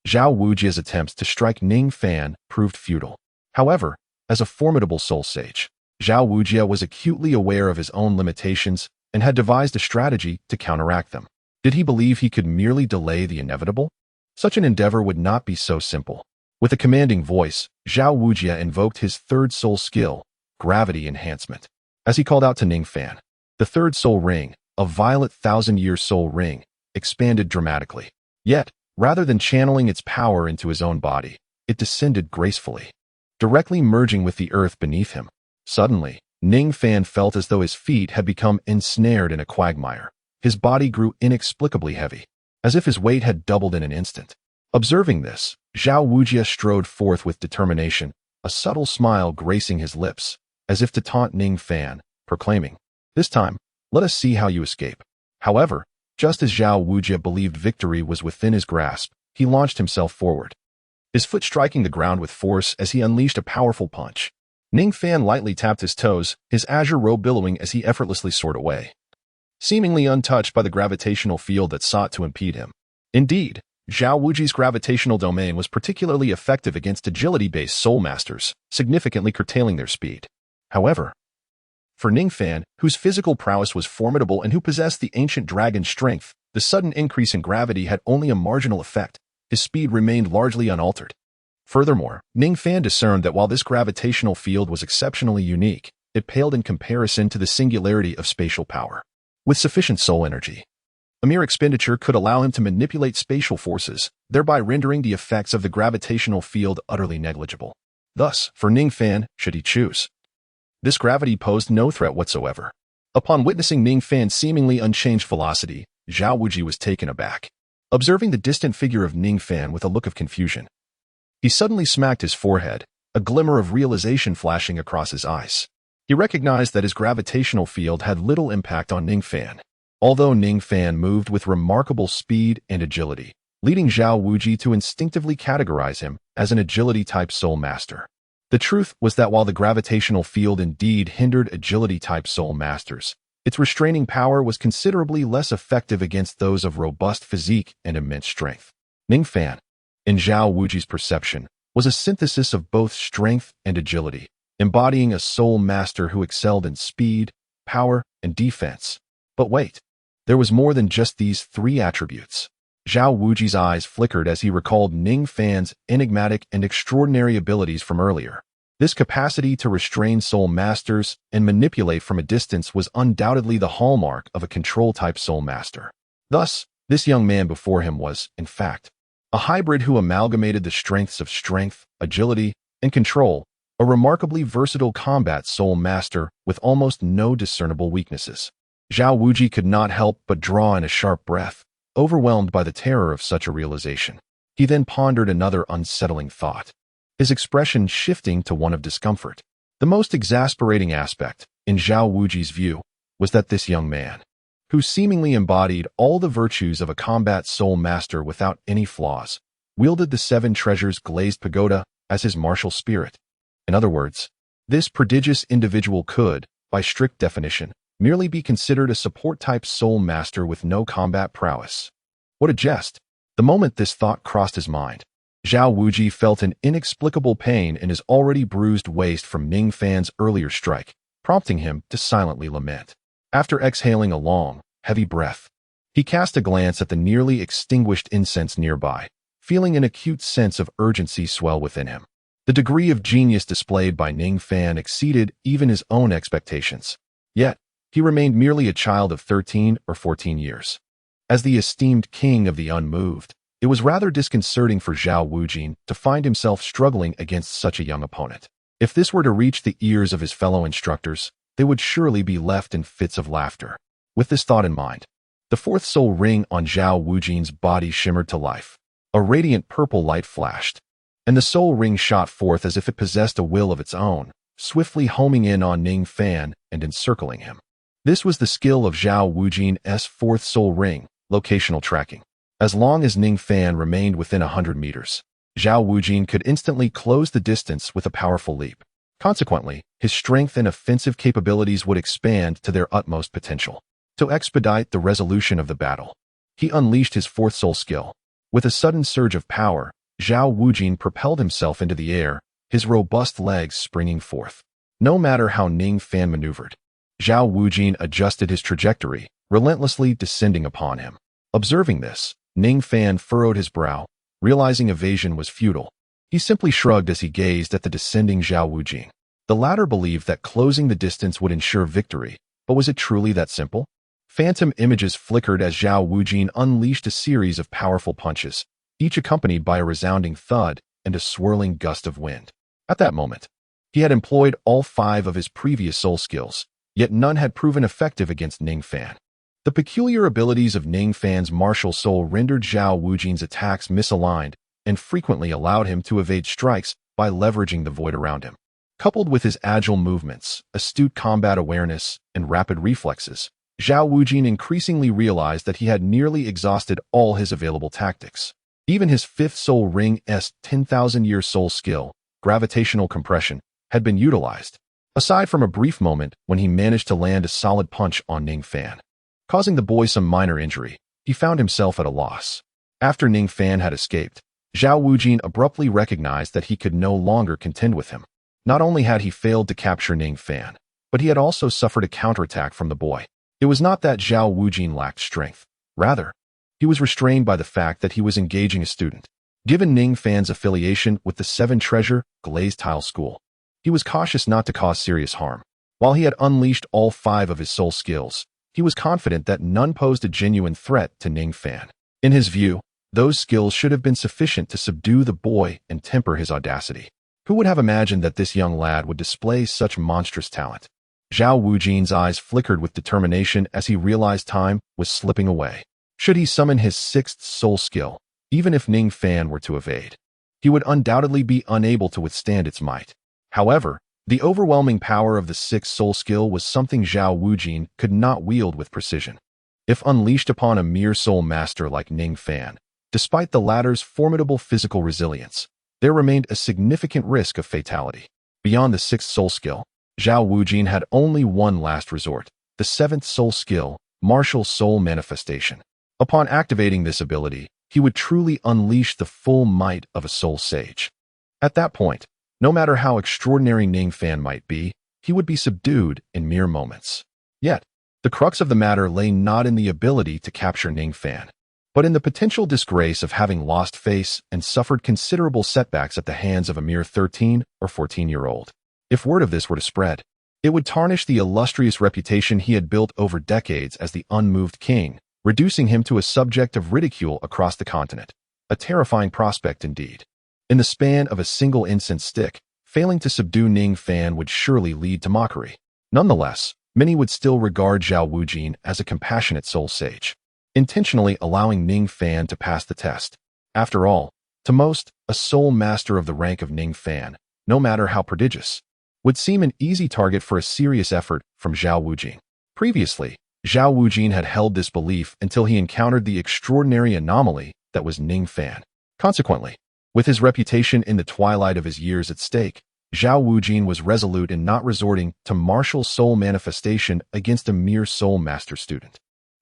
Zhao Wuji's attempts to strike Ning Fan proved futile. However, as a formidable soul sage, Zhao Wuji was acutely aware of his own limitations and had devised a strategy to counteract them. Did he believe he could merely delay the inevitable? Such an endeavor would not be so simple. With a commanding voice, Zhao Wuji invoked his third soul skill, gravity enhancement. As he called out to Ning Fan, the third soul ring, a violet 1,000-year soul ring, expanded dramatically. Yet, rather than channeling its power into his own body, it descended gracefully, directly merging with the earth beneath him. Suddenly, Ning Fan felt as though his feet had become ensnared in a quagmire. His body grew inexplicably heavy, as if his weight had doubled in an instant. Observing this, Zhao Wuji strode forth with determination, a subtle smile gracing his lips, as if to taunt Ning Fan, proclaiming, "This time, let us see how you escape." However, just as Zhao Wuji believed victory was within his grasp, he launched himself forward, his foot striking the ground with force as he unleashed a powerful punch. Ning Fan lightly tapped his toes, his azure robe billowing as he effortlessly soared away, seemingly untouched by the gravitational field that sought to impede him. Indeed, Zhao Wuji's gravitational domain was particularly effective against agility-based soul masters, significantly curtailing their speed. However, for Ning Fan, whose physical prowess was formidable and who possessed the ancient dragon strength, the sudden increase in gravity had only a marginal effect. His speed remained largely unaltered. Furthermore, Ning Fan discerned that while this gravitational field was exceptionally unique, it paled in comparison to the singularity of spatial power. With sufficient soul energy, a mere expenditure could allow him to manipulate spatial forces, thereby rendering the effects of the gravitational field utterly negligible. Thus, for Ning Fan, should he choose, this gravity posed no threat whatsoever. Upon witnessing Ning Fan's seemingly unchanged velocity, Zhao Wuji was taken aback. Observing the distant figure of Ning Fan with a look of confusion, he suddenly smacked his forehead, a glimmer of realization flashing across his eyes. He recognized that his gravitational field had little impact on Ning Fan, although Ning Fan moved with remarkable speed and agility, leading Zhao Wuji to instinctively categorize him as an agility-type soul master. The truth was that while the gravitational field indeed hindered agility-type soul masters, its restraining power was considerably less effective against those of robust physique and immense strength. Ning Fan, in Zhao Wuji's perception, was a synthesis of both strength and agility, embodying a soul master who excelled in speed, power, and defense. But wait, there was more than just these three attributes. Zhao Wuji's eyes flickered as he recalled Ning Fan's enigmatic and extraordinary abilities from earlier. This capacity to restrain soul masters and manipulate from a distance was undoubtedly the hallmark of a control-type soul master. Thus, this young man before him was, in fact, a hybrid who amalgamated the strengths of strength, agility, and control, a remarkably versatile combat soul master with almost no discernible weaknesses. Zhao Wuji could not help but draw in a sharp breath, overwhelmed by the terror of such a realization. He then pondered another unsettling thought, his expression shifting to one of discomfort. The most exasperating aspect, in Zhao Wuji's view, was that this young man, who seemingly embodied all the virtues of a combat soul master without any flaws, wielded the 7 treasures glazed pagoda as his martial spirit. In other words, this prodigious individual could, by strict definition, merely be considered a support-type soul master with no combat prowess. What a jest! The moment this thought crossed his mind, Zhao Wuji felt an inexplicable pain in his already bruised waist from Ning Fan's earlier strike, prompting him to silently lament. After exhaling a long, heavy breath, he cast a glance at the nearly extinguished incense nearby, feeling an acute sense of urgency swell within him. The degree of genius displayed by Ning Fan exceeded even his own expectations. Yet, he remained merely a child of 13 or 14 years. As the esteemed king of the unmoved, it was rather disconcerting for Zhao Wujin to find himself struggling against such a young opponent. If this were to reach the ears of his fellow instructors, they would surely be left in fits of laughter. With this thought in mind, the 4th soul ring on Zhao Wujin's body shimmered to life. A radiant purple light flashed, and the soul ring shot forth as if it possessed a will of its own, swiftly homing in on Ning Fan and encircling him. This was the skill of Zhao Wujin's 4th soul ring, locational tracking. As long as Ning Fan remained within 100 meters, Zhao Wujin could instantly close the distance with a powerful leap. Consequently, his strength and offensive capabilities would expand to their utmost potential. To expedite the resolution of the battle, he unleashed his 4th soul skill. With a sudden surge of power, Zhao Wujin propelled himself into the air, his robust legs springing forth. No matter how Ning Fan maneuvered, Zhao Wujin adjusted his trajectory, relentlessly descending upon him. Observing this, Ning Fan furrowed his brow, realizing evasion was futile. He simply shrugged as he gazed at the descending Zhao Wujin. The latter believed that closing the distance would ensure victory, but was it truly that simple? Phantom images flickered as Zhao Wujin unleashed a series of powerful punches, each accompanied by a resounding thud and a swirling gust of wind. At that moment, he had employed all 5 of his previous soul skills, yet none had proven effective against Ning Fan. The peculiar abilities of Ning Fan's martial soul rendered Zhao Wujin's attacks misaligned and frequently allowed him to evade strikes by leveraging the void around him. Coupled with his agile movements, astute combat awareness, and rapid reflexes, Zhao Wujin increasingly realized that he had nearly exhausted all his available tactics. Even his 5th soul ring's 10,000-year soul skill, gravitational compression, had been utilized, aside from a brief moment when he managed to land a solid punch on Ning Fan. Causing the boy some minor injury, he found himself at a loss. After Ning Fan had escaped, Zhao Wujin abruptly recognized that he could no longer contend with him. Not only had he failed to capture Ning Fan, but he had also suffered a counterattack from the boy. It was not that Zhao Wujin lacked strength. Rather, he was restrained by the fact that he was engaging a student. Given Ning Fan's affiliation with the 7 treasure glazed tile school, he was cautious not to cause serious harm. While he had unleashed all 5 of his soul skills, he was confident that none posed a genuine threat to Ning Fan. In his view, those skills should have been sufficient to subdue the boy and temper his audacity. Who would have imagined that this young lad would display such monstrous talent? Zhao Wujin's eyes flickered with determination as he realized time was slipping away. Should he summon his 6th soul skill, even if Ning Fan were to evade, he would undoubtedly be unable to withstand its might. However, the overwhelming power of the 6th soul skill was something Zhao Wujin could not wield with precision. If unleashed upon a mere soul master like Ning Fan, despite the latter's formidable physical resilience, there remained a significant risk of fatality. Beyond the 6th soul skill, Zhao Wujin had only one last resort, the 7th soul skill, martial soul manifestation. Upon activating this ability, he would truly unleash the full might of a soul sage. At that point, no matter how extraordinary Ning Fan might be, he would be subdued in mere moments. Yet, the crux of the matter lay not in the ability to capture Ning Fan, but in the potential disgrace of having lost face and suffered considerable setbacks at the hands of a mere 13 or 14-year-old. If word of this were to spread, it would tarnish the illustrious reputation he had built over decades as the unmoved king, reducing him to a subject of ridicule across the continent. A terrifying prospect indeed. In the span of a single incense stick, failing to subdue Ning Fan would surely lead to mockery. Nonetheless, many would still regard Zhao Wujin as a compassionate soul sage, intentionally allowing Ning Fan to pass the test. After all, to most, a soul master of the rank of Ning Fan, no matter how prodigious, would seem an easy target for a serious effort from Zhao Wujin. Previously, Zhao Wujin had held this belief until he encountered the extraordinary anomaly that was Ning Fan. Consequently, with his reputation in the twilight of his years at stake, Zhao Wujin was resolute in not resorting to martial soul manifestation against a mere soul master student.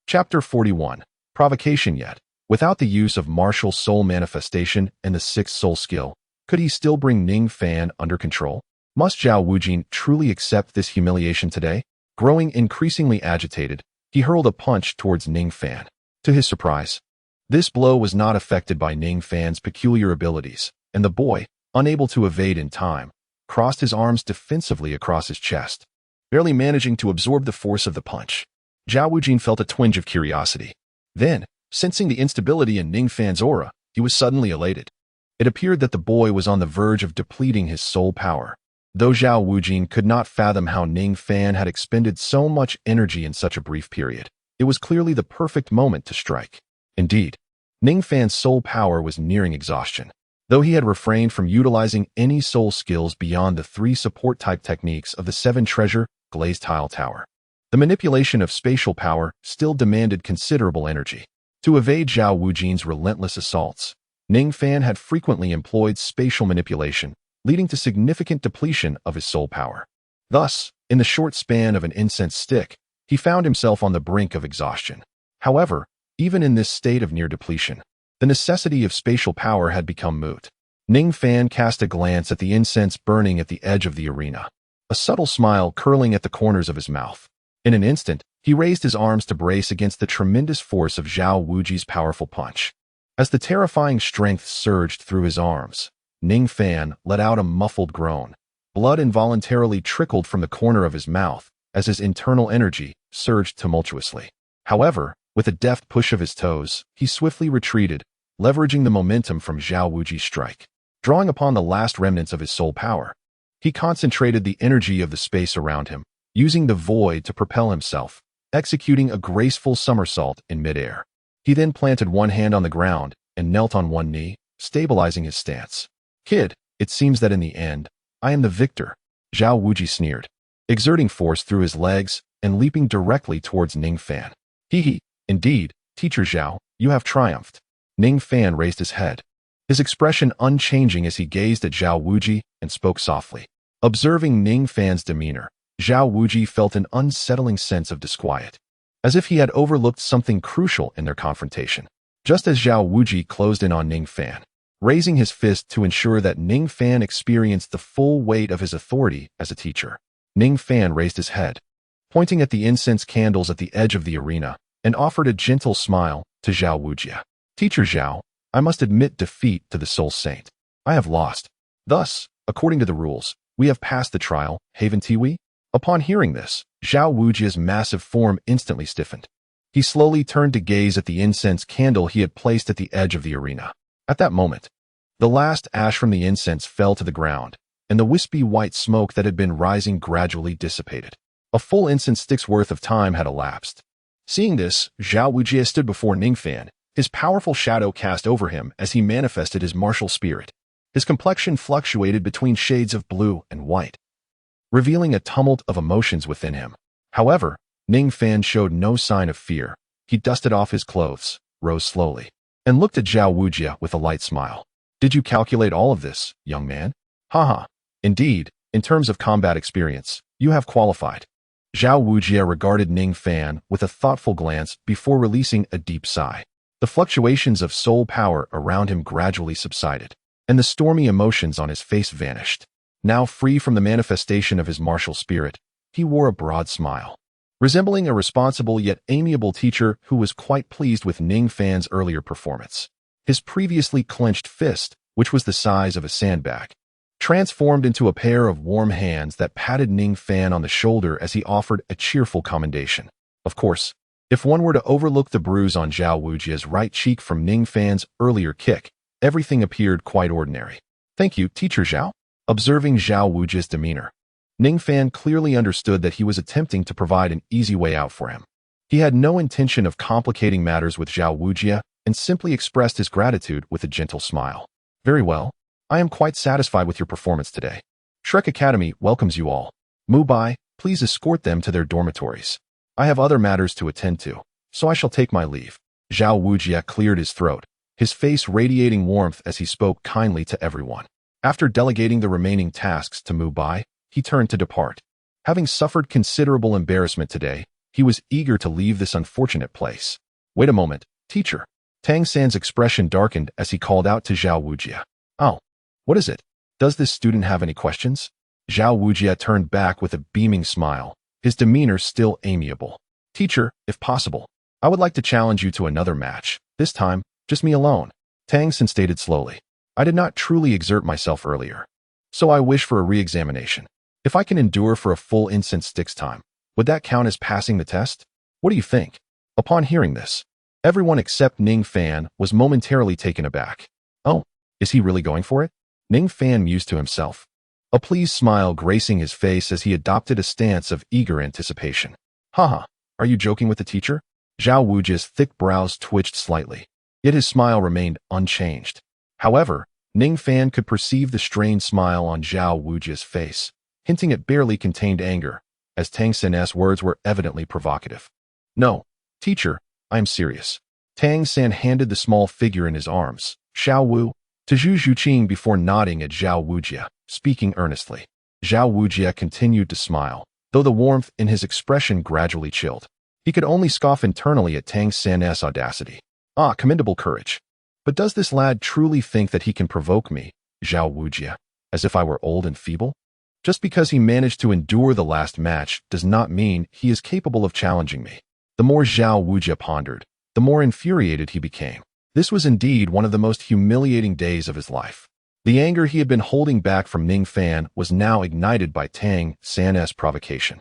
Chapter 41. Provocation. Yet, without the use of martial soul manifestation and the sixth soul skill, could he still bring Ning Fan under control? Must Zhao Wujin truly accept this humiliation today? Growing increasingly agitated, he hurled a punch towards Ning Fan. To his surprise, this blow was not affected by Ning Fan's peculiar abilities, and the boy, unable to evade in time, crossed his arms defensively across his chest, barely managing to absorb the force of the punch. Zhao Wujin felt a twinge of curiosity. Then, sensing the instability in Ning Fan's aura, he was suddenly elated. It appeared that the boy was on the verge of depleting his soul power. Though Zhao Wujin could not fathom how Ning Fan had expended so much energy in such a brief period, it was clearly the perfect moment to strike. Indeed, Ning Fan's soul power was nearing exhaustion, though he had refrained from utilizing any soul skills beyond the 3 support-type techniques of the 7 treasure glazed tile tower. The manipulation of spatial power still demanded considerable energy. To evade Zhao Wujin's relentless assaults, Ning Fan had frequently employed spatial manipulation, leading to significant depletion of his soul power. Thus, in the short span of an incense stick, he found himself on the brink of exhaustion. However, even in this state of near depletion, the necessity of spatial power had become moot. Ning Fan cast a glance at the incense burning at the edge of the arena, a subtle smile curling at the corners of his mouth. In an instant, he raised his arms to brace against the tremendous force of Zhao Wujin's powerful punch. As the terrifying strength surged through his arms, Ning Fan let out a muffled groan. Blood involuntarily trickled from the corner of his mouth as his internal energy surged tumultuously. However, with a deft push of his toes, he swiftly retreated, leveraging the momentum from Zhao Wuji's strike. Drawing upon the last remnants of his soul power, he concentrated the energy of the space around him, using the void to propel himself, executing a graceful somersault in midair. He then planted one hand on the ground and knelt on one knee, stabilizing his stance. "Kid, it seems that in the end, I am the victor," Zhao Wuji sneered, exerting force through his legs and leaping directly towards Ning Fan. "Hee. Indeed, Teacher Zhao, you have triumphed." Ning Fan raised his head, his expression unchanging as he gazed at Zhao Wuji and spoke softly. Observing Ning Fan's demeanor, Zhao Wuji felt an unsettling sense of disquiet, as if he had overlooked something crucial in their confrontation. Just as Zhao Wuji closed in on Ning Fan, raising his fist to ensure that Ning Fan experienced the full weight of his authority as a teacher, Ning Fan raised his head, pointing at the incense candles at the edge of the arena, and offered a gentle smile to Zhao Wuji. "Teacher Zhao, I must admit defeat to the Soul Saint. I have lost. Thus, according to the rules, we have passed the trial, haven't we?" Upon hearing this, Zhao Wuji's massive form instantly stiffened. He slowly turned to gaze at the incense candle he had placed at the edge of the arena. At that moment, the last ash from the incense fell to the ground, and the wispy white smoke that had been rising gradually dissipated. A full incense stick's worth of time had elapsed. Seeing this, Zhao Wuji stood before Ning Fan, his powerful shadow cast over him as he manifested his martial spirit. His complexion fluctuated between shades of blue and white, revealing a tumult of emotions within him. However, Ning Fan showed no sign of fear. He dusted off his clothes, rose slowly, and looked at Zhao Wuji with a light smile. "Did you calculate all of this, young man?" "Haha. Indeed, in terms of combat experience, you have qualified." Zhao Wuji regarded Ning Fan with a thoughtful glance before releasing a deep sigh. The fluctuations of soul power around him gradually subsided, and the stormy emotions on his face vanished. Now free from the manifestation of his martial spirit, he wore a broad smile, resembling a responsible yet amiable teacher who was quite pleased with Ning Fan's earlier performance. His previously clenched fist, which was the size of a sandbag, transformed into a pair of warm hands that patted Ning Fan on the shoulder as he offered a cheerful commendation. Of course, if one were to overlook the bruise on Zhao Wuji's right cheek from Ning Fan's earlier kick, everything appeared quite ordinary. "Thank you, Teacher Zhao." Observing Zhao Wuji's demeanor, Ning Fan clearly understood that he was attempting to provide an easy way out for him. He had no intention of complicating matters with Zhao Wuji and simply expressed his gratitude with a gentle smile. "Very well. I am quite satisfied with your performance today. Shrek Academy welcomes you all. Mubai, please escort them to their dormitories." I have other matters to attend to, so I shall take my leave. Zhao Wujie cleared his throat, his face radiating warmth as he spoke kindly to everyone. After delegating the remaining tasks to Mu Bai, he turned to depart. Having suffered considerable embarrassment today, he was eager to leave this unfortunate place. Wait a moment, teacher. Tang San's expression darkened as he called out to Zhao Wujie. Oh, what is it? Does this student have any questions? Zhao Wujie turned back with a beaming smile, his demeanor still amiable. Teacher, if possible, I would like to challenge you to another match. This time, just me alone. Tang San stated slowly. I did not truly exert myself earlier, so I wish for a re-examination. If I can endure for a full incense stick's time, would that count as passing the test? What do you think? Upon hearing this, everyone except Ning Fan was momentarily taken aback. Oh, is he really going for it? Ning Fan mused to himself, a pleased smile gracing his face as he adopted a stance of eager anticipation. Haha, are you joking with the teacher? Zhao Wujie's thick brows twitched slightly, yet his smile remained unchanged. However, Ning Fan could perceive the strained smile on Zhao Wujie's face, hinting it barely contained anger, as Tang San's words were evidently provocative. No, teacher, I am serious. Tang San handed the small figure in his arms, Xiao Wu, to Zhu Zhuqing before nodding at Zhao Wujie, speaking earnestly. Zhao Wujie continued to smile, though the warmth in his expression gradually chilled. He could only scoff internally at Tang San's audacity. Ah, commendable courage. But does this lad truly think that he can provoke me, Zhao Wujie, as if I were old and feeble? Just because he managed to endure the last match does not mean he is capable of challenging me. The more Zhao Wujie pondered, the more infuriated he became. This was indeed one of the most humiliating days of his life. The anger he had been holding back from Ning Fan was now ignited by Tang San's provocation.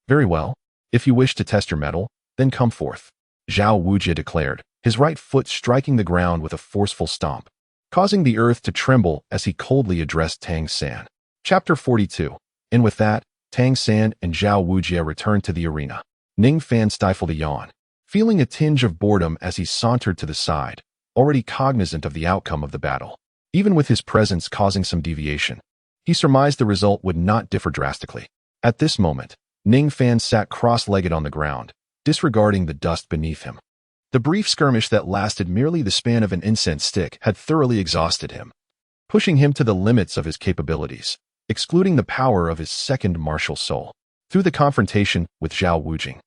Very well. If you wish to test your mettle, then come forth, Zhao Wujie declared, his right foot striking the ground with a forceful stomp, causing the earth to tremble as he coldly addressed Tang San. Chapter 42. And with that, Tang San and Zhao Wujie returned to the arena. Ning Fan stifled a yawn, feeling a tinge of boredom as he sauntered to the side, already cognizant of the outcome of the battle. Even with his presence causing some deviation, he surmised the result would not differ drastically. At this moment, Ning Fan sat cross-legged on the ground, disregarding the dust beneath him. The brief skirmish that lasted merely the span of an incense stick had thoroughly exhausted him, pushing him to the limits of his capabilities, excluding the power of his second martial soul. Through the confrontation with Zhao Wujing,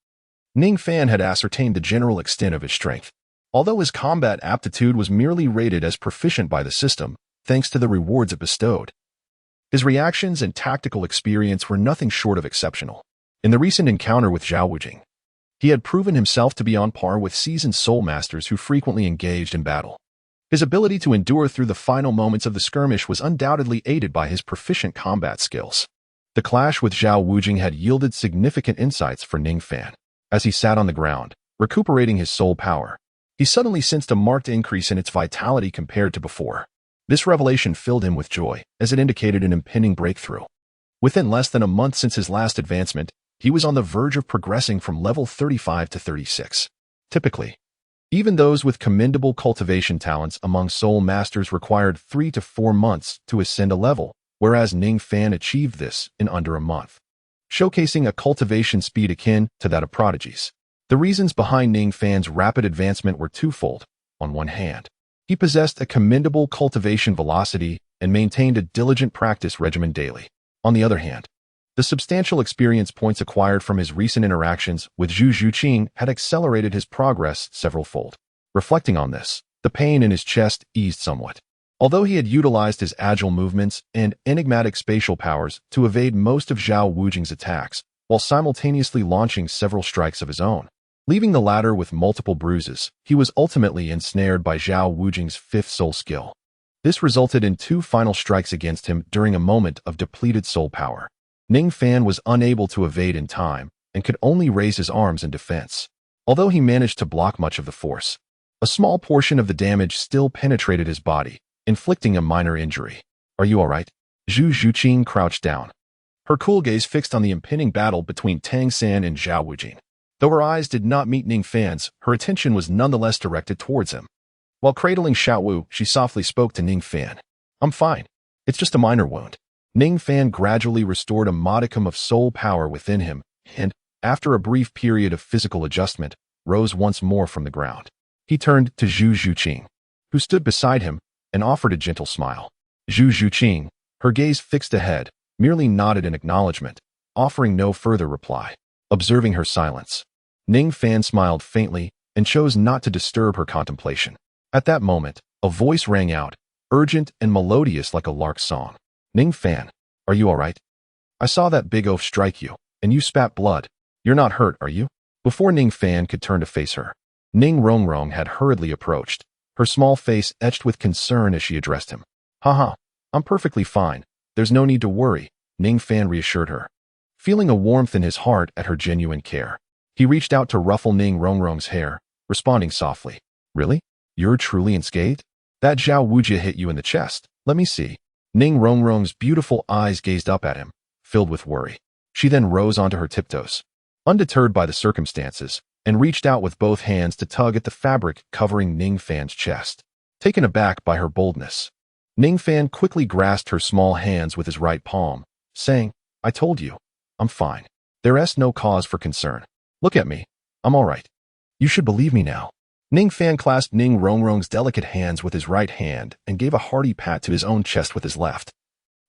Ning Fan had ascertained the general extent of his strength. Although his combat aptitude was merely rated as proficient by the system, thanks to the rewards it bestowed, his reactions and tactical experience were nothing short of exceptional. In the recent encounter with Zhao Wujing, he had proven himself to be on par with seasoned soul masters who frequently engaged in battle. His ability to endure through the final moments of the skirmish was undoubtedly aided by his proficient combat skills. The clash with Zhao Wujing had yielded significant insights for Ning Fan. As he sat on the ground, recuperating his soul power, he suddenly sensed a marked increase in its vitality compared to before. This revelation filled him with joy, as it indicated an impending breakthrough. Within less than a month since his last advancement, he was on the verge of progressing from level 35 to 36. Typically, even those with commendable cultivation talents among soul masters required 3 to 4 months to ascend a level, whereas Ning Fan achieved this in under a month, showcasing a cultivation speed akin to that of prodigies. The reasons behind Ning Fan's rapid advancement were twofold. On one hand, he possessed a commendable cultivation velocity and maintained a diligent practice regimen daily. On the other hand, the substantial experience points acquired from his recent interactions with Zhu Zhuqing had accelerated his progress several-fold. Reflecting on this, the pain in his chest eased somewhat. Although he had utilized his agile movements and enigmatic spatial powers to evade most of Zhao Wujing's attacks, while simultaneously launching several strikes of his own, leaving the latter with multiple bruises, he was ultimately ensnared by Zhao Wujing's fifth soul skill. This resulted in 2 final strikes against him during a moment of depleted soul power. Ning Fan was unable to evade in time and could only raise his arms in defense. Although he managed to block much of the force, a small portion of the damage still penetrated his body, inflicting a minor injury. Are you all right? Zhu Zhuqing crouched down, her cool gaze fixed on the impending battle between Tang San and Zhao Wujing. Though her eyes did not meet Ning Fan's, her attention was nonetheless directed towards him. While cradling Xiao Wu, she softly spoke to Ning Fan. I'm fine. It's just a minor wound. Ning Fan gradually restored a modicum of soul power within him, and, after a brief period of physical adjustment, rose once more from the ground. He turned to Zhu Zhuqing, who stood beside him, and offered a gentle smile. Zhu Zhuqing, her gaze fixed ahead, merely nodded in acknowledgement, offering no further reply. Observing her silence, Ning Fan smiled faintly and chose not to disturb her contemplation. At that moment, a voice rang out, urgent and melodious like a lark's song. Ning Fan, are you all right? I saw that big oaf strike you, and you spat blood. You're not hurt, are you? Before Ning Fan could turn to face her, Ning Rongrong had hurriedly approached, her small face etched with concern as she addressed him. Haha, I'm perfectly fine. There's no need to worry, Ning Fan reassured her. Feeling a warmth in his heart at her genuine care, he reached out to ruffle Ning Rongrong's hair, responding softly. Really? You're truly unscathed? That Zhao Wujia hit you in the chest. Let me see. Ning Rongrong's beautiful eyes gazed up at him, filled with worry. She then rose onto her tiptoes, undeterred by the circumstances, and reached out with both hands to tug at the fabric covering Ning Fan's chest. Taken aback by her boldness, Ning Fan quickly grasped her small hands with his right palm, saying, I told you, I'm fine. There's no cause for concern. Look at me. I'm all right. You should believe me now. Ning Fan clasped Ning Rongrong's delicate hands with his right hand and gave a hearty pat to his own chest with his left,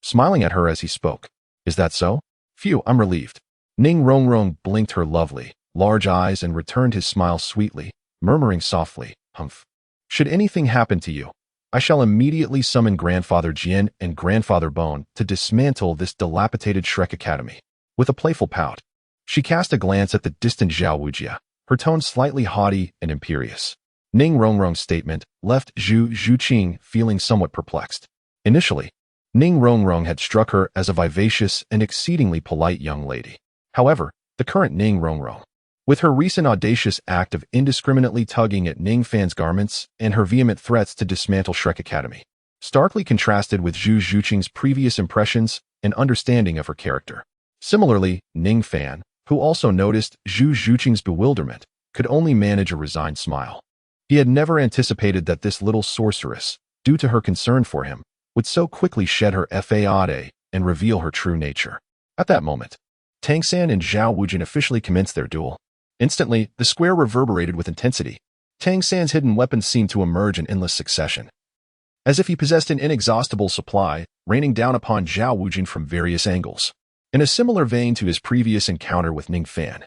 smiling at her as he spoke. Is that so? Phew, I'm relieved. Ning Rongrong blinked her lovely, large eyes and returned his smile sweetly, murmuring softly, Humph. Should anything happen to you, I shall immediately summon Grandfather Jian and Grandfather Bone to dismantle this dilapidated Shrek Academy. With a playful pout, she cast a glance at the distant Zhao Wujia, her tone slightly haughty and imperious. Ning Rongrong's statement left Zhu Zhuqing feeling somewhat perplexed. Initially, Ning Rongrong had struck her as a vivacious and exceedingly polite young lady. However, the current Ning Rongrong, with her recent audacious act of indiscriminately tugging at Ning Fan's garments and her vehement threats to dismantle Shrek Academy, starkly contrasted with Zhu Zhuqing's previous impressions and understanding of her character. Similarly, Ning Fan, who also noticed Zhu Zhuqing's bewilderment, could only manage a resigned smile. He had never anticipated that this little sorceress, due to her concern for him, would so quickly shed her fade and reveal her true nature. At that moment, Tang San and Zhao Wujin officially commenced their duel. Instantly, the square reverberated with intensity. Tang San's hidden weapons seemed to emerge in endless succession, as if he possessed an inexhaustible supply, raining down upon Zhao Wujin from various angles. In a similar vein to his previous encounter with Ning Fan,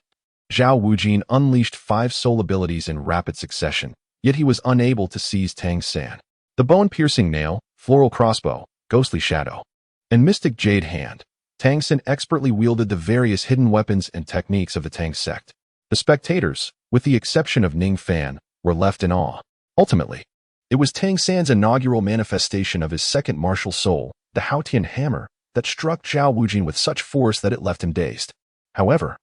Zhao Wujin unleashed 5 soul abilities in rapid succession, yet he was unable to seize Tang San. The bone-piercing nail, floral crossbow, ghostly shadow, and mystic jade hand, Tang San expertly wielded the various hidden weapons and techniques of the Tang sect. The spectators, with the exception of Ning Fan, were left in awe. Ultimately, it was Tang San's inaugural manifestation of his second martial soul, the Haotian hammer, that struck Zhao Wujin with such force that it left him dazed. However,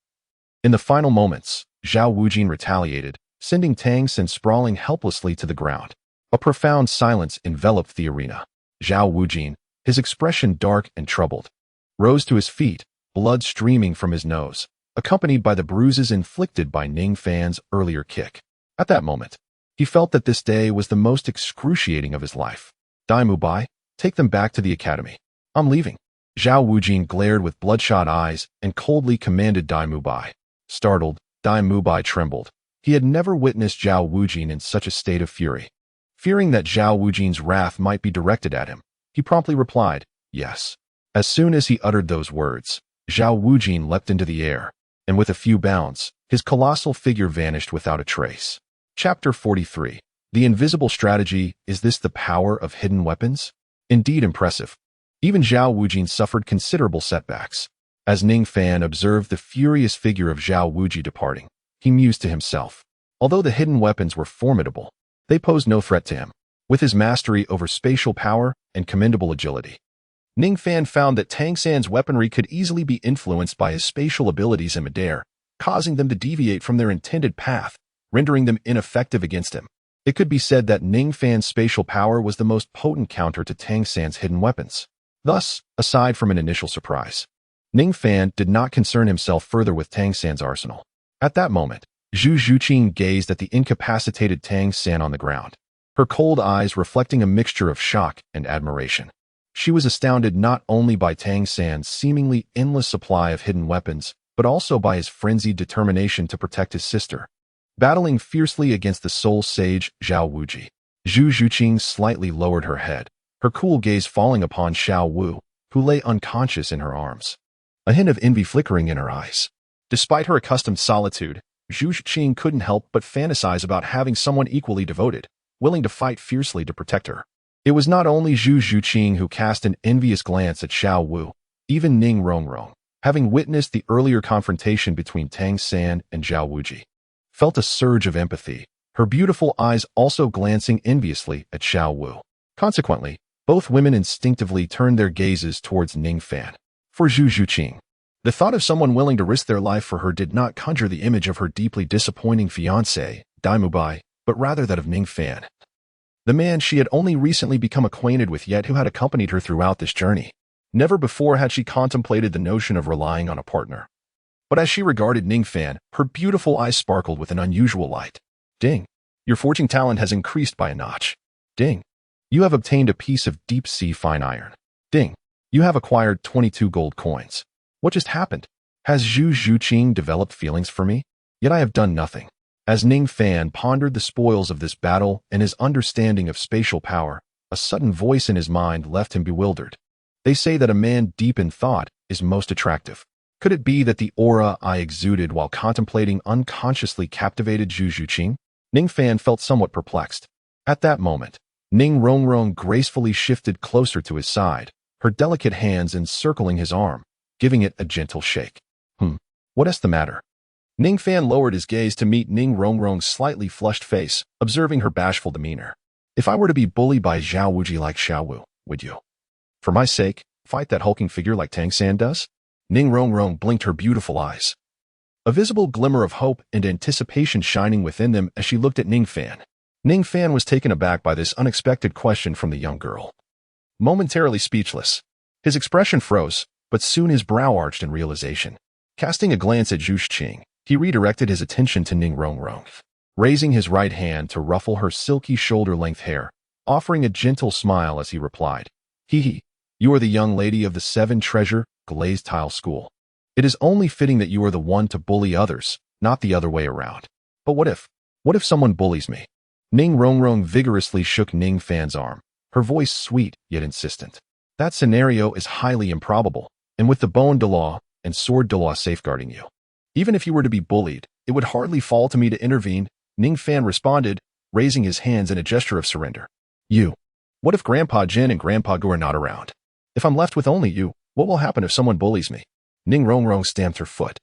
in the final moments, Zhao Wujin retaliated, sending Tang San sprawling helplessly to the ground. A profound silence enveloped the arena. Zhao Wujin, his expression dark and troubled, rose to his feet, blood streaming from his nose, accompanied by the bruises inflicted by Ning Fan's earlier kick. At that moment, he felt that this day was the most excruciating of his life. Dai Mubai, take them back to the academy. I'm leaving. Zhao Wujin glared with bloodshot eyes and coldly commanded Dai Mubai. Startled, Dai Mubai trembled. He had never witnessed Zhao Wujin in such a state of fury. Fearing that Zhao Wujin's wrath might be directed at him, he promptly replied, yes. As soon as he uttered those words, Zhao Wujin leapt into the air, and with a few bounds, his colossal figure vanished without a trace. Chapter 43. The Invisible Strategy. Is this the power of hidden weapons? Indeed impressive. Even Zhao Wujin suffered considerable setbacks. As Ning Fan observed the furious figure of Zhao Wuji departing, he mused to himself. Although the hidden weapons were formidable, they posed no threat to him. With his mastery over spatial power and commendable agility, Ning Fan found that Tang San's weaponry could easily be influenced by his spatial abilities in midair, causing them to deviate from their intended path, rendering them ineffective against him. It could be said that Ning Fan's spatial power was the most potent counter to Tang San's hidden weapons. Thus, aside from an initial surprise, Ning Fan did not concern himself further with Tang San's arsenal. At that moment, Zhu Zhuqing gazed at the incapacitated Tang San on the ground, her cold eyes reflecting a mixture of shock and admiration. She was astounded not only by Tang San's seemingly endless supply of hidden weapons, but also by his frenzied determination to protect his sister. Battling fiercely against the soul sage Zhao Wuji, Zhu Zhuqing slightly lowered her head, her cool gaze falling upon Xiao Wu, who lay unconscious in her arms. A hint of envy flickering in her eyes. Despite her accustomed solitude, Zhu Zhuqing couldn't help but fantasize about having someone equally devoted, willing to fight fiercely to protect her. It was not only Zhu Zhuqing who cast an envious glance at Xiao Wu, even Ning Rongrong, having witnessed the earlier confrontation between Tang San and Zhao Wuji, felt a surge of empathy, her beautiful eyes also glancing enviously at Xiao Wu. Consequently, both women instinctively turned their gazes towards Ning Fan. For Zhu Zhuqing, the thought of someone willing to risk their life for her did not conjure the image of her deeply disappointing fiancé, Dai Mubai, but rather that of Ning Fan, the man she had only recently become acquainted with yet who had accompanied her throughout this journey. Never before had she contemplated the notion of relying on a partner. But as she regarded Ning Fan, her beautiful eyes sparkled with an unusual light. Ding. Your forging talent has increased by a notch. Ding. You have obtained a piece of deep-sea fine iron. Ding. You have acquired 22 gold coins. What just happened? Has Zhu Zhuqing developed feelings for me? Yet I have done nothing. As Ning Fan pondered the spoils of this battle and his understanding of spatial power, a sudden voice in his mind left him bewildered. They say that a man deep in thought is most attractive. Could it be that the aura I exuded while contemplating unconsciously captivated Zhu Zhuqing? Ning Fan felt somewhat perplexed. At that moment, Ning Rongrong gracefully shifted closer to his side, her delicate hands encircling his arm, giving it a gentle shake. What is the matter? Ning Fan lowered his gaze to meet Ning Rongrong's slightly flushed face, observing her bashful demeanor. If I were to be bullied by Zhao Wuji like Xiao Wu, would you, for my sake, fight that hulking figure like Tang San does? Ning Rongrong blinked her beautiful eyes, a visible glimmer of hope and anticipation shining within them as she looked at Ning Fan. Ning Fan was taken aback by this unexpected question from the young girl. Momentarily speechless, his expression froze, but soon his brow arched in realization. Casting a glance at Zhu Zhuqing, he redirected his attention to Ning Rongrong, raising his right hand to ruffle her silky shoulder-length hair, offering a gentle smile as he replied, "Hee, you are the young lady of the 7-treasure glazed tile school. It is only fitting that you are the one to bully others, not the other way around. But what if someone bullies me?" Ning Rongrong vigorously shook Ning Fan's arm, her voice sweet yet insistent. "That scenario is highly improbable, and with the bone de law and sword de law safeguarding you. Even if you were to be bullied, it would hardly fall to me to intervene," Ning Fan responded, raising his hands in a gesture of surrender. What if Grandpa Jin and Grandpa Gu are not around? If I'm left with only you, what will happen if someone bullies me?" Ning Rongrong stamped her foot,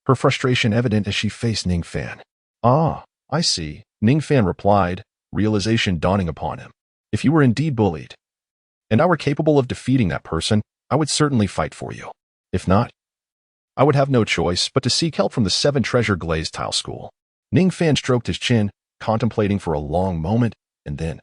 her frustration evident as she faced Ning Fan. "Ah, I see," Ning Fan replied, realization dawning upon him. "If you were indeed bullied, and I were capable of defeating that person, I would certainly fight for you. If not, I would have no choice but to seek help from the 7-treasure glazed tile school." Ning Fan stroked his chin, contemplating for a long moment, and then,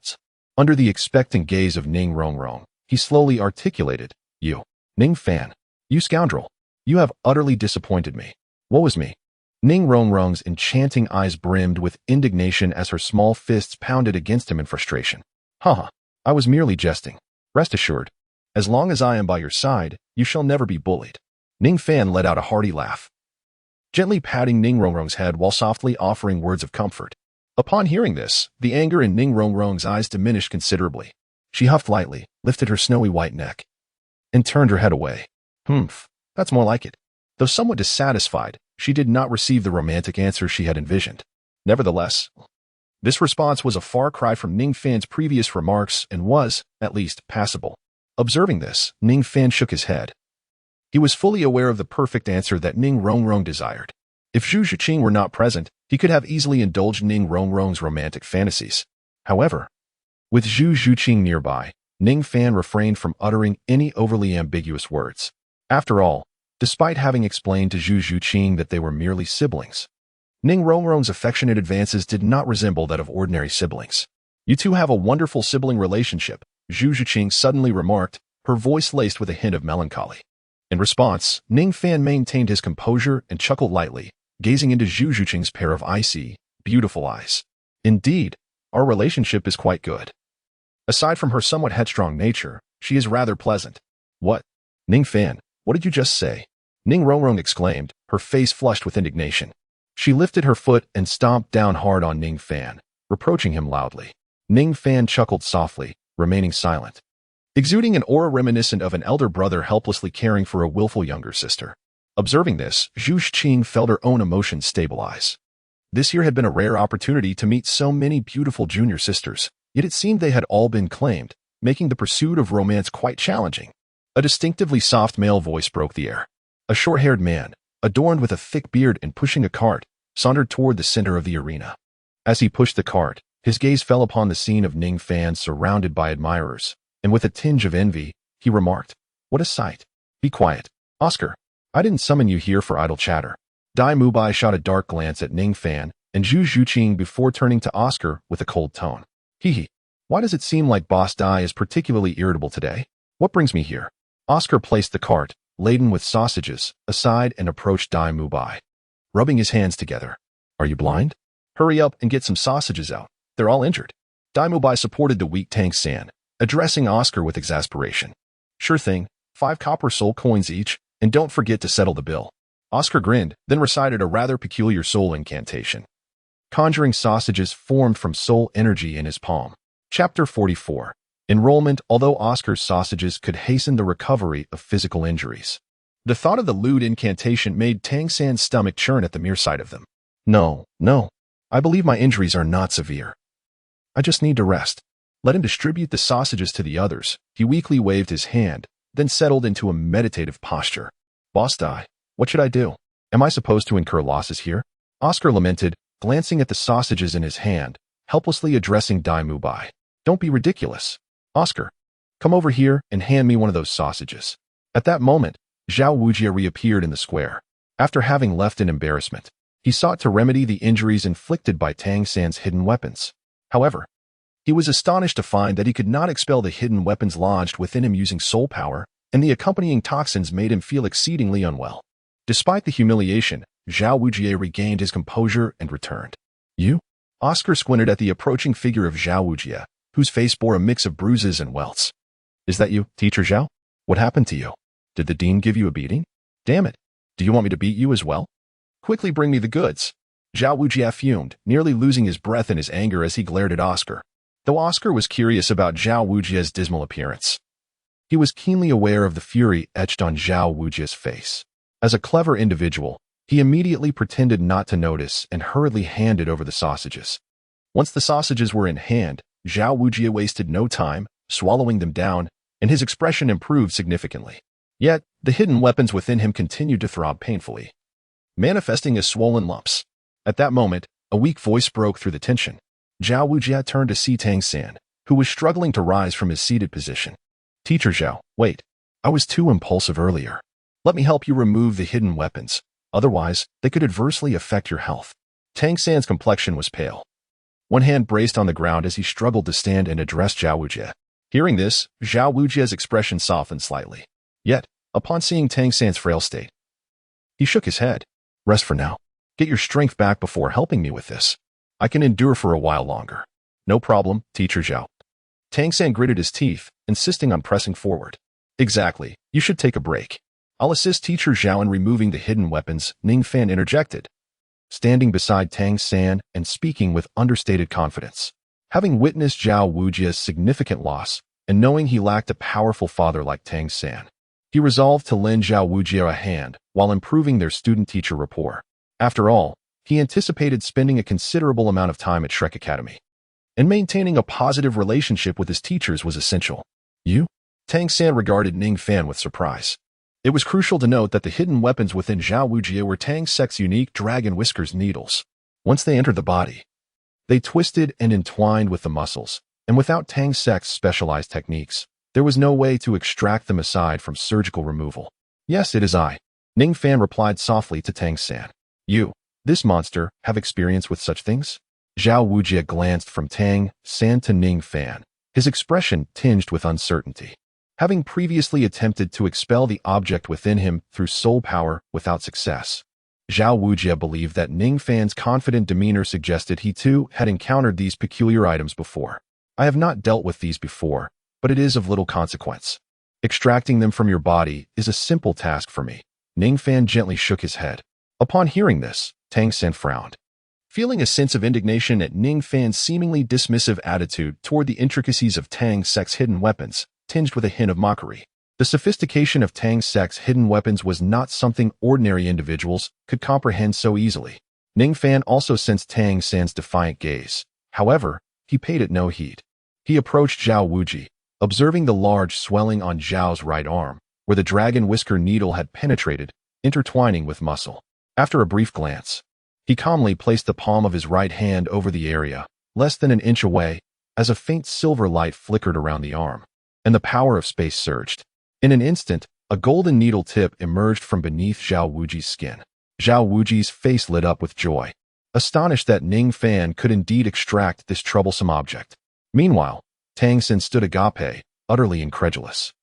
under the expectant gaze of Ning Rongrong, he slowly articulated, "You, Ning Fan, you scoundrel, you have utterly disappointed me. Woe is me." Ning Rongrong's enchanting eyes brimmed with indignation as her small fists pounded against him in frustration. "Haha, I was merely jesting. Rest assured, as long as I am by your side, you shall never be bullied." Ning Fan let out a hearty laugh, gently patting Ning Rongrong's head while softly offering words of comfort. Upon hearing this, the anger in Ning Rongrong's eyes diminished considerably. She huffed lightly, lifted her snowy white neck, and turned her head away. That's more like it. Though somewhat dissatisfied, she did not receive the romantic answer she had envisioned. Nevertheless, this response was a far cry from Ning Fan's previous remarks and was, at least, passable. Observing this, Ning Fan shook his head. He was fully aware of the perfect answer that Ning Rongrong desired. If Zhu Zhuqing were not present, he could have easily indulged Ning Rongrong's romantic fantasies. However, with Zhu Zhuqing nearby, Ning Fan refrained from uttering any overly ambiguous words. After all, despite having explained to Zhu Zhuqing that they were merely siblings, Ning Rongrong's affectionate advances did not resemble that of ordinary siblings. "You two have a wonderful sibling relationship," Zhu Zhuqing suddenly remarked, her voice laced with a hint of melancholy. In response, Ning Fan maintained his composure and chuckled lightly, gazing into Zhu Zhuqing's pair of icy, beautiful eyes. "Indeed, our relationship is quite good. Aside from her somewhat headstrong nature, she is rather pleasant." "What? Ning Fan, what did you just say?" Ning Rongrong exclaimed, her face flushed with indignation. She lifted her foot and stomped down hard on Ning Fan, reproaching him loudly. Ning Fan chuckled softly, remaining silent, exuding an aura reminiscent of an elder brother helplessly caring for a willful younger sister. Observing this, Zhu Xing felt her own emotions stabilize. This year had been a rare opportunity to meet so many beautiful junior sisters, yet it seemed they had all been claimed, making the pursuit of romance quite challenging. A distinctively soft male voice broke the air. A short-haired man, adorned with a thick beard and pushing a cart, sauntered toward the center of the arena. As he pushed the cart, his gaze fell upon the scene of Ning Fan surrounded by admirers, and with a tinge of envy, he remarked, "What a sight. Be quiet, Oscar. I didn't summon you here for idle chatter." Dai Mubai shot a dark glance at Ning Fan and Zhu Zhuqing before turning to Oscar with a cold tone. Hee. Why does it seem like Boss Dai is particularly irritable today? What brings me here? Oscar placed the cart, laden with sausages, aside and approached Dai Mubai, rubbing his hands together. Are you blind? Hurry up and get some sausages out. They're all injured. Dai Mubai supported the weak Tang San, addressing Oscar with exasperation. Sure thing, 5 copper soul coins each, and don't forget to settle the bill. Oscar grinned, then recited a rather peculiar soul incantation. Conjuring sausages formed from soul energy in his palm. Chapter 44. Enrollment. Although Oscar's sausages could hasten the recovery of physical injuries, the thought of the lewd incantation made Tang San's stomach churn at the mere sight of them. No. I believe my injuries are not severe. I just need to rest. Let him distribute the sausages to the others. He weakly waved his hand, then settled into a meditative posture. Boss Dai, what should I do? Am I supposed to incur losses here? Oscar lamented, glancing at the sausages in his hand, helplessly addressing Dai Mubai. Don't be ridiculous. Oscar, come over here and hand me one of those sausages. At that moment, Zhao Wujie reappeared in the square. After having left in embarrassment, he sought to remedy the injuries inflicted by Tang San's hidden weapons. However, he was astonished to find that he could not expel the hidden weapons lodged within him using soul power, and the accompanying toxins made him feel exceedingly unwell. Despite the humiliation, Zhao Wujie regained his composure and returned. You? Oscar squinted at the approaching figure of Zhao Wujie, whose face bore a mix of bruises and welts. Is that you, Teacher Zhao? What happened to you? Did the dean give you a beating? Damn it. Do you want me to beat you as well? Quickly bring me the goods. Zhao Wujie fumed, nearly losing his breath in his anger as he glared at Oscar. Though Oscar was curious about Zhao Wujie's dismal appearance, he was keenly aware of the fury etched on Zhao Wujie's face. As a clever individual, he immediately pretended not to notice and hurriedly handed over the sausages. Once the sausages were in hand, Zhao Wujie wasted no time, swallowing them down, and his expression improved significantly. Yet, the hidden weapons within him continued to throb painfully, manifesting as swollen lumps. At that moment, a weak voice broke through the tension. Zhao Wujie turned to see Tang San, who was struggling to rise from his seated position. Teacher Zhao, wait. I was too impulsive earlier. Let me help you remove the hidden weapons. Otherwise, they could adversely affect your health. Tang San's complexion was pale. One hand braced on the ground as he struggled to stand and address Zhao Wujie. Hearing this, Zhao Wujie's expression softened slightly. Yet, upon seeing Tang San's frail state, he shook his head. Rest for now. Get your strength back before helping me with this. I can endure for a while longer. No problem, Teacher Zhao. Tang San gritted his teeth, insisting on pressing forward. Exactly. You should take a break. I'll assist Teacher Zhao in removing the hidden weapons, Ning Fan interjected, standing beside Tang San and speaking with understated confidence. Having witnessed Zhao Wujie's significant loss, and knowing he lacked a powerful father like Tang San, he resolved to lend Zhao Wujie a hand while improving their student-teacher rapport. After all, he anticipated spending a considerable amount of time at Shrek Academy, and maintaining a positive relationship with his teachers was essential. You? Tang San regarded Ning Fan with surprise. It was crucial to note that the hidden weapons within Zhao Wujie were Tang Sek's unique dragon whiskers needles. Once they entered the body, they twisted and entwined with the muscles, and without Tang Sek's specialized techniques, there was no way to extract them aside from surgical removal. Yes, it is I. Ning Fan replied softly to Tang San. You, this monster, have experience with such things? Zhao Wujie glanced from Tang San to Ning Fan, his expression tinged with uncertainty. Having previously attempted to expel the object within him through soul power without success, Zhao Wujie believed that Ning Fan's confident demeanor suggested he too had encountered these peculiar items before. I have not dealt with these before, but it is of little consequence. Extracting them from your body is a simple task for me. Ning Fan gently shook his head. Upon hearing this, Tang Sen frowned. Feeling a sense of indignation at Ning Fan's seemingly dismissive attitude toward the intricacies of Tang Sek's hidden weapons, tinged with a hint of mockery. The sophistication of Tang Sek's hidden weapons was not something ordinary individuals could comprehend so easily. Ning Fan also sensed Tang Sen's defiant gaze. However, he paid it no heed. He approached Zhao Wuji, observing the large swelling on Zhao's right arm, where the dragon whisker needle had penetrated, intertwining with muscle. After a brief glance, he calmly placed the palm of his right hand over the area, less than an inch away, as a faint silver light flickered around the arm, and the power of space surged. In an instant, a golden needle tip emerged from beneath Zhao Wuji's skin. Zhao Wuji's face lit up with joy, astonished that Ning Fan could indeed extract this troublesome object. Meanwhile, Tang Sen stood agape, utterly incredulous.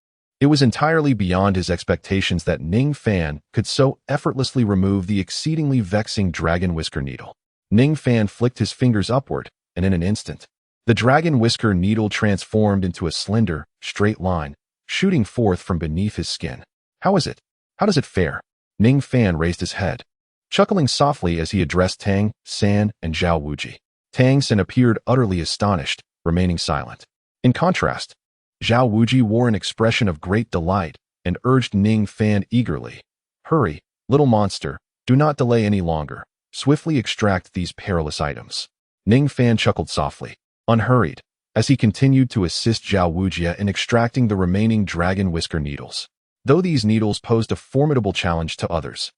It was entirely beyond his expectations that Ning Fan could so effortlessly remove the exceedingly vexing dragon whisker needle. Ning Fan flicked his fingers upward, and in an instant, the dragon whisker needle transformed into a slender, straight line, shooting forth from beneath his skin. How is it? How does it fare? Ning Fan raised his head, chuckling softly as he addressed Tang Sen and Zhao Wuji. Tang Sen appeared utterly astonished, remaining silent. In contrast, Zhao Wuji wore an expression of great delight and urged Ning Fan eagerly. Hurry, little monster, do not delay any longer. Swiftly extract these perilous items. Ning Fan chuckled softly, unhurried, as he continued to assist Zhao Wuji in extracting the remaining dragon whisker needles. Though these needles posed a formidable challenge to others,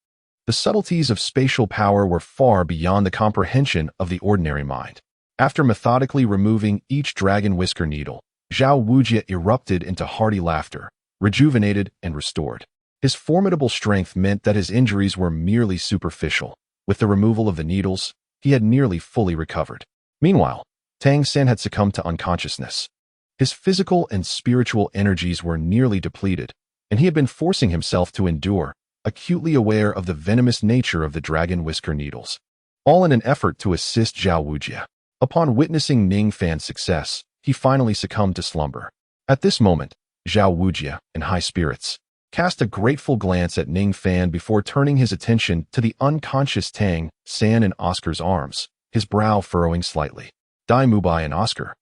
the subtleties of spatial power were far beyond the comprehension of the ordinary mind. After methodically removing each dragon whisker needle, Zhao Wuji erupted into hearty laughter, rejuvenated and restored. His formidable strength meant that his injuries were merely superficial. With the removal of the needles, he had nearly fully recovered. Meanwhile, Tang Sen had succumbed to unconsciousness. His physical and spiritual energies were nearly depleted, and he had been forcing himself to endure, acutely aware of the venomous nature of the dragon whisker needles, all in an effort to assist Zhao Wuji. Upon witnessing Ning Fan's success, he finally succumbed to slumber. At this moment, Zhao Wuji, in high spirits, cast a grateful glance at Ning Fan before turning his attention to the unconscious Tang Sen in Oscar's arms, his brow furrowing slightly. Dai Mubai and Oscar,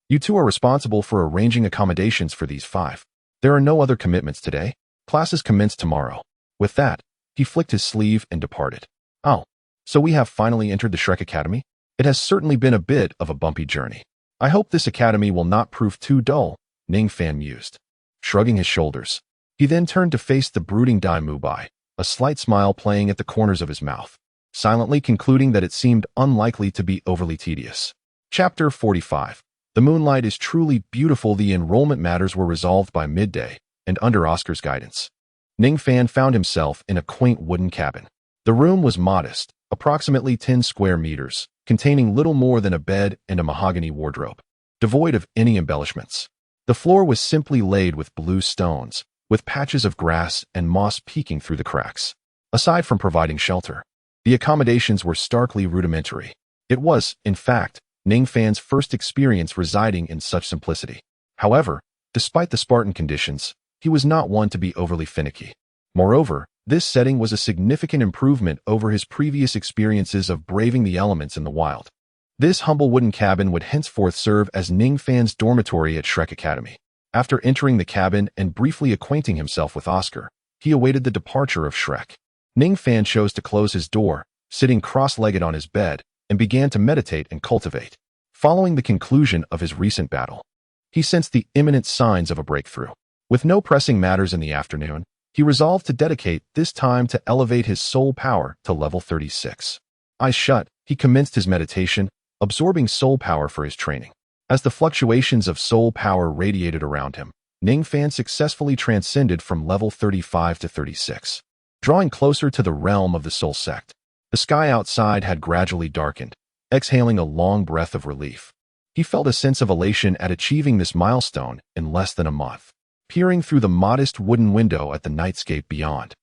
you two are responsible for arranging accommodations for these 5. There are no other commitments today. Classes commence tomorrow. With that, he flicked his sleeve and departed. Oh, so we have finally entered the Shrek Academy? It has certainly been a bit of a bumpy journey. I hope this academy will not prove too dull, Ning Fan mused. Shrugging his shoulders, he then turned to face the brooding Dai Mubai, a slight smile playing at the corners of his mouth, silently concluding that it seemed unlikely to be overly tedious. Chapter 45. The moonlight is truly beautiful. The enrollment matters were resolved by midday, and under Oscar's guidance, Ning Fan found himself in a quaint wooden cabin. The room was modest, approximately 10 square meters, containing little more than a bed and a mahogany wardrobe, devoid of any embellishments. The floor was simply laid with blue stones, with patches of grass and moss peeking through the cracks. Aside from providing shelter, the accommodations were starkly rudimentary. It was, in fact, Ning Fan's first experience residing in such simplicity. However, despite the Spartan conditions, he was not one to be overly finicky. Moreover, this setting was a significant improvement over his previous experiences of braving the elements in the wild. This humble wooden cabin would henceforth serve as Ning Fan's dormitory at Shrek Academy. After entering the cabin and briefly acquainting himself with Oscar, he awaited the departure of Shrek. Ning Fan chose to close his door, sitting cross-legged on his bed, and began to meditate and cultivate. Following the conclusion of his recent battle, he sensed the imminent signs of a breakthrough. With no pressing matters in the afternoon, he resolved to dedicate this time to elevate his soul power to level 36. Eyes shut, he commenced his meditation, absorbing soul power for his training. As the fluctuations of soul power radiated around him, Ning Fan successfully transcended from level 35 to 36. Drawing closer to the realm of the soul sect, the sky outside had gradually darkened. Exhaling a long breath of relief, he felt a sense of elation at achieving this milestone in less than a month. Peering through the modest wooden window at the nightscape beyond,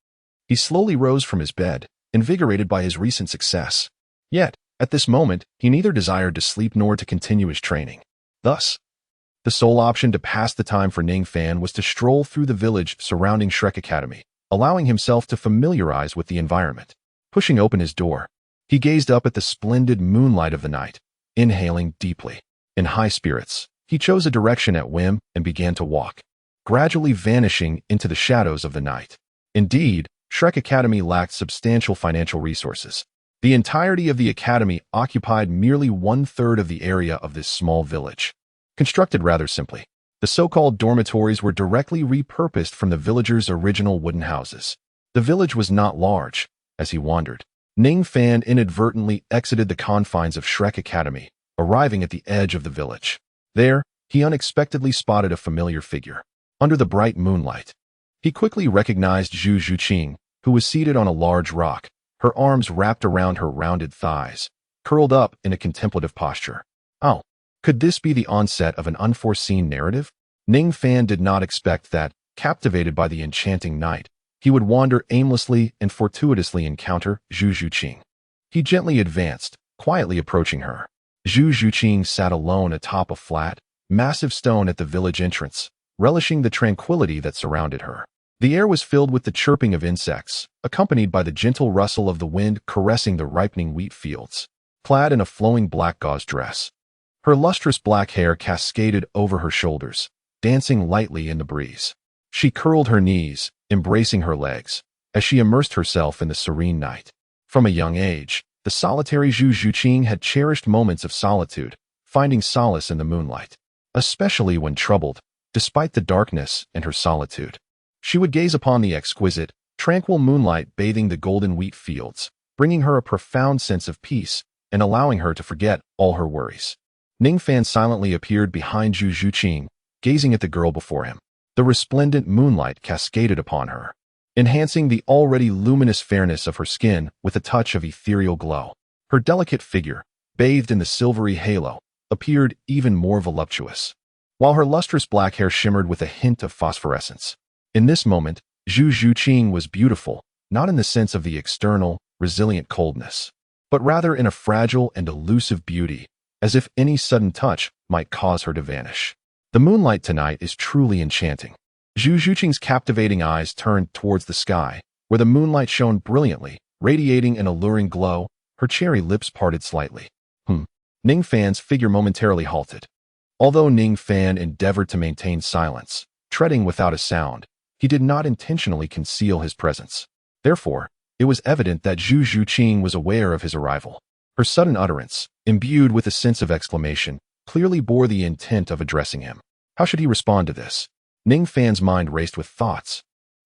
he slowly rose from his bed, invigorated by his recent success. Yet, at this moment, he neither desired to sleep nor to continue his training. Thus, the sole option to pass the time for Ning Fan was to stroll through the village surrounding Shrek Academy, allowing himself to familiarize with the environment. Pushing open his door, he gazed up at the splendid moonlight of the night, inhaling deeply. In high spirits, he chose a direction at whim and began to walk, gradually vanishing into the shadows of the night. Indeed, Shrek Academy lacked substantial financial resources. The entirety of the academy occupied merely 1/3 of the area of this small village. Constructed rather simply, the so-called dormitories were directly repurposed from the villagers' original wooden houses. The village was not large. As he wandered, Ning Fan inadvertently exited the confines of Shrek Academy, arriving at the edge of the village. There, he unexpectedly spotted a familiar figure. Under the bright moonlight, he quickly recognized Zhu Zhuqing, who was seated on a large rock, her arms wrapped around her rounded thighs, curled up in a contemplative posture. Oh, could this be the onset of an unforeseen narrative? Ning Fan did not expect that, captivated by the enchanting night, he would wander aimlessly and fortuitously encounter Zhu Zhuqing. He gently advanced, quietly approaching her. Zhu Zhuqing sat alone atop a flat, massive stone at the village entrance, relishing the tranquility that surrounded her. The air was filled with the chirping of insects, accompanied by the gentle rustle of the wind caressing the ripening wheat fields. Clad in a flowing black gauze dress, her lustrous black hair cascaded over her shoulders, dancing lightly in the breeze. She curled her knees, embracing her legs, as she immersed herself in the serene night. From a young age, the solitary Zhu Zhuqing had cherished moments of solitude, finding solace in the moonlight, especially when troubled. Despite the darkness and her solitude, she would gaze upon the exquisite, tranquil moonlight bathing the golden wheat fields, bringing her a profound sense of peace and allowing her to forget all her worries. Ning Fan silently appeared behind Zhu Zhuqing, gazing at the girl before him. The resplendent moonlight cascaded upon her, enhancing the already luminous fairness of her skin with a touch of ethereal glow. Her delicate figure, bathed in the silvery halo, appeared even more voluptuous, while her lustrous black hair shimmered with a hint of phosphorescence. In this moment, Zhu Zhuqing was beautiful, not in the sense of the external, resilient coldness, but rather in a fragile and elusive beauty, as if any sudden touch might cause her to vanish. The moonlight tonight is truly enchanting. Zhu Zhuqing's captivating eyes turned towards the sky, where the moonlight shone brilliantly, radiating an alluring glow. Her cherry lips parted slightly. Ning Fan's figure momentarily halted. Although Ning Fan endeavored to maintain silence, treading without a sound, he did not intentionally conceal his presence. Therefore, it was evident that Zhu Zhuqing was aware of his arrival. Her sudden utterance, imbued with a sense of exclamation, clearly bore the intent of addressing him. How should he respond to this? Ning Fan's mind raced with thoughts.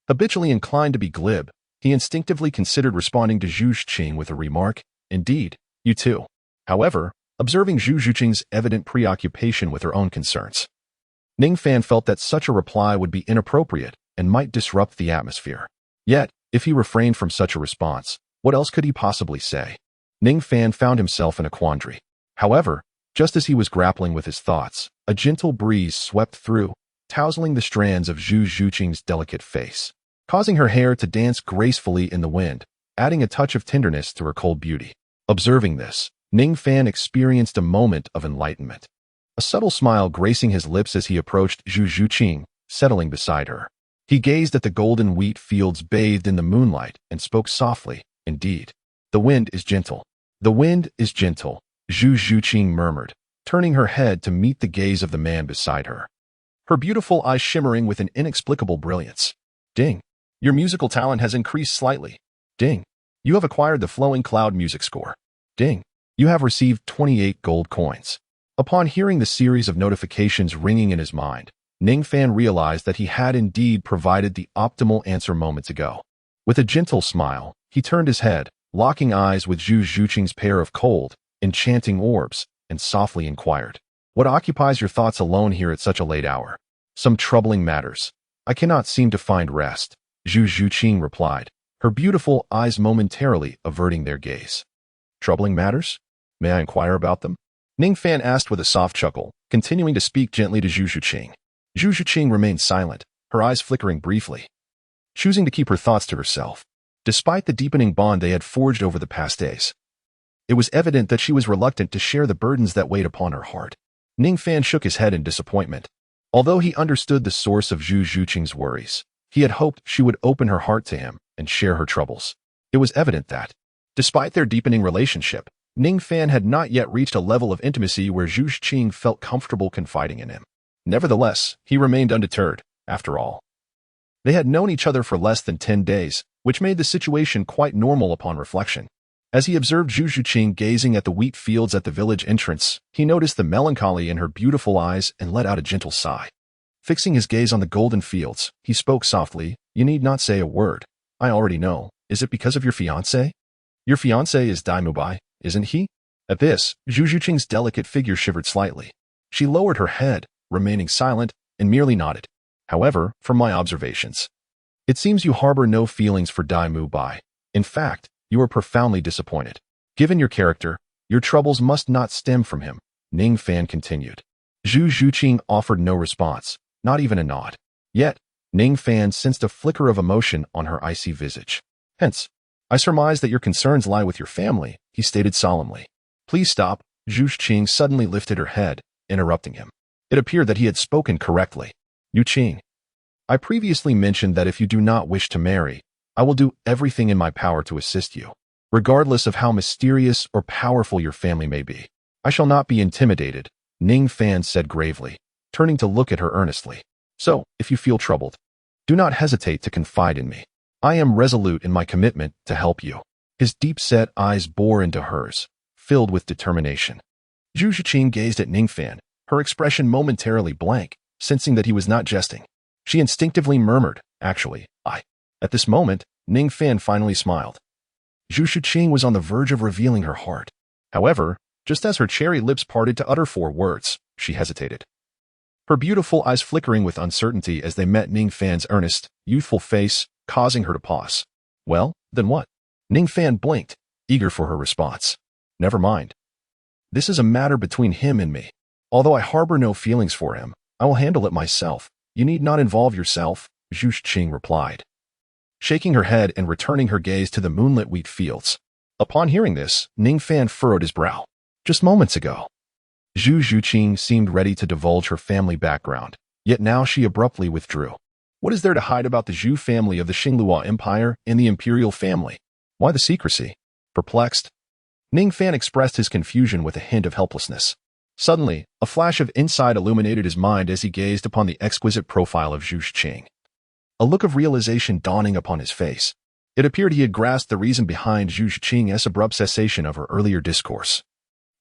Habitually inclined to be glib, he instinctively considered responding to Zhu Zhuqing with a remark, "Indeed, you too." However, observing Zhu Zhuqing's evident preoccupation with her own concerns, Ning Fan felt that such a reply would be inappropriate and might disrupt the atmosphere. Yet, if he refrained from such a response, what else could he possibly say? Ning Fan found himself in a quandary. However, just as he was grappling with his thoughts, a gentle breeze swept through, tousling the strands of Zhu Zhuqing's delicate face, causing her hair to dance gracefully in the wind, adding a touch of tenderness to her cold beauty. Observing this, Ning Fan experienced a moment of enlightenment. A subtle smile gracing his lips as he approached Zhu Zhuqing, settling beside her. He gazed at the golden wheat fields bathed in the moonlight and spoke softly, "Indeed, the wind is gentle." "The wind is gentle," Zhu Zhuqing murmured, turning her head to meet the gaze of the man beside her, her beautiful eyes shimmering with an inexplicable brilliance. "Ding. Your musical talent has increased slightly. Ding. You have acquired the flowing cloud music score. Ding. You have received 28 gold coins." Upon hearing the series of notifications ringing in his mind, Ning Fan realized that he had indeed provided the optimal answer moments ago. With a gentle smile, he turned his head, locking eyes with Zhu Zhuqing's pair of cold, enchanting orbs, and softly inquired, "What occupies your thoughts alone here at such a late hour?" "Some troubling matters. I cannot seem to find rest," Zhu Zhuqing replied, her beautiful eyes momentarily averting their gaze. "Troubling matters? May I inquire about them?" Ning Fan asked with a soft chuckle, continuing to speak gently to Zhu Zhuqing. Zhu Zhuqing remained silent, her eyes flickering briefly, choosing to keep her thoughts to herself. Despite the deepening bond they had forged over the past days, it was evident that she was reluctant to share the burdens that weighed upon her heart. Ning Fan shook his head in disappointment. Although he understood the source of Zhu Zhuqing's worries, He had hoped she would open her heart to him and share her troubles. It was evident that, despite their deepening relationship, Ning Fan had not yet reached a level of intimacy where Zhu Qing felt comfortable confiding in him. Nevertheless, he remained undeterred, after all. They had known each other for less than 10 days, which made the situation quite normal upon reflection. As he observed Zhu Qing gazing at the wheat fields at the village entrance, he noticed the melancholy in her beautiful eyes and let out a gentle sigh. Fixing his gaze on the golden fields, he spoke softly, "You need not say a word. I already know. Is it because of your fiancé? Your fiancé is Daimubai, isn't he?" At this, Zhu Qing's delicate figure shivered slightly. She lowered her head, remaining silent, and merely nodded. "However, from my observations, it seems you harbor no feelings for Daimubai. In fact, you are profoundly disappointed. Given your character, your troubles must not stem from him," Ning Fan continued. Zhu Qing offered no response, not even a nod. Yet, Ning Fan sensed a flicker of emotion on her icy visage. "Hence, I surmise that your concerns lie with your family," he stated solemnly. "Please stop." Zhu Qing suddenly lifted her head, interrupting him. It appeared that he had spoken correctly. "Yu Qing, I previously mentioned that if you do not wish to marry, I will do everything in my power to assist you, regardless of how mysterious or powerful your family may be. I shall not be intimidated," Ning Fan said gravely, turning to look at her earnestly. "So, if you feel troubled, do not hesitate to confide in me. I am resolute in my commitment to help you." His deep-set eyes bore into hers, filled with determination. Zhu Qing gazed at Ning Fan, her expression momentarily blank, sensing that he was not jesting. She instinctively murmured, "Actually, I." At this moment, Ning Fan finally smiled. Zhu Qing was on the verge of revealing her heart. However, just as her cherry lips parted to utter 4 words, she hesitated. Her beautiful eyes flickering with uncertainty as they met Ning Fan's earnest, youthful face, causing her to pause. "Well, then what?" Ning Fan blinked, eager for her response. "Never mind. This is a matter between him and me. Although I harbor no feelings for him, I will handle it myself. You need not involve yourself," Zhu Qing replied, shaking her head and returning her gaze to the moonlit wheat fields. Upon hearing this, Ning Fan furrowed his brow. Just moments ago, Zhu Qing seemed ready to divulge her family background, yet now she abruptly withdrew. What is there to hide about the Zhu family of the Xinghua Empire and the imperial family? Why the secrecy? Perplexed, Ning Fan expressed his confusion with a hint of helplessness. Suddenly, a flash of insight illuminated his mind as he gazed upon the exquisite profile of Zhu Qing. A look of realization dawning upon his face. It appeared he had grasped the reason behind Zhu Qing's abrupt cessation of her earlier discourse,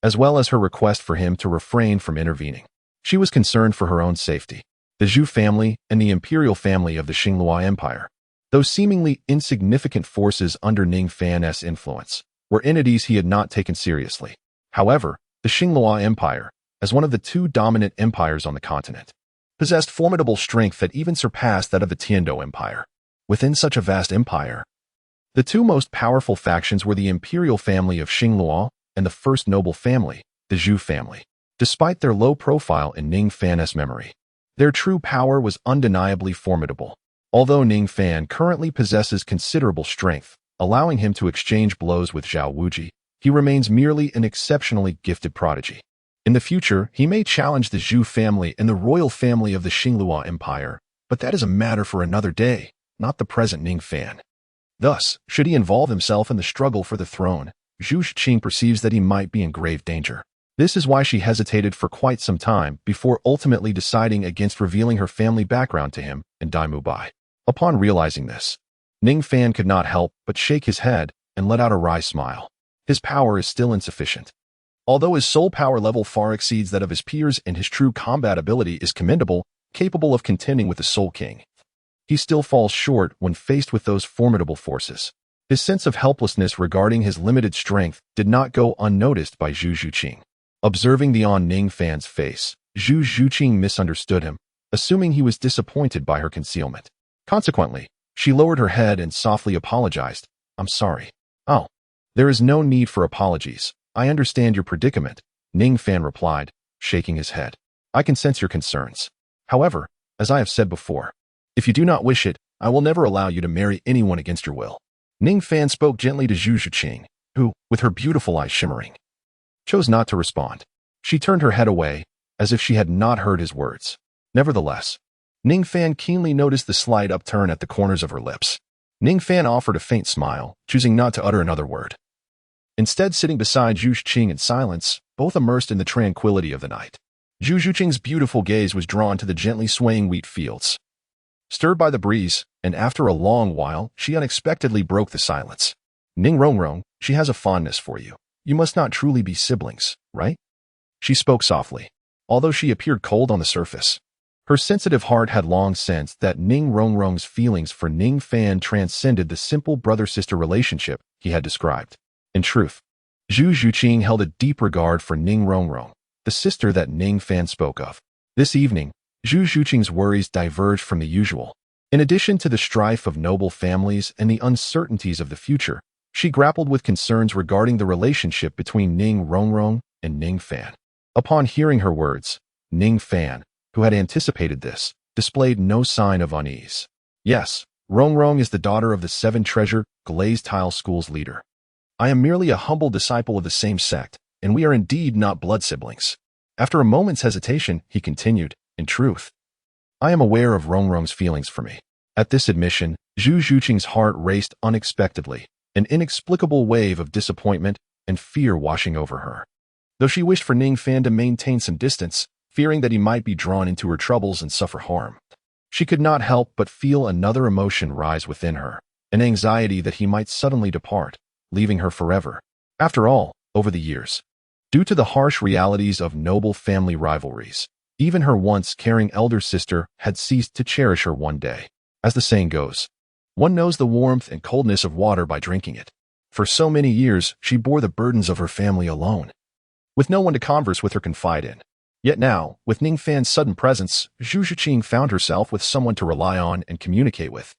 as well as her request for him to refrain from intervening. She was concerned for her own safety. The Zhu family and the imperial family of the Xinghua Empire, those seemingly insignificant forces under Ning Fan's influence, were entities he had not taken seriously. However, the Xinghua Empire, as one of the 2 dominant empires on the continent, possessed formidable strength that even surpassed that of the Tiando Empire. Within such a vast empire, the 2 most powerful factions were the imperial family of Xinghua and the first noble family, the Zhu family. Despite their low profile in Ning Fan's memory, their true power was undeniably formidable. Although Ning Fan currently possesses considerable strength, allowing him to exchange blows with Zhao Wuji, he remains merely an exceptionally gifted prodigy. In the future, he may challenge the Zhu family and the royal family of the Xinghua Empire, but that is a matter for another day, not the present Ning Fan. Thus, should he involve himself in the struggle for the throne, Zhu Qing perceives that he might be in grave danger. This is why she hesitated for quite some time before ultimately deciding against revealing her family background to him and Daimubai. Upon realizing this, Ning Fan could not help but shake his head and let out a wry smile. His power is still insufficient. Although his soul power level far exceeds that of his peers and his true combat ability is commendable, capable of contending with the Soul King, he still falls short when faced with those formidable forces. His sense of helplessness regarding his limited strength did not go unnoticed by Zhu Qing. Observing the on Ning Fan's face, Zhu Qing misunderstood him, assuming he was disappointed by her concealment. Consequently, she lowered her head and softly apologized. "I'm sorry." "Oh, there is no need for apologies. I understand your predicament," Ning Fan replied, shaking his head. "I can sense your concerns. However, as I have said before, if you do not wish it, I will never allow you to marry anyone against your will." Ning Fan spoke gently to Zhu Qing, who, with her beautiful eyes shimmering, chose not to respond. She turned her head away, as if she had not heard his words. Nevertheless, Ning Fan keenly noticed the slight upturn at the corners of her lips. Ning Fan offered a faint smile, choosing not to utter another word. Instead, sitting beside Zhu Zhuqing in silence, both immersed in the tranquility of the night. Zhu Zhuqing's beautiful gaze was drawn to the gently swaying wheat fields. Stirred by the breeze, and after a long while, she unexpectedly broke the silence. Ning Rongrong, she has a fondness for you. You must not truly be siblings, right? She spoke softly, although she appeared cold on the surface. Her sensitive heart had long sensed that Ning Rongrong's feelings for Ning Fan transcended the simple brother-sister relationship he had described. In truth, Zhu Zhuqing held a deep regard for Ning Rongrong, the sister that Ning Fan spoke of. This evening, Zhu Zhuqing's worries diverged from the usual. In addition to the strife of noble families and the uncertainties of the future, she grappled with concerns regarding the relationship between Ning Rongrong and Ning Fan. Upon hearing her words, Ning Fan, who had anticipated this, displayed no sign of unease. Yes, Rongrong is the daughter of the Seven Treasure Glazed Tile School's leader. I am merely a humble disciple of the same sect, and we are indeed not blood siblings. After a moment's hesitation, he continued, in truth, I am aware of Rongrong's feelings for me. At this admission, Zhu Zhuqing's heart raced unexpectedly, an inexplicable wave of disappointment and fear washing over her. Though she wished for Ning Fan to maintain some distance, fearing that he might be drawn into her troubles and suffer harm, she could not help but feel another emotion rise within her, an anxiety that he might suddenly depart, leaving her forever. After all, over the years, due to the harsh realities of noble family rivalries, even her once caring elder sister had ceased to cherish her one day. As the saying goes, one knows the warmth and coldness of water by drinking it. For so many years, she bore the burdens of her family alone, with no one to converse with or confide in. Yet now, with Ning Fan's sudden presence, Zhu Zhuqing found herself with someone to rely on and communicate with.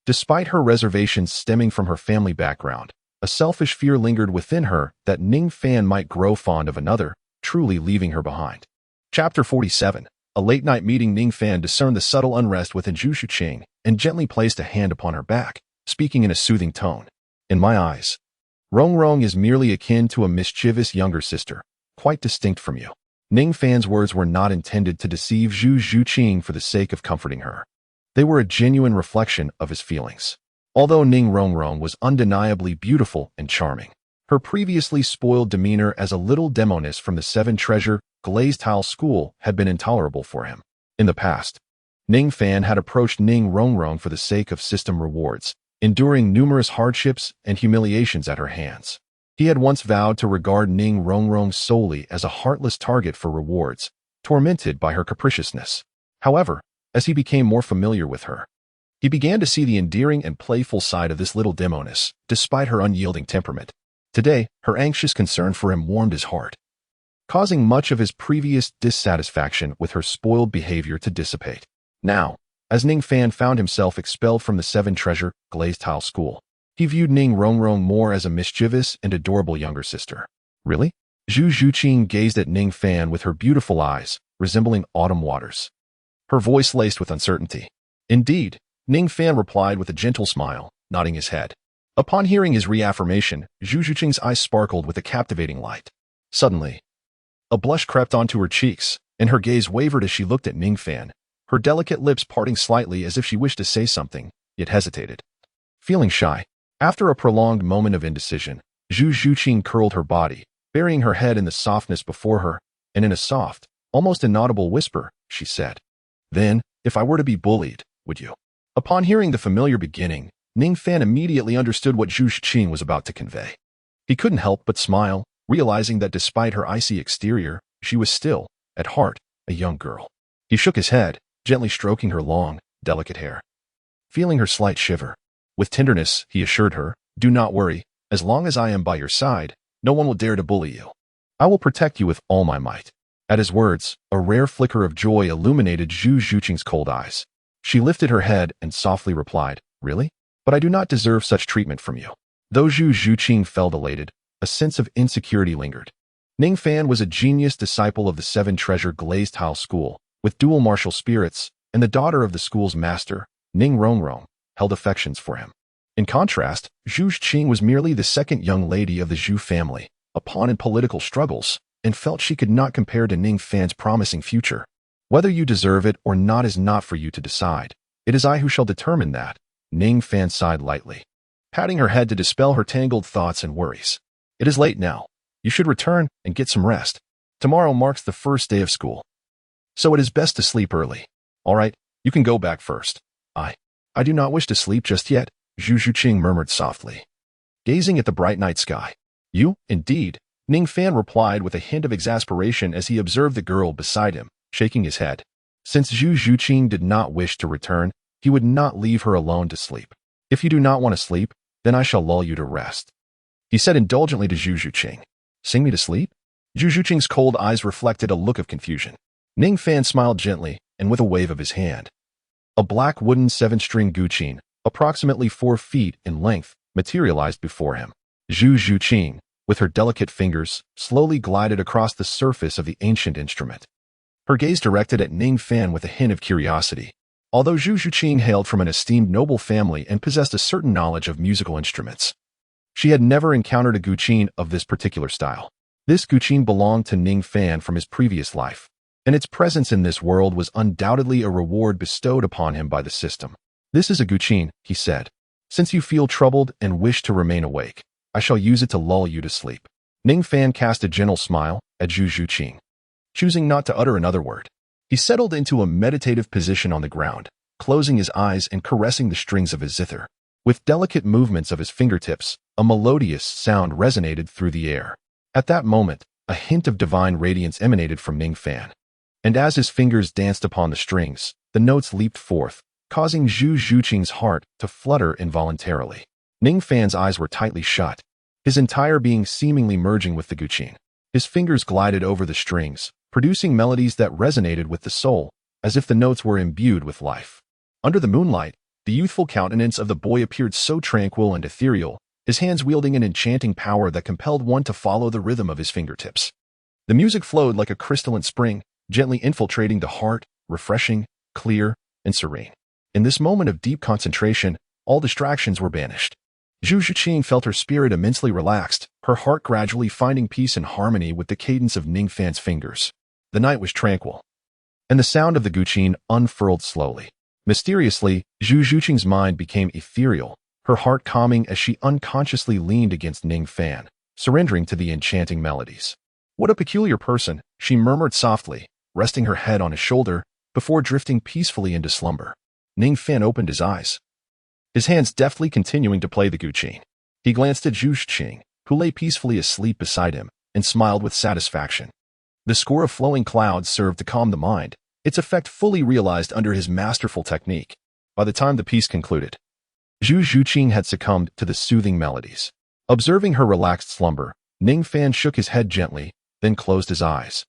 Despite her reservations stemming from her family background, a selfish fear lingered within her that Ning Fan might grow fond of another, truly leaving her behind. Chapter 47. A late-night meeting. Ning Fan discerned the subtle unrest within Zhu Zhuqing and gently placed a hand upon her back, speaking in a soothing tone. In my eyes, Rongrong is merely akin to a mischievous younger sister, quite distinct from you. Ning Fan's words were not intended to deceive Zhu Zhuqing for the sake of comforting her. They were a genuine reflection of his feelings. Although Ning Rongrong was undeniably beautiful and charming, her previously spoiled demeanor as a little demoness from the Seven Treasure Glazed Tile School had been intolerable for him. In the past, Ning Fan had approached Ning Rongrong for the sake of system rewards, enduring numerous hardships and humiliations at her hands. He had once vowed to regard Ning Rongrong solely as a heartless target for rewards, tormented by her capriciousness. However, as he became more familiar with her, he began to see the endearing and playful side of this little demoness, despite her unyielding temperament. Today, her anxious concern for him warmed his heart, causing much of his previous dissatisfaction with her spoiled behavior to dissipate. Now, as Ning Fan found himself expelled from the Seven Treasure Glazed Tile School, he viewed Ning Rongrong more as a mischievous and adorable younger sister. Really? Zhu Zhuqing gazed at Ning Fan with her beautiful eyes, resembling autumn waters, her voice laced with uncertainty. Indeed, Ning Fan replied with a gentle smile, nodding his head. Upon hearing his reaffirmation, Zhu Zhuqing's eyes sparkled with a captivating light. Suddenly, a blush crept onto her cheeks, and her gaze wavered as she looked at Ning Fan, her delicate lips parting slightly as if she wished to say something, yet hesitated. Feeling shy, after a prolonged moment of indecision, Zhu Zhuqing curled her body, burying her head in the softness before her, and in a soft, almost inaudible whisper, she said, "Then, if I were to be bullied, would you?" Upon hearing the familiar beginning, Ning Fan immediately understood what Zhu Zhuqing was about to convey. He couldn't help but smile, realizing that despite her icy exterior, she was still, at heart, a young girl. He shook his head, gently stroking her long, delicate hair. Feeling her slight shiver, with tenderness, he assured her, "Do not worry, as long as I am by your side, no one will dare to bully you. I will protect you with all my might." At his words, a rare flicker of joy illuminated Zhu Zhuqing's cold eyes. She lifted her head and softly replied, "Really? But I do not deserve such treatment from you." Though Zhu Zhuqing felt elated, a sense of insecurity lingered. Ning Fan was a genius disciple of the Seven Treasure Glazed Tile School, with dual martial spirits, and the daughter of the school's master, Ning Rongrong, held affections for him. In contrast, Zhu Zhuqing was merely the second young lady of the Zhu family, a pawn in political struggles, and felt she could not compare to Ning Fan's promising future. Whether you deserve it or not is not for you to decide. It is I who shall determine that. Ning Fan sighed lightly, patting her head to dispel her tangled thoughts and worries. It is late now. You should return and get some rest. Tomorrow marks the first day of school, so it is best to sleep early. All right, you can go back first. I do not wish to sleep just yet, Zhu Zhuqing murmured softly, gazing at the bright night sky. You, indeed, Ning Fan replied with a hint of exasperation as he observed the girl beside him, shaking his head. Since Zhu Zhuqing did not wish to return, he would not leave her alone to sleep. If you do not want to sleep, then I shall lull you to rest, he said indulgently to Zhu Zhuqing. Sing me to sleep? Zhu Zhuqing's cold eyes reflected a look of confusion. Ning Fan smiled gently and with a wave of his hand. A black wooden 7-string guqin, approximately 4 feet in length, materialized before him. Zhu Zhuqing, with her delicate fingers, slowly glided across the surface of the ancient instrument. Her gaze directed at Ning Fan with a hint of curiosity. Although Zhu Zhuqing hailed from an esteemed noble family and possessed a certain knowledge of musical instruments, she had never encountered a guqin of this particular style. This guqin belonged to Ning Fan from his previous life, and its presence in this world was undoubtedly a reward bestowed upon him by the system. This is a guqin, he said. Since you feel troubled and wish to remain awake, I shall use it to lull you to sleep. Ning Fan cast a gentle smile at Zhu Zhuqing. Choosing not to utter another word, he settled into a meditative position on the ground, closing his eyes and caressing the strings of his zither. With delicate movements of his fingertips, a melodious sound resonated through the air. At that moment, a hint of divine radiance emanated from Ning Fan. And as his fingers danced upon the strings, the notes leaped forth, causing Zhu Zhuqing's heart to flutter involuntarily. Ning Fan's eyes were tightly shut, his entire being seemingly merging with the guqin. His fingers glided over the strings, producing melodies that resonated with the soul, as if the notes were imbued with life. Under the moonlight, the youthful countenance of the boy appeared so tranquil and ethereal, his hands wielding an enchanting power that compelled one to follow the rhythm of his fingertips. The music flowed like a crystalline spring, gently infiltrating the heart, refreshing, clear, and serene. In this moment of deep concentration, all distractions were banished. Zhu Zhuqing felt her spirit immensely relaxed, her heart gradually finding peace and harmony with the cadence of Ning Fan's fingers. The night was tranquil, and the sound of the guqin unfurled slowly. Mysteriously, Zhu Zhuqing's mind became ethereal, her heart calming as she unconsciously leaned against Ning Fan, surrendering to the enchanting melodies. What a peculiar person, she murmured softly, resting her head on his shoulder before drifting peacefully into slumber. Ning Fan opened his eyes, his hands deftly continuing to play the guqin. He glanced at Zhu Zhuqing, who lay peacefully asleep beside him, and smiled with satisfaction. The score of flowing clouds served to calm the mind, its effect fully realized under his masterful technique. By the time the piece concluded, Zhu Zhuqing had succumbed to the soothing melodies. Observing her relaxed slumber, Ning Fan shook his head gently, then closed his eyes,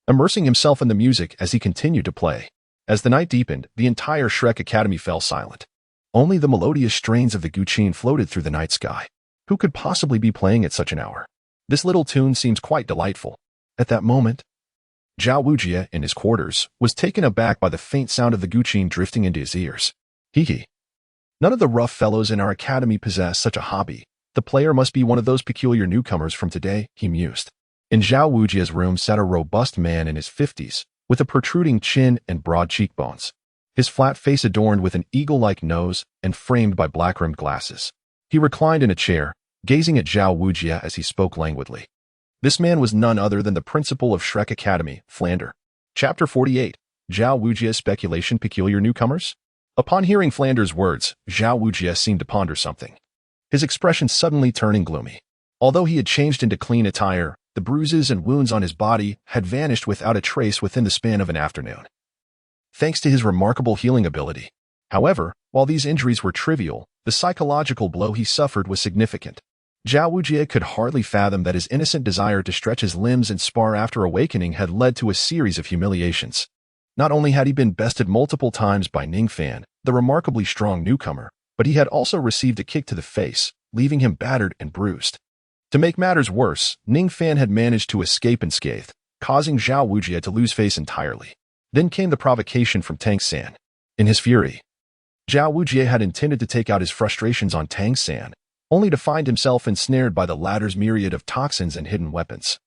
immersing himself in the music as he continued to play. As the night deepened, the entire Shrek Academy fell silent. Only the melodious strains of the guqin floated through the night sky. Who could possibly be playing at such an hour? This little tune seems quite delightful. At that moment, Zhao Wujie, in his quarters, was taken aback by the faint sound of the guqin drifting into his ears. Hee. None of the rough fellows in our academy possess such a hobby. The player must be one of those peculiar newcomers from today, he mused. In Zhao Wujie's room sat a robust man in his 50s, with a protruding chin and broad cheekbones. His flat face adorned with an eagle-like nose and framed by black-rimmed glasses. He reclined in a chair, gazing at Zhao Wujie as he spoke languidly. This man was none other than the principal of Shrek Academy, Flander. Chapter 48. Zhao Wujie's Speculation Peculiar Newcomers? Upon hearing Flander's words, Zhao Wujie seemed to ponder something, his expression suddenly turning gloomy. Although he had changed into clean attire, the bruises and wounds on his body had vanished without a trace within the span of an afternoon, thanks to his remarkable healing ability. However, while these injuries were trivial, the psychological blow he suffered was significant. Zhao Wujie could hardly fathom that his innocent desire to stretch his limbs and spar after awakening had led to a series of humiliations. Not only had he been bested multiple times by Ning Fan, the remarkably strong newcomer, but he had also received a kick to the face, leaving him battered and bruised. To make matters worse, Ning Fan had managed to escape unscathed, causing Zhao Wujie to lose face entirely. Then came the provocation from Tang San. In his fury, Zhao Wujie had intended to take out his frustrations on Tang San, only to find himself ensnared by the latter's myriad of toxins and hidden weapons,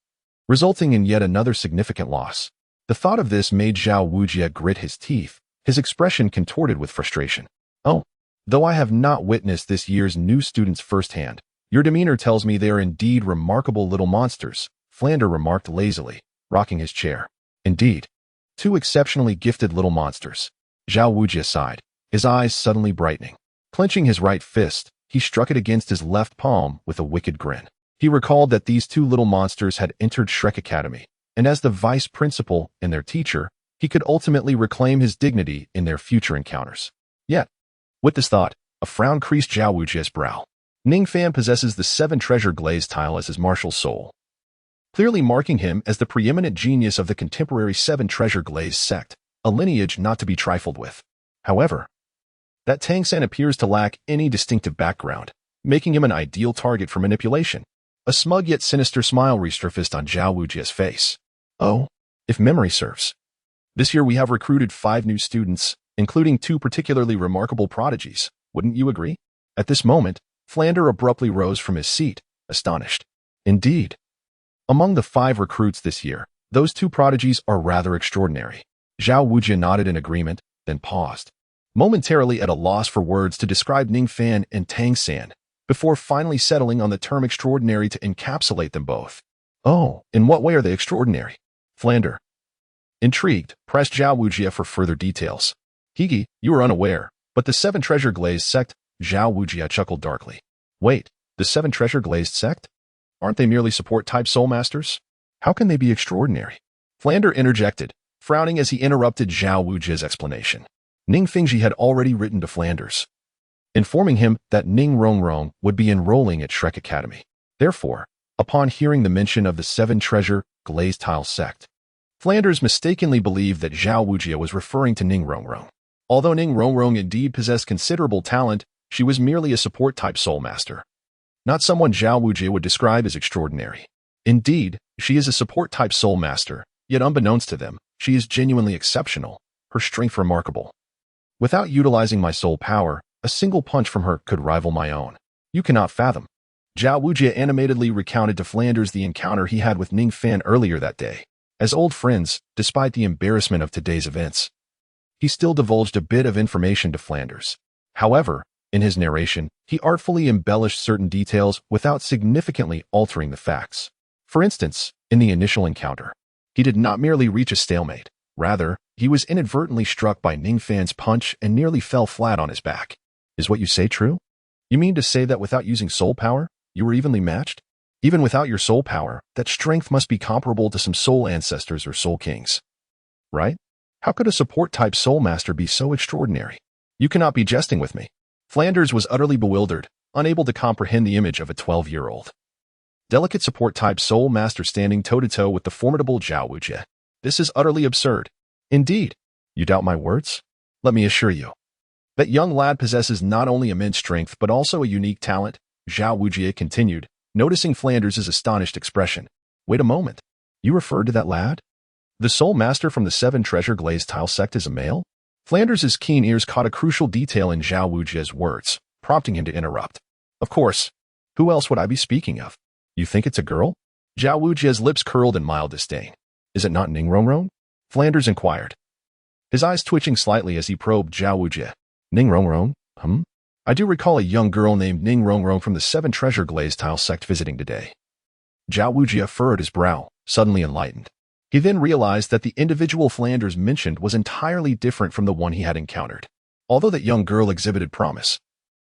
resulting in yet another significant loss. The thought of this made Zhao Wujie grit his teeth, his expression contorted with frustration. Oh, though I have not witnessed this year's new students firsthand, your demeanor tells me they are indeed remarkable little monsters, Flander remarked lazily, rocking his chair. Indeed, two exceptionally gifted little monsters. Zhao Wujie sighed, his eyes suddenly brightening. Clenching his right fist, he struck it against his left palm with a wicked grin. He recalled that these two little monsters had entered Shrek Academy, and as the vice principal and their teacher, he could ultimately reclaim his dignity in their future encounters. Yet, with this thought, a frown creased Zhao Wujie's brow. Ning Fan possesses the 7 treasure glaze tile as his martial soul, clearly marking him as the preeminent genius of the contemporary 7 treasure glaze sect, a lineage not to be trifled with. However, that Tang San appears to lack any distinctive background, making him an ideal target for manipulation. A smug yet sinister smile resurfaced on Zhao Wujie's face. Oh, if memory serves. This year we have recruited 5 new students, including 2 particularly remarkable prodigies. Wouldn't you agree? At this moment, Flander abruptly rose from his seat, astonished. Indeed. Among the 5 recruits this year, those 2 prodigies are rather extraordinary. Zhao Wujie nodded in agreement, then paused, momentarily at a loss for words to describe Ning Fan and Tang San, before finally settling on the term extraordinary to encapsulate them both. Oh, in what way are they extraordinary? Flander, intrigued, pressed Zhao Wujie for further details. Higi, you are unaware, but the 7 treasure glazed sect, Zhao Wujie chuckled darkly. Wait, the 7 treasure glazed sect? Aren't they merely support-type soul masters? How can they be extraordinary? Flander interjected, frowning as he interrupted Zhao Wujie's explanation. Ning Fingji had already written to Flanders, informing him that Ning Rongrong would be enrolling at Shrek Academy. Therefore, upon hearing the mention of the 7 treasure glazed tile sect, Flanders mistakenly believed that Zhao Wujie was referring to Ning Rongrong. Although Ning Rongrong indeed possessed considerable talent, she was merely a support-type soul master, not someone Zhao Wujie would describe as extraordinary. Indeed, she is a support-type soul master, yet unbeknownst to them, she is genuinely exceptional, her strength remarkable. Without utilizing my soul power, a single punch from her could rival my own. You cannot fathom. Zhao Wujie animatedly recounted to Flanders the encounter he had with Ning Fan earlier that day. As old friends, despite the embarrassment of today's events, he still divulged a bit of information to Flanders. However, in his narration, he artfully embellished certain details without significantly altering the facts. For instance, in the initial encounter, he did not merely reach a stalemate. Rather, he was inadvertently struck by Ning Fan's punch and nearly fell flat on his back. Is what you say true? You mean to say that without using soul power, you were evenly matched? Even without your soul power, that strength must be comparable to some soul ancestors or soul kings. Right? How could a support-type soul master be so extraordinary? You cannot be jesting with me. Flanders was utterly bewildered, unable to comprehend the image of a 12-year-old delicate support-type soul master standing toe-to-toe with the formidable Zhao Wujie. This is utterly absurd. Indeed. You doubt my words? Let me assure you. That young lad possesses not only immense strength but also a unique talent, Zhao Wujie continued, noticing Flanders' astonished expression. Wait a moment. You referred to that lad? The soul master from the 7 treasure glazed tile sect is a male? Flanders' keen ears caught a crucial detail in Zhao Wujie's words, prompting him to interrupt. Of course. Who else would I be speaking of? You think it's a girl? Zhao Wujie's lips curled in mild disdain. Is it not Ning Rongrong? Flanders inquired, his eyes twitching slightly as he probed Zhao Wujie. Ning Rongrong? I do recall a young girl named Ning Rongrong from the 7 treasure glazed tile sect visiting today. Zhao Wujie furrowed his brow, suddenly enlightened. He then realized that the individual Flanders mentioned was entirely different from the one he had encountered. Although that young girl exhibited promise,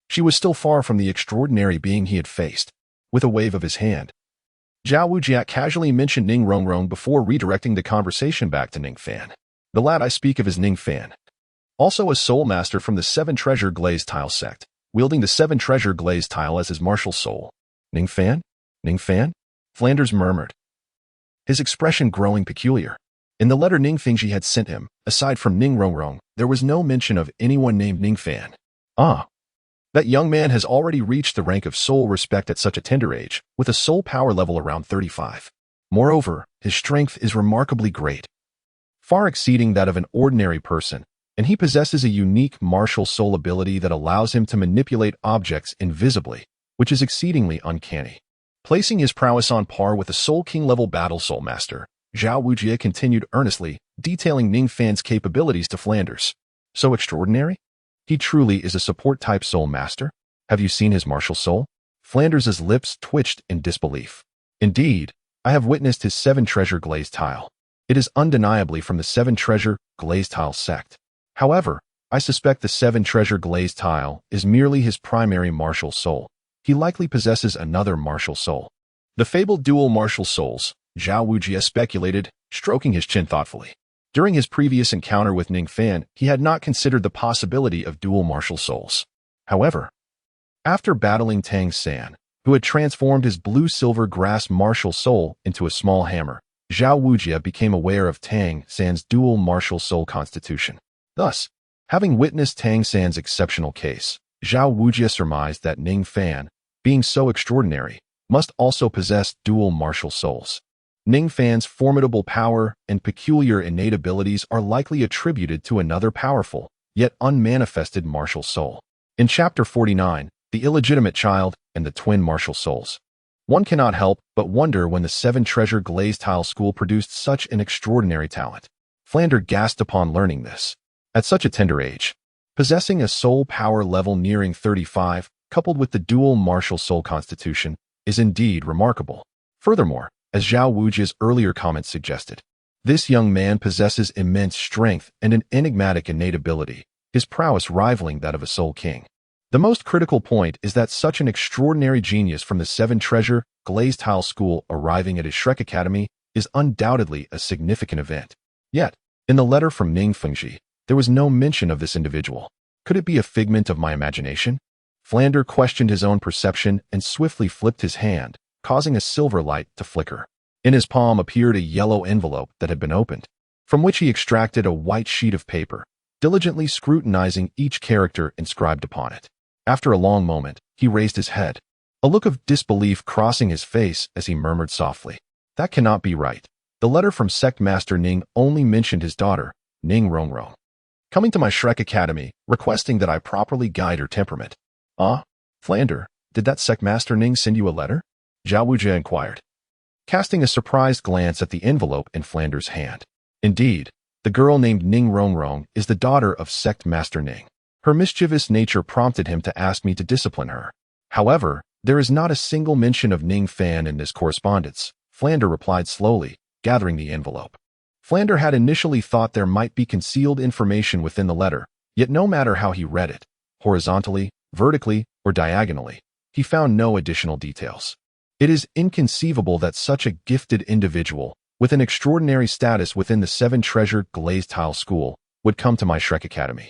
she was still far from the extraordinary being he had faced. With a wave of his hand, Zhao Wujie casually mentioned Ning Rongrong before redirecting the conversation back to Ning Fan. The lad I speak of is Ning Fan, also a soul master from the 7 treasure glazed tile sect, wielding the 7 treasure glazed tile as his martial soul. Ning Fan? Ning Fan? Flanders murmured, his expression growing peculiar. In the letter Ning Fingji had sent him, aside from Ning Rongrong, there was no mention of anyone named Ning Fan. Ah. That young man has already reached the rank of soul respect at such a tender age, with a soul power level around 35. Moreover, his strength is remarkably great, far exceeding that of an ordinary person, and he possesses a unique martial soul ability that allows him to manipulate objects invisibly, which is exceedingly uncanny. Placing his prowess on par with a Soul King level battle soul master, Zhao Wujie continued earnestly, detailing Ning Fan's capabilities to Flanders. So extraordinary? He truly is a support-type soul master? Have you seen his martial soul? Flanders' lips twitched in disbelief. Indeed, I have witnessed his seven-treasure glazed tile. It is undeniably from the seven-treasure glazed tile sect. However, I suspect the seven-treasure glazed tile is merely his primary martial soul. He likely possesses another martial soul. The fabled dual martial souls, Zhao Wujie speculated, stroking his chin thoughtfully. During his previous encounter with Ning Fan, he had not considered the possibility of dual martial souls. However, after battling Tang San, who had transformed his blue-silver grass martial soul into a small hammer, Zhao Wujie became aware of Tang San's dual martial soul constitution. Thus, having witnessed Tang San's exceptional case, Zhao Wujie surmised that Ning Fan, being so extraordinary, must also possess dual martial souls. Ning Fan's formidable power and peculiar innate abilities are likely attributed to another powerful, yet unmanifested martial soul. In Chapter 49, The Illegitimate Child and the Twin Martial Souls, one cannot help but wonder when the seven-treasure glazed tile school produced such an extraordinary talent. Flander gasped upon learning this. At such a tender age, possessing a soul power level nearing 35, coupled with the dual martial soul constitution, is indeed remarkable. Furthermore, as Zhao Wujie's earlier comments suggested, this young man possesses immense strength and an enigmatic innate ability, his prowess rivaling that of a soul king. The most critical point is that such an extraordinary genius from the seven-treasure glazed tile school arriving at his Shrek Academy is undoubtedly a significant event. Yet, in the letter from Ning Fan, there was no mention of this individual. Could it be a figment of my imagination? Flander questioned his own perception and swiftly flipped his hand, causing a silver light to flicker. In his palm appeared a yellow envelope that had been opened, from which he extracted a white sheet of paper, diligently scrutinizing each character inscribed upon it. After a long moment, he raised his head, a look of disbelief crossing his face as he murmured softly, "That cannot be right. The letter from Sect Master Ning only mentioned his daughter, Ning Rongrong, coming to my Shrek Academy, requesting that I properly guide her temperament." "Ah, Flander, did that Sect Master Ning send you a letter?" Zhao Wujie inquired, casting a surprised glance at the envelope in Flander's hand. Indeed, the girl named Ning Rongrong is the daughter of Sect Master Ning. Her mischievous nature prompted him to ask me to discipline her. However, there is not a single mention of Ning Fan in this correspondence, Flander replied slowly, gathering the envelope. Flander had initially thought there might be concealed information within the letter, yet no matter how he read it, horizontally, vertically, or diagonally, he found no additional details. It is inconceivable that such a gifted individual, with an extraordinary status within the seven-treasure glazed tile school, would come to my Shrek Academy.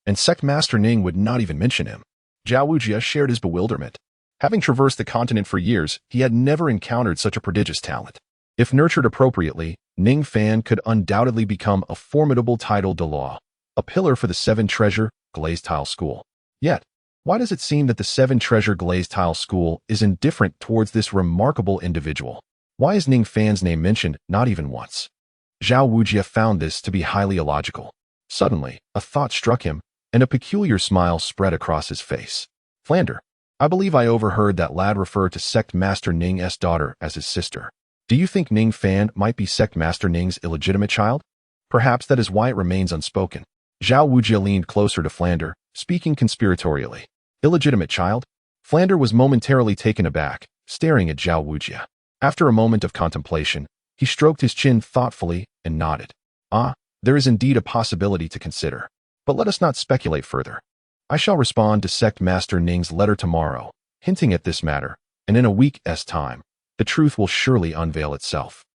And Sect Master Ning would not even mention him. Zhao Wujie shared his bewilderment. Having traversed the continent for years, he had never encountered such a prodigious talent. If nurtured appropriately, Ning Fan could undoubtedly become a formidable title Douluo, a pillar for the seven-treasure glazed tile school. Yet, why does it seem that the seven-treasure glazed tile school is indifferent towards this remarkable individual? Why is Ning Fan's name mentioned not even once? Zhao Wujie found this to be highly illogical. Suddenly, a thought struck him, and a peculiar smile spread across his face. "Flander, I believe I overheard that lad refer to Sect Master Ning's daughter as his sister. Do you think Ning Fan might be Sect Master Ning's illegitimate child? Perhaps that is why it remains unspoken." Zhao Wujie leaned closer to Flander, speaking conspiratorially. "Illegitimate child?" Flander was momentarily taken aback, staring at Zhao Wujie. After a moment of contemplation, he stroked his chin thoughtfully and nodded. "Ah, there is indeed a possibility to consider. But let us not speculate further. I shall respond to Sect Master Ning's letter tomorrow, hinting at this matter, and in a week's time, the truth will surely unveil itself."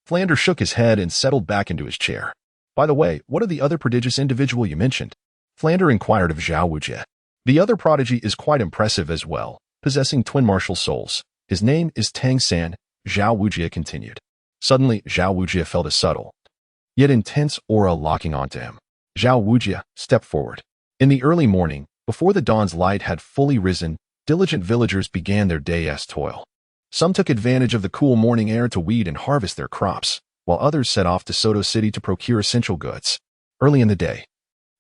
Flander shook his head and settled back into his chair. "By the way, what are the other prodigious individual you mentioned?" Flander inquired of Zhao Wujie. "The other prodigy is quite impressive as well, possessing twin martial souls. His name is Tang San," Zhao Wujie continued. Suddenly, Zhao Wujie felt a subtle, yet intense aura locking onto him. Zhao Wujie stepped forward. In the early morning, before the dawn's light had fully risen, diligent villagers began their day's toil. Some took advantage of the cool morning air to weed and harvest their crops, while others set off to Soto City to procure essential goods. Early in the day,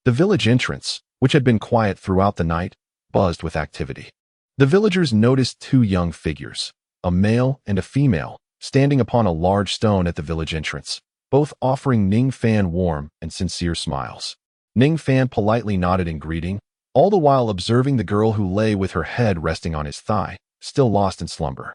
the village entrance, which had been quiet throughout the night, buzzed with activity. The villagers noticed two young figures, a male and a female, standing upon a large stone at the village entrance, both offering Ning Fan warm and sincere smiles. Ning Fan politely nodded in greeting, all the while observing the girl who lay with her head resting on his thigh, still lost in slumber.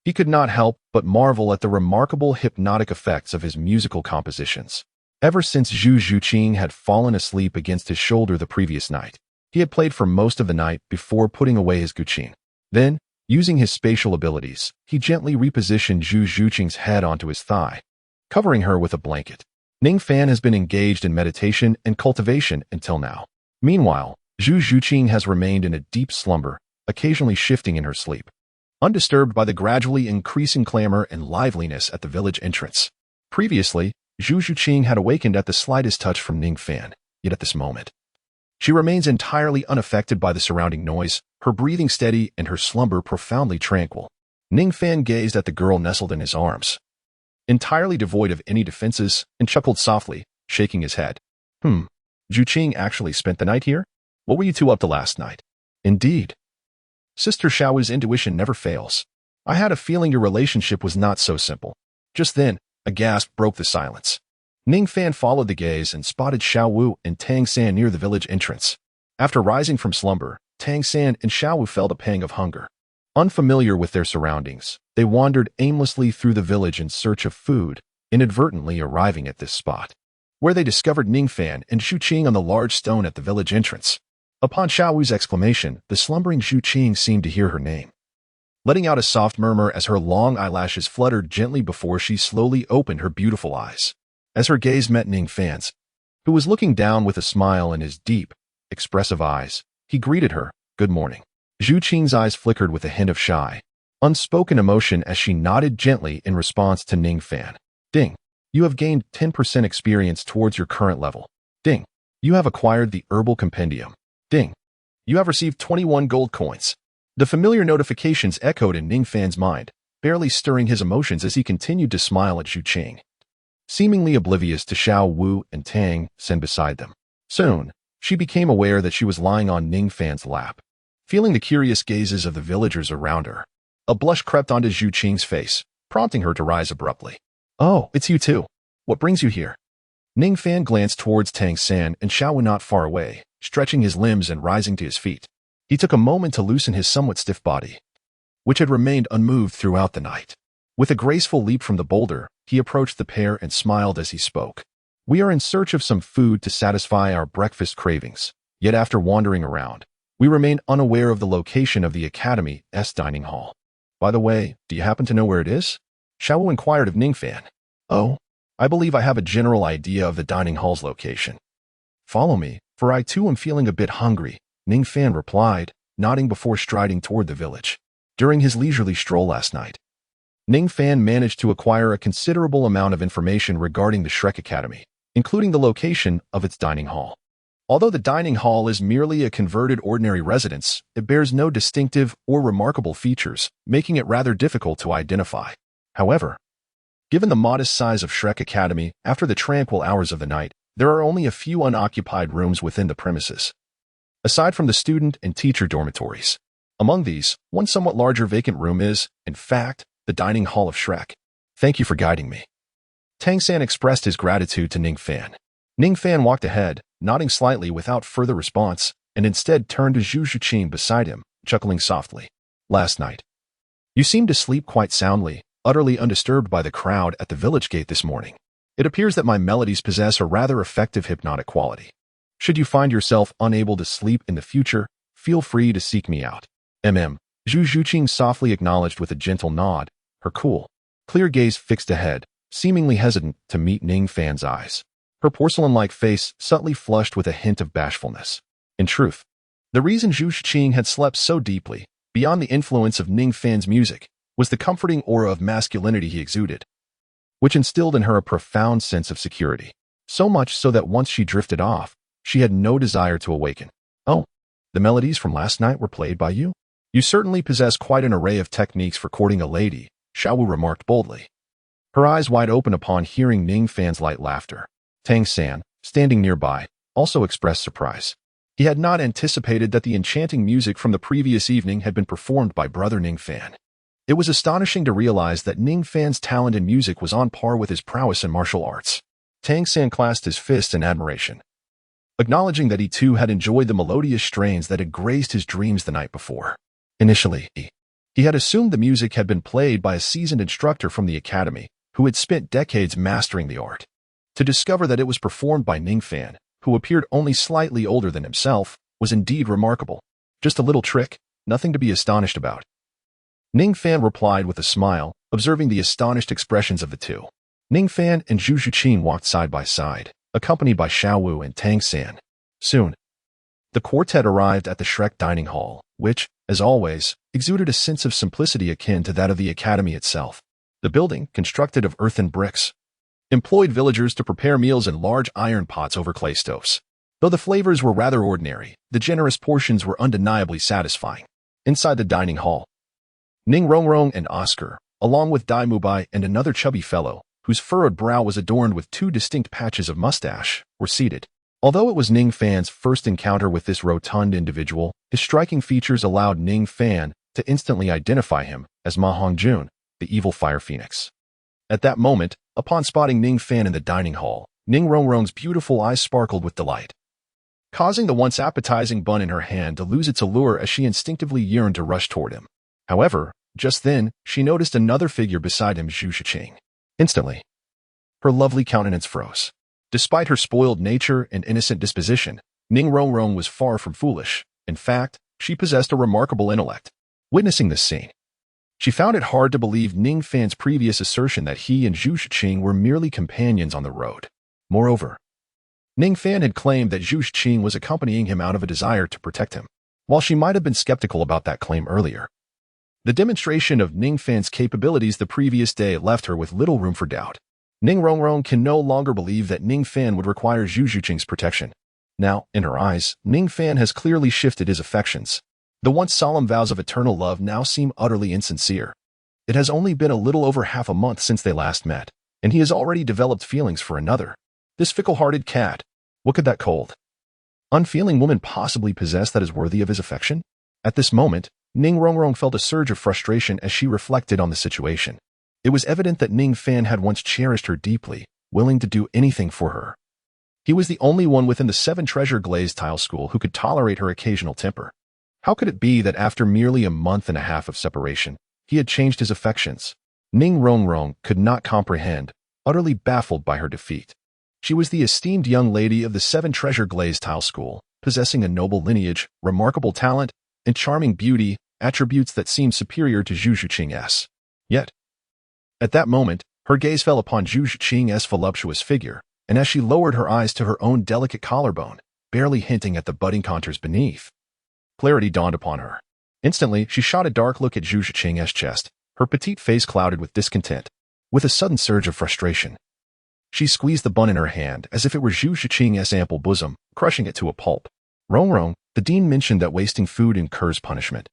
He could not help but marvel at the remarkable hypnotic effects of his musical compositions. Ever since Zhu Zhuqing had fallen asleep against his shoulder the previous night, he had played for most of the night before putting away his guqin. Then, using his spatial abilities, he gently repositioned Zhu Zhuqing's head onto his thigh, covering her with a blanket. Ning Fan has been engaged in meditation and cultivation until now. Meanwhile, Zhu Zhuqing has remained in a deep slumber, occasionally shifting in her sleep, undisturbed by the gradually increasing clamor and liveliness at the village entrance. Previously, Zhu Zhuqing had awakened at the slightest touch from Ning Fan, yet at this moment, she remains entirely unaffected by the surrounding noise, her breathing steady and her slumber profoundly tranquil. Ning Fan gazed at the girl nestled in his arms, entirely devoid of any defenses, and chuckled softly, shaking his head. Zhuqing actually spent the night here? What were you two up to last night? Indeed. Sister Xiao's intuition never fails. I had a feeling your relationship was not so simple. Just then, a gasp broke the silence. Ning Fan followed the gaze and spotted Xiao Wu and Tang San near the village entrance. After rising from slumber, Tang San and Xiao Wu felt a pang of hunger. Unfamiliar with their surroundings, they wandered aimlessly through the village in search of food, inadvertently arriving at this spot, where they discovered Ning Fan and Zhuqing on the large stone at the village entrance. Upon Xiao Wu's exclamation, the slumbering Zhuqing seemed to hear her name, letting out a soft murmur as her long eyelashes fluttered gently before she slowly opened her beautiful eyes. As her gaze met Ning Fan's, who was looking down with a smile in his deep, expressive eyes, he greeted her, "Good morning." Zhuqing's eyes flickered with a hint of shy, unspoken emotion as she nodded gently in response to Ning Fan. "Ding. You have gained 10% experience towards your current level. Ding. You have acquired the Herbal Compendium. Ding. You have received 21 gold coins." The familiar notifications echoed in Ning Fan's mind, barely stirring his emotions as he continued to smile at Zhuqing, seemingly oblivious to Xiao Wu and Tang San beside them. Soon, she became aware that she was lying on Ning Fan's lap, feeling the curious gazes of the villagers around her. A blush crept onto Zhuqing's face, prompting her to rise abruptly. "Oh, it's you too. What brings you here?" Ning Fan glanced towards Tang San and Xiao Wu not far away, stretching his limbs and rising to his feet. He took a moment to loosen his somewhat stiff body, which had remained unmoved throughout the night. With a graceful leap from the boulder, he approached the pair and smiled as he spoke. "We are in search of some food to satisfy our breakfast cravings, yet after wandering around, we remain unaware of the location of the Academy's dining hall. By the way, do you happen to know where it is?" Xiao Wu inquired of Ning Fan. "Oh, I believe I have a general idea of the dining hall's location. Follow me, for I too am feeling a bit hungry," Ning Fan replied, nodding before striding toward the village. During his leisurely stroll last night, Ning Fan managed to acquire a considerable amount of information regarding the Shrek Academy, including the location of its dining hall. Although the dining hall is merely a converted ordinary residence, it bears no distinctive or remarkable features, making it rather difficult to identify. However, given the modest size of Shrek Academy, after the tranquil hours of the night, there are only a few unoccupied rooms within the premises, aside from the student and teacher dormitories. Among these, one somewhat larger vacant room is, in fact, the dining hall of Shrek. "Thank you for guiding me." Tang San expressed his gratitude to Ning Fan. Ning Fan walked ahead, nodding slightly without further response, and instead turned to Zhu Zhuqing beside him, chuckling softly. "Last night, you seemed to sleep quite soundly, utterly undisturbed by the crowd at the village gate this morning. It appears that my melodies possess a rather effective hypnotic quality. Should you find yourself unable to sleep in the future, feel free to seek me out." Zhu Zhuqing softly acknowledged with a gentle nod, her cool, clear gaze fixed ahead, seemingly hesitant to meet Ning Fan's eyes. Her porcelain-like face subtly flushed with a hint of bashfulness. In truth, the reason Zhu Zhuqing had slept so deeply, beyond the influence of Ning Fan's music, was the comforting aura of masculinity he exuded, which instilled in her a profound sense of security. So much so that once she drifted off, she had no desire to awaken. "Oh, the melodies from last night were played by you? You certainly possess quite an array of techniques for courting a lady," Xiao Wu remarked boldly, her eyes wide open upon hearing Ning Fan's light laughter. Tang San, standing nearby, also expressed surprise. He had not anticipated that the enchanting music from the previous evening had been performed by brother Ning Fan. It was astonishing to realize that Ning Fan's talent in music was on par with his prowess in martial arts. Tang San clasped his fist in admiration, acknowledging that he too had enjoyed the melodious strains that had graced his dreams the night before. Initially, he had assumed the music had been played by a seasoned instructor from the academy, who had spent decades mastering the art. To discover that it was performed by Ning Fan, who appeared only slightly older than himself, was indeed remarkable. Just a little trick, nothing to be astonished about. Ning Fan replied with a smile, observing the astonished expressions of the two. Ning Fan and Zhu Zhiqing walked side by side, accompanied by Xiao Wu and Tang San. Soon, the quartet arrived at the Shrek dining hall, which, as always, exuded a sense of simplicity akin to that of the academy itself. The building, constructed of earthen bricks, employed villagers to prepare meals in large iron pots over clay stoves. Though the flavors were rather ordinary, the generous portions were undeniably satisfying. Inside the dining hall, Ning Rongrong and Oscar, along with Dai Mubai and another chubby fellow, whose furrowed brow was adorned with two distinct patches of mustache, were seated. Although it was Ning Fan's first encounter with this rotund individual, his striking features allowed Ning Fan to instantly identify him as Ma Hongjun, the evil fire phoenix. At that moment, upon spotting Ning Fan in the dining hall, Ning Rongrong's beautiful eyes sparkled with delight, causing the once appetizing bun in her hand to lose its allure as she instinctively yearned to rush toward him. However, just then, she noticed another figure beside him, Zhu Zhiqing. Instantly, her lovely countenance froze. Despite her spoiled nature and innocent disposition, Ning Rongrong was far from foolish. In fact, she possessed a remarkable intellect. Witnessing this scene, she found it hard to believe Ning Fan's previous assertion that he and Zhu Zhiqing were merely companions on the road. Moreover, Ning Fan had claimed that Zhu Zhiqing was accompanying him out of a desire to protect him. While she might have been skeptical about that claim earlier, the demonstration of Ning Fan's capabilities the previous day left her with little room for doubt. Ning Rongrong can no longer believe that Ning Fan would require Zhu Zhiqing's protection. Now, in her eyes, Ning Fan has clearly shifted his affections. The once solemn vows of eternal love now seem utterly insincere. It has only been a little over half a month since they last met, and he has already developed feelings for another. This fickle-hearted cat. What could that cold, unfeeling woman possibly possess that is worthy of his affection? At this moment, Ning Rongrong felt a surge of frustration as she reflected on the situation. It was evident that Ning Fan had once cherished her deeply, willing to do anything for her. He was the only one within the 7 treasure glazed tile school who could tolerate her occasional temper. How could it be that after merely a month and a half of separation, he had changed his affections? Ning Rongrong could not comprehend, utterly baffled by her defeat. She was the esteemed young lady of the 7 treasure glazed tile school, possessing a noble lineage, remarkable talent, and charming beauty, attributes that seemed superior to Zhu Zhiqing's. Yet, at that moment, her gaze fell upon Zhu Zhiqing's voluptuous figure, and as she lowered her eyes to her own delicate collarbone, barely hinting at the budding contours beneath, clarity dawned upon her. Instantly, she shot a dark look at Zhu Zhiqing's chest, her petite face clouded with discontent. With a sudden surge of frustration, she squeezed the bun in her hand as if it were Zhu Zhiqing's ample bosom, crushing it to a pulp. Rongrong, the dean mentioned that wasting food incurs punishment.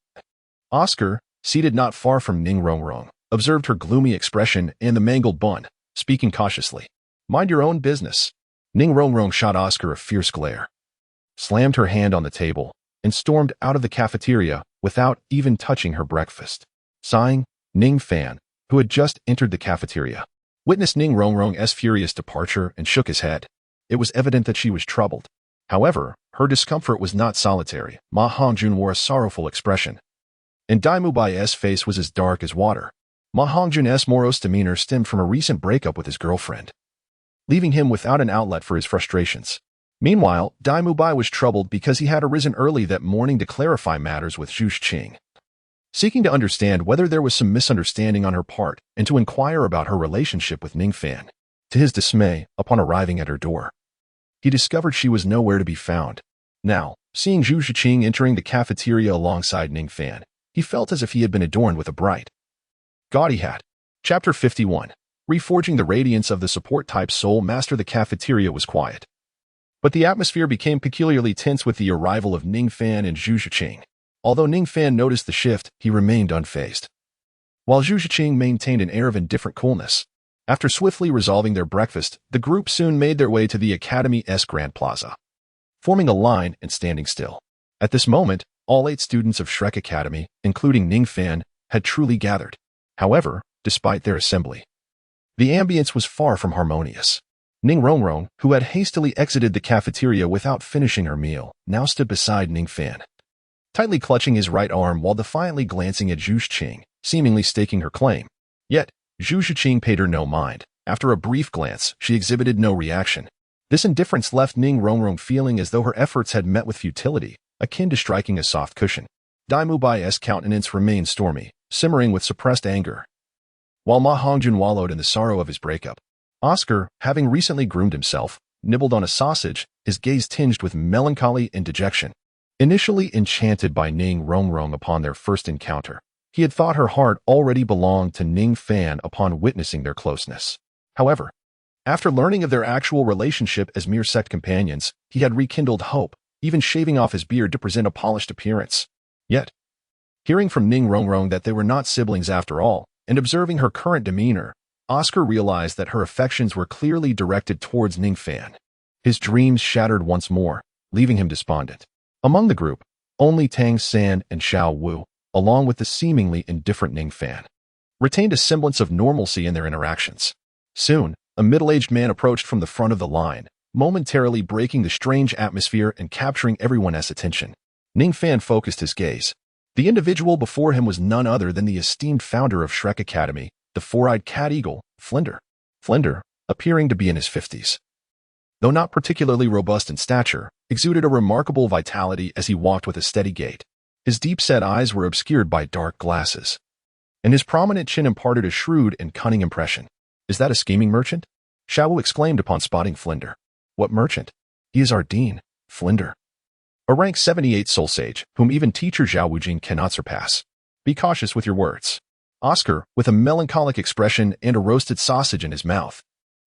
Oscar, seated not far from Ning Rongrong, observed her gloomy expression and the mangled bun, speaking cautiously. Mind your own business. Ning Rongrong shot Oscar a fierce glare, slammed her hand on the table, and stormed out of the cafeteria without even touching her breakfast. Sighing, Ning Fan, who had just entered the cafeteria, witnessed Ning Rongrong's furious departure and shook his head. It was evident that she was troubled. However, her discomfort was not solitary. Ma Hongjun wore a sorrowful expression, and Dai Mubai's face was as dark as water. Ma Hongjun's morose demeanor stemmed from a recent breakup with his girlfriend, leaving him without an outlet for his frustrations. Meanwhile, Dai Mubai was troubled because he had arisen early that morning to clarify matters with Zhu Zhiqing, seeking to understand whether there was some misunderstanding on her part and to inquire about her relationship with Ning Fan. To his dismay, upon arriving at her door, he discovered she was nowhere to be found. Now, seeing Zhu Zhiqing entering the cafeteria alongside Ning Fan, he felt as if he had been adorned with a bright, gaudy hat. Chapter 51. Reforging the radiance of the support-type soul master. The cafeteria was quiet, but the atmosphere became peculiarly tense with the arrival of Ning Fan and Zhu Zhiqing. Although Ning Fan noticed the shift, he remained unfazed, while Zhu Zhiqing maintained an air of indifferent coolness. After swiftly resolving their breakfast, the group soon made their way to the Academy's Grand Plaza, forming a line and standing still. At this moment, all 8 students of Shrek Academy, including Ning Fan, had truly gathered. However, despite their assembly, the ambience was far from harmonious. Ning Rongrong, who had hastily exited the cafeteria without finishing her meal, now stood beside Ning Fan, tightly clutching his right arm while defiantly glancing at Zhu Zhiqing, seemingly staking her claim. Yet, Zhu Zhiqing paid her no mind. After a brief glance, she exhibited no reaction. This indifference left Ning Rongrong feeling as though her efforts had met with futility, akin to striking a soft cushion. Dai Mubai's countenance remained stormy, simmering with suppressed anger, while Ma Hongjun wallowed in the sorrow of his breakup. Oscar, having recently groomed himself, nibbled on a sausage, his gaze tinged with melancholy and dejection. Initially enchanted by Ning Rongrong upon their first encounter, he had thought her heart already belonged to Ning Fan upon witnessing their closeness. However, after learning of their actual relationship as mere sect companions, he had rekindled hope, even shaving off his beard to present a polished appearance. Yet, hearing from Ning Rongrong that they were not siblings after all, and observing her current demeanor, Oscar realized that her affections were clearly directed towards Ning Fan. His dreams shattered once more, leaving him despondent. Among the group, only Tang San and Xiao Wu, along with the seemingly indifferent Ning Fan, retained a semblance of normalcy in their interactions. Soon, a middle-aged man approached from the front of the line, momentarily breaking the strange atmosphere and capturing everyone's attention. Ning Fan focused his gaze. The individual before him was none other than the esteemed founder of Shrek Academy, the four-eyed cat eagle, Flinder. Flinder, appearing to be in his 50s, though not particularly robust in stature, exuded a remarkable vitality as he walked with a steady gait. His deep-set eyes were obscured by dark glasses, and his prominent chin imparted a shrewd and cunning impression. "Is that a scheming merchant?" Xiao Wu exclaimed upon spotting Flinder. "What merchant?" "He is our dean, Flinder, a rank 78 soul sage, whom even teacher Zhao Wujing cannot surpass. Be cautious with your words." Oscar, with a melancholic expression and a roasted sausage in his mouth,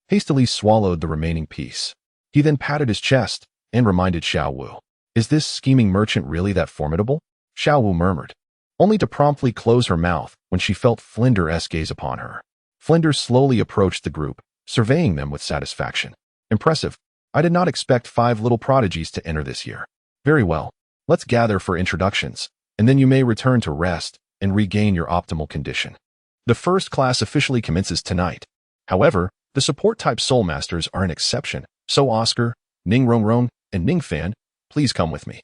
hastily swallowed the remaining piece. He then patted his chest and reminded Xiao Wu, "Is this scheming merchant really that formidable?" Xiao Wu murmured, only to promptly close her mouth when she felt Flinder's gaze upon her. Flinder slowly approached the group, surveying them with satisfaction. "Impressive. I did not expect 5 little prodigies to enter this year. Very well. Let's gather for introductions, and then you may return to rest and regain your optimal condition. The first class officially commences tonight. However, the support-type Soul Masters are an exception, so Oscar, Ning Rongrong, and Ning Fan, please come with me."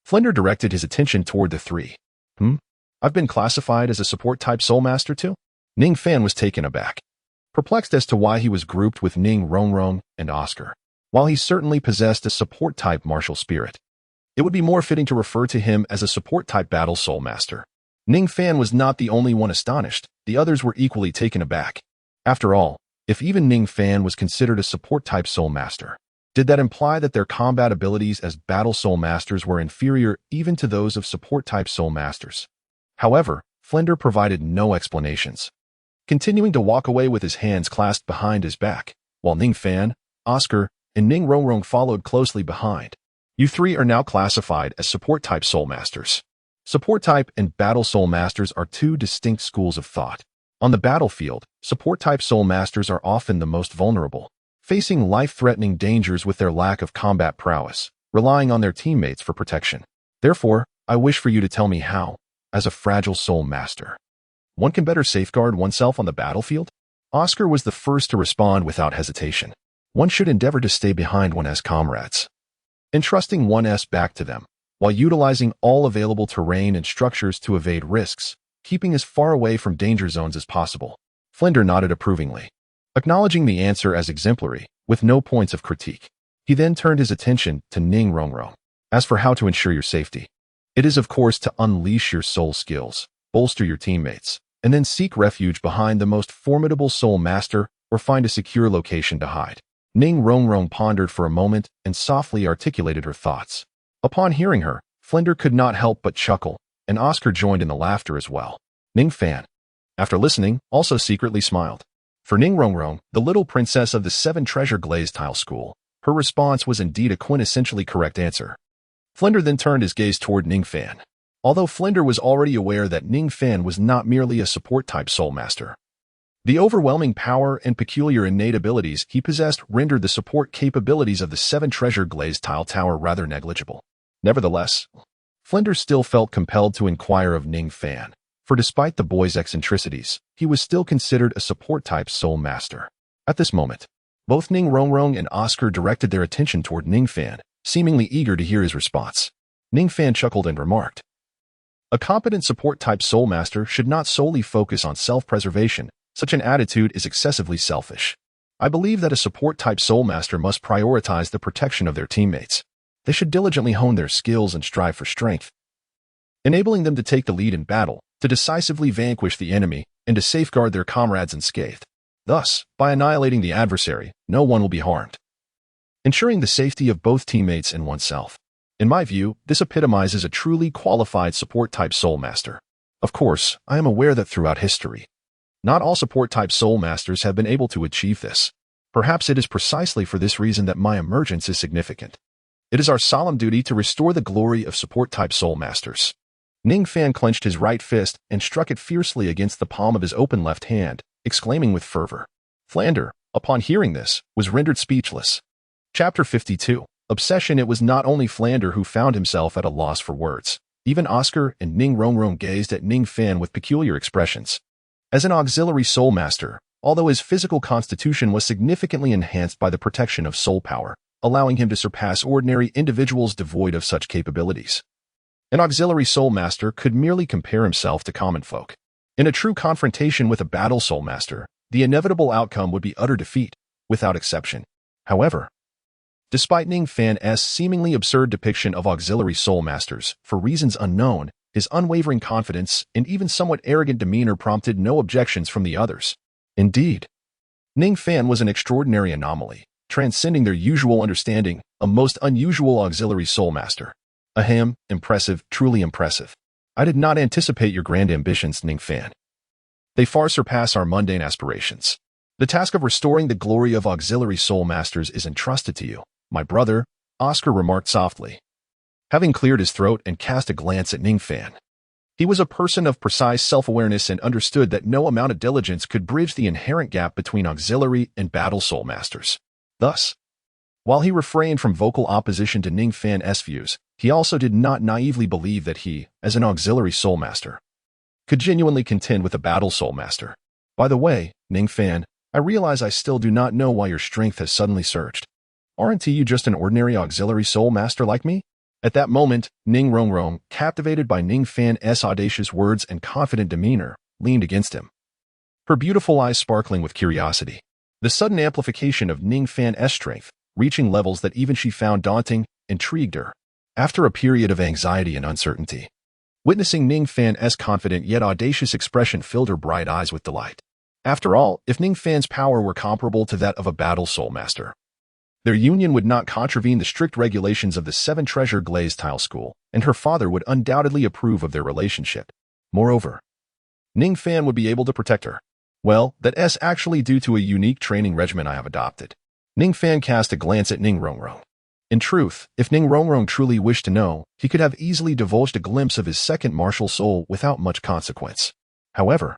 Flinder directed his attention toward the three. I've been classified as a support-type Soul Master too?" Ning Fan was taken aback, perplexed as to why he was grouped with Ning Rongrong and Oscar. While he certainly possessed a support-type martial spirit, it would be more fitting to refer to him as a support-type battle Soul Master. Ning Fan was not the only one astonished. The others were equally taken aback. After all, if even Ning Fan was considered a support-type Soul Master, did that imply that their combat abilities as battle Soul Masters were inferior even to those of support-type Soul Masters? However, Flinder provided no explanations, continuing to walk away with his hands clasped behind his back, while Ning Fan, Oscar, and Ning Rongrong followed closely behind. "You three are now classified as support-type Soul Masters." Support-type and battle Soul Masters are two distinct schools of thought. On the battlefield, support-type Soul Masters are often the most vulnerable, facing life-threatening dangers with their lack of combat prowess, relying on their teammates for protection. Therefore, I wish for you to tell me how, as a fragile Soul Master, one can better safeguard oneself on the battlefield? Oscar was the first to respond without hesitation. One should endeavor to stay behind one's comrades, entrusting one's back to them, while utilizing all available terrain and structures to evade risks, keeping as far away from danger zones as possible. Flinder nodded approvingly, acknowledging the answer as exemplary, with no points of critique. He then turned his attention to Ning Rongrong. "As for how to ensure your safety, it is of course to unleash your soul skills, bolster your teammates, and then seek refuge behind the most formidable Soul Master or find a secure location to hide." Ning Rongrong pondered for a moment and softly articulated her thoughts. Upon hearing her, Flinder could not help but chuckle, and Oscar joined in the laughter as well. Ning Fan, after listening, also secretly smiled. For Ning Rongrong, the little princess of the 7 treasure glazed tile school, her response was indeed a quintessentially correct answer. Flinder then turned his gaze toward Ning Fan. Although Flinder was already aware that Ning Fan was not merely a support-type Soul Master, the overwhelming power and peculiar innate abilities he possessed rendered the support capabilities of the 7 treasure glazed tile tower rather negligible. Nevertheless, Flinder still felt compelled to inquire of Ning Fan, for despite the boy's eccentricities, he was still considered a support-type soul master. At this moment, both Ning Rongrong and Oscar directed their attention toward Ning Fan, seemingly eager to hear his response. Ning Fan chuckled and remarked, "A competent support-type soul master should not solely focus on self-preservation. Such an attitude is excessively selfish. I believe that a support-type soul master must prioritize the protection of their teammates. They should diligently hone their skills and strive for strength, enabling them to take the lead in battle, to decisively vanquish the enemy, and to safeguard their comrades unscathed. Thus, by annihilating the adversary, no one will be harmed, ensuring the safety of both teammates and oneself. In my view, this epitomizes a truly qualified support-type soul master. Of course, I am aware that throughout history, not all support-type soul masters have been able to achieve this. Perhaps it is precisely for this reason that my emergence is significant. It is our solemn duty to restore the glory of support-type soul masters." Ning Fan clenched his right fist and struck it fiercely against the palm of his open left hand, exclaiming with fervor. Flander, upon hearing this, was rendered speechless. Chapter 52. Obsession. It was not only Flander who found himself at a loss for words. Even Oscar and Ning Rongrong gazed at Ning Fan with peculiar expressions. As an auxiliary soul master, although his physical constitution was significantly enhanced by the protection of soul power, allowing him to surpass ordinary individuals devoid of such capabilities, an auxiliary soul master could merely compare himself to common folk. In a true confrontation with a battle soul master, the inevitable outcome would be utter defeat, without exception. However, despite Ning Fan's seemingly absurd depiction of auxiliary soul masters, for reasons unknown, his unwavering confidence and even somewhat arrogant demeanor prompted no objections from the others. Indeed, Ning Fan was an extraordinary anomaly, transcending their usual understanding, a most unusual auxiliary soul master. Ahem, impressive, truly impressive. I did not anticipate your grand ambitions, Ning Fan. They far surpass our mundane aspirations. The task of restoring the glory of auxiliary soul masters is entrusted to you, my brother, Oscar remarked softly, having cleared his throat and cast a glance at Ning Fan. He was a person of precise self-awareness and understood that no amount of diligence could bridge the inherent gap between auxiliary and battle soul masters. Thus, while he refrained from vocal opposition to Ning Fan's views, he also did not naively believe that he, as an auxiliary soul master, could genuinely contend with a battle soul master. By the way, Ning Fan, I realize I still do not know why your strength has suddenly surged. Aren't you just an ordinary auxiliary soul master like me? At that moment, Ning Rongrong, captivated by Ning Fan's audacious words and confident demeanor, leaned against him, her beautiful eyes sparkling with curiosity. The sudden amplification of Ning Fan's strength, reaching levels that even she found daunting, intrigued her. After a period of anxiety and uncertainty, witnessing Ning Fan's confident yet audacious expression filled her bright eyes with delight. After all, if Ning Fan's power were comparable to that of a battle soul master, their union would not contravene the strict regulations of the Seven Treasure Glazed Tile School, and her father would undoubtedly approve of their relationship. Moreover, Ning Fan would be able to protect her. Well, that's actually due to a unique training regimen I have adopted. Ning Fan cast a glance at Ning Rongrong. In truth, if Ning Rongrong truly wished to know, he could have easily divulged a glimpse of his second martial soul without much consequence. However,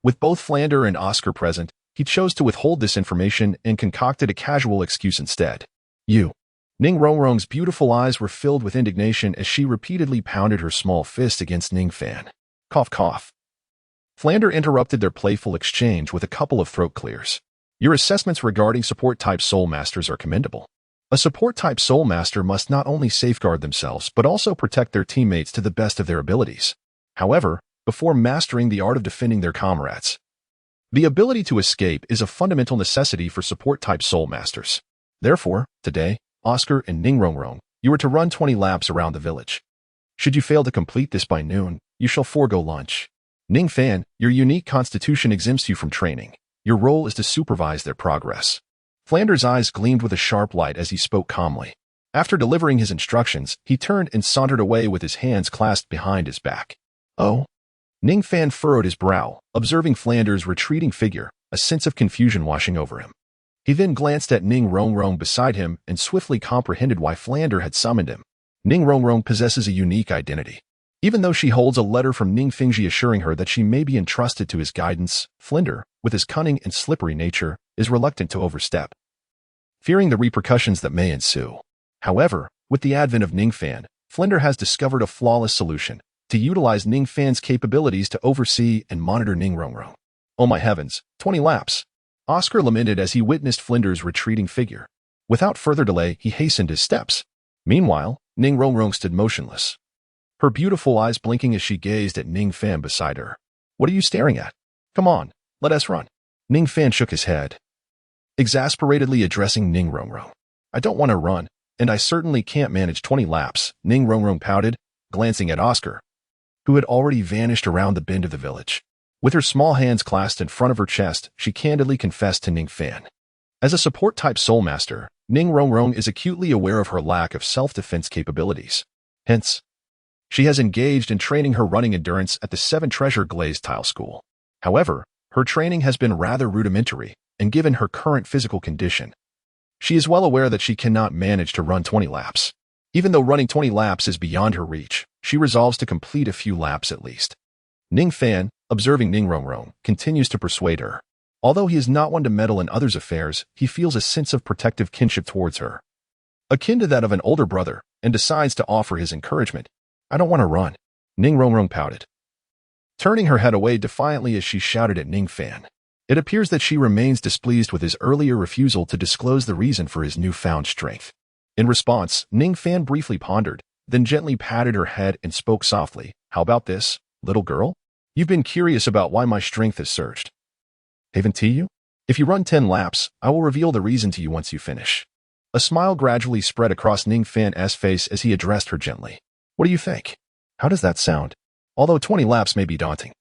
with both Flander and Oscar present, he chose to withhold this information and concocted a casual excuse instead. You. Ning Rongrong's beautiful eyes were filled with indignation as she repeatedly pounded her small fist against Ning Fan. Cough, cough. Flander interrupted their playful exchange with a couple of throat clears. Your assessments regarding support-type soul masters are commendable. A support-type soul master must not only safeguard themselves but also protect their teammates to the best of their abilities. However, before mastering the art of defending their comrades, the ability to escape is a fundamental necessity for support-type soul masters. Therefore, today, Oscar and Ning Rongrong, you are to run 20 laps around the village. Should you fail to complete this by noon, you shall forego lunch. Ning Fan, your unique constitution exempts you from training. Your role is to supervise their progress. Flander's eyes gleamed with a sharp light as he spoke calmly. After delivering his instructions, he turned and sauntered away with his hands clasped behind his back. Oh? Ning Fan furrowed his brow, observing Flander's retreating figure, a sense of confusion washing over him. He then glanced at Ning Rongrong beside him and swiftly comprehended why Flander had summoned him. Ning Rongrong possesses a unique identity. Even though she holds a letter from Ning Fingji assuring her that she may be entrusted to his guidance, Flander, with his cunning and slippery nature, is reluctant to overstep, fearing the repercussions that may ensue. However, with the advent of Ning Fan, Flander has discovered a flawless solution, to utilize Ning Fan's capabilities to oversee and monitor Ning Rongrong. Oh my heavens, 20 laps! Oscar lamented as he witnessed Flinder's retreating figure. Without further delay, he hastened his steps. Meanwhile, Ning Rongrong stood motionless, her beautiful eyes blinking as she gazed at Ning Fan beside her. What are you staring at? Come on, let us run. Ning Fan shook his head, exasperatedly addressing Ning Rongrong. I don't want to run, and I certainly can't manage 20 laps, Ning Rongrong pouted, glancing at Oscar, who had already vanished around the bend of the village. With her small hands clasped in front of her chest, she candidly confessed to Ning Fan. As a support-type soul master, Ning Rongrong is acutely aware of her lack of self-defense capabilities. Hence, she has engaged in training her running endurance at the Seven Treasure Glazed Tile School. However, her training has been rather rudimentary, and given her current physical condition, she is well aware that she cannot manage to run 20 laps. Even though running 20 laps is beyond her reach, she resolves to complete a few laps at least. Ning Fan, observing Ning Rongrong, continues to persuade her. Although he is not one to meddle in others' affairs, he feels a sense of protective kinship towards her, akin to that of an older brother, and decides to offer his encouragement. I don't want to run, Ning Rongrong pouted, turning her head away defiantly as she shouted at Ning Fan. It appears that she remains displeased with his earlier refusal to disclose the reason for his newfound strength. In response, Ning Fan briefly pondered, then gently patted her head and spoke softly. How about this, little girl? You've been curious about why my strength has surged. Haven't you? If you run 10 laps, I will reveal the reason to you once you finish. A smile gradually spread across Ning Fan's face as he addressed her gently. What do you think? How does that sound? Although 20 laps may be daunting,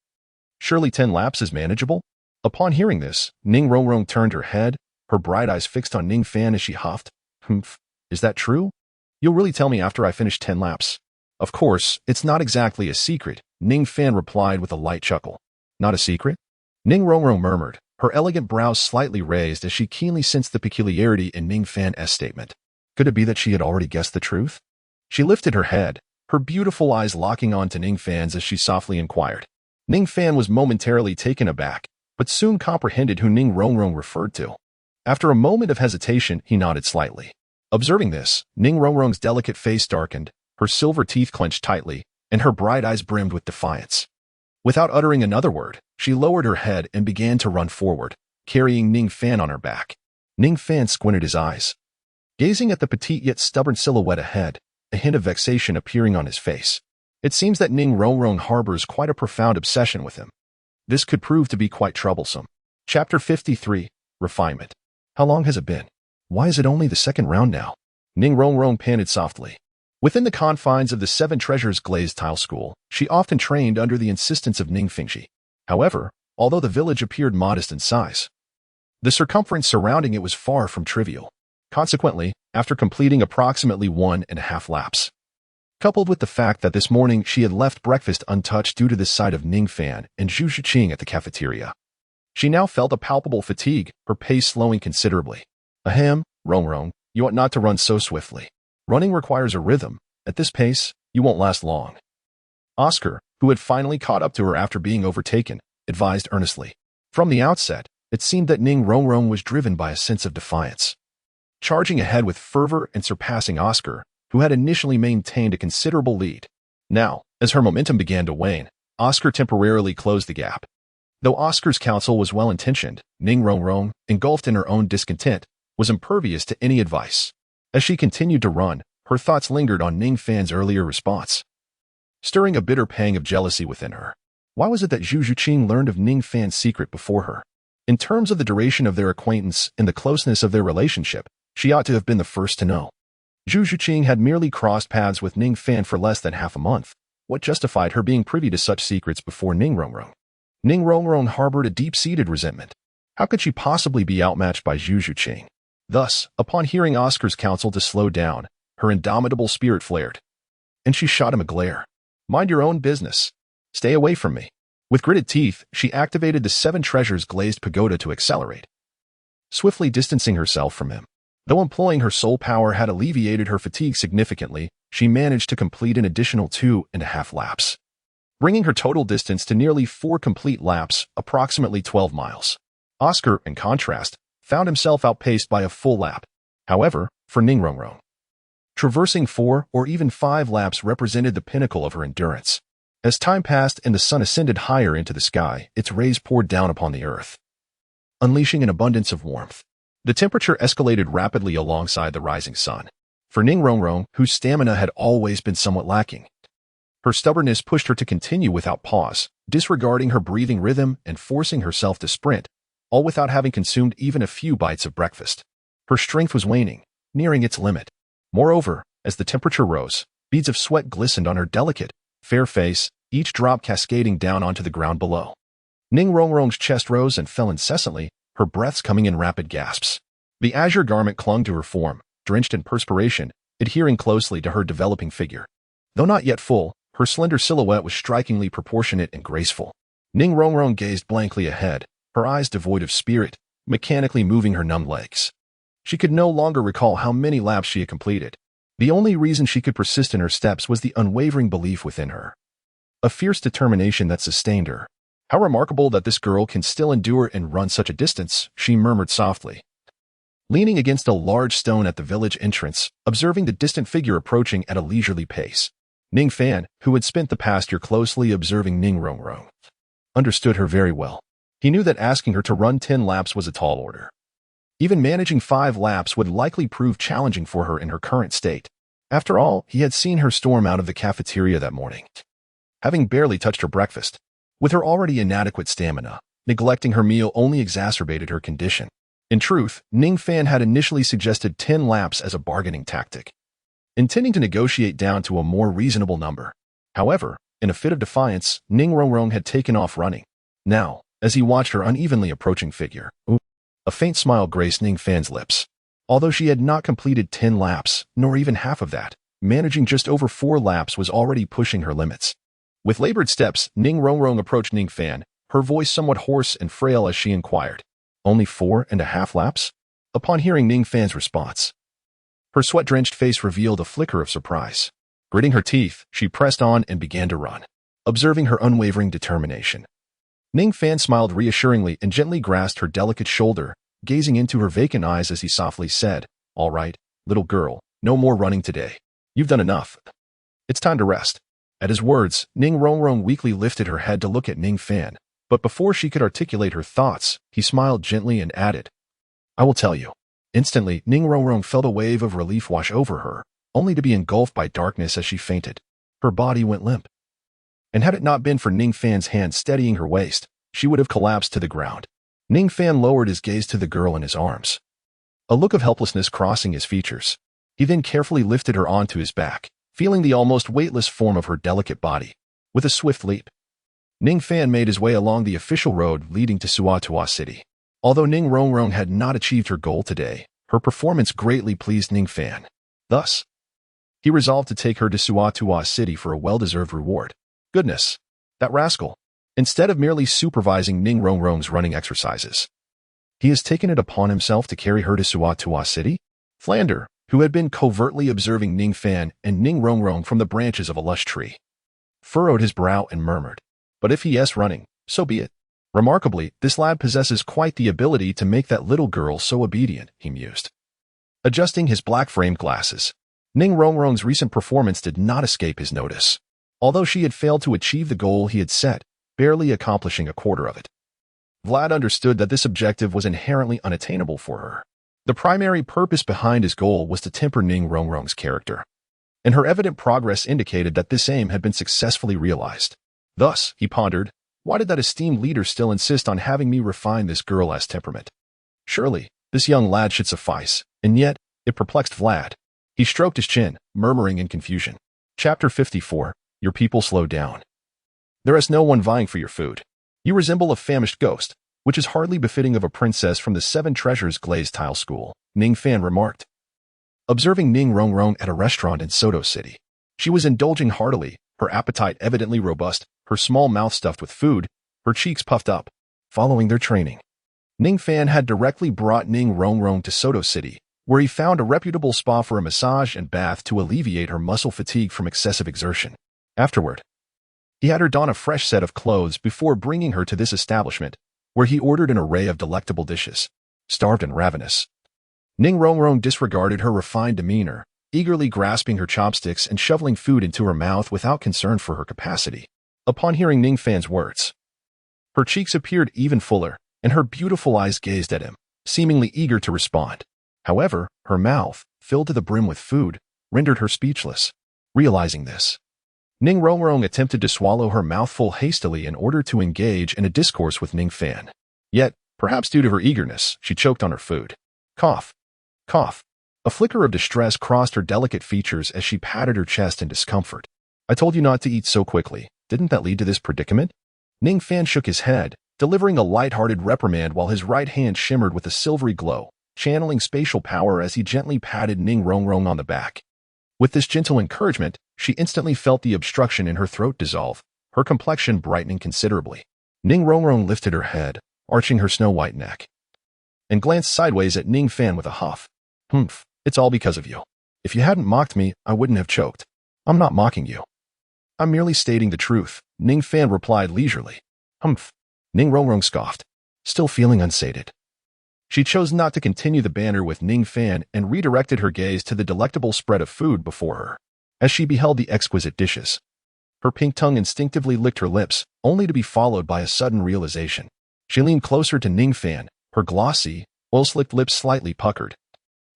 surely 10 laps is manageable? Upon hearing this, Ning Rongrong turned her head, her bright eyes fixed on Ning Fan as she huffed. Humph, is that true? You'll really tell me after I finish 10 laps? Of course, it's not exactly a secret, Ning Fan replied with a light chuckle. Not a secret? Ning Rongrong murmured, her elegant brows slightly raised as she keenly sensed the peculiarity in Ning Fan's statement. Could it be that she had already guessed the truth? She lifted her head, her beautiful eyes locking on to Ning Fan's as she softly inquired. Ning Fan was momentarily taken aback, but soon comprehended who Ning Rongrong referred to. After a moment of hesitation, he nodded slightly. Observing this, Ning Rongrong's delicate face darkened, her silver teeth clenched tightly, and her bright eyes brimmed with defiance. Without uttering another word, she lowered her head and began to run forward, carrying Ning Fan on her back. Ning Fan squinted his eyes, gazing at the petite yet stubborn silhouette ahead, a hint of vexation appearing on his face. It seems that Ning Rongrong harbors quite a profound obsession with him. This could prove to be quite troublesome. Chapter 53, Refinement. How long has it been? Why is it only the second round now? Ning Rongrong panted softly. Within the confines of the Seven Treasures Glazed Tile School, she often trained under the insistence of Ning Fingxi. However, although the village appeared modest in size, the circumference surrounding it was far from trivial. Consequently, after completing approximately 1.5 laps, coupled with the fact that this morning she had left breakfast untouched due to the sight of Ning Fan and Zhu Zhiqing at the cafeteria, she now felt a palpable fatigue, her pace slowing considerably. Ahem, Rongrong, you ought not to run so swiftly. Running requires a rhythm. At this pace, you won't last long. Oscar, who had finally caught up to her after being overtaken, advised earnestly. From the outset, it seemed that Ning Rongrong was driven by a sense of defiance, charging ahead with fervor and surpassing Oscar, who had initially maintained a considerable lead. Now, as her momentum began to wane, Oscar temporarily closed the gap. Though Oscar's counsel was well-intentioned, Ning Rongrong, engulfed in her own discontent, was impervious to any advice. As she continued to run, her thoughts lingered on Ning Fan's earlier response, stirring a bitter pang of jealousy within her. Why was it that Zhu Zhiqing learned of Ning Fan's secret before her? In terms of the duration of their acquaintance and the closeness of their relationship, she ought to have been the first to know. Zhu Zhiqing had merely crossed paths with Ning Fan for less than half a month. What justified her being privy to such secrets before Ning Rongrong? Ning Rongrong harbored a deep-seated resentment. How could she possibly be outmatched by Zhu Zhiqing? Thus, upon hearing Oscar's counsel to slow down, her indomitable spirit flared, and she shot him a glare. Mind your own business. Stay away from me. With gritted teeth, she activated the Seven Treasures Glazed Pagoda to accelerate, swiftly distancing herself from him. Though employing her soul power had alleviated her fatigue significantly, she managed to complete an additional 2.5 laps, bringing her total distance to nearly 4 complete laps, approximately 12 miles. Oscar, in contrast, found himself outpaced by a full lap. However, for Ning Rongrong, traversing 4 or even 5 laps represented the pinnacle of her endurance. As time passed and the sun ascended higher into the sky, its rays poured down upon the earth, unleashing an abundance of warmth. The temperature escalated rapidly alongside the rising sun. For Ning Rongrong, whose stamina had always been somewhat lacking, her stubbornness pushed her to continue without pause, disregarding her breathing rhythm and forcing herself to sprint, all without having consumed even a few bites of breakfast. Her strength was waning, nearing its limit. Moreover, as the temperature rose, beads of sweat glistened on her delicate, fair face, each drop cascading down onto the ground below. Ning Rongrong's chest rose and fell incessantly, her breaths coming in rapid gasps. The azure garment clung to her form, drenched in perspiration, adhering closely to her developing figure. Though not yet full, her slender silhouette was strikingly proportionate and graceful. Ning Rongrong gazed blankly ahead, her eyes devoid of spirit, mechanically moving her numb legs. She could no longer recall how many laps she had completed. The only reason she could persist in her steps was the unwavering belief within her, a fierce determination that sustained her. How remarkable that this girl can still endure and run such a distance, she murmured softly. Leaning against a large stone at the village entrance, observing the distant figure approaching at a leisurely pace, Ning Fan, who had spent the past year closely observing Ning Rongrong, understood her very well. He knew that asking her to run 10 laps was a tall order. Even managing 5 laps would likely prove challenging for her in her current state. After all, he had seen her storm out of the cafeteria that morning, having barely touched her breakfast. With her already inadequate stamina, neglecting her meal only exacerbated her condition. In truth, Ning Fan had initially suggested 10 laps as a bargaining tactic, intending to negotiate down to a more reasonable number. However, in a fit of defiance, Ning Rongrong had taken off running. Now, as he watched her unevenly approaching figure, a faint smile graced Ning Fan's lips. Although she had not completed 10 laps, nor even half of that, managing just over 4 laps was already pushing her limits. With labored steps, Ning Rongrong approached Ning Fan, her voice somewhat hoarse and frail as she inquired, "Only 4.5 laps?" Upon hearing Ning Fan's response, her sweat-drenched face revealed a flicker of surprise. Gritting her teeth, she pressed on and began to run, observing her unwavering determination. Ning Fan smiled reassuringly and gently grasped her delicate shoulder, gazing into her vacant eyes as he softly said, "All right, little girl, no more running today. You've done enough. It's time to rest." At his words, Ning Rongrong weakly lifted her head to look at Ning Fan, but before she could articulate her thoughts, he smiled gently and added, "I will tell you." Instantly, Ning Rongrong felt a wave of relief wash over her, only to be engulfed by darkness as she fainted. Her body went limp. And had it not been for Ning Fan's hand steadying her waist, she would have collapsed to the ground. Ning Fan lowered his gaze to the girl in his arms, a look of helplessness crossing his features. He then carefully lifted her onto his back, feeling the almost weightless form of her delicate body. With a swift leap, Ning Fan made his way along the official road leading to Suatua City. Although Ning Rongrong had not achieved her goal today, her performance greatly pleased Ning Fan. Thus, he resolved to take her to Suatua City for a well-deserved reward. Goodness, that rascal. Instead of merely supervising Ning Rongrong's running exercises, he has taken it upon himself to carry her to Suatua City? Flander, who had been covertly observing Ning Fan and Ning Rongrong from the branches of a lush tree, furrowed his brow and murmured, "But if he is running, so be it." Remarkably, this lad possesses quite the ability to make that little girl so obedient, he mused. Adjusting his black-framed glasses, Ning Rongrong's recent performance did not escape his notice. Although she had failed to achieve the goal he had set, barely accomplishing a quarter of it, Vlad understood that this objective was inherently unattainable for her. The primary purpose behind his goal was to temper Ning Rongrong's character, and her evident progress indicated that this aim had been successfully realized. Thus, he pondered, why did that esteemed leader still insist on having me refine this girl-ass temperament? Surely, this young lad should suffice, and yet, it perplexed Vlad. He stroked his chin, murmuring in confusion. Chapter 54, Your people slow down. There is no one vying for your food. You resemble a famished ghost, which is hardly befitting of a princess from the Seven Treasures glazed tile school, Ning Fan remarked. Observing Ning Rongrong at a restaurant in Soto City, she was indulging heartily, her appetite evidently robust, her small mouth stuffed with food, her cheeks puffed up, following their training. Ning Fan had directly brought Ning Rongrong to Soto City, where he found a reputable spa for a massage and bath to alleviate her muscle fatigue from excessive exertion. Afterward, he had her don a fresh set of clothes before bringing her to this establishment, where he ordered an array of delectable dishes. Starved and ravenous, Ning Rongrong disregarded her refined demeanor, eagerly grasping her chopsticks and shoveling food into her mouth without concern for her capacity. Upon hearing Ning Fan's words, her cheeks appeared even fuller, and her beautiful eyes gazed at him, seemingly eager to respond. However, her mouth, filled to the brim with food, rendered her speechless. Realizing this, Ning Rongrong attempted to swallow her mouthful hastily in order to engage in a discourse with Ning Fan. Yet, perhaps due to her eagerness, she choked on her food. Cough. Cough. A flicker of distress crossed her delicate features as she patted her chest in discomfort. I told you not to eat so quickly. Didn't that lead to this predicament? Ning Fan shook his head, delivering a light-hearted reprimand while his right hand shimmered with a silvery glow, channeling spatial power as he gently patted Ning Rongrong on the back. With this gentle encouragement, she instantly felt the obstruction in her throat dissolve, her complexion brightening considerably. Ning Rongrong lifted her head, arching her snow-white neck, and glanced sideways at Ning Fan with a huff. Humph, it's all because of you. If you hadn't mocked me, I wouldn't have choked. I'm not mocking you. I'm merely stating the truth, Ning Fan replied leisurely. Humph. Ning Rongrong scoffed, still feeling unsated. She chose not to continue the banter with Ning Fan and redirected her gaze to the delectable spread of food before her. As she beheld the exquisite dishes, her pink tongue instinctively licked her lips, only to be followed by a sudden realization. She leaned closer to Ning Fan, her glossy, oil-slicked lips slightly puckered,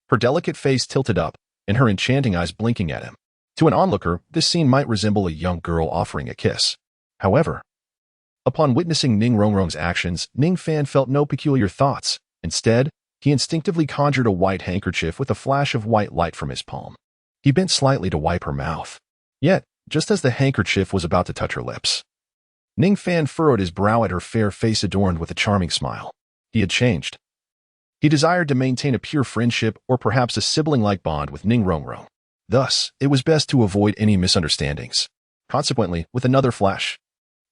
her delicate face tilted up, and her enchanting eyes blinking at him. To an onlooker, this scene might resemble a young girl offering a kiss. However, upon witnessing Ning Rongrong's actions, Ning Fan felt no peculiar thoughts. Instead, he instinctively conjured a white handkerchief with a flash of white light from his palm. He bent slightly to wipe her mouth. Yet, just as the handkerchief was about to touch her lips, Ning Fan furrowed his brow at her fair face adorned with a charming smile. He had changed. He desired to maintain a pure friendship or perhaps a sibling-like bond with Ning Rongrong. Thus, it was best to avoid any misunderstandings. Consequently, with another flash,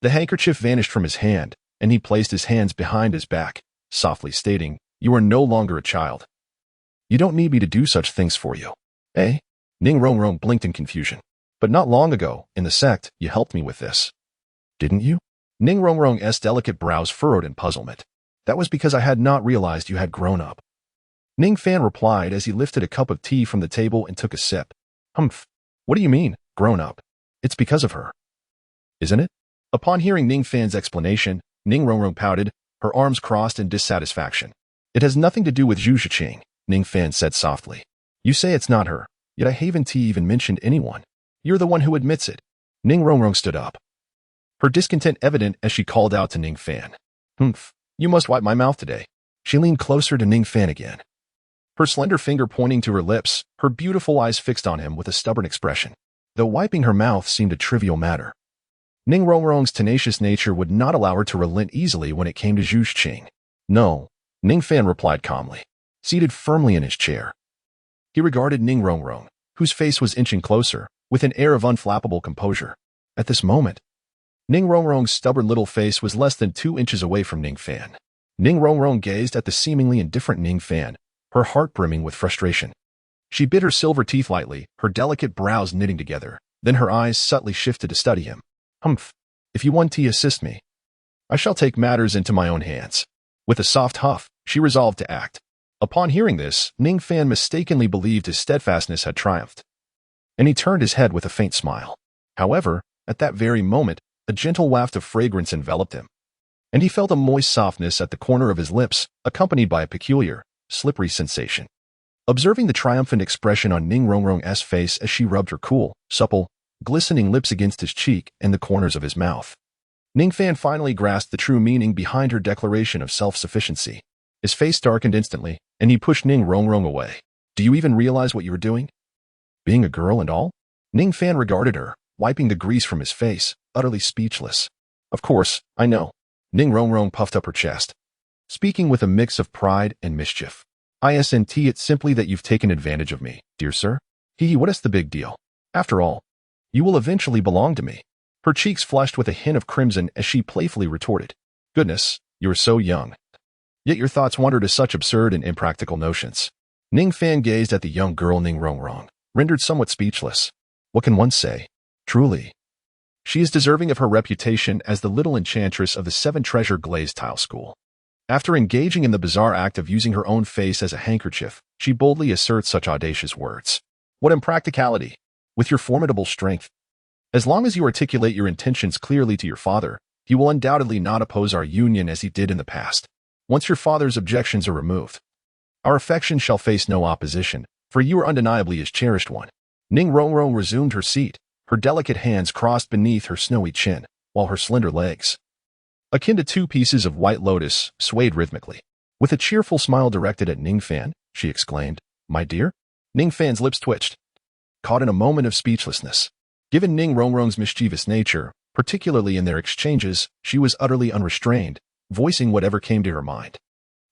the handkerchief vanished from his hand, and he placed his hands behind his back, softly stating, "You are no longer a child. You don't need me to do such things for you." Eh? Ning Rongrong blinked in confusion. But not long ago, in the sect, you helped me with this. Didn't you? Ning Rongrong's delicate brows furrowed in puzzlement. That was because I had not realized you had grown up. Ning Fan replied as he lifted a cup of tea from the table and took a sip. Humph. What do you mean, grown up? It's because of her. Isn't it? Upon hearing Ning Fan's explanation, Ning Rongrong pouted, her arms crossed in dissatisfaction. It has nothing to do with Zhu Shiqing, Ning Fan said softly. You say it's not her, yet I haven't even mentioned anyone. You're the one who admits it. Ning Rongrong stood up, her discontent evident as she called out to Ning Fan. Humph. You must wipe my mouth today. She leaned closer to Ning Fan again, her slender finger pointing to her lips, her beautiful eyes fixed on him with a stubborn expression. Though wiping her mouth seemed a trivial matter, Ning Rongrong's tenacious nature would not allow her to relent easily when it came to Zhu Shiqing. No, Ning Fan replied calmly, seated firmly in his chair. He regarded Ning Rongrong, whose face was inching closer, with an air of unflappable composure. At this moment, Ning Rongrong's stubborn little face was less than 2 inches away from Ning Fan. Ning Rongrong gazed at the seemingly indifferent Ning Fan, her heart brimming with frustration. She bit her silver teeth lightly, her delicate brows knitting together, then her eyes subtly shifted to study him. Humph. If you want to assist me, I shall take matters into my own hands. With a soft huff, she resolved to act. Upon hearing this, Ning Fan mistakenly believed his steadfastness had triumphed, and he turned his head with a faint smile. However, at that very moment, a gentle waft of fragrance enveloped him, and he felt a moist softness at the corner of his lips, accompanied by a peculiar, slippery sensation. Observing the triumphant expression on Ning Rongrong's face as she rubbed her cool, supple, glistening lips against his cheek and the corners of his mouth, Ning Fan finally grasped the true meaning behind her declaration of self-sufficiency. His face darkened instantly, and he pushed Ning Rongrong away. Do you even realize what you were doing? Being a girl and all? Ning Fan regarded her, wiping the grease from his face, utterly speechless. Of course, I know. Ning Rongrong puffed up her chest, speaking with a mix of pride and mischief. Isn't it simply that you've taken advantage of me, dear sir? What is the big deal? After all, you will eventually belong to me. Her cheeks flushed with a hint of crimson as she playfully retorted. Goodness, you are so young. Yet your thoughts wander to such absurd and impractical notions. Ning Fan gazed at the young girl Ning Rongrong, rendered somewhat speechless. What can one say? Truly, she is deserving of her reputation as the little enchantress of the 7-treasure glazed tile school. After engaging in the bizarre act of using her own face as a handkerchief, she boldly asserts such audacious words. What impracticality! With your formidable strength, As long as you articulate your intentions clearly to your father, he will undoubtedly not oppose our union as he did in the past. Once your father's objections are removed, our affection shall face no opposition, for you are undeniably his cherished one. Ning Rongrong resumed her seat, her delicate hands crossed beneath her snowy chin, while her slender legs, akin to two pieces of white lotus, swayed rhythmically. With a cheerful smile directed at Ning Fan, she exclaimed, "My dear?" Ning Fan's lips twitched, caught in a moment of speechlessness. Given Ning Rongrong's mischievous nature, particularly in their exchanges, she was utterly unrestrained, voicing whatever came to her mind.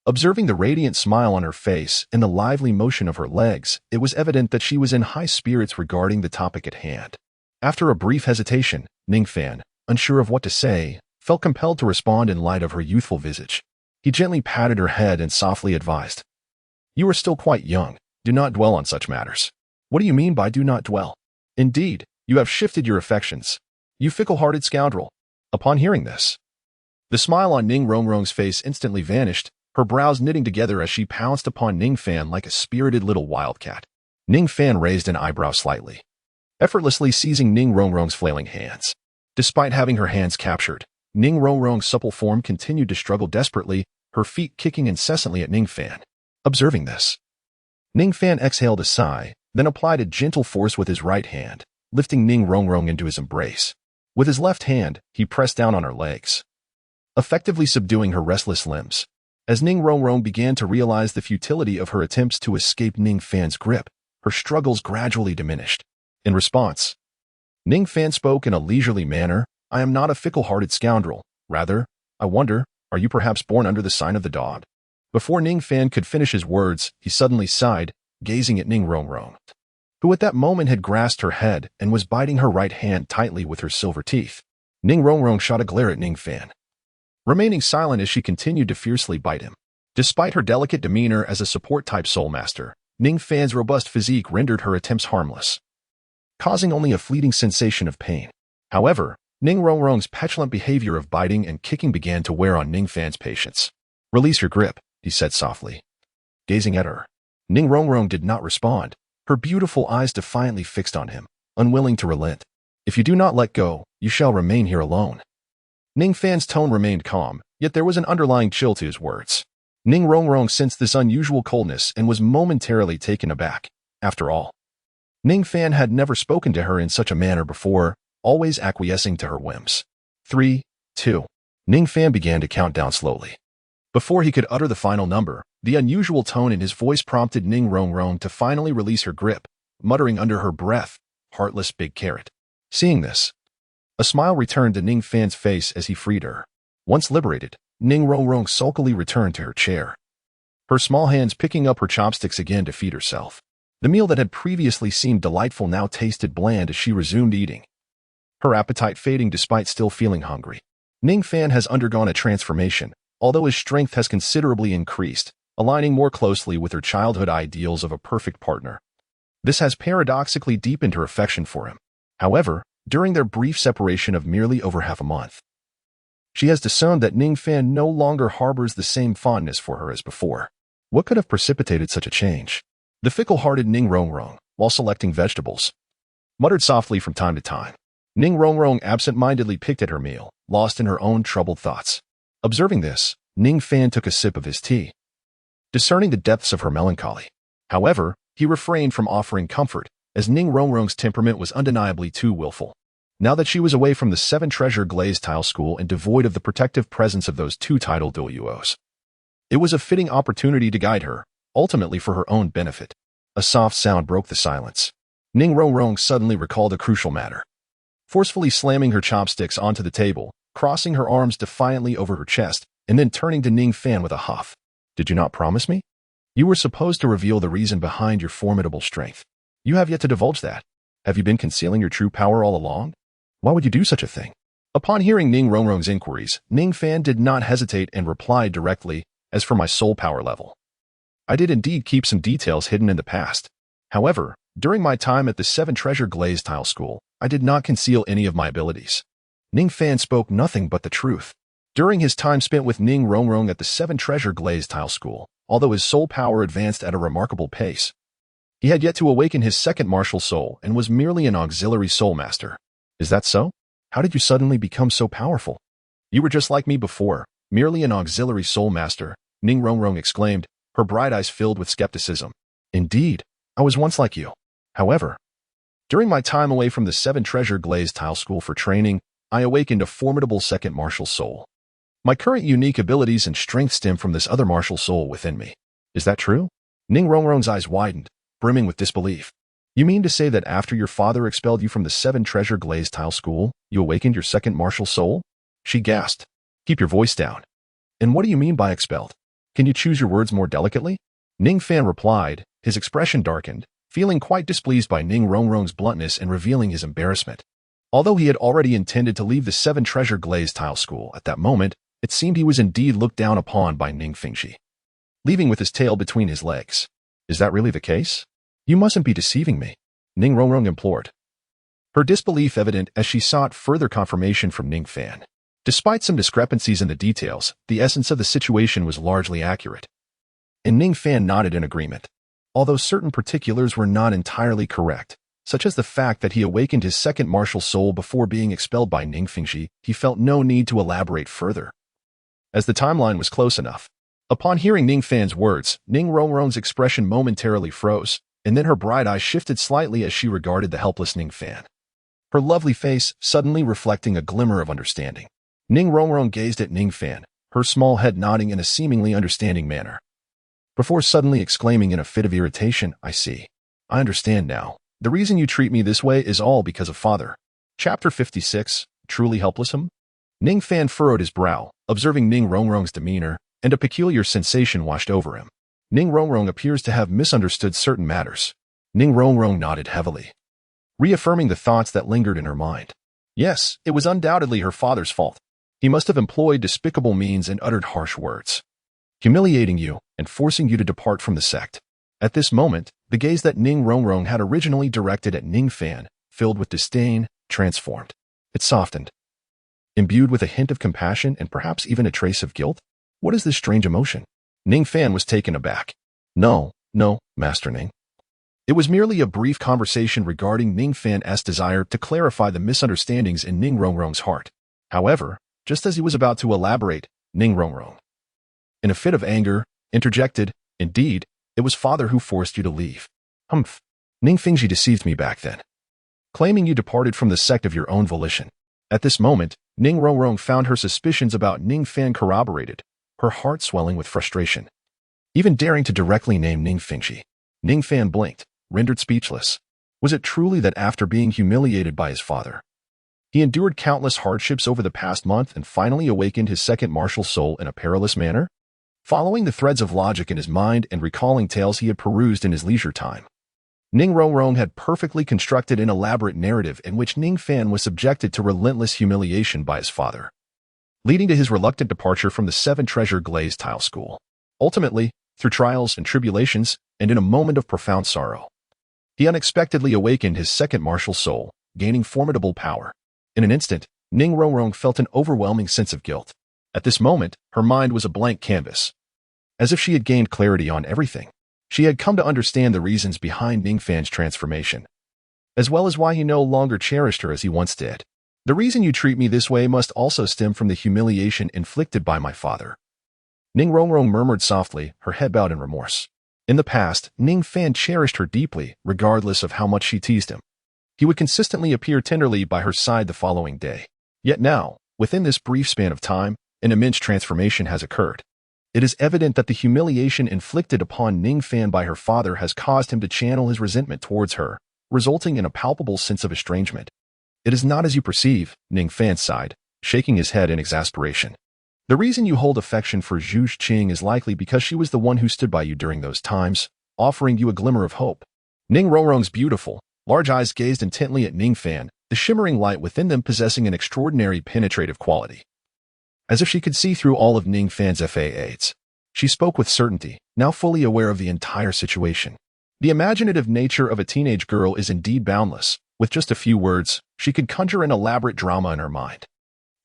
Observing the radiant smile on her face and the lively motion of her legs, it was evident that she was in high spirits regarding the topic at hand. After a brief hesitation, Ning Fan, unsure of what to say, felt compelled to respond in light of her youthful visage. He gently patted her head and softly advised, "You are still quite young. Do not dwell on such matters." "What do you mean by do not dwell?" "Indeed, you have shifted your affections. You fickle-hearted scoundrel." Upon hearing this, the smile on Ning Rongrong's face instantly vanished, her brows knitting together as she pounced upon Ning Fan like a spirited little wildcat. Ning Fan raised an eyebrow slightly, effortlessly seizing Ning Rongrong's flailing hands. Despite having her hands captured, Ning Rongrong's supple form continued to struggle desperately, her feet kicking incessantly at Ning Fan. Observing this, Ning Fan exhaled a sigh, then applied a gentle force with his right hand, lifting Ning Rongrong into his embrace. With his left hand, he pressed down on her legs, effectively subduing her restless limbs. As Ning Rongrong began to realize the futility of her attempts to escape Ning Fan's grip, her struggles gradually diminished. In response, Ning Fan spoke in a leisurely manner, "I am not a fickle-hearted scoundrel. Rather, I wonder, are you perhaps born under the sign of the dog?" Before Ning Fan could finish his words, he suddenly sighed, gazing at Ning Rongrong, who at that moment had grasped her head and was biting her right hand tightly with her silver teeth. Ning Rongrong shot a glare at Ning Fan, remaining silent as she continued to fiercely bite him. Despite her delicate demeanor as a support-type soulmaster, Ning Fan's robust physique rendered her attempts harmless, causing only a fleeting sensation of pain. However, Ning Rongrong's petulant behavior of biting and kicking began to wear on Ning Fan's patience. "Release your grip," he said softly, gazing at her. Ning Rongrong did not respond, her beautiful eyes defiantly fixed on him, unwilling to relent. "If you do not let go, you shall remain here alone." Ning Fan's tone remained calm, yet there was an underlying chill to his words. Ning Rongrong sensed this unusual coldness and was momentarily taken aback. After all, Ning Fan had never spoken to her in such a manner before, always acquiescing to her whims. 3, 2. Ning Fan began to count down slowly. Before he could utter the final number, the unusual tone in his voice prompted Ning Rongrong to finally release her grip, muttering under her breath, "Heartless big carrot." Seeing this, a smile returned to Ning Fan's face as he freed her. Once liberated, Ning Rongrong sulkily returned to her chair, her small hands picking up her chopsticks again to feed herself. The meal that had previously seemed delightful now tasted bland as she resumed eating, her appetite fading despite still feeling hungry. Ning Fan has undergone a transformation, although his strength has considerably increased, aligning more closely with her childhood ideals of a perfect partner. This has paradoxically deepened her affection for him. However, during their brief separation of merely over half a month, she has discerned that Ning Fan no longer harbors the same fondness for her as before. What could have precipitated such a change? The fickle-hearted Ning Rongrong, while selecting vegetables, muttered softly from time to time. Ning Rongrong absent-mindedly picked at her meal, lost in her own troubled thoughts. Observing this, Ning Fan took a sip of his tea, discerning the depths of her melancholy. However, he refrained from offering comfort, as Ning Rongrong's temperament was undeniably too willful. Now that she was away from the seven-treasure glazed tile school and devoid of the protective presence of those two titled Douluos, it was a fitting opportunity to guide her, ultimately for her own benefit. A soft sound broke the silence. Ning Rongrong suddenly recalled a crucial matter. Forcefully slamming her chopsticks onto the table, crossing her arms defiantly over her chest, and then turning to Ning Fan with a huff. "Did you not promise me? You were supposed to reveal the reason behind your formidable strength. You have yet to divulge that. Have you been concealing your true power all along? Why would you do such a thing?" Upon hearing Ning Rongrong's inquiries, Ning Fan did not hesitate and replied directly, "As for my soul power level, I did indeed keep some details hidden in the past. However, during my time at the Seven Treasure Glazed Tile School, I did not conceal any of my abilities." Ning Fan spoke nothing but the truth. During his time spent with Ning Rongrong at the Seven Treasure Glazed Tile School, although his soul power advanced at a remarkable pace, he had yet to awaken his second martial soul and was merely an auxiliary soul master. Is that so? How did you suddenly become so powerful? You were just like me before, merely an auxiliary soul master, Ning Rongrong exclaimed, her bright eyes filled with skepticism. Indeed, I was once like you. However, during my time away from the Seven Treasure Glazed Tile School for training, I awakened a formidable second martial soul. My current unique abilities and strength stem from this other martial soul within me. Is that true? Ning Rongrong's eyes widened, brimming with disbelief. You mean to say that after your father expelled you from the Seven Treasure Glazed Tile School, you awakened your second martial soul? She gasped. Keep your voice down. And what do you mean by expelled? Can you choose your words more delicately? Ning Fan replied, his expression darkened, feeling quite displeased by Ning Rongrong's bluntness and revealing his embarrassment. Although he had already intended to leave the Seven Treasure Glazed Tile School at that moment, it seemed he was indeed looked down upon by Ning Fingxi, leaving with his tail between his legs. Is that really the case? You mustn't be deceiving me, Ning Rongrong implored, her disbelief evident as she sought further confirmation from Ning Fan. Despite some discrepancies in the details, the essence of the situation was largely accurate, and Ning Fan nodded in agreement. Although certain particulars were not entirely correct, such as the fact that he awakened his second martial soul before being expelled by Ning Fingxi, he felt no need to elaborate further, as the timeline was close enough. Upon hearing Ning Fan's words, Ning Rongrong's expression momentarily froze, and then her bright eyes shifted slightly as she regarded the helpless Ning Fan, her lovely face suddenly reflecting a glimmer of understanding. Ning Rongrong gazed at Ning Fan, her small head nodding in a seemingly understanding manner, before suddenly exclaiming in a fit of irritation, I see. I understand now. The reason you treat me this way is all because of father. Chapter 56, Truly Helpless Him? Ning Fan furrowed his brow, observing Ning Rongrong's demeanor, and a peculiar sensation washed over him. Ning Rongrong appears to have misunderstood certain matters. Ning Rongrong nodded heavily, reaffirming the thoughts that lingered in her mind. Yes, it was undoubtedly her father's fault. He must have employed despicable means and uttered harsh words, humiliating you and forcing you to depart from the sect. At this moment, the gaze that Ning Rongrong had originally directed at Ning Fan, filled with disdain, transformed. It softened, imbued with a hint of compassion and perhaps even a trace of guilt. What is this strange emotion? Ning Fan was taken aback. No, Master Ning. It was merely a brief conversation regarding Ning Fan's desire to clarify the misunderstandings in Ning Rongrong's heart. However, just as he was about to elaborate, Ning Rongrong, in a fit of anger, interjected, Indeed, it was father who forced you to leave. Humph. Ning Fingxi deceived me back then, claiming you departed from the sect of your own volition. At this moment, Ning Rongrong found her suspicions about Ning Fan corroborated, her heart swelling with frustration. Even daring to directly name Ning Fingxi, Ning Fan blinked, rendered speechless. Was it truly that after being humiliated by his father, he endured countless hardships over the past month and finally awakened his second martial soul in a perilous manner? Following the threads of logic in his mind and recalling tales he had perused in his leisure time, Ning Rongrong had perfectly constructed an elaborate narrative in which Ning Fan was subjected to relentless humiliation by his father, leading to his reluctant departure from the Seven Treasure Glazed Tile School. Ultimately, through trials and tribulations, and in a moment of profound sorrow, he unexpectedly awakened his second martial soul, gaining formidable power. In an instant, Ning Rongrong felt an overwhelming sense of guilt. At this moment, her mind was a blank canvas. As if she had gained clarity on everything, she had come to understand the reasons behind Ning Fan's transformation, as well as why he no longer cherished her as he once did. The reason you treat me this way must also stem from the humiliation inflicted by my father. Ning Rongrong murmured softly, her head bowed in remorse. In the past, Ning Fan cherished her deeply, regardless of how much she teased him. He would consistently appear tenderly by her side the following day. Yet now, within this brief span of time, an immense transformation has occurred. It is evident that the humiliation inflicted upon Ning Fan by her father has caused him to channel his resentment towards her, resulting in a palpable sense of estrangement. It is not as you perceive, Ning Fan sighed, shaking his head in exasperation. The reason you hold affection for Zhu Qing is likely because she was the one who stood by you during those times, offering you a glimmer of hope. Ning Rongrong's beautiful, large eyes gazed intently at Ning Fan, the shimmering light within them possessing an extraordinary penetrative quality. As if she could see through all of Ning Fan's facades, she spoke with certainty, now fully aware of the entire situation. The imaginative nature of a teenage girl is indeed boundless. With just a few words, she could conjure an elaborate drama in her mind.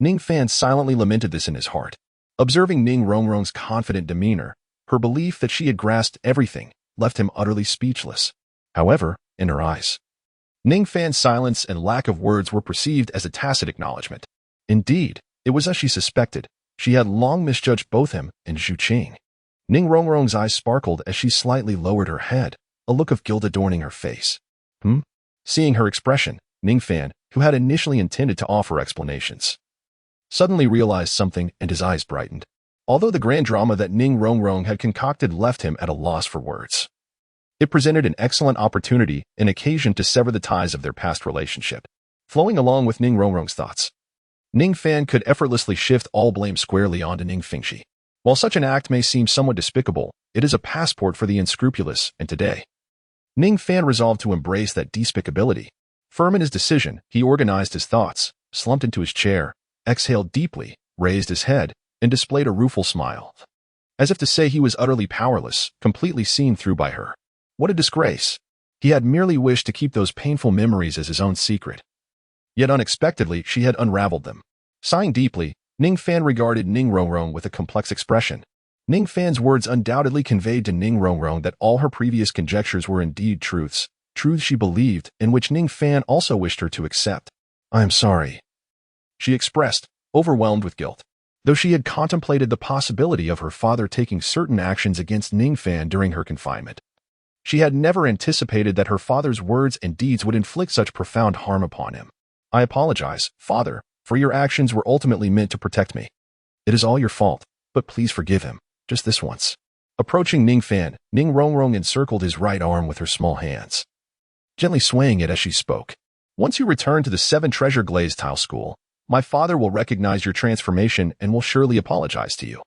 Ning Fan silently lamented this in his heart. Observing Ning Rongrong's confident demeanor, her belief that she had grasped everything left him utterly speechless. However, in her eyes, Ning Fan's silence and lack of words were perceived as a tacit acknowledgement. Indeed, it was as she suspected. She had long misjudged both him and Zhu Qing. Ning Rongrong's eyes sparkled as she slightly lowered her head, a look of guilt adorning her face. Seeing her expression, Ning Fan, who had initially intended to offer explanations, suddenly realized something and his eyes brightened. Although the grand drama that Ning Rongrong had concocted left him at a loss for words, it presented an excellent opportunity and occasion to sever the ties of their past relationship. Flowing along with Ning Rongrong's thoughts, Ning Fan could effortlessly shift all blame squarely onto Ning Fingxi. While such an act may seem somewhat despicable, it is a passport for the unscrupulous, and today, Ning Fan resolved to embrace that despicability. Firm in his decision, he organized his thoughts, slumped into his chair, exhaled deeply, raised his head, and displayed a rueful smile, as if to say he was utterly powerless, completely seen through by her. What a disgrace! He had merely wished to keep those painful memories as his own secret. Yet unexpectedly, she had unraveled them. Sighing deeply, Ning Fan regarded Ning Rongrong with a complex expression. Ning Fan's words undoubtedly conveyed to Ning Rongrong that all her previous conjectures were indeed truths she believed and which Ning Fan also wished her to accept. "I am sorry," she expressed, overwhelmed with guilt. Though she had contemplated the possibility of her father taking certain actions against Ning Fan during her confinement, she had never anticipated that her father's words and deeds would inflict such profound harm upon him. "I apologize, father, for your actions were ultimately meant to protect me. It is all your fault, but please forgive him, just this once." Approaching Ning Fan, Ning Rongrong encircled his right arm with her small hands, gently swaying it as she spoke. "Once you return to the 7 Treasure Glazed Tile School, my father will recognize your transformation and will surely apologize to you.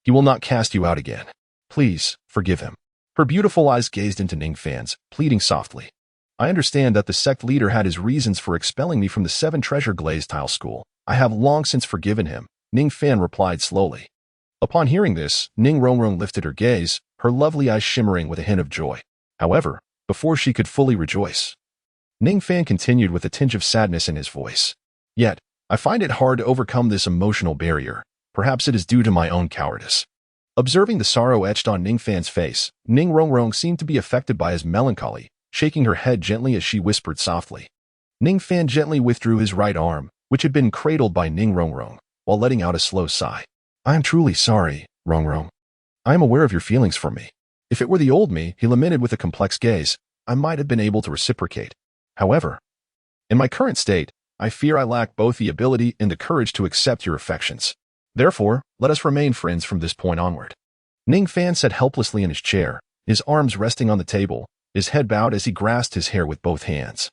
He will not cast you out again. Please, forgive him." Her beautiful eyes gazed into Ning Fan's, pleading softly. "I understand that the sect leader had his reasons for expelling me from the 7 Treasure Glazed Tile School. I have long since forgiven him," Ning Fan replied slowly. Upon hearing this, Ning Rongrong lifted her gaze, her lovely eyes shimmering with a hint of joy. However, before she could fully rejoice, Ning Fan continued with a tinge of sadness in his voice. "Yet, I find it hard to overcome this emotional barrier. Perhaps it is due to my own cowardice." Observing the sorrow etched on Ning Fan's face, Ning Rongrong seemed to be affected by his melancholy, shaking her head gently as she whispered softly. Ning Fan gently withdrew his right arm, which had been cradled by Ning Rongrong, while letting out a slow sigh. "I am truly sorry, Rongrong. I am aware of your feelings for me. If it were the old me," he lamented with a complex gaze, "I might have been able to reciprocate. However, in my current state, I fear I lack both the ability and the courage to accept your affections. Therefore, let us remain friends from this point onward." Ning Fan sat helplessly in his chair, his arms resting on the table, his head bowed as he grasped his hair with both hands.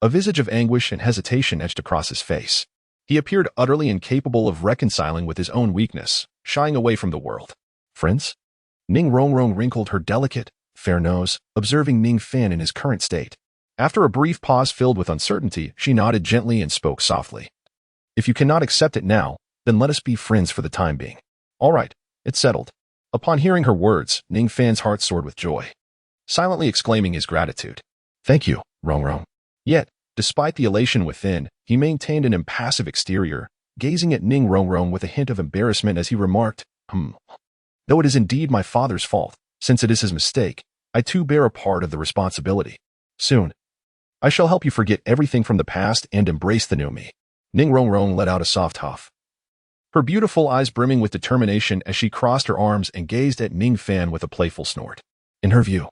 A visage of anguish and hesitation etched across his face. He appeared utterly incapable of reconciling with his own weakness, shying away from the world. "Friends?" Ning Rongrong wrinkled her delicate, fair nose, observing Ning Fan in his current state. After a brief pause filled with uncertainty, she nodded gently and spoke softly. "If you cannot accept it now, then let us be friends for the time being." "All right, it's settled." Upon hearing her words, Ning Fan's heart soared with joy, silently exclaiming his gratitude. "Thank you, Rongrong." Yet, despite the elation within, he maintained an impassive exterior, gazing at Ning Rongrong with a hint of embarrassment as he remarked, "Though it is indeed my father's fault, since it is his mistake, I too bear a part of the responsibility. Soon, I shall help you forget everything from the past and embrace the new me." Ning Rongrong let out a soft huff, her beautiful eyes brimming with determination as she crossed her arms and gazed at Ning Fan with a playful snort. In her view,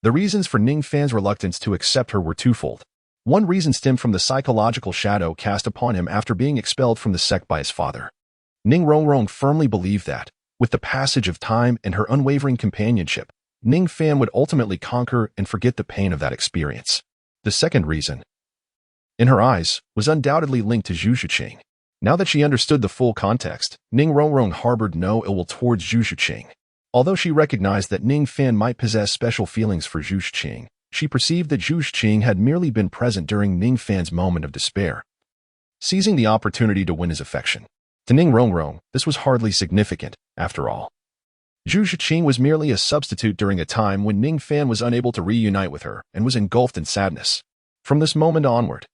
the reasons for Ning Fan's reluctance to accept her were twofold. One reason stemmed from the psychological shadow cast upon him after being expelled from the sect by his father. Ning Rongrong firmly believed that, with the passage of time and her unwavering companionship, Ning Fan would ultimately conquer and forget the pain of that experience. The second reason, in her eyes, was undoubtedly linked to Zhu Qing. Now that she understood the full context, Ning Rongrong harbored no ill will towards Zhu Qing. Although she recognized that Ning Fan might possess special feelings for Zhu Qing, she perceived that Zhu Qing had merely been present during Ning Fan's moment of despair, seizing the opportunity to win his affection. To Ning Rongrong, this was hardly significant, after all. Zhu Qing was merely a substitute during a time when Ning Fan was unable to reunite with her and was engulfed in sadness. From this moment onward,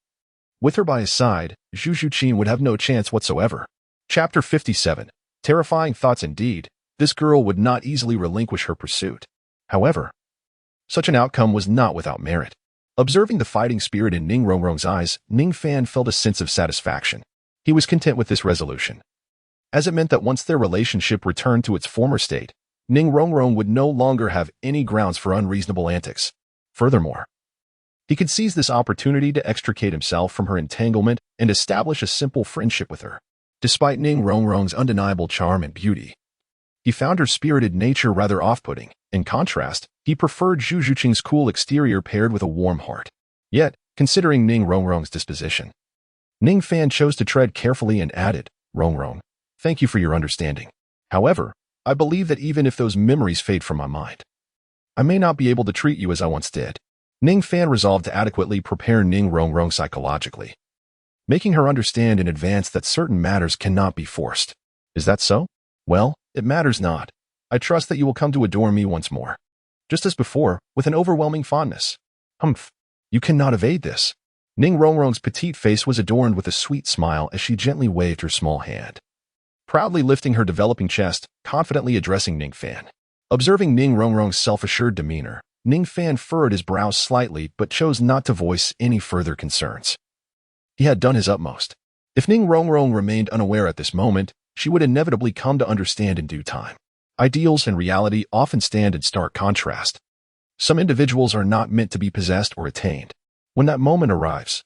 with her by his side, Zhu Qing would have no chance whatsoever. Chapter 57. Terrifying thoughts indeed. This girl would not easily relinquish her pursuit. However, such an outcome was not without merit. Observing the fighting spirit in Ning Rongrong's eyes, Ning Fan felt a sense of satisfaction. He was content with this resolution, as it meant that once their relationship returned to its former state, Ning Rongrong would no longer have any grounds for unreasonable antics. Furthermore, he could seize this opportunity to extricate himself from her entanglement and establish a simple friendship with her. Despite Ning Rongrong's undeniable charm and beauty, he found her spirited nature rather off-putting. In contrast, he preferred Zhu Zhuqing's cool exterior paired with a warm heart. Yet, considering Ning Rongrong's disposition, Ning Fan chose to tread carefully and added, "Rongrong, thank you for your understanding. However, I believe that even if those memories fade from my mind, I may not be able to treat you as I once did." Ning Fan resolved to adequately prepare Ning Rongrong psychologically, making her understand in advance that certain matters cannot be forced. Is that so? Well, it matters not. I trust that you will come to adore me once more, just as before, with an overwhelming fondness. Humph, you cannot evade this. Ning Rongrong's petite face was adorned with a sweet smile as she gently waved her small hand, proudly lifting her developing chest, confidently addressing Ning Fan. Observing Ning Rongrong's self-assured demeanor, Ning Fan furrowed his brows slightly but chose not to voice any further concerns. He had done his utmost. If Ning Rongrong remained unaware at this moment, she would inevitably come to understand in due time. Ideals and reality often stand in stark contrast. Some individuals are not meant to be possessed or attained. When that moment arrives,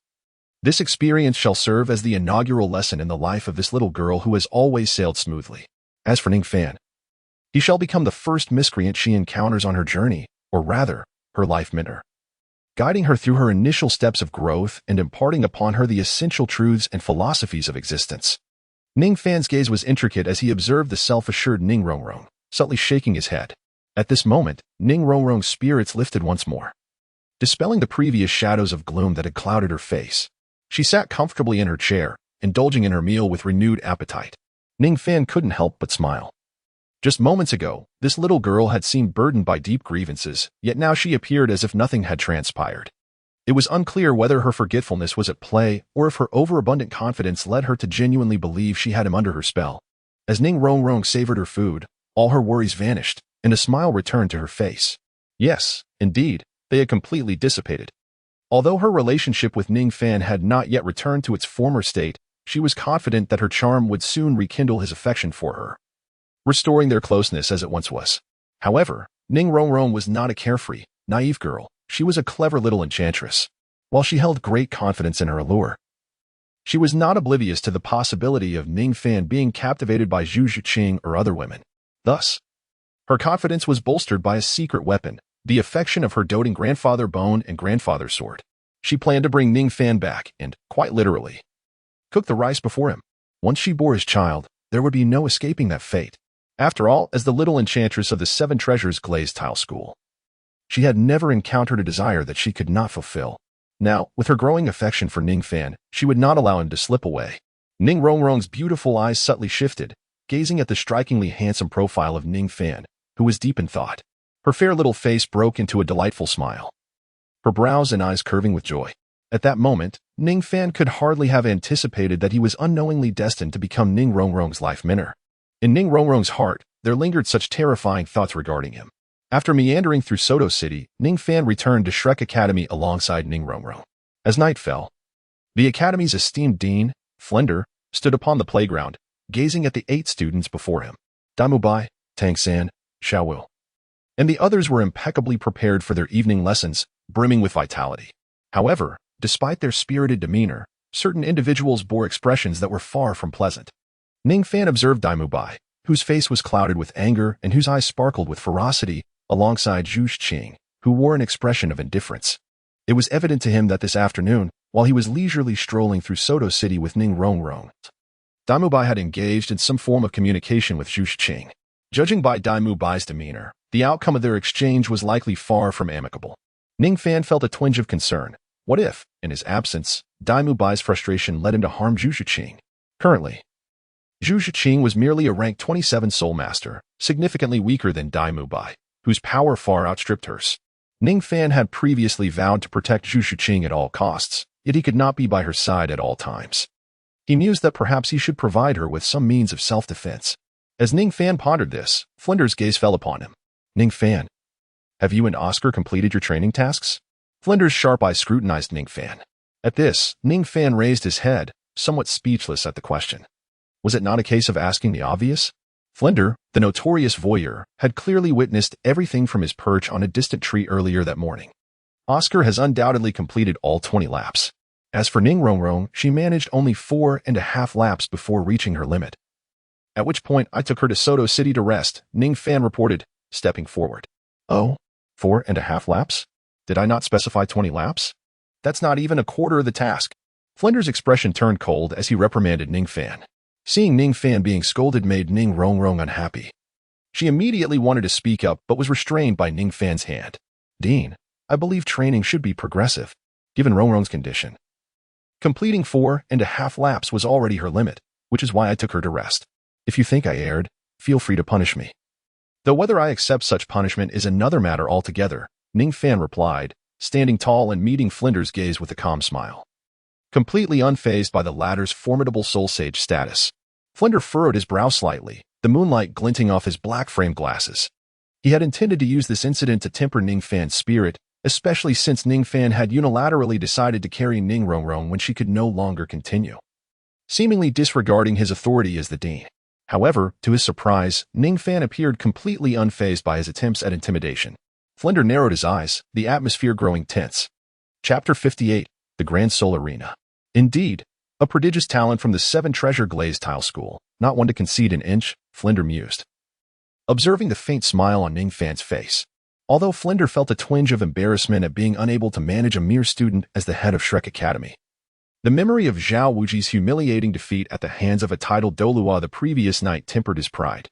this experience shall serve as the inaugural lesson in the life of this little girl who has always sailed smoothly. As for Ning Fan, he shall become the first miscreant she encounters on her journey, or rather, her life mentor, guiding her through her initial steps of growth and imparting upon her the essential truths and philosophies of existence. Ning Fan's gaze was intricate as he observed the self-assured Ning Rongrong, subtly shaking his head. At this moment, Ning Rongrong's spirits lifted once more, dispelling the previous shadows of gloom that had clouded her face. She sat comfortably in her chair, indulging in her meal with renewed appetite. Ning Fan couldn't help but smile. Just moments ago, this little girl had seemed burdened by deep grievances, yet now she appeared as if nothing had transpired. It was unclear whether her forgetfulness was at play or if her overabundant confidence led her to genuinely believe she had him under her spell. As Ning Rongrong savored her food, all her worries vanished, and a smile returned to her face. Yes, indeed, they had completely dissipated. Although her relationship with Ning Fan had not yet returned to its former state, she was confident that her charm would soon rekindle his affection for her, restoring their closeness as it once was. However, Ning Rongrong was not a carefree, naive girl. She was a clever little enchantress. While she held great confidence in her allure, she was not oblivious to the possibility of Ning Fan being captivated by Zhu Zhuqing or other women. Thus, her confidence was bolstered by a secret weapon, the affection of her doting grandfather Bone and grandfather Sword. She planned to bring Ning Fan back and, quite literally, cook the rice before him. Once she bore his child, there would be no escaping that fate. After all, as the little enchantress of the Seven Treasures glazed tile school, she had never encountered a desire that she could not fulfill. Now, with her growing affection for Ning Fan, she would not allow him to slip away. Ning Rongrong's beautiful eyes subtly shifted, gazing at the strikingly handsome profile of Ning Fan, who was deep in thought. Her fair little face broke into a delightful smile, her brows and eyes curving with joy. At that moment, Ning Fan could hardly have anticipated that he was unknowingly destined to become Ning Rongrong's life mentor. In Ning Rongrong's heart, there lingered such terrifying thoughts regarding him. After meandering through Soto City, Ning Fan returned to Shrek Academy alongside Ning Rongrong. As night fell, the Academy's esteemed dean, Flender, stood upon the playground, gazing at the 8 students before him. Daimu Bai, Tang San, Xiaowu, and the others were impeccably prepared for their evening lessons, brimming with vitality. However, despite their spirited demeanor, certain individuals bore expressions that were far from pleasant. Ning Fan observed Daimu Bai, whose face was clouded with anger and whose eyes sparkled with ferocity, alongside Zhu Zhuqing, who wore an expression of indifference. It was evident to him that this afternoon, while he was leisurely strolling through Soto City with Ning Rongrong, Daimu Bai had engaged in some form of communication with Zhu Zhuqing. Judging by Daimu Bai's demeanor, the outcome of their exchange was likely far from amicable. Ning Fan felt a twinge of concern. What if, in his absence, Daimu Bai's frustration led him to harm Zhu Zhuqing? Currently, Zhu Zhuqing was merely a rank 27 Soul Master, significantly weaker than Daimu Bai, whose power far outstripped hers. Ning Fan had previously vowed to protect Zhu Zhuqing at all costs, yet he could not be by her side at all times. He mused that perhaps he should provide her with some means of self-defense. As Ning Fan pondered this, Flinder's gaze fell upon him. Ning Fan, have you and Oscar completed your training tasks? Flinder's sharp eyes scrutinized Ning Fan. At this, Ning Fan raised his head, somewhat speechless at the question. Was it not a case of asking the obvious? Flinder, the notorious voyeur, had clearly witnessed everything from his perch on a distant tree earlier that morning. Oscar has undoubtedly completed all 20 laps. As for Ning Rongrong, she managed only 4.5 laps before reaching her limit. At which point I took her to Soto City to rest, Ning Fan reported, stepping forward. Oh, 4.5 laps? Did I not specify 20 laps? That's not even a quarter of the task. Flinder's expression turned cold as he reprimanded Ning Fan. Seeing Ning Fan being scolded made Ning Rongrong unhappy. She immediately wanted to speak up but was restrained by Ning Fan's hand. Dean, I believe training should be progressive, given Rongrong's condition. Completing 4.5 laps was already her limit, which is why I took her to rest. If you think I erred, feel free to punish me. Though whether I accept such punishment is another matter altogether, Ning Fan replied, standing tall and meeting Flinder's gaze with a calm smile. Completely unfazed by the latter's formidable soul sage status, Flinder furrowed his brow slightly, the moonlight glinting off his black-framed glasses. He had intended to use this incident to temper Ning Fan's spirit, especially since Ning Fan had unilaterally decided to carry Ning Rongrong when she could no longer continue, seemingly disregarding his authority as the dean. However, to his surprise, Ning Fan appeared completely unfazed by his attempts at intimidation. Flinder narrowed his eyes, the atmosphere growing tense. Chapter 58, The Grand Soul Arena. Indeed, a prodigious talent from the 7 Treasure Glazed Tile School, not one to concede an inch, Flinder mused, observing the faint smile on Ning Fan's face. Although Flinder felt a twinge of embarrassment at being unable to manage a mere student as the head of Shrek Academy. The memory of Zhao Wuji's humiliating defeat at the hands of a titled Douluo the previous night tempered his pride.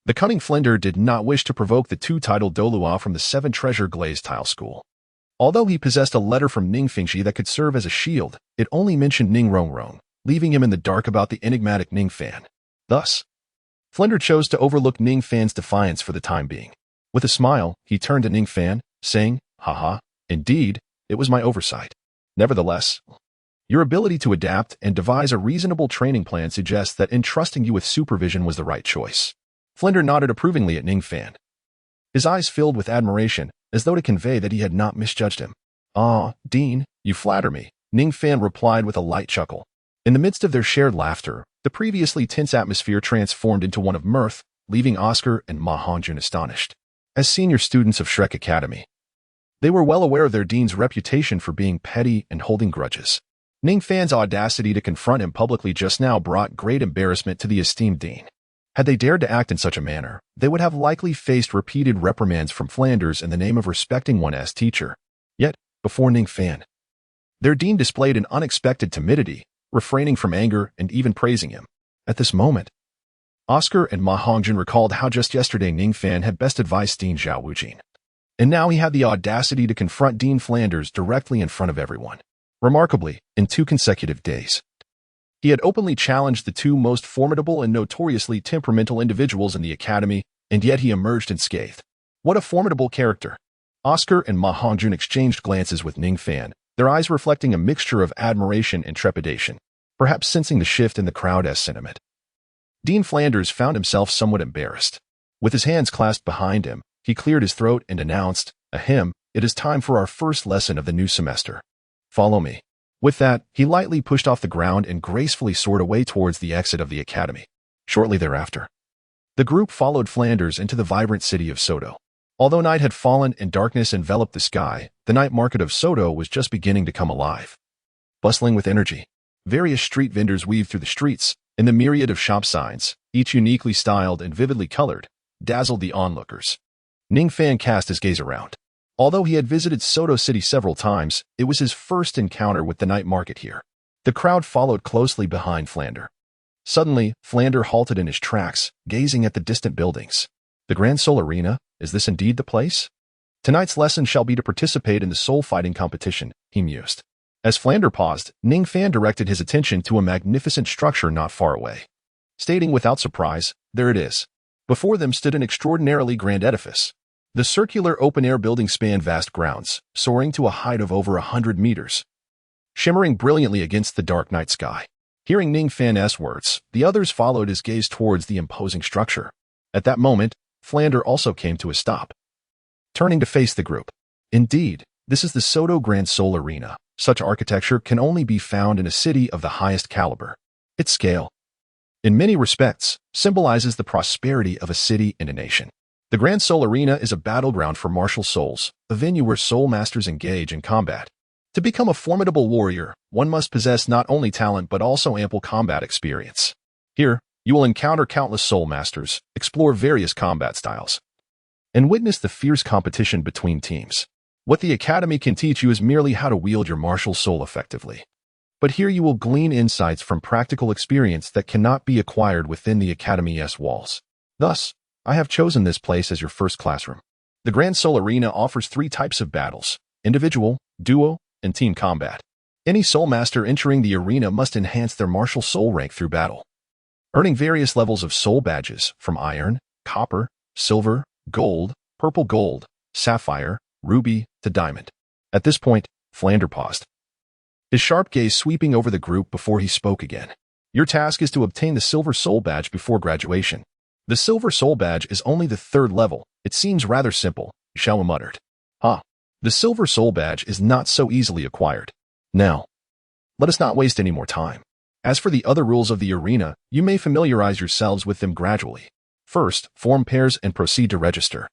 The cunning Flinder did not wish to provoke the 2 titled Douluo from the 7 Treasure Glazed Tile School. Although he possessed a letter from Ning Fingxi that could serve as a shield, it only mentioned Ning Rongrong, leaving him in the dark about the enigmatic Ning Fan. Thus, Flinder chose to overlook Ning Fan's defiance for the time being. With a smile, he turned to Ning Fan, saying, Haha, indeed, it was my oversight. Nevertheless, your ability to adapt and devise a reasonable training plan suggests that entrusting you with supervision was the right choice. Flinder nodded approvingly at Ning Fan. His eyes filled with admiration, as though to convey that he had not misjudged him. Ah, Dean, you flatter me, Ning Fan replied with a light chuckle. In the midst of their shared laughter, the previously tense atmosphere transformed into one of mirth, leaving Oscar and Ma Hongjun astonished. As senior students of Shrek Academy, they were well aware of their dean's reputation for being petty and holding grudges. Ning Fan's audacity to confront him publicly just now brought great embarrassment to the esteemed dean. Had they dared to act in such a manner, they would have likely faced repeated reprimands from Flanders in the name of respecting one as teacher. Yet, before Ning Fan, their dean displayed an unexpected timidity, refraining from anger and even praising him. At this moment, Oscar and Ma Hongjun recalled how just yesterday Ning Fan had best advised Dean Zhao Wujin. And now he had the audacity to confront Dean Flanders directly in front of everyone. Remarkably, in 2 consecutive days, he had openly challenged the 2 most formidable and notoriously temperamental individuals in the academy, and yet he emerged unscathed. What a formidable character! Oscar and Ma Hongjun exchanged glances with Ning Fan, their eyes reflecting a mixture of admiration and trepidation, perhaps sensing the shift in the crowd's sentiment. Dean Flanders found himself somewhat embarrassed. With his hands clasped behind him, he cleared his throat and announced, Ahem, it is time for our first lesson of the new semester. Follow me. With that, he lightly pushed off the ground and gracefully soared away towards the exit of the academy. Shortly thereafter, the group followed Flanders into the vibrant city of Soto. Although night had fallen and darkness enveloped the sky, the night market of Soto was just beginning to come alive. Bustling with energy, various street vendors weaved through the streets, and the myriad of shop signs, each uniquely styled and vividly colored, dazzled the onlookers. Ning Fan cast his gaze around. Although he had visited Soto City several times, it was his first encounter with the night market here. The crowd followed closely behind Flander. Suddenly, Flander halted in his tracks, gazing at the distant buildings. The Grand Soul Arena? Is this indeed the place? Tonight's lesson shall be to participate in the soul fighting competition, he mused. As Flander paused, Ning Fan directed his attention to a magnificent structure not far away. Stating without surprise, there it is. Before them stood an extraordinarily grand edifice. The circular open-air building spanned vast grounds, soaring to a height of over 100 meters, shimmering brilliantly against the dark night sky. Hearing Ning Fan's words, the others followed his gaze towards the imposing structure. At that moment, Flander also came to a stop, turning to face the group. Indeed, This is the Soto Grand Sol Arena. Such architecture can only be found in a city of the highest caliber. Its scale, in many respects, symbolizes the prosperity of a city and a nation. The Grand Sol Arena is a battleground for martial souls, a venue where soul masters engage in combat. To become a formidable warrior, one must possess not only talent but also ample combat experience. Here, you will encounter countless soul masters, explore various combat styles, and witness the fierce competition between teams. What the Academy can teach you is merely how to wield your martial soul effectively. But here you will glean insights from practical experience that cannot be acquired within the Academy's walls. Thus, I have chosen this place as your first classroom. The Grand Sol Arena offers 3 types of battles: individual, duo, and team combat. Any soul master entering the arena must enhance their martial soul rank through battle, earning various levels of soul badges from iron, copper, silver, gold, purple gold, sapphire, ruby, to diamond. At this point, Flander paused, his sharp gaze sweeping over the group before he spoke again. Your task is to obtain the Silver Soul Badge before graduation. The Silver Soul Badge is only the 3rd level. It seems rather simple, Xiao muttered. The Silver Soul Badge is not so easily acquired. Now, let us not waste any more time. As for the other rules of the arena, you may familiarize yourselves with them gradually. First, form pairs and proceed to register,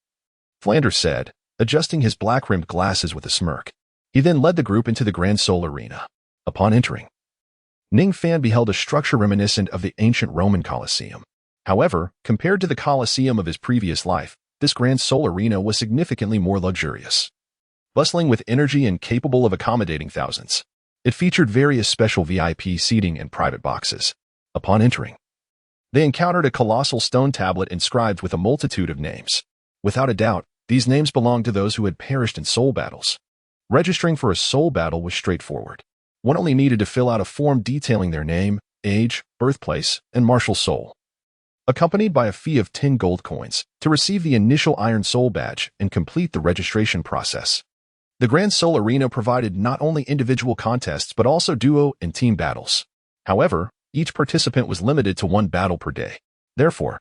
Flander said, adjusting his black-rimmed glasses with a smirk. He then led the group into the Grand Sol Arena. Upon entering, Ning Fan beheld a structure reminiscent of the ancient Roman Colosseum. However, compared to the Colosseum of his previous life, this Grand Sol Arena was significantly more luxurious, bustling with energy and capable of accommodating thousands. It featured various special VIP seating and private boxes. Upon entering, they encountered a colossal stone tablet inscribed with a multitude of names. Without a doubt, these names belonged to those who had perished in soul battles. Registering for a soul battle was straightforward. One only needed to fill out a form detailing their name, age, birthplace, and martial soul, accompanied by a fee of 10 gold coins, to receive the initial Iron Soul Badge and complete the registration process. The Grand Sol Arena provided not only individual contests but also duo and team battles. However, each participant was limited to 1 battle per day. Therefore,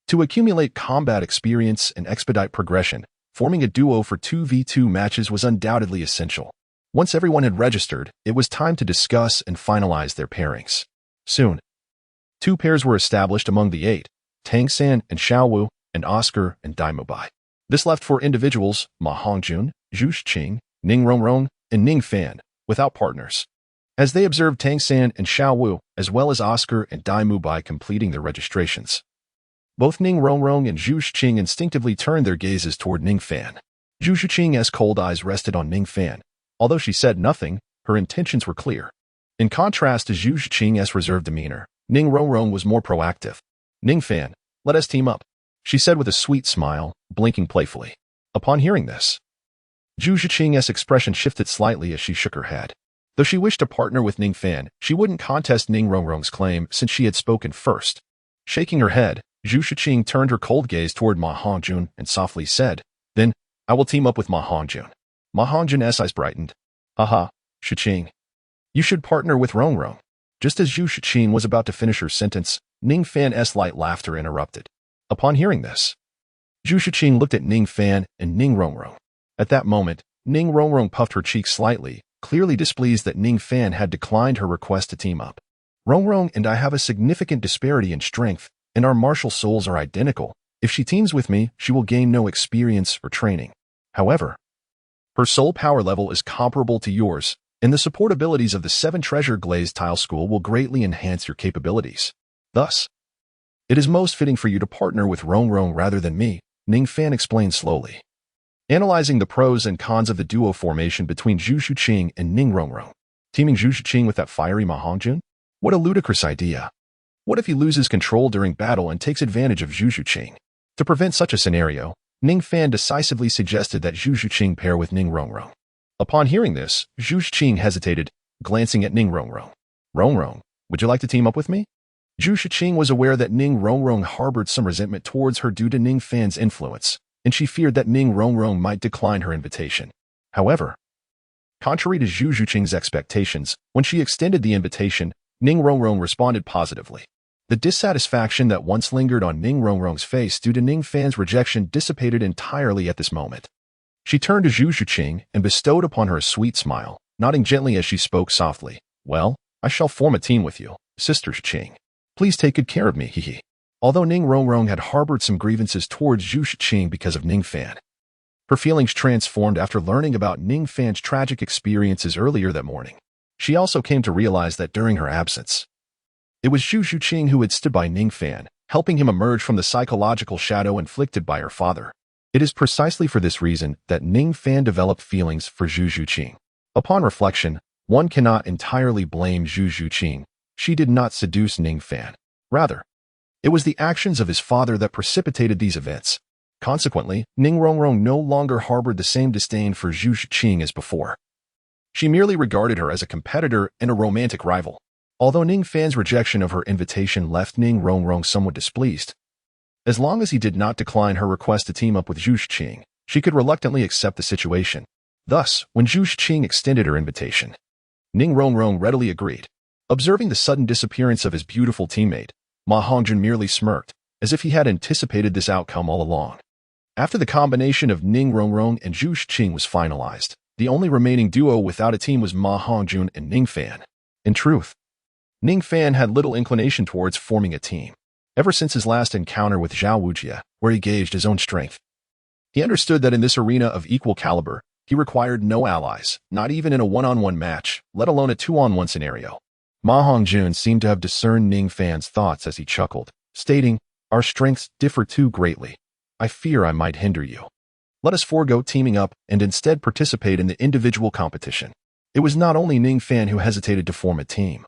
to accumulate combat experience and expedite progression, forming a duo for 2v2 matches was undoubtedly essential. Once everyone had registered, it was time to discuss and finalize their pairings. Soon, 2 pairs were established among the 8, Tang San and Xiaowu, and Oscar and Daimubai. This left for individuals Ma Hongjun, Zhu Shiqing, Ning Rongrong, and Ning Fan, without partners. As they observed Tang San and Xiaowu, as well as Oscar and Daimubai completing their registrations, both Ning Rongrong and Zhu Shiqing instinctively turned their gazes toward Ning Fan. Zhu Shiqing's cold eyes rested on Ning Fan. Although she said nothing, her intentions were clear. In contrast to Zhu Shiqing's reserved demeanor, Ning Rongrong was more proactive. Ning Fan, let us team up, she said with a sweet smile, blinking playfully. Upon hearing this, Zhu Shiqing's expression shifted slightly as she shook her head. Though she wished to partner with Ning Fan, she wouldn't contest Ning Rongrong's claim since she had spoken first. Shaking her head, Zhu Shiqing turned her cold gaze toward Ma Hongjun and softly said, "Then, I will team up with Ma Hongjun." Ma Hongjun's eyes brightened. "Haha, Shiqing. You should partner with Rongrong." Just as Zhu Shiqing was about to finish her sentence, Ning Fan's light laughter interrupted. Upon hearing this, Zhu Shiqing looked at Ning Fan and Ning Rongrong. At that moment, Ning Rongrong puffed her cheeks slightly, clearly displeased that Ning Fan had declined her request to team up. "Rongrong and I have a significant disparity in strength, and our martial souls are identical. If she teams with me, she will gain no experience or training. However, her soul power level is comparable to yours, and the support abilities of the 7 Treasure Glazed Tile School will greatly enhance your capabilities. Thus, it is most fitting for you to partner with Rongrong rather than me," Ning Fan explained slowly, analyzing the pros and cons of the duo formation between Zhu Shiqing and Ning Rongrong. Teaming Zhu Shiqing with that fiery Ma Hongjun? What a ludicrous idea. What if he loses control during battle and takes advantage of Zhu Shiqing? To prevent such a scenario, Ning Fan decisively suggested that Zhu Shiqing pair with Ning Rongrong. Upon hearing this, Zhu Shiqing hesitated, glancing at Ning Rongrong. "Rongrong, would you like to team up with me?" Zhu Shiqing was aware that Ning Rongrong harbored some resentment towards her due to Ning Fan's influence, and she feared that Ning Rongrong might decline her invitation. However, contrary to Zhu Shiqing's expectations, when she extended the invitation, Ning Rongrong responded positively. The dissatisfaction that once lingered on Ning Rongrong's face due to Ning Fan's rejection dissipated entirely at this moment. She turned to Zhu Zhuqing and bestowed upon her a sweet smile, nodding gently as she spoke softly. Well, I shall form a team with you, Sister Zhuqing. Please take good care of me, hehe. Although Ning Rongrong had harbored some grievances towards Zhu Zhuqing because of Ning Fan, her feelings transformed after learning about Ning Fan's tragic experiences earlier that morning. She also came to realize that during her absence, it was Zhu Zhuqing who had stood by Ning Fan, helping him emerge from the psychological shadow inflicted by her father. It is precisely for this reason that Ning Fan developed feelings for Zhu Zhuqing. Upon reflection, one cannot entirely blame Zhu Zhuqing. She did not seduce Ning Fan. Rather, it was the actions of his father that precipitated these events. Consequently, Ning Rongrong no longer harbored the same disdain for Zhu Zhuqing as before. She merely regarded her as a competitor and a romantic rival. Although Ning Fan's rejection of her invitation left Ning Rongrong somewhat displeased, as long as he did not decline her request to team up with Zhu Zhuqing, she could reluctantly accept the situation. Thus, when Zhu Zhuqing extended her invitation, Ning Rongrong readily agreed. Observing the sudden disappearance of his beautiful teammate, Ma Hongjun merely smirked, as if he had anticipated this outcome all along. After the combination of Ning Rongrong and Zhu Zhuqing was finalized, the only remaining duo without a team was Ma Hongjun and Ning Fan. In truth, Ning Fan had little inclination towards forming a team, ever since his last encounter with Zhao Wujie, where he gauged his own strength. He understood that in this arena of equal caliber, he required no allies, not even in a one-on-one match, let alone a two-on-one scenario. Ma Hongjun seemed to have discerned Ning Fan's thoughts as he chuckled, stating, "Our strengths differ too greatly. I fear I might hinder you. Let us forego teaming up and instead participate in the individual competition." It was not only Ning Fan who hesitated to form a team.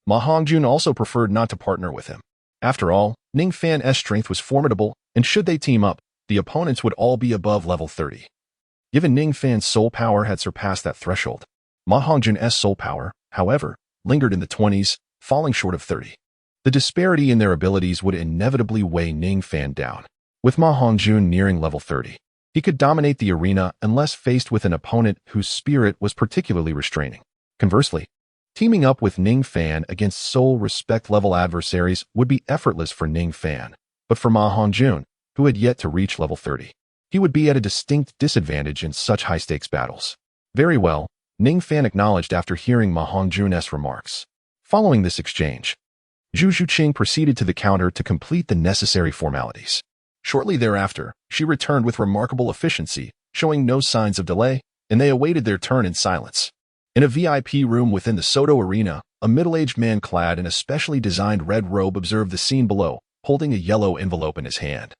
Ma Hongjun also preferred not to partner with him. After all, Ning Fan's strength was formidable, and should they team up, the opponents would all be above level 30. Given Ning Fan's soul power had surpassed that threshold, Ma Hongjun's soul power, however, lingered in the 20s, falling short of 30. The disparity in their abilities would inevitably weigh Ning Fan down. With Ma Hongjun nearing level 30, he could dominate the arena unless faced with an opponent whose spirit was particularly restraining. Conversely, teaming up with Ning Fan against soul respect level adversaries would be effortless for Ning Fan, but for Ma Hongjun, who had yet to reach level 30, he would be at a distinct disadvantage in such high-stakes battles. Very well, Ning Fan acknowledged after hearing Ma Hongjun's remarks. Following this exchange, Zhu Zhuqing proceeded to the counter to complete the necessary formalities. Shortly thereafter, she returned with remarkable efficiency, showing no signs of delay, and they awaited their turn in silence. In a VIP room within the Soto Arena, a middle-aged man clad in a specially designed red robe observed the scene below, holding a yellow envelope in his hand,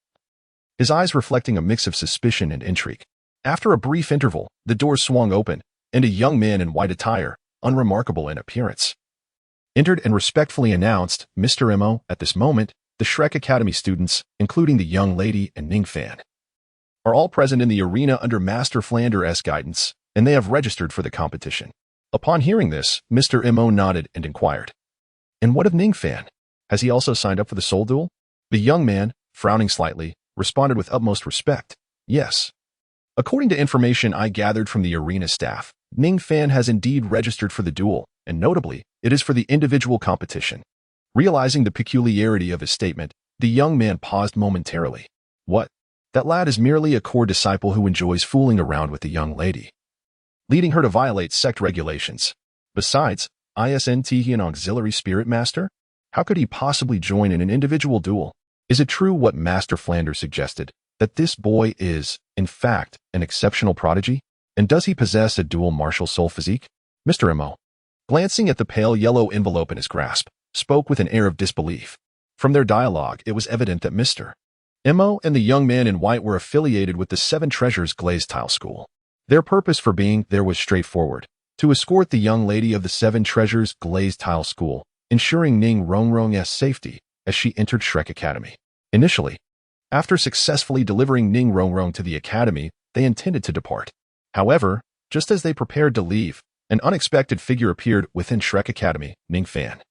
his eyes reflecting a mix of suspicion and intrigue. After a brief interval, the doors swung open, and a young man in white attire, unremarkable in appearance, entered and respectfully announced, "Mr. Mo, at this moment, the Shrek Academy students, including the young lady and Ning Fan, are all present in the arena under Master Flander's guidance, and they have registered for the competition." Upon hearing this, Mr. Mo nodded and inquired, "And what of Ning Fan? Has he also signed up for the soul duel?" The young man, frowning slightly, responded with utmost respect, "Yes. According to information I gathered from the arena staff, Ning Fan has indeed registered for the duel, and notably, it is for the individual competition." Realizing the peculiarity of his statement, the young man paused momentarily. "What? That lad is merely a core disciple who enjoys fooling around with the young lady, leading her to violate sect regulations. Besides, isn't he an auxiliary spirit master? How could he possibly join in an individual duel? Is it true what Master Flanders suggested, that this boy is, in fact, an exceptional prodigy? And does he possess a dual martial soul physique?" Mr. Mo, glancing at the pale yellow envelope in his grasp, spoke with an air of disbelief. From their dialogue, it was evident that Mr. Mo and the young man in white were affiliated with the Seven Treasures Glazed Tile School. Their purpose for being there was straightforward: to escort the young lady of the Seven Treasures Glazed Tile School, ensuring Ning Rongrong's safety as she entered Shrek Academy. Initially, after successfully delivering Ning Rongrong to the academy, they intended to depart. However, just as they prepared to leave, an unexpected figure appeared within Shrek Academy, Ning Fan.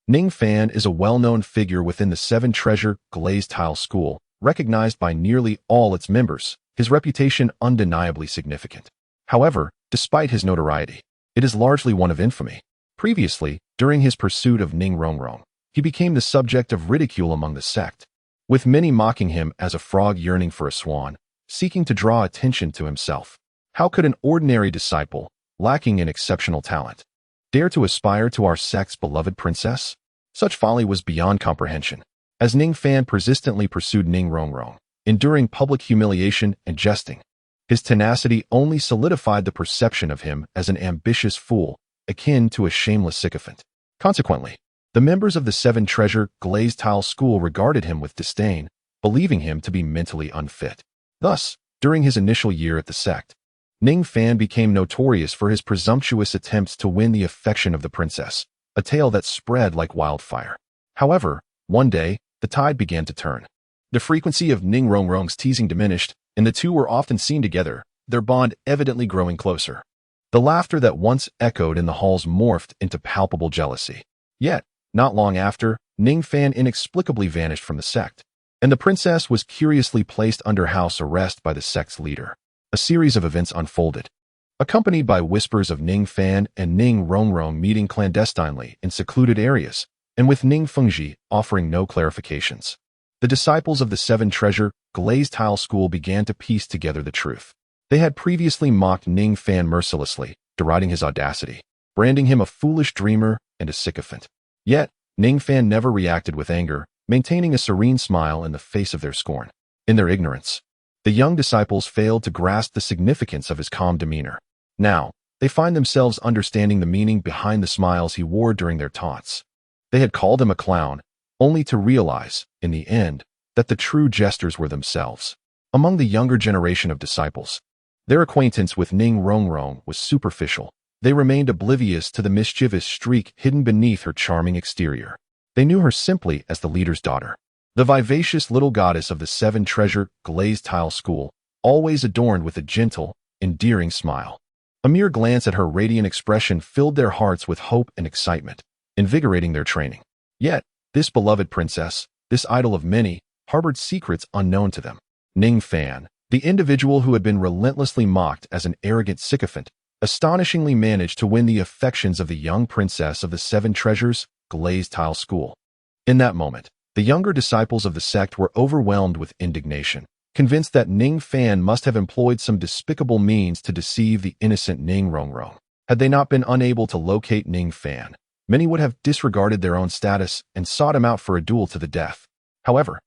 Ning Fan is a well-known figure within the Seven Treasure Glazed Tile School, recognized by nearly all its members, his reputation undeniably significant. However, despite his notoriety, it is largely one of infamy. Previously, during his pursuit of Ning Rongrong, he became the subject of ridicule among the sect, with many mocking him as a frog yearning for a swan, seeking to draw attention to himself. How could an ordinary disciple, lacking in exceptional talent, dare to aspire to our sect's beloved princess? Such folly was beyond comprehension, as Ning Fan persistently pursued Ning Rongrong, enduring public humiliation and jesting. His tenacity only solidified the perception of him as an ambitious fool, akin to a shameless sycophant. Consequently, the members of the Seven Treasure Glazed Tile School regarded him with disdain, believing him to be mentally unfit. Thus, during his initial year at the sect, Ning Fan became notorious for his presumptuous attempts to win the affection of the princess, a tale that spread like wildfire. However, one day, the tide began to turn. The frequency of Ning Rongrong's teasing diminished, and the two were often seen together, their bond evidently growing closer. The laughter that once echoed in the halls morphed into palpable jealousy. Yet, not long after, Ning Fan inexplicably vanished from the sect, and the princess was curiously placed under house arrest by the sect's leader. A series of events unfolded, accompanied by whispers of Ning Fan and Ning Rongrong meeting clandestinely in secluded areas, and with Ning Fengji offering no clarifications. The disciples of the Seven Treasure Glazed Tile School began to piece together the truth. They had previously mocked Ning Fan mercilessly, deriding his audacity, branding him a foolish dreamer and a sycophant. Yet, Ning Fan never reacted with anger, maintaining a serene smile in the face of their scorn. In their ignorance, the young disciples failed to grasp the significance of his calm demeanor. Now, they find themselves understanding the meaning behind the smiles he wore during their taunts. They had called him a clown, only to realize, in the end, that the true jesters were themselves. Among the younger generation of disciples, their acquaintance with Ning Rongrong was superficial. They remained oblivious to the mischievous streak hidden beneath her charming exterior. They knew her simply as the leader's daughter, the vivacious little goddess of the Seven Treasure Glazed Tile School, always adorned with a gentle, endearing smile. A mere glance at her radiant expression filled their hearts with hope and excitement, invigorating their training. Yet, this beloved princess, this idol of many, harbored secrets unknown to them. Ning Fan, the individual who had been relentlessly mocked as an arrogant sycophant, astonishingly managed to win the affections of the young princess of the Seven Treasures Glazed Tile School. In that moment, the younger disciples of the sect were overwhelmed with indignation, convinced that Ning Fan must have employed some despicable means to deceive the innocent Ning Rongrong. Had they not been unable to locate Ning Fan, many would have disregarded their own status and sought him out for a duel to the death. However,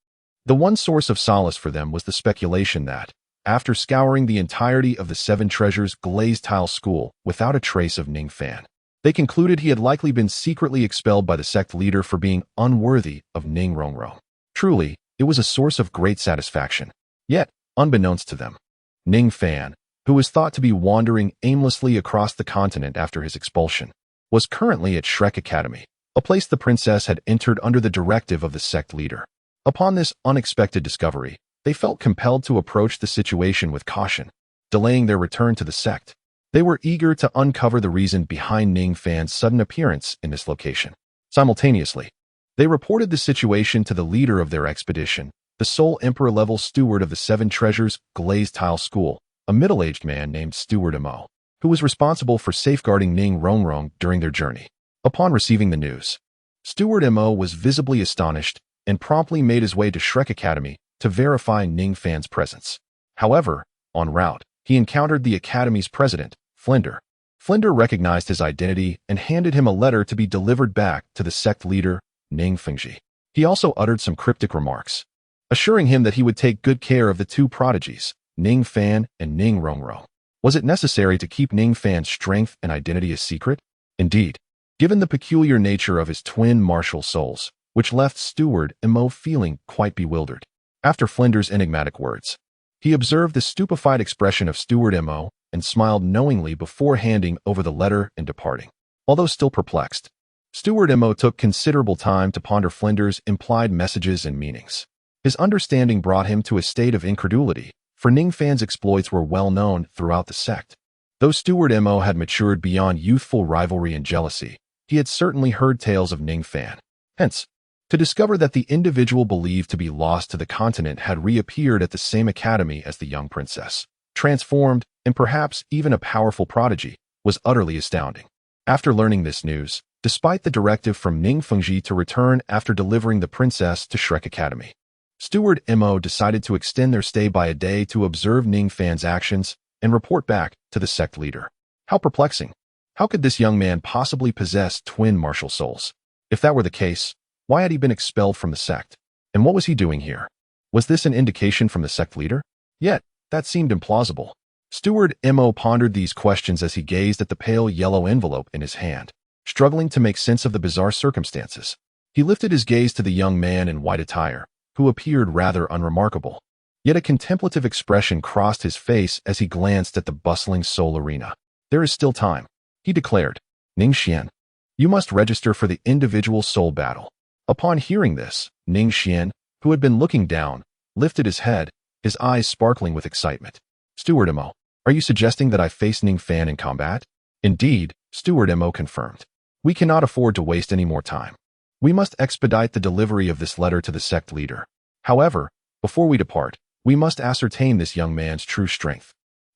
the one source of solace for them was the speculation that, after scouring the entirety of the Seven Treasures Glazed Tile School without a trace of Ning Fan, they concluded he had likely been secretly expelled by the sect leader for being unworthy of Ning Rongrong. Truly, it was a source of great satisfaction. Yet, unbeknownst to them, Ning Fan, who was thought to be wandering aimlessly across the continent after his expulsion, was currently at Shrek Academy, a place the princess had entered under the directive of the sect leader. Upon this unexpected discovery, they felt compelled to approach the situation with caution, delaying their return to the sect. They were eager to uncover the reason behind Ning Fan's sudden appearance in this location. Simultaneously, they reported the situation to the leader of their expedition, the sole emperor-level steward of the Seven Treasures Glazed Tile School, a middle-aged man named Steward Mo, who was responsible for safeguarding Ning Rongrong during their journey. Upon receiving the news, Steward Mo was visibly astonished and promptly made his way to Shrek Academy to verify Ning Fan's presence. However, en route, he encountered the Academy's president, Flinder. Flinder recognized his identity and handed him a letter to be delivered back to the sect leader, Ning Fengji. He also uttered some cryptic remarks, assuring him that he would take good care of the two prodigies, Ning Fan and Ning Rongrong. Was it necessary to keep Ning Fan's strength and identity a secret? Indeed, given the peculiar nature of his twin martial souls, which left Steward Mo feeling quite bewildered. After Flinder's enigmatic words, he observed the stupefied expression of Steward Mo and smiled knowingly before handing over the letter and departing. Although still perplexed, Steward Mo took considerable time to ponder Flinder's implied messages and meanings. His understanding brought him to a state of incredulity, for Ning Fan's exploits were well known throughout the sect. Though Steward Mo had matured beyond youthful rivalry and jealousy, he had certainly heard tales of Ning Fan. Hence, to discover that the individual believed to be lost to the continent had reappeared at the same academy as the young princess, transformed, and perhaps even a powerful prodigy, was utterly astounding. After learning this news, despite the directive from Ning Fengji to return after delivering the princess to Shrek Academy, Steward Mo decided to extend their stay by a day to observe Ning Fan's actions and report back to the sect leader. How perplexing. How could this young man possibly possess twin martial souls? If that were the case, why had he been expelled from the sect? And what was he doing here? Was this an indication from the sect leader? Yet, that seemed implausible. Steward Mo pondered these questions as he gazed at the pale yellow envelope in his hand, struggling to make sense of the bizarre circumstances. He lifted his gaze to the young man in white attire, who appeared rather unremarkable. Yet a contemplative expression crossed his face as he glanced at the bustling soul arena. There is still time, he declared. Ning Xian, you must register for the individual soul battle. Upon hearing this, Ning Xian, who had been looking down, lifted his head, his eyes sparkling with excitement. Steward Mo, are you suggesting that I face Ning Fan in combat? Indeed, Steward Mo confirmed. We cannot afford to waste any more time. We must expedite the delivery of this letter to the sect leader. However, before we depart, we must ascertain this young man's true strength,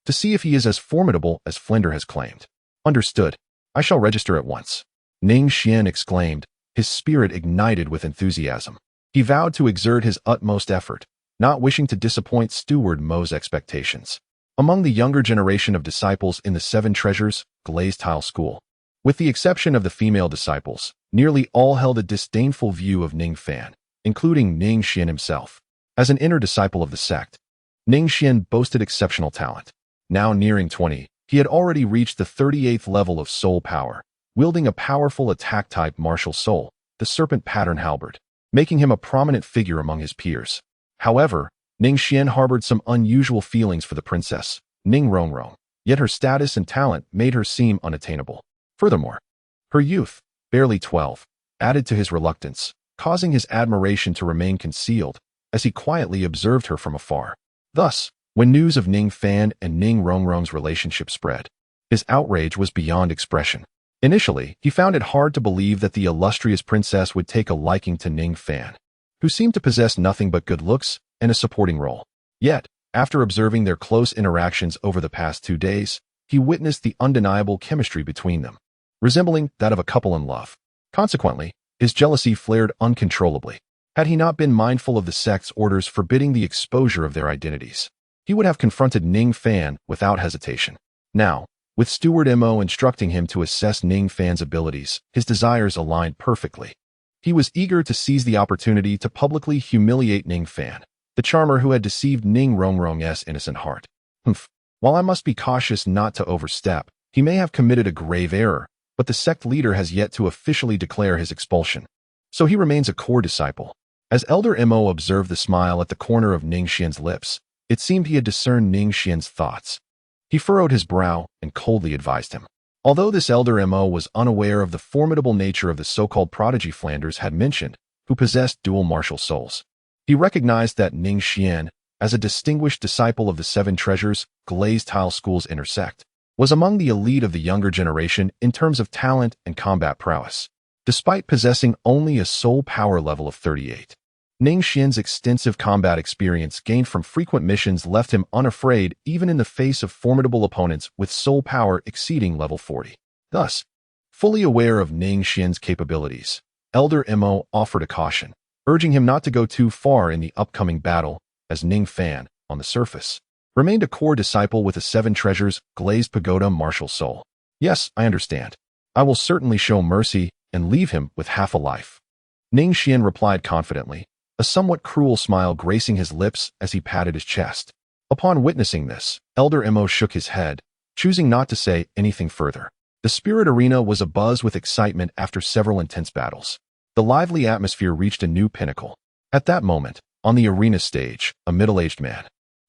to see if he is as formidable as Flinder has claimed. Understood. I shall register at once. Ning Xian exclaimed, his spirit ignited with enthusiasm. He vowed to exert his utmost effort, not wishing to disappoint Steward Mo's expectations. Among the younger generation of disciples in the Seven Treasures Glazed Tile School, with the exception of the female disciples, nearly all held a disdainful view of Ning Fan, including Ning Xian himself. As an inner disciple of the sect, Ning Xian boasted exceptional talent. Now nearing 20, he had already reached the 38th level of soul power, wielding a powerful attack-type martial soul, the serpent pattern halberd, making him a prominent figure among his peers. However, Ning Xian harbored some unusual feelings for the princess, Ning Rongrong, yet her status and talent made her seem unattainable. Furthermore, her youth, barely 12, added to his reluctance, causing his admiration to remain concealed as he quietly observed her from afar. Thus, when news of Ning Fan and Ning Rongrong's relationship spread, his outrage was beyond expression. Initially, he found it hard to believe that the illustrious princess would take a liking to Ning Fan, who seemed to possess nothing but good looks and a supporting role. Yet, after observing their close interactions over the past 2 days, he witnessed the undeniable chemistry between them, resembling that of a couple in love. Consequently, his jealousy flared uncontrollably. Had he not been mindful of the sect's orders forbidding the exposure of their identities, he would have confronted Ning Fan without hesitation. Now, with Steward Mo instructing him to assess Ning Fan's abilities, his desires aligned perfectly. He was eager to seize the opportunity to publicly humiliate Ning Fan, the charmer who had deceived Ning Rongrong's innocent heart. While I must be cautious not to overstep, he may have committed a grave error, but the sect leader has yet to officially declare his expulsion. So he remains a core disciple. As Elder Mo observed the smile at the corner of Ning Xian's lips, it seemed he had discerned Ning Xian's thoughts. He furrowed his brow and coldly advised him. Although this Elder Mo was unaware of the formidable nature of the so-called prodigy Flanders had mentioned, who possessed dual martial souls, he recognized that Ning Xian, as a distinguished disciple of the Seven Treasures Glazed Tile School's inner sect, was among the elite of the younger generation in terms of talent and combat prowess. Despite possessing only a soul power level of 38, Ning Xian's extensive combat experience gained from frequent missions left him unafraid even in the face of formidable opponents with soul power exceeding level 40. Thus, fully aware of Ning Xian's capabilities, Elder Mo offered a caution, urging him not to go too far in the upcoming battle, as Ning Fan, on the surface, remained a core disciple with a Seven Treasures Glazed Pagoda martial soul. Yes, I understand. I will certainly show mercy and leave him with half a life. Ning Xian replied confidently, a somewhat cruel smile gracing his lips as he patted his chest. Upon witnessing this, Elder Mo shook his head, choosing not to say anything further. The spirit arena was abuzz with excitement after several intense battles. The lively atmosphere reached a new pinnacle. At that moment, on the arena stage, a middle-aged man,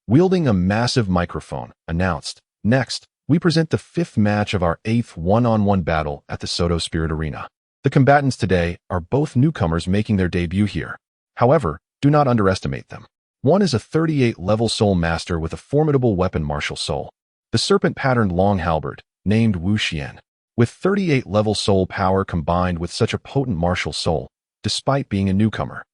wielding a massive microphone, announced, "Next, we present the 5th match of our 8th one-on-one battle at the Soto Spirit Arena. The combatants today are both newcomers making their debut here. However, do not underestimate them. One is a 38-level soul master with a formidable weapon martial soul, the serpent-patterned long halberd, named Wu Xian. With 38-level soul power combined with such a potent martial soul, despite being a newcomer,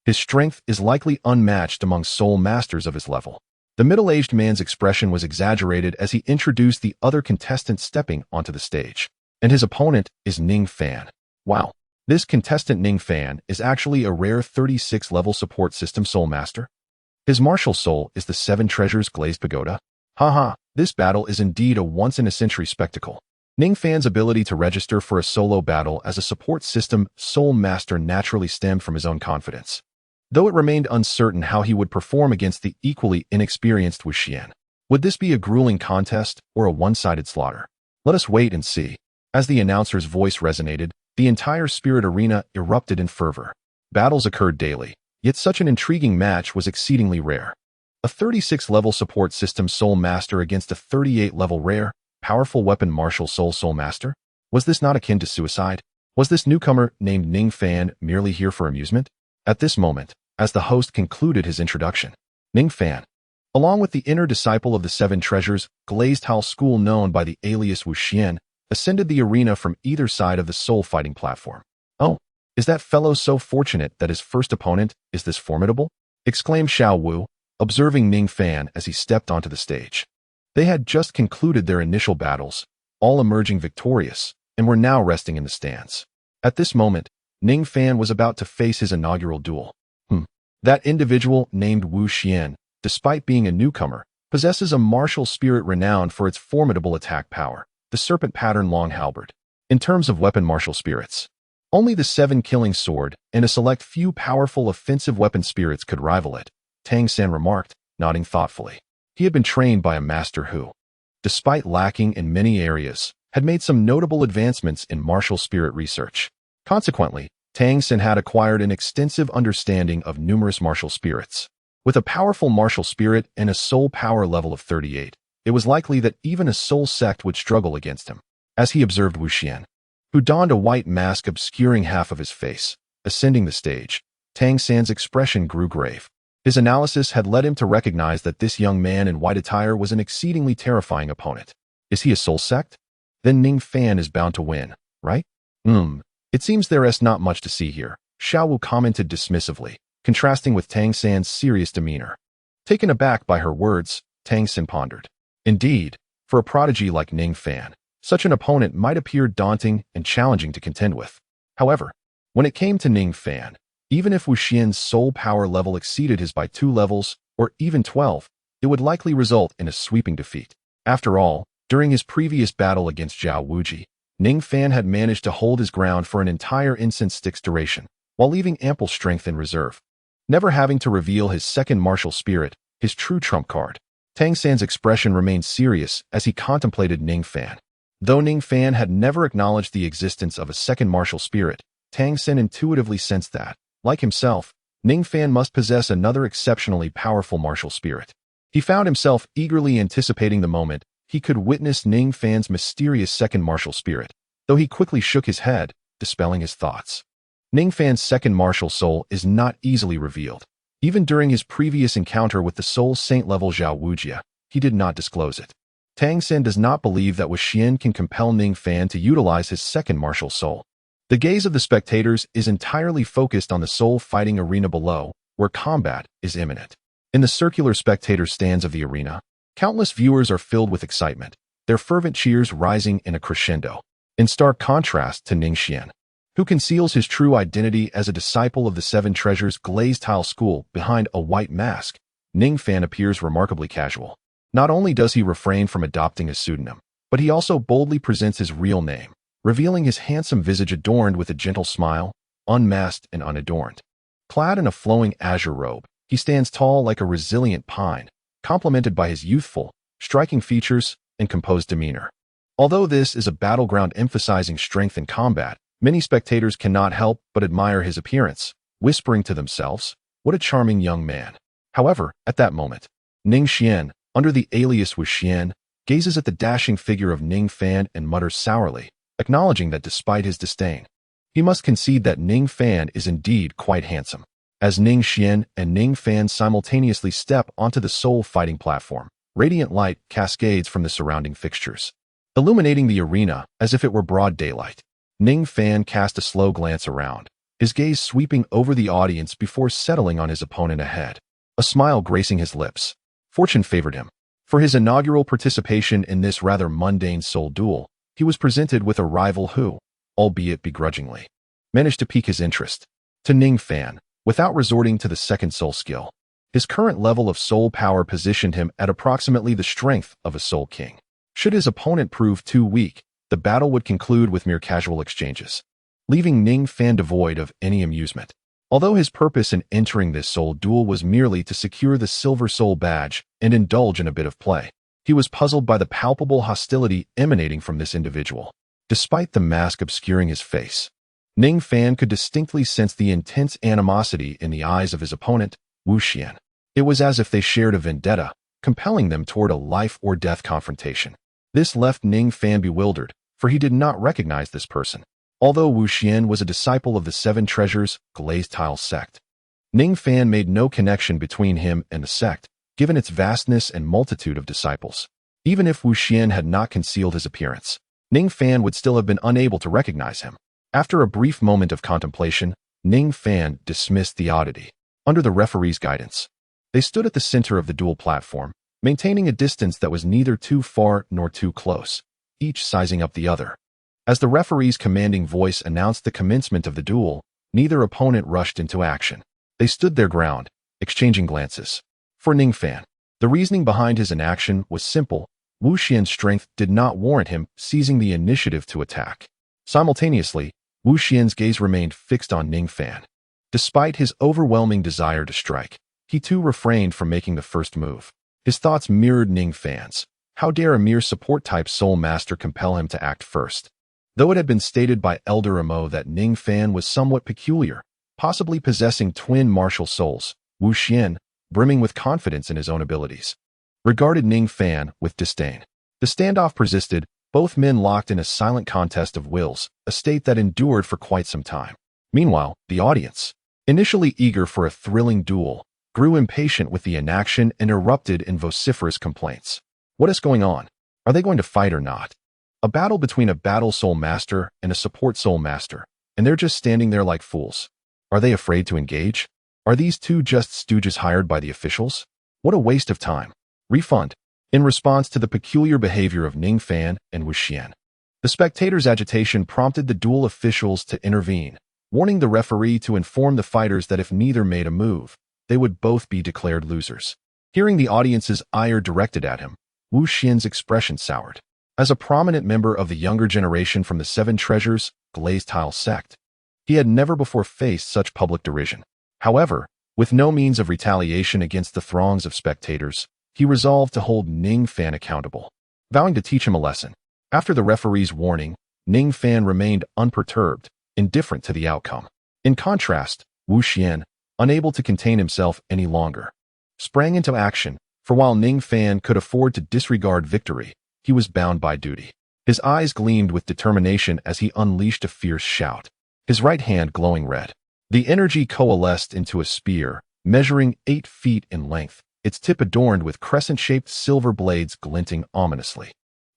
his strength is likely unmatched among soul masters of his level." The middle-aged man's expression was exaggerated as he introduced the other contestant stepping onto the stage. And his opponent is Ning Fan. Wow. This contestant Ning Fan is actually a rare 36-level support system soul master. His martial soul is the Seven Treasures Glazed Pagoda. Haha, This battle is indeed a once-in-a-century spectacle. Ning Fan's ability to register for a solo battle as a support system Soul Master naturally stemmed from his own confidence, though it remained uncertain how he would perform against the equally inexperienced Wu Xian. Would this be a grueling contest or a one-sided slaughter? Let us wait and see. As the announcer's voice resonated, the entire spirit arena erupted in fervor. Battles occurred daily, yet such an intriguing match was exceedingly rare. A 36-level support system Soul Master against a 38-level rare, powerful weapon martial Soul Master? Was this not akin to suicide? Was this newcomer named Ning Fan merely here for amusement? At this moment, as the host concluded his introduction, Ning Fan, along with the inner disciple of the Seven Treasures, Glazed Hal School known by the alias Wu Xian, ascended the arena from either side of the soul fighting platform. "Oh, is that fellow so fortunate that his first opponent is this formidable?" exclaimed Xiao Wu, observing Ning Fan as he stepped onto the stage. They had just concluded their initial battles, all emerging victorious, and were now resting in the stands. At this moment, Ning Fan was about to face his inaugural duel. That individual named Wu Xian, despite being a newcomer, possesses a martial spirit renowned for its formidable attack power, the serpent pattern long halberd. In terms of weapon martial spirits, only the seven killing sword and a select few powerful offensive weapon spirits could rival it, Tang San remarked, nodding thoughtfully. He had been trained by a master who, despite lacking in many areas, had made some notable advancements in martial spirit research. Consequently, Tang San had acquired an extensive understanding of numerous martial spirits. With a powerful martial spirit and a soul power level of 38, it was likely that even a soul sect would struggle against him. As he observed Wu Xian, who donned a white mask obscuring half of his face, ascending the stage, Tang San's expression grew grave. His analysis had led him to recognize that this young man in white attire was an exceedingly terrifying opponent. Is he a soul sect? Then Ning Fan is bound to win, right? It seems there is not much to see here, Xiao Wu commented dismissively, contrasting with Tang San's serious demeanor. Taken aback by her words, Tang San pondered. Indeed, for a prodigy like Ning Fan, such an opponent might appear daunting and challenging to contend with. However, when it came to Ning Fan, even if Wu Xian's soul power level exceeded his by 2 levels, or even 12, it would likely result in a sweeping defeat. After all, during his previous battle against Zhao Wuji, Ning Fan had managed to hold his ground for an entire incense stick's duration, while leaving ample strength in reserve, never having to reveal his second martial spirit, his true trump card. Tang San's expression remained serious as he contemplated Ning Fan. Though Ning Fan had never acknowledged the existence of a second martial spirit, Tang San intuitively sensed that, like himself, Ning Fan must possess another exceptionally powerful martial spirit. He found himself eagerly anticipating the moment he could witness Ning Fan's mysterious second martial spirit, though he quickly shook his head, dispelling his thoughts. Ning Fan's second martial soul is not easily revealed. Even during his previous encounter with the soul saint level Zhao Wujia, he did not disclose it. Tang San does not believe that Wu Xian can compel Ning Fan to utilize his second martial soul. The gaze of the spectators is entirely focused on the soul fighting arena below, where combat is imminent. In the circular spectator stands of the arena, countless viewers are filled with excitement, their fervent cheers rising in a crescendo. In stark contrast to Ning Xian, who conceals his true identity as a disciple of the Seven Treasures Glazed Tile School behind a white mask, Ning Fan appears remarkably casual. Not only does he refrain from adopting a pseudonym, but he also boldly presents his real name, revealing his handsome visage adorned with a gentle smile, unmasked and unadorned. Clad in a flowing azure robe, he stands tall like a resilient pine, complemented by his youthful, striking features and composed demeanor. Although this is a battleground emphasizing strength in combat, many spectators cannot help but admire his appearance, whispering to themselves, "What a charming young man." However, at that moment, Ning Xian, under the alias Wu Xian, gazes at the dashing figure of Ning Fan and mutters sourly, acknowledging that despite his disdain, he must concede that Ning Fan is indeed quite handsome. As Ning Xian and Ning Fan simultaneously step onto the soul fighting platform, radiant light cascades from the surrounding fixtures, illuminating the arena as if it were broad daylight. Ning Fan cast a slow glance around, his gaze sweeping over the audience before settling on his opponent ahead, a smile gracing his lips. Fortune favored him. For his inaugural participation in this rather mundane soul duel, he was presented with a rival who, albeit begrudgingly, managed to pique his interest. To Ning Fan, without resorting to the second soul skill, His current level of soul power positioned him at approximately the strength of a soul king. Should his opponent prove too weak, the battle would conclude with mere casual exchanges, leaving Ning Fan devoid of any amusement. Although his purpose in entering this soul duel was merely to secure the Silver Soul badge and indulge in a bit of play, he was puzzled by the palpable hostility emanating from this individual. Despite the mask obscuring his face, Ning Fan could distinctly sense the intense animosity in the eyes of his opponent, Wu Xian. It was as if they shared a vendetta, compelling them toward a life-or-death confrontation. This left Ning Fan bewildered, for he did not recognize this person. Although Wu Xian was a disciple of the Seven Treasures Glazed Tile sect, Ning Fan made no connection between him and the sect, given its vastness and multitude of disciples. Even if Wu Xian had not concealed his appearance, Ning Fan would still have been unable to recognize him. After a brief moment of contemplation, Ning Fan dismissed the oddity. Under the referee's guidance, they stood at the center of the duel platform, maintaining a distance that was neither too far nor too close, each sizing up the other. As the referee's commanding voice announced the commencement of the duel, neither opponent rushed into action. They stood their ground, exchanging glances. For Ning Fan, the reasoning behind his inaction was simple. Wu Xian's strength did not warrant him seizing the initiative to attack. Simultaneously, Wu Xian's gaze remained fixed on Ning Fan. Despite his overwhelming desire to strike, he too refrained from making the first move. His thoughts mirrored Ning Fan's. How dare a mere support-type soul master compel him to act first? Though it had been stated by Elder Amo that Ning Fan was somewhat peculiar, possibly possessing twin martial souls, Wu Xian, brimming with confidence in his own abilities, regarded Ning Fan with disdain. The standoff persisted, both men locked in a silent contest of wills, a state that endured for quite some time. Meanwhile, the audience, initially eager for a thrilling duel, grew impatient with the inaction and erupted in vociferous complaints. What is going on? Are they going to fight or not? A battle between a battle soul master and a support soul master, and they're just standing there like fools. Are they afraid to engage? Are these two just stooges hired by the officials? What a waste of time. Refund. In response to the peculiar behavior of Ning Fan and Wu Xian, the spectators' agitation prompted the duel officials to intervene, warning the referee to inform the fighters that if neither made a move, they would both be declared losers. Hearing the audience's ire directed at him, Wu Xian's expression soured. As a prominent member of the younger generation from the Seven Treasures Glazed Tile sect, he had never before faced such public derision. However, with no means of retaliation against the throngs of spectators, he resolved to hold Ning Fan accountable, vowing to teach him a lesson. After the referee's warning, Ning Fan remained unperturbed, indifferent to the outcome. In contrast, Wu Xian, unable to contain himself any longer, sprang into action, for while Ning Fan could afford to disregard victory, he was bound by duty. His eyes gleamed with determination as he unleashed a fierce shout, his right hand glowing red. The energy coalesced into a spear, measuring 8 feet in length, its tip adorned with crescent-shaped silver blades glinting ominously.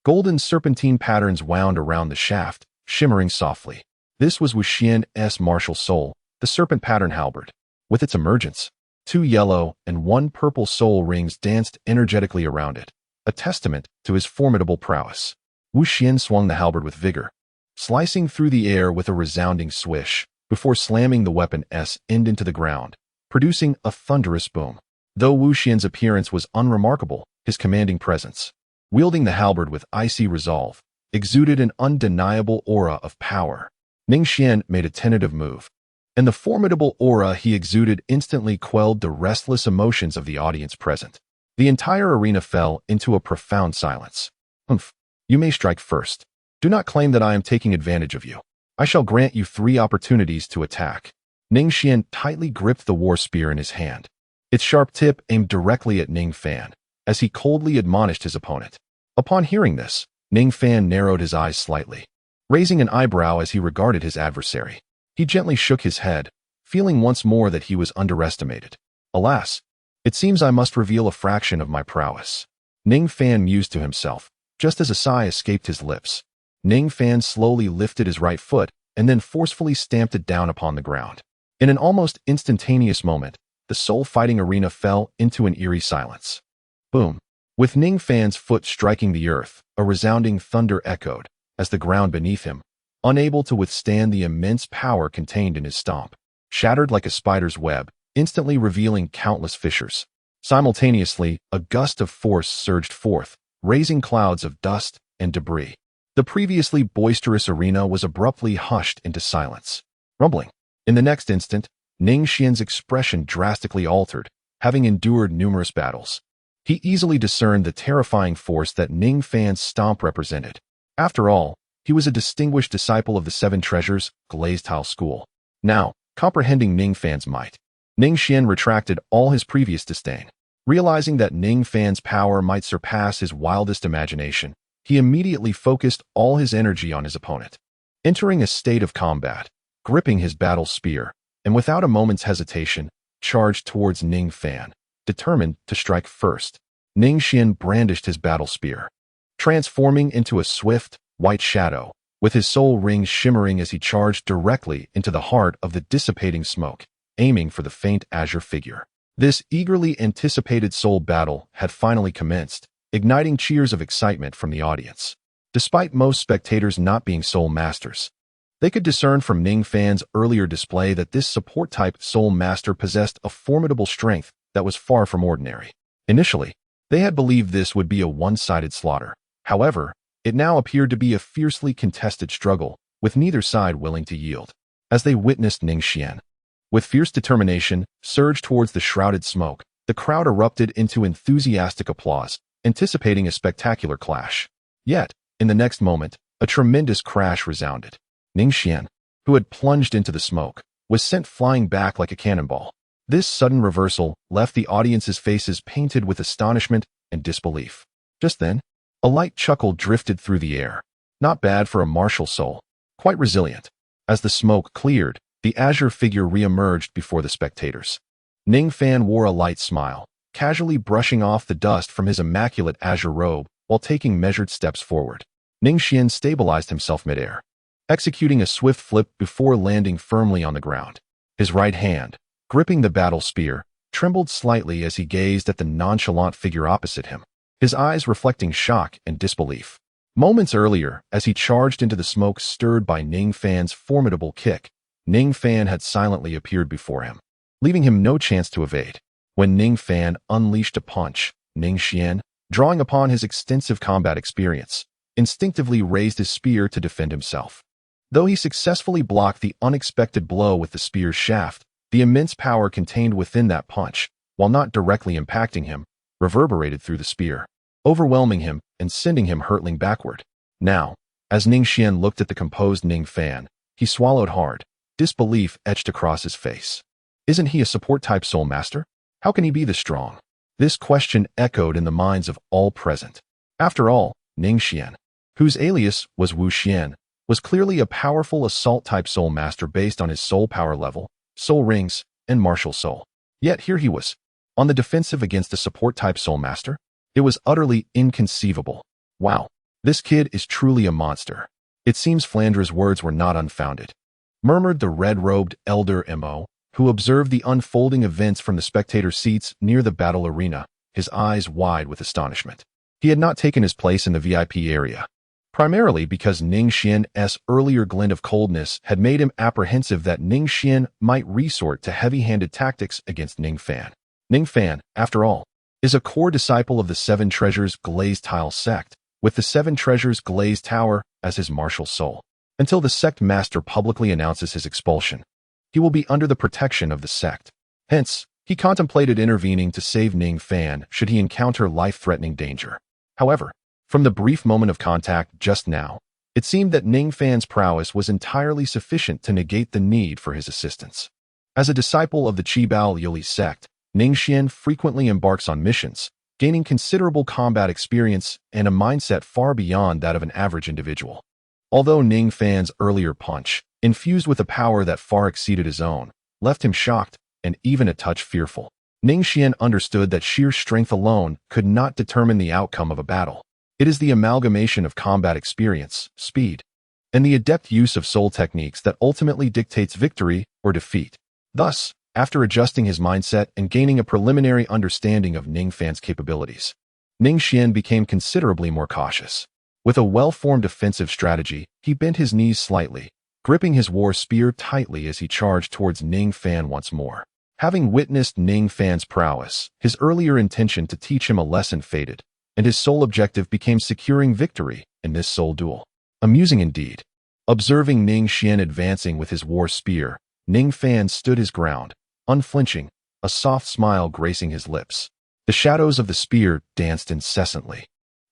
Golden serpentine patterns wound around the shaft, shimmering softly. This was Wu Xian's martial soul, the serpent pattern halberd. With its emergence, 2 yellow and 1 purple soul rings danced energetically around it, a testament to his formidable prowess. Wu Xian swung the halberd with vigor, slicing through the air with a resounding swish, before slamming the weapon's end into the ground, producing a thunderous boom. Though Wu Xian's appearance was unremarkable, his commanding presence, wielding the halberd with icy resolve, exuded an undeniable aura of power. Ning Xian made a tentative move, and the formidable aura he exuded instantly quelled the restless emotions of the audience present. The entire arena fell into a profound silence. Humph, you may strike first. Do not claim that I am taking advantage of you. I shall grant you 3 opportunities to attack. Ning Xian tightly gripped the war spear in his hand, its sharp tip aimed directly at Ning Fan, as he coldly admonished his opponent. Upon hearing this, Ning Fan narrowed his eyes slightly, raising an eyebrow as he regarded his adversary. He gently shook his head, feeling once more that he was underestimated. Alas, it seems I must reveal a fraction of my prowess. Ning Fan mused to himself, just as a sigh escaped his lips. Ning Fan slowly lifted his right foot and then forcefully stamped it down upon the ground. In an almost instantaneous moment, the soul fighting arena fell into an eerie silence. Boom! With Ning Fan's foot striking the earth, a resounding thunder echoed, as the ground beneath him, unable to withstand the immense power contained in his stomp, shattered like a spider's web, instantly revealing countless fissures. Simultaneously, a gust of force surged forth, raising clouds of dust and debris. The previously boisterous arena was abruptly hushed into silence. Rumbling. In the next instant, Ning Xian's expression drastically altered, having endured numerous battles. He easily discerned the terrifying force that Ning Fan's stomp represented. After all, he was a distinguished disciple of the Seven Treasures Glazed Tile School. Now, comprehending Ning Fan's might, Ning Xian retracted all his previous disdain. Realizing that Ning Fan's power might surpass his wildest imagination, he immediately focused all his energy on his opponent. Entering a state of combat, gripping his battle spear, and without a moment's hesitation, charged towards Ning Fan, determined to strike first. Ning Xian brandished his battle spear, transforming into a swift, white shadow, with his soul rings shimmering as he charged directly into the heart of the dissipating smoke, aiming for the faint azure figure. This eagerly anticipated soul battle had finally commenced, igniting cheers of excitement from the audience. Despite most spectators not being soul masters, they could discern from Ning Fan's earlier display that this support-type soul master possessed a formidable strength that was far from ordinary. Initially, they had believed this would be a one-sided slaughter. However, it now appeared to be a fiercely contested struggle, with neither side willing to yield. As they witnessed Ning Xian, with fierce determination, surge towards the shrouded smoke, the crowd erupted into enthusiastic applause, anticipating a spectacular clash. Yet, in the next moment, a tremendous crash resounded. Ning Xian, who had plunged into the smoke, was sent flying back like a cannonball. This sudden reversal left the audience's faces painted with astonishment and disbelief. Just then, a light chuckle drifted through the air. Not bad for a martial soul. Quite resilient. As the smoke cleared, the azure figure re-emerged before the spectators. Ning Fan wore a light smile, casually brushing off the dust from his immaculate azure robe while taking measured steps forward. Ning Xian stabilized himself midair, executing a swift flip before landing firmly on the ground. His right hand, gripping the battle spear, trembled slightly as he gazed at the nonchalant figure opposite him, his eyes reflecting shock and disbelief. Moments earlier, as he charged into the smoke stirred by Ning Fan's formidable kick, Ning Fan had silently appeared before him, leaving him no chance to evade. When Ning Fan unleashed a punch, Ning Xian, drawing upon his extensive combat experience, instinctively raised his spear to defend himself. Though he successfully blocked the unexpected blow with the spear's shaft, the immense power contained within that punch, while not directly impacting him, reverberated through the spear, overwhelming him and sending him hurtling backward. Now, as Ning Xian looked at the composed Ning Fan, he swallowed hard, disbelief etched across his face. Isn't he a support-type soul master? How can he be this strong? This question echoed in the minds of all present. After all, Ning Xian, whose alias was Wu Xian, was clearly a powerful assault-type soul master based on his soul power level, soul rings, and martial soul. Yet here he was, on the defensive against a support-type soul master. It was utterly inconceivable. Wow, this kid is truly a monster. It seems Flandra's words were not unfounded, murmured the red-robed elder Mo, who observed the unfolding events from the spectator seats near the battle arena, his eyes wide with astonishment. He had not taken his place in the VIP area, primarily because Ning Xian's earlier glint of coldness had made him apprehensive that Ning Xian might resort to heavy-handed tactics against Ning Fan. Ning Fan, after all, is a core disciple of the Seven Treasures Glazed Tile sect, with the Seven Treasures Glazed Tower as his martial soul. Until the sect master publicly announces his expulsion, he will be under the protection of the sect. Hence, he contemplated intervening to save Ning Fan should he encounter life-threatening danger. However, from the brief moment of contact just now, it seemed that Ning Fan's prowess was entirely sufficient to negate the need for his assistance. As a disciple of the Qibao Yuli sect, Ning Xian frequently embarks on missions, gaining considerable combat experience and a mindset far beyond that of an average individual. Although Ning Fan's earlier punch, infused with a power that far exceeded his own, left him shocked and even a touch fearful, Ning Xian understood that sheer strength alone could not determine the outcome of a battle. It is the amalgamation of combat experience, speed, and the adept use of soul techniques that ultimately dictates victory or defeat. Thus, after adjusting his mindset and gaining a preliminary understanding of Ning Fan's capabilities, Ning Xian became considerably more cautious. With a well-formed defensive strategy, he bent his knees slightly, gripping his war spear tightly as he charged towards Ning Fan once more. Having witnessed Ning Fan's prowess, his earlier intention to teach him a lesson faded, and his sole objective became securing victory in this soul duel. Amusing indeed. Observing Ning Xian advancing with his war spear, Ning Fan stood his ground, unflinching, a soft smile gracing his lips. The shadows of the spear danced incessantly,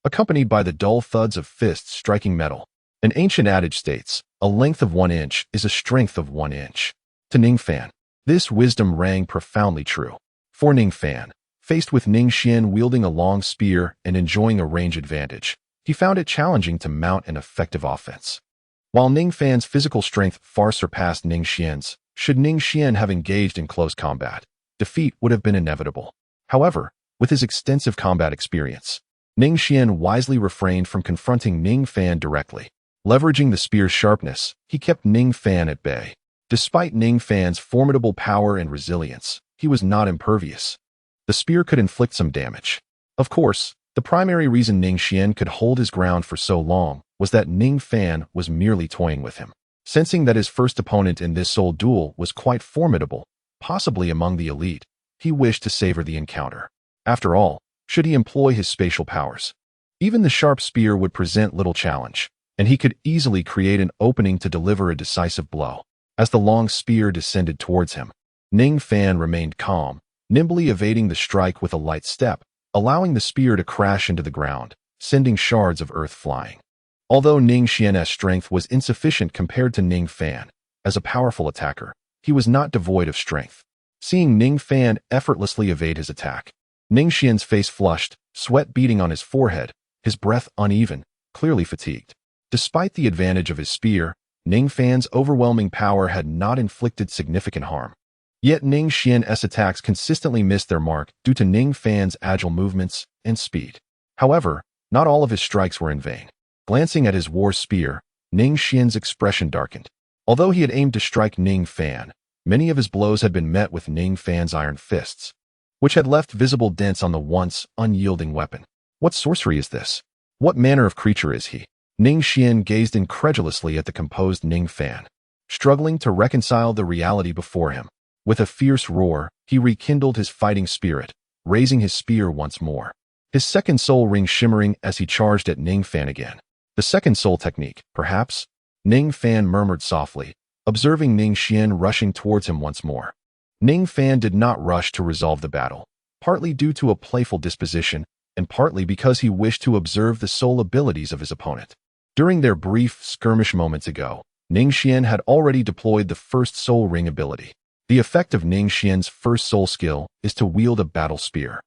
accompanied by the dull thuds of fists striking metal. An ancient adage states, "A length of 1 inch is a strength of 1 inch." To Ning Fan, this wisdom rang profoundly true. For Ning Fan, faced with Ning Xian wielding a long spear and enjoying a range advantage, he found it challenging to mount an effective offense. While Ning Fan's physical strength far surpassed Ning Xian's, should Ning Xian have engaged in close combat, defeat would have been inevitable. However, with his extensive combat experience, Ning Xian wisely refrained from confronting Ning Fan directly. Leveraging the spear's sharpness, he kept Ning Fan at bay. Despite Ning Fan's formidable power and resilience, he was not impervious. The spear could inflict some damage. Of course, the primary reason Ning Xian could hold his ground for so long was that Ning Fan was merely toying with him. Sensing that his first opponent in this soul duel was quite formidable, possibly among the elite, he wished to savor the encounter. After all, should he employ his spatial powers, even the sharp spear would present little challenge, and he could easily create an opening to deliver a decisive blow. As the long spear descended towards him, Ning Fan remained calm, nimbly evading the strike with a light step, allowing the spear to crash into the ground, sending shards of earth flying. Although Ning Xian's strength was insufficient compared to Ning Fan, as a powerful attacker, he was not devoid of strength. Seeing Ning Fan effortlessly evade his attack, Ning Xian's face flushed, sweat beading on his forehead, his breath uneven, clearly fatigued. Despite the advantage of his spear, Ning Fan's overwhelming power had not inflicted significant harm. Yet Ning Xian's attacks consistently missed their mark due to Ning Fan's agile movements and speed. However, not all of his strikes were in vain. Glancing at his war spear, Ning Xian's expression darkened. Although he had aimed to strike Ning Fan, many of his blows had been met with Ning Fan's iron fists, which had left visible dents on the once unyielding weapon. What sorcery is this? What manner of creature is he? Ning Xian gazed incredulously at the composed Ning Fan, struggling to reconcile the reality before him. With a fierce roar, he rekindled his fighting spirit, raising his spear once more. His second soul ring shimmering as he charged at Ning Fan again. The second soul technique, perhaps? Ning Fan murmured softly, observing Ning Xian rushing towards him once more. Ning Fan did not rush to resolve the battle, partly due to a playful disposition, and partly because he wished to observe the soul abilities of his opponent. During their brief skirmish moments ago, Ning Xian had already deployed the first soul ring ability. The effect of Ning Xian's first soul skill is to wield a battle spear,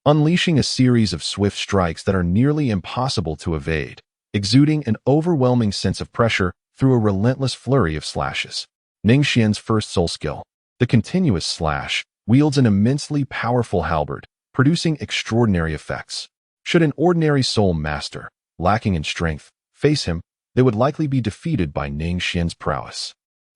unleashing a series of swift strikes that are nearly impossible to evade, exuding an overwhelming sense of pressure through a relentless flurry of slashes. Ning Xian's first soul skill, the continuous slash, wields an immensely powerful halberd, producing extraordinary effects. Should an ordinary soul master, lacking in strength, face him, they would likely be defeated by Ning Xian's prowess.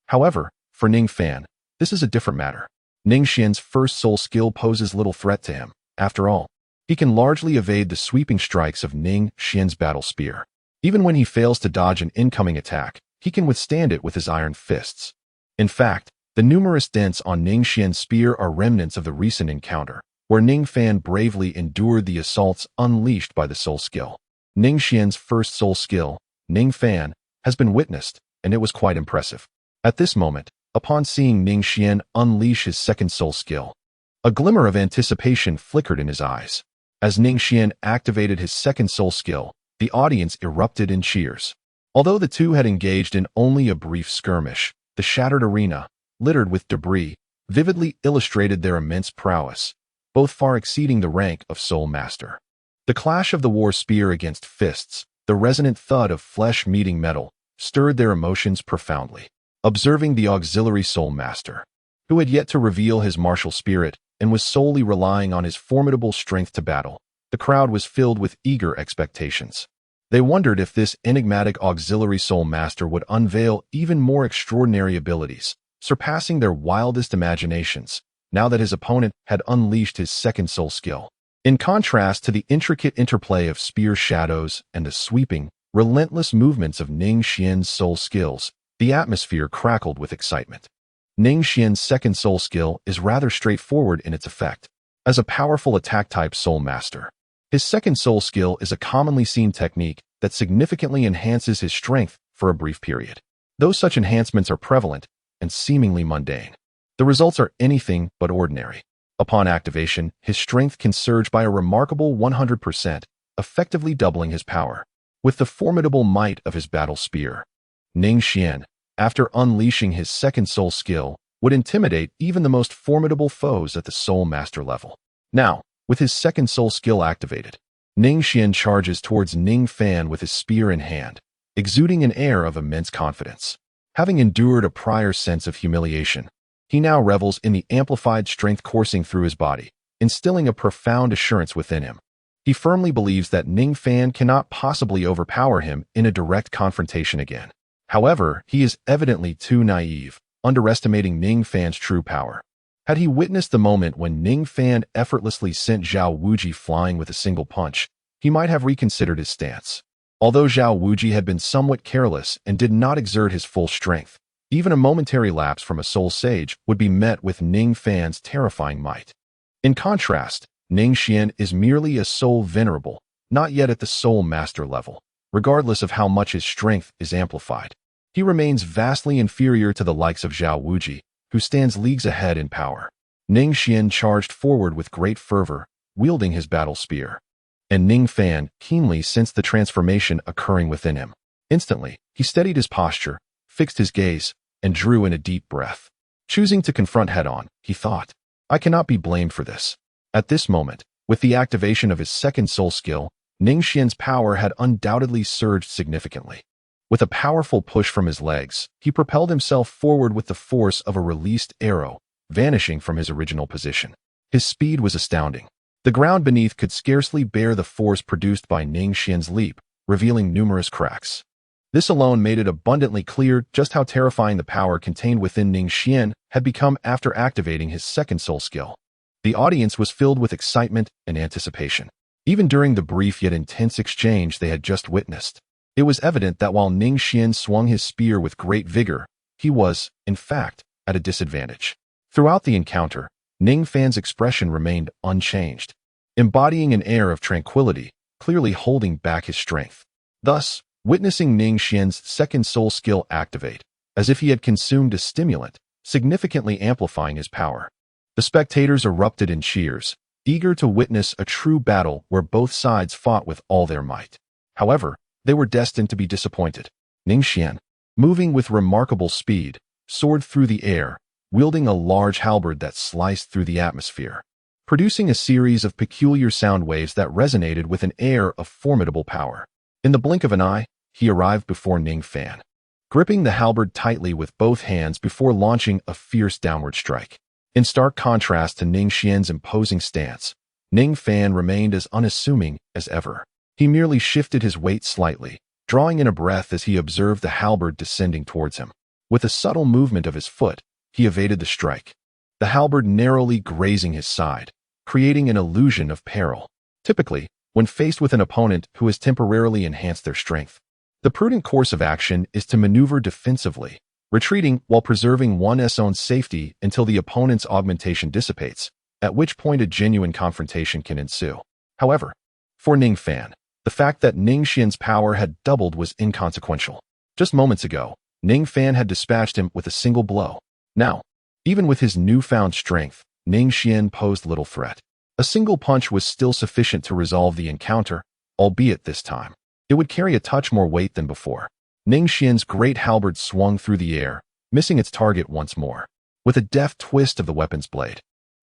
However, for Ning Fan, this is a different matter. Ning Xian's first soul skill poses little threat to him. After all, he can largely evade the sweeping strikes of Ning Xian's battle spear. Even when he fails to dodge an incoming attack, he can withstand it with his iron fists. In fact, the numerous dents on Ning Xian's spear are remnants of the recent encounter, where Ning Fan bravely endured the assaults unleashed by the soul skill. Ning Xian's first soul skill, Ning Fan, has been witnessed, and it was quite impressive. At this moment, upon seeing Ning Xian unleash his second soul skill, a glimmer of anticipation flickered in his eyes. As Ning Xian activated his second soul skill, the audience erupted in cheers. Although the two had engaged in only a brief skirmish, the shattered arena, littered with debris, vividly illustrated their immense prowess, both far exceeding the rank of soul master. The clash of the war spear against fists, the resonant thud of flesh meeting metal, stirred their emotions profoundly. Observing the auxiliary soul master, who had yet to reveal his martial spirit and was solely relying on his formidable strength to battle, the crowd was filled with eager expectations. They wondered if this enigmatic auxiliary soul master would unveil even more extraordinary abilities, surpassing their wildest imaginations, now that his opponent had unleashed his second soul skill. In contrast to the intricate interplay of spear shadows and the sweeping, relentless movements of Ning Xian's soul skills, the atmosphere crackled with excitement. Ning Xian's second soul skill is rather straightforward in its effect. As a powerful attack-type soul master, his second soul skill is a commonly seen technique that significantly enhances his strength for a brief period. Though such enhancements are prevalent and seemingly mundane, the results are anything but ordinary. Upon activation, his strength can surge by a remarkable 100%, effectively doubling his power. With the formidable might of his battle spear, Ning Xian, after unleashing his second soul skill, would intimidate even the most formidable foes at the soul master level. Now, with his second soul skill activated, Ning Xian charges towards Ning Fan with his spear in hand, exuding an air of immense confidence. Having endured a prior sense of humiliation, he now revels in the amplified strength coursing through his body, instilling a profound assurance within him. He firmly believes that Ning Fan cannot possibly overpower him in a direct confrontation again. However, he is evidently too naive, underestimating Ning Fan's true power. Had he witnessed the moment when Ning Fan effortlessly sent Zhao Wuji flying with a single punch, he might have reconsidered his stance. Although Zhao Wuji had been somewhat careless and did not exert his full strength, even a momentary lapse from a soul sage would be met with Ning Fan's terrifying might. In contrast, Ning Xian is merely a soul venerable, not yet at the soul master level. Regardless of how much his strength is amplified, he remains vastly inferior to the likes of Zhao Wuji, who stands leagues ahead in power. Ning Xian charged forward with great fervor, wielding his battle spear. And Ning Fan keenly sensed the transformation occurring within him. Instantly, he steadied his posture, fixed his gaze, and drew in a deep breath. Choosing to confront head-on, he thought, I cannot be blamed for this. At this moment, with the activation of his second soul skill, Ning Xian's power had undoubtedly surged significantly. With a powerful push from his legs, he propelled himself forward with the force of a released arrow, vanishing from his original position. His speed was astounding. The ground beneath could scarcely bear the force produced by Ning Xian's leap, revealing numerous cracks. This alone made it abundantly clear just how terrifying the power contained within Ning Xian had become after activating his second soul skill. The audience was filled with excitement and anticipation. Even during the brief yet intense exchange they had just witnessed, it was evident that while Ning Xian swung his spear with great vigor, he was, in fact, at a disadvantage. Throughout the encounter, Ning Fan's expression remained unchanged, embodying an air of tranquility, clearly holding back his strength. Thus, witnessing Ning Xian's second soul skill activate, as if he had consumed a stimulant, significantly amplifying his power. The spectators erupted in cheers, eager to witness a true battle where both sides fought with all their might. However, they were destined to be disappointed. Ning Xian, moving with remarkable speed, soared through the air, wielding a large halberd that sliced through the atmosphere, producing a series of peculiar sound waves that resonated with an air of formidable power. In the blink of an eye, he arrived before Ning Fan, gripping the halberd tightly with both hands before launching a fierce downward strike. In stark contrast to Ning Xian's imposing stance, Ning Fan remained as unassuming as ever. He merely shifted his weight slightly, drawing in a breath as he observed the halberd descending towards him. With a subtle movement of his foot, he evaded the strike, the halberd narrowly grazing his side, creating an illusion of peril. Typically, when faced with an opponent who has temporarily enhanced their strength, the prudent course of action is to maneuver defensively, retreating while preserving one's own safety until the opponent's augmentation dissipates, at which point a genuine confrontation can ensue. However, for Ning Fan, the fact that Ning Xian's power had doubled was inconsequential. Just moments ago, Ning Fan had dispatched him with a single blow. Now, even with his newfound strength, Ning Xian posed little threat. A single punch was still sufficient to resolve the encounter, albeit this time it would carry a touch more weight than before. Ning Xian's great halberd swung through the air, missing its target once more. With a deft twist of the weapon's blade,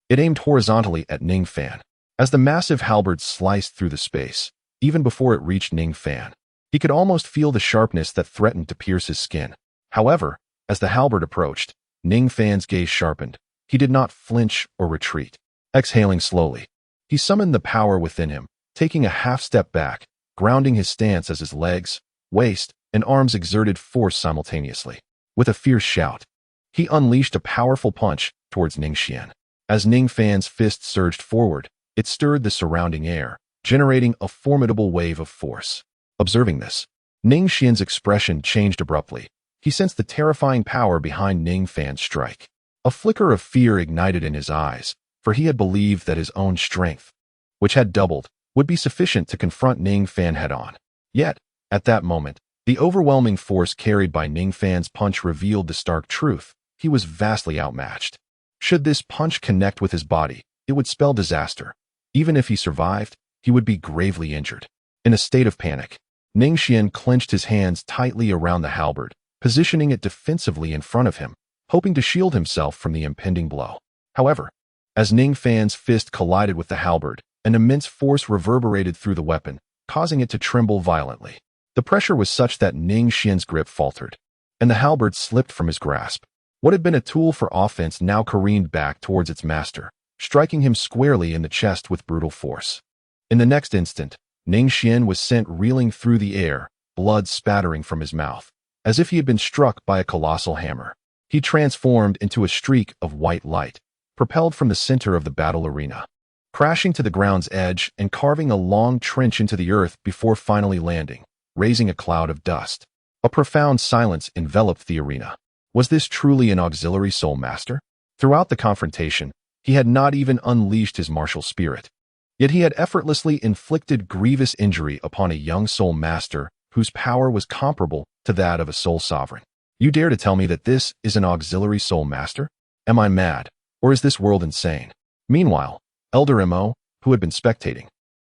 it aimed horizontally at Ning Fan. As the massive halberd sliced through the space, even before it reached Ning Fan, he could almost feel the sharpness that threatened to pierce his skin. However, as the halberd approached, Ning Fan's gaze sharpened. He did not flinch or retreat. Exhaling slowly, he summoned the power within him, taking a half step back, grounding his stance as his legs, waist, and arms exerted force simultaneously. With a fierce shout, he unleashed a powerful punch towards Ning Xian. As Ning Fan's fist surged forward, it stirred the surrounding air, generating a formidable wave of force. Observing this, Ning Xian's expression changed abruptly. He sensed the terrifying power behind Ning Fan's strike. A flicker of fear ignited in his eyes, for he had believed that his own strength, which had doubled, would be sufficient to confront Ning Fan head-on. Yet, at that moment, the overwhelming force carried by Ning Fan's punch revealed the stark truth. He was vastly outmatched. Should this punch connect with his body, it would spell disaster. Even if he survived, he would be gravely injured. In a state of panic, Ning Xian clenched his hands tightly around the halberd, positioning it defensively in front of him, hoping to shield himself from the impending blow. However, as Ning Fan's fist collided with the halberd, an immense force reverberated through the weapon, causing it to tremble violently. The pressure was such that Ning Xian's grip faltered, and the halberd slipped from his grasp. What had been a tool for offense now careened back towards its master, striking him squarely in the chest with brutal force. In the next instant, Ning Xian was sent reeling through the air, blood spattering from his mouth, as if he had been struck by a colossal hammer. He transformed into a streak of white light, propelled from the center of the battle arena, crashing to the ground's edge and carving a long trench into the earth before finally landing, raising a cloud of dust. A profound silence enveloped the arena. Was this truly an auxiliary soul master? Throughout the confrontation, he had not even unleashed his martial spirit. Yet he had effortlessly inflicted grievous injury upon a young soul master whose power was comparable to that of a soul sovereign. You dare to tell me that this is an auxiliary soul master? Am I mad, or is this world insane? Meanwhile, Elder Mo, who had been spectating,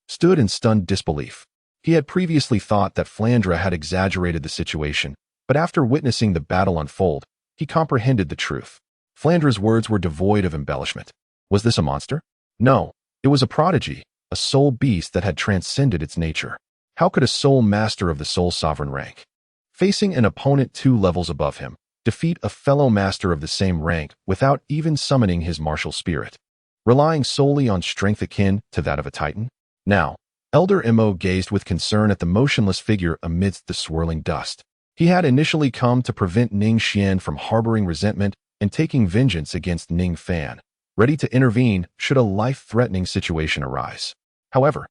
stood in stunned disbelief. He had previously thought that Flandra had exaggerated the situation, but after witnessing the battle unfold, he comprehended the truth. Flandra's words were devoid of embellishment. Was this a monster? No, it was a prodigy, a soul beast that had transcended its nature. How could a soul master of the soul sovereign rank, facing an opponent 2 levels above him, defeat a fellow master of the same rank without even summoning his martial spirit, relying solely on strength akin to that of a titan? Now, Elder Mo gazed with concern at the motionless figure amidst the swirling dust. He had initially come to prevent Ning Xian from harboring resentment and taking vengeance against Ning Fan, ready to intervene should a life-threatening situation arise. However,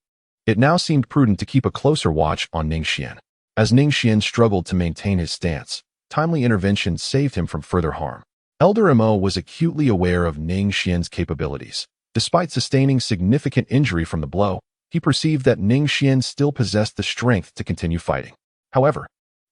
it now seemed prudent to keep a closer watch on Ning Xian. As Ning Xian struggled to maintain his stance, timely intervention saved him from further harm. Elder Mo was acutely aware of Ning Xian's capabilities. Despite sustaining significant injury from the blow, he perceived that Ning Xian still possessed the strength to continue fighting. However,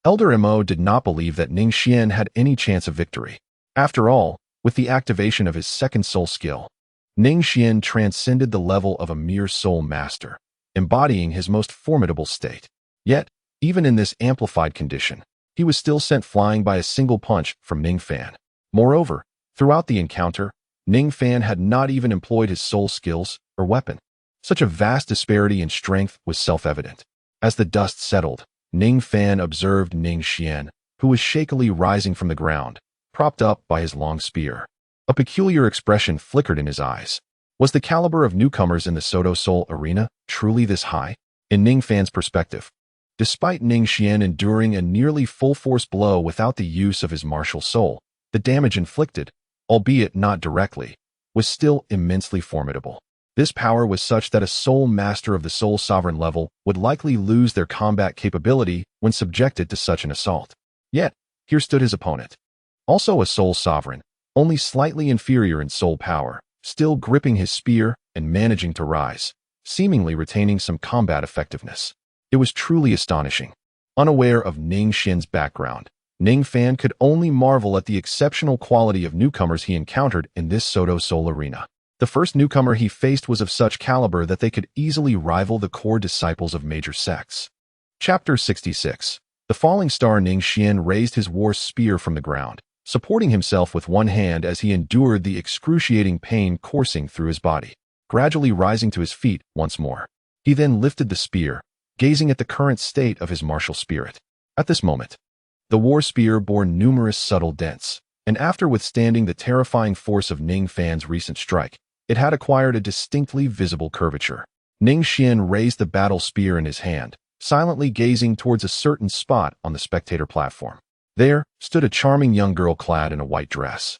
Elder Mo did not believe that Ning Xian had any chance of victory. After all, with the activation of his second soul skill, Ning Xian transcended the level of a mere soul master, embodying his most formidable state. Yet, even in this amplified condition, he was still sent flying by a single punch from Ning Fan. Moreover, throughout the encounter, Ning Fan had not even employed his soul skills or weapon. Such a vast disparity in strength was self-evident. As the dust settled, Ning Fan observed Ning Xian, who was shakily rising from the ground, propped up by his long spear. A peculiar expression flickered in his eyes. Was the caliber of newcomers in the Soto Soul arena truly this high? In Ning Fan's perspective, despite Ning Xian enduring a nearly full-force blow without the use of his martial soul, the damage inflicted, albeit not directly, was still immensely formidable. This power was such that a soul master of the soul sovereign level would likely lose their combat capability when subjected to such an assault. Yet, here stood his opponent, also a soul sovereign, only slightly inferior in soul power, still gripping his spear and managing to rise, seemingly retaining some combat effectiveness. It was truly astonishing. Unaware of Ning Xian's background, Ning Fan could only marvel at the exceptional quality of newcomers he encountered in this Soto Soul arena. The first newcomer he faced was of such caliber that they could easily rival the core disciples of major sects. Chapter 66. The falling star Ning Xian raised his war spear from the ground, supporting himself with one hand as he endured the excruciating pain coursing through his body, gradually rising to his feet once more. He then lifted the spear, gazing at the current state of his martial spirit. At this moment, the war spear bore numerous subtle dents, and after withstanding the terrifying force of Ning Fan's recent strike, it had acquired a distinctly visible curvature. Ning Xian raised the battle spear in his hand, silently gazing towards a certain spot on the spectator platform. There stood a charming young girl clad in a white dress,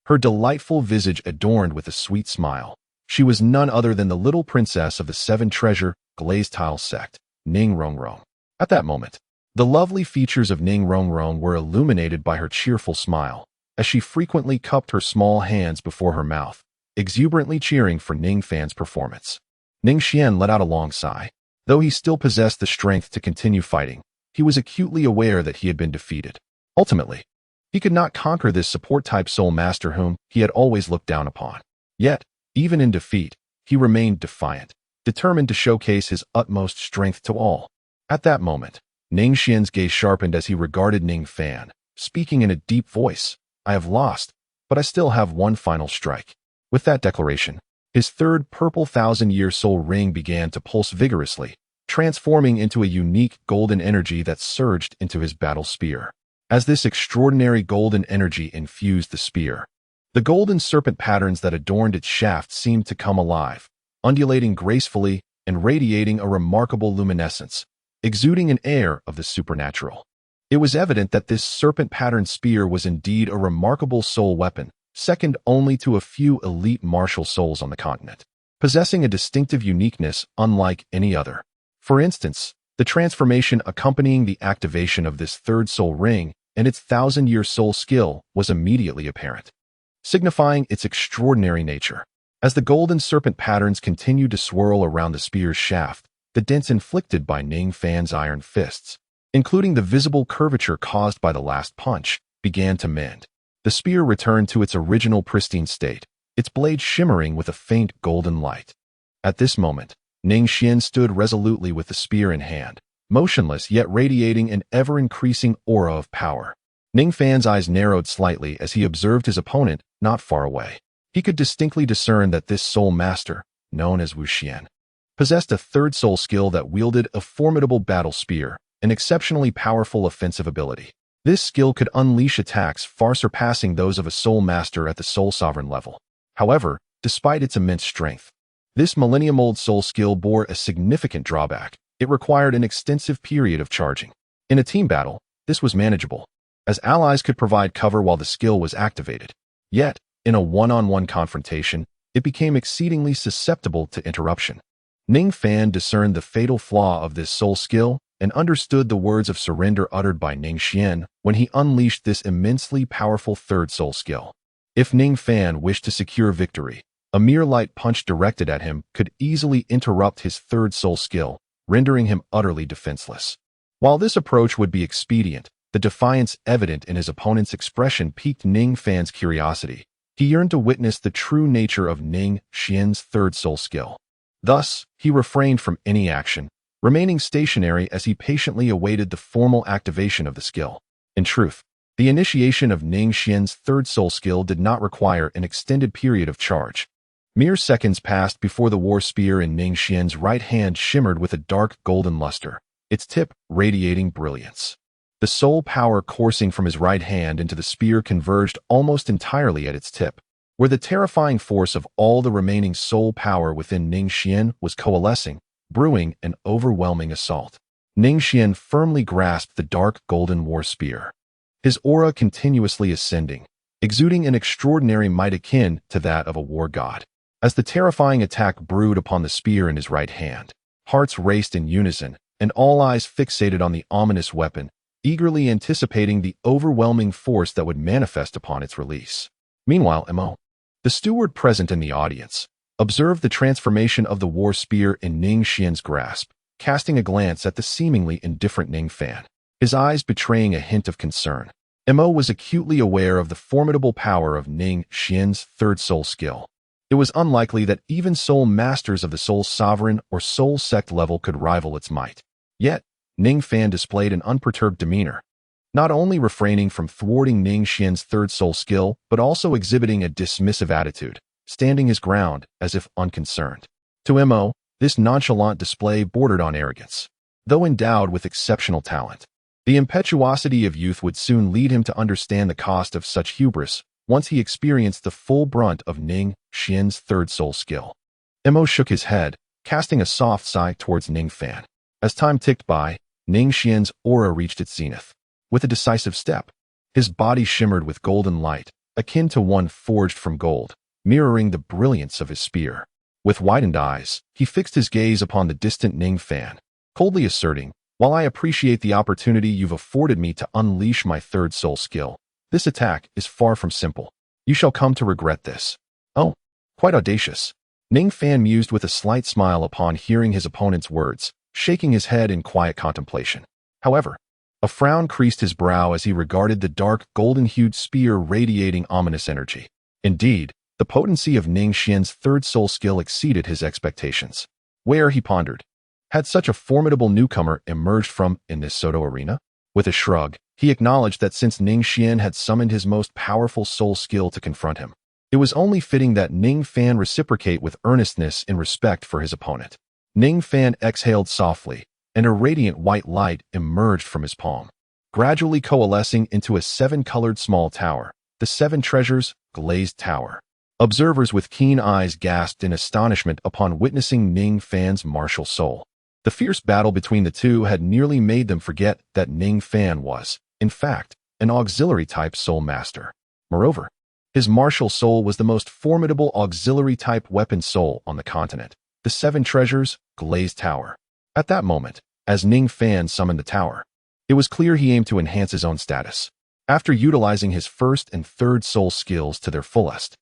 her delightful visage adorned with a sweet smile. She was none other than the little princess of the Seven Treasure Glazed Tile sect, Ning Rongrong. At that moment, the lovely features of Ning Rongrong were illuminated by her cheerful smile, as she frequently cupped her small hands before her mouth, exuberantly cheering for Ning Fan's performance. Ning Xian let out a long sigh. Though he still possessed the strength to continue fighting, he was acutely aware that he had been defeated. Ultimately, he could not conquer this support-type soul master whom he had always looked down upon. Yet, even in defeat, he remained defiant, determined to showcase his utmost strength to all. At that moment, Ning Xian's gaze sharpened as he regarded Ning Fan, speaking in a deep voice. I have lost, but I still have one final strike. With that declaration, his third purple thousand-year soul ring began to pulse vigorously, transforming into a unique golden energy that surged into his battle spear. As this extraordinary golden energy infused the spear, the golden serpent patterns that adorned its shaft seemed to come alive, undulating gracefully and radiating a remarkable luminescence, exuding an air of the supernatural. It was evident that this serpent-patterned spear was indeed a remarkable soul weapon, second only to a few elite martial souls on the continent, possessing a distinctive uniqueness unlike any other. For instance, the transformation accompanying the activation of this third soul ring and its thousand-year soul skill was immediately apparent, signifying its extraordinary nature. As the golden serpent patterns continued to swirl around the spear's shaft, the dents inflicted by Ning Fan's iron fists, including the visible curvature caused by the last punch, began to mend. The spear returned to its original pristine state, its blade shimmering with a faint golden light. At this moment, Ning Xian stood resolutely with the spear in hand, motionless yet radiating an ever-increasing aura of power. Ning Fan's eyes narrowed slightly as he observed his opponent not far away. He could distinctly discern that this soul master, known as Wu Xian, possessed a third soul skill that wielded a formidable battle spear, an exceptionally powerful offensive ability. This skill could unleash attacks far surpassing those of a soul master at the soul sovereign level. However, despite its immense strength, this millennium-old soul skill bore a significant drawback. It required an extensive period of charging. In a team battle, this was manageable, as allies could provide cover while the skill was activated. Yet, in a one-on-one confrontation, it became exceedingly susceptible to interruption. Ning Fan discerned the fatal flaw of this soul skill and understood the words of surrender uttered by Ning Xian when he unleashed this immensely powerful third soul skill. If Ning Fan wished to secure victory, a mere light punch directed at him could easily interrupt his third soul skill, rendering him utterly defenseless. While this approach would be expedient, the defiance evident in his opponent's expression piqued Ning Fan's curiosity. He yearned to witness the true nature of Ning Xian's third soul skill. Thus, he refrained from any action, remaining stationary as he patiently awaited the formal activation of the skill. In truth, the initiation of Ning Xian's third soul skill did not require an extended period of charge. Mere seconds passed before the war spear in Ning Xian's right hand shimmered with a dark golden luster, its tip radiating brilliance. The soul power coursing from his right hand into the spear converged almost entirely at its tip, where the terrifying force of all the remaining soul power within Ning Xian was coalescing, brewing an overwhelming assault. Ning Xian firmly grasped the dark golden war spear, his aura continuously ascending, exuding an extraordinary might akin to that of a war god. As the terrifying attack brewed upon the spear in his right hand, hearts raced in unison, and all eyes fixated on the ominous weapon, eagerly anticipating the overwhelming force that would manifest upon its release. Meanwhile, Mo, the steward present in the audience, observed the transformation of the war spear in Ning Xian's grasp, casting a glance at the seemingly indifferent Ning Fan, his eyes betraying a hint of concern. Mo was acutely aware of the formidable power of Ning Xian's third soul skill. It was unlikely that even soul masters of the soul sovereign or soul sect level could rival its might. Yet, Ning Fan displayed an unperturbed demeanor, not only refraining from thwarting Ning Xian's third soul skill, but also exhibiting a dismissive attitude, standing his ground as if unconcerned. To Mo, this nonchalant display bordered on arrogance. Though endowed with exceptional talent, the impetuosity of youth would soon lead him to understand the cost of such hubris once he experienced the full brunt of Ning Xian's third soul skill. Mo shook his head, casting a soft sigh towards Ning Fan. As time ticked by, Ning Xian's aura reached its zenith. With a decisive step, his body shimmered with golden light, akin to one forged from gold, mirroring the brilliance of his spear. With widened eyes, he fixed his gaze upon the distant Ning Fan, coldly asserting, "While I appreciate the opportunity you've afforded me to unleash my third soul skill, This attack is far from simple. You shall come to regret this. Oh, quite audacious. Ning Fan mused with a slight smile upon hearing his opponent's words, shaking his head in quiet contemplation. However, a frown creased his brow as he regarded the dark, golden-hued spear radiating ominous energy. Indeed, the potency of Ning Xian's third soul skill exceeded his expectations. Where, he pondered, had such a formidable newcomer emerged from in this Soto arena? With a shrug, he acknowledged that since Ning Xian had summoned his most powerful soul skill to confront him, it was only fitting that Ning Fan reciprocate with earnestness in respect for his opponent. Ning Fan exhaled softly, and a radiant white light emerged from his palm, gradually coalescing into a seven-colored small tower, the Seven Treasures Glazed Tower. Observers with keen eyes gasped in astonishment upon witnessing Ning Fan's martial soul. The fierce battle between the two had nearly made them forget that Ning Fan was, in fact, an auxiliary-type soul master. Moreover, his martial soul was the most formidable auxiliary-type weapon soul on the continent, the Seven Treasures Glazed Tower. At that moment, as Ning Fan summoned the tower, it was clear he aimed to enhance his own status. After utilizing his first and third soul skills to their fullest,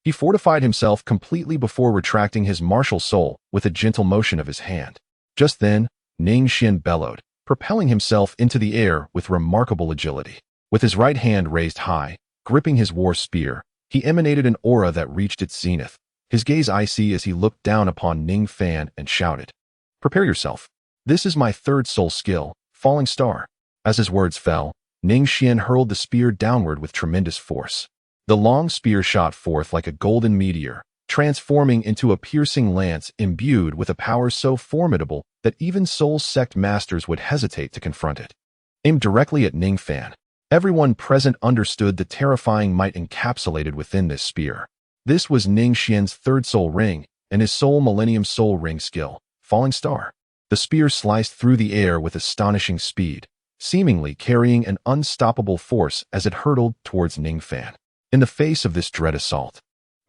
he fortified himself completely before retracting his martial soul with a gentle motion of his hand. Just then, Ning Xian bellowed, propelling himself into the air with remarkable agility. With his right hand raised high, gripping his war spear, he emanated an aura that reached its zenith, his gaze icy as he looked down upon Ning Fan and shouted, "Prepare yourself. This is my third soul skill, Falling Star." As his words fell, Ning Xian hurled the spear downward with tremendous force. The long spear shot forth like a golden meteor, transforming into a piercing lance imbued with a power so formidable that even soul sect masters would hesitate to confront it. Aimed directly at Ning Fan, everyone present understood the terrifying might encapsulated within this spear. This was Ning Xian's third soul ring and his soul Millennium Soul Ring skill, Falling Star. The spear sliced through the air with astonishing speed, seemingly carrying an unstoppable force as it hurtled towards Ning Fan. In the face of this dread assault,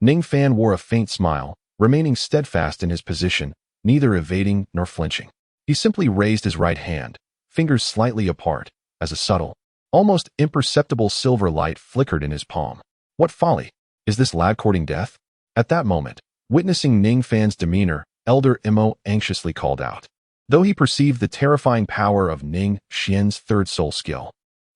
Ning Fan wore a faint smile, remaining steadfast in his position, neither evading nor flinching. He simply raised his right hand, fingers slightly apart, as a subtle, almost imperceptible silver light flickered in his palm. What folly! Is this lad courting death? At that moment, witnessing Ning Fan's demeanor, Elder Imo anxiously called out. Though he perceived the terrifying power of Ning Xian's third soul skill,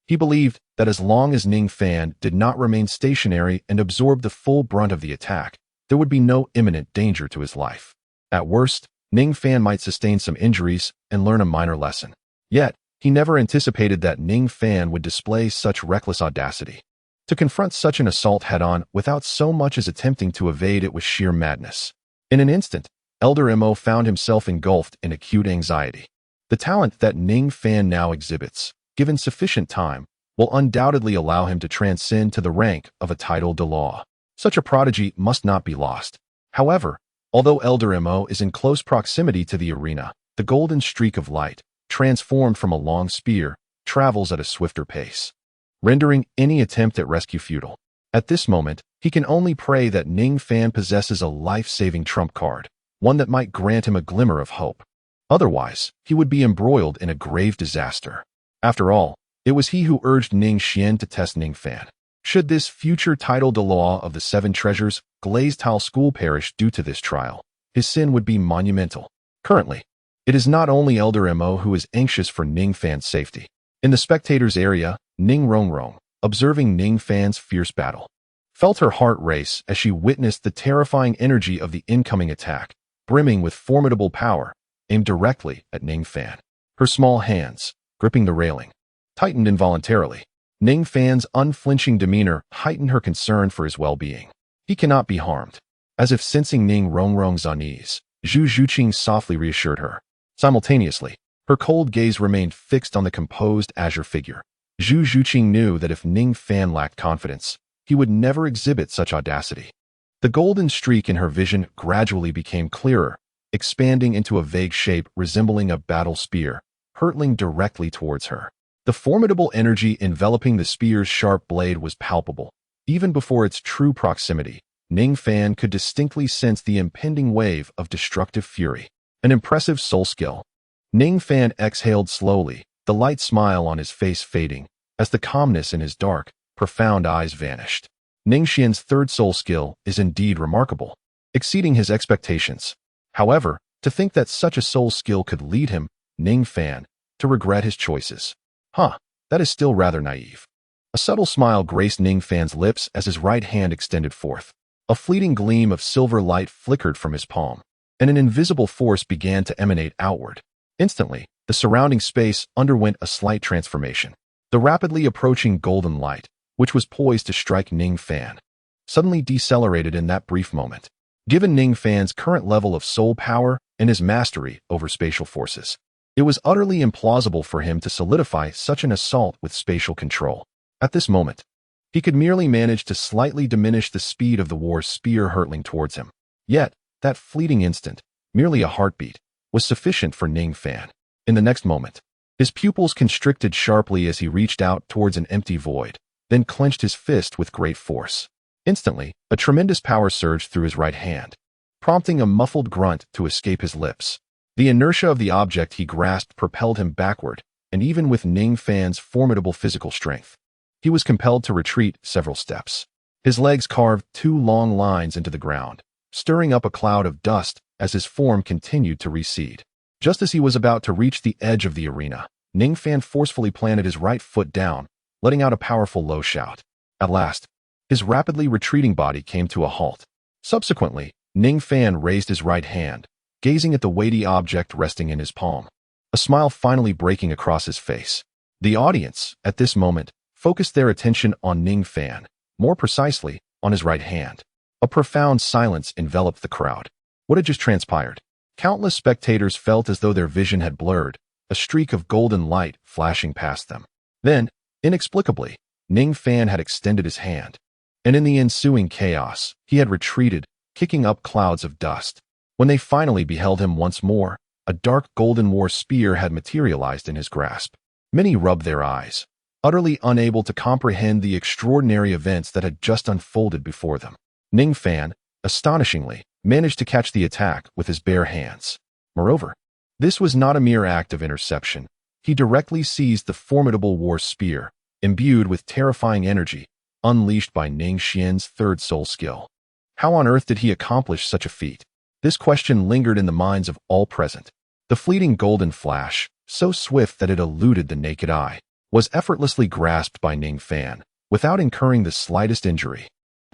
he believed that as long as Ning Fan did not remain stationary and absorb the full brunt of the attack, there would be no imminent danger to his life. At worst, Ning Fan might sustain some injuries and learn a minor lesson. Yet, he never anticipated that Ning Fan would display such reckless audacity. To confront such an assault head-on without so much as attempting to evade it was sheer madness. In an instant, Elder Imo found himself engulfed in acute anxiety. The talent that Ning Fan now exhibits, given sufficient time, will undoubtedly allow him to transcend to the rank of a title Douluo. Such a prodigy must not be lost. However, although Elder Imo is in close proximity to the arena, the golden streak of light, transformed from a long spear, travels at a swifter pace, rendering any attempt at rescue futile. At this moment, he can only pray that Ning Fan possesses a life-saving trump card, one that might grant him a glimmer of hope. Otherwise, he would be embroiled in a grave disaster. After all, it was he who urged Ning Xian to test Ning Fan. Should this future title Douluo of the Seven Treasures Glazed Tile School perish due to this trial, his sin would be monumental. Currently, it is not only Elder Imo who is anxious for Ning Fan's safety. In the spectators' area, Ning Rongrong, observing Ning Fan's fierce battle, felt her heart race as she witnessed the terrifying energy of the incoming attack, brimming with formidable power, aimed directly at Ning Fan. Her small hands, gripping the railing, tightened involuntarily. Ning Fan's unflinching demeanor heightened her concern for his well-being. He cannot be harmed. As if sensing Ning Rongrong's unease, Zhu Zhuqing softly reassured her. Simultaneously, her cold gaze remained fixed on the composed azure figure. Zhu Zhuqing knew that if Ning Fan lacked confidence, he would never exhibit such audacity. The golden streak in her vision gradually became clearer, expanding into a vague shape resembling a battle spear, hurtling directly towards her. The formidable energy enveloping the spear's sharp blade was palpable. Even before its true proximity, Ning Fan could distinctly sense the impending wave of destructive fury. An impressive soul skill. Ning Fan exhaled slowly, the light smile on his face fading, as the calmness in his dark, profound eyes vanished. Ning Xian's third soul skill is indeed remarkable, exceeding his expectations. However, to think that such a soul skill could lead him, Ning Fan, to regret his choices. That is still rather naive. A subtle smile graced Ning Fan's lips as his right hand extended forth. A fleeting gleam of silver light flickered from his palm, and an invisible force began to emanate outward. Instantly, the surrounding space underwent a slight transformation. The rapidly approaching golden light, which was poised to strike Ning Fan, suddenly decelerated in that brief moment. Given Ning Fan's current level of soul power and his mastery over spatial forces, it was utterly implausible for him to solidify such an assault with spatial control. At this moment, he could merely manage to slightly diminish the speed of the war spear hurtling towards him. Yet, that fleeting instant, merely a heartbeat, was sufficient for Ning Fan. In the next moment, his pupils constricted sharply as he reached out towards an empty void, then clenched his fist with great force. Instantly, a tremendous power surged through his right hand, prompting a muffled grunt to escape his lips. The inertia of the object he grasped propelled him backward, and even with Ning Fan's formidable physical strength, he was compelled to retreat several steps. His legs carved two long lines into the ground, stirring up a cloud of dust as his form continued to recede. Just as he was about to reach the edge of the arena, Ning Fan forcefully planted his right foot down, letting out a powerful low shout. At last, his rapidly retreating body came to a halt. Subsequently, Ning Fan raised his right hand, gazing at the weighty object resting in his palm, a smile finally breaking across his face. The audience, at this moment, focused their attention on Ning Fan, more precisely, on his right hand. A profound silence enveloped the crowd. What had just transpired? Countless spectators felt as though their vision had blurred, a streak of golden light flashing past them. Then, inexplicably, Ning Fan had extended his hand, and in the ensuing chaos, he had retreated, kicking up clouds of dust. When they finally beheld him once more, a dark golden war spear had materialized in his grasp. Many rubbed their eyes, utterly unable to comprehend the extraordinary events that had just unfolded before them. Ning Fan, astonishingly, managed to catch the attack with his bare hands. Moreover, this was not a mere act of interception. He directly seized the formidable war spear, imbued with terrifying energy, unleashed by Ning Xian's third soul skill. How on earth did he accomplish such a feat? This question lingered in the minds of all present. The fleeting golden flash, so swift that it eluded the naked eye, was effortlessly grasped by Ning Fan, without incurring the slightest injury.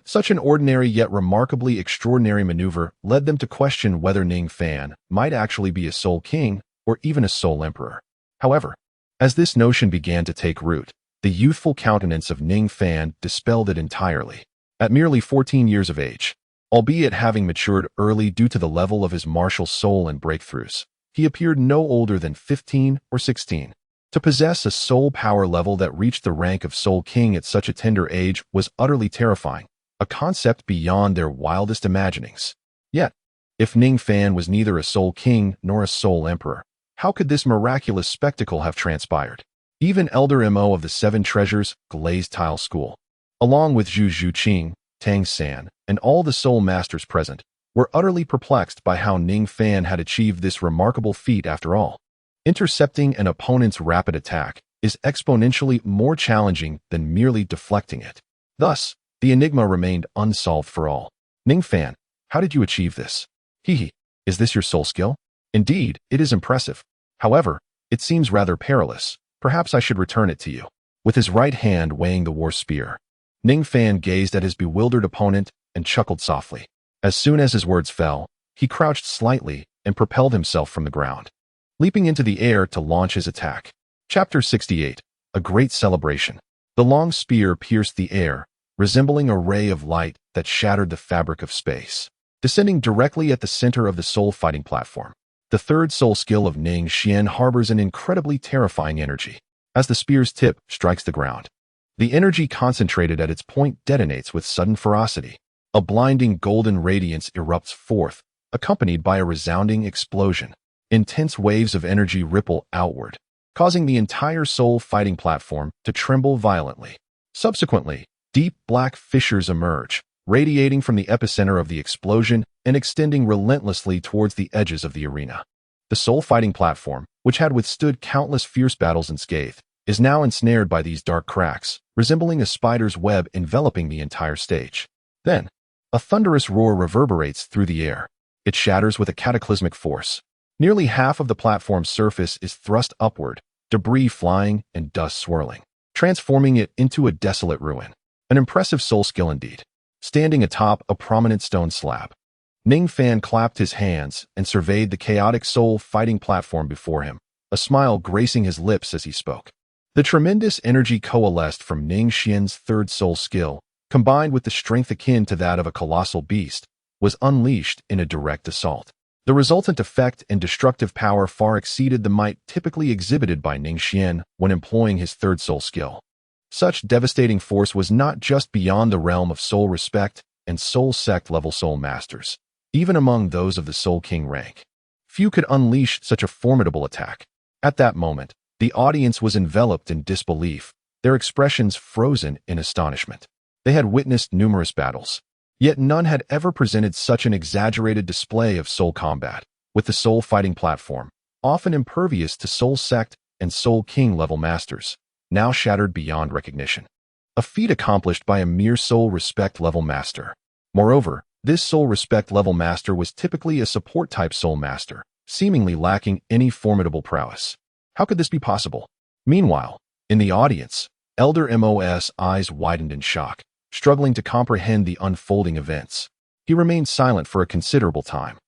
Such an ordinary yet remarkably extraordinary maneuver led them to question whether Ning Fan might actually be a soul king or even a soul emperor. However, as this notion began to take root, the youthful countenance of Ning Fan dispelled it entirely. At merely 14 years of age, albeit having matured early due to the level of his martial soul and breakthroughs, he appeared no older than 15 or 16. To possess a soul power level that reached the rank of Soul King at such a tender age was utterly terrifying, a concept beyond their wildest imaginings. Yet, if Ning Fan was neither a Soul King nor a Soul Emperor, how could this miraculous spectacle have transpired? Even Elder Mo of the Seven Treasures, Glazed Tile School, along with Zhu Zhuqing, Tang San, and all the Soul Masters present, were utterly perplexed by how Ning Fan had achieved this remarkable feat after all. Intercepting an opponent's rapid attack is exponentially more challenging than merely deflecting it. Thus, the enigma remained unsolved for all. Ning Fan, how did you achieve this? Is this your soul skill? Indeed, it is impressive. However, it seems rather perilous. Perhaps I should return it to you. With his right hand weighing the war spear, Ning Fan gazed at his bewildered opponent and chuckled softly. As soon as his words fell, he crouched slightly and propelled himself from the ground, leaping into the air to launch his attack. Chapter 68. A Great Celebration. The long spear pierced the air, resembling a ray of light that shattered the fabric of space, descending directly at the center of the soul fighting platform. The third soul skill of Ning Xian harbors an incredibly terrifying energy. As the spear's tip strikes the ground, the energy concentrated at its point detonates with sudden ferocity. A blinding golden radiance erupts forth, accompanied by a resounding explosion. Intense waves of energy ripple outward, causing the entire soul fighting platform to tremble violently. Subsequently, deep black fissures emerge, radiating from the epicenter of the explosion and extending relentlessly towards the edges of the arena. The soul fighting platform, which had withstood countless fierce battles unscathed, is now ensnared by these dark cracks, resembling a spider's web enveloping the entire stage. Then, a thunderous roar reverberates through the air. It shatters with a cataclysmic force. Nearly half of the platform's surface is thrust upward, debris flying and dust swirling, transforming it into a desolate ruin. An impressive soul skill indeed. Standing atop a prominent stone slab, Ning Fan clapped his hands and surveyed the chaotic soul-fighting platform before him, a smile gracing his lips as he spoke. The tremendous energy coalesced from Ning Xian's third soul skill, combined with the strength akin to that of a colossal beast, was unleashed in a direct assault. The resultant effect and destructive power far exceeded the might typically exhibited by Ning Xian when employing his third soul skill. Such devastating force was not just beyond the realm of soul respect and soul sect level soul masters. Even among those of the Soul King rank, few could unleash such a formidable attack. At that moment, the audience was enveloped in disbelief, their expressions frozen in astonishment. They had witnessed numerous battles, yet none had ever presented such an exaggerated display of soul combat, with the soul fighting platform, often impervious to soul sect and Soul King level masters, now shattered beyond recognition. A feat accomplished by a mere soul respect level master. Moreover, this soul respect level master was typically a support type soul master, seemingly lacking any formidable prowess. How could this be possible? Meanwhile, in the audience, Elder Mo's eyes widened in shock, struggling to comprehend the unfolding events. He remained silent for a considerable time,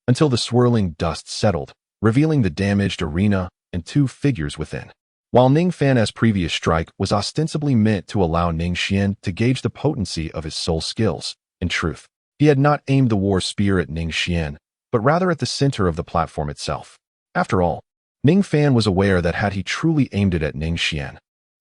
until the swirling dust settled, revealing the damaged arena and two figures within. While Ning Fan's previous strike was ostensibly meant to allow Ning Xian to gauge the potency of his soul skills, in truth, he had not aimed the war spear at Ning Xian, but rather at the center of the platform itself. After all, Ning Fan was aware that had he truly aimed it at Ning Xian,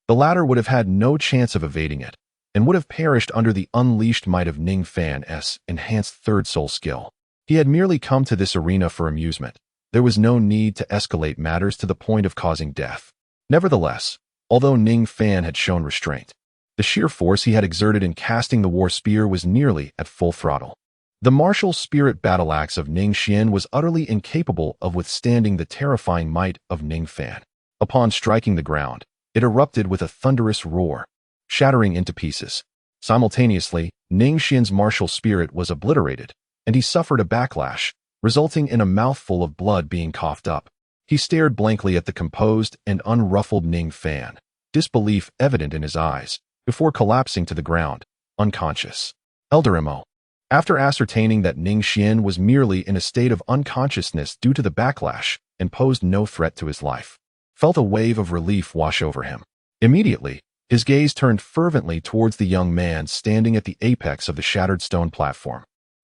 the latter would have had no chance of evading it, and would have perished under the unleashed might of Ning Fan's enhanced third soul skill. He had merely come to this arena for amusement. There was no need to escalate matters to the point of causing death. Nevertheless, although Ning Fan had shown restraint, the sheer force he had exerted in casting the war spear was nearly at full throttle. The martial spirit battle axe of Ning Xian was utterly incapable of withstanding the terrifying might of Ning Fan. Upon striking the ground, it erupted with a thunderous roar, shattering into pieces. Simultaneously, Ning Xian's martial spirit was obliterated, and he suffered a backlash, resulting in a mouthful of blood being coughed up. He stared blankly at the composed and unruffled Ning Fan, disbelief evident in his eyes, before collapsing to the ground, unconscious. Elder Mo, after ascertaining that Ning Xian was merely in a state of unconsciousness due to the backlash and posed no threat to his life, felt a wave of relief wash over him. Immediately, his gaze turned fervently towards the young man standing at the apex of the shattered stone platform,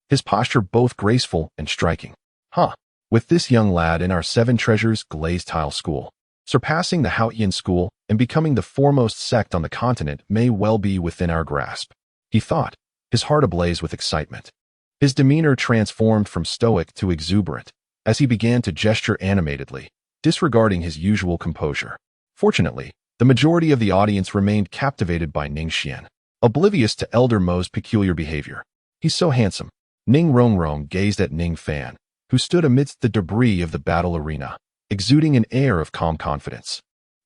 his posture both graceful and striking. With this young lad in our Seven Treasures glazed tile school, surpassing the Haotian school and becoming the foremost sect on the continent may well be within our grasp, he thought, his heart ablaze with excitement. His demeanor transformed from stoic to exuberant as he began to gesture animatedly, disregarding his usual composure. Fortunately, the majority of the audience remained captivated by Ning Xian, oblivious to Elder Mo's peculiar behavior. He's so handsome. Ning Rongrong gazed at Ning Fan, who stood amidst the debris of the battle arena, exuding an air of calm confidence,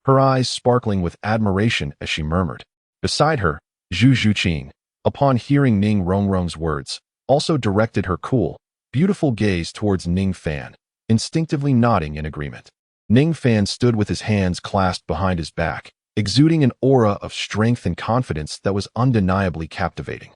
her eyes sparkling with admiration as she murmured. Beside her, Zhu Zhuqing, upon hearing Ning Rongrong's words, also directed her cool, beautiful gaze towards Ning Fan, instinctively nodding in agreement. Ning Fan stood with his hands clasped behind his back, exuding an aura of strength and confidence that was undeniably captivating.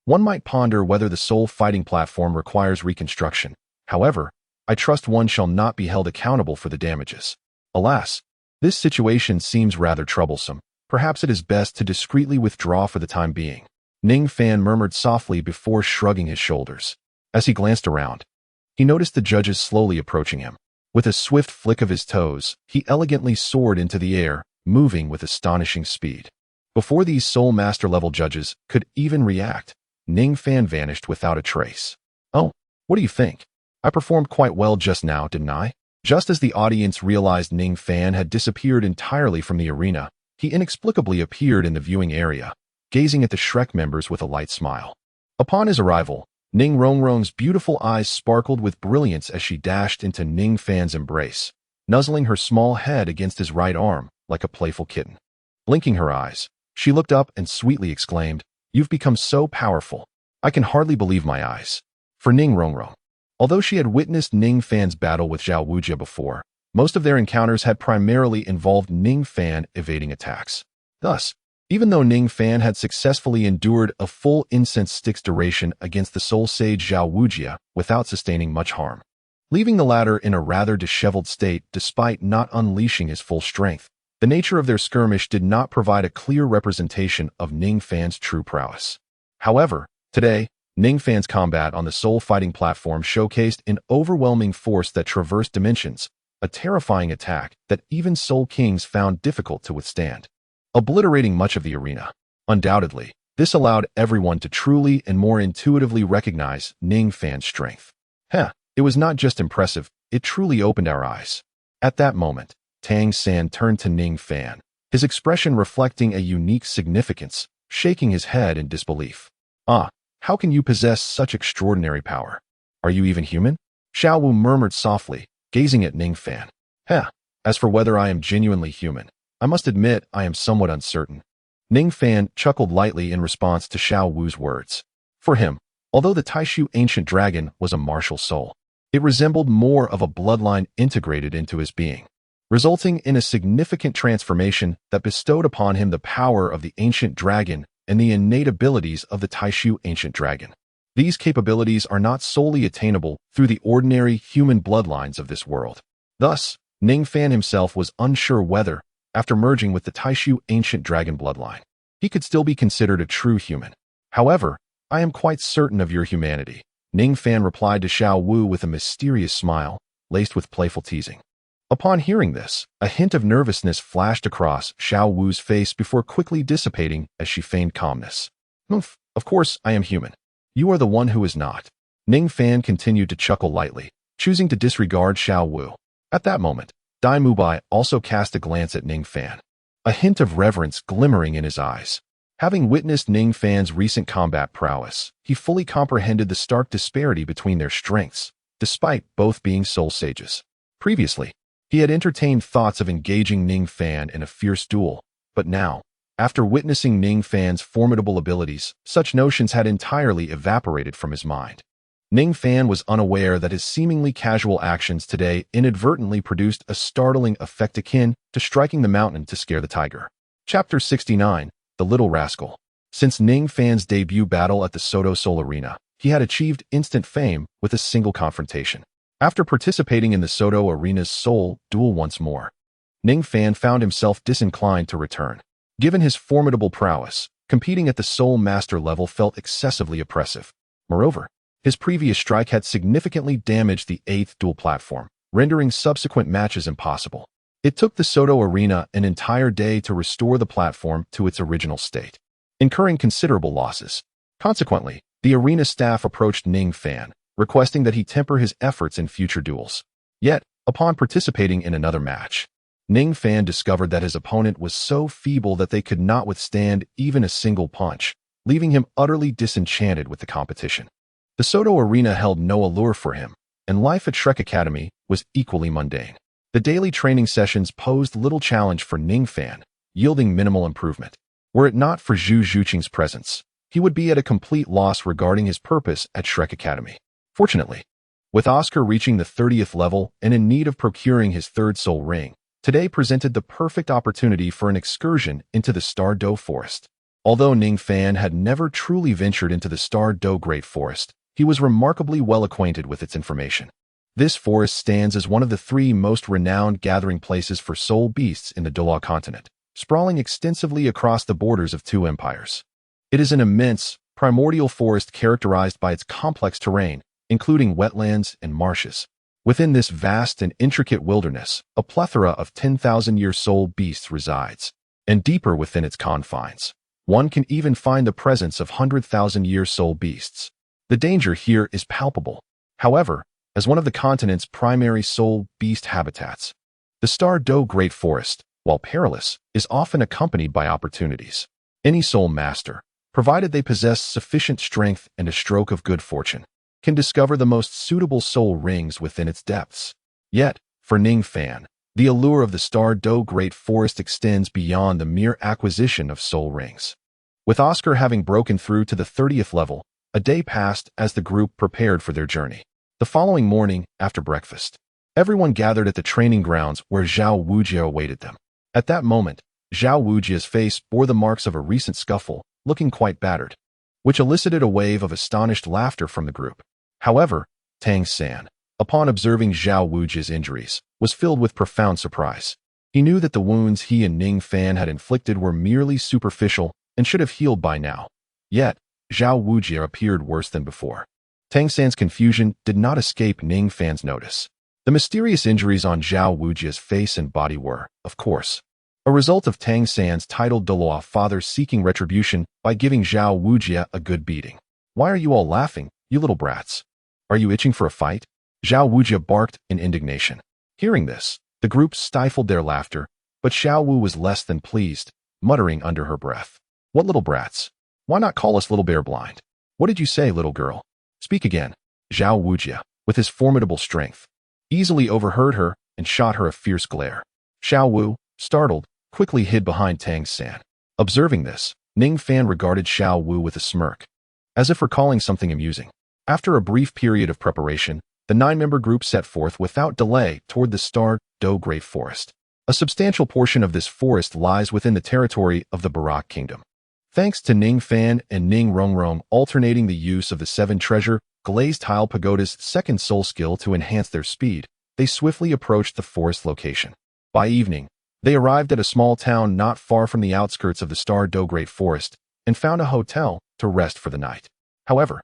One might ponder whether the soul fighting platform requires reconstruction. However, I trust one shall not be held accountable for the damages. Alas, this situation seems rather troublesome. Perhaps it is best to discreetly withdraw for the time being. Ning Fan murmured softly before shrugging his shoulders. As he glanced around, he noticed the judges slowly approaching him. With a swift flick of his toes, he elegantly soared into the air, moving with astonishing speed. Before these Soul Master level judges could even react, Ning Fan vanished without a trace. Oh, what do you think? I performed quite well just now, didn't I? Just as the audience realized Ning Fan had disappeared entirely from the arena, he inexplicably appeared in the viewing area, gazing at the Shrek members with a light smile. Upon his arrival, Ning Rongrong's beautiful eyes sparkled with brilliance as she dashed into Ning Fan's embrace, nuzzling her small head against his right arm like a playful kitten. Blinking her eyes, she looked up and sweetly exclaimed, "You've become so powerful. I can hardly believe my eyes." For Ning Rongrong. Although she had witnessed Ning Fan's battle with Zhao Wujia before, most of their encounters had primarily involved Ning Fan evading attacks. Thus, even though Ning Fan had successfully endured a full incense stick's duration against the soul sage Zhao Wujia without sustaining much harm, leaving the latter in a rather disheveled state despite not unleashing his full strength, the nature of their skirmish did not provide a clear representation of Ning Fan's true prowess. However, today, Ning Fan's combat on the soul fighting platform showcased an overwhelming force that traversed dimensions, a terrifying attack that even Soul Kings found difficult to withstand, obliterating much of the arena. Undoubtedly, this allowed everyone to truly and more intuitively recognize Ning Fan's strength. It was not just impressive, it truly opened our eyes. At that moment, Tang San turned to Ning Fan, his expression reflecting a unique significance, shaking his head in disbelief. How can you possess such extraordinary power? Are you even human? Xiao Wu murmured softly, gazing at Ning Fan. As for whether I am genuinely human, I must admit I am somewhat uncertain. Ning Fan chuckled lightly in response to Xiao Wu's words. For him, although the Taishu ancient dragon was a martial soul, it resembled more of a bloodline integrated into his being, resulting in a significant transformation that bestowed upon him the power of the ancient dragon and the innate abilities of the Taishu ancient dragon. These capabilities are not solely attainable through the ordinary human bloodlines of this world. Thus, Ning Fan himself was unsure whether, after merging with the Taishu ancient dragon bloodline, he could still be considered a true human. However, I am quite certain of your humanity, Ning Fan replied to Xiao Wu with a mysterious smile, laced with playful teasing. Upon hearing this, a hint of nervousness flashed across Xiao Wu's face before quickly dissipating as she feigned calmness. Of course I am human. You are the one who is not. Ning Fan continued to chuckle lightly, choosing to disregard Xiao Wu. At that moment, Dai Mubai also cast a glance at Ning Fan, a hint of reverence glimmering in his eyes. Having witnessed Ning Fan's recent combat prowess, he fully comprehended the stark disparity between their strengths, despite both being soul sages. Previously, he had entertained thoughts of engaging Ning Fan in a fierce duel, but now, after witnessing Ning Fan's formidable abilities, such notions had entirely evaporated from his mind. Ning Fan was unaware that his seemingly casual actions today inadvertently produced a startling effect akin to striking the mountain to scare the tiger. Chapter 69, The Little Rascal. Since Ning Fan's debut battle at the Soto Soul Arena, he had achieved instant fame with a single confrontation. After participating in the Soto Arena's Soul duel once more, Ning Fan found himself disinclined to return. Given his formidable prowess, competing at the Soul Master level felt excessively oppressive. Moreover, his previous strike had significantly damaged the 8th duel platform, rendering subsequent matches impossible. It took the Soto Arena an entire day to restore the platform to its original state, incurring considerable losses. Consequently, the arena staff approached Ning Fan, requesting that he temper his efforts in future duels. Yet, upon participating in another match, Ning Fan discovered that his opponent was so feeble that they could not withstand even a single punch, leaving him utterly disenchanted with the competition. The Soto Arena held no allure for him, and life at Shrek Academy was equally mundane. The daily training sessions posed little challenge for Ning Fan, yielding minimal improvement. Were it not for Zhu Zhuqing's presence, he would be at a complete loss regarding his purpose at Shrek Academy. Fortunately, with Oscar reaching the 30th level and in need of procuring his 3rd soul ring, today presented the perfect opportunity for an excursion into the Star Do Forest. Although Ning Fan had never truly ventured into the Star Do Great Forest, he was remarkably well acquainted with its information. This forest stands as one of the 3 most renowned gathering places for soul beasts in the Douluo continent, sprawling extensively across the borders of 2 empires. It is an immense, primordial forest characterized by its complex terrain, including wetlands and marshes. Within this vast and intricate wilderness, a plethora of 10,000-year soul beasts resides, and deeper within its confines, one can even find the presence of 100,000-year soul beasts. The danger here is palpable. However, as one of the continent's primary soul beast habitats, the Star Do Great Forest, while perilous, is often accompanied by opportunities. Any soul master, provided they possess sufficient strength and a stroke of good fortune, can discover the most suitable soul rings within its depths. Yet, for Ning Fan, The allure of the Stardew Great Forest extends beyond the mere acquisition of soul rings. With Oscar having broken through to the 30th level, a day passed as the group prepared for their journey. The following morning, after breakfast, everyone gathered at the training grounds where Zhao Wujie awaited them. At that moment, Zhao Wujie's face bore the marks of a recent scuffle, looking quite battered, which elicited a wave of astonished laughter from the group. However, Tang San, upon observing Zhao Wujie's injuries, was filled with profound surprise. He knew that the wounds he and Ning Fan had inflicted were merely superficial and should have healed by now. Yet, Zhao Wujie appeared worse than before. Tang San's confusion did not escape Ning Fan's notice. The mysterious injuries on Zhao Wujie's face and body were, of course, a result of Tang San's titled Douluo father seeking retribution by giving Zhao Wujie a good beating. "Why are you all laughing, you little brats? Are you itching for a fight?" Zhao Wujie barked in indignation. Hearing this, the group stifled their laughter, but Xiao Wu was less than pleased, muttering under her breath, "What little brats? Why not call us Little Bear Blind? What did you say, little girl? Speak again." Zhao Wujie, with his formidable strength, easily overheard her and shot her a fierce glare. Xiao Wu, startled, quickly hid behind Tang San. Observing this, Ning Fan regarded Xiao Wu with a smirk, as if recalling something amusing. After a brief period of preparation, the 9-member group set forth without delay toward the Stardew Great Forest. A substantial portion of this forest lies within the territory of the Barak Kingdom. Thanks to Ning Fan and Ning Rongrong alternating the use of the 7 treasure glazed tile pagoda's second soul skill to enhance their speed, they swiftly approached the forest location. By evening, they arrived at a small town not far from the outskirts of the Stardew Great Forest and found a hotel to rest for the night. However,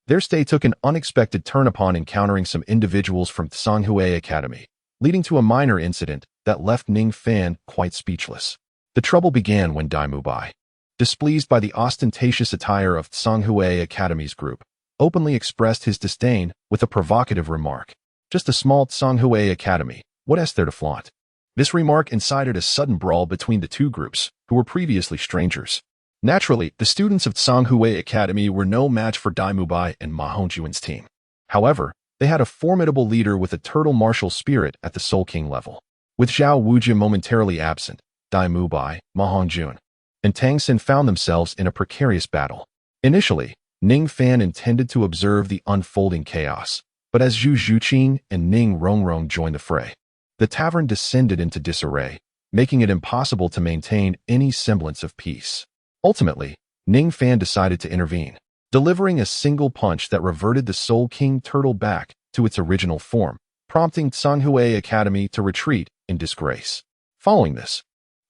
their stay took an unexpected turn upon encountering some individuals from Tsanghui Academy, leading to a minor incident that left Ning Fan quite speechless. The trouble began when Dai Mubai, displeased by the ostentatious attire of Tsanghui Academy's group, openly expressed his disdain with a provocative remark. "Just a small Tsanghui Academy, what is there to flaunt?" This remark incited a sudden brawl between the two groups, who were previously strangers. Naturally, the students of Tsanghui Academy were no match for Dai Mubai and Ma Hongjuan's team. However, they had a formidable leader with a turtle martial spirit at the Soul King level. With Zhao Wujie momentarily absent, Dai Mubai, Ma Hongjuan, and Tang San found themselves in a precarious battle. Initially, Ning Fan intended to observe the unfolding chaos, but as Zhu Zhuqing and Ning Rongrong joined the fray, the tavern descended into disarray, making it impossible to maintain any semblance of peace. Ultimately, Ning Fan decided to intervene, delivering a single punch that reverted the Soul King turtle back to its original form, prompting Tsanghui Academy to retreat in disgrace. Following this,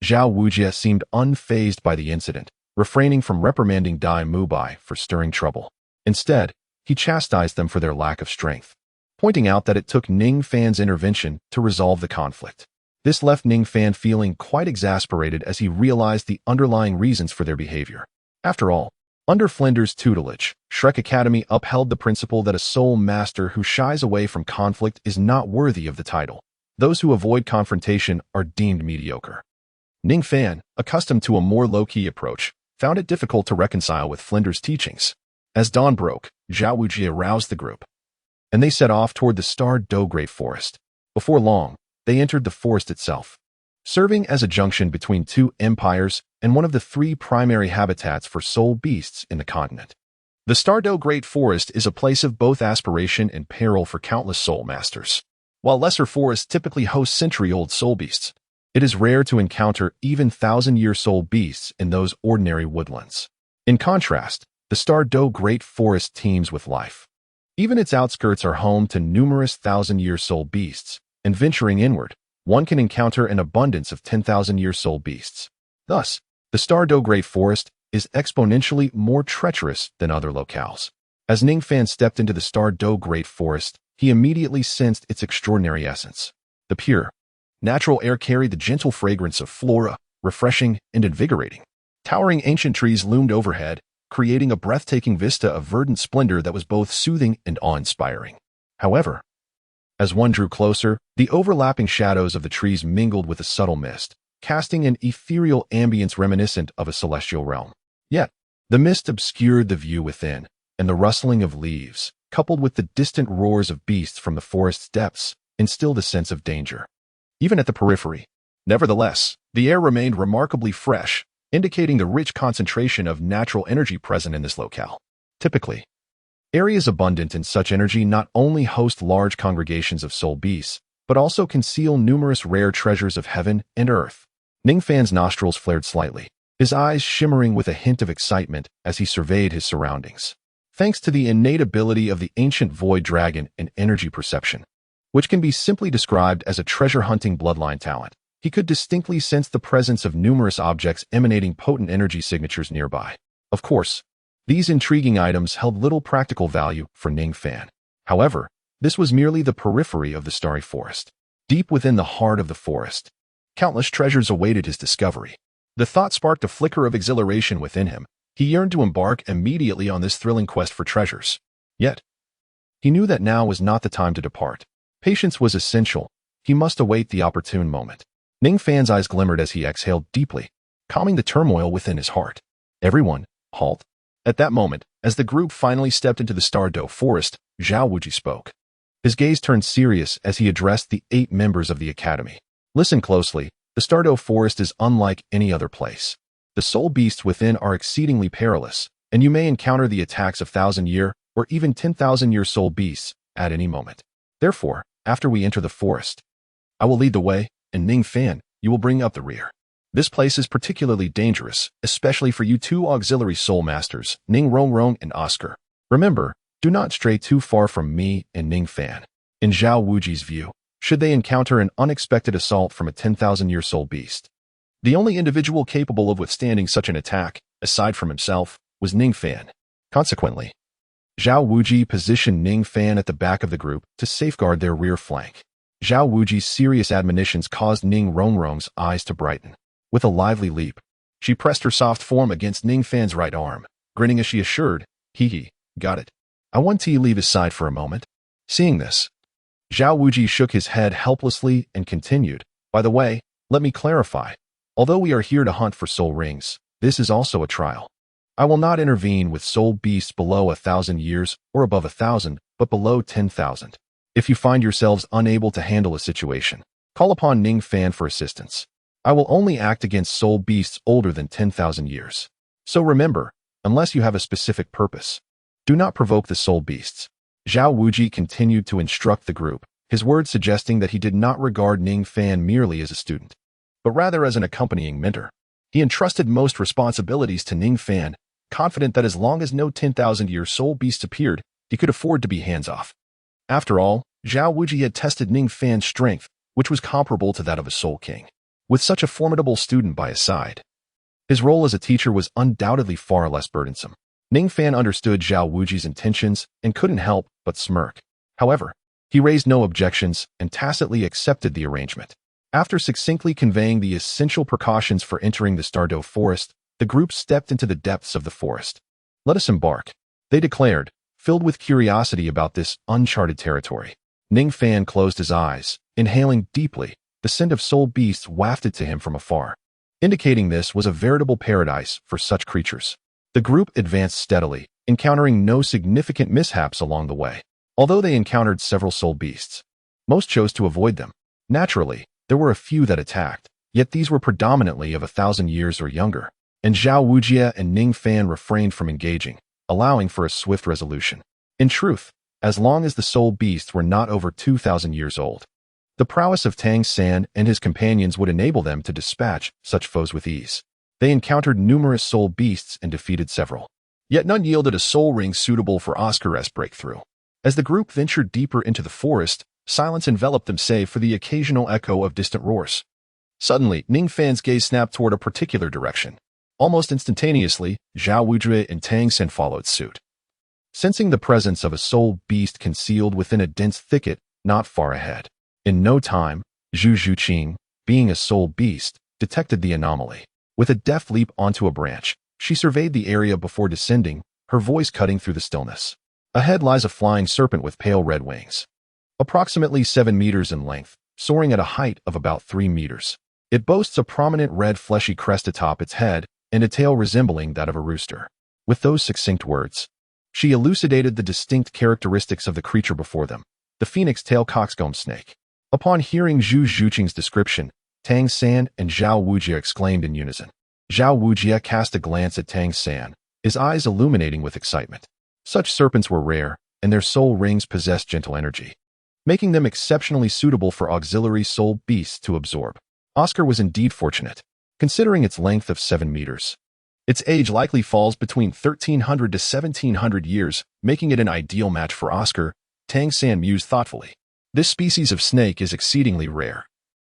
Zhao Wujie seemed unfazed by the incident, refraining from reprimanding Dai Mubai for stirring trouble. Instead, he chastised them for their lack of strength, pointing out that it took Ning Fan's intervention to resolve the conflict. This left Ning Fan feeling quite exasperated as he realized the underlying reasons for their behavior. After all, under Flinders' tutelage, Shrek Academy upheld the principle that a soul master who shies away from conflict is not worthy of the title. Those who avoid confrontation are deemed mediocre. Ning Fan, accustomed to a more low-key approach, found it difficult to reconcile with Flinders' teachings. As dawn broke, Zhao Wujie aroused the group, and they set off toward the Stardew Great Forest. Before long, they entered the forest itself, serving as a junction between 2 empires and one of the 3 primary habitats for soul beasts in the continent. The Stardew Great Forest is a place of both aspiration and peril for countless soul masters. While lesser forests typically host century-old soul beasts, it is rare to encounter even 1,000-year soul beasts in those ordinary woodlands. In contrast, the Stardew Great Forest teems with life. Even its outskirts are home to numerous 1,000-year soul beasts, and venturing inward, one can encounter an abundance of 10,000-year soul beasts. Thus, the Stardew Great Forest is exponentially more treacherous than other locales. As Ning Fan stepped into the Stardew Great Forest, he immediately sensed its extraordinary essence. The pure, natural air carried the gentle fragrance of flora, refreshing and invigorating. Towering ancient trees loomed overhead, creating a breathtaking vista of verdant splendor that was both soothing and awe-inspiring. However, as one drew closer, the overlapping shadows of the trees mingled with a subtle mist, casting an ethereal ambience reminiscent of a celestial realm. Yet, the mist obscured the view within, and the rustling of leaves, coupled with the distant roars of beasts from the forest's depths, instilled a sense of danger. even at the periphery. Nevertheless, the air remained remarkably fresh, indicating the rich concentration of natural energy present in this locale. Typically, areas abundant in such energy not only host large congregations of soul beasts, but also conceal numerous rare treasures of heaven and earth. Ning Fan's nostrils flared slightly, his eyes shimmering with a hint of excitement as he surveyed his surroundings. Thanks to the innate ability of the ancient void dragon and energy perception, which can be simply described as a treasure-hunting bloodline talent, he could distinctly sense the presence of numerous objects emanating potent energy signatures nearby. Of course, these intriguing items held little practical value for Ning Fan. However, this was merely the periphery of the starry forest. Deep within the heart of the forest, countless treasures awaited his discovery. The thought sparked a flicker of exhilaration within him. He yearned to embark immediately on this thrilling quest for treasures. Yet, he knew that now was not the time to depart. Patience was essential. He must await the opportune moment. Ning Fan's eyes glimmered as he exhaled deeply, calming the turmoil within his heart. Everyone, halt. At that moment, as the group finally stepped into the Douluo forest, Zhao Wuji spoke. His gaze turned serious as he addressed the 8 members of the academy. Listen closely. The Douluo forest is unlike any other place. The soul beasts within are exceedingly perilous, and you may encounter the attacks of 1,000-year or even 10,000-year soul beasts at any moment. Therefore, after we enter the forest, I will lead the way, and Ning Fan, you will bring up the rear. This place is particularly dangerous, especially for you 2 auxiliary soul masters, Ning Rongrong and Oscar. Remember, do not stray too far from me and Ning Fan. In Zhao Wuji's view, should they encounter an unexpected assault from a 10,000-year soul beast, the only individual capable of withstanding such an attack, aside from himself, was Ning Fan. Consequently, Zhao Wuji positioned Ning Fan at the back of the group to safeguard their rear flank. Zhao Wuji's serious admonitions caused Ning Rongrong's eyes to brighten. With a lively leap, she pressed her soft form against Ning Fan's right arm, grinning as she assured, "Hee, got it. I want to leave his side for a moment." Seeing this, Zhao Wuji shook his head helplessly and continued, "By the way, let me clarify. Although we are here to hunt for soul rings, this is also a trial. I will not intervene with soul beasts below 1,000 years or above 1,000, but below 10,000. If you find yourselves unable to handle a situation, call upon Ning Fan for assistance. I will only act against soul beasts older than 10,000 years. So remember, unless you have a specific purpose, do not provoke the soul beasts." Zhao Wuji continued to instruct the group, his words suggesting that he did not regard Ning Fan merely as a student, but rather as an accompanying mentor. He entrusted most responsibilities to Ning Fan, confident that as long as no 10,000-year soul beasts appeared, he could afford to be hands-off. After all, Zhao Wuji had tested Ning Fan's strength, which was comparable to that of a soul king. With such a formidable student by his side, his role as a teacher was undoubtedly far less burdensome. Ning Fan understood Zhao Wuji's intentions and couldn't help but smirk. However, he raised no objections and tacitly accepted the arrangement. After succinctly conveying the essential precautions for entering the Douluo forest, the group stepped into the depths of the forest. "Let us embark," they declared, filled with curiosity about this uncharted territory. Ning Fan closed his eyes, inhaling deeply. The scent of soul beasts wafted to him from afar, indicating this was a veritable paradise for such creatures. The group advanced steadily, encountering no significant mishaps along the way. Although they encountered several soul beasts, most chose to avoid them. Naturally, there were a few that attacked, yet these were predominantly of 1,000 years or younger, and Zhao Wujia and Ning Fan refrained from engaging, allowing for a swift resolution. In truth, as long as the soul beasts were not over 2,000 years old, the prowess of Tang San and his companions would enable them to dispatch such foes with ease. They encountered numerous soul beasts and defeated several, yet none yielded a soul ring suitable for Oscar's breakthrough. As the group ventured deeper into the forest, silence enveloped them save for the occasional echo of distant roars. Suddenly, Ning Fan's gaze snapped toward a particular direction. Almost instantaneously, Zhao Wujue and Tang San followed suit. Sensing the presence of a soul beast concealed within a dense thicket not far ahead. In no time, Zhu Zhuqing, being a soul beast, detected the anomaly. With a deft leap onto a branch, she surveyed the area before descending, her voice cutting through the stillness. Ahead lies a flying serpent with pale red wings, approximately 7 meters in length, soaring at a height of about 3 meters. It boasts a prominent red fleshy crest atop its head and a tail resembling that of a rooster. With those succinct words, she elucidated the distinct characteristics of the creature before them, the phoenix tail coxcomb snake. Upon hearing Zhu Zhuqing's description, Tang San and Zhao Wujie exclaimed in unison. Zhao Wujie cast a glance at Tang San, his eyes illuminating with excitement. Such serpents were rare, and their soul rings possessed gentle energy, making them exceptionally suitable for auxiliary soul beasts to absorb. Oscar was indeed fortunate, considering its length of 7 meters. Its age likely falls between 1,300 to 1,700 years, making it an ideal match for Oscar, Tang San mused thoughtfully. This species of snake is exceedingly rare,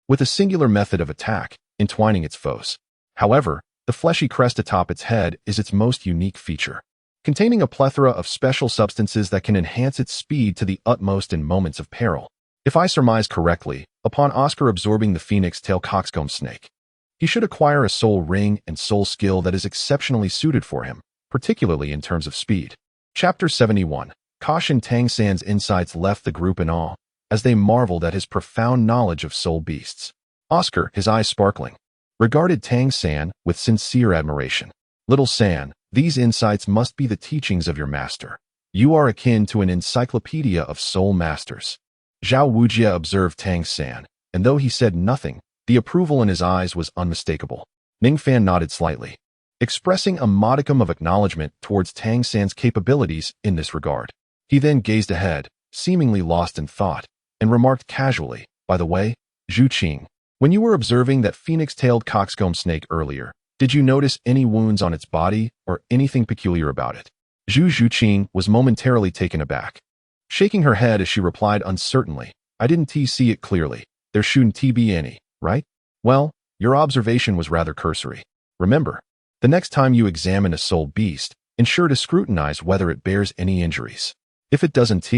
with a singular method of attack, entwining its foes. However, the fleshy crest atop its head is its most unique feature, containing a plethora of special substances that can enhance its speed to the utmost in moments of peril. If I surmise correctly, upon Oscar absorbing the phoenix tail coxcomb snake, he should acquire a soul ring and soul skill that is exceptionally suited for him, particularly in terms of speed. Chapter 71. Caution. Tang San's insights left the group in awe, as they marveled at his profound knowledge of soul beasts. Oscar, his eyes sparkling, regarded Tang San with sincere admiration. Little San, these insights must be the teachings of your master. You are akin to an encyclopedia of soul masters. Zhao Wujie observed Tang San, and though he said nothing, the approval in his eyes was unmistakable. Ning Fan nodded slightly, expressing a modicum of acknowledgement towards Tang San's capabilities in this regard. He then gazed ahead, seemingly lost in thought, and remarked casually, "By the way, Zhu Qing, when you were observing that phoenix-tailed coxcomb snake earlier, did you notice any wounds on its body or anything peculiar about it?" Zhu Zhuqing was momentarily taken aback, shaking her head as she replied uncertainly, "I didn't see it clearly. There shouldn't be any, right? Well, your observation was rather cursory. Remember, the next time you examine a soul beast, ensure to scrutinize whether it bears any injuries. If it doesn't,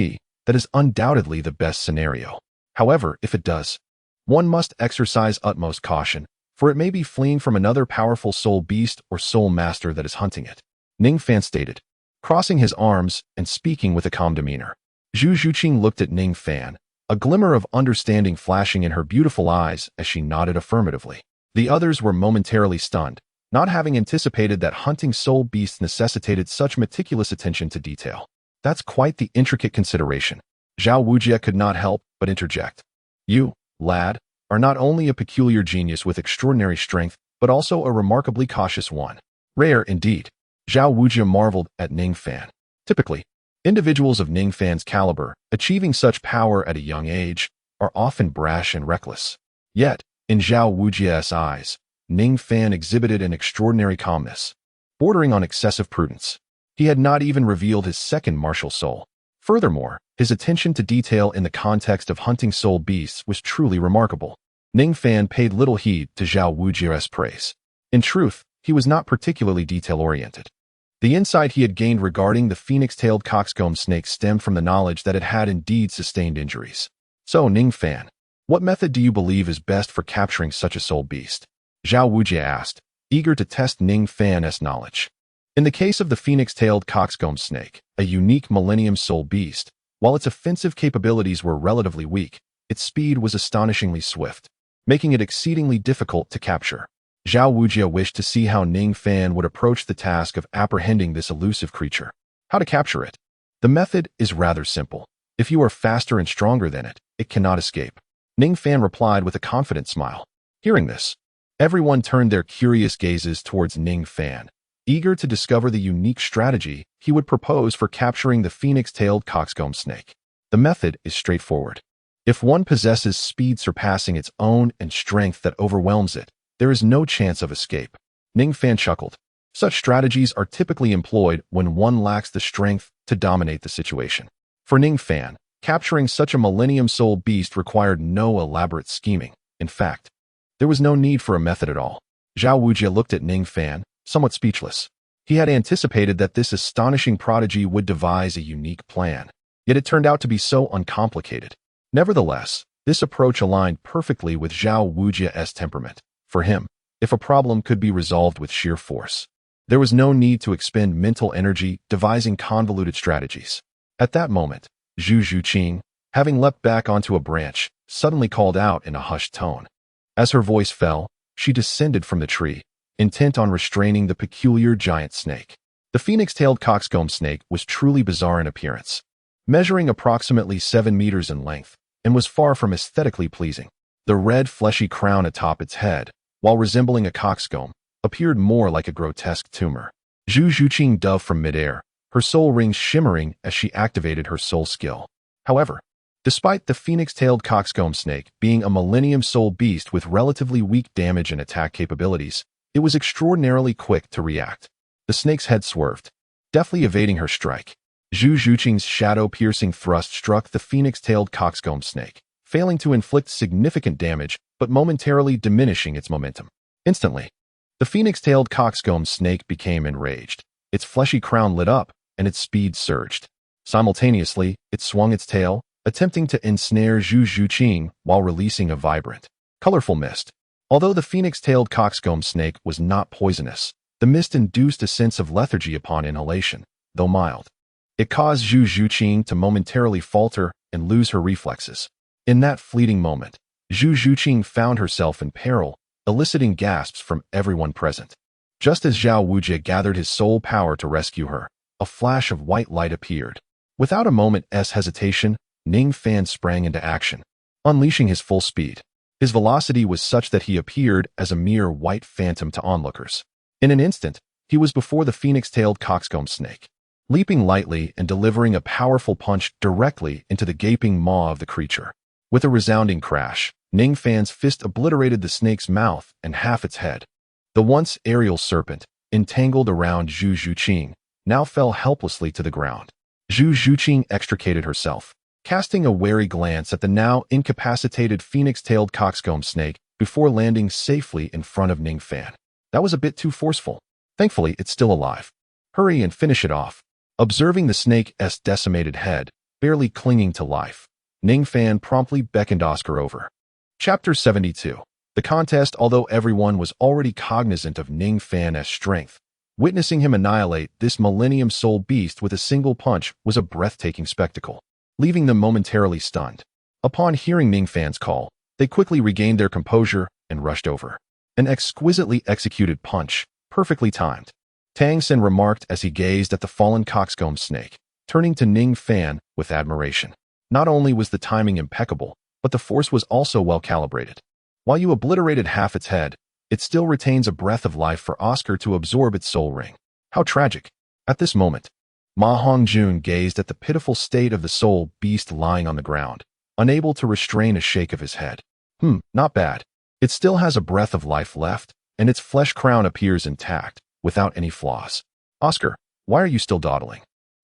that is undoubtedly the best scenario. However, if it does, one must exercise utmost caution, for it may be fleeing from another powerful soul beast or soul master that is hunting it," Ning Fan stated, crossing his arms and speaking with a calm demeanor. Zhu Zhuqing looked at Ning Fan, a glimmer of understanding flashing in her beautiful eyes as she nodded affirmatively. The others were momentarily stunned, not having anticipated that hunting soul beasts necessitated such meticulous attention to detail. That's quite the intricate consideration. Zhao Wujie could not help but interject. "You, lad, are not only a peculiar genius with extraordinary strength, but also a remarkably cautious one." Rare indeed. Zhao Wujie marveled at Ning Fan. Typically, individuals of Ning Fan's caliber, achieving such power at a young age, are often brash and reckless. Yet, in Zhao Wujie's eyes, Ning Fan exhibited an extraordinary calmness, bordering on excessive prudence. He had not even revealed his second martial soul. Furthermore, his attention to detail in the context of hunting soul beasts was truly remarkable. Ning Fan paid little heed to Zhao Wujie's praise. In truth, he was not particularly detail-oriented. The insight he had gained regarding the phoenix-tailed coxcomb snake stemmed from the knowledge that it had indeed sustained injuries. "So, Ning Fan, what method do you believe is best for capturing such a soul beast?" Zhao Wujie asked, eager to test Ning Fan's knowledge. In the case of the phoenix-tailed coxcomb snake, a unique millennium soul beast, while its offensive capabilities were relatively weak, its speed was astonishingly swift, making it exceedingly difficult to capture. Zhao Wujie wished to see how Ning Fan would approach the task of apprehending this elusive creature. How to capture it? The method is rather simple. If you are faster and stronger than it, it cannot escape. Ning Fan replied with a confident smile. Hearing this, everyone turned their curious gazes towards Ning Fan, eager to discover the unique strategy he would propose for capturing the phoenix-tailed coxcomb snake. The method is straightforward. If one possesses speed surpassing its own and strength that overwhelms it, there is no chance of escape. Ning Fan chuckled. Such strategies are typically employed when one lacks the strength to dominate the situation. For Ning Fan, capturing such a millennium soul beast required no elaborate scheming. In fact, there was no need for a method at all. Zhao Wujie looked at Ning Fan, somewhat speechless. He had anticipated that this astonishing prodigy would devise a unique plan, yet it turned out to be so uncomplicated. Nevertheless, this approach aligned perfectly with Zhao Wujie's temperament. For him, if a problem could be resolved with sheer force, there was no need to expend mental energy devising convoluted strategies. At that moment, Zhu Zhuqing, having leapt back onto a branch, suddenly called out in a hushed tone. As her voice fell, she descended from the tree, intent on restraining the peculiar giant snake. The phoenix-tailed coxcomb snake was truly bizarre in appearance. Measuring approximately 7 meters in length, and was far from aesthetically pleasing. The red, fleshy crown atop its head, while resembling a coxcomb, appeared more like a grotesque tumor. Zhu Zhuqing dove from midair, her soul rings shimmering as she activated her soul skill. However, despite the phoenix-tailed coxcomb snake being a millennium soul beast with relatively weak damage and attack capabilities, it was extraordinarily quick to react. The snake's head swerved, deftly evading her strike. Zhu Zhuqing's shadow-piercing thrust struck the phoenix-tailed coxcomb snake, failing to inflict significant damage but momentarily diminishing its momentum. Instantly, the phoenix-tailed coxcomb snake became enraged. Its fleshy crown lit up, and its speed surged. Simultaneously, it swung its tail, attempting to ensnare Zhu Zhuqing while releasing a vibrant, colorful mist. Although the phoenix-tailed coxcomb snake was not poisonous, the mist induced a sense of lethargy upon inhalation, though mild. It caused Zhu Zhuqing to momentarily falter and lose her reflexes. In that fleeting moment, Zhu Zhuqing found herself in peril, eliciting gasps from everyone present. Just as Zhao Wujie gathered his soul power to rescue her, a flash of white light appeared. Without a moment's hesitation, Ning Fan sprang into action, unleashing his full speed. His velocity was such that he appeared as a mere white phantom to onlookers. In an instant, he was before the phoenix-tailed coxcomb snake, leaping lightly and delivering a powerful punch directly into the gaping maw of the creature. With a resounding crash, Ning Fan's fist obliterated the snake's mouth and half its head. The once aerial serpent, entangled around Zhu Zhuqing, now fell helplessly to the ground. Zhu Zhuqing extricated herself, casting a wary glance at the now incapacitated phoenix-tailed coxcomb snake before landing safely in front of Ning Fan. That was a bit too forceful. Thankfully, it's still alive. Hurry and finish it off. Observing the snake's decimated head, barely clinging to life, Ning Fan promptly beckoned Oscar over. Chapter 72. The contest. Although everyone was already cognizant of Ning Fan's strength, witnessing him annihilate this millennium soul beast with a single punch was a breathtaking spectacle, leaving them momentarily stunned. Upon hearing Ning Fan's call, they quickly regained their composure and rushed over. An exquisitely executed punch, perfectly timed, Tang Sen remarked as he gazed at the fallen coxcomb snake, turning to Ning Fan with admiration. Not only was the timing impeccable, but the force was also well calibrated. While you obliterated half its head, it still retains a breath of life for Oscar to absorb its soul ring. How tragic. At this moment, Ma Hongjun gazed at the pitiful state of the soul beast lying on the ground, unable to restrain a shake of his head. Not bad. It still has a breath of life left, and its flesh crown appears intact, without any flaws. Oscar, why are you still dawdling?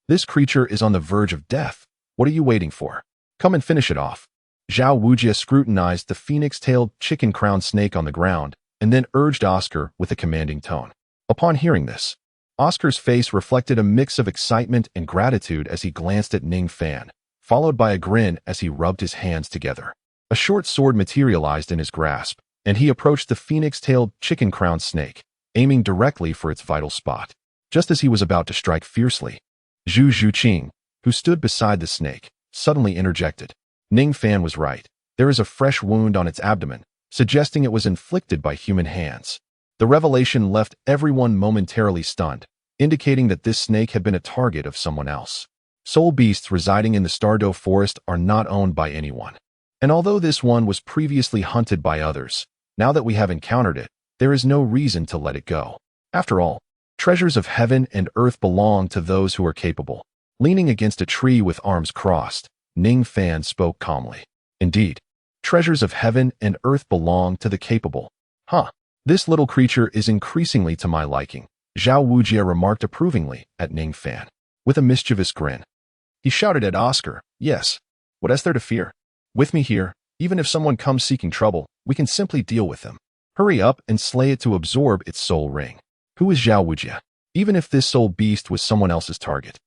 This creature is on the verge of death. What are you waiting for? Come and finish it off. Zhao Wujie scrutinized the phoenix-tailed chicken-crowned snake on the ground, and then urged Oscar with a commanding tone. Upon hearing this, Oscar's face reflected a mix of excitement and gratitude as he glanced at Ning Fan, followed by a grin as he rubbed his hands together. A short sword materialized in his grasp, and he approached the phoenix-tailed chicken-crowned snake, aiming directly for its vital spot. Just as he was about to strike fiercely, Zhu Zhuqing, who stood beside the snake, suddenly interjected. Ning Fan was right. There is a fresh wound on its abdomen, suggesting it was inflicted by human hands. The revelation left everyone momentarily stunned, indicating that this snake had been a target of someone else. Soul beasts residing in the Stardow Forest are not owned by anyone. And although this one was previously hunted by others, now that we have encountered it, there is no reason to let it go. After all, treasures of heaven and earth belong to those who are capable. Leaning against a tree with arms crossed, Ning Fan spoke calmly. Indeed, treasures of heaven and earth belong to the capable. This little creature is increasingly to my liking, Zhao Wujie remarked approvingly at Ning Fan. With a mischievous grin, he shouted at Oscar, yes, what is there to fear? With me here, even if someone comes seeking trouble, we can simply deal with them. Hurry up and slay it to absorb its soul ring. Who is Zhao Wujie? Even if this soul beast was someone else's target,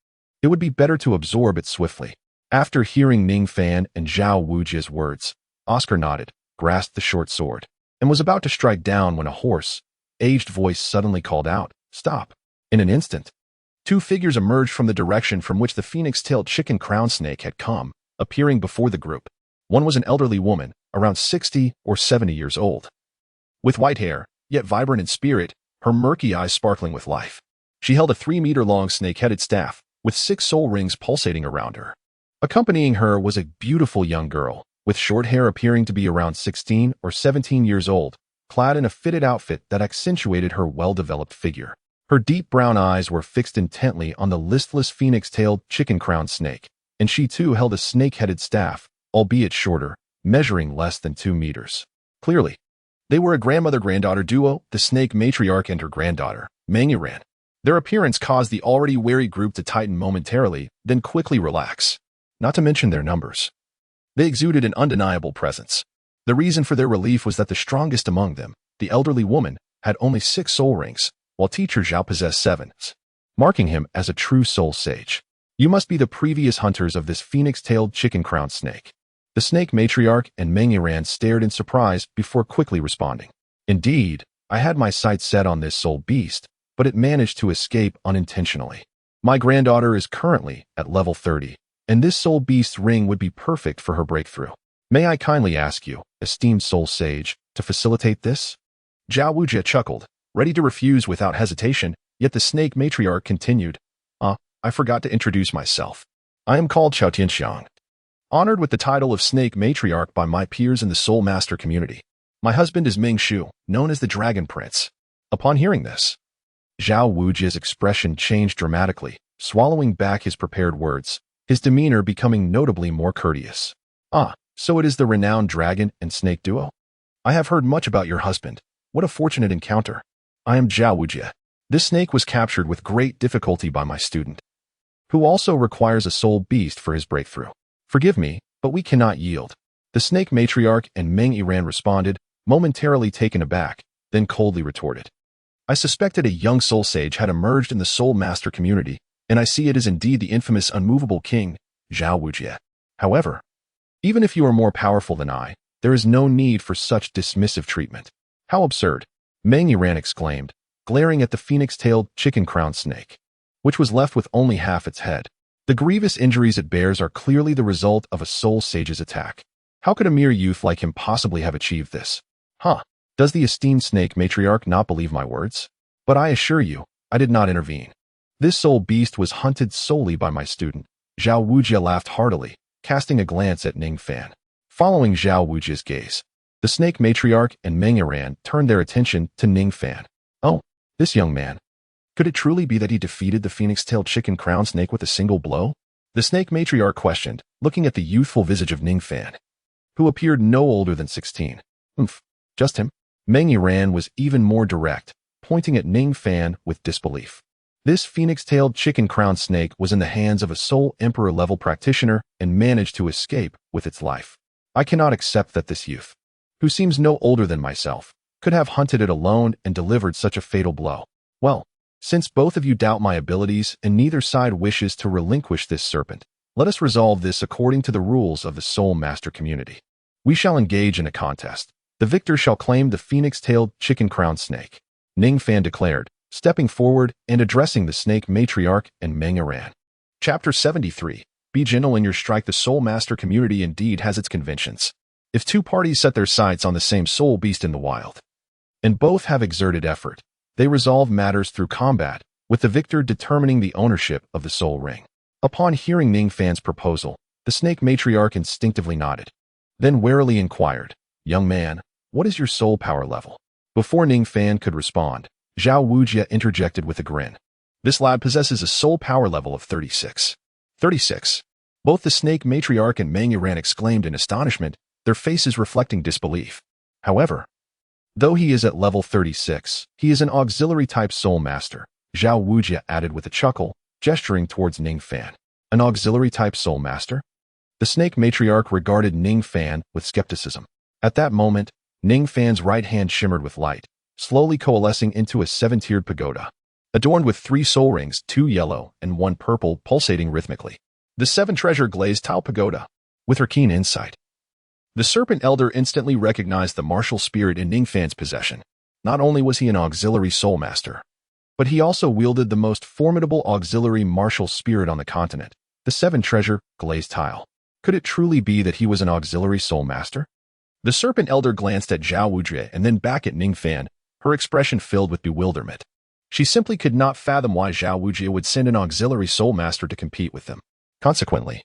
it would be better to absorb it swiftly. After hearing Ning Fan and Zhao Wujie's words, Oscar nodded, grasped the short sword, and was about to strike down when a hoarse, aged voice suddenly called out, stop. In an instant, two figures emerged from the direction from which the phoenix-tailed chicken crown snake had come, appearing before the group. One was an elderly woman, around 60 or 70 years old, with white hair, yet vibrant in spirit, her murky eyes sparkling with life. She held a 3-meter-long snake-headed staff, with 6 soul rings pulsating around her. Accompanying her was a beautiful young girl, with short hair appearing to be around 16 or 17 years old, clad in a fitted outfit that accentuated her well-developed figure. Her deep brown eyes were fixed intently on the listless phoenix-tailed chicken-crowned snake, and she too held a snake-headed staff, albeit shorter, measuring less than 2 meters. Clearly, they were a grandmother-granddaughter duo, the snake matriarch and her granddaughter, Ning Fan. Their appearance caused the already wary group to tighten momentarily, then quickly relax. Not to mention their numbers. They exuded an undeniable presence. The reason for their relief was that the strongest among them, the elderly woman, had only 6 soul rings, while teacher Zhao possessed 7, marking him as a true soul sage. You must be the previous hunters of this phoenix-tailed chicken-crowned snake. The snake matriarch and Ning Fan stared in surprise before quickly responding. Indeed, I had my sights set on this soul beast, but it managed to escape unintentionally. My granddaughter is currently at level 30, and this soul beast's ring would be perfect for her breakthrough. May I kindly ask you, esteemed soul sage, to facilitate this? Zhao Wujie chuckled, ready to refuse without hesitation, yet the snake matriarch continued, I forgot to introduce myself. I am called Chao Tianxiang, honored with the title of snake matriarch by my peers in the soul master community. My husband is Ming Shu, known as the Dragon Prince. Upon hearing this, Zhao Wujie's expression changed dramatically, swallowing back his prepared words, his demeanor becoming notably more courteous. So it is the renowned dragon and snake duo? I have heard much about your husband. What a fortunate encounter. I am Zhao Wujie. This snake was captured with great difficulty by my student, who also requires a soul beast for his breakthrough. Forgive me, but we cannot yield. The snake matriarch and Ning Fan responded, momentarily taken aback, then coldly retorted. I suspected a young soul sage had emerged in the soul master community, and I see it is indeed the infamous unmovable king, Zhao Wujie. However, even if you are more powerful than I, there is no need for such dismissive treatment. How absurd, Ning Fan exclaimed, glaring at the phoenix-tailed chicken-crowned snake, which was left with only half its head. The grievous injuries it bears are clearly the result of a soul sage's attack. How could a mere youth like him possibly have achieved this? Does the esteemed snake matriarch not believe my words? But I assure you, I did not intervene. This soul beast was hunted solely by my student. Zhao Wujie laughed heartily, casting a glance at Ning Fan. Following Zhao Wujie's gaze, the snake matriarch and Ning Fan turned their attention to Ning Fan. Oh, this young man. Could it truly be that he defeated the phoenix-tailed chicken-crowned snake with a single blow? The snake matriarch questioned, looking at the youthful visage of Ning Fan, who appeared no older than 16. Just him? Ning Fan was even more direct, pointing at Ning Fan with disbelief. This phoenix-tailed chicken-crowned snake was in the hands of a soul emperor-level practitioner and managed to escape with its life. I cannot accept that this youth, who seems no older than myself, could have hunted it alone and delivered such a fatal blow. Well, since both of you doubt my abilities and neither side wishes to relinquish this serpent, let us resolve this according to the rules of the soul master community. We shall engage in a contest. The victor shall claim the phoenix-tailed chicken-crowned snake, Ning Fan declared, stepping forward and addressing the snake matriarch and Ning Fan. Chapter 73. Be gentle in your strike. The soul master community indeed has its conventions. If two parties set their sights on the same soul beast in the wild, and both have exerted effort, they resolve matters through combat, with the victor determining the ownership of the soul ring. Upon hearing Ning Fan's proposal, the snake matriarch instinctively nodded, then warily inquired, Young man, what is your soul power level? Before Ning Fan could respond, Zhao Wujie interjected with a grin. This lad possesses a soul power level of 36. 36. Both the snake matriarch and Ning Fan exclaimed in astonishment, their faces reflecting disbelief. However, though he is at level 36, he is an auxiliary-type soul master, Zhao Wujie added with a chuckle, gesturing towards Ning Fan. An auxiliary-type soul master? The snake matriarch regarded Ning Fan with skepticism. At that moment, Ning Fan's right hand shimmered with light, slowly coalescing into a 7-tiered pagoda, adorned with 3 soul rings, 2 yellow and 1 purple, pulsating rhythmically. The 7-treasure glazed tile pagoda. With her keen insight, the serpent elder instantly recognized the martial spirit in Ning Fan's possession. Not only was he an auxiliary soul master, but he also wielded the most formidable auxiliary martial spirit on the continent, the 7-treasure glazed tile. Could it truly be that he was an auxiliary soul master? The serpent elder glanced at Zhao Wujie and then back at Ning Fan, her expression filled with bewilderment. She simply could not fathom why Zhao Wujie would send an auxiliary soul master to compete with them. Consequently,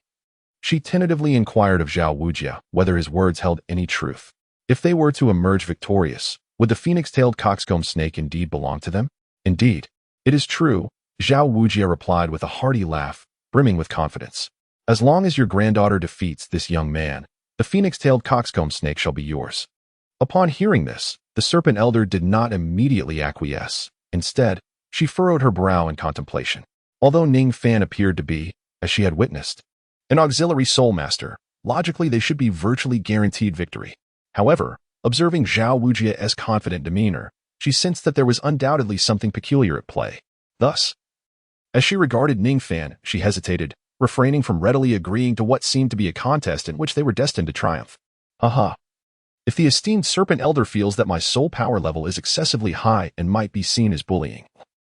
She tentatively inquired of Zhao Wujia whether his words held any truth. If they were to emerge victorious, would the phoenix-tailed coxcomb snake indeed belong to them? Indeed, it is true, Zhao Wujia replied with a hearty laugh, brimming with confidence. As long as your granddaughter defeats this young man, the phoenix-tailed coxcomb snake shall be yours. Upon hearing this, the serpent elder did not immediately acquiesce. Instead, she furrowed her brow in contemplation. Although Ning Fan appeared to be, as she had witnessed, an auxiliary soul master, logically they should be virtually guaranteed victory. However, observing Zhao Wujia's confident demeanor, she sensed that there was undoubtedly something peculiar at play. Thus, as she regarded Ning Fan, she hesitated, refraining from readily agreeing to what seemed to be a contest in which they were destined to triumph. Haha. If the esteemed serpent elder feels that my soul power level is excessively high and might be seen as bullying,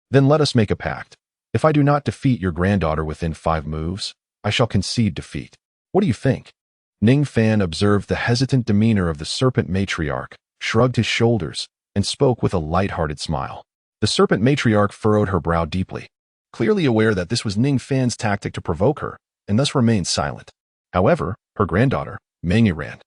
then let us make a pact. If I do not defeat your granddaughter within 5 moves, I shall concede defeat. What do you think? Ning Fan observed the hesitant demeanor of the serpent matriarch, shrugged his shoulders, and spoke with a light-hearted smile. The serpent matriarch furrowed her brow deeply, clearly aware that this was Ning Fan's tactic to provoke her, and thus remained silent. However, her granddaughter, Mengyiran,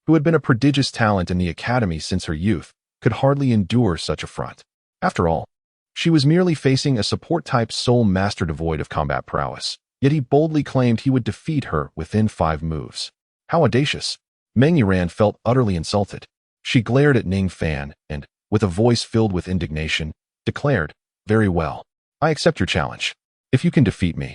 who had been a prodigious talent in the academy since her youth, could hardly endure such affront. After all, she was merely facing a support-type soul master devoid of combat prowess, yet he boldly claimed he would defeat her within 5 moves. How audacious! Mengyiran felt utterly insulted. She glared at Ning Fan and, with a voice filled with indignation, declared, "Very well. I accept your challenge. If you can defeat me,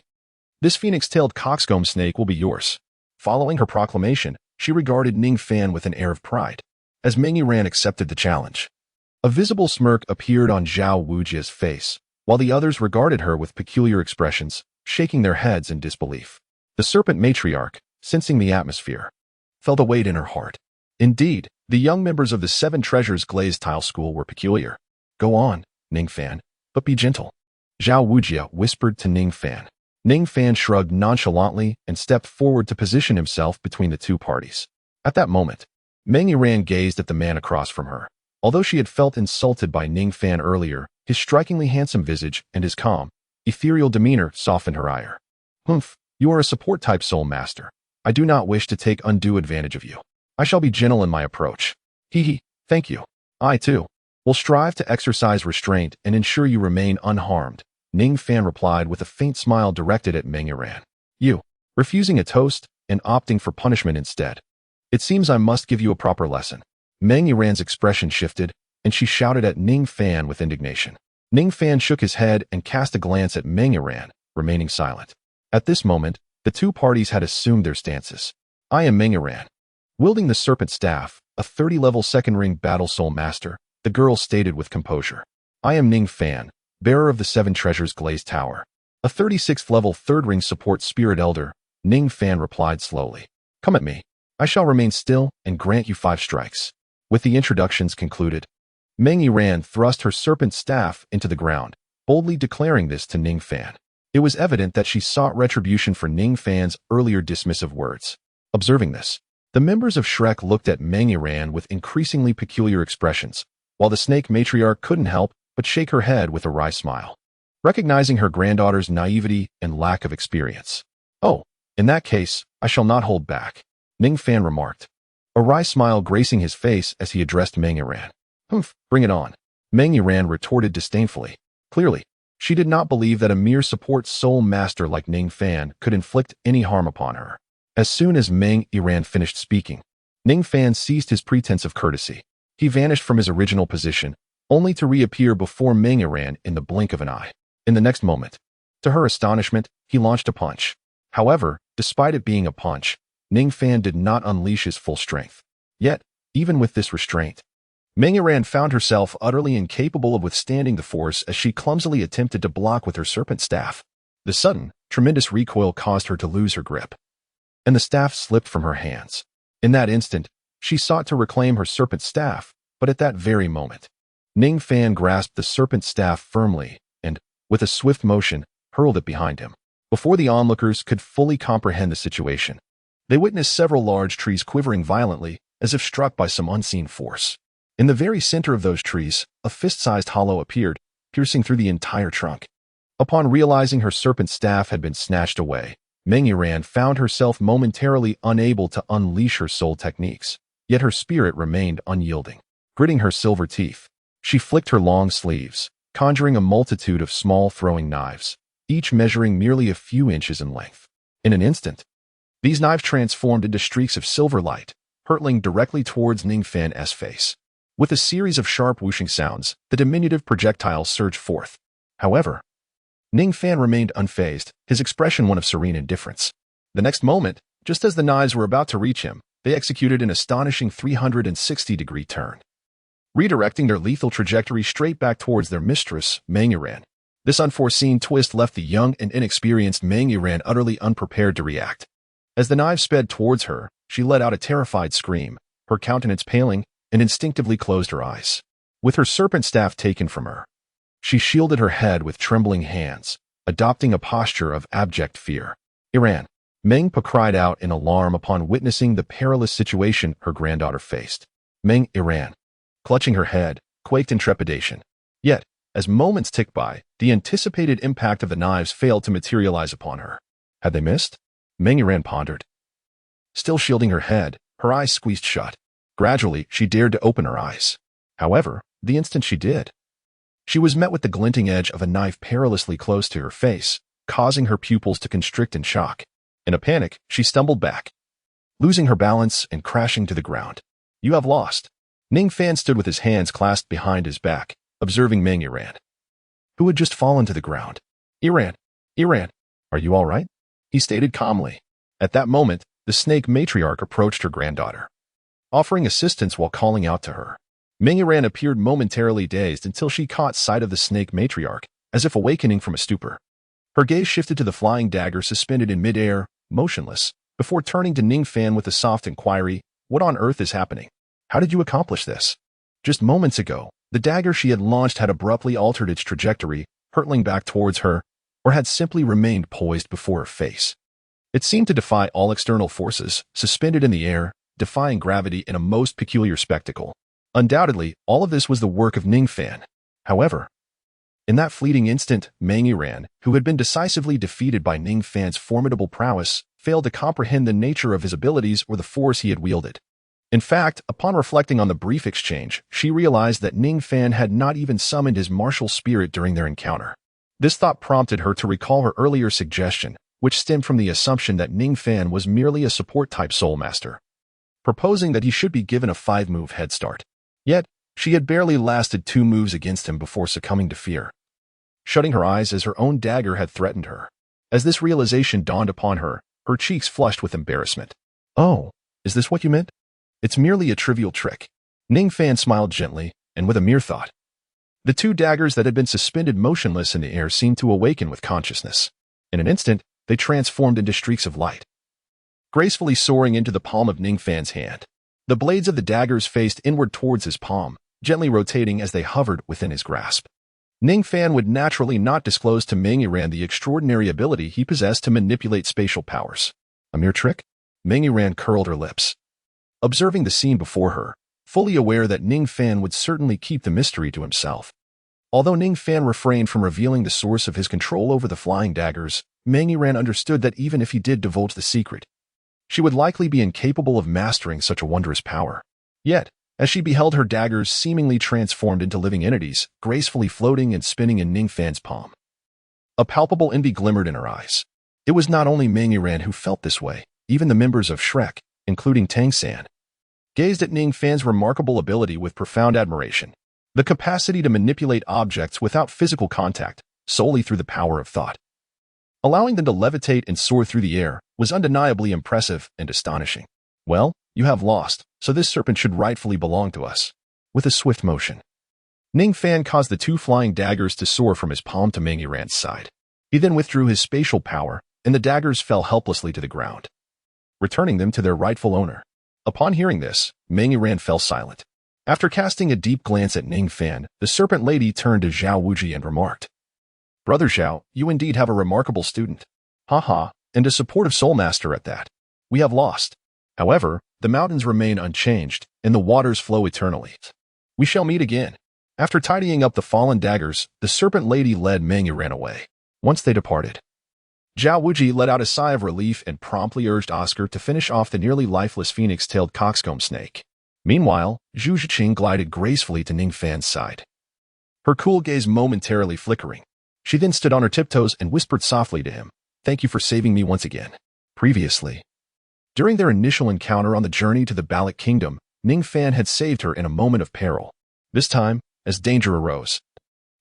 this phoenix-tailed coxcomb snake will be yours." Following her proclamation, she regarded Ning Fan with an air of pride. As Mengyiran accepted the challenge, a visible smirk appeared on Zhao Wujia's face, while the others regarded her with peculiar expressions, shaking their heads in disbelief. The serpent matriarch, sensing the atmosphere, felt a weight in her heart. Indeed, the young members of the 7 Treasures Glazed Tile School were peculiar. "Go on, Ning Fan, but be gentle," Zhao Wujia whispered to Ning Fan. Ning Fan shrugged nonchalantly and stepped forward to position himself between the 2 parties. At that moment, Mengyiran gazed at the man across from her. Although she had felt insulted by Ning Fan earlier, his strikingly handsome visage and his calm, ethereal demeanor softened her ire. "Humph, you are a support-type soul master. I do not wish to take undue advantage of you. I shall be gentle in my approach." Thank you. I, too, will strive to exercise restraint and ensure you remain unharmed," Ning Fan replied with a faint smile directed at Mengyiran. "You, refusing a toast and opting for punishment instead. It seems I must give you a proper lesson." Mengyiran's expression shifted, and she shouted at Ning Fan with indignation. Ning Fan shook his head and cast a glance at Mengyiran, remaining silent. At this moment, the 2 parties had assumed their stances. "I am Mengyiran." Wielding the serpent staff, a 30-level second-ring battle soul master, the girl stated with composure. "I am Ning Fan, bearer of the 7 Treasures Glazed Tower." A 36th-level third-ring support spirit elder, Ning Fan replied slowly. "Come at me. I shall remain still and grant you 5 strikes." With the introductions concluded, Mengyiran thrust her serpent staff into the ground, boldly declaring this to Ning Fan. It was evident that she sought retribution for Ning Fan's earlier dismissive words. Observing this, the members of Shrek looked at Mengyiran with increasingly peculiar expressions, while the snake matriarch couldn't help but shake her head with a wry smile, recognizing her granddaughter's naivety and lack of experience. "Oh, in that case, I shall not hold back," Ning Fan remarked, a wry smile gracing his face as he addressed Mengyiran. "Humph, bring it on," Mengyiran retorted disdainfully. Clearly, she did not believe that a mere support soul master like Ning Fan could inflict any harm upon her. As soon as Mengyiran finished speaking, Ning Fan ceased his pretense of courtesy. He vanished from his original position, only to reappear before Mengyiran in the blink of an eye. In the next moment, to her astonishment, he launched a punch. However, despite it being a punch, Ning Fan did not unleash his full strength. Yet, even with this restraint, Mengyiran found herself utterly incapable of withstanding the force as she clumsily attempted to block with her serpent staff. The sudden, tremendous recoil caused her to lose her grip, and the staff slipped from her hands. In that instant, she sought to reclaim her serpent staff, but at that very moment, Ning Fan grasped the serpent staff firmly and, with a swift motion, hurled it behind him. Before the onlookers could fully comprehend the situation, they witnessed several large trees quivering violently as if struck by some unseen force. In the very center of those trees, a fist-sized hollow appeared, piercing through the entire trunk. Upon realizing her serpent staff had been snatched away, Meng Yiran found herself momentarily unable to unleash her soul techniques, yet her spirit remained unyielding. Gritting her silver teeth, she flicked her long sleeves, conjuring a multitude of small throwing knives, each measuring merely a few inches in length. In an instant, these knives transformed into streaks of silver light, hurtling directly towards Ning Fan's face. With a series of sharp whooshing sounds, the diminutive projectiles surged forth. However, Ning Fan remained unfazed, his expression one of serene indifference. The next moment, just as the knives were about to reach him, they executed an astonishing 360-degree turn, redirecting their lethal trajectory straight back towards their mistress, Meng Yiran. This unforeseen twist left the young and inexperienced Meng Yiran utterly unprepared to react. As the knives sped towards her, she let out a terrified scream, her countenance paling, and instinctively closed her eyes. With her serpent staff taken from her, she shielded her head with trembling hands, adopting a posture of abject fear. Yiran, Meng Pa cried out in alarm upon witnessing the perilous situation her granddaughter faced. Meng Yiran, clutching her head, quaked in trepidation. Yet, as moments ticked by, the anticipated impact of the knives failed to materialize upon her. Had they missed? Meng Yiran pondered. Still shielding her head, her eyes squeezed shut. Gradually, she dared to open her eyes. However, the instant she did, she was met with the glinting edge of a knife perilously close to her face, causing her pupils to constrict in shock. In a panic, she stumbled back, losing her balance and crashing to the ground. You have lost. Ning Fan stood with his hands clasped behind his back, observing Meng Yiran, who had just fallen to the ground. Yiran, are you all right? He stated calmly. At that moment, the snake matriarch approached her granddaughter, offering assistance while calling out to her. Meng Yiran appeared momentarily dazed until she caught sight of the snake matriarch, as if awakening from a stupor. Her gaze shifted to the flying dagger suspended in midair, motionless, before turning to Ning Fan with a soft inquiry, "What on earth is happening? How did you accomplish this?" Just moments ago, the dagger she had launched had abruptly altered its trajectory, hurtling back towards her, or had simply remained poised before her face. It seemed to defy all external forces, suspended in the air, defying gravity in a most peculiar spectacle. Undoubtedly, all of this was the work of Ning Fan. However, in that fleeting instant, Meng Yiran, who had been decisively defeated by Ning Fan's formidable prowess, failed to comprehend the nature of his abilities or the force he had wielded. In fact, upon reflecting on the brief exchange, she realized that Ning Fan had not even summoned his martial spirit during their encounter. This thought prompted her to recall her earlier suggestion, which stemmed from the assumption that Ning Fan was merely a support-type soul master, proposing that he should be given a 5-move head start. Yet, she had barely lasted 2 moves against him before succumbing to fear, shutting her eyes as her own dagger had threatened her. As this realization dawned upon her, her cheeks flushed with embarrassment. "Oh, is this what you meant? It's merely a trivial trick." Ning Fan smiled gently, and with a mere thought, the 2 daggers that had been suspended motionless in the air seemed to awaken with consciousness. In an instant, they transformed into streaks of light, gracefully soaring into the palm of Ning Fan's hand. The blades of the daggers faced inward towards his palm, gently rotating as they hovered within his grasp. Ning Fan would naturally not disclose to Meng Yiran the extraordinary ability he possessed to manipulate spatial powers. A mere trick? Meng Yiran curled her lips, observing the scene before her, fully aware that Ning Fan would certainly keep the mystery to himself. Although Ning Fan refrained from revealing the source of his control over the flying daggers, Meng Yiran understood that even if he did divulge the secret, she would likely be incapable of mastering such a wondrous power. Yet, as she beheld her daggers seemingly transformed into living entities, gracefully floating and spinning in Ning Fan's palm, a palpable envy glimmered in her eyes. It was not only Meng Yiran who felt this way. Even the members of Shrek, including Tang San, gazed at Ning Fan's remarkable ability with profound admiration. The capacity to manipulate objects without physical contact, solely through the power of thought, allowing them to levitate and soar through the air, was undeniably impressive and astonishing. "Well, you have lost, so this serpent should rightfully belong to us." With a swift motion, Ning Fan caused the 2 flying daggers to soar from his palm to Meng Yiran's side. He then withdrew his spatial power, and the daggers fell helplessly to the ground, returning them to their rightful owner. Upon hearing this, Meng Yiran fell silent. After casting a deep glance at Ning Fan, the serpent lady turned to Zhao Wuji and remarked, "Brother Zhao, you indeed have a remarkable student. Ha, and a supportive soul master at that. We have lost. However, the mountains remain unchanged, and the waters flow eternally. We shall meet again." After tidying up the fallen daggers, the serpent lady led Meng Yiran away. Once they departed, Zhao Wuji let out a sigh of relief and promptly urged Oscar to finish off the nearly lifeless phoenix-tailed coxcomb snake. Meanwhile, Zhu Zhiqing glided gracefully to Ning Fan's side, her cool gaze momentarily flickering. She then stood on her tiptoes and whispered softly to him, "Thank you for saving me once again." Previously, during their initial encounter on the journey to the Balik Kingdom, Ning Fan had saved her in a moment of peril. This time, as danger arose,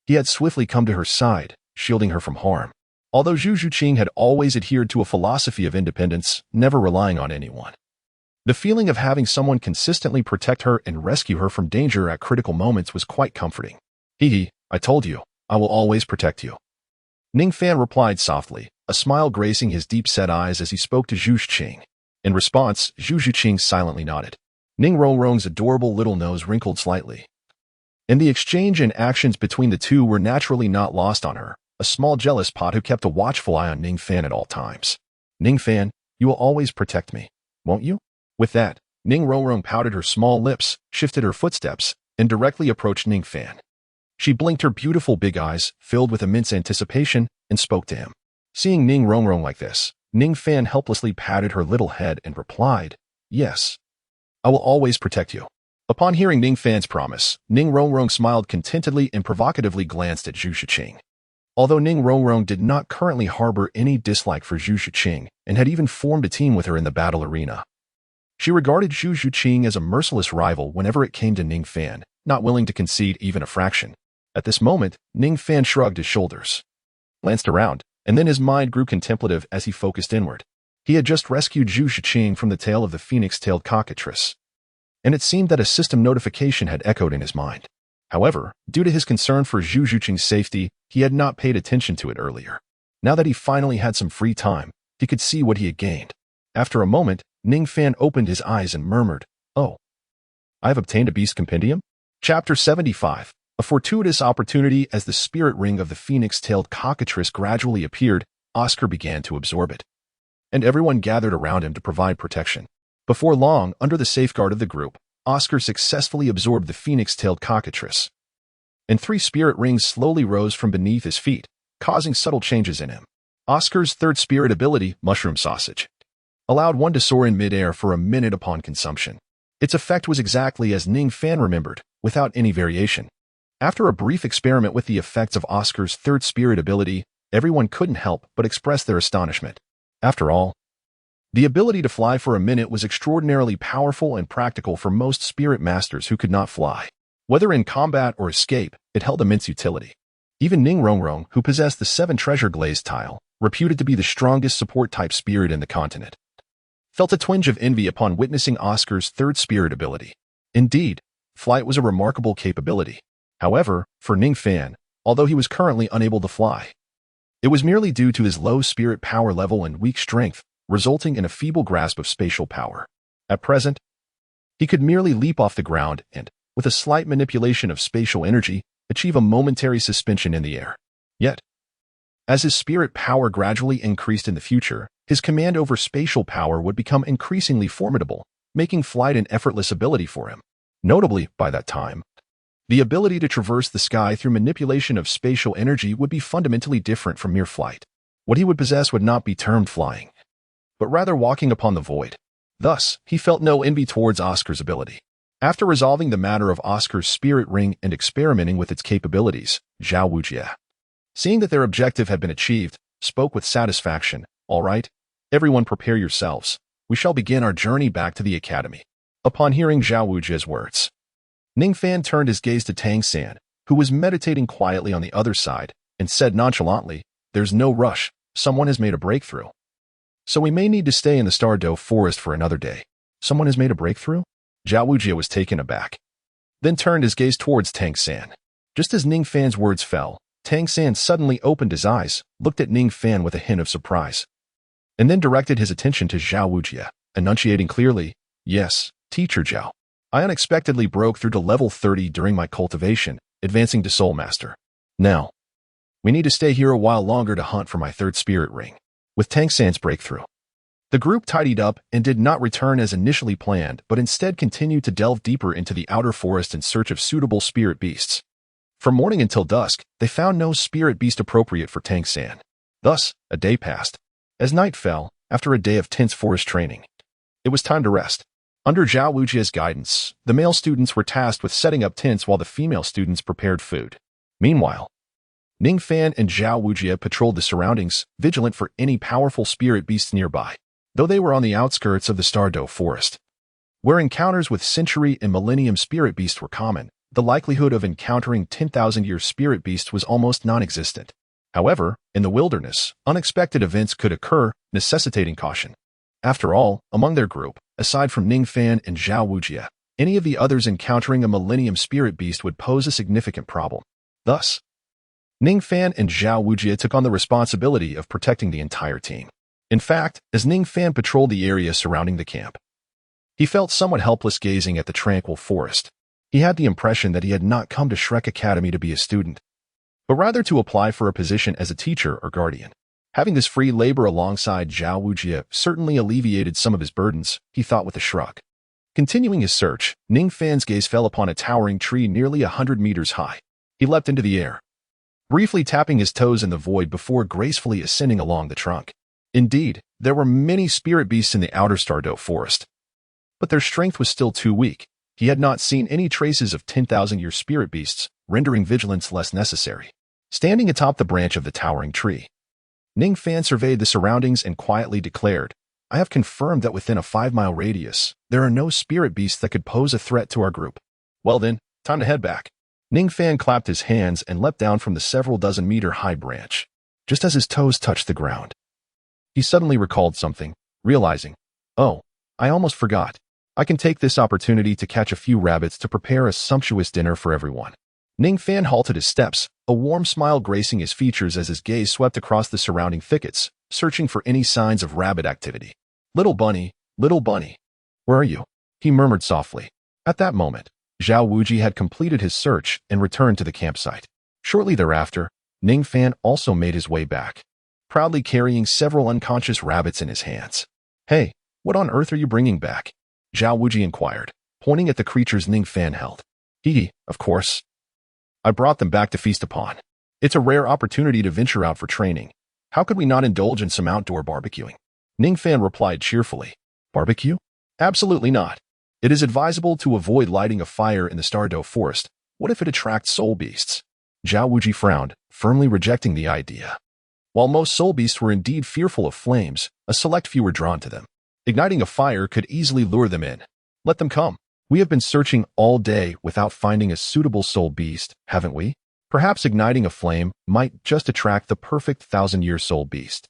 he had swiftly come to her side, shielding her from harm. Although Zhu Zhiqing had always adhered to a philosophy of independence, never relying on anyone, the feeling of having someone consistently protect her and rescue her from danger at critical moments was quite comforting. "Hee, I told you, I will always protect you," Ning Fan replied softly, a smile gracing his deep-set eyes as he spoke to Zhu Zhiqing. In response, Zhu Zhiqing silently nodded. Ning Rongrong's adorable little nose wrinkled slightly, and the exchange and actions between the two were naturally not lost on her, a small jealous pot who kept a watchful eye on Ning Fan at all times. "Ning Fan, you will always protect me, won't you?" With that, Ning Rongrong pouted her small lips, shifted her footsteps, and directly approached Ning Fan. She blinked her beautiful big eyes, filled with immense anticipation, and spoke to him. Seeing Ning Rongrong like this, Ning Fan helplessly patted her little head and replied, "Yes, I will always protect you." Upon hearing Ning Fan's promise, Ning Rongrong smiled contentedly and provocatively glanced at Zhu Zhiqing. Although Ning Rongrong did not currently harbor any dislike for Zhu Zhiqing and had even formed a team with her in the battle arena, she regarded Zhu Zhiqing as a merciless rival whenever it came to Ning Fan, not willing to concede even a fraction. At this moment, Ning Fan shrugged his shoulders, glanced around, and then his mind grew contemplative as he focused inward. He had just rescued Zhu Zhiqing from the tail of the phoenix-tailed cockatrice, and it seemed that a system notification had echoed in his mind. However, due to his concern for Zhu Zhiqing's safety, he had not paid attention to it earlier. Now that he finally had some free time, he could see what he had gained. After a moment, Ning Fan opened his eyes and murmured, "Oh, I have obtained a beast compendium?" Chapter 75. A fortuitous opportunity. As the spirit ring of the phoenix-tailed cockatrice gradually appeared, Oscar began to absorb it, and everyone gathered around him to provide protection. Before long, under the safeguard of the group, Oscar successfully absorbed the phoenix-tailed cockatrice, and 3 spirit rings slowly rose from beneath his feet, causing subtle changes in him. Oscar's third spirit ability, Mushroom Sausage, allowed one to soar in midair for a minute upon consumption. Its effect was exactly as Ning Fan remembered, without any variation. After a brief experiment with the effects of Oscar's third spirit ability, everyone couldn't help but express their astonishment. After all, the ability to fly for a minute was extraordinarily powerful and practical for most spirit masters who could not fly. Whether in combat or escape, it held immense utility. Even Ning Rongrong, who possessed the 7 treasure glaze tile, reputed to be the strongest support-type spirit in the continent, felt a twinge of envy upon witnessing Oscar's third spirit ability. Indeed, flight was a remarkable capability. However, for Ning Fan, although he was currently unable to fly, it was merely due to his low spirit power level and weak strength, resulting in a feeble grasp of spatial power. At present, he could merely leap off the ground and, with a slight manipulation of spatial energy, achieve a momentary suspension in the air. Yet, as his spirit power gradually increased in the future, his command over spatial power would become increasingly formidable, making flight an effortless ability for him. Notably, by that time, the ability to traverse the sky through manipulation of spatial energy would be fundamentally different from mere flight. What he would possess would not be termed flying, but rather walking upon the void. Thus, he felt no envy towards Oscar's ability. After resolving the matter of Oscar's spirit ring and experimenting with its capabilities, Zhao Wujie, seeing that their objective had been achieved, spoke with satisfaction, "All right, everyone prepare yourselves. We shall begin our journey back to the academy." Upon hearing Zhao Wujie's words, Ning Fan turned his gaze to Tang San, who was meditating quietly on the other side, and said nonchalantly, "There's no rush. Someone has made a breakthrough, so we may need to stay in the Stardow Forest for another day." "Someone has made a breakthrough?" Zhao Wujie was taken aback, then turned his gaze towards Tang San. Just as Ning Fan's words fell, Tang San suddenly opened his eyes, looked at Ning Fan with a hint of surprise, and then directed his attention to Zhao Wujie, enunciating clearly, "Yes, Teacher Zhao. I unexpectedly broke through to level 30 during my cultivation, advancing to Soul Master. Now, we need to stay here a while longer to hunt for my third spirit ring." With Tang San's breakthrough, the group tidied up and did not return as initially planned, but instead continued to delve deeper into the outer forest in search of suitable spirit beasts. From morning until dusk, they found no spirit beast appropriate for Tang San. Thus, a day passed. As night fell, after a day of tense forest training, it was time to rest. Under Zhao Wujia's guidance, the male students were tasked with setting up tents while the female students prepared food. Meanwhile, Ning Fan and Zhao Wujia patrolled the surroundings, vigilant for any powerful spirit beasts nearby, though they were on the outskirts of the Douluo forest, where encounters with century and millennium spirit beasts were common. The likelihood of encountering 10,000-year spirit beasts was almost non-existent. However, in the wilderness, unexpected events could occur, necessitating caution. After all, among their group, aside from Ning Fan and Zhao Wujia, any of the others encountering a millennium spirit beast would pose a significant problem. Thus, Ning Fan and Zhao Wujia took on the responsibility of protecting the entire team. In fact, as Ning Fan patrolled the area surrounding the camp, he felt somewhat helpless gazing at the tranquil forest. He had the impression that he had not come to Shrek Academy to be a student, but rather to apply for a position as a teacher or guardian. Having this free labor alongside Zhao Wujia certainly alleviated some of his burdens, he thought with a shrug. Continuing his search, Ning Fan's gaze fell upon a towering tree nearly 100 meters high. He leapt into the air, briefly tapping his toes in the void before gracefully ascending along the trunk. Indeed, there were many spirit beasts in the outer Douluo forest, but their strength was still too weak. He had not seen any traces of 10,000-year spirit beasts, rendering vigilance less necessary. Standing atop the branch of the towering tree, Ning Fan surveyed the surroundings and quietly declared, "I have confirmed that within a 5-mile radius, there are no spirit beasts that could pose a threat to our group. Well then, time to head back." Ning Fan clapped his hands and leapt down from the several dozen meter high branch. Just as his toes touched the ground, he suddenly recalled something, realizing, "Oh, I almost forgot. I can take this opportunity to catch a few rabbits to prepare a sumptuous dinner for everyone." Ning Fan halted his steps, a warm smile gracing his features as his gaze swept across the surrounding thickets, searching for any signs of rabbit activity. Little bunny, where are you?" he murmured softly. At that moment, Zhao Wuji had completed his search and returned to the campsite. Shortly thereafter, Ning Fan also made his way back, proudly carrying several unconscious rabbits in his hands. "Hey, what on earth are you bringing back?" Zhao Wuji inquired, pointing at the creatures Ning Fan held. Of course. I brought them back to feast upon. It's a rare opportunity to venture out for training. How could we not indulge in some outdoor barbecuing?" Ning Fan replied cheerfully. "Barbecue? Absolutely not. It is advisable to avoid lighting a fire in the Douluo forest. What if it attracts soul beasts?" Zhao Wuji frowned, firmly rejecting the idea. While most soul beasts were indeed fearful of flames, a select few were drawn to them. Igniting a fire could easily lure them in. "Let them come. We have been searching all day without finding a suitable soul beast, haven't we? Perhaps igniting a flame might just attract the perfect 1,000-year soul beast.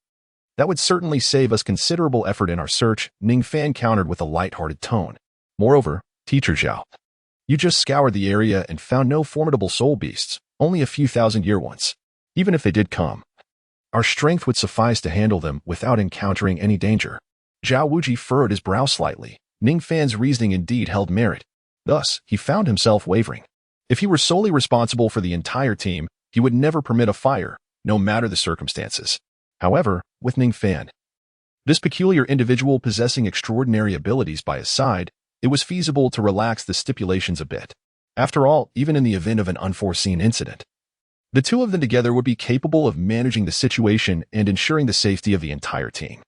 That would certainly save us considerable effort in our search," Ning Fan countered with a light-hearted tone. "Moreover, Teacher Zhao, you just scoured the area and found no formidable soul beasts, only a few 1,000-year ones. Even if they did come, our strength would suffice to handle them without encountering any danger." Zhao Wuji furrowed his brow slightly. Ning Fan's reasoning indeed held merit. Thus, he found himself wavering. If he were solely responsible for the entire team, he would never permit a fire, no matter the circumstances. However, with Ning Fan, this peculiar individual possessing extraordinary abilities by his side, it was feasible to relax the stipulations a bit. After all, even in the event of an unforeseen incident, the two of them together would be capable of managing the situation and ensuring the safety of the entire team.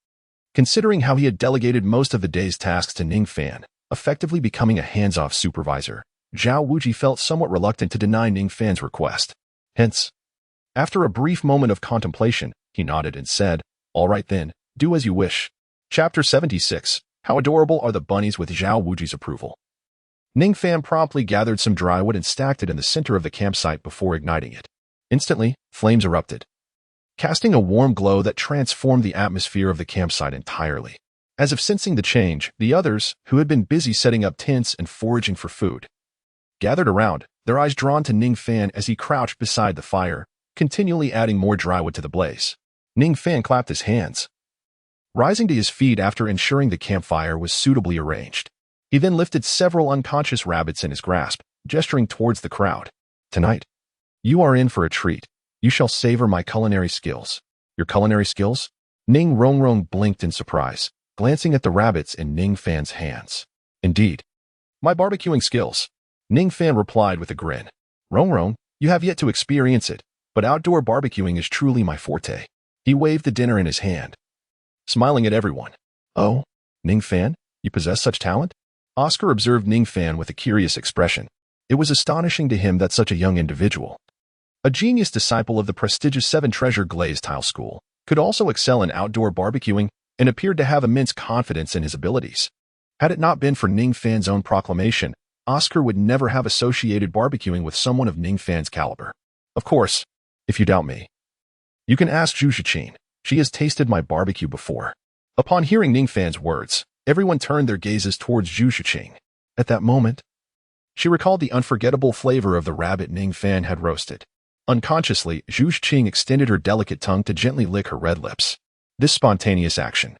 Considering how he had delegated most of the day's tasks to Ning Fan, effectively becoming a hands-off supervisor, Zhao Wuji felt somewhat reluctant to deny Ning Fan's request. Hence, after a brief moment of contemplation, he nodded and said, "All right then, do as you wish." Chapter 76. How adorable are the bunnies with Zhao Wuji's approval. Ning Fan promptly gathered some dry wood and stacked it in the center of the campsite before igniting it. Instantly, flames erupted, casting a warm glow that transformed the atmosphere of the campsite entirely. As if sensing the change, the others, who had been busy setting up tents and foraging for food, gathered around, their eyes drawn to Ning Fan as he crouched beside the fire, continually adding more dry wood to the blaze. Ning Fan clapped his hands, rising to his feet after ensuring the campfire was suitably arranged. He then lifted several unconscious rabbits in his grasp, gesturing towards the crowd. "Tonight, you are in for a treat. You shall savor my culinary skills." "Your culinary skills?" Ning Rongrong blinked in surprise, glancing at the rabbits in Ning Fan's hands. "Indeed. My barbecuing skills," Ning Fan replied with a grin. "Rongrong, you have yet to experience it, but outdoor barbecuing is truly my forte. He waved the dinner in his hand, smiling at everyone. "Oh, Ning Fan, you possess such talent?" Oscar observed Ning Fan with a curious expression. It was astonishing to him that such a young individual, a genius disciple of the prestigious Seven Treasure Glazed Tile School, could also excel in outdoor barbecuing and appeared to have immense confidence in his abilities. Had it not been for Ning Fan's own proclamation, Oscar would never have associated barbecuing with someone of Ning Fan's caliber. "Of course, if you doubt me, you can ask Zhu Shiqing. She has tasted my barbecue before." Upon hearing Ning Fan's words, everyone turned their gazes towards Zhu Shiqing. At that moment, she recalled the unforgettable flavor of the rabbit Ning Fan had roasted. Unconsciously, Zhu Shiqing extended her delicate tongue to gently lick her red lips. This spontaneous action,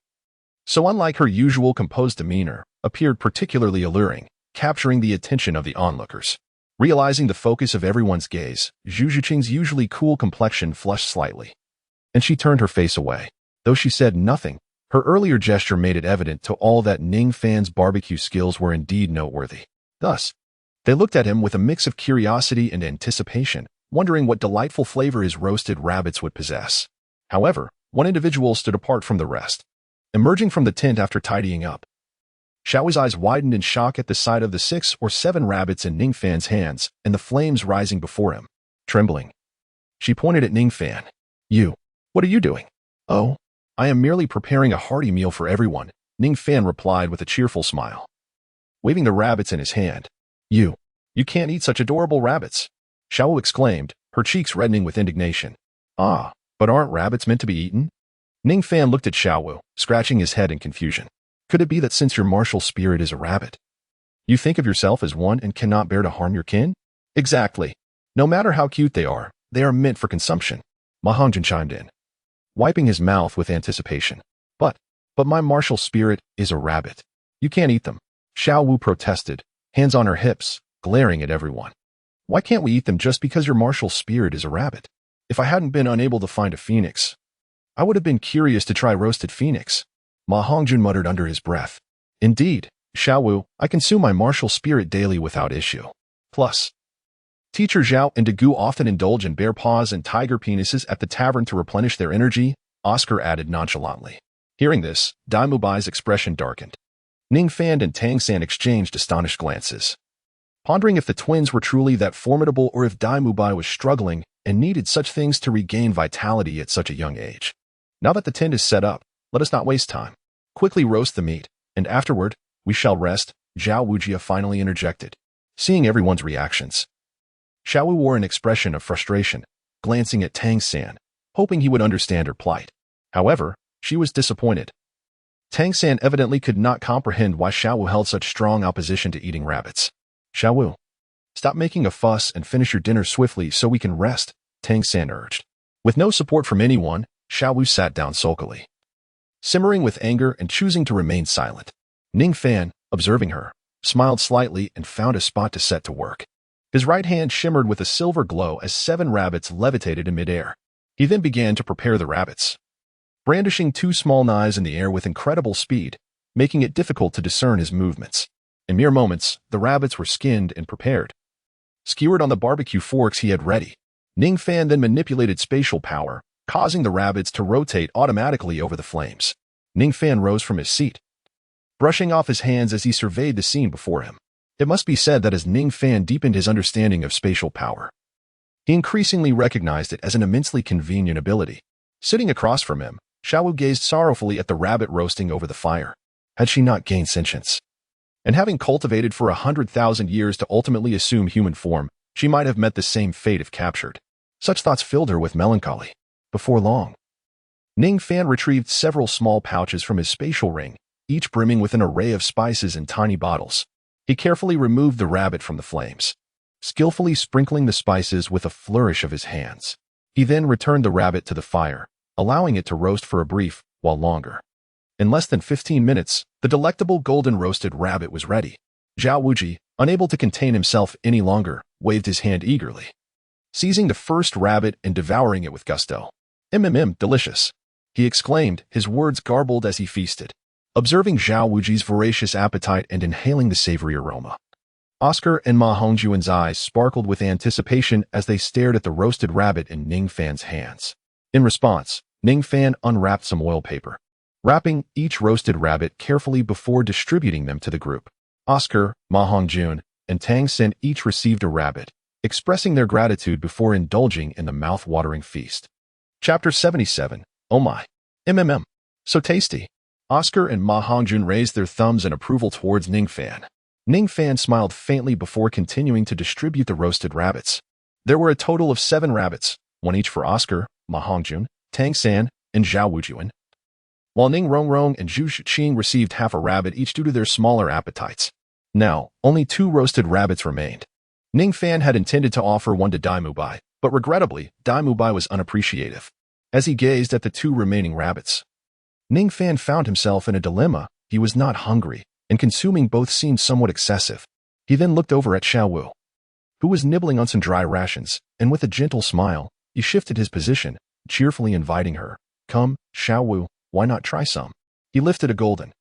so unlike her usual composed demeanor, appeared particularly alluring, capturing the attention of the onlookers. Realizing the focus of everyone's gaze, Zhu Shiqing's usually cool complexion flushed slightly, and she turned her face away. Though she said nothing, her earlier gesture made it evident to all that Ning Fan's barbecue skills were indeed noteworthy. Thus, they looked at him with a mix of curiosity and anticipation, wondering what delightful flavor his roasted rabbits would possess. However, one individual stood apart from the rest. Emerging from the tent after tidying up, Xiao's eyes widened in shock at the sight of the 6 or 7 rabbits in Ning Fan's hands and the flames rising before him. Trembling, she pointed at Ning Fan. "You, what are you doing?" "Oh, I am merely preparing a hearty meal for everyone," Ning Fan replied with a cheerful smile, waving the rabbits in his hand. You can't eat such adorable rabbits," Xiao exclaimed, her cheeks reddening with indignation. "Ah, but aren't rabbits meant to be eaten?" Ning Fan looked at Xiao, scratching his head in confusion. Could it be that since your martial spirit is a rabbit, you think of yourself as one and cannot bear to harm your kin? "Exactly. No matter how cute they are meant for consumption," Ma Hongjun chimed in, wiping his mouth with anticipation. But my martial spirit is a rabbit. You can't eat them," Xiao Wu protested, hands on her hips, glaring at everyone. "Why can't we eat them just because your martial spirit is a rabbit? If I hadn't been unable to find a phoenix, I would have been curious to try roasted phoenix," Ma Hongjun muttered under his breath. "Indeed, Xiao Wu, I consume my martial spirit daily without issue. Plus, Teacher Zhao and Dagu often indulge in bear paws and tiger penises at the tavern to replenish their energy," Oscar added nonchalantly. Hearing this, Dai Mubai's expression darkened. Ning Fan and Tang San exchanged astonished glances, pondering if the twins were truly that formidable or if Dai Mubai was struggling and needed such things to regain vitality at such a young age. "Now that the tent is set up, let us not waste time. Quickly roast the meat, and afterward, we shall rest," Zhao Wujia finally interjected. Seeing everyone's reactions, Xiao Wu wore an expression of frustration, glancing at Tang San, hoping he would understand her plight. However, she was disappointed. Tang San evidently could not comprehend why Xiao Wu held such strong opposition to eating rabbits. "Xiao Wu, stop making a fuss and finish your dinner swiftly so we can rest," Tang San urged. With no support from anyone, Xiao Wu sat down sulkily, simmering with anger and choosing to remain silent. Ning Fan, observing her, smiled slightly and found a spot to set to work. His right hand shimmered with a silver glow as 7 rabbits levitated in midair. He then began to prepare the rabbits, brandishing 2 small knives in the air with incredible speed, making it difficult to discern his movements. In mere moments, the rabbits were skinned and prepared, skewered on the barbecue forks he had ready. Ning Fan then manipulated spatial power, causing the rabbits to rotate automatically over the flames. Ning Fan rose from his seat, brushing off his hands as he surveyed the scene before him. It must be said that as Ning Fan deepened his understanding of spatial power, he increasingly recognized it as an immensely convenient ability. Sitting across from him, Xiao Wu gazed sorrowfully at the rabbit roasting over the fire. Had she not gained sentience, and having cultivated for 100,000 years to ultimately assume human form, she might have met the same fate if captured. Such thoughts filled her with melancholy. Before long, Ning Fan retrieved several small pouches from his spatial ring, each brimming with an array of spices in tiny bottles. He carefully removed the rabbit from the flames, skillfully sprinkling the spices with a flourish of his hands. He then returned the rabbit to the fire, allowing it to roast for a brief while longer. In less than 15 minutes, the delectable golden roasted rabbit was ready. Zhao Wuji, unable to contain himself any longer, waved his hand eagerly, seizing the first rabbit and devouring it with gusto. Delicious," he exclaimed, his words garbled as he feasted. Observing Zhao Wuji's voracious appetite and inhaling the savory aroma, Oscar and Ma Hongjuan's eyes sparkled with anticipation as they stared at the roasted rabbit in Ning Fan's hands. In response, Ning Fan unwrapped some oil paper, wrapping each roasted rabbit carefully before distributing them to the group. Oscar, Ma Hongjun, and Tang Sen each received a rabbit, expressing their gratitude before indulging in the mouth-watering feast. Chapter 77. Oh my. MMM. So tasty. Oscar and Ma Hongjun raised their thumbs in approval towards Ning Fan. Ning Fan smiled faintly before continuing to distribute the roasted rabbits. There were a total of 7 rabbits, one each for Oscar, Ma Hongjun, Tang San, and Zhao Wujuan, while Ning Rongrong and Zhu Shiqing received half a rabbit each due to their smaller appetites. Now, only 2 roasted rabbits remained. Ning Fan had intended to offer one to Dai Mubai, but regrettably, Dai Mubai was unappreciative. As he gazed at the 2 remaining rabbits, Ning Fan found himself in a dilemma. He was not hungry, and consuming both seemed somewhat excessive. He then looked over at Xiao Wu, who was nibbling on some dry rations, and with a gentle smile, he shifted his position, cheerfully inviting her. Come, Xiao Wu, why not try some? He lifted a golden,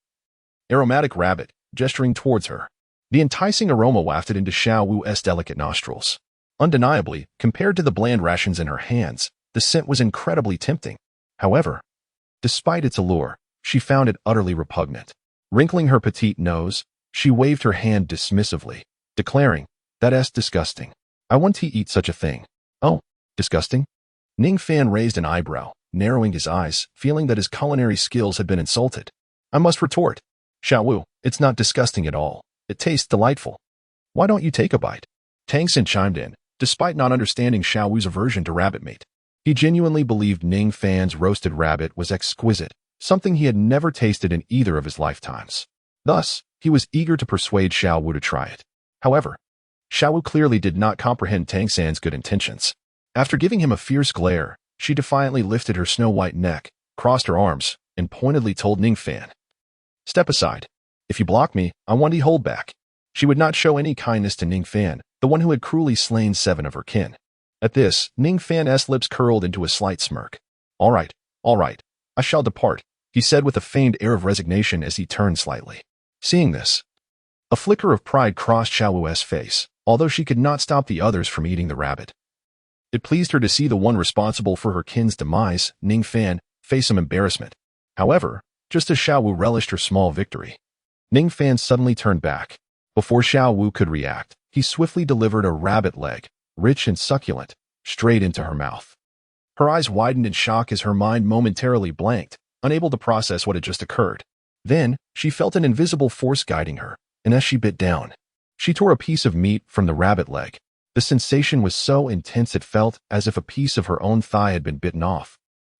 aromatic rabbit, gesturing towards her. The enticing aroma wafted into Xiao Wu's delicate nostrils. Undeniably, compared to the bland rations in her hands, the scent was incredibly tempting. However, despite its allure, she found it utterly repugnant. Wrinkling her petite nose, she waved her hand dismissively, declaring, "That's disgusting. I want to eat such a thing." "Oh, disgusting?" Ning Fan raised an eyebrow, narrowing his eyes, feeling that his culinary skills had been insulted. "I must retort, Xiao Wu, it's not disgusting at all. It tastes delightful. Why don't you take a bite?" Tang Xin chimed in, despite not understanding Xiao Wu's aversion to rabbit meat. He genuinely believed Ning Fan's roasted rabbit was exquisite, something he had never tasted in either of his lifetimes. Thus, he was eager to persuade Xiao Wu to try it. However, Xiao Wu clearly did not comprehend Tang San's good intentions. After giving him a fierce glare, she defiantly lifted her snow-white neck, crossed her arms, and pointedly told Ning Fan, "Step aside. If you block me, I want to hold back." She would not show any kindness to Ning Fan, the one who had cruelly slain 7 of her kin. At this, Ning Fan's lips curled into a slight smirk. All right, I shall depart," he said with a feigned air of resignation as he turned slightly. Seeing this, a flicker of pride crossed Xiao Wu's face, although she could not stop the others from eating the rabbit. It pleased her to see the one responsible for her kin's demise, Ning Fan, face some embarrassment. However, just as Xiao Wu relished her small victory, Ning Fan suddenly turned back. Before Xiao Wu could react, he swiftly delivered a rabbit leg, rich and succulent, straight into her mouth. Her eyes widened in shock as her mind momentarily blanked, unable to process what had just occurred. Then, she felt an invisible force guiding her, and as she bit down, she tore a piece of meat from the rabbit leg. The sensation was so intense it felt as if a piece of her own thigh had been bitten off,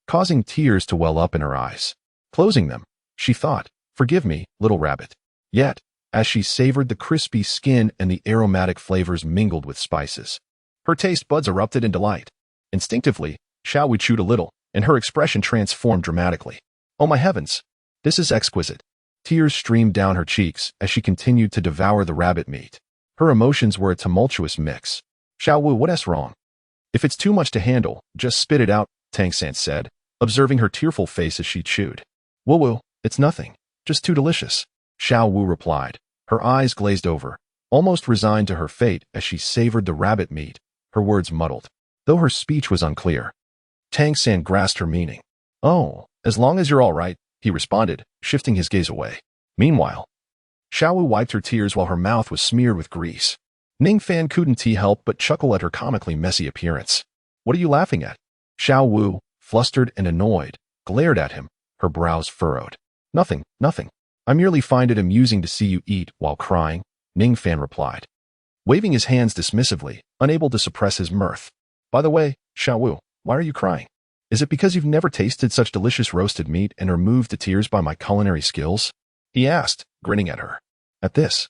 causing tears to well up in her eyes. Closing them, she thought, "Forgive me, little rabbit." Yet, as she savored the crispy skin and the aromatic flavors mingled with spices, her taste buds erupted in delight. Instinctively, Xiao Wu chewed a little, and her expression transformed dramatically. "Oh my heavens! This is exquisite." Tears streamed down her cheeks as she continued to devour the rabbit meat. Her emotions were a tumultuous mix. "Xiao Wu, what's wrong? If it's too much to handle, just spit it out," Tang San said, observing her tearful face as she chewed. "Wu, it's nothing. Just too delicious," Xiao Wu replied, her eyes glazed over, almost resigned to her fate as she savored the rabbit meat, her words muddled. Though her speech was unclear, Tang San grasped her meaning. "Oh, as long as you're all right," he responded, shifting his gaze away. Meanwhile, Xiao Wu wiped her tears while her mouth was smeared with grease. Ning Fan couldn't help but chuckle at her comically messy appearance. "What are you laughing at?" Xiao Wu, flustered and annoyed, glared at him, her brows furrowed. Nothing. I merely find it amusing to see you eat while crying," Ning Fan replied, waving his hands dismissively, unable to suppress his mirth. "By the way, Xiao Wu, why are you crying? Is it because you've never tasted such delicious roasted meat and are moved to tears by my culinary skills?" he asked, grinning at her. At this,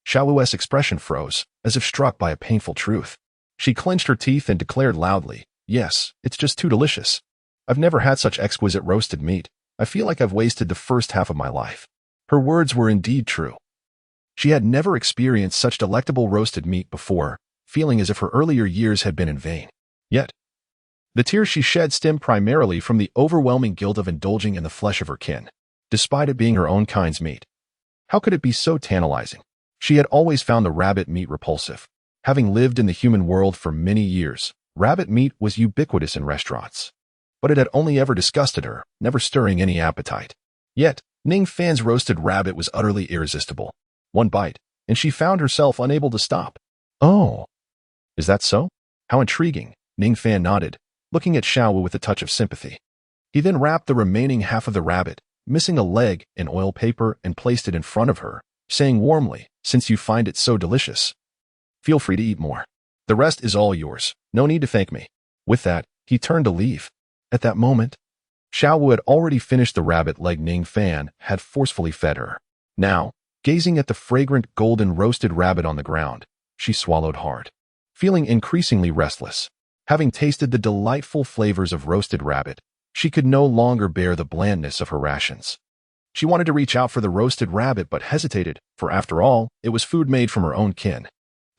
Xiao Wu's expression froze, as if struck by a painful truth. She clenched her teeth and declared loudly, "Yes, it's just too delicious. I've never had such exquisite roasted meat. I feel like I've wasted the first half of my life." Her words were indeed true. She had never experienced such delectable roasted meat before, feeling as if her earlier years had been in vain. Yet, the tears she shed stemmed primarily from the overwhelming guilt of indulging in the flesh of her kin, despite it being her own kind's meat. How could it be so tantalizing? She had always found the rabbit meat repulsive. Having lived in the human world for many years, rabbit meat was ubiquitous in restaurants. but it had only ever disgusted her, never stirring any appetite. Yet, Ning Fan's roasted rabbit was utterly irresistible. One bite, and she found herself unable to stop. Oh, is that so? How intriguing, Ning Fan nodded, looking at Xiao Wu with a touch of sympathy. He then wrapped the remaining half of the rabbit, missing a leg, in oil paper and placed it in front of her, saying warmly, "Since you find it so delicious, feel free to eat more. The rest is all yours. No need to thank me." With that, he turned to leave. At that moment, Xiao Wu had already finished the rabbit leg Ning Fan had forcefully fed her. Now, gazing at the fragrant golden roasted rabbit on the ground, she swallowed hard, feeling increasingly restless. Having tasted the delightful flavors of roasted rabbit, she could no longer bear the blandness of her rations. She wanted to reach out for the roasted rabbit but hesitated, for after all, it was food made from her own kin.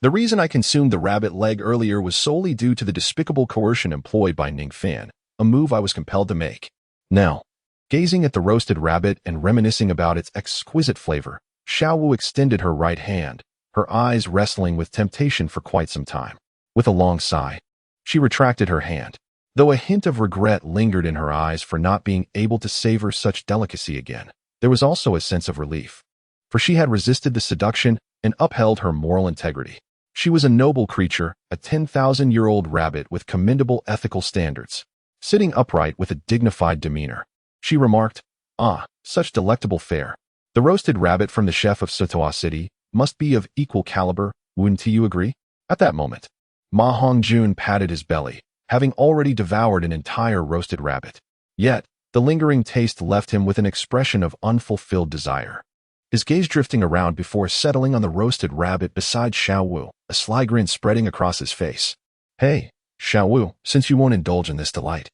The reason I consumed the rabbit leg earlier was solely due to the despicable coercion employed by Ning Fan, a move I was compelled to make. Now, gazing at the roasted rabbit and reminiscing about its exquisite flavor, Xiao Wu extended her right hand, her eyes wrestling with temptation for quite some time. With a long sigh, she retracted her hand, though a hint of regret lingered in her eyes for not being able to savor such delicacy again. There was also a sense of relief, for she had resisted the seduction and upheld her moral integrity. She was a noble creature, a 10,000-year-old rabbit with commendable ethical standards. Sitting upright with a dignified demeanor, she remarked, "Ah, such delectable fare. The roasted rabbit from the chef of Sotoa City must be of equal caliber, wouldn't you agree?" At that moment, Ma Hongjun patted his belly, having already devoured an entire roasted rabbit. Yet, the lingering taste left him with an expression of unfulfilled desire. His gaze drifting around before settling on the roasted rabbit beside Xiao Wu, a sly grin spreading across his face. "Hey, Xiao Wu, since you won't indulge in this delight,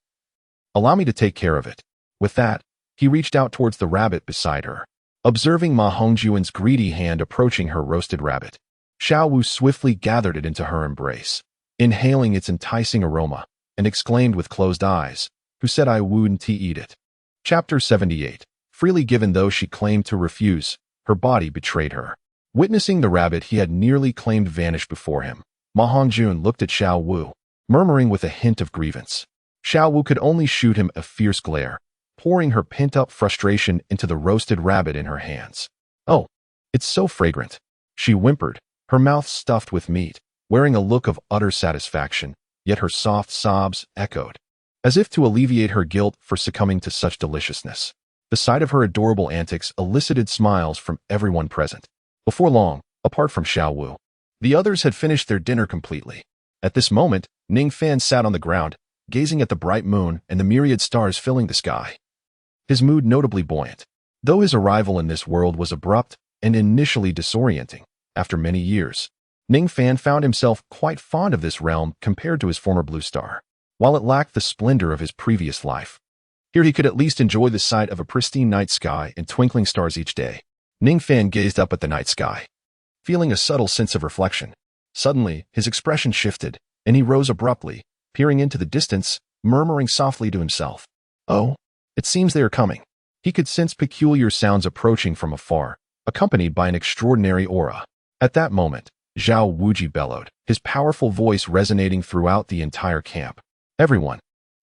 allow me to take care of it." With that, he reached out towards the rabbit beside her. Observing Ma Hongjun's greedy hand approaching her roasted rabbit, Xiao Wu swiftly gathered it into her embrace, inhaling its enticing aroma, and exclaimed with closed eyes, "Who said I wouldn't eat it?" Chapter 78. Freely given though she claimed to refuse, her body betrayed her. Witnessing the rabbit he had nearly claimed vanish before him, Ma Hongjun looked at Xiao Wu, murmuring with a hint of grievance. Xiao Wu could only shoot him a fierce glare, pouring her pent-up frustration into the roasted rabbit in her hands. "Oh, it's so fragrant," she whimpered, her mouth stuffed with meat, wearing a look of utter satisfaction, yet her soft sobs echoed, as if to alleviate her guilt for succumbing to such deliciousness. The sight of her adorable antics elicited smiles from everyone present. Before long, apart from Xiao Wu, the others had finished their dinner completely. At this moment, Ning Fan sat on the ground, gazing at the bright moon and the myriad stars filling the sky. His mood notably buoyant. Though his arrival in this world was abrupt and initially disorienting, after many years, Ning Fan found himself quite fond of this realm compared to his former blue star. While it lacked the splendor of his previous life, here he could at least enjoy the sight of a pristine night sky and twinkling stars each day. Ning Fan gazed up at the night sky, feeling a subtle sense of reflection. Suddenly, his expression shifted, and he rose abruptly, peering into the distance, murmuring softly to himself, "Oh, it seems they are coming." He could sense peculiar sounds approaching from afar, accompanied by an extraordinary aura. At that moment, Zhao Wuji bellowed, his powerful voice resonating throughout the entire camp. "Everyone,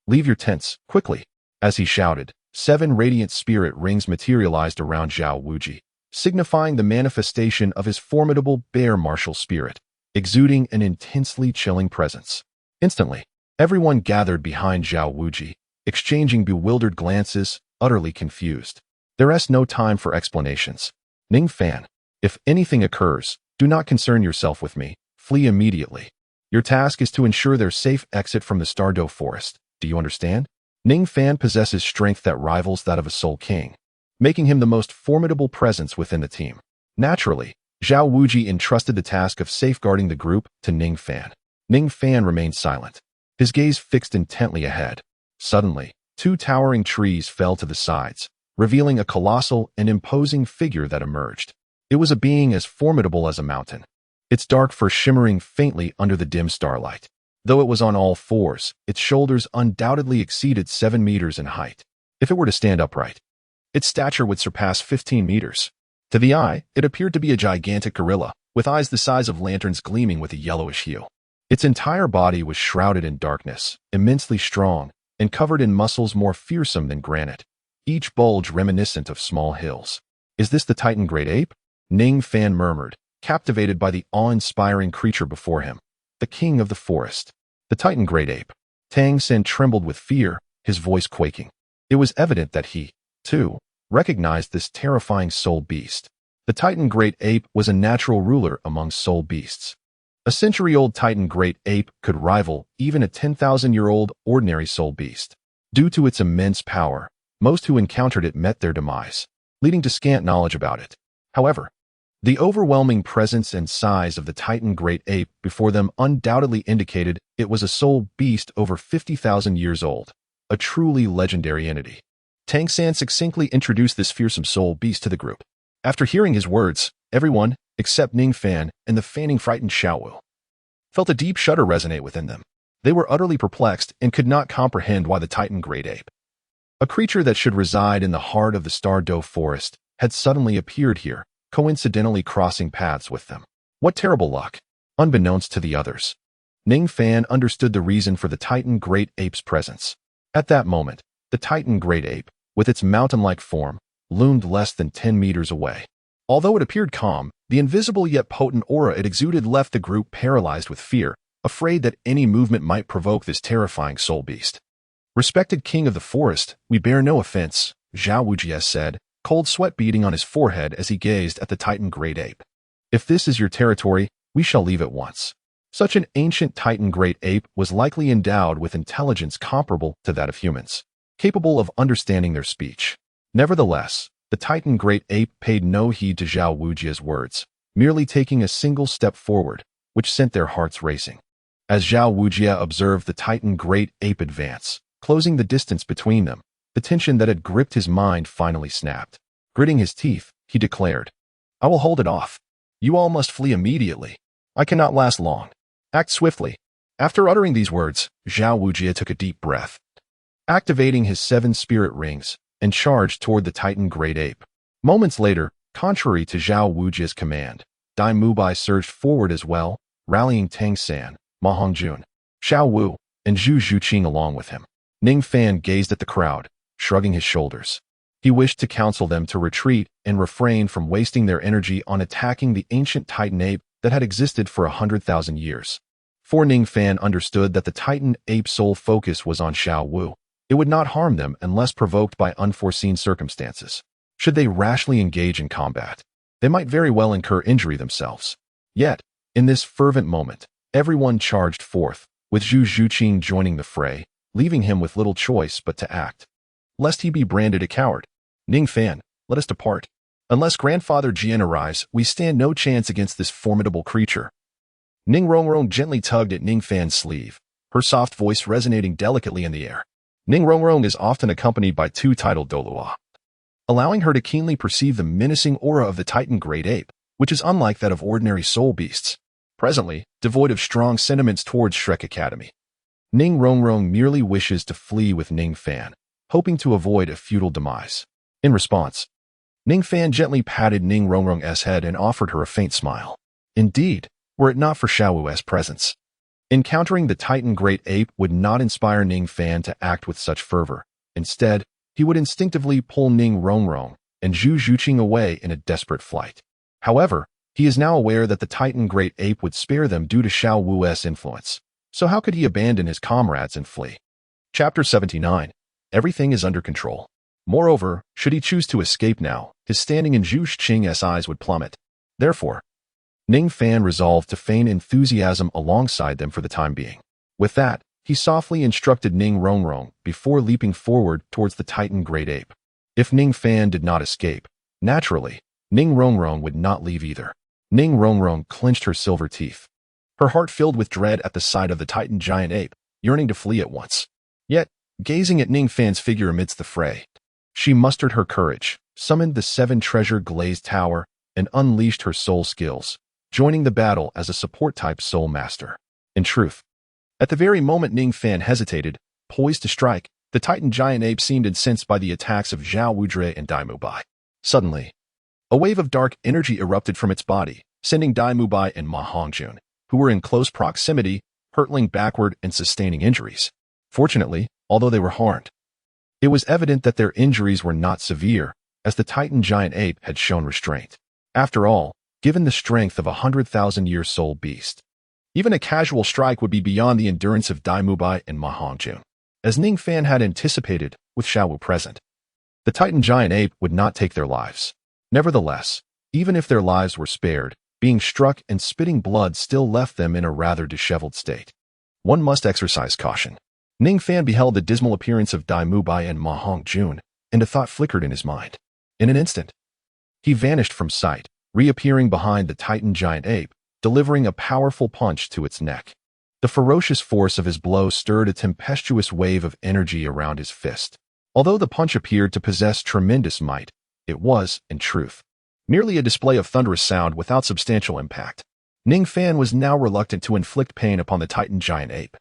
leave your tents, quickly." As he shouted, 7 radiant spirit rings materialized around Zhao Wuji, signifying the manifestation of his formidable bear martial spirit, exuding an intensely chilling presence. Instantly, everyone gathered behind Zhao Wuji, exchanging bewildered glances, utterly confused. There is no time for explanations. "Ning Fan, if anything occurs, do not concern yourself with me. Flee immediately. Your task is to ensure their safe exit from the Stardow Forest. Do you understand?" Ning Fan possesses strength that rivals that of a Soul King, making him the most formidable presence within the team. Naturally, Zhao Wuji entrusted the task of safeguarding the group to Ning Fan. Ning Fan remained silent, his gaze fixed intently ahead. Suddenly, 2 towering trees fell to the sides, revealing a colossal and imposing figure that emerged. It was a being as formidable as a mountain, its dark fur shimmering faintly under the dim starlight. Though it was on all fours, its shoulders undoubtedly exceeded 7 meters in height. If it were to stand upright, its stature would surpass 15 meters. To the eye, it appeared to be a gigantic gorilla, with eyes the size of lanterns gleaming with a yellowish hue. Its entire body was shrouded in darkness, immensely strong, and covered in muscles more fearsome than granite, each bulge reminiscent of small hills. "Is this the Titan Great Ape?" Ning Fan murmured, captivated by the awe-inspiring creature before him. The king of the forest. The Titan Great Ape. Tang Sen trembled with fear, his voice quaking. It was evident that he, too, recognized this terrifying soul beast. The Titan Great Ape was a natural ruler among soul beasts. A century-old Titan Great Ape could rival even a 10,000-year-old ordinary soul beast. Due to its immense power, most who encountered it met their demise, leading to scant knowledge about it. However, the overwhelming presence and size of the Titan Great Ape before them undoubtedly indicated it was a soul beast over 50,000 years old, a truly legendary entity. Tang San succinctly introduced this fearsome soul beast to the group. After hearing his words, everyone, except Ning Fan and the fanning frightened Xiaowu, felt a deep shudder resonate within them. They were utterly perplexed and could not comprehend why the Titan Great Ape, a creature that should reside in the heart of the Douluo forest, had suddenly appeared here, coincidentally crossing paths with them. What terrible luck! Unbeknownst to the others, Ning Fan understood the reason for the Titan Great Ape's presence. At that moment, the Titan Great Ape, with its mountain-like form, loomed less than 10 meters away. Although it appeared calm, the invisible yet potent aura it exuded left the group paralyzed with fear, afraid that any movement might provoke this terrifying soul beast. "Respected king of the forest, we bear no offense," Zhao Wujie said, cold sweat beading on his forehead as he gazed at the Titan Great Ape. "If this is your territory, we shall leave at once." Such an ancient Titan Great Ape was likely endowed with intelligence comparable to that of humans, capable of understanding their speech. Nevertheless, the Titan Great Ape paid no heed to Zhao Wujie's words, merely taking a single step forward, which sent their hearts racing. As Zhao Wujie observed the Titan Great Ape advance, closing the distance between them, the tension that had gripped his mind finally snapped. Gritting his teeth, he declared, "I will hold it off. You all must flee immediately. I cannot last long. Act swiftly." After uttering these words, Zhao Wujie took a deep breath, activating his 7 spirit rings, and charged toward the Titan Great Ape. Moments later, contrary to Zhao Wujie's command, Dai Mubai surged forward as well, rallying Tang San, Ma Hongjun, Xiao Wu, and Zhu Zhuqing along with him. Ning Fan gazed at the crowd, shrugging his shoulders. He wished to counsel them to retreat and refrain from wasting their energy on attacking the ancient Titan ape that had existed for 100,000 years. For Ning Fan understood that the Titan ape's sole focus was on Xiao Wu. It would not harm them unless provoked by unforeseen circumstances. Should they rashly engage in combat, they might very well incur injury themselves. Yet, in this fervent moment, everyone charged forth, with Zhu Zhuqing joining the fray, leaving him with little choice but to act, lest he be branded a coward. "Ning Fan, let us depart. Unless Grandfather Jian arrives, we stand no chance against this formidable creature." Ning Rongrong gently tugged at Ning Fan's sleeve, her soft voice resonating delicately in the air. Ning Rongrong is often accompanied by 2 titled Douluo, allowing her to keenly perceive the menacing aura of the Titan Great Ape, which is unlike that of ordinary soul beasts. Presently, devoid of strong sentiments towards Shrek Academy, Ning Rongrong merely wishes to flee with Ning Fan, hoping to avoid a futile demise. In response, Ning Fan gently patted Ning Rongrong's head and offered her a faint smile. Indeed, were it not for Xiaowu's presence, encountering the Titan Great Ape would not inspire Ning Fan to act with such fervor. Instead, he would instinctively pull Ning Rongrong and Zhu Zhuqing away in a desperate flight. However, he is now aware that the Titan Great Ape would spare them due to Xiao Wu's influence. So how could he abandon his comrades and flee? Chapter 79. Everything is under control. Moreover, should he choose to escape now, his standing in Zhu Zhuqing's eyes would plummet. Therefore, Ning Fan resolved to feign enthusiasm alongside them for the time being. With that, he softly instructed Ning Rongrong before leaping forward towards the Titan Great Ape. If Ning Fan did not escape, naturally, Ning Rongrong would not leave either. Ning Rongrong clenched her silver teeth, her heart filled with dread at the sight of the Titan giant ape, yearning to flee at once. Yet, gazing at Ning Fan's figure amidst the fray, she mustered her courage, summoned the 7 treasure glazed tower, and unleashed her soul skills, joining the battle as a support-type soul master. In truth, at the very moment Ning Fan hesitated, poised to strike, the Titan giant ape seemed incensed by the attacks of Zhao Wudre and Dai Mubai. Suddenly, a wave of dark energy erupted from its body, sending Dai Mubai and Ma Hongjun, who were in close proximity, hurtling backward and sustaining injuries. Fortunately, although they were harmed. It was evident that their injuries were not severe, as the Titan giant ape had shown restraint. After all, given the strength of a 100,000-year-old beast, even a casual strike would be beyond the endurance of Dai Mubai and Ma Hongjun. As Ning Fan had anticipated, with Xiaowu present, the Titan giant ape would not take their lives. Nevertheless, even if their lives were spared, being struck and spitting blood still left them in a rather disheveled state. One must exercise caution. Ning Fan beheld the dismal appearance of Dai Mubai and Ma Hongjun, and a thought flickered in his mind. In an instant, he vanished from sight, reappearing behind the Titan giant ape, delivering a powerful punch to its neck. The ferocious force of his blow stirred a tempestuous wave of energy around his fist. Although the punch appeared to possess tremendous might, it was, in truth, merely a display of thunderous sound without substantial impact. Ning Fan was now reluctant to inflict pain upon the Titan giant ape.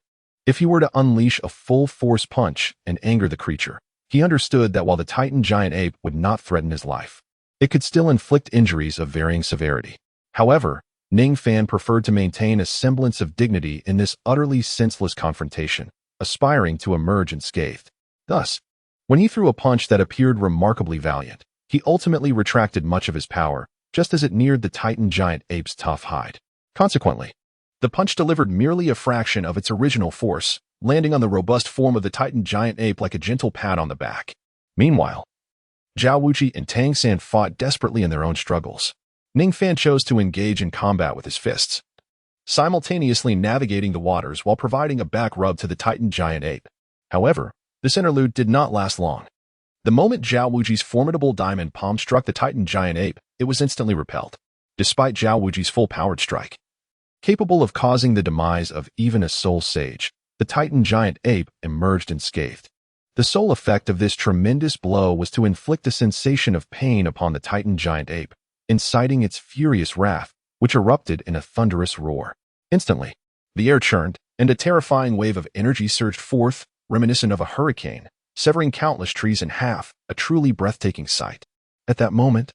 If he were to unleash a full-force punch and anger the creature, he understood that while the Titan giant ape would not threaten his life, it could still inflict injuries of varying severity. However, Ning Fan preferred to maintain a semblance of dignity in this utterly senseless confrontation, aspiring to emerge unscathed. Thus, when he threw a punch that appeared remarkably valiant, he ultimately retracted much of his power, just as it neared the Titan giant ape's tough hide. Consequently, the punch delivered merely a fraction of its original force, landing on the robust form of the Titan giant ape like a gentle pat on the back. Meanwhile, Zhao Wuji and Tang San fought desperately in their own struggles. Ning Fan chose to engage in combat with his fists, simultaneously navigating the waters while providing a back rub to the Titan giant ape. However, this interlude did not last long. The moment Zhao Wuji's formidable diamond palm struck the Titan giant ape, it was instantly repelled, despite Zhao Wuji's full-powered strike. Capable of causing the demise of even a soul sage, the Titan giant ape emerged unscathed. The sole effect of this tremendous blow was to inflict a sensation of pain upon the Titan giant ape, inciting its furious wrath, which erupted in a thunderous roar. Instantly, the air churned, and a terrifying wave of energy surged forth, reminiscent of a hurricane, severing countless trees in half, a truly breathtaking sight. At that moment,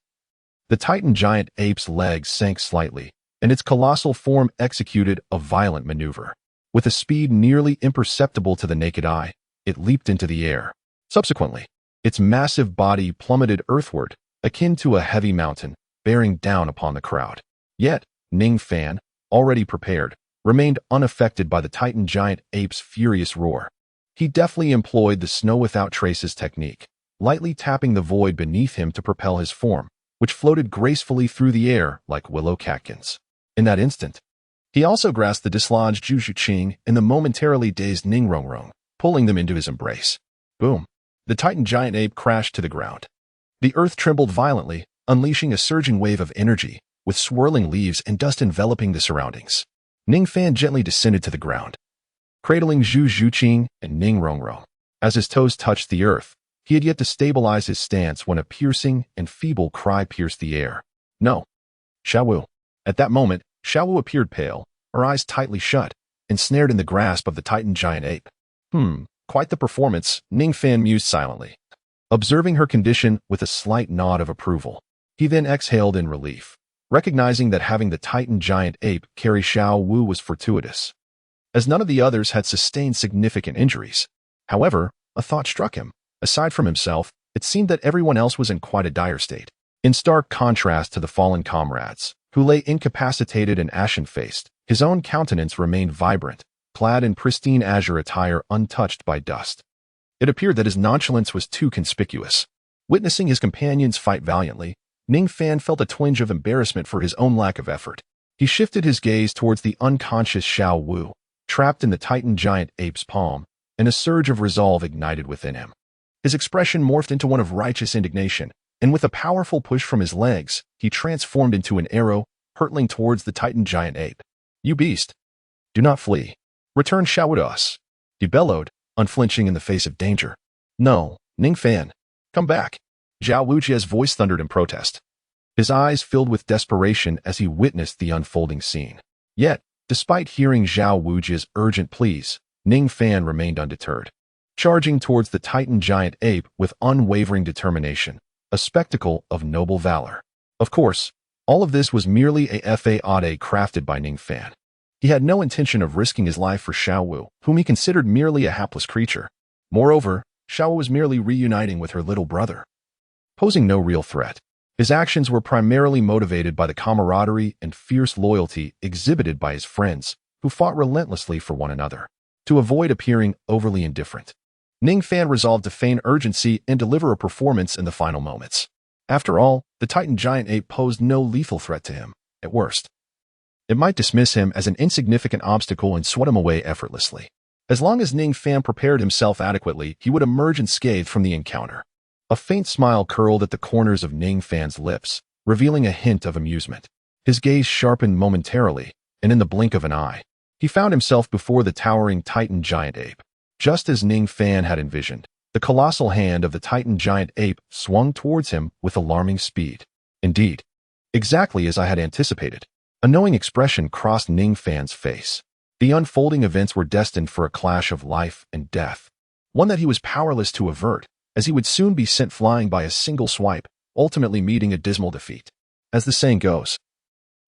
the Titan giant ape's legs sank slightly, and its colossal form executed a violent maneuver. With a speed nearly imperceptible to the naked eye, it leaped into the air. Subsequently, its massive body plummeted earthward, akin to a heavy mountain, bearing down upon the crowd. Yet, Ning Fan, already prepared, remained unaffected by the Titan giant ape's furious roar. He deftly employed the snow-without-traces technique, lightly tapping the void beneath him to propel his form, which floated gracefully through the air like willow catkins. In that instant, he also grasped the dislodged Zhu Xuqing and the momentarily dazed Ning Rongrong, pulling them into his embrace. Boom! The Titan giant ape crashed to the ground. The earth trembled violently, unleashing a surging wave of energy, with swirling leaves and dust enveloping the surroundings. Ning Fan gently descended to the ground, cradling Zhu Xuqing and Ning Rongrong. As his toes touched the earth, he had yet to stabilize his stance when a piercing and feeble cry pierced the air. No. Xiaowu. At that moment, Xiaowu appeared pale, her eyes tightly shut, ensnared in the grasp of the Titan giant ape. Quite the performance, Ning Fan mused silently, observing her condition with a slight nod of approval. He then exhaled in relief, recognizing that having the Titan giant ape carry Xiaowu was fortuitous, as none of the others had sustained significant injuries. However, a thought struck him. Aside from himself, it seemed that everyone else was in quite a dire state. In stark contrast to the fallen comrades, who lay incapacitated and ashen-faced, his own countenance remained vibrant, clad in pristine azure attire untouched by dust. It appeared that his nonchalance was too conspicuous. Witnessing his companions fight valiantly, Ning Fan felt a twinge of embarrassment for his own lack of effort. He shifted his gaze towards the unconscious Xiaowu, trapped in the Titan giant ape's palm, and a surge of resolve ignited within him. His expression morphed into one of righteous indignation, and with a powerful push from his legs, he transformed into an arrow, hurtling towards the Titan giant ape. "You beast! Do not flee. Return Xiaowu to us," he bellowed, unflinching in the face of danger. "No, Ning Fan. Come back." Zhao Wuji's voice thundered in protest. His eyes filled with desperation as he witnessed the unfolding scene. Yet, despite hearing Zhao Wuji's urgent pleas, Ning Fan remained undeterred, charging towards the Titan giant ape with unwavering determination, a spectacle of noble valor. Of course, all of this was merely a fade crafted by Ning Fan. He had no intention of risking his life for Xiaowu, whom he considered merely a hapless creature. Moreover, Xiao was merely reuniting with her little brother, posing no real threat. His actions were primarily motivated by the camaraderie and fierce loyalty exhibited by his friends, who fought relentlessly for one another. To avoid appearing overly indifferent, Ning Fan resolved to feign urgency and deliver a performance in the final moments. After all, the Titan giant ape posed no lethal threat to him. At worst, it might dismiss him as an insignificant obstacle and sweat him away effortlessly. As long as Ning Fan prepared himself adequately, he would emerge unscathed from the encounter. A faint smile curled at the corners of Ning Fan's lips, revealing a hint of amusement. His gaze sharpened momentarily, and in the blink of an eye, he found himself before the towering Titan giant ape. Just as Ning Fan had envisioned, the colossal hand of the Titan giant ape swung towards him with alarming speed. Indeed, exactly as I had anticipated. A knowing expression crossed Ning Fan's face. The unfolding events were destined for a clash of life and death, one that he was powerless to avert, as he would soon be sent flying by a single swipe, ultimately meeting a dismal defeat. As the saying goes,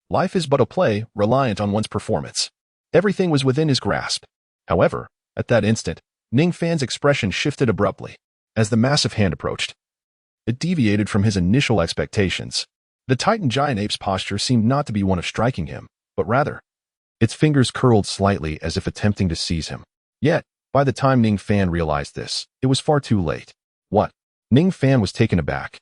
life is but a play reliant on one's performance. Everything was within his grasp. However, at that instant, Ning Fan's expression shifted abruptly. As the massive hand approached, it deviated from his initial expectations. The Titan giant ape's posture seemed not to be one of striking him, but rather, its fingers curled slightly as if attempting to seize him. Yet, by the time Ning Fan realized this, it was far too late. What? Ning Fan was taken aback.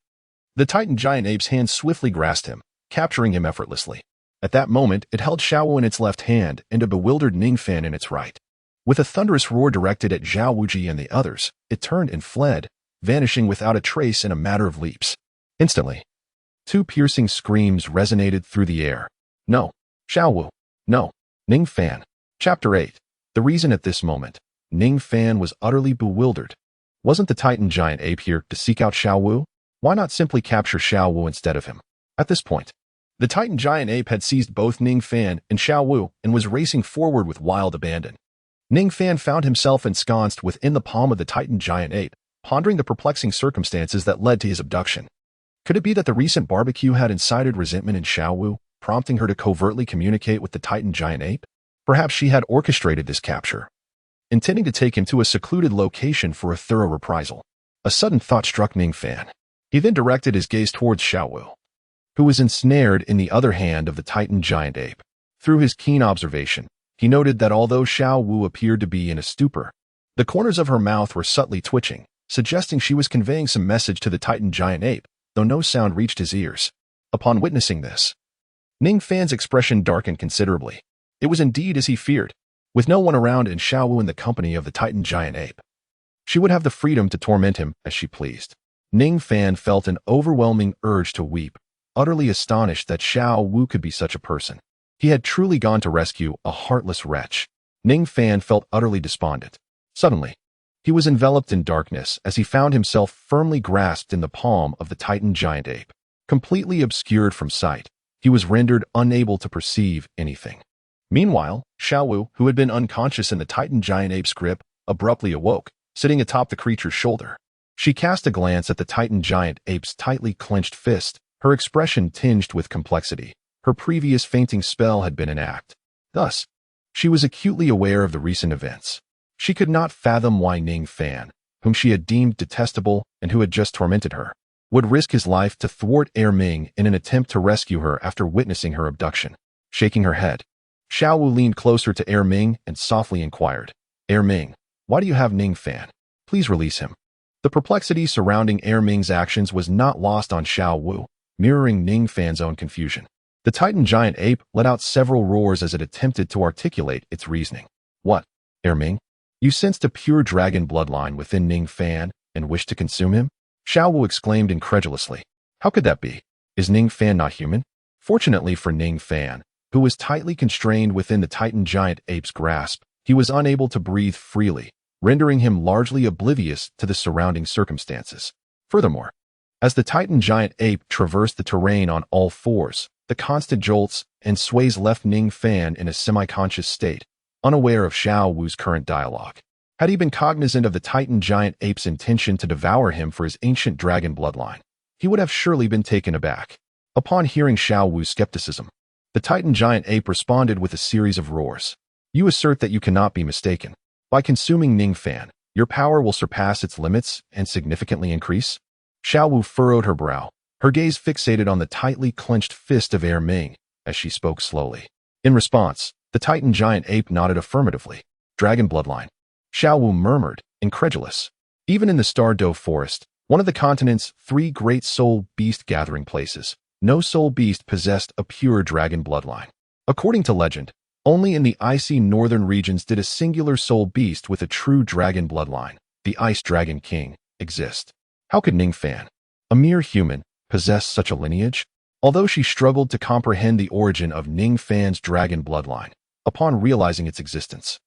The Titan giant ape's hand swiftly grasped him, capturing him effortlessly. At that moment, it held Xiao in its left hand and a bewildered Ning Fan in its right. With a thunderous roar directed at Zhao Wuji and the others, it turned and fled, vanishing without a trace in a matter of leaps. Instantly, two piercing screams resonated through the air. No, Xiao Wu. No, Ning Fan. Chapter 8. The reason at this moment, Ning Fan was utterly bewildered. Wasn't the Titan giant ape here to seek out Xiao Wu? Why not simply capture Xiao Wu instead of him? At this point, the Titan giant ape had seized both Ning Fan and Xiao Wu and was racing forward with wild abandon. Ning Fan found himself ensconced within the palm of the Titan giant ape, pondering the perplexing circumstances that led to his abduction. Could it be that the recent barbecue had incited resentment in Xiao Wu, prompting her to covertly communicate with the Titan giant ape? Perhaps she had orchestrated this capture, intending to take him to a secluded location for a thorough reprisal. A sudden thought struck Ning Fan. He then directed his gaze towards Xiao Wu, who was ensnared in the other hand of the Titan giant ape. Through his keen observation, he noted that although Xiao Wu appeared to be in a stupor, the corners of her mouth were subtly twitching, suggesting she was conveying some message to the Titan giant ape, though no sound reached his ears. Upon witnessing this, Ning Fan's expression darkened considerably. It was indeed as he feared. With no one around and Xiao Wu in the company of the Titan giant ape, she would have the freedom to torment him as she pleased. Ning Fan felt an overwhelming urge to weep, utterly astonished that Xiao Wu could be such a person. He had truly gone to rescue a heartless wretch. Ning Fan felt utterly despondent. Suddenly, he was enveloped in darkness as he found himself firmly grasped in the palm of the Titan giant ape. Completely obscured from sight, he was rendered unable to perceive anything. Meanwhile, Xiao Wu, who had been unconscious in the Titan giant ape's grip, abruptly awoke, sitting atop the creature's shoulder. She cast a glance at the Titan giant ape's tightly clenched fist, her expression tinged with complexity. Her previous fainting spell had been an act. Thus, she was acutely aware of the recent events. She could not fathom why Ning Fan, whom she had deemed detestable and who had just tormented her, would risk his life to thwart Ming in an attempt to rescue her after witnessing her abduction. Shaking her head, Xiao Wu leaned closer to Ming and softly inquired, Ming, why do you have Ning Fan? Please release him. The perplexity surrounding Ming's actions was not lost on Xiao Wu, mirroring Ning Fan's own confusion. The Titan giant ape let out several roars as it attempted to articulate its reasoning. What, Ming? You sensed a pure dragon bloodline within Ning Fan and wished to consume him? Xiao Wu exclaimed incredulously. How could that be? Is Ning Fan not human? Fortunately for Ning Fan, who was tightly constrained within the Titan giant ape's grasp, he was unable to breathe freely, rendering him largely oblivious to the surrounding circumstances. Furthermore, as the Titan giant ape traversed the terrain on all fours, the constant jolts and sways left Ning Fan in a semi-conscious state, unaware of Xiao Wu's current dialogue. Had he been cognizant of the Titan giant ape's intention to devour him for his ancient dragon bloodline, he would have surely been taken aback. Upon hearing Xiao Wu's skepticism, the Titan giant ape responded with a series of roars. You assert that you cannot be mistaken. By consuming Ning Fan, Your power will surpass its limits and significantly increase? Xiao Wu furrowed her brow, her gaze fixated on the tightly clenched fist of Ming as she spoke slowly. In response, the Titan giant ape nodded affirmatively. Dragon bloodline. Xiao Wu murmured, incredulous. Even in the Star Doe forest, one of the continent's 3 great soul beast gathering places, no soul beast possessed a pure dragon bloodline. According to legend, only in the icy northern regions did a singular soul beast with a true dragon bloodline, the Ice Dragon King, exist. How could Ning Fan, a mere human, possess such a lineage? Although she struggled to comprehend the origin of Ning Fan's dragon bloodline, upon realizing its existence,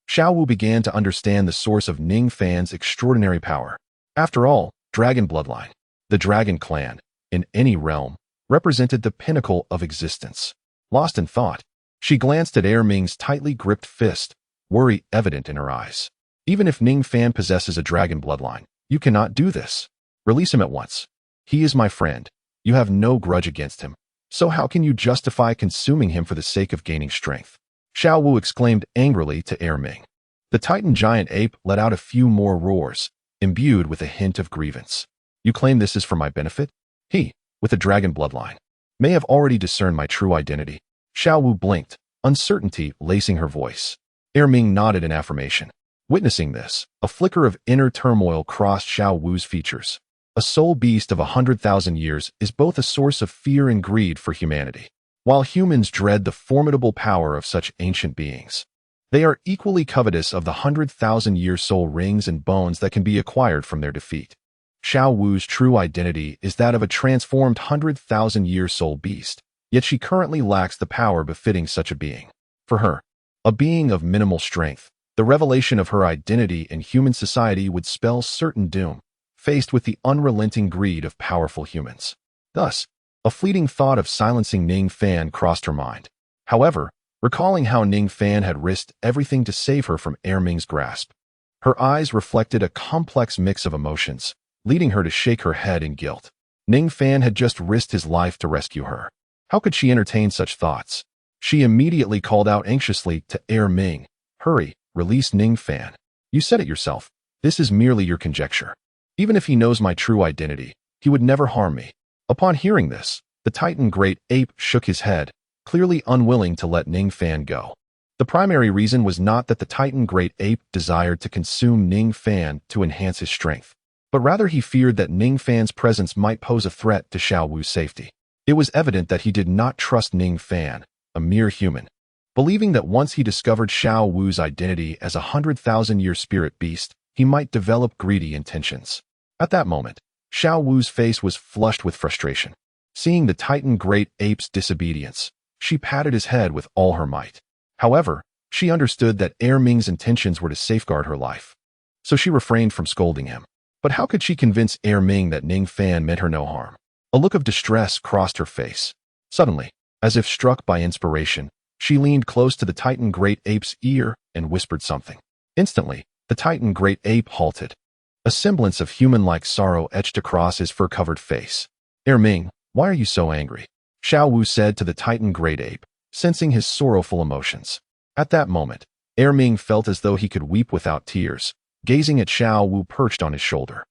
Xiao Wu began to understand the source of Ning Fan's extraordinary power. After all, dragon bloodline, the dragon clan, in any realm, represented the pinnacle of existence. Lost in thought, she glanced at Ming's tightly gripped fist, worry evident in her eyes. Even if Ning Fan possesses a dragon bloodline, you cannot do this. Release him at once. He is my friend. You have no grudge against him. So how can you justify consuming him for the sake of gaining strength? Xiao Wu exclaimed angrily to Ming. The Titan giant ape let out a few more roars, imbued with a hint of grievance. You claim this is for my benefit? He, with a dragon bloodline, may have already discerned my true identity. Xiao Wu blinked, uncertainty lacing her voice. Ming nodded in affirmation. Witnessing this, a flicker of inner turmoil crossed Xiao Wu's features. A soul beast of 100,000 years is both a source of fear and greed for humanity. While humans dread the formidable power of such ancient beings, they are equally covetous of the 100,000-year soul rings and bones that can be acquired from their defeat. Xiao Wu's true identity is that of a transformed 100,000-year soul beast, yet she currently lacks the power befitting such a being. For her, a being of minimal strength, the revelation of her identity in human society would spell certain doom, faced with the unrelenting greed of powerful humans. Thus, a fleeting thought of silencing Ning Fan crossed her mind. However, recalling how Ning Fan had risked everything to save her from Ming's grasp, her eyes reflected a complex mix of emotions, leading her to shake her head in guilt. Ning Fan had just risked his life to rescue her. How could she entertain such thoughts? She immediately called out anxiously to Ming, "Hurry, release Ning Fan. You said it yourself. This is merely your conjecture. Even if he knows my true identity, he would never harm me." Upon hearing this, the Titan great ape shook his head, clearly unwilling to let Ning Fan go. The primary reason was not that the Titan great ape desired to consume Ning Fan to enhance his strength, but rather he feared that Ning Fan's presence might pose a threat to Xiao Wu's safety. It was evident that he did not trust Ning Fan, a mere human, believing that once he discovered Xiao Wu's identity as a 100,000-year spirit beast, he might develop greedy intentions. At that moment, Xiao Wu's face was flushed with frustration. Seeing the Titan great ape's disobedience, she patted his head with all her might. However, she understood that Ming's intentions were to safeguard her life, so she refrained from scolding him. But how could she convince Ming that Ning Fan meant her no harm? A look of distress crossed her face. Suddenly, as if struck by inspiration, she leaned close to the Titan great ape's ear and whispered something. Instantly, the Titan great ape halted. A semblance of human-like sorrow etched across his fur-covered face. Ming, why are you so angry? Xiao Wu said to the Titan great ape, sensing his sorrowful emotions. At that moment, Ming felt as though he could weep without tears, gazing at Xiao Wu perched on his shoulder.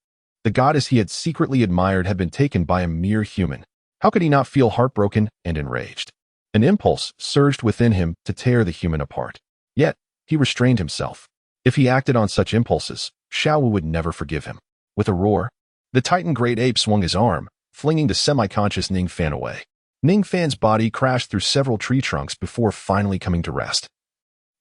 The goddess he had secretly admired had been taken by a mere human. How could he not feel heartbroken and enraged? An impulse surged within him to tear the human apart. Yet, he restrained himself. If he acted on such impulses, Xiao Wu would never forgive him. With a roar, the Titan great ape swung his arm, flinging the semi-conscious Ning Fan away. Ning Fan's body crashed through several tree trunks before finally coming to rest.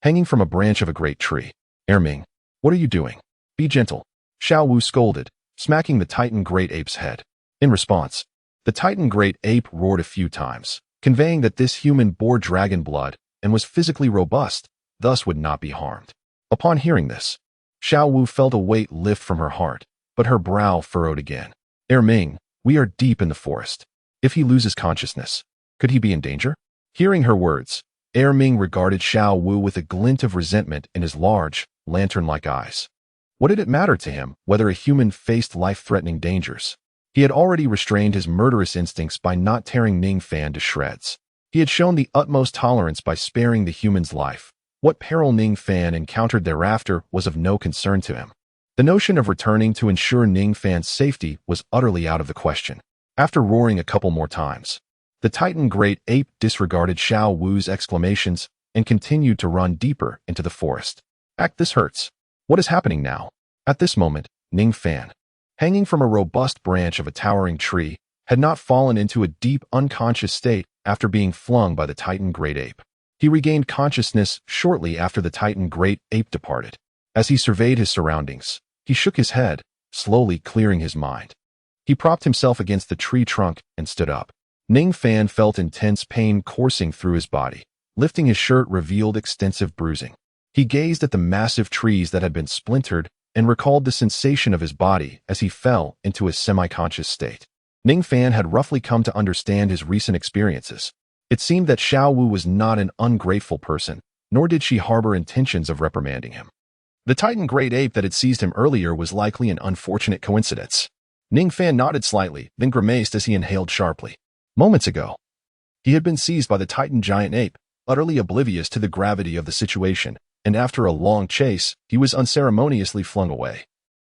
Hanging from a branch of a great tree. Ming, what are you doing? Be gentle. Xiao Wu scolded, smacking the Titan great ape's head. In response, the Titan great ape roared a few times, conveying that this human bore dragon blood and was physically robust, thus would not be harmed. Upon hearing this, Xiao Wu felt a weight lift from her heart, but her brow furrowed again. Ming, we are deep in the forest. If he loses consciousness, could he be in danger? Hearing her words, Ming regarded Xiao Wu with a glint of resentment in his large, lantern-like eyes. What did it matter to him whether a human faced life-threatening dangers? He had already restrained his murderous instincts by not tearing Ning Fan to shreds. He had shown the utmost tolerance by sparing the human's life. What peril Ning Fan encountered thereafter was of no concern to him. The notion of returning to ensure Ning Fan's safety was utterly out of the question. After roaring a couple more times, the Titan Great Ape disregarded Xiao Wu's exclamations and continued to run deeper into the forest. This hurts. What is happening now? At this moment, Ning Fan, hanging from a robust branch of a towering tree, had not fallen into a deep unconscious state after being flung by the Titan Great Ape. He regained consciousness shortly after the Titan Great Ape departed. As he surveyed his surroundings, he shook his head, slowly clearing his mind. He propped himself against the tree trunk and stood up. Ning Fan felt intense pain coursing through his body. Lifting his shirt revealed extensive bruising. He gazed at the massive trees that had been splintered and recalled the sensation of his body as he fell into a semi-conscious state. Ning Fan had roughly come to understand his recent experiences. It seemed that Xiao Wu was not an ungrateful person, nor did she harbor intentions of reprimanding him. The Titan Great Ape that had seized him earlier was likely an unfortunate coincidence. Ning Fan nodded slightly, then grimaced as he inhaled sharply. Moments ago, he had been seized by the Titan Giant Ape, utterly oblivious to the gravity of the situation, and after a long chase, he was unceremoniously flung away,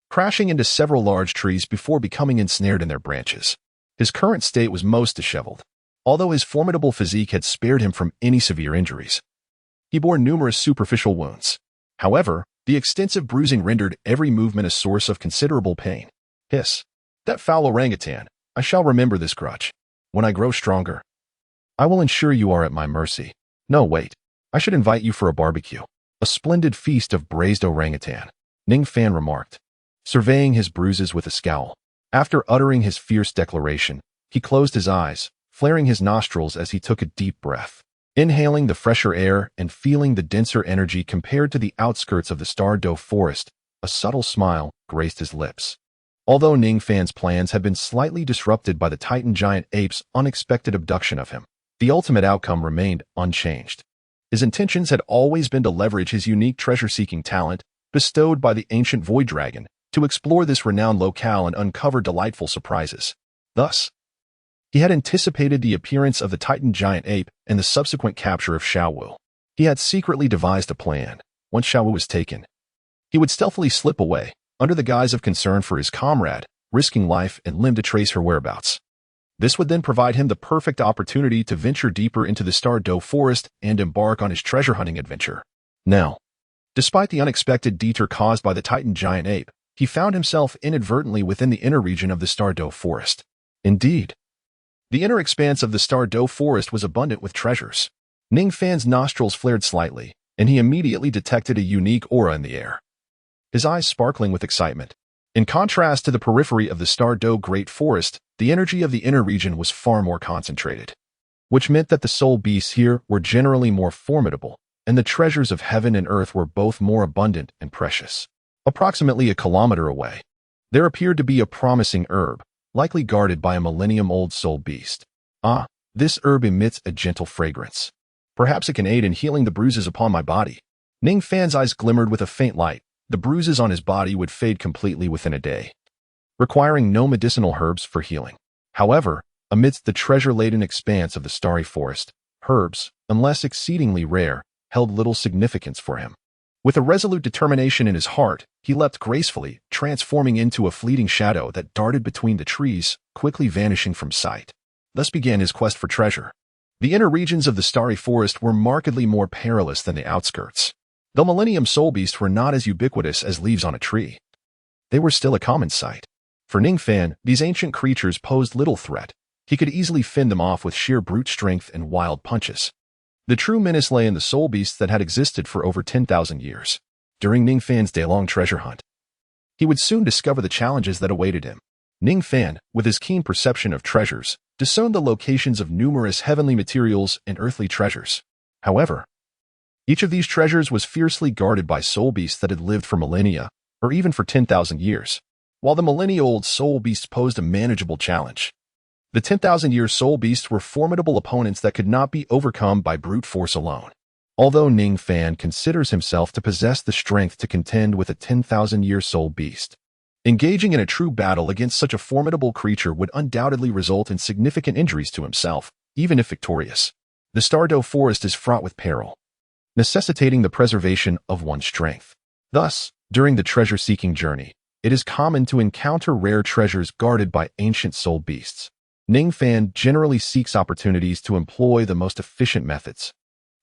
crashing into several large trees before becoming ensnared in their branches. His current state was most disheveled. Although his formidable physique had spared him from any severe injuries, he bore numerous superficial wounds. However, the extensive bruising rendered every movement a source of considerable pain. Hiss. That foul orangutan. I shall remember this grudge. When I grow stronger, I will ensure you are at my mercy. No, wait. I should invite you for a barbecue. A splendid feast of braised orangutan, Ning Fan remarked, surveying his bruises with a scowl. After uttering his fierce declaration, he closed his eyes, flaring his nostrils as he took a deep breath. Inhaling the fresher air and feeling the denser energy compared to the outskirts of the Douluo forest, a subtle smile graced his lips. Although Ning Fan's plans had been slightly disrupted by the Titan Giant Ape's unexpected abduction of him, the ultimate outcome remained unchanged. His intentions had always been to leverage his unique treasure-seeking talent, bestowed by the ancient Void Dragon, to explore this renowned locale and uncover delightful surprises. Thus, he had anticipated the appearance of the Titan Giant Ape and the subsequent capture of Xiao Wu. He had secretly devised a plan. Once Xiao Wu was taken, he would stealthily slip away, under the guise of concern for his comrade, risking life and limb to trace her whereabouts. This would then provide him the perfect opportunity to venture deeper into the Douluo forest and embark on his treasure-hunting adventure. Now, despite the unexpected detour caused by the Titan Giant Ape, he found himself inadvertently within the inner region of the Douluo forest. Indeed, the inner expanse of the Douluo forest was abundant with treasures. Ning Fan's nostrils flared slightly, and he immediately detected a unique aura in the air, his eyes sparkling with excitement. In contrast to the periphery of the Douluo Great Forest, the energy of the inner region was far more concentrated, which meant that the soul beasts here were generally more formidable, and the treasures of heaven and earth were both more abundant and precious. Approximately a kilometer away, there appeared to be a promising herb, likely guarded by a millennium-old soul beast. This herb emits a gentle fragrance. Perhaps it can aid in healing the bruises upon my body. Ning Fan's eyes glimmered with a faint light. The bruises on his body would fade completely within a day, requiring no medicinal herbs for healing. However, amidst the treasure-laden expanse of the starry forest, herbs, unless exceedingly rare, held little significance for him. With a resolute determination in his heart, he leapt gracefully, transforming into a fleeting shadow that darted between the trees, quickly vanishing from sight. Thus began his quest for treasure. The inner regions of the starry forest were markedly more perilous than the outskirts. Though Millennium Soul Beasts were not as ubiquitous as leaves on a tree, they were still a common sight. For Ning Fan, these ancient creatures posed little threat. He could easily fend them off with sheer brute strength and wild punches. The true menace lay in the soul beasts that had existed for over 10,000 years. During Ning Fan's day-long treasure hunt, he would soon discover the challenges that awaited him. Ning Fan, with his keen perception of treasures, discerned the locations of numerous heavenly materials and earthly treasures. However, each of these treasures was fiercely guarded by soul beasts that had lived for millennia, or even for 10,000 years. While the millennia-old soul beasts posed a manageable challenge, the 10,000-year soul beasts were formidable opponents that could not be overcome by brute force alone. Although Ning Fan considers himself to possess the strength to contend with a 10,000-year soul beast, engaging in a true battle against such a formidable creature would undoubtedly result in significant injuries to himself, even if victorious. The Douluo forest is fraught with peril, necessitating the preservation of one's strength. Thus, During the treasure-seeking journey, it is common to encounter rare treasures guarded by ancient soul beasts. Ning Fan generally seeks opportunities to employ the most efficient methods,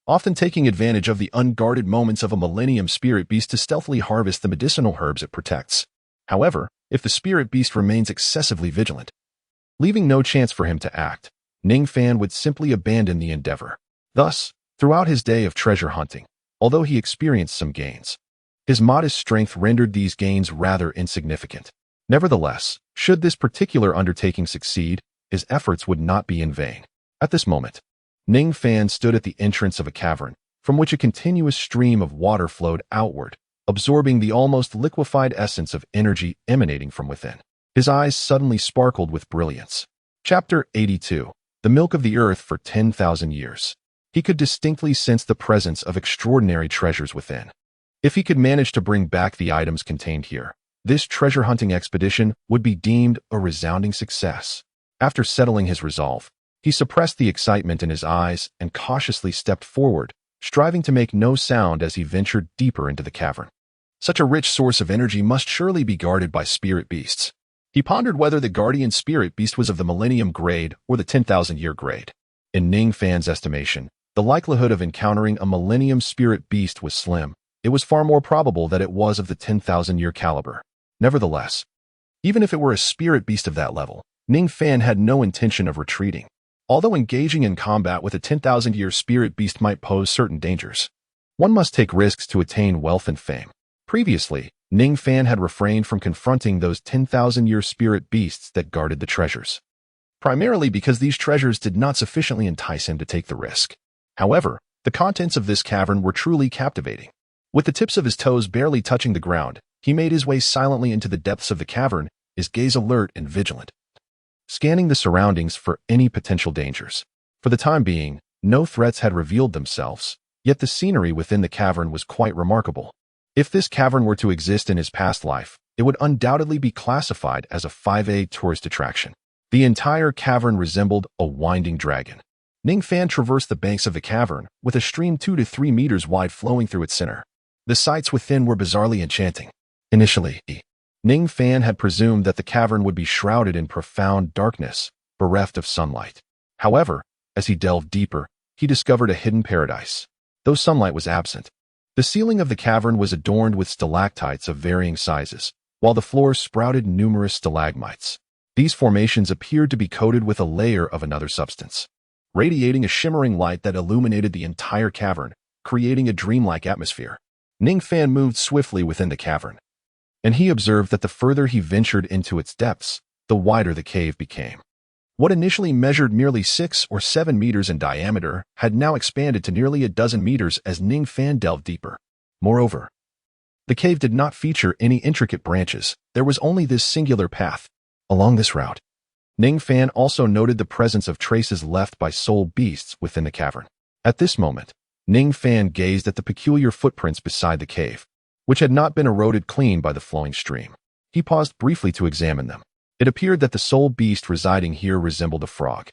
often taking advantage of the unguarded moments of a millennium spirit beast to stealthily harvest the medicinal herbs it protects. However, if the spirit beast remains excessively vigilant, leaving no chance for him to act, Ning Fan would simply abandon the endeavor. Thus, throughout his day of treasure hunting, although he experienced some gains, his modest strength rendered these gains rather insignificant. Nevertheless, should this particular undertaking succeed, his efforts would not be in vain. At this moment, Ning Fan stood at the entrance of a cavern, from which a continuous stream of water flowed outward, absorbing the almost liquefied essence of energy emanating from within. His eyes suddenly sparkled with brilliance. Chapter 82. The Milk of the Earth for 10,000 Years. He could distinctly sense the presence of extraordinary treasures within. If he could manage to bring back the items contained here, this treasure hunting expedition would be deemed a resounding success. After settling his resolve, he suppressed the excitement in his eyes and cautiously stepped forward, striving to make no sound as he ventured deeper into the cavern. Such a rich source of energy must surely be guarded by spirit beasts. He pondered whether the guardian spirit beast was of the Millennium grade or the 10,000-year grade. In Ning Fan's estimation, the likelihood of encountering a Millennium spirit beast was slim. It was far more probable that it was of the 10,000-year caliber. Nevertheless, even if it were a spirit beast of that level, Ning Fan had no intention of retreating. Although engaging in combat with a 10,000-year spirit beast might pose certain dangers, one must take risks to attain wealth and fame. Previously, Ning Fan had refrained from confronting those 10,000-year spirit beasts that guarded the treasures, primarily because these treasures did not sufficiently entice him to take the risk. However, the contents of this cavern were truly captivating. With the tips of his toes barely touching the ground, he made his way silently into the depths of the cavern, his gaze alert and vigilant, scanning the surroundings for any potential dangers. For the time being, no threats had revealed themselves, yet the scenery within the cavern was quite remarkable. If this cavern were to exist in his past life, it would undoubtedly be classified as a 5A tourist attraction. The entire cavern resembled a winding dragon. Ning Fan traversed the banks of the cavern, with a stream 2 to 3 meters wide flowing through its center. The sights within were bizarrely enchanting. Initially, Ning Fan had presumed that the cavern would be shrouded in profound darkness, bereft of sunlight. However, as he delved deeper, he discovered a hidden paradise. Though sunlight was absent, the ceiling of the cavern was adorned with stalactites of varying sizes, while the floor sprouted numerous stalagmites. These formations appeared to be coated with a layer of another substance, radiating a shimmering light that illuminated the entire cavern, creating a dreamlike atmosphere. Ning Fan moved swiftly within the cavern, and he observed that the further he ventured into its depths, the wider the cave became. What initially measured merely 6 or 7 meters in diameter had now expanded to nearly a dozen meters as Ning Fan delved deeper. Moreover, the cave did not feature any intricate branches. There was only this singular path. Along this route, Ning Fan also noted the presence of traces left by soul beasts within the cavern. At this moment, Ning Fan gazed at the peculiar footprints beside the cave, which had not been eroded clean by the flowing stream. He paused briefly to examine them. It appeared that the soul beast residing here resembled a frog.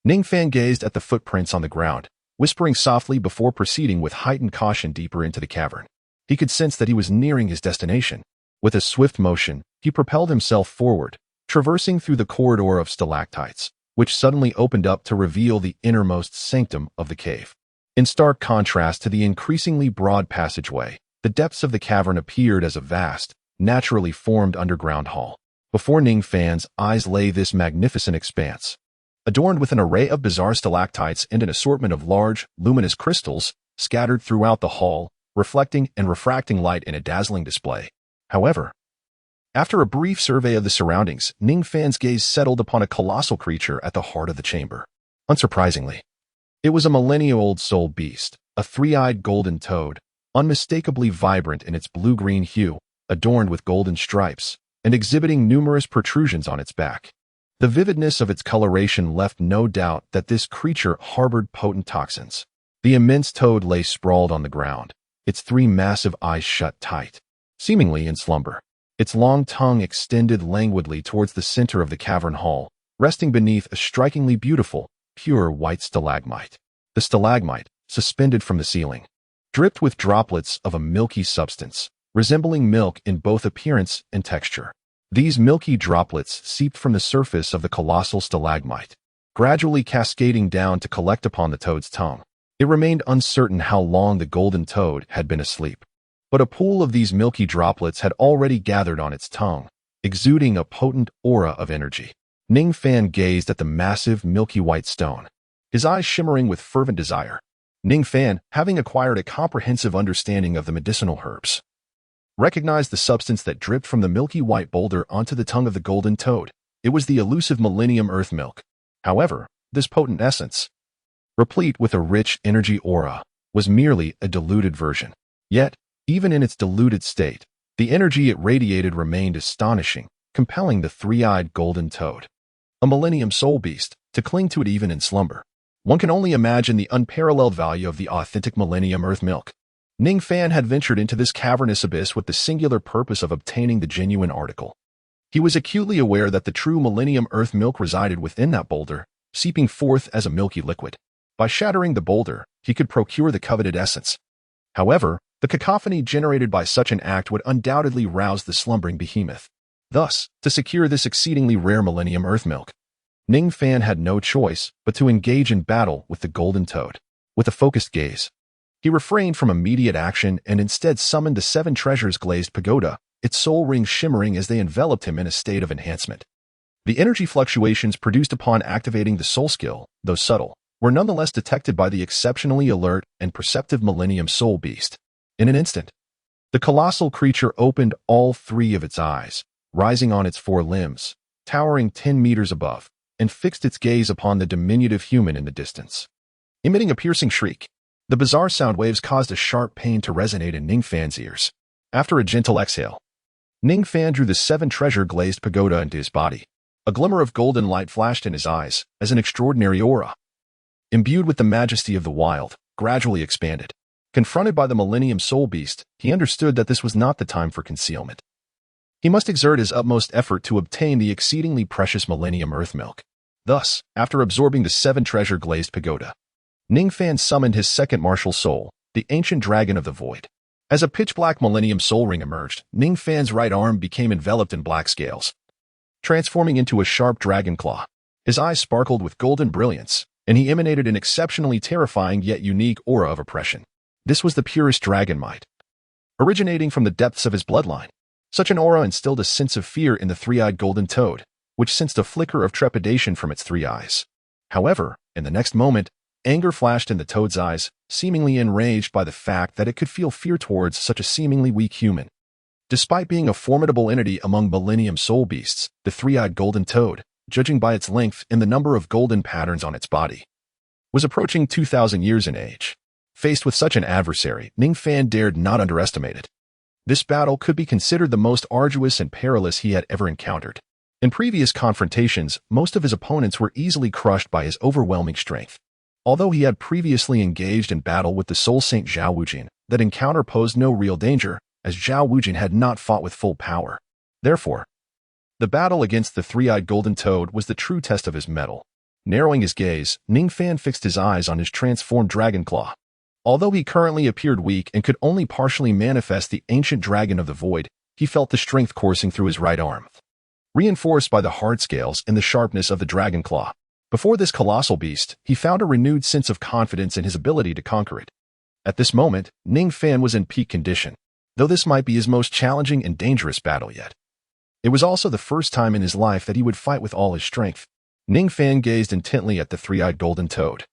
Ning Fan gazed at the footprints on the ground, whispering softly before proceeding with heightened caution deeper into the cavern. He could sense that he was nearing his destination. With a swift motion, he propelled himself forward, traversing through the corridor of stalactites, which suddenly opened up to reveal the innermost sanctum of the cave. In stark contrast to the increasingly broad passageway, the depths of the cavern appeared as a vast, naturally formed underground hall. Before Ning Fan's eyes lay this magnificent expanse, adorned with an array of bizarre stalactites and an assortment of large, luminous crystals scattered throughout the hall, reflecting and refracting light in a dazzling display. However, after a brief survey of the surroundings, Ning Fan's gaze settled upon a colossal creature at the heart of the chamber. Unsurprisingly, it was a millennia-old soul beast, a three-eyed golden toad, unmistakably vibrant in its blue-green hue, adorned with golden stripes, and exhibiting numerous protrusions on its back. The vividness of its coloration left no doubt that this creature harbored potent toxins. The immense toad lay sprawled on the ground, its 3 massive eyes shut tight, seemingly in slumber. Its long tongue extended languidly towards the center of the cavern hall, resting beneath a strikingly beautiful, pure white stalagmite. The stalagmite, suspended from the ceiling, dripped with droplets of a milky substance, resembling milk in both appearance and texture. These milky droplets seeped from the surface of the colossal stalagmite, gradually cascading down to collect upon the toad's tongue. It remained uncertain how long the golden toad had been asleep, but a pool of these milky droplets had already gathered on its tongue, exuding a potent aura of energy. Ning Fan gazed at the massive, milky white stone, his eyes shimmering with fervent desire. Ning Fan, having acquired a comprehensive understanding of the medicinal herbs, recognized the substance that dripped from the milky white boulder onto the tongue of the golden toad. It was the elusive Millennium Earth Milk. However, this potent essence, replete with a rich energy aura, was merely a diluted version. Yet, even in its diluted state, the energy it radiated remained astonishing, compelling the three-eyed golden toad, a Millennium Soul Beast, to cling to it even in slumber. One can only imagine the unparalleled value of the authentic Millennium Earth Milk. Ning Fan had ventured into this cavernous abyss with the singular purpose of obtaining the genuine article. He was acutely aware that the true Millennium Earth Milk resided within that boulder, seeping forth as a milky liquid. By shattering the boulder, he could procure the coveted essence. However, the cacophony generated by such an act would undoubtedly rouse the slumbering behemoth. Thus, to secure this exceedingly rare Millennium Earth Milk, Ning Fan had no choice but to engage in battle with the golden toad. With a focused gaze, he refrained from immediate action and instead summoned the 7 treasures glazed pagoda, its soul rings shimmering as they enveloped him in a state of enhancement. The energy fluctuations produced upon activating the soul skill, though subtle, were nonetheless detected by the exceptionally alert and perceptive Millennium Soul Beast. In an instant, the colossal creature opened all 3 of its eyes, rising on its 4 limbs, towering 10 meters above, and fixed its gaze upon the diminutive human in the distance. Emitting a piercing shriek, the bizarre sound waves caused a sharp pain to resonate in Ning Fan's ears. After a gentle exhale, Ning Fan drew the 7 treasure glazed pagoda into his body. A glimmer of golden light flashed in his eyes as an extraordinary aura, imbued with the majesty of the wild, gradually expanded. Confronted by the Millennium Soul Beast, he understood that this was not the time for concealment. He must exert his utmost effort to obtain the exceedingly precious Millennium Earth Milk. Thus, after absorbing the 7 treasure glazed pagoda, Ning Fan summoned his second martial soul, the ancient dragon of the void. As a pitch-black Millennium Soul Ring emerged, Ning Fan's right arm became enveloped in black scales, transforming into a sharp dragon claw. His eyes sparkled with golden brilliance, and he emanated an exceptionally terrifying yet unique aura of oppression. This was the purest dragon might, originating from the depths of his bloodline. Such an aura instilled a sense of fear in the three-eyed golden toad, which sensed a flicker of trepidation from its 3 eyes. However, in the next moment, anger flashed in the toad's eyes, seemingly enraged by the fact that it could feel fear towards such a seemingly weak human. Despite being a formidable entity among Millennium Soul Beasts, the three-eyed golden toad, judging by its length and the number of golden patterns on its body, was approaching 2,000 years in age. Faced with such an adversary, Ning Fan dared not underestimate it. This battle could be considered the most arduous and perilous he had ever encountered. In previous confrontations, most of his opponents were easily crushed by his overwhelming strength. Although he had previously engaged in battle with the Soul Saint Zhao Wujin, that encounter posed no real danger, as Zhao Wujin had not fought with full power. Therefore, the battle against the three-eyed golden toad was the true test of his mettle. Narrowing his gaze, Ning Fan fixed his eyes on his transformed dragon claw. Although he currently appeared weak and could only partially manifest the ancient dragon of the void, he felt the strength coursing through his right arm, reinforced by the hard scales and the sharpness of the dragon claw. Before this colossal beast, he found a renewed sense of confidence in his ability to conquer it. At this moment, Ning Fan was in peak condition, though this might be his most challenging and dangerous battle yet. It was also the first time in his life that he would fight with all his strength. Ning Fan gazed intently at the three-eyed golden toad,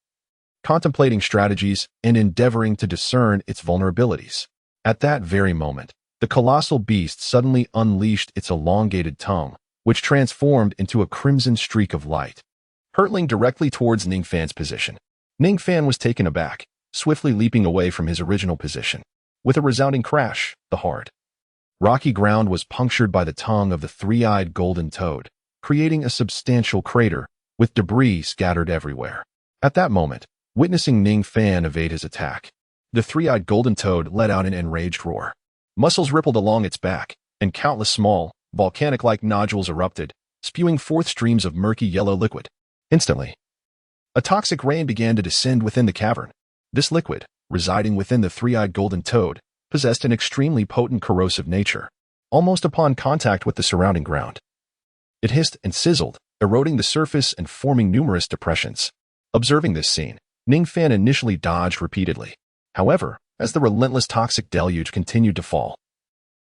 contemplating strategies and endeavoring to discern its vulnerabilities. At that very moment, the colossal beast suddenly unleashed its elongated tongue, which transformed into a crimson streak of light, hurtling directly towards Ning Fan's position. Ning Fan was taken aback, swiftly leaping away from his original position. With a resounding crash, the hard, rocky ground was punctured by the tongue of the three-eyed golden toad, creating a substantial crater, with debris scattered everywhere. At that moment, witnessing Ning Fan evade his attack, the three-eyed golden toad let out an enraged roar. Muscles rippled along its back, and countless small, volcanic-like nodules erupted, spewing forth streams of murky yellow liquid. Instantly, a toxic rain began to descend within the cavern. This liquid, residing within the three-eyed golden toad, possessed an extremely potent corrosive nature, almost upon contact with the surrounding ground. It hissed and sizzled, eroding the surface and forming numerous depressions. Observing this scene, Ning Fan initially dodged repeatedly. However, as the relentless toxic deluge continued to fall,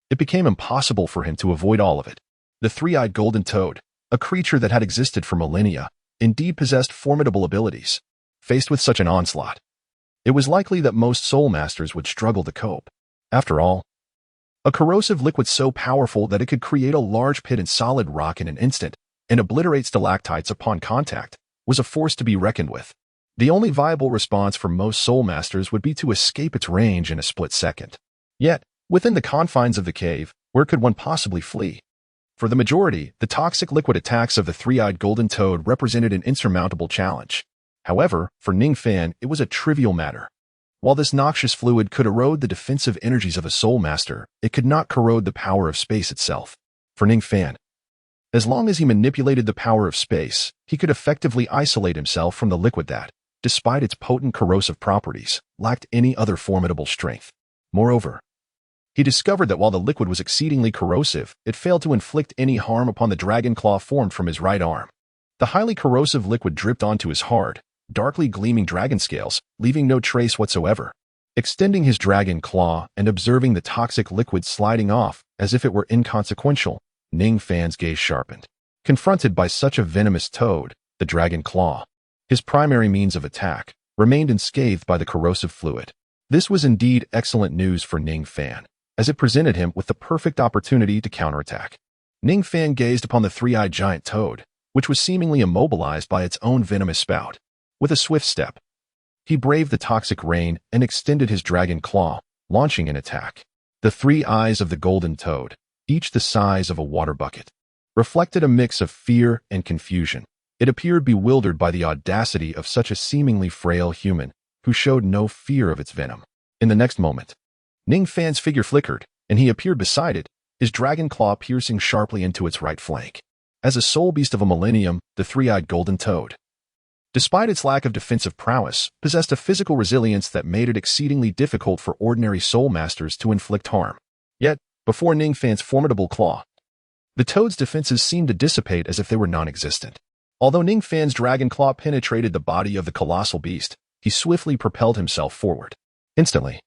it became impossible for him to avoid all of it. The three-eyed golden toad, a creature that had existed for millennia, indeed possessed formidable abilities. Faced with such an onslaught, it was likely that most soul masters would struggle to cope. After all, a corrosive liquid so powerful that it could create a large pit in solid rock in an instant and obliterate stalactites upon contact was a force to be reckoned with. The only viable response for most soul masters would be to escape its range in a split second. Yet, within the confines of the cave, where could one possibly flee? For the majority, the toxic liquid attacks of the three-eyed golden toad represented an insurmountable challenge. However, for Ning Fan, it was a trivial matter. While this noxious fluid could erode the defensive energies of a soul master, it could not corrode the power of space itself. For Ning Fan, as long as he manipulated the power of space, he could effectively isolate himself from the liquid that, despite its potent corrosive properties, lacked any other formidable strength. Moreover, he discovered that while the liquid was exceedingly corrosive, it failed to inflict any harm upon the dragon claw formed from his right arm. The highly corrosive liquid dripped onto his hard, darkly gleaming dragon scales, leaving no trace whatsoever. Extending his dragon claw and observing the toxic liquid sliding off as if it were inconsequential, Ning Fan's gaze sharpened. Confronted by such a venomous toad, the dragon claw, his primary means of attack, remained unscathed by the corrosive fluid. This was indeed excellent news for Ning Fan, as it presented him with the perfect opportunity to counterattack. Ning Fan gazed upon the three-eyed giant toad, which was seemingly immobilized by its own venomous spout. With a swift step, he braved the toxic rain and extended his dragon claw, launching an attack. The three eyes of the golden toad, each the size of a water bucket, reflected a mix of fear and confusion. It appeared bewildered by the audacity of such a seemingly frail human who showed no fear of its venom. In the next moment, Ning Fan's figure flickered, and he appeared beside it, his dragon claw piercing sharply into its right flank. As a soul beast of a millennium, the three-eyed golden toad, despite its lack of defensive prowess, possessed a physical resilience that made it exceedingly difficult for ordinary soul masters to inflict harm. Yet, before Ning Fan's formidable claw, the toad's defenses seemed to dissipate as if they were non-existent. Although Ning Fan's dragon claw penetrated the body of the colossal beast, he swiftly propelled himself forward. Instantly,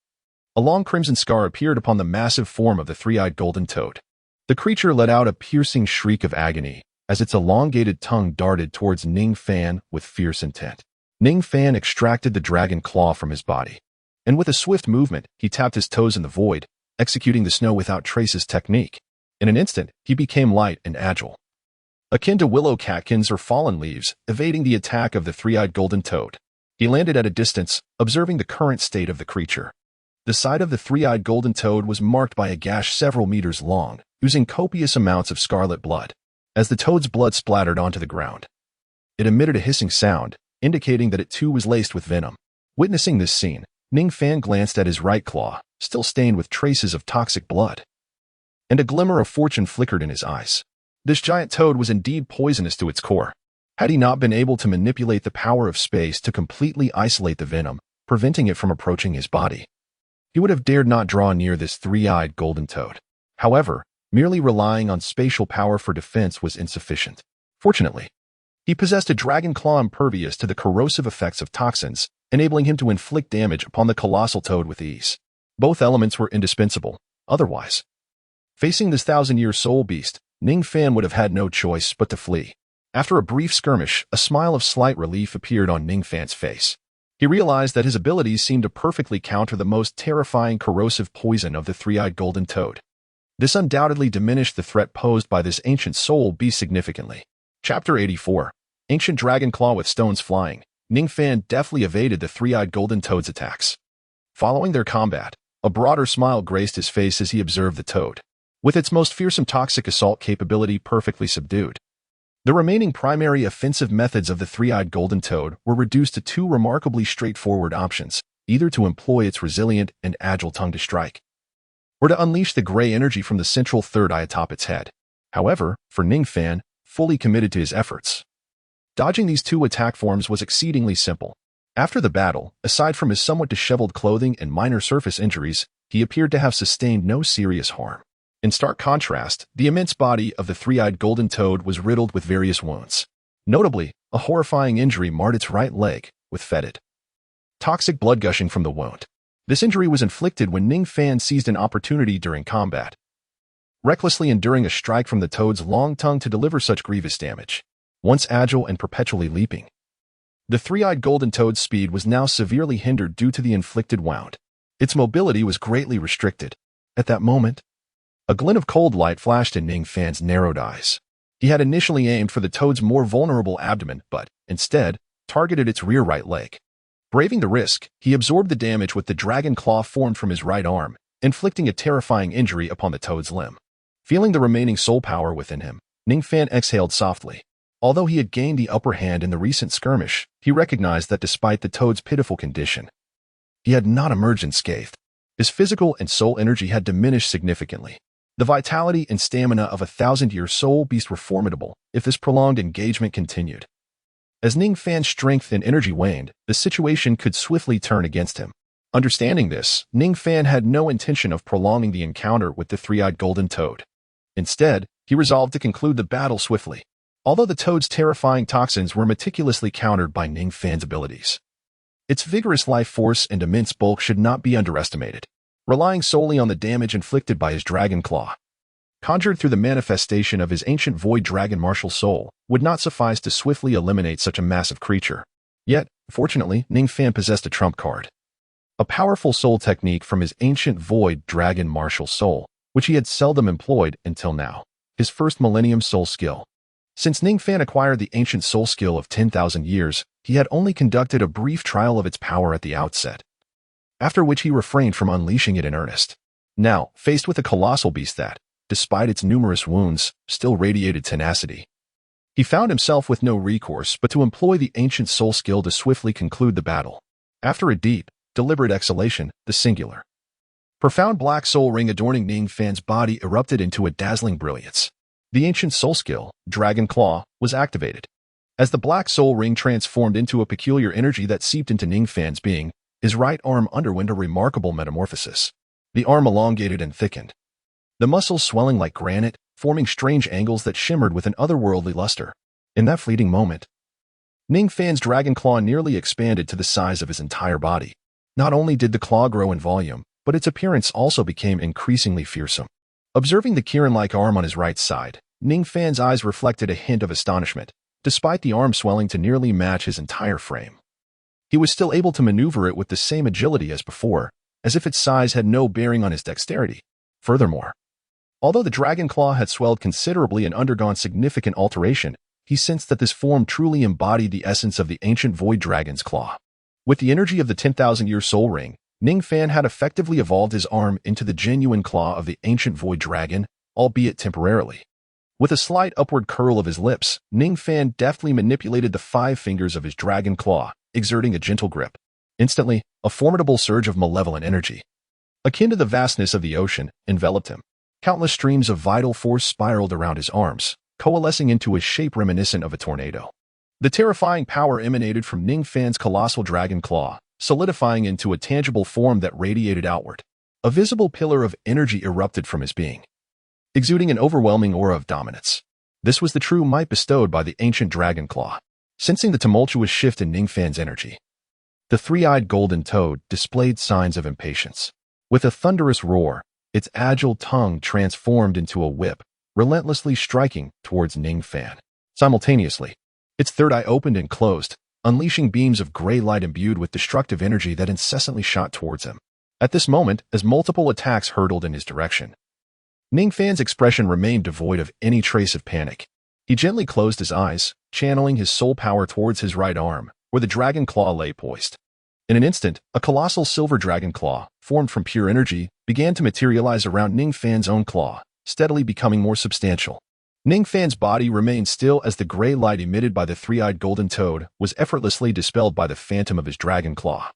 a long crimson scar appeared upon the massive form of the three-eyed golden toad. The creature let out a piercing shriek of agony as its elongated tongue darted towards Ning Fan with fierce intent. Ning Fan extracted the dragon claw from his body, and with a swift movement, he tapped his toes in the void, executing the snow without traces technique. In an instant, he became light and agile, akin to willow catkins or fallen leaves, evading the attack of the three-eyed golden toad. He landed at a distance, observing the current state of the creature. The side of the three-eyed golden toad was marked by a gash several meters long, oozing copious amounts of scarlet blood. As the toad's blood splattered onto the ground, it emitted a hissing sound, indicating that it too was laced with venom. Witnessing this scene, Ning Fan glanced at his right claw, still stained with traces of toxic blood, and a glimmer of fortune flickered in his eyes. This giant toad was indeed poisonous to its core. Had he not been able to manipulate the power of space to completely isolate the venom, preventing it from approaching his body, he would have dared not draw near this three-eyed golden toad. However, merely relying on spatial power for defense was insufficient. Fortunately, he possessed a dragon claw impervious to the corrosive effects of toxins, enabling him to inflict damage upon the colossal toad with ease. Both elements were indispensable. Otherwise, facing this thousand-year soul beast, Ning Fan would have had no choice but to flee. After a brief skirmish, a smile of slight relief appeared on Ning Fan's face. He realized that his abilities seemed to perfectly counter the most terrifying corrosive poison of the three-eyed golden toad. This undoubtedly diminished the threat posed by this ancient soul beast significantly. Chapter 84. Ancient Dragon Claw with Stones Flying. Ning Fan deftly evaded the three-eyed golden toad's attacks. Following their combat, a broader smile graced his face as he observed the toad, with its most fearsome toxic assault capability perfectly subdued. The remaining primary offensive methods of the three-eyed golden toad were reduced to two remarkably straightforward options, either to employ its resilient and agile tongue to strike, or to unleash the gray energy from the central third eye atop its head. However, for Ning Fan, fully committed to his efforts, dodging these two attack forms was exceedingly simple. After the battle, aside from his somewhat disheveled clothing and minor surface injuries, he appeared to have sustained no serious harm. In stark contrast, the immense body of the three-eyed golden toad was riddled with various wounds. Notably, a horrifying injury marred its right leg, with fetid, toxic blood gushing from the wound. This injury was inflicted when Ning Fan seized an opportunity during combat, recklessly enduring a strike from the toad's long tongue to deliver such grievous damage. Once agile and perpetually leaping, the three-eyed golden toad's speed was now severely hindered due to the inflicted wound. Its mobility was greatly restricted. At that moment, a glint of cold light flashed in Ning Fan's narrowed eyes. He had initially aimed for the toad's more vulnerable abdomen, but, instead, targeted its rear right leg. Braving the risk, he absorbed the damage with the dragon claw formed from his right arm, inflicting a terrifying injury upon the toad's limb. Feeling the remaining soul power within him, Ning Fan exhaled softly. Although he had gained the upper hand in the recent skirmish, he recognized that despite the toad's pitiful condition, he had not emerged unscathed. His physical and soul energy had diminished significantly. The vitality and stamina of a 1,000-year soul beast were formidable if this prolonged engagement continued. As Ning Fan's strength and energy waned, the situation could swiftly turn against him. Understanding this, Ning Fan had no intention of prolonging the encounter with the three-eyed golden toad. Instead, he resolved to conclude the battle swiftly. Although the toad's terrifying toxins were meticulously countered by Ning Fan's abilities, its vigorous life force and immense bulk should not be underestimated. Relying solely on the damage inflicted by his dragon claw, conjured through the manifestation of his ancient void dragon martial soul, would not suffice to swiftly eliminate such a massive creature. Yet, fortunately, Ning Fan possessed a trump card. A powerful soul technique from his ancient void dragon martial soul, which he had seldom employed until now. His first millennium soul skill. Since Ning Fan acquired the ancient soul skill of 10,000 years, he had only conducted a brief trial of its power at the outset, after which he refrained from unleashing it in earnest. Now, faced with a colossal beast that, despite its numerous wounds, still radiated tenacity, he found himself with no recourse but to employ the ancient soul skill to swiftly conclude the battle. After a deep, deliberate exhalation, the singular, profound black soul ring adorning Ning Fan's body erupted into a dazzling brilliance. The ancient soul skill, Dragon Claw, was activated. As the black soul ring transformed into a peculiar energy that seeped into Ning Fan's being, his right arm underwent a remarkable metamorphosis. The arm elongated and thickened, the muscles swelling like granite, forming strange angles that shimmered with an otherworldly luster. In that fleeting moment, Ning Fan's dragon claw nearly expanded to the size of his entire body. Not only did the claw grow in volume, but its appearance also became increasingly fearsome. Observing the Kirin-like arm on his right side, Ning Fan's eyes reflected a hint of astonishment. Despite the arm swelling to nearly match his entire frame, he was still able to maneuver it with the same agility as before, as if its size had no bearing on his dexterity. Furthermore, although the dragon claw had swelled considerably and undergone significant alteration, he sensed that this form truly embodied the essence of the ancient void dragon's claw. With the energy of the 10,000-year soul ring, Ning Fan had effectively evolved his arm into the genuine claw of the ancient void dragon, albeit temporarily. With a slight upward curl of his lips, Ning Fan deftly manipulated the 5 fingers of his dragon claw, exerting a gentle grip. Instantly, a formidable surge of malevolent energy, akin to the vastness of the ocean, enveloped him. Countless streams of vital force spiraled around his arms, coalescing into a shape reminiscent of a tornado. The terrifying power emanated from Ning Fan's colossal dragon claw, solidifying into a tangible form that radiated outward. A visible pillar of energy erupted from his being, exuding an overwhelming aura of dominance. This was the true might bestowed by the ancient dragon claw. Sensing the tumultuous shift in Ning Fan's energy, the three-eyed golden toad displayed signs of impatience. With a thunderous roar, its agile tongue transformed into a whip, relentlessly striking towards Ning Fan. Simultaneously, its third eye opened and closed, unleashing beams of gray light imbued with destructive energy that incessantly shot towards him. At this moment, as multiple attacks hurtled in his direction, Ning Fan's expression remained devoid of any trace of panic. He gently closed his eyes, channeling his soul power towards his right arm, where the dragon claw lay poised. In an instant, a colossal silver dragon claw, formed from pure energy, began to materialize around Ning Fan's own claw, steadily becoming more substantial. Ning Fan's body remained still as the gray light emitted by the three-eyed golden toad was effortlessly dispelled by the phantom of his dragon claw,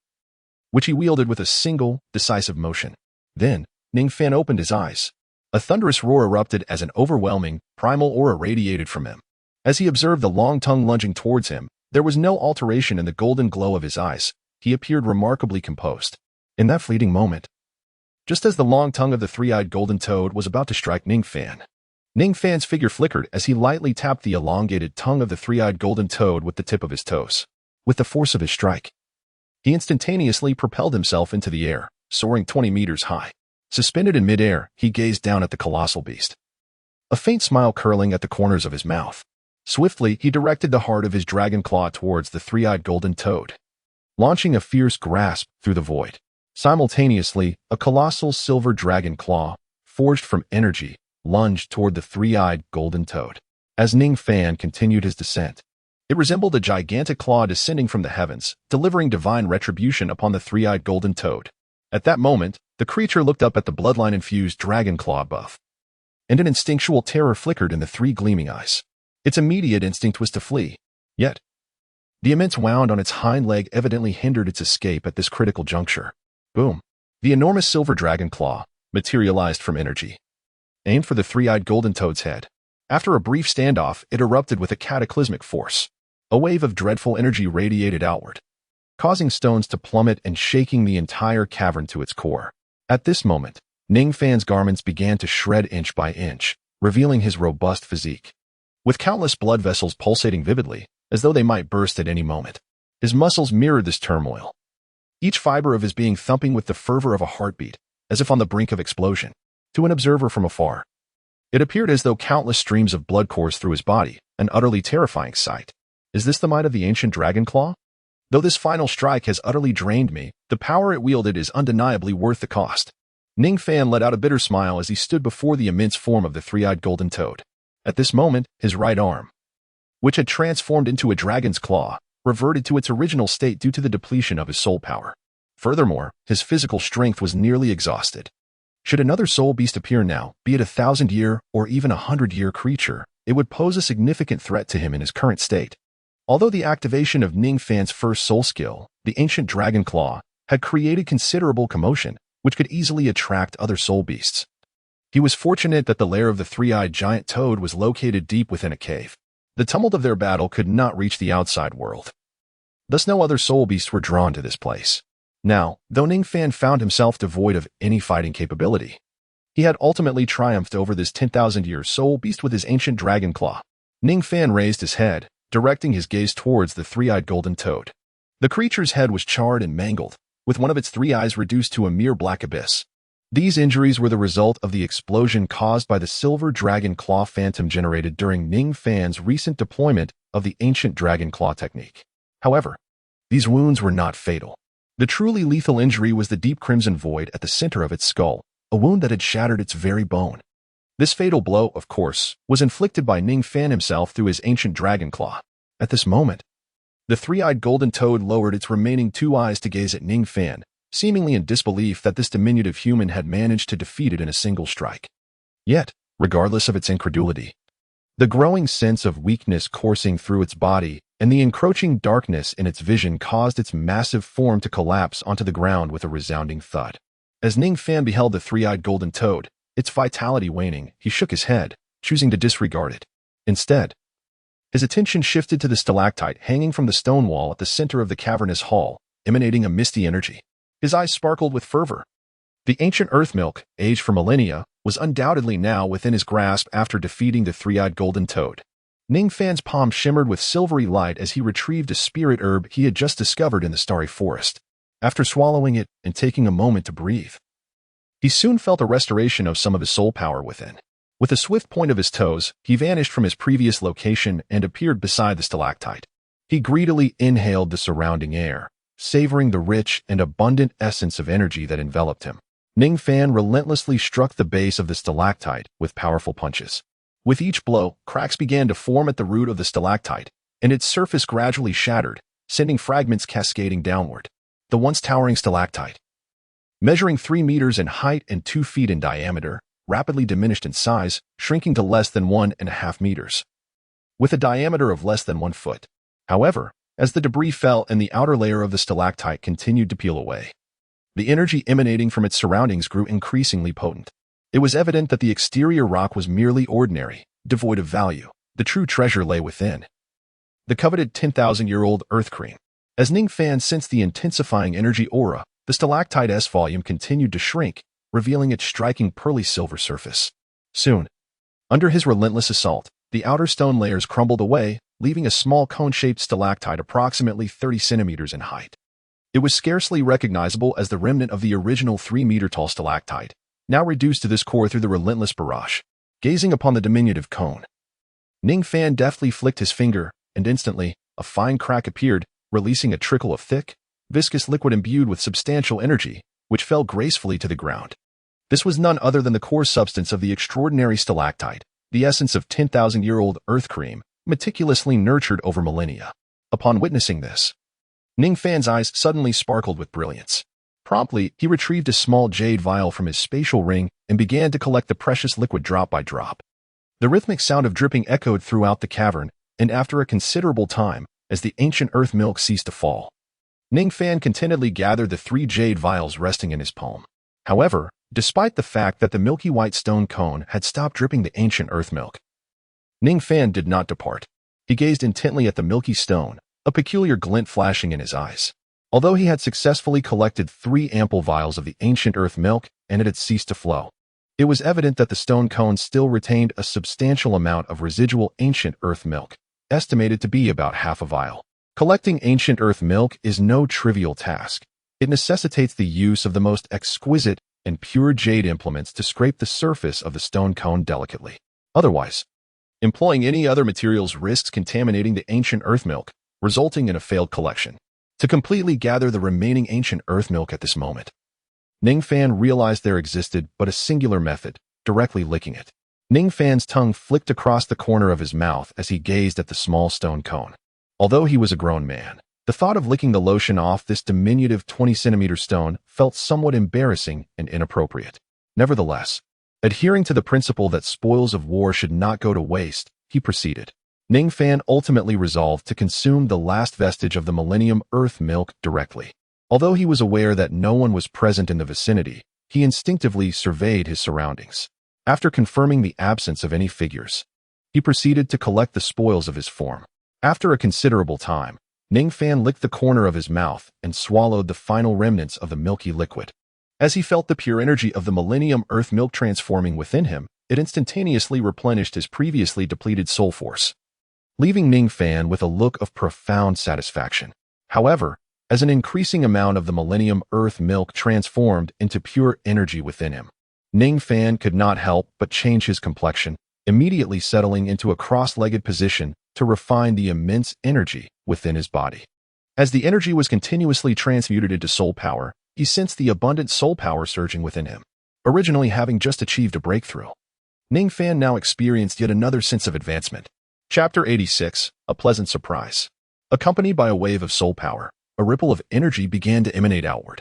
which he wielded with a single, decisive motion. Then, Ning Fan opened his eyes. A thunderous roar erupted as an overwhelming, primal aura radiated from him. As he observed the long tongue lunging towards him, there was no alteration in the golden glow of his eyes. He appeared remarkably composed. In that fleeting moment, just as the long tongue of the three-eyed golden toad was about to strike Ning Fan. Ning Fan's figure flickered as he lightly tapped the elongated tongue of the three-eyed golden toad with the tip of his toes. With the force of his strike, he instantaneously propelled himself into the air, soaring 20 meters high. Suspended in midair, he gazed down at the colossal beast, a faint smile curling at the corners of his mouth. Swiftly, he directed the heart of his dragon claw towards the three-eyed golden toad, launching a fierce grasp through the void. Simultaneously, a colossal silver dragon claw, forged from energy, lunged toward the three-eyed golden toad. As Ning Fan continued his descent, it resembled a gigantic claw descending from the heavens, delivering divine retribution upon the three-eyed golden toad. At that moment, the creature looked up at the bloodline-infused dragon claw above, and an instinctual terror flickered in the three gleaming eyes. Its immediate instinct was to flee. Yet, the immense wound on its hind leg evidently hindered its escape at this critical juncture. Boom! The enormous silver dragon claw materialized from energy, aimed for the three-eyed golden toad's head. After a brief standoff, it erupted with a cataclysmic force. A wave of dreadful energy radiated outward, causing stones to plummet and shaking the entire cavern to its core. At this moment, Ning Fan's garments began to shred inch by inch, revealing his robust physique, with countless blood vessels pulsating vividly, as though they might burst at any moment. His muscles mirrored this turmoil, each fiber of his being thumping with the fervor of a heartbeat, as if on the brink of explosion. To an observer from afar, it appeared as though countless streams of blood coursed through his body, an utterly terrifying sight. Is this the might of the ancient dragon claw? Though this final strike has utterly drained me, the power it wielded is undeniably worth the cost. Ning Fan let out a bitter smile as he stood before the immense form of the three-eyed golden toad. At this moment, his right arm, which had transformed into a dragon's claw, reverted to its original state due to the depletion of his soul power. Furthermore, his physical strength was nearly exhausted. Should another soul beast appear now, be it a 1,000-year or even a 100-year creature, it would pose a significant threat to him in his current state. Although the activation of Ning Fan's first soul skill, the ancient dragon claw, had created considerable commotion, which could easily attract other soul beasts, he was fortunate that the lair of the three-eyed giant toad was located deep within a cave. The tumult of their battle could not reach the outside world. Thus no other soul beasts were drawn to this place. Now, though Ning Fan found himself devoid of any fighting capability, he had ultimately triumphed over this 10,000-year soul beast with his ancient dragon claw. Ning Fan raised his head, directing his gaze towards the three-eyed golden toad. The creature's head was charred and mangled, with one of its three eyes reduced to a mere black abyss. These injuries were the result of the explosion caused by the silver dragon claw phantom generated during Ning Fan's recent deployment of the ancient dragon claw technique. However, these wounds were not fatal. The truly lethal injury was the deep crimson void at the center of its skull, a wound that had shattered its very bone. This fatal blow, of course, was inflicted by Ning Fan himself through his ancient dragon claw. At this moment, the three-eyed golden toad lowered its remaining two eyes to gaze at Ning Fan, seemingly in disbelief that this diminutive human had managed to defeat it in a single strike. Yet, regardless of its incredulity, the growing sense of weakness coursing through its body and the encroaching darkness in its vision caused its massive form to collapse onto the ground with a resounding thud. As Ning Fan beheld the three-eyed golden toad, its vitality waning, he shook his head, choosing to disregard it. Instead, his attention shifted to the stalactite hanging from the stone wall at the center of the cavernous hall, emanating a misty energy. His eyes sparkled with fervor. The ancient earth milk, aged for millennia, was undoubtedly now within his grasp after defeating the three-eyed golden toad. Ning Fan's palm shimmered with silvery light as he retrieved a spirit herb he had just discovered in the starry forest. After swallowing it and taking a moment to breathe, he soon felt a restoration of some of his soul power within. With a swift point of his toes, he vanished from his previous location and appeared beside the stalactite. He greedily inhaled the surrounding air, savoring the rich and abundant essence of energy that enveloped him. Ning Fan relentlessly struck the base of the stalactite with powerful punches. With each blow, cracks began to form at the root of the stalactite, and its surface gradually shattered, sending fragments cascading downward. The once towering stalactite, measuring 3 meters in height and 2 feet in diameter, rapidly diminished in size, shrinking to less than 1.5 meters, with a diameter of less than 1 foot. However, as the debris fell and the outer layer of the stalactite continued to peel away, the energy emanating from its surroundings grew increasingly potent. It was evident that the exterior rock was merely ordinary, devoid of value. The true treasure lay within. The coveted 10,000-year-old earth cream. As Ning Fan sensed the intensifying energy aura, the stalactite's volume continued to shrink, revealing its striking pearly silver surface. Soon, under his relentless assault, the outer stone layers crumbled away, leaving a small cone-shaped stalactite approximately 30 centimeters in height. It was scarcely recognizable as the remnant of the original 3-meter-tall stalactite, now reduced to this core through the relentless barrage. Gazing upon the diminutive cone, Ning Fan deftly flicked his finger, and instantly, a fine crack appeared, releasing a trickle of thick, viscous liquid imbued with substantial energy, which fell gracefully to the ground. This was none other than the core substance of the extraordinary stalactite, the essence of 10,000-year-old earth cream, meticulously nurtured over millennia. Upon witnessing this, Ning Fan's eyes suddenly sparkled with brilliance. Promptly, he retrieved a small jade vial from his spatial ring and began to collect the precious liquid drop by drop. The rhythmic sound of dripping echoed throughout the cavern, and after a considerable time, as the ancient earth milk ceased to fall, Ning Fan contentedly gathered the 3 jade vials resting in his palm. However, despite the fact that the milky white stone cone had stopped dripping the ancient earth milk, Ning Fan did not depart. He gazed intently at the milky stone, a peculiar glint flashing in his eyes. Although he had successfully collected 3 ample vials of the ancient earth milk and it had ceased to flow, it was evident that the stone cone still retained a substantial amount of residual ancient earth milk, estimated to be about half a vial. Collecting ancient earth milk is no trivial task. It necessitates the use of the most exquisite and pure jade implements to scrape the surface of the stone cone delicately. Otherwise, employing any other materials risks contaminating the ancient earth milk, resulting in a failed collection. To completely gather the remaining ancient earth milk at this moment, Ning Fan realized there existed but a singular method, directly licking it. Ning Fan's tongue flicked across the corner of his mouth as he gazed at the small stone cone. Although he was a grown man, the thought of licking the lotion off this diminutive 20-centimeter stone felt somewhat embarrassing and inappropriate. Nevertheless, adhering to the principle that spoils of war should not go to waste, he proceeded. Ning Fan ultimately resolved to consume the last vestige of the Millennium Earth milk directly. Although he was aware that no one was present in the vicinity, he instinctively surveyed his surroundings. After confirming the absence of any figures, he proceeded to collect the spoils of his form. After a considerable time, Ning Fan licked the corner of his mouth and swallowed the final remnants of the milky liquid. As he felt the pure energy of the Millennium Earth milk transforming within him, it instantaneously replenished his previously depleted soul force, leaving Ning Fan with a look of profound satisfaction. However, as an increasing amount of the Millennium Earth milk transformed into pure energy within him, Ning Fan could not help but change his complexion, immediately settling into a cross-legged position to refine the immense energy within his body. As the energy was continuously transmuted into soul power, he sensed the abundant soul power surging within him. Originally having just achieved a breakthrough, Ning Fan now experienced yet another sense of advancement. Chapter 86, A Pleasant Surprise. Accompanied by a wave of soul power, a ripple of energy began to emanate outward.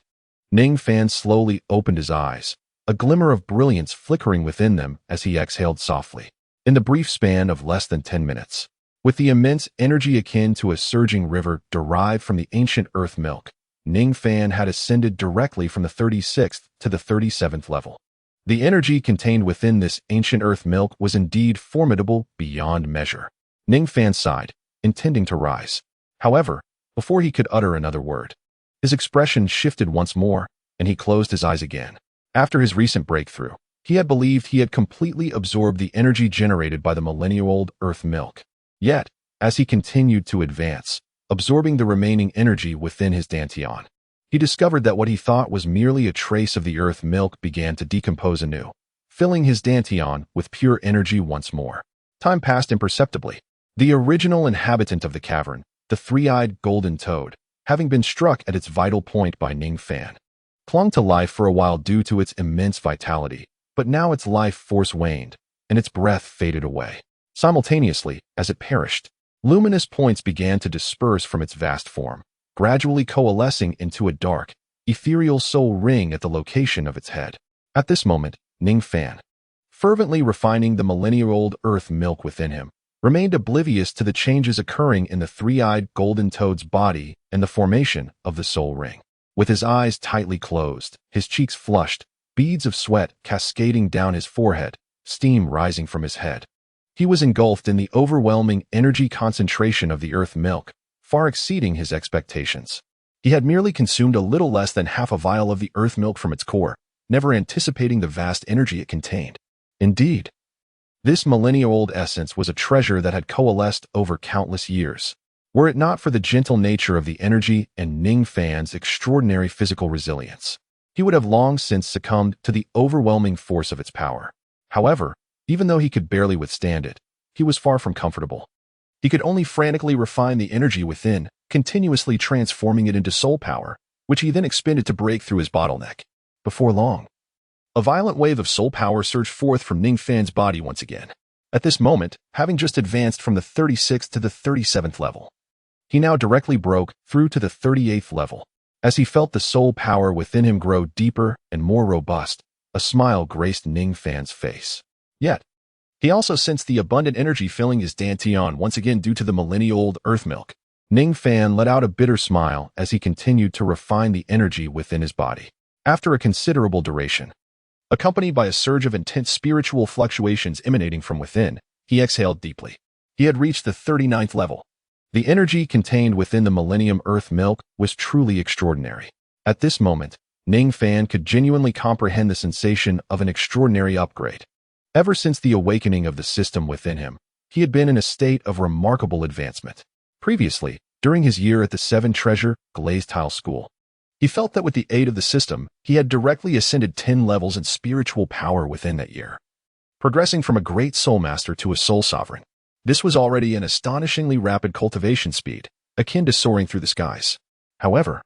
Ning Fan slowly opened his eyes, a glimmer of brilliance flickering within them as he exhaled softly. In the brief span of less than 10 minutes, with the immense energy akin to a surging river derived from the ancient earth milk, Ning Fan had ascended directly from the 36th to the 37th level. The energy contained within this ancient earth milk was indeed formidable beyond measure. Ning Fan sighed, intending to rise. However, before he could utter another word, his expression shifted once more, and he closed his eyes again. After his recent breakthrough, he had believed he had completely absorbed the energy generated by the millennial-old earth milk. Yet, as he continued to advance, absorbing the remaining energy within his dantian, he discovered that what he thought was merely a trace of the earth milk began to decompose anew, filling his dantian with pure energy once more. Time passed imperceptibly. The original inhabitant of the cavern, the 3-eyed golden toad, having been struck at its vital point by Ning Fan, clung to life for a while due to its immense vitality, but now its life force waned, and its breath faded away. Simultaneously, as it perished, luminous points began to disperse from its vast form, gradually coalescing into a dark, ethereal soul ring at the location of its head. At this moment, Ning Fan, fervently refining the millennial-old earth milk within him, remained oblivious to the changes occurring in the 3-eyed golden toad's body and the formation of the soul ring. With his eyes tightly closed, his cheeks flushed, beads of sweat cascading down his forehead, steam rising from his head, he was engulfed in the overwhelming energy concentration of the earth milk, far exceeding his expectations. He had merely consumed a little less than half a vial of the earth milk from its core, never anticipating the vast energy it contained. Indeed, this millennia-old essence was a treasure that had coalesced over countless years. Were it not for the gentle nature of the energy and Ning Fan's extraordinary physical resilience, he would have long since succumbed to the overwhelming force of its power. However, even though he could barely withstand it, he was far from comfortable. He could only frantically refine the energy within, continuously transforming it into soul power, which he then expended to break through his bottleneck. Before long, a violent wave of soul power surged forth from Ning Fan's body once again. At this moment, having just advanced from the 36th to the 37th level, he now directly broke through to the 38th level. As he felt the soul power within him grow deeper and more robust, a smile graced Ning Fan's face. Yet, he also sensed the abundant energy filling his dantian once again due to the millennia-old earth milk. Ning Fan let out a bitter smile as he continued to refine the energy within his body. After a considerable duration, accompanied by a surge of intense spiritual fluctuations emanating from within, he exhaled deeply. He had reached the 39th level. The energy contained within the Millennium Earth Milk was truly extraordinary. At this moment, Ning Fan could genuinely comprehend the sensation of an extraordinary upgrade. Ever since the awakening of the system within him, he had been in a state of remarkable advancement. Previously, during his year at the Seven Treasure Glazed Tile School, he felt that with the aid of the system, he had directly ascended 10 levels in spiritual power within that year, progressing from a great soul master to a soul sovereign. This was already an astonishingly rapid cultivation speed, akin to soaring through the skies. However,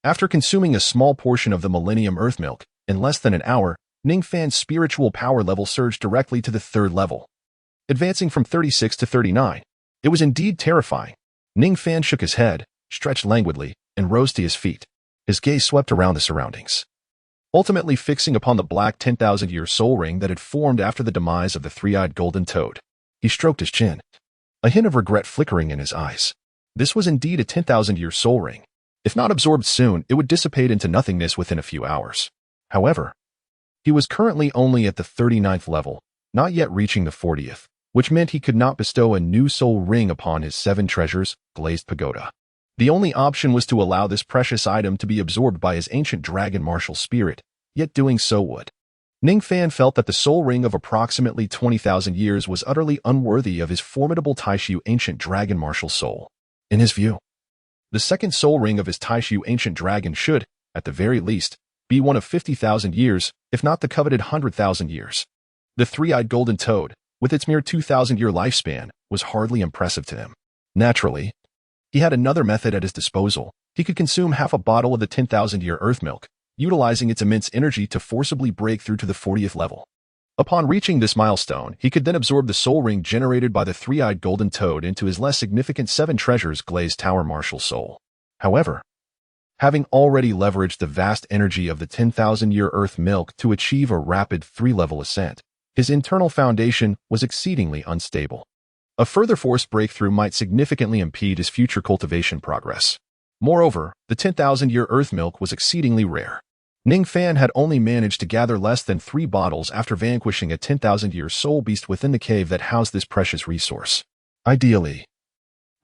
after consuming a small portion of the Millennium Earth Milk, in less than an hour, Ning Fan's spiritual power level surged directly to the 3rd level, advancing from 36 to 39. It was indeed terrifying. Ning Fan shook his head, stretched languidly, and rose to his feet. His gaze swept around the surroundings, ultimately fixing upon the black 10,000-year soul ring that had formed after the demise of the three-eyed golden toad. He stroked his chin, a hint of regret flickering in his eyes. This was indeed a 10,000-year soul ring. If not absorbed soon, it would dissipate into nothingness within a few hours. However, he was currently only at the 39th level, not yet reaching the 40th, which meant he could not bestow a new soul ring upon his 7 treasures glazed pagoda. The only option was to allow this precious item to be absorbed by his ancient dragon martial spirit, yet doing so would. Ning Fan felt that the soul ring of approximately 20,000 years was utterly unworthy of his formidable Taishu ancient dragon martial soul. In his view, the second soul ring of his Taishu ancient dragon should, at the very least, be one of 50,000 years, if not the coveted 100,000 years. The three-eyed golden toad, with its mere 2,000-year lifespan, was hardly impressive to him. Naturally, he had another method at his disposal. He could consume half a bottle of the 10,000-year earth milk, utilizing its immense energy to forcibly break through to the 40th level. Upon reaching this milestone, he could then absorb the soul ring generated by the three-eyed golden toad into his less significant 7 treasures glazed tower martial soul. However, having already leveraged the vast energy of the 10,000-year earth milk to achieve a rapid 3-level ascent, his internal foundation was exceedingly unstable. A further forced breakthrough might significantly impede his future cultivation progress. Moreover, the 10,000-year earth milk was exceedingly rare. Ning Fan had only managed to gather less than 3 bottles after vanquishing a 10,000-year soul beast within the cave that housed this precious resource. Ideally,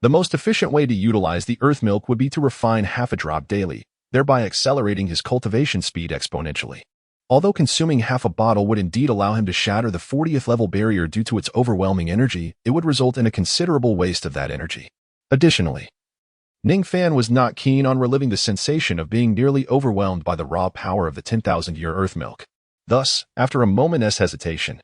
the most efficient way to utilize the earth milk would be to refine half a drop daily, thereby accelerating his cultivation speed exponentially. Although consuming half a bottle would indeed allow him to shatter the 40th level barrier due to its overwhelming energy, it would result in a considerable waste of that energy. Additionally, Ning Fan was not keen on reliving the sensation of being nearly overwhelmed by the raw power of the 10,000-year earth milk. Thus, after a moment's hesitation,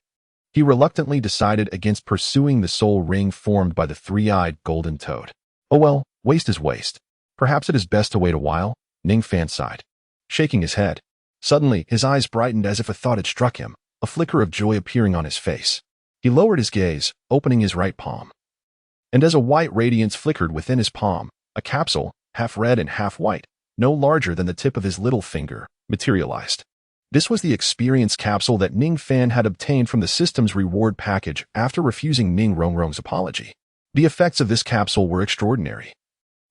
he reluctantly decided against pursuing the soul ring formed by the three-eyed golden toad. Oh well, waste is waste. Perhaps it is best to wait a while, Ning Fan sighed, shaking his head. Suddenly, his eyes brightened as if a thought had struck him, a flicker of joy appearing on his face. He lowered his gaze, opening his right palm. And as a white radiance flickered within his palm, a capsule, half red and half white, no larger than the tip of his little finger, materialized. This was the experience capsule that Ning Fan had obtained from the system's reward package after refusing Ning Rongrong's apology. The effects of this capsule were extraordinary.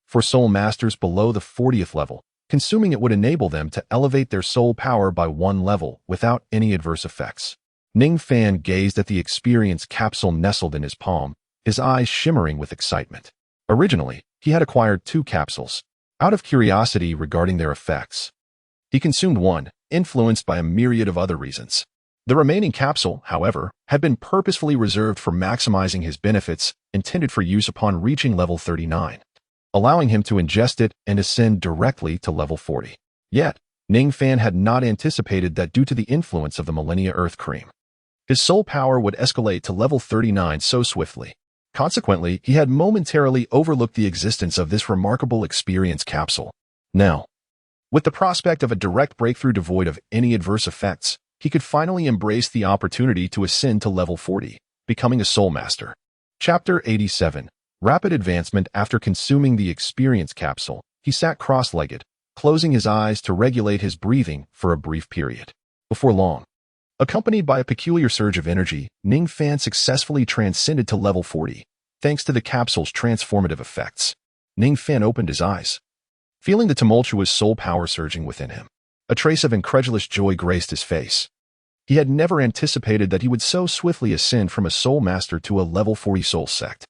For soul masters below the 40th level, consuming it would enable them to elevate their soul power by 1 level without any adverse effects. Ning Fan gazed at the experience capsule nestled in his palm, his eyes shimmering with excitement. Originally, he had acquired 2 capsules. Out of curiosity regarding their effects, he consumed one, influenced by a myriad of other reasons. The remaining capsule, however, had been purposefully reserved for maximizing his benefits, intended for use upon reaching level 39, allowing him to ingest it and ascend directly to level 40. Yet, Ning Fan had not anticipated that due to the influence of the Millennia Earth Cream, his soul power would escalate to level 39 so swiftly. Consequently, he had momentarily overlooked the existence of this remarkable experience capsule. Now, with the prospect of a direct breakthrough devoid of any adverse effects, he could finally embrace the opportunity to ascend to level 40, becoming a soul master. Chapter 87. Rapid advancement. After consuming the experience capsule, he sat cross-legged, closing his eyes to regulate his breathing for a brief period. Before long, accompanied by a peculiar surge of energy, Ning Fan successfully transcended to level 40, thanks to the capsule's transformative effects. Ning Fan opened his eyes, feeling the tumultuous soul power surging within him. A trace of incredulous joy graced his face. He had never anticipated that he would so swiftly ascend from a soul master to a level 40 soul sect.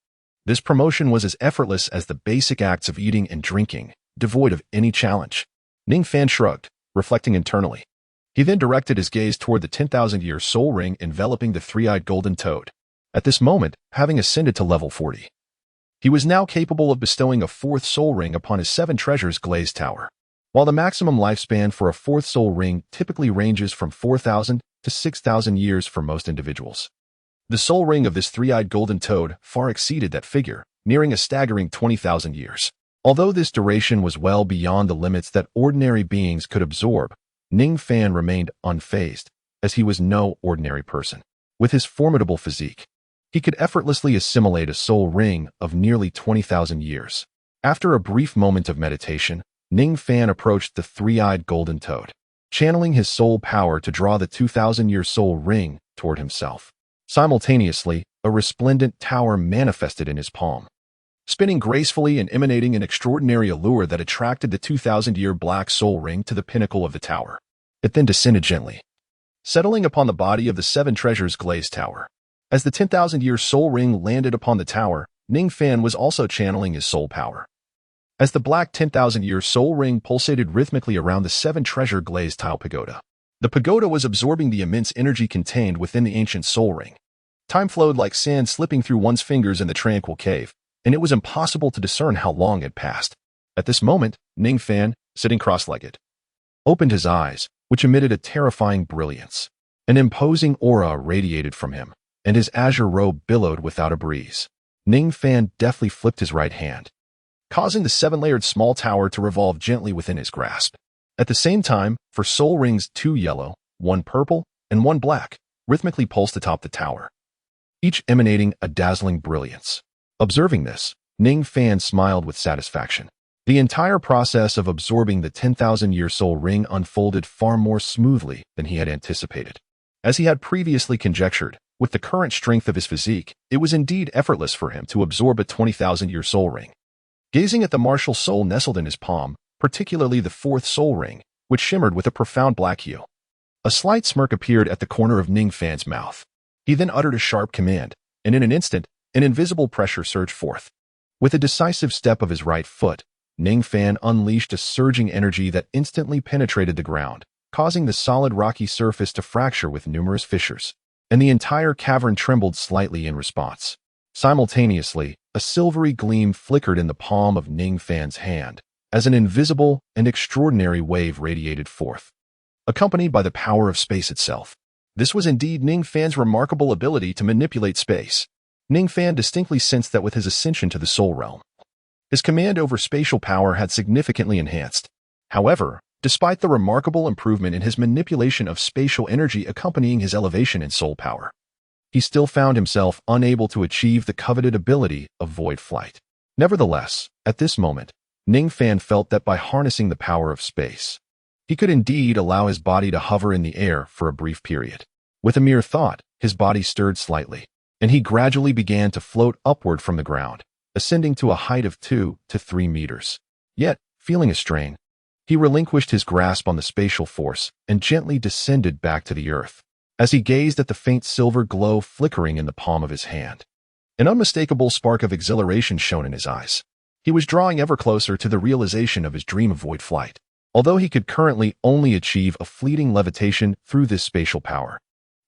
This promotion was as effortless as the basic acts of eating and drinking, devoid of any challenge. Ning Fan shrugged, reflecting internally. He then directed his gaze toward the 10,000-year soul ring enveloping the three-eyed golden toad. At this moment, having ascended to level 40, he was now capable of bestowing a fourth soul ring upon his 7 treasures glazed tower. While the maximum lifespan for a fourth soul ring typically ranges from 4,000 to 6,000 years for most individuals, the soul ring of this three-eyed golden toad far exceeded that figure, nearing a staggering 20,000 years. Although this duration was well beyond the limits that ordinary beings could absorb, Ning Fan remained unfazed, as he was no ordinary person. With his formidable physique, he could effortlessly assimilate a soul ring of nearly 20,000 years. After a brief moment of meditation, Ning Fan approached the three-eyed golden toad, channeling his soul power to draw the 2,000-year soul ring toward himself. Simultaneously, a resplendent tower manifested in his palm, spinning gracefully and emanating an extraordinary allure that attracted the 2,000-year black soul ring to the pinnacle of the tower. It then descended gently, settling upon the body of the 7 treasures glazed tower. As the 10,000-year soul ring landed upon the tower, Ning Fan was also channeling his soul power. As the black 10,000-year soul ring pulsated rhythmically around the 7 treasure glazed tile pagoda, the pagoda was absorbing the immense energy contained within the ancient soul ring. Time flowed like sand slipping through one's fingers in the tranquil cave, and it was impossible to discern how long had passed. At this moment, Ning Fan, sitting cross-legged, opened his eyes, which emitted a terrifying brilliance. An imposing aura radiated from him, and his azure robe billowed without a breeze. Ning Fan deftly flipped his right hand, causing the 7-layered small tower to revolve gently within his grasp. At the same time, 4 soul rings, 2 yellow, 1 purple, and 1 black, rhythmically pulsed atop the tower, each emanating a dazzling brilliance. Observing this, Ning Fan smiled with satisfaction. The entire process of absorbing the 10,000-year soul ring unfolded far more smoothly than he had anticipated. As he had previously conjectured, with the current strength of his physique, it was indeed effortless for him to absorb a 20,000-year soul ring. Gazing at the martial soul nestled in his palm, particularly the 4th soul ring, which shimmered with a profound black hue, a slight smirk appeared at the corner of Ning Fan's mouth. He then uttered a sharp command, and in an instant, an invisible pressure surged forth. With a decisive step of his right foot, Ning Fan unleashed a surging energy that instantly penetrated the ground, causing the solid rocky surface to fracture with numerous fissures, and the entire cavern trembled slightly in response. Simultaneously, a silvery gleam flickered in the palm of Ning Fan's hand, as an invisible and extraordinary wave radiated forth, accompanied by the power of space itself. This was indeed Ning Fan's remarkable ability to manipulate space. Ning Fan distinctly sensed that with his ascension to the soul realm, his command over spatial power had significantly enhanced. However, despite the remarkable improvement in his manipulation of spatial energy accompanying his elevation in soul power, he still found himself unable to achieve the coveted ability of void flight. Nevertheless, at this moment, Ning Fan felt that by harnessing the power of space, he could indeed allow his body to hover in the air for a brief period. With a mere thought, his body stirred slightly, and he gradually began to float upward from the ground, ascending to a height of 2 to 3 meters. Yet, feeling a strain, he relinquished his grasp on the spatial force and gently descended back to the earth. As he gazed at the faint silver glow flickering in the palm of his hand, an unmistakable spark of exhilaration shone in his eyes. He was drawing ever closer to the realization of his dream of void flight. although he could currently only achieve a fleeting levitation through this spatial power.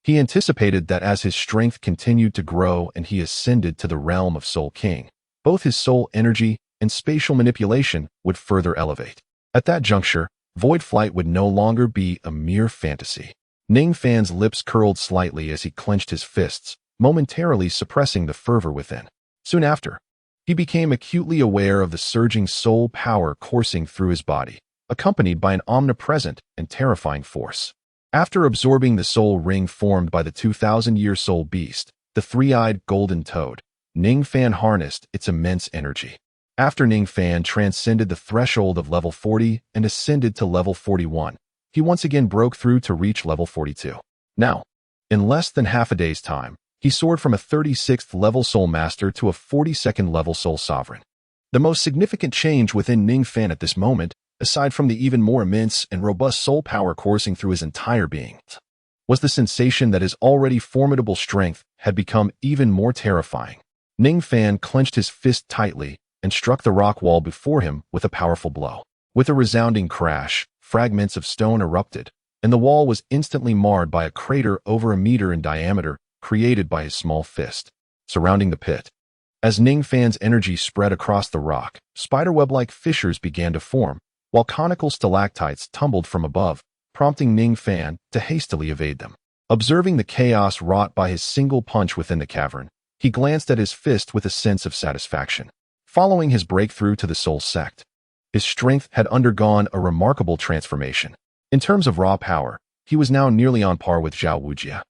He anticipated that as his strength continued to grow and he ascended to the realm of Soul King, both his soul energy and spatial manipulation would further elevate. At that juncture, void flight would no longer be a mere fantasy. Ning Fan's lips curled slightly as he clenched his fists, momentarily suppressing the fervor within. Soon after, he became acutely aware of the surging soul power coursing through his body, accompanied by an omnipresent and terrifying force. After absorbing the soul ring formed by the 2,000-year soul beast, the three-eyed golden toad, Ning Fan harnessed its immense energy. After Ning Fan transcended the threshold of level 40 and ascended to level 41, he once again broke through to reach level 42. Now, in less than half a day's time, he soared from a 36th level soul master to a 42nd level soul sovereign. The most significant change within Ning Fan at this moment, aside from the even more immense and robust soul power coursing through his entire being, was the sensation that his already formidable strength had become even more terrifying. Ning Fan clenched his fist tightly and struck the rock wall before him with a powerful blow. With a resounding crash, fragments of stone erupted, and the wall was instantly marred by a crater over a meter in diameter created by his small fist. Surrounding the pit, as Ning Fan's energy spread across the rock, spiderweb-like fissures began to form, while conical stalactites tumbled from above, prompting Ning Fan to hastily evade them. Observing the chaos wrought by his single punch within the cavern, he glanced at his fist with a sense of satisfaction. Following his breakthrough to the Soul Sect, his strength had undergone a remarkable transformation. In terms of raw power, he was now nearly on par with Zhao Wujia,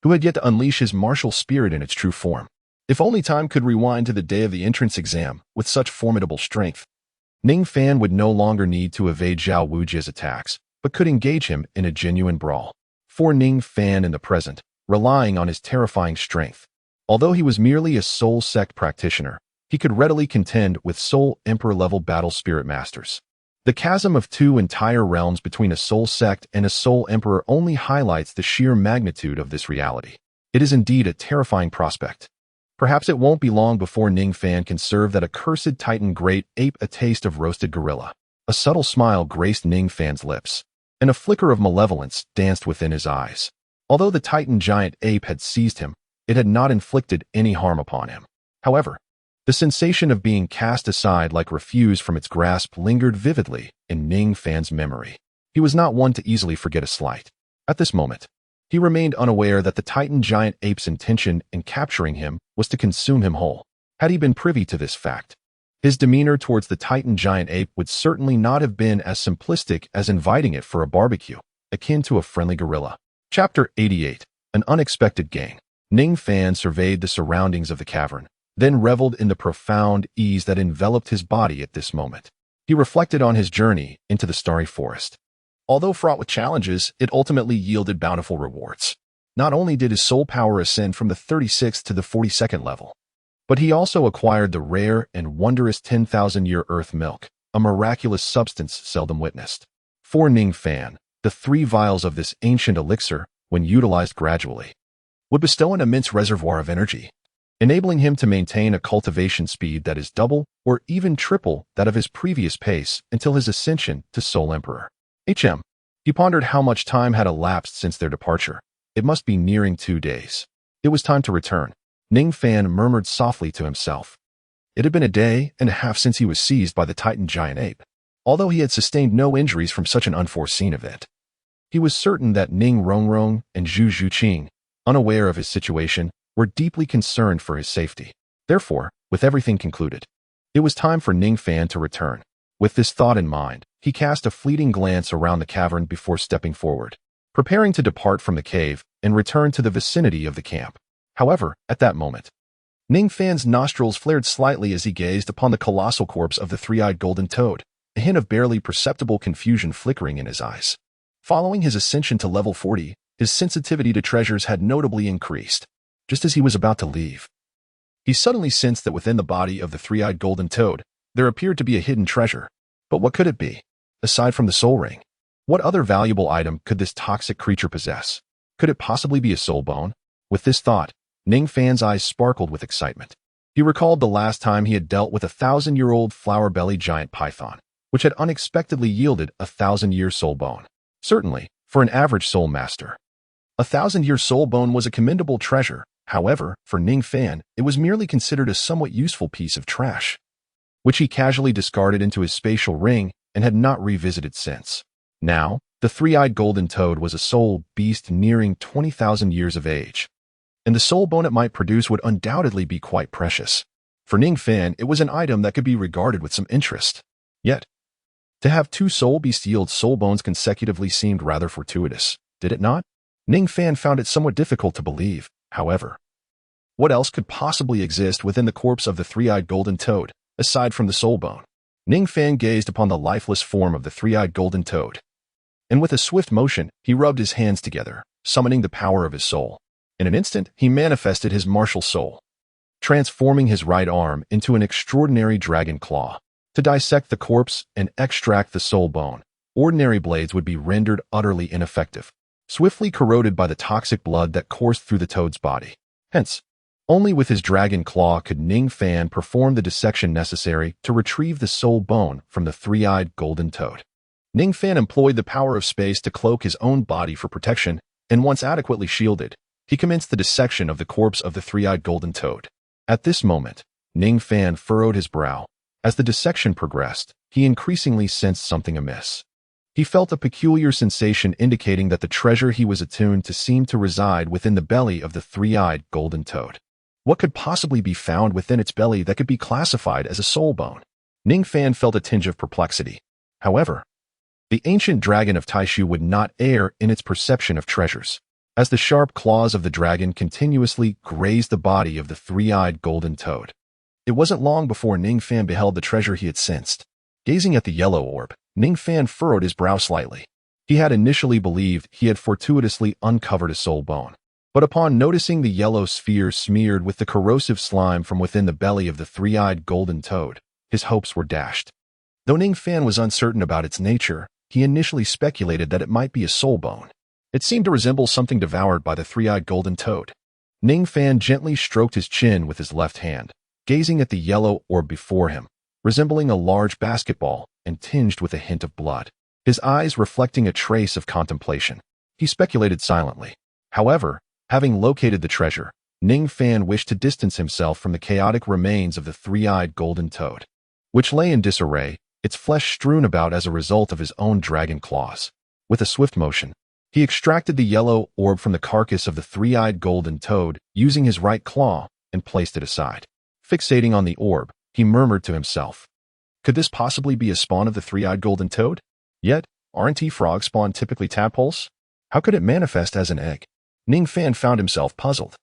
who had yet to unleash his martial spirit in its true form. If only time could rewind to the day of the entrance exam with such formidable strength, Ning Fan would no longer need to evade Zhao Wujia's attacks, but could engage him in a genuine brawl. For Ning Fan in the present, relying on his terrifying strength, although he was merely a Soul Sect practitioner, he could readily contend with Soul Emperor-level battle spirit masters. The chasm of two entire realms between a Soul Sect and a Soul Emperor only highlights the sheer magnitude of this reality. It is indeed a terrifying prospect. Perhaps it won't be long before Ning Fan can serve that accursed Titan great ape a taste of roasted gorilla. A subtle smile graced Ning Fan's lips, and a flicker of malevolence danced within his eyes. Although the Titan giant ape had seized him, it had not inflicted any harm upon him. However, the sensation of being cast aside like refuse from its grasp lingered vividly in Ning Fan's memory. He was not one to easily forget a slight. At this moment, he remained unaware that the Titan giant ape's intention in capturing him was to consume him whole. Had he been privy to this fact, his demeanor towards the Titan giant ape would certainly not have been as simplistic as inviting it for a barbecue, akin to a friendly gorilla. Chapter 88. An Unexpected Gain. Ning Fan surveyed the surroundings of the cavern, then reveled in the profound ease that enveloped his body at this moment. He reflected on his journey into the starry forest. Although fraught with challenges, it ultimately yielded bountiful rewards. Not only did his soul power ascend from the 36th to the 42nd level, but he also acquired the rare and wondrous 10,000-year earth milk, a miraculous substance seldom witnessed. For Ning Fan, the 3 vials of this ancient elixir, when utilized gradually, would bestow an immense reservoir of energy, enabling him to maintain a cultivation speed that is double or even triple that of his previous pace until his ascension to Soul Emperor. He pondered how much time had elapsed since their departure. It must be nearing 2 days. It was time to return. Ning Fan murmured softly to himself. It had been a day and a half since he was seized by the Titan giant ape. Although he had sustained no injuries from such an unforeseen event, he was certain that Ning Rongrong and Zhu Zhuqing, unaware of his situation, were deeply concerned for his safety. Therefore, with everything concluded, it was time for Ning Fan to return. With this thought in mind, he cast a fleeting glance around the cavern before stepping forward, preparing to depart from the cave and return to the vicinity of the camp. However, at that moment, Ning Fan's nostrils flared slightly as he gazed upon the colossal corpse of the three-eyed golden toad, a hint of barely perceptible confusion flickering in his eyes. Following his ascension to level 40, his sensitivity to treasures had notably increased. Just as he was about to leave, he suddenly sensed that within the body of the three-eyed golden toad, there appeared to be a hidden treasure. But what could it be? Aside from the soul ring, what other valuable item could this toxic creature possess? Could it possibly be a soul bone? With this thought, Ning Fan's eyes sparkled with excitement. He recalled the last time he had dealt with a 1,000-year-old flower-bellied giant python, which had unexpectedly yielded a 1,000-year soul bone. Certainly, for an average soul master, a 1,000-year soul bone was a commendable treasure. However, for Ning Fan, it was merely considered a somewhat useful piece of trash, which he casually discarded into his spatial ring and had not revisited since. Now, the three-eyed golden toad was a soul beast nearing 20,000 years of age, and the soul bone it might produce would undoubtedly be quite precious. For Ning Fan, it was an item that could be regarded with some interest. Yet, to have two soul beasts yield soul bones consecutively seemed rather fortuitous, did it not? Ning Fan found it somewhat difficult to believe, however. What else could possibly exist within the corpse of the three-eyed golden toad, aside from the soul bone? Ning Fan gazed upon the lifeless form of the three-eyed golden toad, and with a swift motion, he rubbed his hands together, summoning the power of his soul. In an instant, he manifested his martial soul, transforming his right arm into an extraordinary dragon claw. To dissect the corpse and extract the soul bone, ordinary blades would be rendered utterly ineffective, swiftly corroded by the toxic blood that coursed through the toad's body. Hence, only with his dragon claw could Ning Fan perform the dissection necessary to retrieve the soul bone from the three-eyed golden toad. Ning Fan employed the power of space to cloak his own body for protection, and once adequately shielded, he commenced the dissection of the corpse of the three-eyed golden toad. At this moment, Ning Fan furrowed his brow. As the dissection progressed, he increasingly sensed something amiss. He felt a peculiar sensation indicating that the treasure he was attuned to seemed to reside within the belly of the three-eyed golden toad. What could possibly be found within its belly that could be classified as a soul bone? Ning Fan felt a tinge of perplexity. However, the ancient dragon of Taishu would not err in its perception of treasures. As the sharp claws of the dragon continuously grazed the body of the three-eyed golden toad, it wasn't long before Ning Fan beheld the treasure he had sensed. Gazing at the yellow orb, Ning Fan furrowed his brow slightly. He had initially believed he had fortuitously uncovered a soul bone, but upon noticing the yellow sphere smeared with the corrosive slime from within the belly of the three-eyed golden toad, his hopes were dashed. Though Ning Fan was uncertain about its nature, he initially speculated that it might be a soul bone. It seemed to resemble something devoured by the three-eyed golden toad. Ning Fan gently stroked his chin with his left hand, gazing at the yellow orb before him, resembling a large basketball and tinged with a hint of blood, his eyes reflecting a trace of contemplation. He speculated silently. However, having located the treasure, Ning Fan wished to distance himself from the chaotic remains of the three-eyed golden toad, which lay in disarray, its flesh strewn about as a result of his own dragon claws. With a swift motion, he extracted the yellow orb from the carcass of the three-eyed golden toad using his right claw and placed it aside. Fixating on the orb, he murmured to himself, "Could this possibly be a spawn of the three-eyed golden toad? Yet, aren't frog spawn typically tadpoles? How could it manifest as an egg?" Ning Fan found himself puzzled,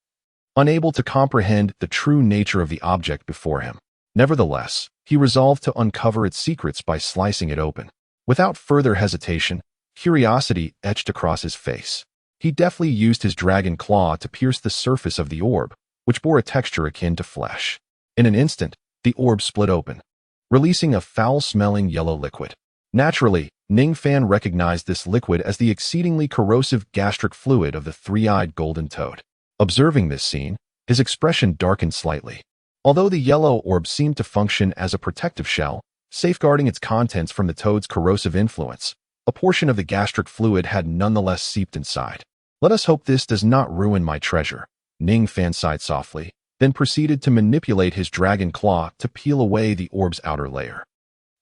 unable to comprehend the true nature of the object before him. Nevertheless, he resolved to uncover its secrets by slicing it open. Without further hesitation, curiosity etched across his face. He deftly used his dragon claw to pierce the surface of the orb, which bore a texture akin to flesh. In an instant, the orb split open, releasing a foul-smelling yellow liquid. Naturally, Ning Fan recognized this liquid as the exceedingly corrosive gastric fluid of the three-eyed golden toad. Observing this scene, his expression darkened slightly. Although the yellow orb seemed to function as a protective shell, safeguarding its contents from the toad's corrosive influence, a portion of the gastric fluid had nonetheless seeped inside. "Let us hope this does not ruin my treasure," Ning Fan sighed softly, then proceeded to manipulate his dragon claw to peel away the orb's outer layer,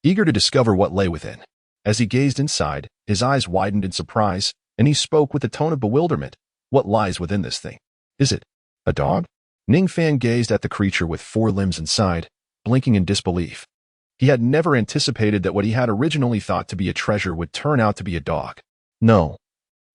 eager to discover what lay within. As he gazed inside, his eyes widened in surprise, and he spoke with a tone of bewilderment. "What lies within this thing? Is it a dog?" Ning Fan gazed at the creature with four limbs inside, blinking in disbelief. He had never anticipated that what he had originally thought to be a treasure would turn out to be a dog. No,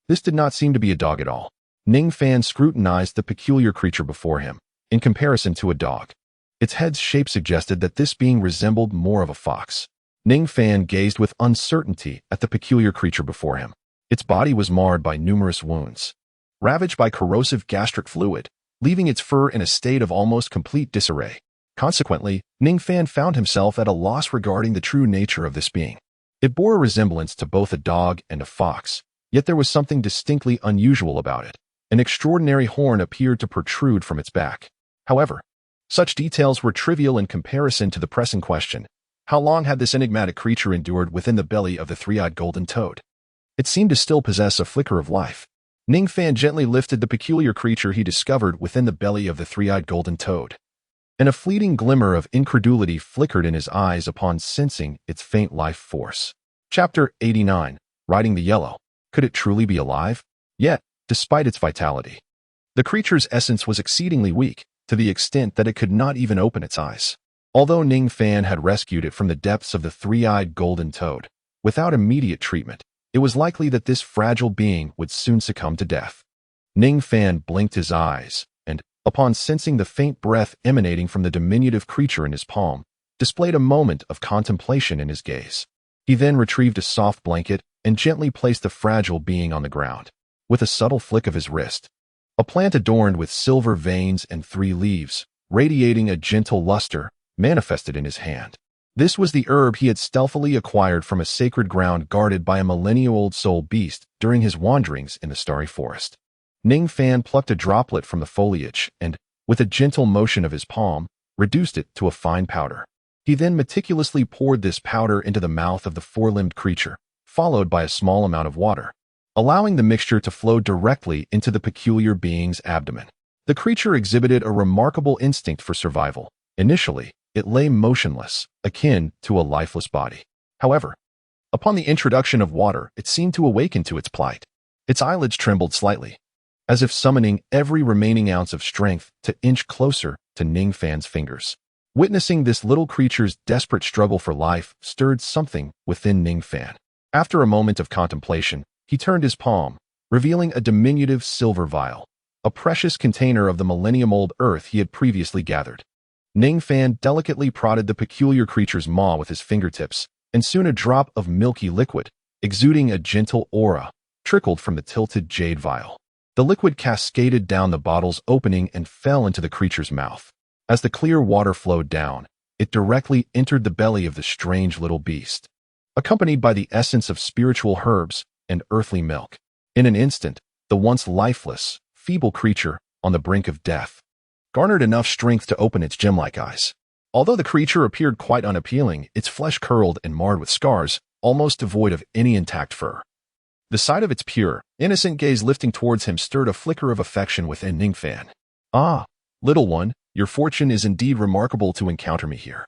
this did not seem to be a dog at all. Ning Fan scrutinized the peculiar creature before him. In comparison to a dog, its head's shape suggested that this being resembled more of a fox. Ning Fan gazed with uncertainty at the peculiar creature before him. Its body was marred by numerous wounds, ravaged by corrosive gastric fluid, leaving its fur in a state of almost complete disarray. Consequently, Ning Fan found himself at a loss regarding the true nature of this being. It bore a resemblance to both a dog and a fox, yet there was something distinctly unusual about it. An extraordinary horn appeared to protrude from its back. However, such details were trivial in comparison to the pressing question. How long had this enigmatic creature endured within the belly of the three-eyed golden toad? It seemed to still possess a flicker of life. Ning Fan gently lifted the peculiar creature he discovered within the belly of the three-eyed golden toad, and a fleeting glimmer of incredulity flickered in his eyes upon sensing its faint life force. Chapter 89. Riding the Yellow. Could it truly be alive? Yet, despite its vitality, the creature's essence was exceedingly weak, to the extent that it could not even open its eyes. Although Ning Fan had rescued it from the depths of the three-eyed golden toad, without immediate treatment, it was likely that this fragile being would soon succumb to death. Ning Fan blinked his eyes, and, upon sensing the faint breath emanating from the diminutive creature in his palm, displayed a moment of contemplation in his gaze. He then retrieved a soft blanket and gently placed the fragile being on the ground. With a subtle flick of his wrist, a plant adorned with silver veins and 3 leaves, radiating a gentle luster, manifested in his hand. This was the herb he had stealthily acquired from a sacred ground guarded by a millennia-old soul beast during his wanderings in the starry forest. Ning Fan plucked a droplet from the foliage and, with a gentle motion of his palm, reduced it to a fine powder. He then meticulously poured this powder into the mouth of the 4-limbed creature, followed by a small amount of water, allowing the mixture to flow directly into the peculiar being's abdomen. The creature exhibited a remarkable instinct for survival. Initially, it lay motionless, akin to a lifeless body. However, upon the introduction of water, it seemed to awaken to its plight. Its eyelids trembled slightly, as if summoning every remaining ounce of strength to inch closer to Ning Fan's fingers. Witnessing this little creature's desperate struggle for life stirred something within Ning Fan. After a moment of contemplation, he turned his palm, revealing a diminutive silver vial, a precious container of the millennium-old earth he had previously gathered. Ning Fan delicately prodded the peculiar creature's maw with his fingertips, and soon a drop of milky liquid, exuding a gentle aura, trickled from the tilted jade vial. The liquid cascaded down the bottle's opening and fell into the creature's mouth. As the clear water flowed down, it directly entered the belly of the strange little beast, accompanied by the essence of spiritual herbs and earthly milk. In an instant, the once lifeless, feeble creature, on the brink of death, garnered enough strength to open its gem-like eyes. Although the creature appeared quite unappealing, its flesh curled and marred with scars, almost devoid of any intact fur. The sight of its pure, innocent gaze lifting towards him stirred a flicker of affection within Ning Fan. "Ah, little one, your fortune is indeed remarkable to encounter me here."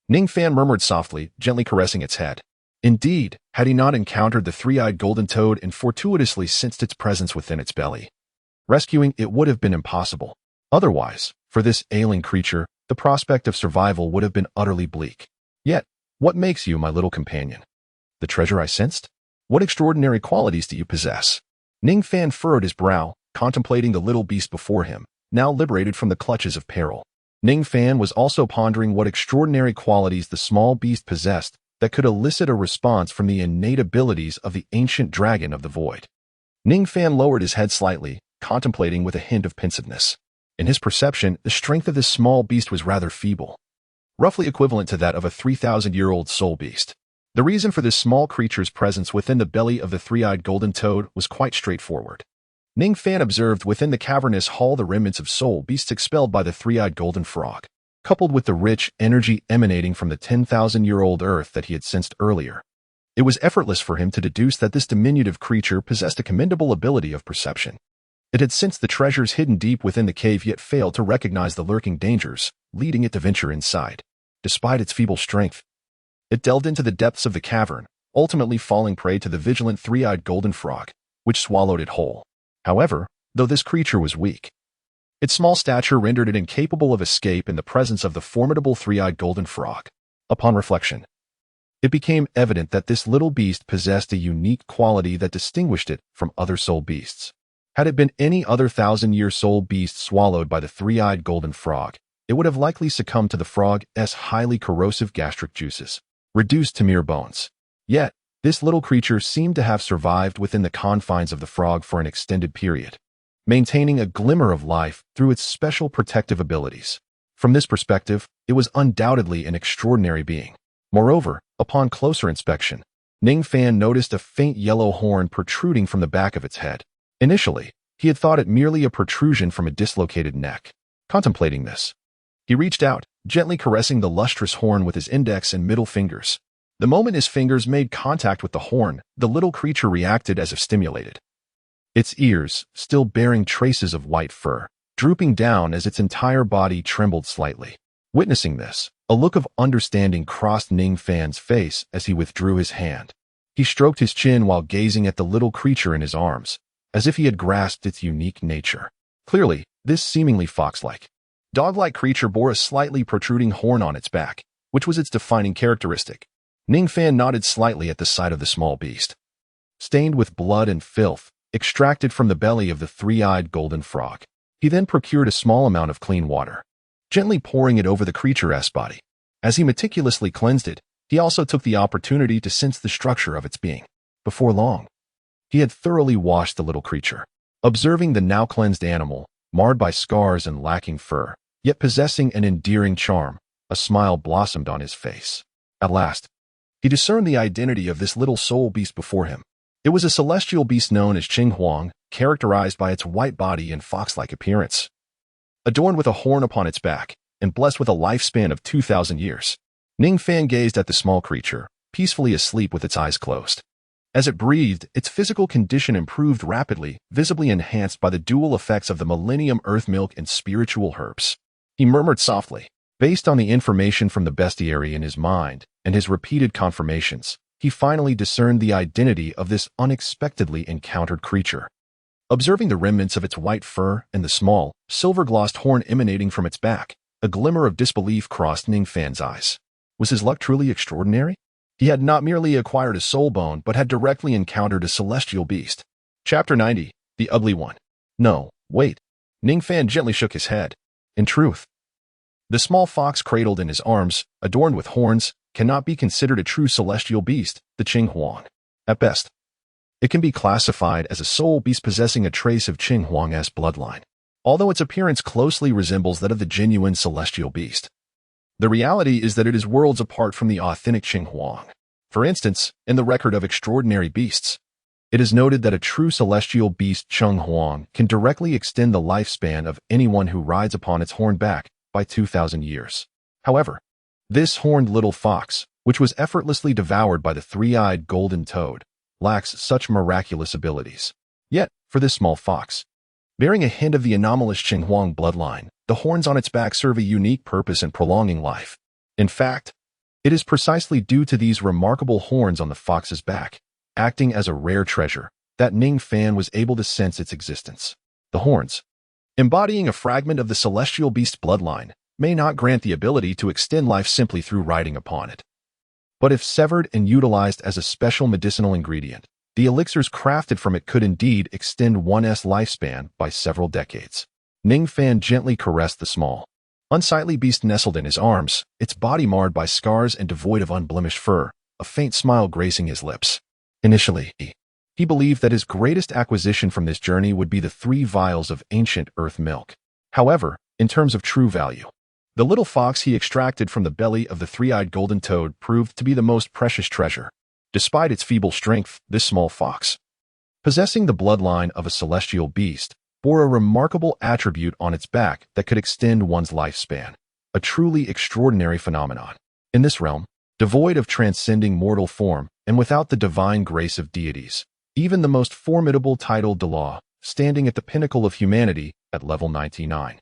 Ning Fan murmured softly, gently caressing its head. Indeed, had he not encountered the three-eyed golden toad and fortuitously sensed its presence within its belly, rescuing it would have been impossible. Otherwise, for this ailing creature, the prospect of survival would have been utterly bleak. Yet, what makes you my little companion? The treasure I sensed? What extraordinary qualities do you possess? Ning Fan furrowed his brow, contemplating the little beast before him, now liberated from the clutches of peril. Ning Fan was also pondering what extraordinary qualities the small beast possessed that could elicit a response from the innate abilities of the ancient dragon of the void. Ning Fan lowered his head slightly, contemplating with a hint of pensiveness. In his perception, the strength of this small beast was rather feeble, roughly equivalent to that of a 3,000-year-old soul beast. The reason for this small creature's presence within the belly of the three-eyed golden toad was quite straightforward. Ning Fan observed within the cavernous hall the remnants of soul beasts expelled by the three-eyed golden frog, coupled with the rich energy emanating from the 10,000-year-old earth that he had sensed earlier. It was effortless for him to deduce that this diminutive creature possessed a commendable ability of perception. It had sensed the treasures hidden deep within the cave yet failed to recognize the lurking dangers, leading it to venture inside. Despite its feeble strength, it delved into the depths of the cavern, ultimately falling prey to the vigilant three-eyed golden frog, which swallowed it whole. However, though this creature was weak, its small stature rendered it incapable of escape in the presence of the formidable three-eyed golden frog. Upon reflection, it became evident that this little beast possessed a unique quality that distinguished it from other soul beasts. Had it been any other 1,000-year soul beast swallowed by the three-eyed golden frog, it would have likely succumbed to the frog's highly corrosive gastric juices, reduced to mere bones. Yet, this little creature seemed to have survived within the confines of the frog for an extended period, maintaining a glimmer of life through its special protective abilities. From this perspective, it was undoubtedly an extraordinary being. Moreover, upon closer inspection, Ning Fan noticed a faint yellow horn protruding from the back of its head. Initially, he had thought it merely a protrusion from a dislocated neck. Contemplating this, he reached out, gently caressing the lustrous horn with his index and middle fingers. The moment his fingers made contact with the horn, the little creature reacted as if stimulated. Its ears, still bearing traces of white fur, drooping down as its entire body trembled slightly. Witnessing this, a look of understanding crossed Ning Fan's face as he withdrew his hand. He stroked his chin while gazing at the little creature in his arms, as if he had grasped its unique nature. Clearly, this seemingly fox-like, dog-like creature bore a slightly protruding horn on its back, which was its defining characteristic. Ning Fan nodded slightly at the sight of the small beast. Stained with blood and filth, extracted from the belly of the three-eyed golden frog. He then procured a small amount of clean water, gently pouring it over the creature's body. As he meticulously cleansed it, he also took the opportunity to sense the structure of its being. Before long, he had thoroughly washed the little creature. Observing the now cleansed animal, marred by scars and lacking fur, yet possessing an endearing charm, a smile blossomed on his face. At last, he discerned the identity of this little soul beast before him. It was a celestial beast known as Qing Huang, characterized by its white body and fox-like appearance. Adorned with a horn upon its back, and blessed with a lifespan of 2,000 years, Ning Fan gazed at the small creature, peacefully asleep with its eyes closed. As it breathed, its physical condition improved rapidly, visibly enhanced by the dual effects of the millennium earth milk and spiritual herbs. He murmured softly. Based on the information from the bestiary in his mind and his repeated confirmations, he finally discerned the identity of this unexpectedly encountered creature. Observing the remnants of its white fur and the small, silver-glossed horn emanating from its back, a glimmer of disbelief crossed Ning Fan's eyes. Was his luck truly extraordinary? He had not merely acquired a soul bone, but had directly encountered a celestial beast. Chapter 90. The Ugly One. No, wait. Ning Fan gently shook his head. In truth, the small fox cradled in his arms, adorned with horns, cannot be considered a true celestial beast, the Qing Huang. At best, it can be classified as a soul beast possessing a trace of Qing Huang's bloodline, although its appearance closely resembles that of the genuine celestial beast. The reality is that it is worlds apart from the authentic Qing Huang. For instance, in the record of extraordinary beasts, it is noted that a true celestial beast Qing Huang can directly extend the lifespan of anyone who rides upon its horned back by 2,000 years. However, this horned little fox, which was effortlessly devoured by the three-eyed golden toad, lacks such miraculous abilities. Yet, for this small fox, bearing a hint of the anomalous Qing Huang bloodline, the horns on its back serve a unique purpose in prolonging life. In fact, it is precisely due to these remarkable horns on the fox's back, acting as a rare treasure, that Ning Fan was able to sense its existence. The horns, embodying a fragment of the celestial beast bloodline, may not grant the ability to extend life simply through riding upon it. But if severed and utilized as a special medicinal ingredient, the elixirs crafted from it could indeed extend one's lifespan by several decades. Ning Fan gently caressed the small, unsightly beast nestled in his arms, its body marred by scars and devoid of unblemished fur, a faint smile gracing his lips. Initially, he believed that his greatest acquisition from this journey would be the 3 vials of ancient earth milk. However, in terms of true value, the little fox he extracted from the belly of the three-eyed golden toad proved to be the most precious treasure. Despite its feeble strength, this small fox, possessing the bloodline of a celestial beast, bore a remarkable attribute on its back that could extend one's lifespan, a truly extraordinary phenomenon. In this realm, devoid of transcending mortal form and without the divine grace of deities, even the most formidable title Douluo, standing at the pinnacle of humanity at level 99,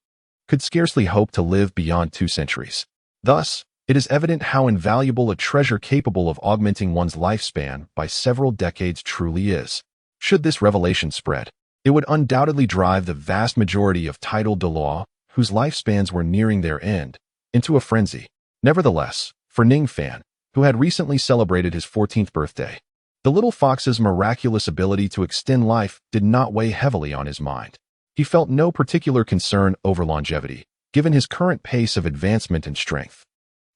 could scarcely hope to live beyond 2 centuries. Thus, it is evident how invaluable a treasure capable of augmenting one's lifespan by several decades truly is. Should this revelation spread, it would undoubtedly drive the vast majority of titled Douluo, whose lifespans were nearing their end, into a frenzy. Nevertheless, for Ning Fan, who had recently celebrated his 14th birthday, the little fox's miraculous ability to extend life did not weigh heavily on his mind. He felt no particular concern over longevity, given his current pace of advancement and strength.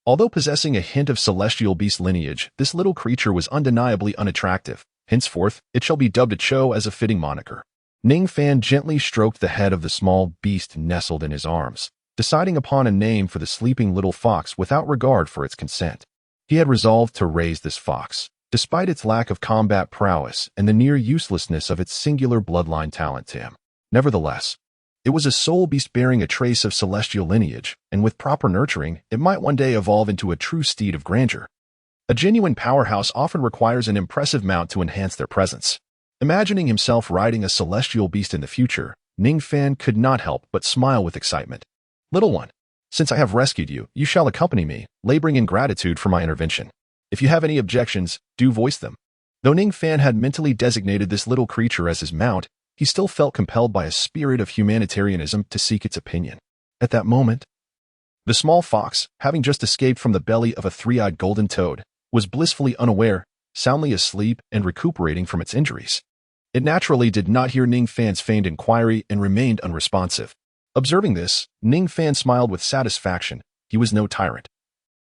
Although possessing a hint of celestial beast lineage, this little creature was undeniably unattractive. Henceforth, it shall be dubbed a Cho as a fitting moniker. Ning Fan gently stroked the head of the small beast nestled in his arms, deciding upon a name for the sleeping little fox without regard for its consent. He had resolved to raise this fox, despite its lack of combat prowess and the near uselessness of its singular bloodline talent to him. Nevertheless, It was a soul beast bearing a trace of celestial lineage, and with proper nurturing, it might one day evolve into a true steed of grandeur. A genuine powerhouse often requires an impressive mount to enhance their presence. Imagining himself riding a celestial beast in the future, Ning Fan could not help but smile with excitement. Little one, since I have rescued you, you shall accompany me, laboring in gratitude for my intervention. If you have any objections, do voice them. Though Ning Fan had mentally designated this little creature as his mount, he still felt compelled by a spirit of humanitarianism to seek its opinion. At that moment, the small fox, having just escaped from the belly of a three-eyed golden toad, was blissfully unaware, soundly asleep and recuperating from its injuries. It naturally did not hear Ning Fan's feigned inquiry and remained unresponsive. Observing this, Ning Fan smiled with satisfaction. He was no tyrant.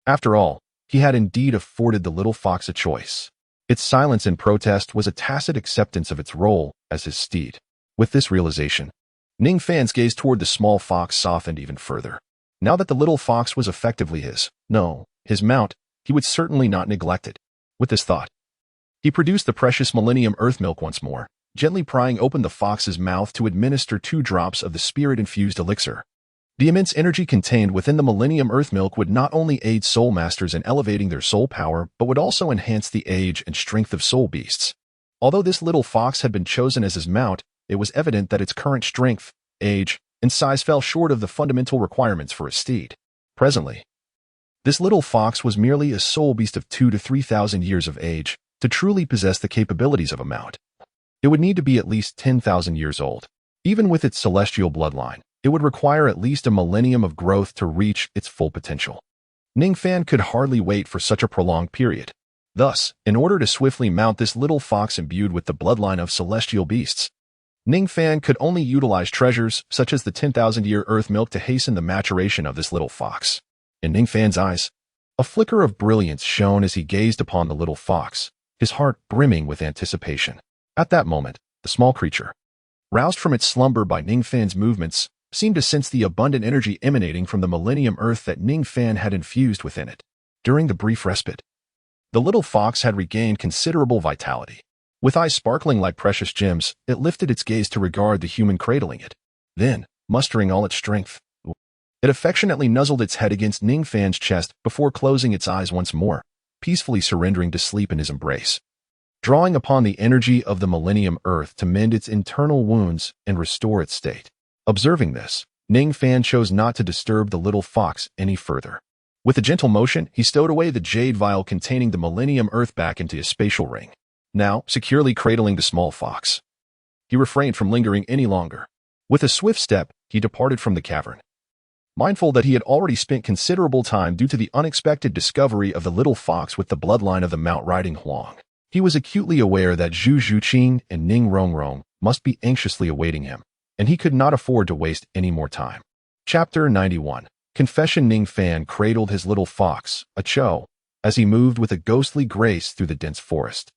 After all, he had indeed afforded the little fox a choice. Its silence in protest was a tacit acceptance of its role as his steed. With this realization, Ning Fan's gaze toward the small fox softened even further. Now that the little fox was effectively his mount, he would certainly not neglect it. With this thought, he produced the precious Millennium Earth Milk once more, gently prying open the fox's mouth to administer 2 drops of the spirit-infused elixir. The immense energy contained within the Millennium Earth Milk would not only aid soul masters in elevating their soul power, but would also enhance the age and strength of soul beasts. Although this little fox had been chosen as his mount, it was evident that its current strength, age, and size fell short of the fundamental requirements for a steed. Presently, this little fox was merely a soul beast of 2,000 to 3,000 years of age to truly possess the capabilities of a mount. It would need to be at least 10,000 years old. Even with its celestial bloodline, it would require at least a millennium of growth to reach its full potential. Ning Fan could hardly wait for such a prolonged period. Thus, in order to swiftly mount this little fox imbued with the bloodline of celestial beasts, Ning Fan could only utilize treasures such as the 10,000-year earth milk to hasten the maturation of this little fox. In Ning Fan's eyes, a flicker of brilliance shone as he gazed upon the little fox, his heart brimming with anticipation. At that moment, the small creature, roused from its slumber by Ning Fan's movements, seemed to sense the abundant energy emanating from the Millennium Earth that Ning Fan had infused within it. During the brief respite, the little fox had regained considerable vitality. With eyes sparkling like precious gems, it lifted its gaze to regard the human cradling it. Then, mustering all its strength, it affectionately nuzzled its head against Ning Fan's chest before closing its eyes once more, peacefully surrendering to sleep in his embrace. Drawing upon the energy of the Millennium Earth to mend its internal wounds and restore its state. Observing this, Ning Fan chose not to disturb the little fox any further. With a gentle motion, he stowed away the jade vial containing the Millennium Earth back into his spatial ring. Now, securely cradling the small fox, he refrained from lingering any longer. With a swift step, he departed from the cavern. Mindful that he had already spent considerable time due to the unexpected discovery of the little fox with the bloodline of the Mount Riding Huang, he was acutely aware that Zhu Zhuqing and Ning Rongrong must be anxiously awaiting him, and he could not afford to waste any more time. Chapter 91. Confession. Ning Fan cradled his little fox, a Cho, as he moved with a ghostly grace through the dense forest,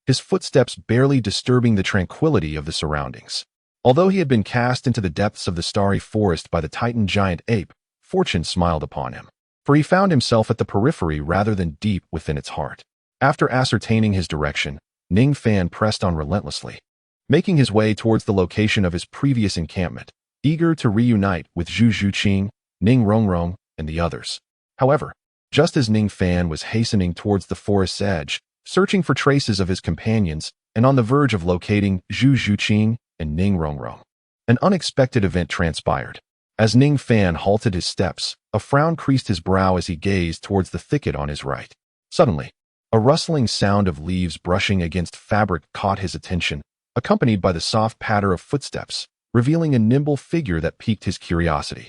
his footsteps barely disturbing the tranquility of the surroundings. Although he had been cast into the depths of the starry forest by the Titan giant ape, fortune smiled upon him, for he found himself at the periphery rather than deep within its heart. After ascertaining his direction, Ning Fan pressed on relentlessly, making his way towards the location of his previous encampment, eager to reunite with Zhu Zhuqing, Ning Rongrong, and the others. However, just as Ning Fan was hastening towards the forest's edge, searching for traces of his companions, and on the verge of locating Zhu Zhuqing and Ning Rongrong, an unexpected event transpired. As Ning Fan halted his steps, a frown creased his brow as he gazed towards the thicket on his right. Suddenly, a rustling sound of leaves brushing against fabric caught his attention, accompanied by the soft patter of footsteps, revealing a nimble figure that piqued his curiosity.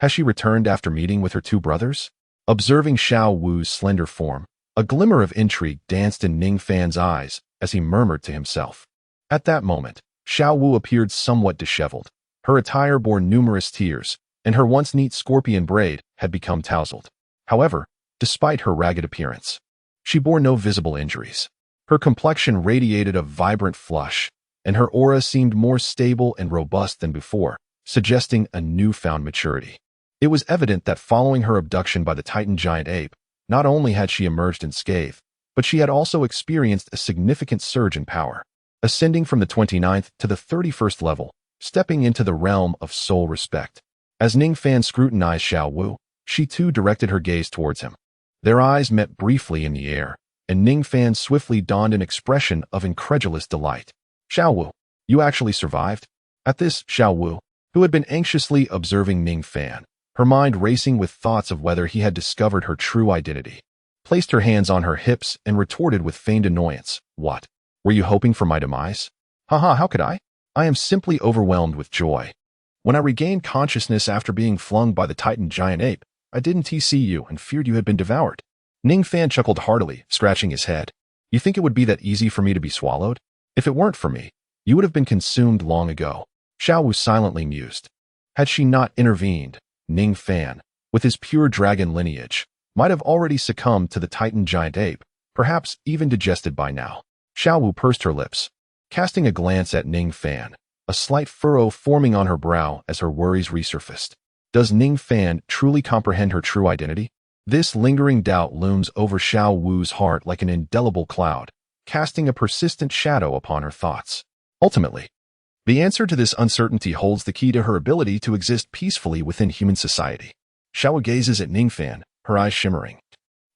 Has she returned after meeting with her 2 brothers? Observing Xiao Wu's slender form, a glimmer of intrigue danced in Ning Fan's eyes as he murmured to himself. At that moment, Xiao Wu appeared somewhat disheveled. Her attire bore numerous tears, and her once neat scorpion braid had become tousled. However, despite her ragged appearance, she bore no visible injuries. Her complexion radiated a vibrant flush, and her aura seemed more stable and robust than before, suggesting a newfound maturity. It was evident that following her abduction by the Titan giant ape, not only had she emerged unscathed, but she had also experienced a significant surge in power, ascending from the 29th to the 31st level, stepping into the realm of soul respect. As Ning Fan scrutinized Xiao Wu, she too directed her gaze towards him. Their eyes met briefly in the air, and Ning Fan swiftly donned an expression of incredulous delight. Xiao Wu, you actually survived? At this, Xiao Wu, who had been anxiously observing Ning Fan, her mind racing with thoughts of whether he had discovered her true identity, placed her hands on her hips and retorted with feigned annoyance, What? Were you hoping for my demise? Haha, how could I? I am simply overwhelmed with joy. When I regained consciousness after being flung by the Titan giant ape, I didn't see you and feared you had been devoured. Ning Fan chuckled heartily, scratching his head. You think it would be that easy for me to be swallowed? If it weren't for me, you would have been consumed long ago. Xiao Wu silently mused. Had she not intervened, Ning Fan, with his pure dragon lineage, might have already succumbed to the Titan giant ape, perhaps even digested by now. Xiao Wu pursed her lips, casting a glance at Ning Fan, a slight furrow forming on her brow as her worries resurfaced. Does Ning Fan truly comprehend her true identity? This lingering doubt looms over Xiao Wu's heart like an indelible cloud, casting a persistent shadow upon her thoughts. Ultimately, the answer to this uncertainty holds the key to her ability to exist peacefully within human society. Xiao Wu gazes at Ning Fan, her eyes shimmering,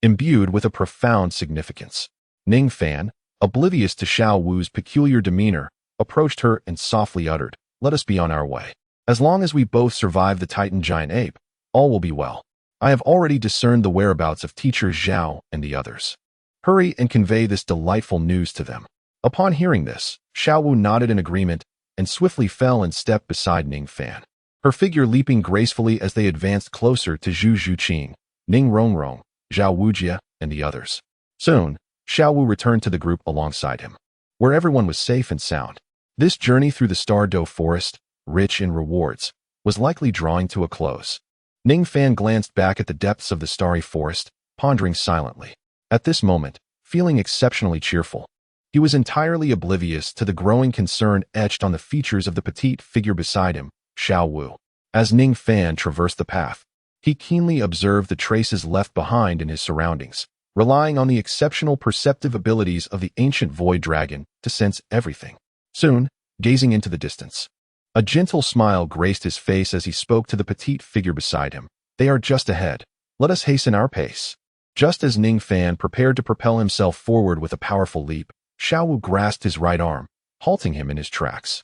imbued with a profound significance. Ning Fan, oblivious to Xiao Wu's peculiar demeanor, approached her and softly uttered, Let us be on our way. As long as we both survive the Titan giant ape, all will be well. I have already discerned the whereabouts of teacher Zhao and the others. Hurry and convey this delightful news to them. Upon hearing this, Xiao Wu nodded in agreement and swiftly fell in step beside Ning Fan, her figure leaping gracefully as they advanced closer to Zhu Zhuqing, Ning Rongrong, Zhao Wujia, and the others. Soon, Xiao Wu returned to the group alongside him, where everyone was safe and sound. This journey through the Star Doe forest, rich in rewards, was likely drawing to a close. Ning Fan glanced back at the depths of the starry forest, pondering silently. At this moment, feeling exceptionally cheerful, he was entirely oblivious to the growing concern etched on the features of the petite figure beside him, Xiao Wu. As Ning Fan traversed the path, he keenly observed the traces left behind in his surroundings, relying on the exceptional perceptive abilities of the ancient void dragon to sense everything. Soon, gazing into the distance, a gentle smile graced his face as he spoke to the petite figure beside him. They are just ahead. Let us hasten our pace. Just as Ning Fan prepared to propel himself forward with a powerful leap, Xiao Wu grasped his right arm, halting him in his tracks.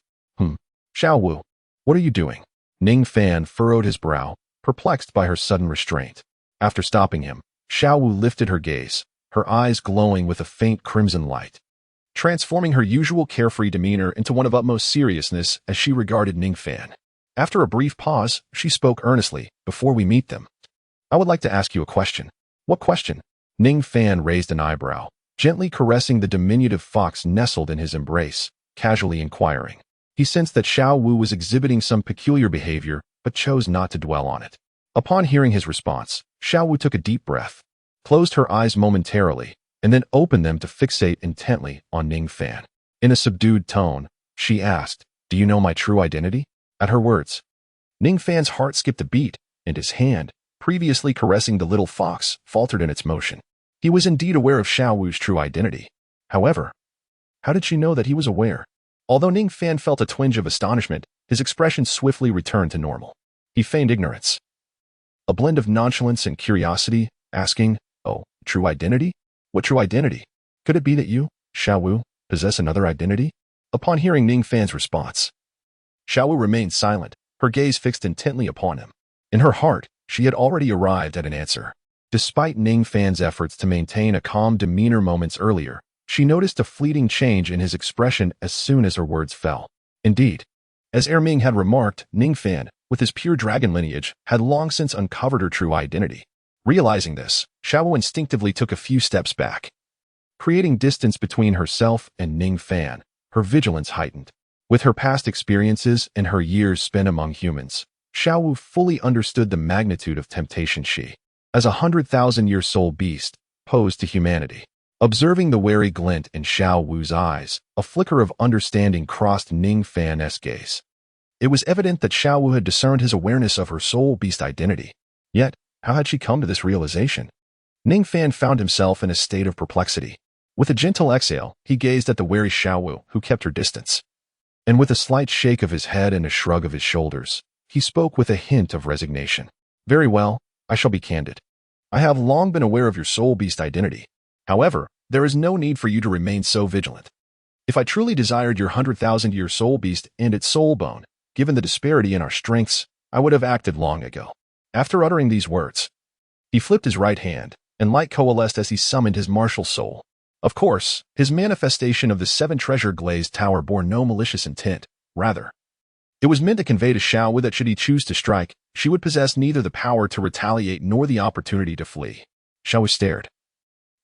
Xiao Wu, what are you doing? Ning Fan furrowed his brow, perplexed by her sudden restraint. After stopping him, Xiao Wu lifted her gaze, her eyes glowing with a faint crimson light, transforming her usual carefree demeanor into one of utmost seriousness as she regarded Ning Fan. After a brief pause, she spoke earnestly, Before we meet them, I would like to ask you a question. What question? Ning Fan raised an eyebrow, gently caressing the diminutive fox nestled in his embrace, casually inquiring. He sensed that Xiao Wu was exhibiting some peculiar behavior, but chose not to dwell on it. Upon hearing his response, Xiao Wu took a deep breath, closed her eyes momentarily, and then opened them to fixate intently on Ning Fan. In a subdued tone, she asked, Do you know my true identity? At her words, Ning Fan's heart skipped a beat, and his hand, previously caressing the little fox, faltered in its motion. He was indeed aware of Xiao Wu's true identity. However, how did she know that he was aware? Although Ning Fan felt a twinge of astonishment, his expression swiftly returned to normal. He feigned ignorance, a blend of nonchalance and curiosity, asking, Oh, true identity? What true identity? Could it be that you, Xiao Wu, possess another identity? Upon hearing Ning Fan's response, Xiao Wu remained silent, her gaze fixed intently upon him. In her heart, she had already arrived at an answer. Despite Ning Fan's efforts to maintain a calm demeanor moments earlier, she noticed a fleeting change in his expression as soon as her words fell. Indeed, as Ming had remarked, Ning Fan, with his pure dragon lineage, had long since uncovered her true identity. Realizing this, Xiao Wu instinctively took a few steps back, creating distance between herself and Ning Fan, her vigilance heightened. With her past experiences and her years spent among humans, Xiao Wu fully understood the magnitude of temptation she, as a 100,000-year soul beast, posed to humanity. Observing the wary glint in Xiao Wu's eyes, a flicker of understanding crossed Ning Fan's gaze. It was evident that Xiao Wu had discerned his awareness of her soul beast identity. Yet, how had she come to this realization? Ning Fan found himself in a state of perplexity. With a gentle exhale, he gazed at the wary Xiao Wu, who kept her distance. And with a slight shake of his head and a shrug of his shoulders, he spoke with a hint of resignation. Very well, I shall be candid. I have long been aware of your soul beast identity. However, there is no need for you to remain so vigilant. If I truly desired your 100,000-year soul beast and its soul bone, given the disparity in our strengths, I would have acted long ago. After uttering these words, he flipped his right hand, and light coalesced as he summoned his martial soul. Of course, his manifestation of the 7-treasure glazed tower bore no malicious intent. Rather, it was meant to convey to Xiaowu that should he choose to strike, she would possess neither the power to retaliate nor the opportunity to flee. Xiaowu stared,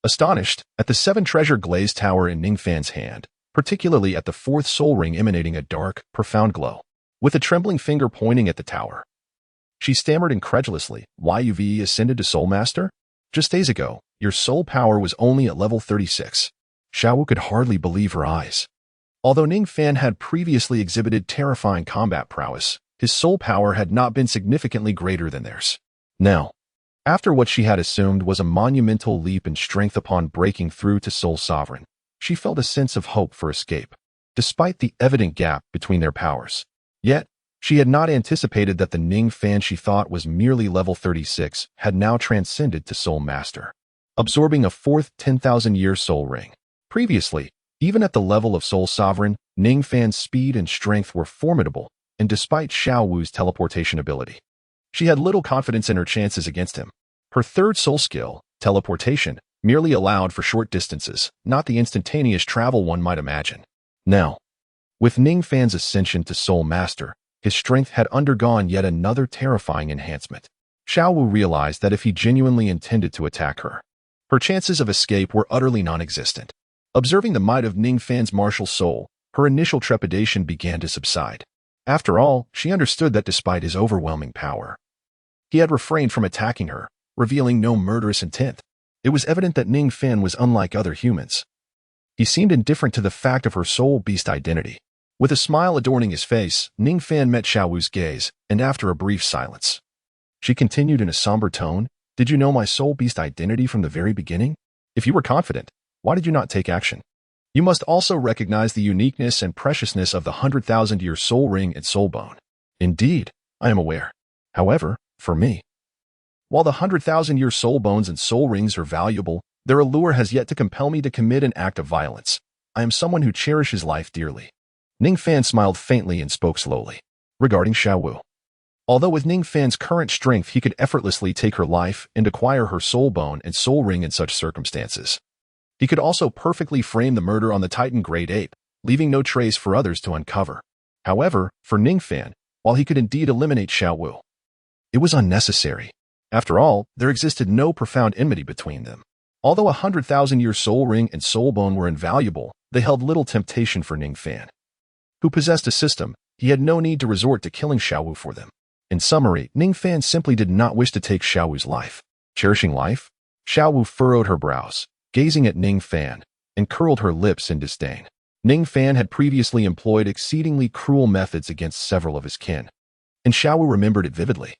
astonished, at the 7-treasure glazed tower in Ning Fan's hand, particularly at the 4th soul ring emanating a dark, profound glow. With a trembling finger pointing at the tower, she stammered incredulously, "You've ascended to Soul Master? Just days ago, your soul power was only at level 36. Xiaowu could hardly believe her eyes. Although Ning Fan had previously exhibited terrifying combat prowess, his soul power had not been significantly greater than theirs. Now, after what she had assumed was a monumental leap in strength upon breaking through to Soul Sovereign, she felt a sense of hope for escape, despite the evident gap between their powers. Yet, she had not anticipated that the Ning Fan she thought was merely level 36 had now transcended to Soul Master, absorbing a 4th 10,000-year soul ring. Previously, even at the level of Soul Sovereign, Ning Fan's speed and strength were formidable, and despite Xiaowu's teleportation ability, she had little confidence in her chances against him. Her 3rd soul skill, teleportation, merely allowed for short distances, not the instantaneous travel one might imagine. Now, with Ning Fan's ascension to Soul Master, his strength had undergone yet another terrifying enhancement. Xiaowu realized that if he genuinely intended to attack her, her chances of escape were utterly non-existent. Observing the might of Ning Fan's martial soul, her initial trepidation began to subside. After all, she understood that despite his overwhelming power, he had refrained from attacking her, revealing no murderous intent. It was evident that Ning Fan was unlike other humans. He seemed indifferent to the fact of her soul beast identity. With a smile adorning his face, Ning Fan met Xiaowu's gaze, and after a brief silence, she continued in a somber tone, "Did you know my soul beast identity from the very beginning? If you were confident, why did you not take action? You must also recognize the uniqueness and preciousness of the 100,000-year soul ring and soul bone. Indeed, I am aware. However, for me, while the 100,000-year soul bones and soul rings are valuable, their allure has yet to compel me to commit an act of violence. I am someone who cherishes life dearly." Ning Fan smiled faintly and spoke slowly. Regarding Xiaowu, although with Ning Fan's current strength he could effortlessly take her life and acquire her soul bone and soul ring in such circumstances, he could also perfectly frame the murder on the Titan Great Ape, leaving no trace for others to uncover. However, for Ning Fan, while he could indeed eliminate Xiaowu, it was unnecessary. After all, there existed no profound enmity between them. Although a 100,000-year soul ring and soul bone were invaluable, they held little temptation for Ning Fan, who possessed a system. He had no need to resort to killing Xiaowu for them. In summary, Ning Fan simply did not wish to take Xiaowu's life. Cherishing life? Xiaowu furrowed her brows, gazing at Ning Fan, and curled her lips in disdain. Ning Fan had previously employed exceedingly cruel methods against several of his kin, and Xiaowu remembered it vividly.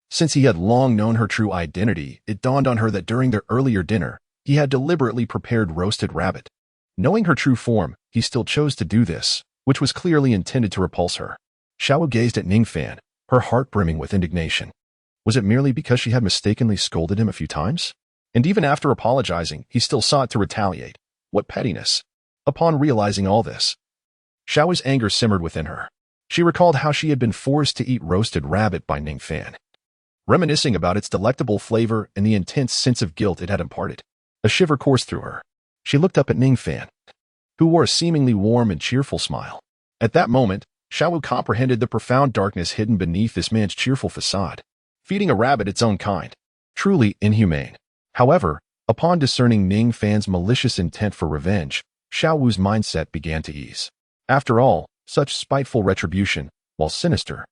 Since he had long known her true identity, it dawned on her that during their earlier dinner, he had deliberately prepared roasted rabbit. Knowing her true form, he still chose to do this, which was clearly intended to repulse her. Xiaowu gazed at Ning Fan, her heart brimming with indignation. Was it merely because she had mistakenly scolded him a few times? And even after apologizing, he still sought to retaliate. What pettiness! Upon realizing all this, Xiaowu's anger simmered within her. She recalled how she had been forced to eat roasted rabbit by Ning Fan, reminiscing about its delectable flavor and the intense sense of guilt it had imparted. A shiver coursed through her. She looked up at Ning Fan, who wore a seemingly warm and cheerful smile. At that moment, Xiaowu comprehended the profound darkness hidden beneath this man's cheerful facade. Feeding a rabbit its own kind. Truly inhumane. However, upon discerning Ning Fan's malicious intent for revenge, Xiaowu's mindset began to ease. After all, such spiteful retribution, while sinister,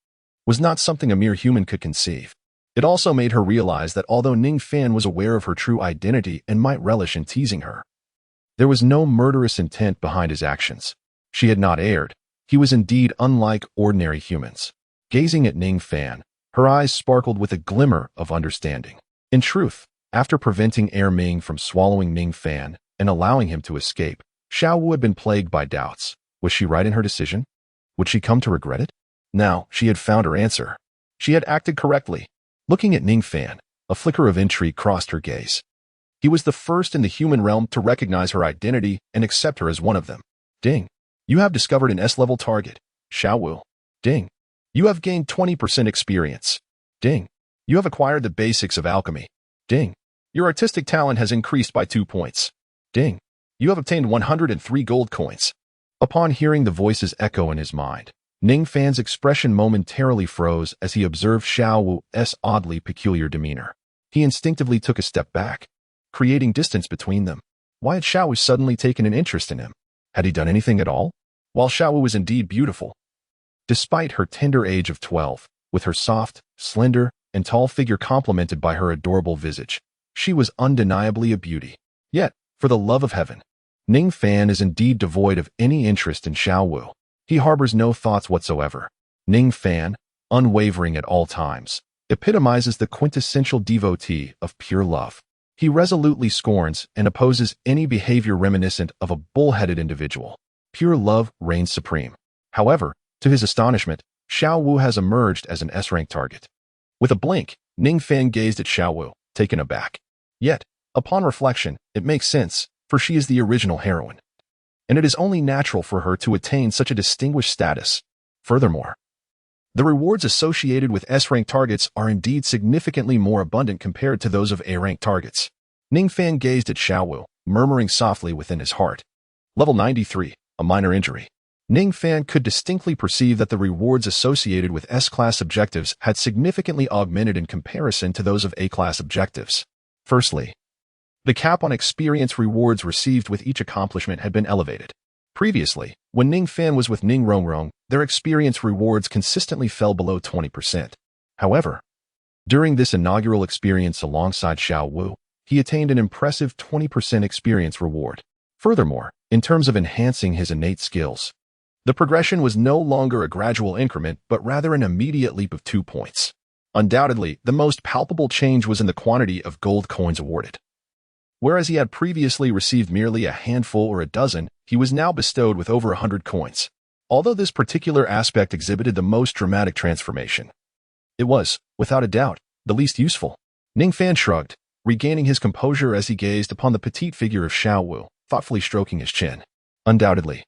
was not something a mere human could conceive. It also made her realize that although Ning Fan was aware of her true identity and might relish in teasing her, there was no murderous intent behind his actions. She had not erred. He was indeed unlike ordinary humans. Gazing at Ning Fan, her eyes sparkled with a glimmer of understanding. In truth, after preventing Ming from swallowing Ning Fan and allowing him to escape, Xiaowu had been plagued by doubts. Was she right in her decision? Would she come to regret it? Now, she had found her answer. She had acted correctly. Looking at Ning Fan, a flicker of intrigue crossed her gaze. He was the first in the human realm to recognize her identity and accept her as one of them. Ding. You have discovered an S-level target. Xiaowu. Ding. You have gained 20% experience. Ding. You have acquired the basics of alchemy. Ding. Your artistic talent has increased by 2 points. Ding. You have obtained 103 gold coins. Upon hearing the voices echo in his mind, Ning Fan's expression momentarily froze as he observed Xiaowu's oddly peculiar demeanor. He instinctively took a step back, creating distance between them. Why had Xiaowu suddenly taken an interest in him? Had he done anything at all? While Xiaowu was indeed beautiful, despite her tender age of 12, with her soft, slender, and tall figure complemented by her adorable visage, she was undeniably a beauty. Yet, for the love of heaven, Ning Fan is indeed devoid of any interest in Xiaowu. He harbors no thoughts whatsoever. Ning Fan, unwavering at all times, epitomizes the quintessential devotee of pure love. He resolutely scorns and opposes any behavior reminiscent of a bull-headed individual. Pure love reigns supreme. However, to his astonishment, Xiaowu has emerged as an S-rank target. With a blink, Ning Fan gazed at Xiaowu, taken aback. Yet, upon reflection, it makes sense, for she is the original heroine, and it is only natural for her to attain such a distinguished status. Furthermore, the rewards associated with S-rank targets are indeed significantly more abundant compared to those of A-rank targets. Ning Fan gazed at Xiaowu, murmuring softly within his heart. Level 93, a minor injury. Ning Fan could distinctly perceive that the rewards associated with S-class objectives had significantly augmented in comparison to those of A-class objectives. Firstly, the cap on experience rewards received with each accomplishment had been elevated. Previously, when Ning Fan was with Ning Rongrong, their experience rewards consistently fell below 20%. However, during this inaugural experience alongside Xiaowu, he attained an impressive 20% experience reward. Furthermore, in terms of enhancing his innate skills, the progression was no longer a gradual increment, but rather an immediate leap of 2 points. Undoubtedly, the most palpable change was in the quantity of gold coins awarded. Whereas he had previously received merely a handful or a dozen, he was now bestowed with over 100 coins. Although this particular aspect exhibited the most dramatic transformation, it was, without a doubt, the least useful. Ning Fan shrugged, regaining his composure as he gazed upon the petite figure of Xiaowu, thoughtfully stroking his chin. Undoubtedly,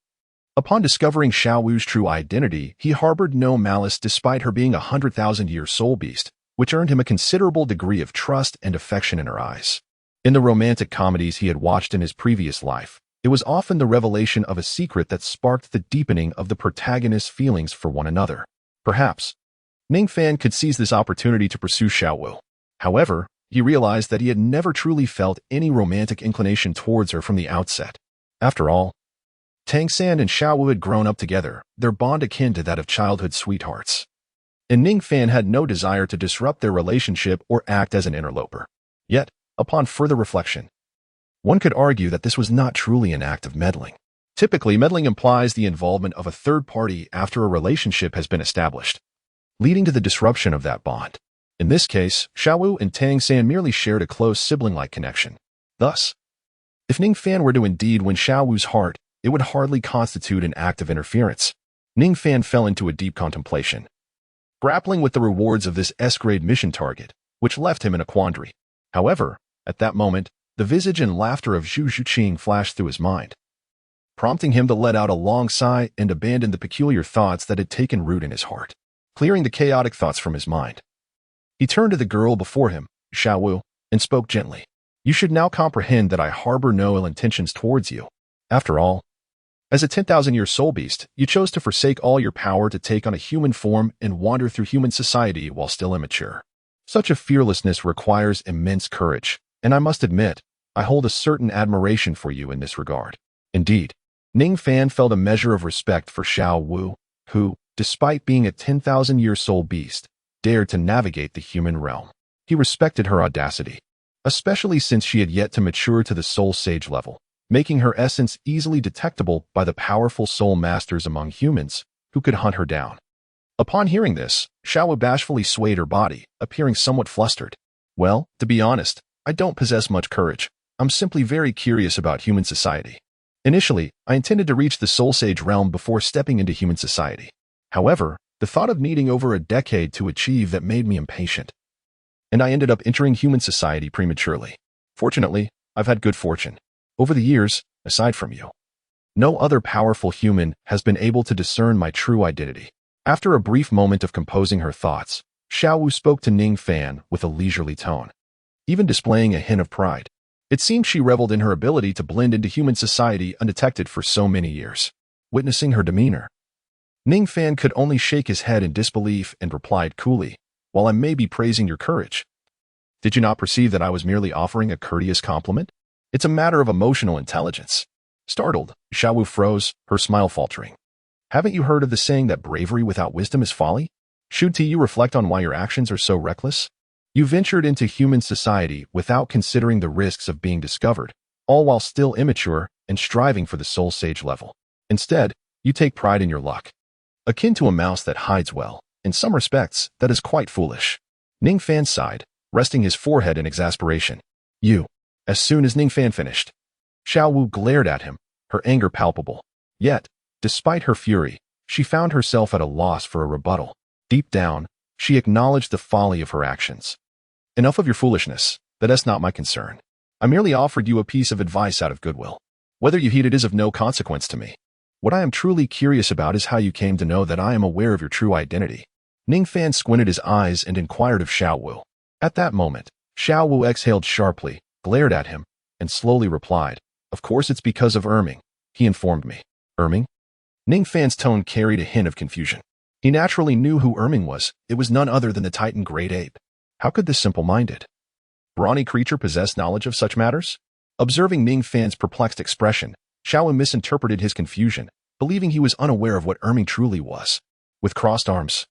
upon discovering Xiaowu's true identity, he harbored no malice despite her being a 100,000-year soul beast, which earned him a considerable degree of trust and affection in her eyes. In the romantic comedies he had watched in his previous life, it was often the revelation of a secret that sparked the deepening of the protagonist's feelings for one another. Perhaps, Ning Fan could seize this opportunity to pursue Xiaowu. However, he realized that he had never truly felt any romantic inclination towards her from the outset. After all, Tang San and Xiaowu had grown up together, their bond akin to that of childhood sweethearts. And Ning Fan had no desire to disrupt their relationship or act as an interloper. Yet, upon further reflection, one could argue that this was not truly an act of meddling. Typically, meddling implies the involvement of a third party after a relationship has been established, leading to the disruption of that bond. In this case, Xiaowu and Tang San merely shared a close sibling-like connection. Thus, if Ning Fan were to indeed win Xiaowu's heart, it would hardly constitute an act of interference. Ning Fan fell into a deep contemplation, grappling with the rewards of this S-grade mission target, which left him in a quandary. However, at that moment, the visage and laughter of Zhu Zhuqing flashed through his mind, prompting him to let out a long sigh and abandon the peculiar thoughts that had taken root in his heart. Clearing the chaotic thoughts from his mind, he turned to the girl before him, Xiaowu, and spoke gently. You should now comprehend that I harbor no ill intentions towards you. After all, as a 10,000-year soul beast, you chose to forsake all your power to take on a human form and wander through human society while still immature. Such a fearlessness requires immense courage, and I must admit, I hold a certain admiration for you in this regard. Indeed, Ning Fan felt a measure of respect for Xiaowu, who, despite being a 10,000-year soul beast, dared to navigate the human realm. He respected her audacity, especially since she had yet to mature to the soul sage level, making her essence easily detectable by the powerful soul masters among humans who could hunt her down. Upon hearing this, Xiaowu bashfully swayed her body, appearing somewhat flustered. Well, to be honest, I don't possess much courage. I'm simply very curious about human society. Initially, I intended to reach the soul sage realm before stepping into human society. However, the thought of needing over a decade to achieve that made me impatient. And I ended up entering human society prematurely. Fortunately, I've had good fortune. Over the years, aside from you, no other powerful human has been able to discern my true identity. After a brief moment of composing her thoughts, Xiaowu spoke to Ning Fan with a leisurely tone, even displaying a hint of pride. It seemed she reveled in her ability to blend into human society undetected for so many years. Witnessing her demeanor, Ning Fan could only shake his head in disbelief and replied coolly, "While I may be praising your courage, did you not perceive that I was merely offering a courteous compliment? It's a matter of emotional intelligence." Startled, Xiaowu froze, her smile faltering. "Haven't you heard of the saying that bravery without wisdom is folly? Should you reflect on why your actions are so reckless? You ventured into human society without considering the risks of being discovered, all while still immature and striving for the soul sage level. Instead, you take pride in your luck. Akin to a mouse that hides well, in some respects, that is quite foolish." Ning Fan sighed, resting his forehead in exasperation. "You." As soon as Ning Fan finished, Xiaowu glared at him, her anger palpable. Yet, despite her fury, she found herself at a loss for a rebuttal. Deep down, she acknowledged the folly of her actions. "Enough of your foolishness, that's not my concern. I merely offered you a piece of advice out of goodwill. Whether you heed it is of no consequence to me. What I am truly curious about is how you came to know that I am aware of your true identity." Ning Fan squinted his eyes and inquired of Xiaowu. At that moment, Xiaowu exhaled sharply, glared at him, and slowly replied, "Of course it's because of Erming. He informed me." "Erming?" Ning Fan's tone carried a hint of confusion. He naturally knew who Erming was. It was none other than the Titan Great Ape. How could this simple-minded, brawny creature possess knowledge of such matters? Observing Ning Fan's perplexed expression, Xiaowu misinterpreted his confusion, believing he was unaware of what Erming truly was. With crossed arms,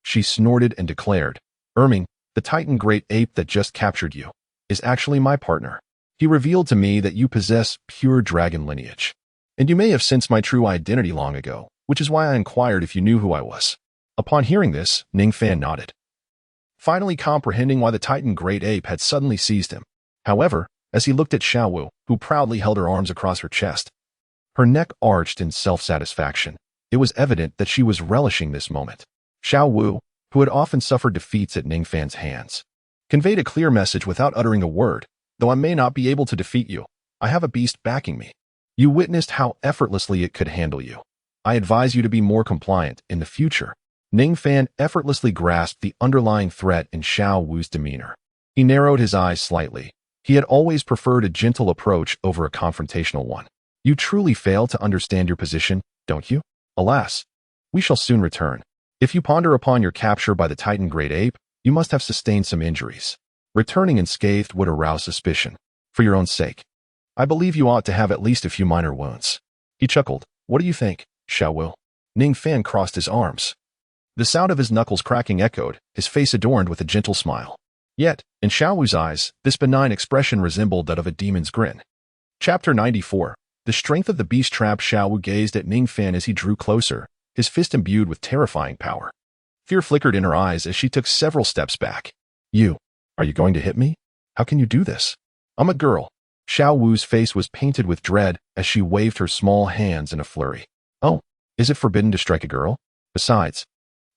she snorted and declared, "Erming, the Titan Great Ape that just captured you, is actually my partner. He revealed to me that you possess pure dragon lineage. And you may have sensed my true identity long ago, which is why I inquired if you knew who I was." Upon hearing this, Ning Fan nodded, finally comprehending why the Titan Great Ape had suddenly seized him. However, as he looked at Xiaowu, who proudly held her arms across her chest, her neck arched in self-satisfaction. It was evident that she was relishing this moment. Xiaowu, who had often suffered defeats at Ning Fan's hands, conveyed a clear message without uttering a word. "Though I may not be able to defeat you, I have a beast backing me. You witnessed how effortlessly it could handle you. I advise you to be more compliant in the future." Ning Fan effortlessly grasped the underlying threat in Xiaowu's demeanor. He narrowed his eyes slightly. He had always preferred a gentle approach over a confrontational one. "You truly fail to understand your position, don't you? Alas, we shall soon return. If you ponder upon your capture by the Titan Great Ape, you must have sustained some injuries. Returning unscathed would arouse suspicion. For your own sake, I believe you ought to have at least a few minor wounds." He chuckled. "What do you think, Xiaowu?" Ning Fan crossed his arms. The sound of his knuckles cracking echoed, his face adorned with a gentle smile. Yet, in Xiaowu's eyes, this benign expression resembled that of a demon's grin. Chapter 94. The strength of the beast trap. Xiaowu gazed at Ning Fan as he drew closer, his fist imbued with terrifying power. Fear flickered in her eyes as she took several steps back. Are you going to hit me? How can you do this? I'm a girl." Xiaowu's face was painted with dread as she waved her small hands in a flurry. "Oh, is it forbidden to strike a girl? Besides,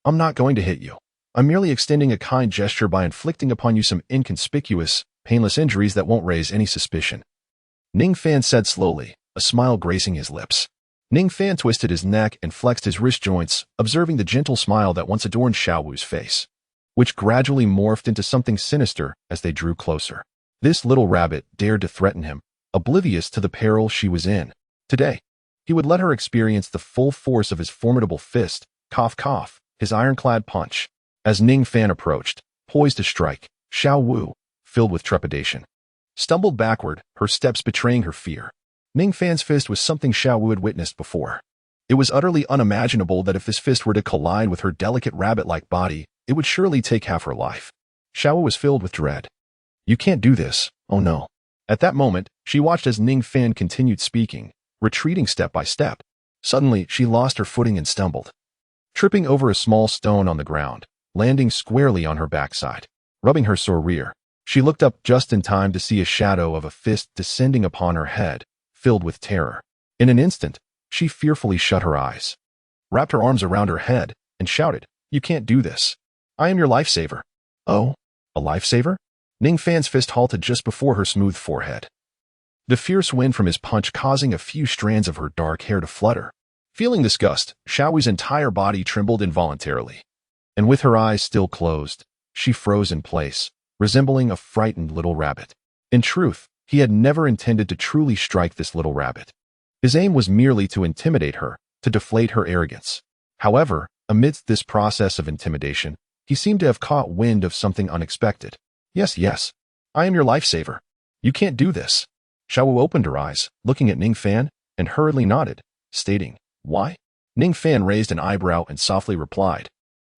I'm not going to hit you. I'm merely extending a kind gesture by inflicting upon you some inconspicuous, painless injuries that won't raise any suspicion." Ning Fan said slowly, a smile gracing his lips. Ning Fan twisted his neck and flexed his wrist joints, observing the gentle smile that once adorned Xiaowu's face, which gradually morphed into something sinister as they drew closer. This little rabbit dared to threaten him, oblivious to the peril she was in. Today, he would let her experience the full force of his formidable fist, cough cough, his ironclad punch. As Ning Fan approached, poised to strike, Xiaowu, filled with trepidation, stumbled backward, her steps betraying her fear. Ning Fan's fist was something Xiaowu had witnessed before. It was utterly unimaginable that if this fist were to collide with her delicate rabbit-like body, it would surely take half her life. Xiaowu was filled with dread. "You can't do this, oh no." At that moment, she watched as Ning Fan continued speaking, retreating step by step. Suddenly, she lost her footing and stumbled, tripping over a small stone on the ground, landing squarely on her backside, rubbing her sore rear. She looked up just in time to see a shadow of a fist descending upon her head, filled with terror. In an instant, she fearfully shut her eyes, wrapped her arms around her head, and shouted, "You can't do this. I am your lifesaver." "Oh, a lifesaver?" Ning Fan's fist halted just before her smooth forehead, the fierce wind from his punch causing a few strands of her dark hair to flutter. Feeling this gust, Xiaowu's entire body trembled involuntarily, and with her eyes still closed, she froze in place, resembling a frightened little rabbit. In truth, he had never intended to truly strike this little rabbit. His aim was merely to intimidate her, to deflate her arrogance. However, amidst this process of intimidation, he seemed to have caught wind of something unexpected. Yes, I am your lifesaver. You can't do this." Xiaowu opened her eyes, looking at Ning Fan, and hurriedly nodded, stating, "Why?" Ning Fan raised an eyebrow and softly replied,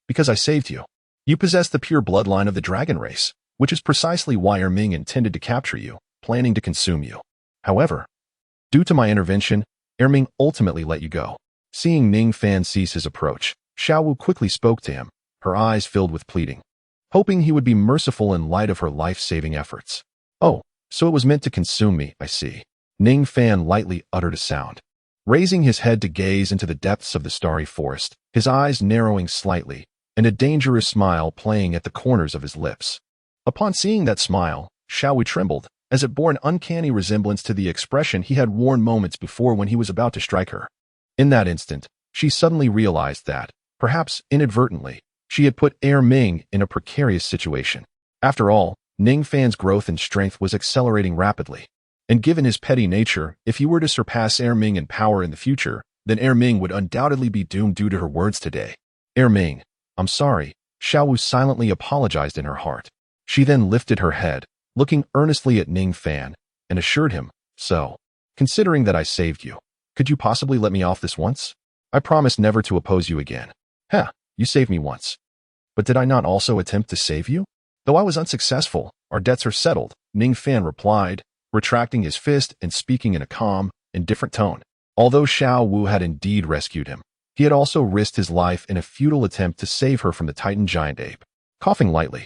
"Because I saved you. You possess the pure bloodline of the dragon race, which is precisely why Erming intended to capture you, planning to consume you. However, due to my intervention, Erming ultimately let you go." Seeing Ning Fan cease his approach, Xiaowu quickly spoke to him, her eyes filled with pleading, hoping he would be merciful in light of her life-saving efforts. "Oh, so it was meant to consume me, I see." Ning Fan lightly uttered a sound, raising his head to gaze into the depths of the starry forest, his eyes narrowing slightly, and a dangerous smile playing at the corners of his lips. Upon seeing that smile, Xiaowu trembled, as it bore an uncanny resemblance to the expression he had worn moments before when he was about to strike her. In that instant, she suddenly realized that, perhaps inadvertently, she had put Erming in a precarious situation. After all, Ning Fan's growth and strength was accelerating rapidly, and given his petty nature, if he were to surpass Erming in power in the future, then Erming would undoubtedly be doomed due to her words today. "Erming, I'm sorry," Xiaowu silently apologized in her heart. She then lifted her head, looking earnestly at Ning Fan, and assured him, "So, considering that I saved you, could you possibly let me off this once? I promise never to oppose you again." You saved me once. But did I not also attempt to save you?" "Though I was unsuccessful, our debts are settled," Ning Fan replied, retracting his fist and speaking in a calm, indifferent tone. Although Xiaowu had indeed rescued him, he had also risked his life in a futile attempt to save her from the Titan giant ape. Coughing lightly,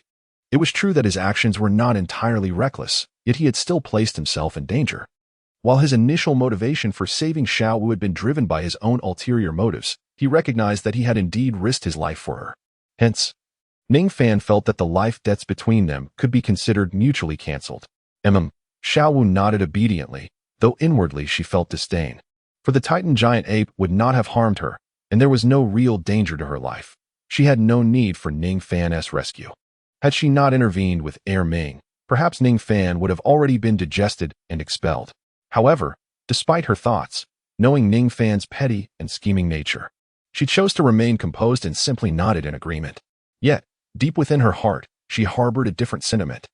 it was true that his actions were not entirely reckless, yet he had still placed himself in danger. While his initial motivation for saving Xiaowu had been driven by his own ulterior motives, he recognized that he had indeed risked his life for her. Hence, Ning Fan felt that the life debts between them could be considered mutually cancelled. Xiaowu nodded obediently, though inwardly she felt disdain. For the Titan giant ape would not have harmed her, and there was no real danger to her life. She had no need for Ning Fan's rescue. Had she not intervened with Erming, perhaps Ning Fan would have already been digested and expelled. However, despite her thoughts, knowing Ning Fan's petty and scheming nature, she chose to remain composed and simply nodded in agreement. Yet, deep within her heart, she harbored a different sentiment.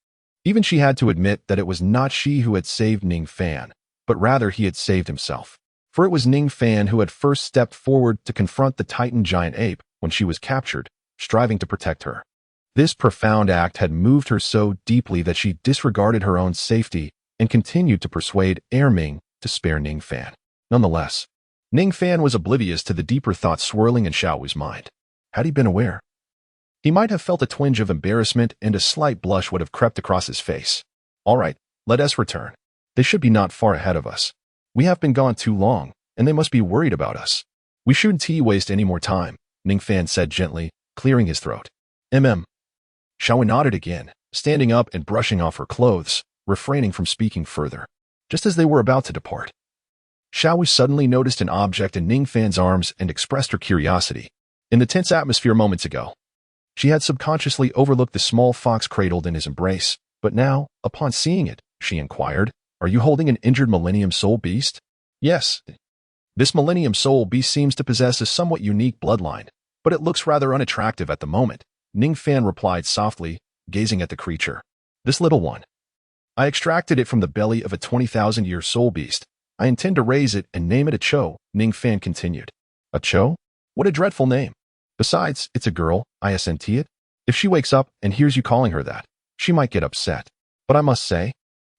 Even she had to admit that it was not she who had saved Ning Fan, but rather he had saved himself. For it was Ning Fan who had first stepped forward to confront the Titan giant ape when she was captured, striving to protect her. This profound act had moved her so deeply that she disregarded her own safety and continued to persuade Erming to spare Ning Fan. Nonetheless, Ning Fan was oblivious to the deeper thoughts swirling in Xiaowu's mind. Had he been aware, he might have felt a twinge of embarrassment, and a slight blush would have crept across his face. "All right, let us return. They should be not far ahead of us. We have been gone too long, and they must be worried about us. We shouldn't waste any more time," Ning Fan said gently, clearing his throat. Xiaowu nodded again, standing up and brushing off her clothes, refraining from speaking further. Just as they were about to depart, Xiaowu suddenly noticed an object in Ning Fan's arms and expressed her curiosity. In the tense atmosphere moments ago, she had subconsciously overlooked the small fox cradled in his embrace, but now, upon seeing it, she inquired, "Are you holding an injured Millennium Soul Beast?" "Yes. This Millennium Soul Beast seems to possess a somewhat unique bloodline, but it looks rather unattractive at the moment," Ning Fan replied softly, gazing at the creature. "This little one. I extracted it from the belly of a 20,000-year soul beast. I intend to raise it and name it a Cho," Ning Fan continued. "A Cho? What a dreadful name. Besides, it's a girl, I assent it. If she wakes up and hears you calling her that, she might get upset. But I must say,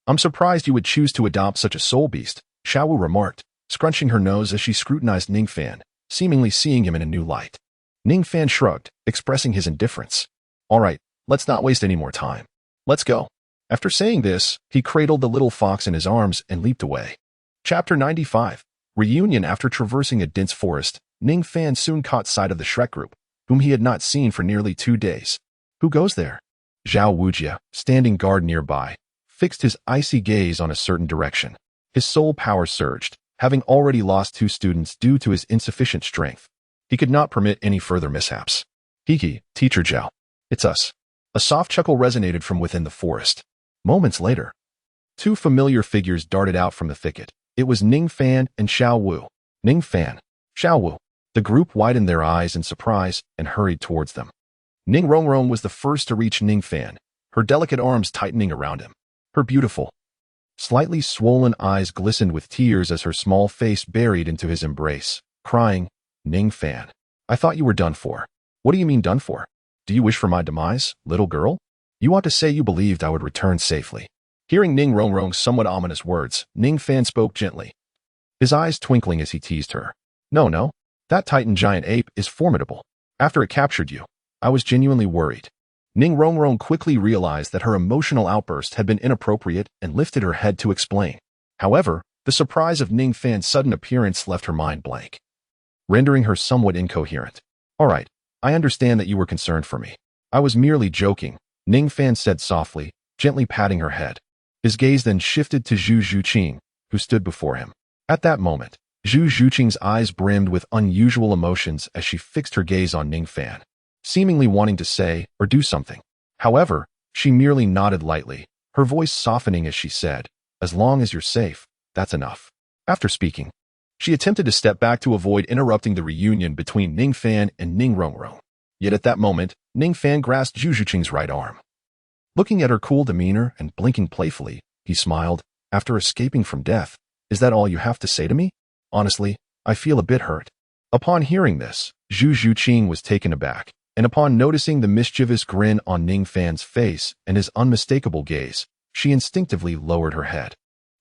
I'm surprised you would choose to adopt such a soul beast," Xiaowu remarked, scrunching her nose as she scrutinized Ning Fan, seemingly seeing him in a new light. Ning Fan shrugged, expressing his indifference. "All right, let's not waste any more time. Let's go." After saying this, he cradled the little fox in his arms and leaped away. Chapter 95. Reunion. After traversing a dense forest, Ning Fan soon caught sight of the Shrek group, who whom he had not seen for nearly 2 days. Who goes there? Zhao Wujie, standing guard nearby, fixed his icy gaze on a certain direction. His soul power surged, having already lost 2 students due to his insufficient strength. He could not permit any further mishaps. Hiki, Teacher Zhao. It's us. A soft chuckle resonated from within the forest. Moments later, 2 familiar figures darted out from the thicket. It was Ning Fan and Xiao Wu. Ning Fan, Xiao Wu. The group widened their eyes in surprise and hurried towards them. Ning Rongrong was the first to reach Ning Fan, her delicate arms tightening around him. Her beautiful, slightly swollen eyes glistened with tears as her small face buried into his embrace, crying, Ning Fan, I thought you were done for. What do you mean done for? Do you wish for my demise, little girl? You ought to say you believed I would return safely. Hearing Ning Rongrong's somewhat ominous words, Ning Fan spoke gently, his eyes twinkling as he teased her. No. That Titan giant ape is formidable. After it captured you, I was genuinely worried. Ning Rongrong quickly realized that her emotional outburst had been inappropriate and lifted her head to explain. However, the surprise of Ning Fan's sudden appearance left her mind blank, rendering her somewhat incoherent. All right, I understand that you were concerned for me. I was merely joking, Ning Fan said softly, gently patting her head. His gaze then shifted to Zhu Zhuqing, who stood before him. At that moment, Zhu Zhuqing's eyes brimmed with unusual emotions as she fixed her gaze on Ning Fan, seemingly wanting to say or do something. However, she merely nodded lightly, her voice softening as she said, as long as you're safe, that's enough. After speaking, she attempted to step back to avoid interrupting the reunion between Ning Fan and Ning Rongrong. Yet at that moment, Ning Fan grasped Zhu Zhuqing's right arm. Looking at her cool demeanor and blinking playfully, he smiled. After escaping from death, is that all you have to say to me? Honestly, I feel a bit hurt. Upon hearing this, Zhu Zhuqing was taken aback, and upon noticing the mischievous grin on Ning Fan's face and his unmistakable gaze, she instinctively lowered her head,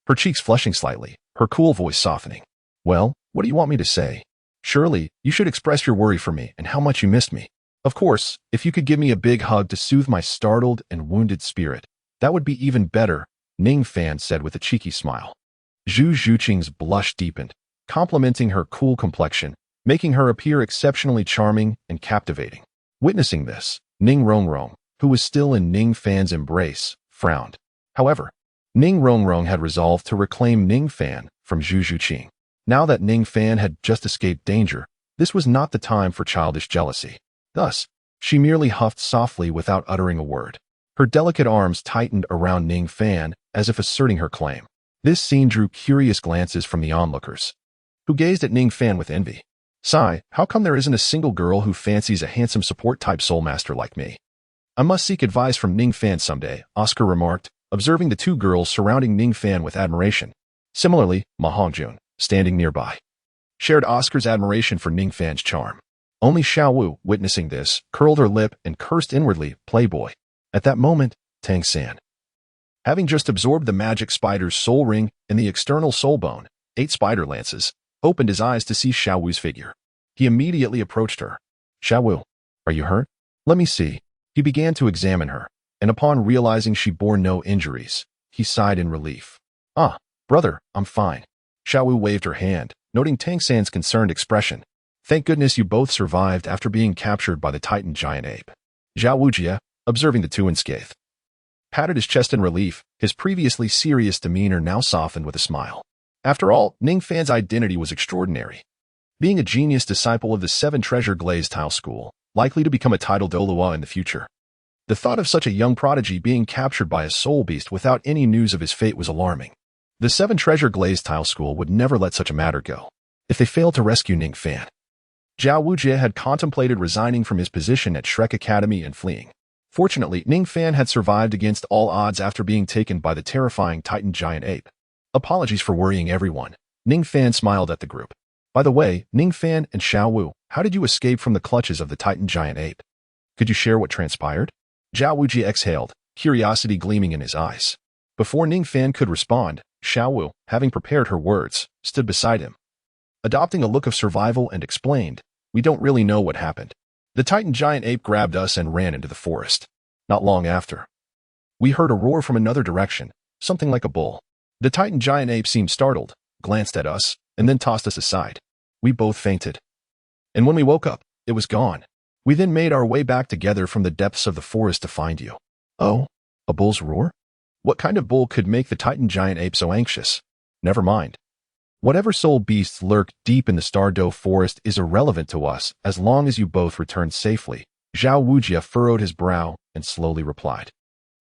her cheeks flushing slightly, her cool voice softening. Well, what do you want me to say? Surely, you should express your worry for me and how much you missed me. Of course, if you could give me a big hug to soothe my startled and wounded spirit, that would be even better, Ning Fan said with a cheeky smile. Zhu Zhuqing's blush deepened, complimenting her cool complexion, making her appear exceptionally charming and captivating. Witnessing this, Ning Rongrong, who was still in Ning Fan's embrace, frowned. However, Ning Rongrong had resolved to reclaim Ning Fan from Zhu Zhuqing. Now that Ning Fan had just escaped danger, this was not the time for childish jealousy. Thus, she merely huffed softly without uttering a word. Her delicate arms tightened around Ning Fan as if asserting her claim. This scene drew curious glances from the onlookers, who gazed at Ning Fan with envy. Sigh, how come there isn't a single girl who fancies a handsome support-type soulmaster like me? I must seek advice from Ning Fan someday, Oscar remarked, observing the 2 girls surrounding Ning Fan with admiration. Similarly, Ma Hongjun, standing nearby, shared Oscar's admiration for Ning Fan's charm. Only Xiao Wu, witnessing this, curled her lip and cursed inwardly, playboy. At that moment, Tang San, having just absorbed the magic spider's soul ring and the external soul bone, 8 spider lances, opened his eyes to see Xiao Wu's figure. He immediately approached her. Xiao Wu, are you hurt? Let me see. He began to examine her, and upon realizing she bore no injuries, he sighed in relief. Ah, brother, I'm fine. Xiao Wu waved her hand, noting Tang San's concerned expression. Thank goodness you both survived after being captured by the Titan giant ape. Zhao Wujie, observing the 2 unscathed, patted his chest in relief, his previously serious demeanor now softened with a smile. After all, Ning Fan's identity was extraordinary. Being a genius disciple of the 7 Treasure Glazed Tile School, likely to become a title Douluo in the future. The thought of such a young prodigy being captured by a soul beast without any news of his fate was alarming. The 7 Treasure Glazed Tile School would never let such a matter go. If they failed to rescue Ning Fan, Zhao Wujie had contemplated resigning from his position at Shrek Academy and fleeing. Fortunately, Ning Fan had survived against all odds after being taken by the terrifying Titan giant ape. Apologies for worrying everyone. Ning Fan smiled at the group. By the way, Ning Fan and Xiao Wu, how did you escape from the clutches of the Titan giant ape? Could you share what transpired? Zhao Wujie exhaled, curiosity gleaming in his eyes. Before Ning Fan could respond, Xiao Wu, having prepared her words, stood beside him, adopting a look of survival and explained, we don't really know what happened. The Titan giant ape grabbed us and ran into the forest. Not long after, we heard a roar from another direction, something like a bull. The Titan giant ape seemed startled, glanced at us, and then tossed us aside. We both fainted. And when we woke up, it was gone. We then made our way back together from the depths of the forest to find you. Oh, a bull's roar? What kind of bull could make the Titan giant ape so anxious? Never mind. Whatever soul beasts lurk deep in the Stardow forest is irrelevant to us as long as you both return safely. Zhao Wujia furrowed his brow and slowly replied.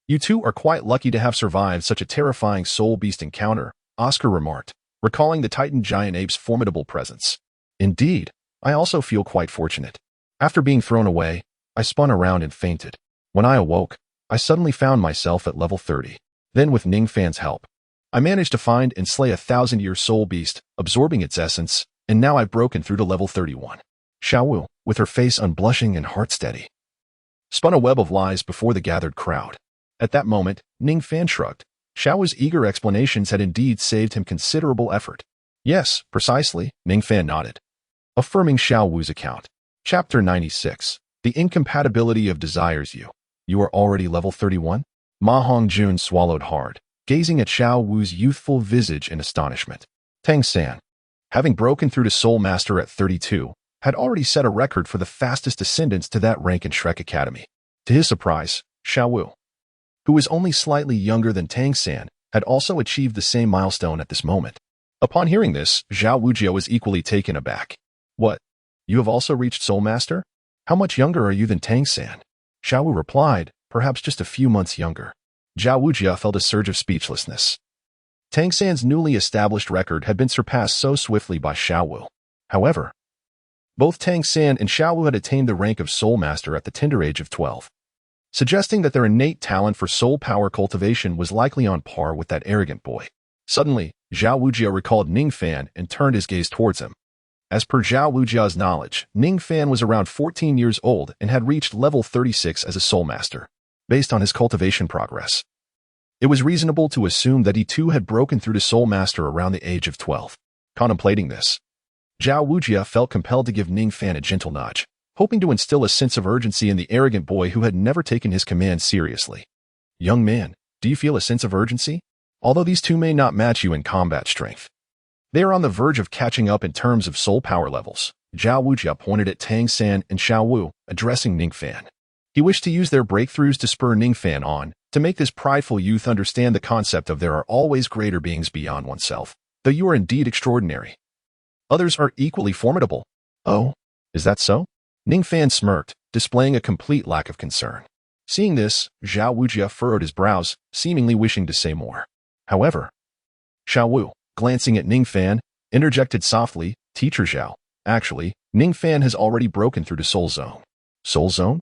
You two are quite lucky to have survived such a terrifying soul beast encounter, Oscar remarked, recalling the Titan giant ape's formidable presence. Indeed, I also feel quite fortunate. After being thrown away, I spun around and fainted. When I awoke, I suddenly found myself at level 30. Then with Ning Fan's help, I managed to find and slay a 1,000-year soul beast, absorbing its essence, and now I've broken through to level 31. Xiaowu, with her face unblushing and heart steady, spun a web of lies before the gathered crowd. At that moment, Ning Fan shrugged. Xiaowu's eager explanations had indeed saved him considerable effort. Yes, precisely, Ning Fan nodded, affirming Xiaowu's account. Chapter 96. The Incompatibility of Desires. You are already level 31? Ma Hongjun swallowed hard, gazing at Xiaowu's youthful visage in astonishment. Tang San, having broken through to Soul Master at 32, had already set a record for the fastest ascendance to that rank in Shrek Academy. To his surprise, Xiaowu, who was only slightly younger than Tang San, had also achieved the same milestone at this moment. Upon hearing this, Zhao Wujia was equally taken aback. What? You have also reached Soul Master? How much younger are you than Tang San? Xiaowu replied, perhaps just a few months younger. Zhao Wujia felt a surge of speechlessness. Tang San's newly established record had been surpassed so swiftly by Xiaowu. However, both Tang San and Xiaowu had attained the rank of Soul Master at the tender age of 12, suggesting that their innate talent for soul power cultivation was likely on par with that arrogant boy. Suddenly, Zhao Wujia recalled Ning Fan and turned his gaze towards him. As per Zhao Wujia's knowledge, Ning Fan was around 14 years old and had reached level 36 as a Soul Master. Based on his cultivation progress, it was reasonable to assume that he too had broken through to Soul Master around the age of 12. Contemplating this, Zhao Wujia felt compelled to give Ning Fan a gentle nudge, hoping to instill a sense of urgency in the arrogant boy who had never taken his command seriously. Young man, do you feel a sense of urgency? Although these two may not match you in combat strength, they are on the verge of catching up in terms of soul power levels. Zhao Wujia pointed at Tang San and Xiaowu, addressing Ning Fan. He wished to use their breakthroughs to spur Ning Fan on, to make this prideful youth understand the concept of there are always greater beings beyond oneself. Though you are indeed extraordinary, others are equally formidable. Oh, is that so? Ning Fan smirked, displaying a complete lack of concern. Seeing this, Zhao Wujia furrowed his brows, seemingly wishing to say more. However, Xiaowu, glancing at Ning Fan, interjected softly, Teacher Zhao, actually, Ning Fan has already broken through to Soul Zone. Soul Zone?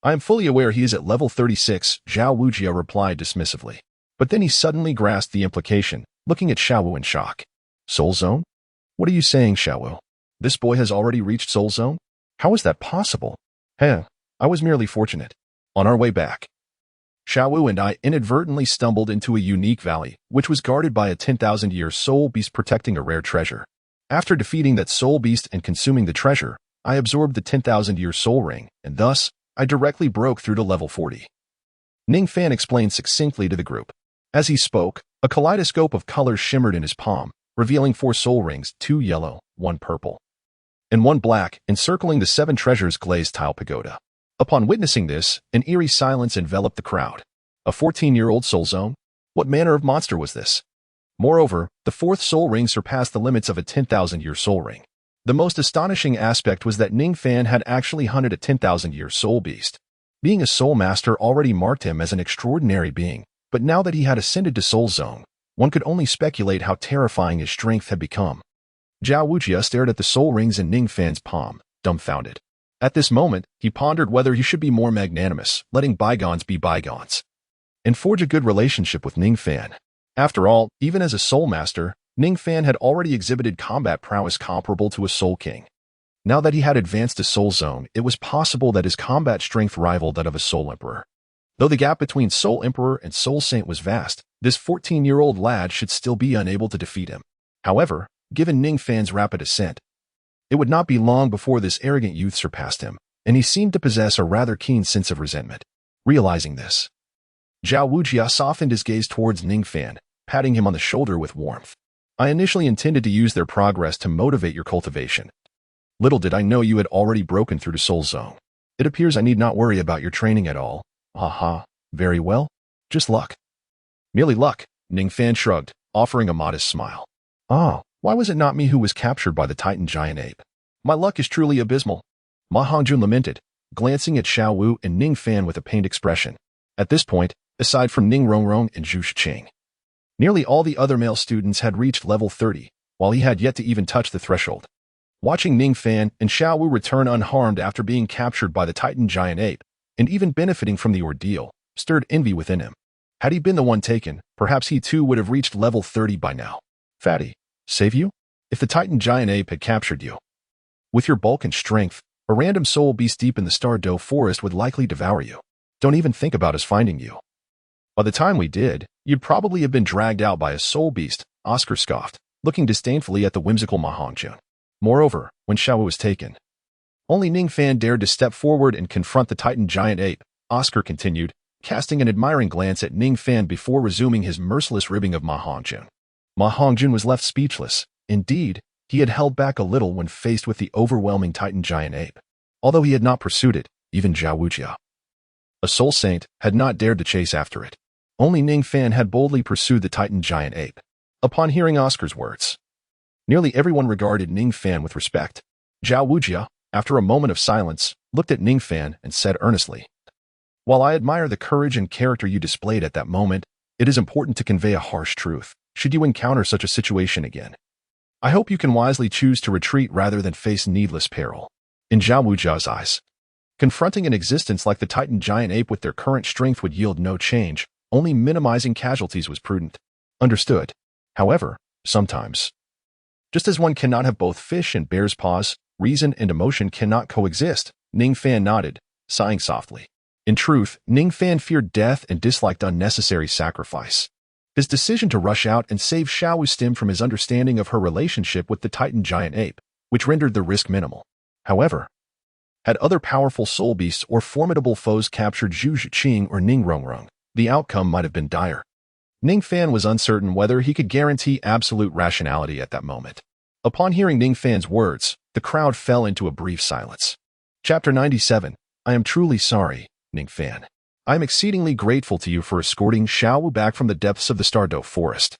I am fully aware he is at level 36, Zhao Wujia replied dismissively. But then he suddenly grasped the implication, looking at Xiaowu in shock. Soul Zone? What are you saying, Xiaowu? This boy has already reached Soul Zone? How is that possible? I was merely fortunate. On our way back, Xiaowu and I inadvertently stumbled into a unique valley, which was guarded by a 10,000-year soul beast protecting a rare treasure. After defeating that soul beast and consuming the treasure, I absorbed the 10,000-year soul ring, and thus, I directly broke through to level 40. Ning Fan explained succinctly to the group. As he spoke, a kaleidoscope of colors shimmered in his palm, revealing 4 soul rings, 2 yellow, 1 purple, and 1 black, encircling the 7 treasures glazed tile pagoda. Upon witnessing this, an eerie silence enveloped the crowd. A 14-year-old soul zone? What manner of monster was this? Moreover, the 4th soul ring surpassed the limits of a 10,000-year soul ring. The most astonishing aspect was that Ning Fan had actually hunted a 10,000-year soul beast. Being a soul master already marked him as an extraordinary being, but now that he had ascended to Soul Zone, one could only speculate how terrifying his strength had become. Zhao Wujia stared at the soul rings in Ning Fan's palm, dumbfounded. At this moment, he pondered whether he should be more magnanimous, letting bygones be bygones, and forge a good relationship with Ning Fan. After all, even as a soul master, Ning Fan had already exhibited combat prowess comparable to a Soul King. Now that he had advanced to Soul Zone, it was possible that his combat strength rivaled that of a Soul Emperor. Though the gap between Soul Emperor and Soul Saint was vast, this 14-year-old lad should still be unable to defeat him. However, given Ning Fan's rapid ascent, it would not be long before this arrogant youth surpassed him, and he seemed to possess a rather keen sense of resentment. Realizing this, Zhao Wujia softened his gaze towards Ning Fan, patting him on the shoulder with warmth. I initially intended to use their progress to motivate your cultivation. Little did I know you had already broken through to Soul Zone. It appears I need not worry about your training at all. Haha, very well. Just luck. Merely luck, Ning Fan shrugged, offering a modest smile. Ah, why was it not me who was captured by the Titan giant ape? My luck is truly abysmal. Ma Hongjun lamented, glancing at Xiao Wu and Ning Fan with a pained expression. At this point, aside from Ning Rongrong and Zhu Shiqing, nearly all the other male students had reached level 30, while he had yet to even touch the threshold. Watching Ning Fan and Xiao Wu return unharmed after being captured by the Titan giant ape, and even benefiting from the ordeal, stirred envy within him. Had he been the one taken, perhaps he too would have reached level 30 by now. Fatty, save you? If the Titan giant ape had captured you, with your bulk and strength, a random soul beast deep in the Douluo forest would likely devour you. Don't even think about us finding you. By the time we did, you'd probably have been dragged out by a soul beast, Oscar scoffed, looking disdainfully at the whimsical Ma Hongjun. Moreover, when Xiao Wu was taken, only Ning Fan dared to step forward and confront the Titan giant ape, Oscar continued, casting an admiring glance at Ning Fan before resuming his merciless ribbing of Ma Hongjun. Ma Hongjun was left speechless. Indeed, he had held back a little when faced with the overwhelming Titan giant ape. Although he had not pursued it, even Zhao Wujia, a soul saint, had not dared to chase after it. Only Ning Fan had boldly pursued the Titan giant ape. Upon hearing Oscar's words, nearly everyone regarded Ning Fan with respect. Zhao Wujia, after a moment of silence, looked at Ning Fan and said earnestly, "While I admire the courage and character you displayed at that moment, it is important to convey a harsh truth, should you encounter such a situation again. I hope you can wisely choose to retreat rather than face needless peril." In Zhao Wujia's eyes, confronting an existence like the Titan giant ape with their current strength would yield no change, only minimizing casualties was prudent. Understood. However, sometimes, just as one cannot have both fish and bear's paws, reason and emotion cannot coexist, Ning Fan nodded, sighing softly. In truth, Ning Fan feared death and disliked unnecessary sacrifice. His decision to rush out and save Xiao Wu stemmed from his understanding of her relationship with the Titan giant ape, which rendered the risk minimal. However, had other powerful soul beasts or formidable foes captured Zhu Shiqing or Ning Rongrong, the outcome might have been dire. Ning Fan was uncertain whether he could guarantee absolute rationality at that moment. Upon hearing Ning Fan's words, the crowd fell into a brief silence. Chapter 97. I am truly sorry, Ning Fan. I am exceedingly grateful to you for escorting Xiao Wu back from the depths of the Douluo forest.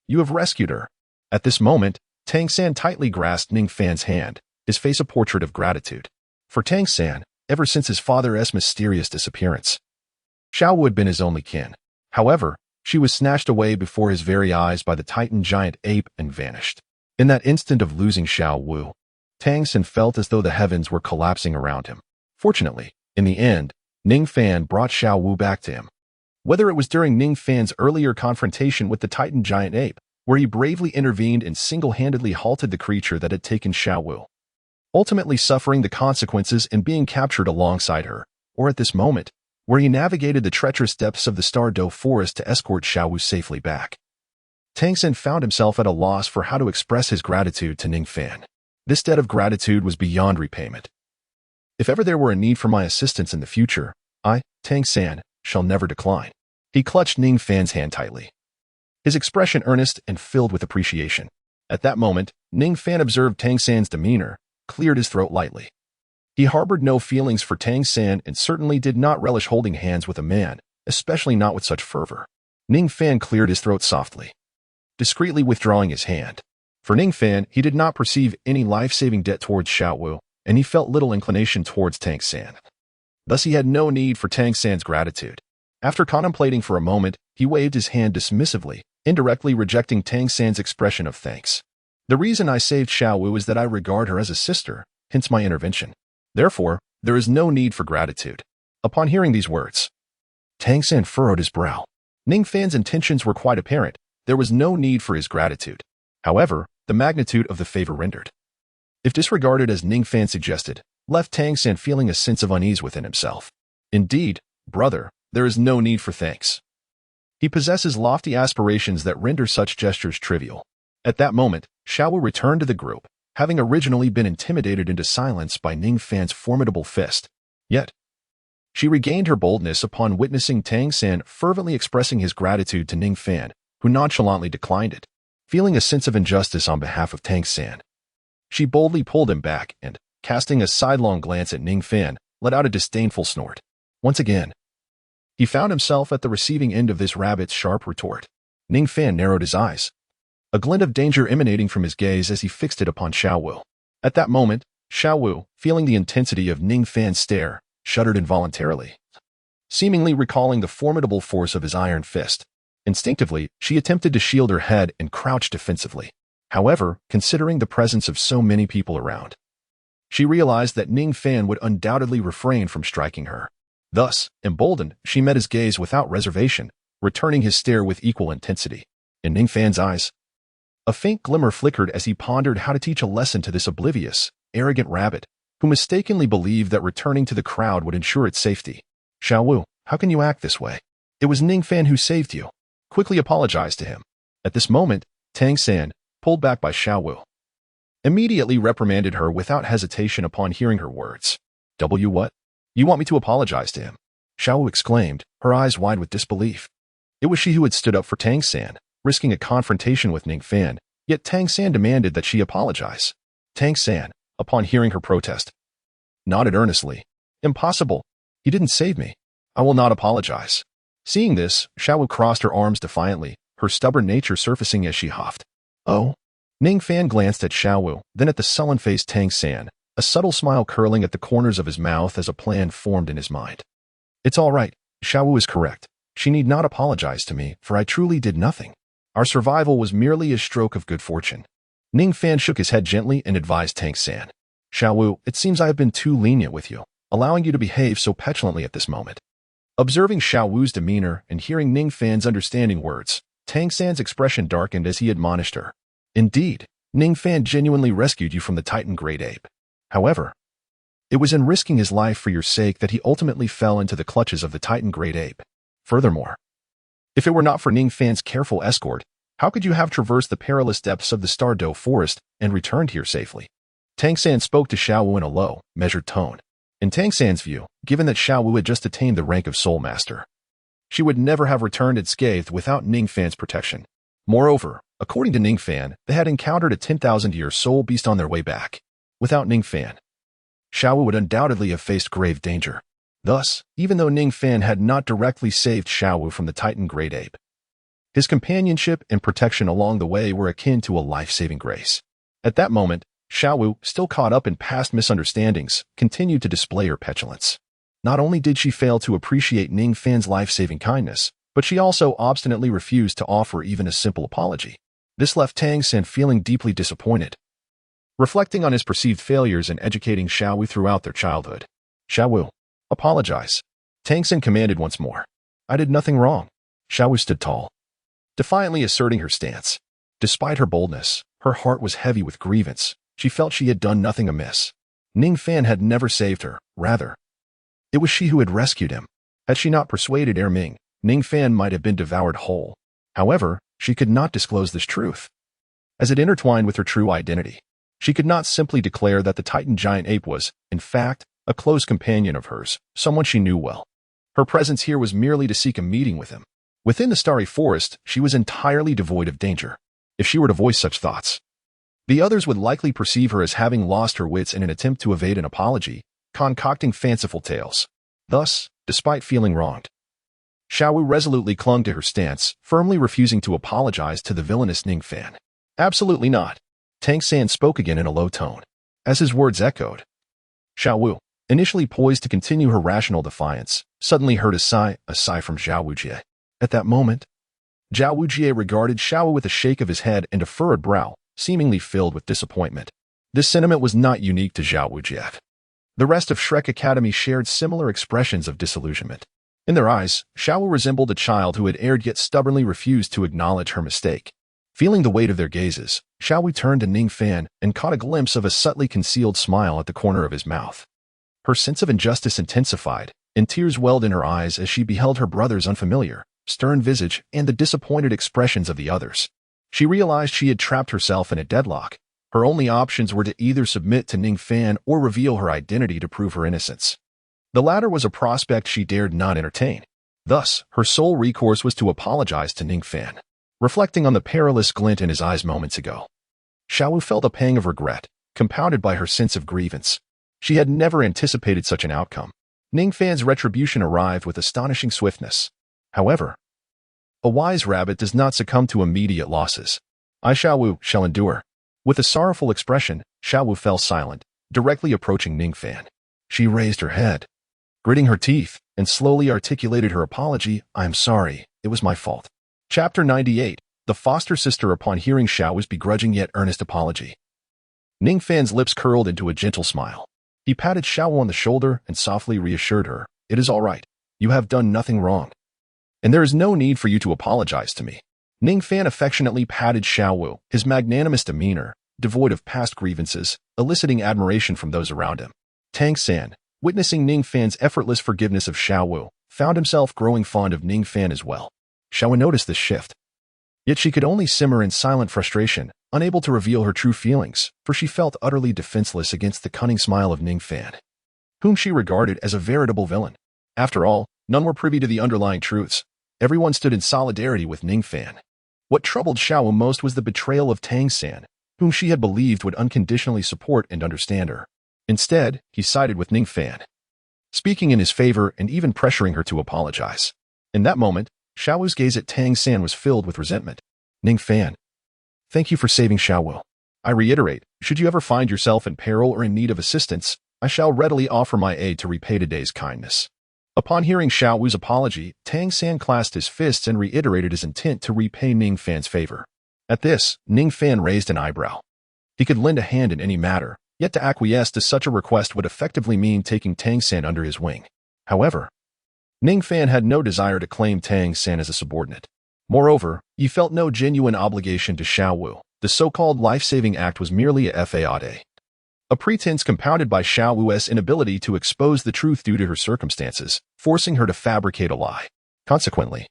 You have rescued her. At this moment, Tang San tightly grasped Ning Fan's hand, his face a portrait of gratitude. For Tang San, ever since his father's mysterious disappearance, Xiao Wu had been his only kin. However, she was snatched away before his very eyes by the Titan giant ape and vanished. In that instant of losing Xiao Wu, Tang San felt as though the heavens were collapsing around him. Fortunately, in the end, Ning Fan brought Xiao Wu back to him. Whether it was during Ning Fan's earlier confrontation with the Titan giant ape, where he bravely intervened and single-handedly halted the creature that had taken Xiao Wu, ultimately suffering the consequences and being captured alongside her, or at this moment, where he navigated the treacherous depths of the Douluo forest to escort Xiao Wu safely back, Tang San found himself at a loss for how to express his gratitude to Ning Fan. This debt of gratitude was beyond repayment. If ever there were a need for my assistance in the future, I, Tang San, shall never decline. He clutched Ning Fan's hand tightly, his expression earnest and filled with appreciation. At that moment, Ning Fan observed Tang San's demeanor, cleared his throat lightly. He harbored no feelings for Tang San and certainly did not relish holding hands with a man, especially not with such fervor. Ning Fan cleared his throat softly, discreetly withdrawing his hand. For Ning Fan, he did not perceive any life-saving debt towards Xiao Wu, and he felt little inclination towards Tang San. Thus he had no need for Tang San's gratitude. After contemplating for a moment, he waved his hand dismissively, indirectly rejecting Tang San's expression of thanks. The reason I saved Xiao Wu is that I regard her as a sister, hence my intervention. Therefore, there is no need for gratitude. Upon hearing these words, Tang San furrowed his brow. Ning Fan's intentions were quite apparent. There was no need for his gratitude. However, the magnitude of the favor rendered, if disregarded as Ning Fan suggested, left Tang San feeling a sense of unease within himself. Indeed, brother, there is no need for thanks. He possesses lofty aspirations that render such gestures trivial. At that moment, Xiao Wu returned to the group, having originally been intimidated into silence by Ning Fan's formidable fist. Yet, she regained her boldness upon witnessing Tang San fervently expressing his gratitude to Ning Fan, who nonchalantly declined it. Feeling a sense of injustice on behalf of Tang San, she boldly pulled him back and, casting a sidelong glance at Ning Fan, let out a disdainful snort. Once again, he found himself at the receiving end of this rabbit's sharp retort. Ning Fan narrowed his eyes, a glint of danger emanating from his gaze as he fixed it upon Xiaowu. At that moment, Xiaowu, feeling the intensity of Ning Fan's stare, shuddered involuntarily, seemingly recalling the formidable force of his iron fist. Instinctively, she attempted to shield her head and crouched defensively. However, considering the presence of so many people around, she realized that Ning Fan would undoubtedly refrain from striking her. Thus, emboldened, she met his gaze without reservation, returning his stare with equal intensity. In Ning Fan's eyes, a faint glimmer flickered as he pondered how to teach a lesson to this oblivious, arrogant rabbit, who mistakenly believed that returning to the crowd would ensure its safety. Xiaowu, how can you act this way? It was Ning Fan who saved you. Quickly apologize to him. At this moment, Tang San, pulled back by Xiaowu, immediately reprimanded her without hesitation upon hearing her words. What? You want me to apologize to him? Xiaowu exclaimed, her eyes wide with disbelief. It was she who had stood up for Tang San, risking a confrontation with Ning Fan, yet Tang San demanded that she apologize. Tang San, upon hearing her protest, nodded earnestly. Impossible. He didn't save me. I will not apologize. Seeing this, Xiaowu crossed her arms defiantly, her stubborn nature surfacing as she huffed. Oh? Ning Fan glanced at Xiaowu, then at the sullen-faced Tang San, a subtle smile curling at the corners of his mouth as a plan formed in his mind. It's all right. Xiaowu is correct. She need not apologize to me, for I truly did nothing. Our survival was merely a stroke of good fortune. Ning Fan shook his head gently and advised Tang San. Xiaowu, it seems I have been too lenient with you, allowing you to behave so petulantly at this moment. Observing Xiaowu's demeanor and hearing Ning Fan's understanding words, Tang San's expression darkened as he admonished her. Indeed, Ning Fan genuinely rescued you from the Titan Great Ape. However, it was in risking his life for your sake that he ultimately fell into the clutches of the Titan Great Ape. Furthermore, if it were not for Ning Fan's careful escort, how could you have traversed the perilous depths of the Douluo forest and returned here safely? Tang San spoke to Xiaowu in a low, measured tone. In Tang San's view, given that Xiaowu had just attained the rank of Soul Master, she would never have returned unscathed without Ning Fan's protection. Moreover, according to Ning Fan, they had encountered a 10,000-year soul beast on their way back. Without Ning Fan, Xiaowu would undoubtedly have faced grave danger. Thus, even though Ning Fan had not directly saved Xiaowu from the Titan Great Ape, his companionship and protection along the way were akin to a life-saving grace. At that moment, Xiaowu, still caught up in past misunderstandings, continued to display her petulance. Not only did she fail to appreciate Ning Fan's life-saving kindness, but she also obstinately refused to offer even a simple apology. This left Tang San feeling deeply disappointed. Reflecting on his perceived failures in educating Xiaowu throughout their childhood, Xiaowu, apologize. Tang San commanded once more. I did nothing wrong. Xiaowu stood tall, defiantly asserting her stance. Despite her boldness, her heart was heavy with grievance. She felt she had done nothing amiss. Ning Fan had never saved her, rather, it was she who had rescued him. Had she not persuaded Ming, Ning Fan might have been devoured whole. However, she could not disclose this truth, as it intertwined with her true identity. She could not simply declare that the Titan giant ape was, in fact, a close companion of hers, someone she knew well. Her presence here was merely to seek a meeting with him. Within the starry forest, she was entirely devoid of danger. If she were to voice such thoughts, the others would likely perceive her as having lost her wits in an attempt to evade an apology, concocting fanciful tales. Thus, despite feeling wronged, Xiaowu resolutely clung to her stance, firmly refusing to apologize to the villainous Ning Fan. Absolutely not. Tang San spoke again in a low tone. As his words echoed, Xiaowu, initially poised to continue her rational defiance, suddenly heard a sigh from Zhao Wujie. At that moment, Zhao Wujie regarded Xiaowu with a shake of his head and a furrowed brow, seemingly filled with disappointment. This sentiment was not unique to Zhao Wujie. The rest of Shrek Academy shared similar expressions of disillusionment. In their eyes, Xiaowu resembled a child who had erred yet stubbornly refused to acknowledge her mistake. Feeling the weight of their gazes, Xiaowu turned to Ning Fan and caught a glimpse of a subtly concealed smile at the corner of his mouth. Her sense of injustice intensified, and tears welled in her eyes as she beheld her brother's unfamiliar, stern visage and the disappointed expressions of the others. She realized she had trapped herself in a deadlock. Her only options were to either submit to Ning Fan or reveal her identity to prove her innocence. The latter was a prospect she dared not entertain. Thus, her sole recourse was to apologize to Ning Fan. Reflecting on the perilous glint in his eyes moments ago, Xiaowu felt a pang of regret, compounded by her sense of grievance. She had never anticipated such an outcome. Ning Fan's retribution arrived with astonishing swiftness. However, a wise rabbit does not succumb to immediate losses. I Xiaowu shall endure. With a sorrowful expression, Xiaowu fell silent, directly approaching Ning Fan. She raised her head, gritting her teeth, and slowly articulated her apology. I am sorry, it was my fault. Chapter 98. The foster sister. Upon hearing Xiaowu's begrudging yet earnest apology, Ning Fan's lips curled into a gentle smile. He patted Xiaowu on the shoulder and softly reassured her, "It is all right. You have done nothing wrong, and there is no need for you to apologize to me." Ning Fan affectionately patted Xiaowu, his magnanimous demeanor, devoid of past grievances, eliciting admiration from those around him. Tang San, witnessing Ning Fan's effortless forgiveness of Xiaowu, found himself growing fond of Ning Fan as well. Xiaowu noticed this shift. Yet she could only simmer in silent frustration, unable to reveal her true feelings, for she felt utterly defenseless against the cunning smile of Ning Fan, whom she regarded as a veritable villain. After all, none were privy to the underlying truths. Everyone stood in solidarity with Ning Fan. What troubled Xiaowu most was the betrayal of Tang San, whom she had believed would unconditionally support and understand her. Instead, he sided with Ning Fan, speaking in his favor and even pressuring her to apologize. In that moment, Xiaowu's gaze at Tang San was filled with resentment. Ning Fan, thank you for saving Xiaowu. I reiterate, should you ever find yourself in peril or in need of assistance, I shall readily offer my aid to repay today's kindness. Upon hearing Xiaowu's apology, Tang San clasped his fists and reiterated his intent to repay Ning Fan's favor. At this, Ning Fan raised an eyebrow. He could lend a hand in any matter, yet to acquiesce to such a request would effectively mean taking Tang San under his wing. However, Ning Fan had no desire to claim Tang San as a subordinate. Moreover, he felt no genuine obligation to Xiaowu. The so-called life-saving act was merely a fade, a pretense compounded by Xiaowu's inability to expose the truth due to her circumstances, forcing her to fabricate a lie. Consequently,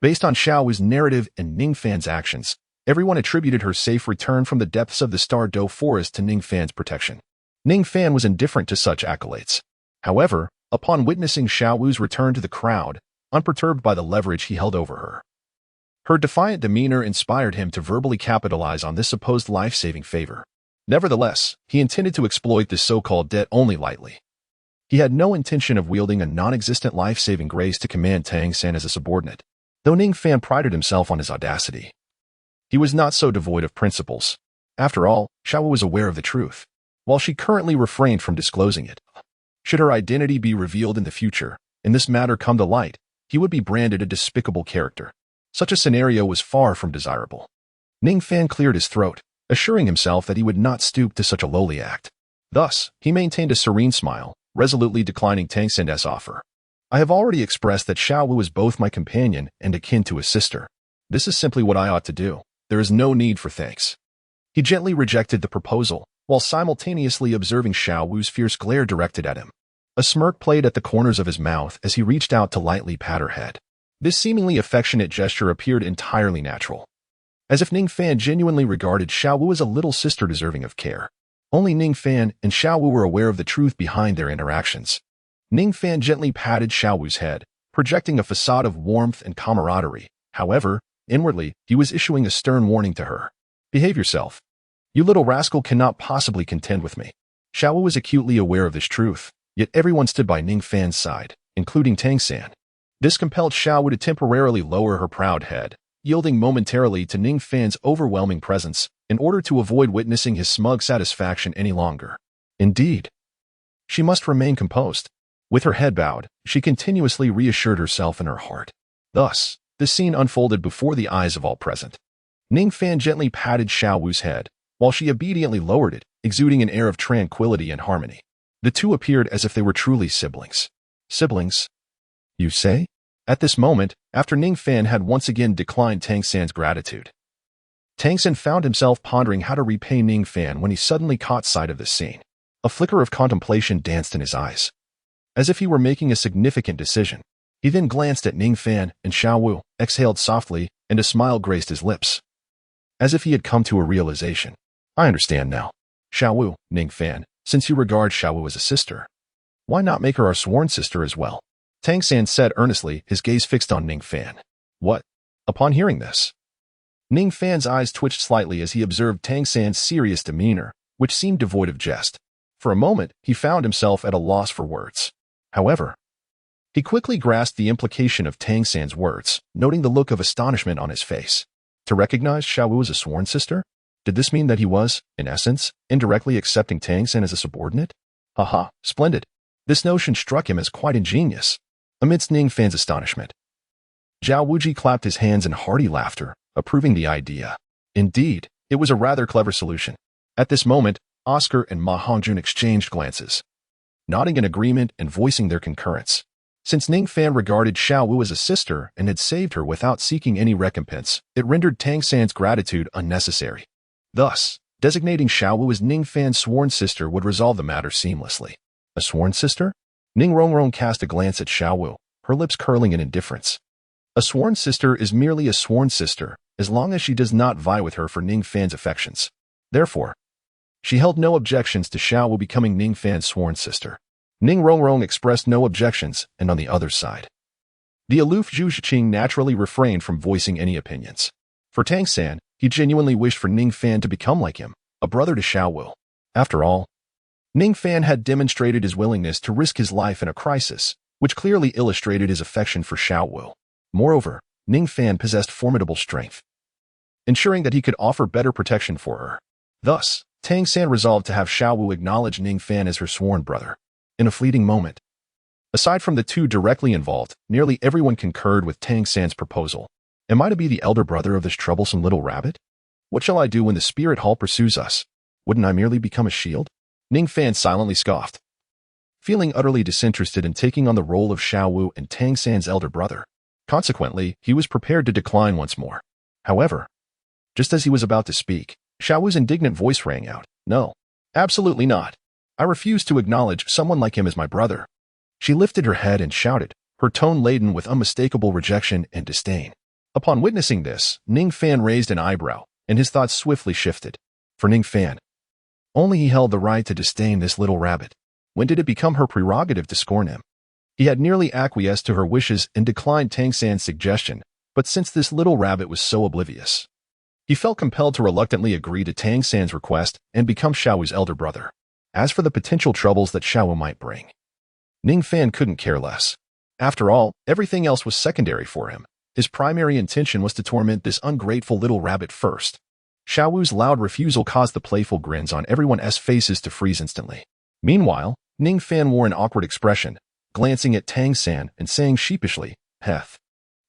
based on Xiaowu's narrative and Ning Fan's actions, everyone attributed her safe return from the depths of the Star Do Forest to Ning Fan's protection. Ning Fan was indifferent to such accolades. However, upon witnessing Xiaowu's return to the crowd, unperturbed by the leverage he held over her, her defiant demeanor inspired him to verbally capitalize on this supposed life-saving favor. Nevertheless, he intended to exploit this so-called debt only lightly. He had no intention of wielding a non-existent life-saving grace to command Tang San as a subordinate. Though Ning Fan prided himself on his audacity, he was not so devoid of principles. After all, Xiaowu was aware of the truth, while she currently refrained from disclosing it. Should her identity be revealed in the future, and this matter come to light, he would be branded a despicable character. Such a scenario was far from desirable. Ning Fan cleared his throat, assuring himself that he would not stoop to such a lowly act. Thus, he maintained a serene smile, resolutely declining Tang San's offer. I have already expressed that Xiaowu is both my companion and akin to a sister. This is simply what I ought to do. There is no need for thanks. He gently rejected the proposal, while simultaneously observing Xiaowu's fierce glare directed at him. A smirk played at the corners of his mouth as he reached out to lightly pat her head. This seemingly affectionate gesture appeared entirely natural, as if Ning Fan genuinely regarded Xiaowu as a little sister deserving of care. Only Ning Fan and Xiaowu were aware of the truth behind their interactions. Ning Fan gently patted Xiaowu's head, projecting a facade of warmth and camaraderie. However, inwardly, he was issuing a stern warning to her. Behave yourself. You little rascal cannot possibly contend with me. Xiaowu was acutely aware of this truth, yet everyone stood by Ning Fan's side, including Tang San. This compelled Xiaowu to temporarily lower her proud head, yielding momentarily to Ning Fan's overwhelming presence in order to avoid witnessing his smug satisfaction any longer. Indeed, she must remain composed. With her head bowed, she continuously reassured herself in her heart. Thus, the scene unfolded before the eyes of all present. Ning Fan gently patted Xiaowu's head, while she obediently lowered it, exuding an air of tranquility and harmony. The two appeared as if they were truly siblings. Siblings, you say? At this moment, after Ning Fan had once again declined Tang San's gratitude, Tang San found himself pondering how to repay Ning Fan when he suddenly caught sight of this scene. A flicker of contemplation danced in his eyes, as if he were making a significant decision. He then glanced at Ning Fan and Xiaowu, exhaled softly, and a smile graced his lips, as if he had come to a realization. I understand now. Xiaowu, Ning Fan, since you regard Xiaowu as a sister, why not make her our sworn sister as well? Tang San said earnestly, his gaze fixed on Ning Fan. What? Upon hearing this, Ning Fan's eyes twitched slightly as he observed Tang San's serious demeanor, which seemed devoid of jest. For a moment, he found himself at a loss for words. However, he quickly grasped the implication of Tang San's words, noting the look of astonishment on his face. To recognize Xiaowu as a sworn sister? Did this mean that he was, in essence, indirectly accepting Tang San as a subordinate? Haha, splendid. This notion struck him as quite ingenious. Amidst Ning Fan's astonishment, Zhao Wuji clapped his hands in hearty laughter, approving the idea. Indeed, it was a rather clever solution. At this moment, Oscar and Ma Hongjun exchanged glances, nodding in agreement and voicing their concurrence. Since Ning Fan regarded Xiaowu as a sister and had saved her without seeking any recompense, it rendered Tang San's gratitude unnecessary. Thus, designating Xiaowu as Ning Fan's sworn sister would resolve the matter seamlessly. A sworn sister? Ning Rongrong cast a glance at Xiaowu, her lips curling in indifference. A sworn sister is merely a sworn sister, as long as she does not vie with her for Ning Fan's affections. Therefore, she held no objections to Xiaowu becoming Ning Fan's sworn sister. Ning Rongrong expressed no objections, and on the other side, the aloof Zhu Shiqing naturally refrained from voicing any opinions. For Tang San, he genuinely wished for Ning Fan to become like him, a brother to Xiaowu. After all, Ning Fan had demonstrated his willingness to risk his life in a crisis, which clearly illustrated his affection for Xiaowu. Moreover, Ning Fan possessed formidable strength, ensuring that he could offer better protection for her. Thus, Tang San resolved to have Xiaowu acknowledge Ning Fan as her sworn brother. In a fleeting moment, aside from the two directly involved, nearly everyone concurred with Tang San's proposal. Am I to be the elder brother of this troublesome little rabbit? What shall I do when the spirit hall pursues us? Wouldn't I merely become a shield? Ning Fan silently scoffed, feeling utterly disinterested in taking on the role of Xiaowu and Tang San's elder brother. Consequently, he was prepared to decline once more. However, just as he was about to speak, Xiaowu's indignant voice rang out. No, absolutely not. I refuse to acknowledge someone like him as my brother. She lifted her head and shouted, her tone laden with unmistakable rejection and disdain. Upon witnessing this, Ning Fan raised an eyebrow, and his thoughts swiftly shifted. For Ning Fan, only he held the right to disdain this little rabbit. When did it become her prerogative to scorn him? He had nearly acquiesced to her wishes and declined Tang San's suggestion, but since this little rabbit was so oblivious, he felt compelled to reluctantly agree to Tang San's request and become Xiaowu's elder brother. As for the potential troubles that Xiaowu might bring, Ning Fan couldn't care less. After all, everything else was secondary for him. His primary intention was to torment this ungrateful little rabbit first. Xiaowu's loud refusal caused the playful grins on everyone's faces to freeze instantly. Meanwhile, Ning Fan wore an awkward expression, glancing at Tang San and saying sheepishly, Heth.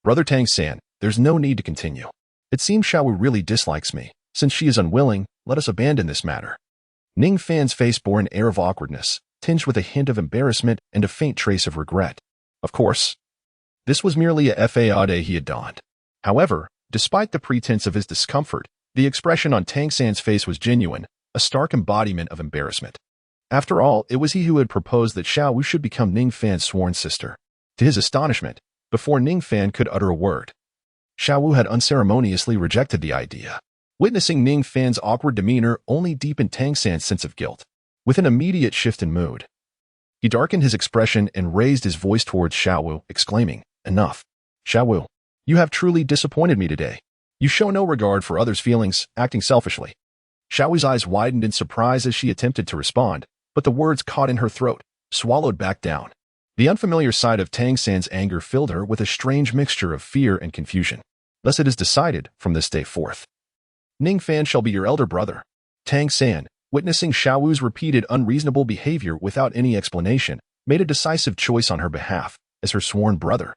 Brother Tang San, there's no need to continue. It seems Xiaowu really dislikes me. Since she is unwilling, let us abandon this matter. Ning Fan's face bore an air of awkwardness, tinged with a hint of embarrassment and a faint trace of regret. Of course, this was merely a fade he had donned. However, despite the pretense of his discomfort, the expression on Tang San's face was genuine, a stark embodiment of embarrassment. After all, it was he who had proposed that Xiaowu should become Ning Fan's sworn sister. To his astonishment, before Ning Fan could utter a word, Xiaowu had unceremoniously rejected the idea. Witnessing Ning Fan's awkward demeanor only deepened Tang San's sense of guilt. With an immediate shift in mood, he darkened his expression and raised his voice towards Xiaowu, exclaiming, Enough. Xiaowu, you have truly disappointed me today. You show no regard for others' feelings, acting selfishly. Xiaowu's eyes widened in surprise as she attempted to respond, but the words caught in her throat, swallowed back down. The unfamiliar side of Tang San's anger filled her with a strange mixture of fear and confusion. Thus it is decided, from this day forth, Ning Fan shall be your elder brother. Tang San, witnessing Xiaowu's repeated unreasonable behavior without any explanation, made a decisive choice on her behalf, as her sworn brother.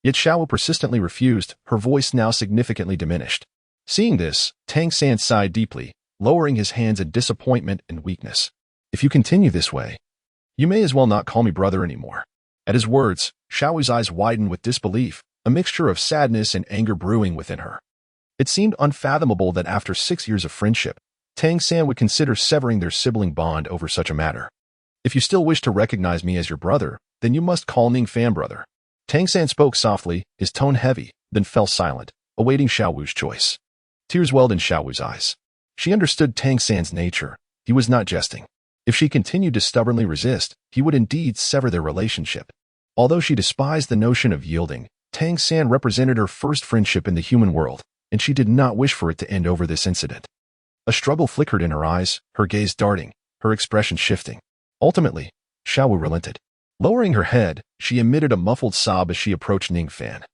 Yet Xiaowu persistently refused, her voice now significantly diminished. Seeing this, Tang San sighed deeply, lowering his hands in disappointment and weakness. If you continue this way, you may as well not call me brother anymore. At his words, Xiaowu's eyes widened with disbelief, a mixture of sadness and anger brewing within her. It seemed unfathomable that after 6 years of friendship, Tang San would consider severing their sibling bond over such a matter. If you still wish to recognize me as your brother, then you must call Ning Fan brother. Tang San spoke softly, his tone heavy, then fell silent, awaiting Xiaowu's choice. Tears welled in Xiaowu's eyes. She understood Tang San's nature. He was not jesting. If she continued to stubbornly resist, he would indeed sever their relationship. Although she despised the notion of yielding, Tang San represented her first friendship in the human world, and she did not wish for it to end over this incident. A struggle flickered in her eyes, her gaze darting, her expression shifting. Ultimately, Xiaowu relented. Lowering her head, she emitted a muffled sob as she approached Ning Fan,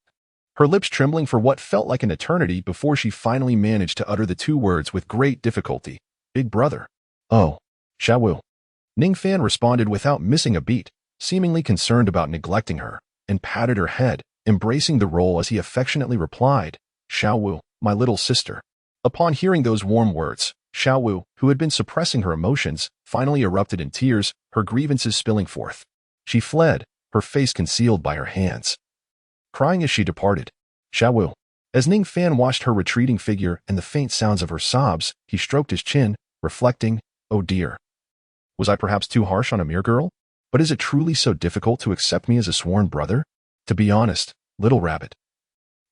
her lips trembling for what felt like an eternity before she finally managed to utter the two words with great difficulty. Big brother. Oh, Xiaowu. Ning Fan responded without missing a beat, seemingly concerned about neglecting her, and patted her head, embracing the role as he affectionately replied, Xiaowu, my little sister. Upon hearing those warm words, Xiaowu, who had been suppressing her emotions, finally erupted in tears, her grievances spilling forth. She fled, her face concealed by her hands, crying as she departed. Xiaowu. As Ning Fan watched her retreating figure and the faint sounds of her sobs, he stroked his chin, reflecting, oh dear. Was I perhaps too harsh on a mere girl? But is it truly so difficult to accept me as a sworn brother? To be honest, little rabbit,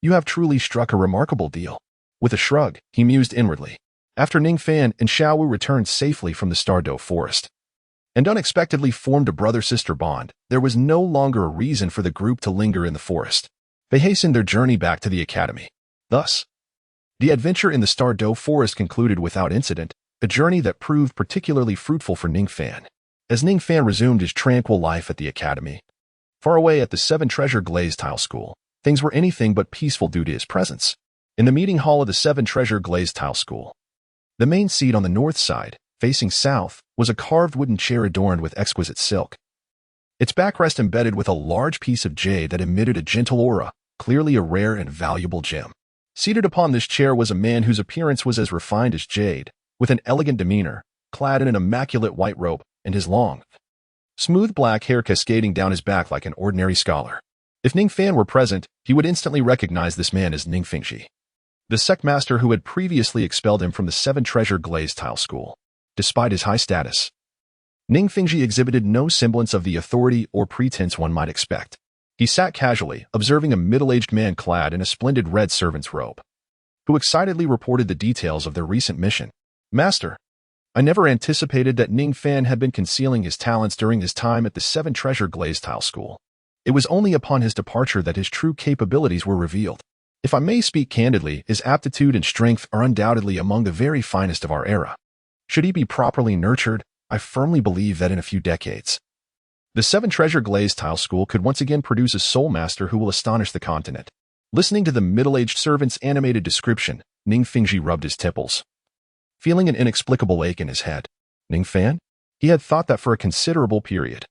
you have truly struck a remarkable deal. With a shrug, he mused inwardly. After Ning Fan and Xiaowu returned safely from the Douluo forest and unexpectedly formed a brother-sister bond, there was no longer a reason for the group to linger in the forest. They hastened their journey back to the academy. Thus, the adventure in the Douluo forest concluded without incident, a journey that proved particularly fruitful for Ning Fan. As Ning Fan resumed his tranquil life at the academy, far away at the Seven Treasure Glazed Tile School, things were anything but peaceful due to his presence. In the meeting hall of the Seven Treasure Glazed Tile School, the main seat on the north side, facing south, was a carved wooden chair adorned with exquisite silk. Its backrest embedded with a large piece of jade that emitted a gentle aura, clearly a rare and valuable gem. Seated upon this chair was a man whose appearance was as refined as jade, with an elegant demeanor, clad in an immaculate white robe, and his long, smooth black hair cascading down his back like an ordinary scholar. If Ning Fan were present, he would instantly recognize this man as Ning Fingji, the sect master who had previously expelled him from the Seven Treasure Glazed Tile School. Despite his high status, Ning Fingji exhibited no semblance of the authority or pretense one might expect. He sat casually, observing a middle-aged man clad in a splendid red servant's robe, who excitedly reported the details of their recent mission. Master, I never anticipated that Ning Fan had been concealing his talents during his time at the Seven Treasure Glazed Tile School. It was only upon his departure that his true capabilities were revealed. If I may speak candidly, his aptitude and strength are undoubtedly among the very finest of our era. Should he be properly nurtured, I firmly believe that in a few decades, the Seven Treasure Glazed Tile School could once again produce a soul master who will astonish the continent. Listening to the middle-aged servant's animated description, Ning Fingji rubbed his temples, feeling an inexplicable ache in his head. Ning Fan? He had thought that for a considerable period,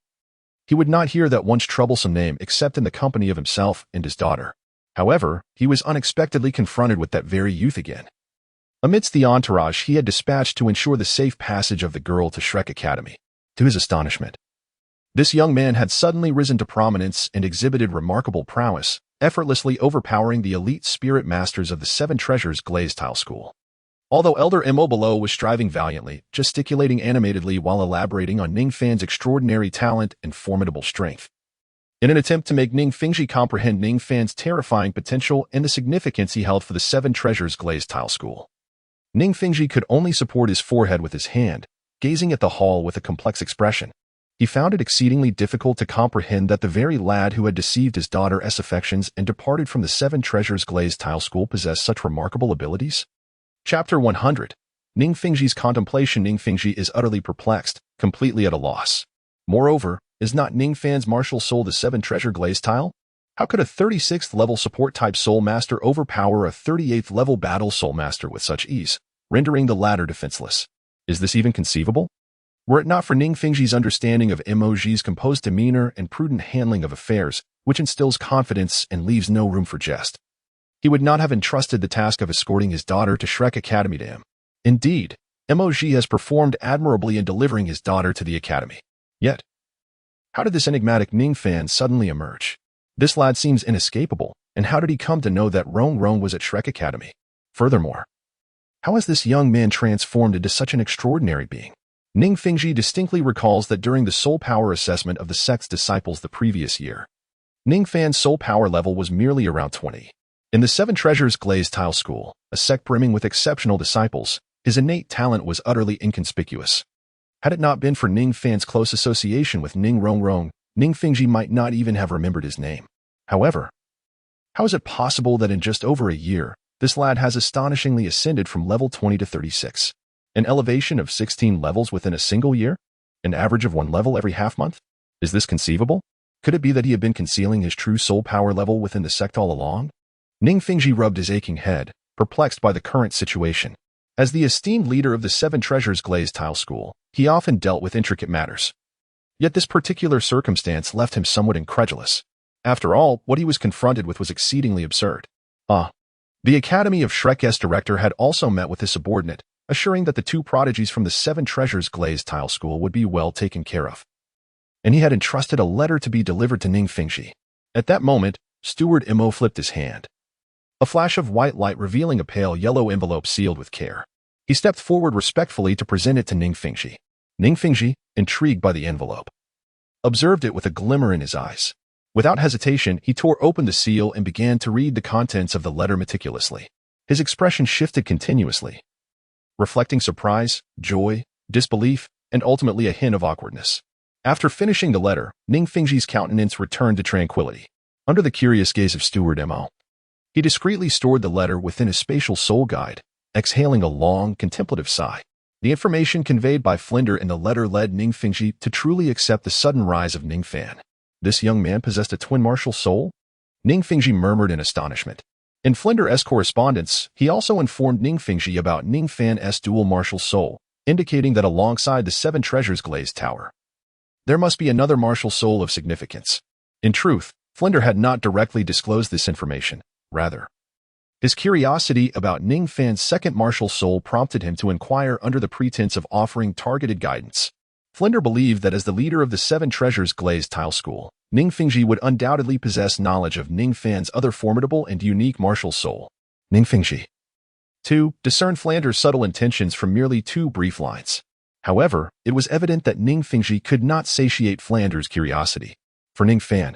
he would not hear that once troublesome name except in the company of himself and his daughter. However, he was unexpectedly confronted with that very youth again, amidst the entourage he had dispatched to ensure the safe passage of the girl to Shrek Academy. To his astonishment, this young man had suddenly risen to prominence and exhibited remarkable prowess, effortlessly overpowering the elite spirit masters of the Seven Treasures Glazed Tile School. Although Elder Immobilo was striving valiantly, gesticulating animatedly while elaborating on Ning Fan's extraordinary talent and formidable strength, in an attempt to make Ning Fingji comprehend Ning Fan's terrifying potential and the significance he held for the Seven Treasures Glazed Tile School, Ning Fingji could only support his forehead with his hand, gazing at the hall with a complex expression. He found it exceedingly difficult to comprehend that the very lad who had deceived his daughter's affections and departed from the Seven Treasures Glazed Tile School possessed such remarkable abilities. Chapter 100. Ning Fingji's contemplation. Ning Fingji is utterly perplexed, completely at a loss. Moreover, is not Ning Fan's martial soul the Seven Treasure Glazed Tile? How could a 36th level support type soul master overpower a 38th level battle soul master with such ease, rendering the latter defenseless? Is this even conceivable? Were it not for Ning Fingji's understanding of Moji's composed demeanor and prudent handling of affairs, which instills confidence and leaves no room for jest, he would not have entrusted the task of escorting his daughter to Shrek Academy to him. Indeed, Moji has performed admirably in delivering his daughter to the academy. Yet, how did this enigmatic Ning Fan suddenly emerge? This lad seems inescapable, and how did he come to know that Rong Rong was at Shrek Academy? Furthermore, how has this young man transformed into such an extraordinary being? Ning Fingji distinctly recalls that during the soul power assessment of the sect's disciples the previous year, Ning Fan's soul power level was merely around 20. In the Seven Treasures Glazed Tile School, a sect brimming with exceptional disciples, his innate talent was utterly inconspicuous. Had it not been for Ning Fan's close association with Ning Rong Rong, Ning Fingji might not even have remembered his name. However, how is it possible that in just over a year, this lad has astonishingly ascended from level 20 to 36? An elevation of 16 levels within a single year? An average of one level every half-month? Is this conceivable? Could it be that he had been concealing his true soul power level within the sect all along? Ning Fingji rubbed his aching head, perplexed by the current situation. As the esteemed leader of the Seven Treasures Glazed Tile School, he often dealt with intricate matters. Yet this particular circumstance left him somewhat incredulous. After all, what he was confronted with was exceedingly absurd. The Academy of Shrek's director had also met with his subordinate, assuring that the two prodigies from the Seven Treasures Glazed Tile School would be well taken care of. And he had entrusted a letter to be delivered to Ning Fingji. At that moment, Steward Imo flipped his hand. A flash of white light revealing a pale yellow envelope sealed with care. He stepped forward respectfully to present it to Ning Fingji. Ning Fingji, intrigued by the envelope, observed it with a glimmer in his eyes. Without hesitation, he tore open the seal and began to read the contents of the letter meticulously. His expression shifted continuously, reflecting surprise, joy, disbelief, and ultimately a hint of awkwardness. After finishing the letter, Ning Fingji's countenance returned to tranquility. Under the curious gaze of Steward Imo, he discreetly stored the letter within a spatial soul guide, exhaling a long, contemplative sigh. The information conveyed by Flinder in the letter led Ning Fingji to truly accept the sudden rise of Ning Fan. This young man possessed a twin martial soul? Ning Fingji murmured in astonishment. In Flinder's correspondence, he also informed Ning Fingji about Ning Fan's dual martial soul, indicating that alongside the Seven Treasures Glazed Tower, there must be another martial soul of significance. In truth, Flinder had not directly disclosed this information. Rather, his curiosity about Ning Fan's second martial soul prompted him to inquire under the pretense of offering targeted guidance. Flinder believed that as the leader of the Seven Treasures Glazed Tile School, Ning Fingji would undoubtedly possess knowledge of Ning Fan's other formidable and unique martial soul. Ning Fingji, too, discerned Flinder's subtle intentions from merely two brief lines. However, it was evident that Ning Fingji could not satiate Flinder's curiosity. For Ning Fan,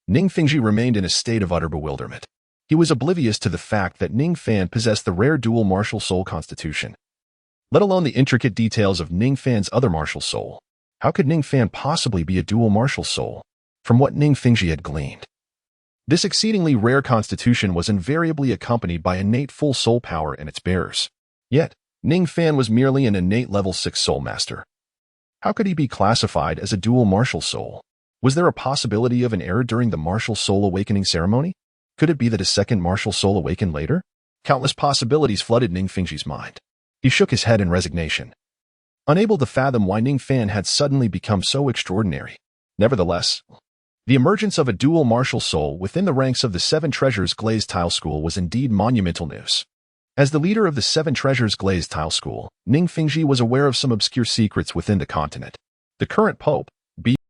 Ning Fingji remained in a state of utter bewilderment. He was oblivious to the fact that Ning Fan possessed the rare dual martial soul constitution, let alone the intricate details of Ning Fan's other martial soul. How could Ning Fan possibly be a dual martial soul? From what Ning Fingji had gleaned, this exceedingly rare constitution was invariably accompanied by innate full soul power in its bearers. Yet, Ning Fan was merely an innate level 6 soul master. How could he be classified as a dual martial soul? Was there a possibility of an error during the martial soul awakening ceremony? Could it be that a second martial soul awakened later? Countless possibilities flooded Ning Fingji's mind. He shook his head in resignation, unable to fathom why Ning Fan had suddenly become so extraordinary. Nevertheless, the emergence of a dual martial soul within the ranks of the Seven Treasures Glazed Tile School was indeed monumental news. As the leader of the Seven Treasures Glazed Tile School, Ning Fingji was aware of some obscure secrets within the continent. The current pope,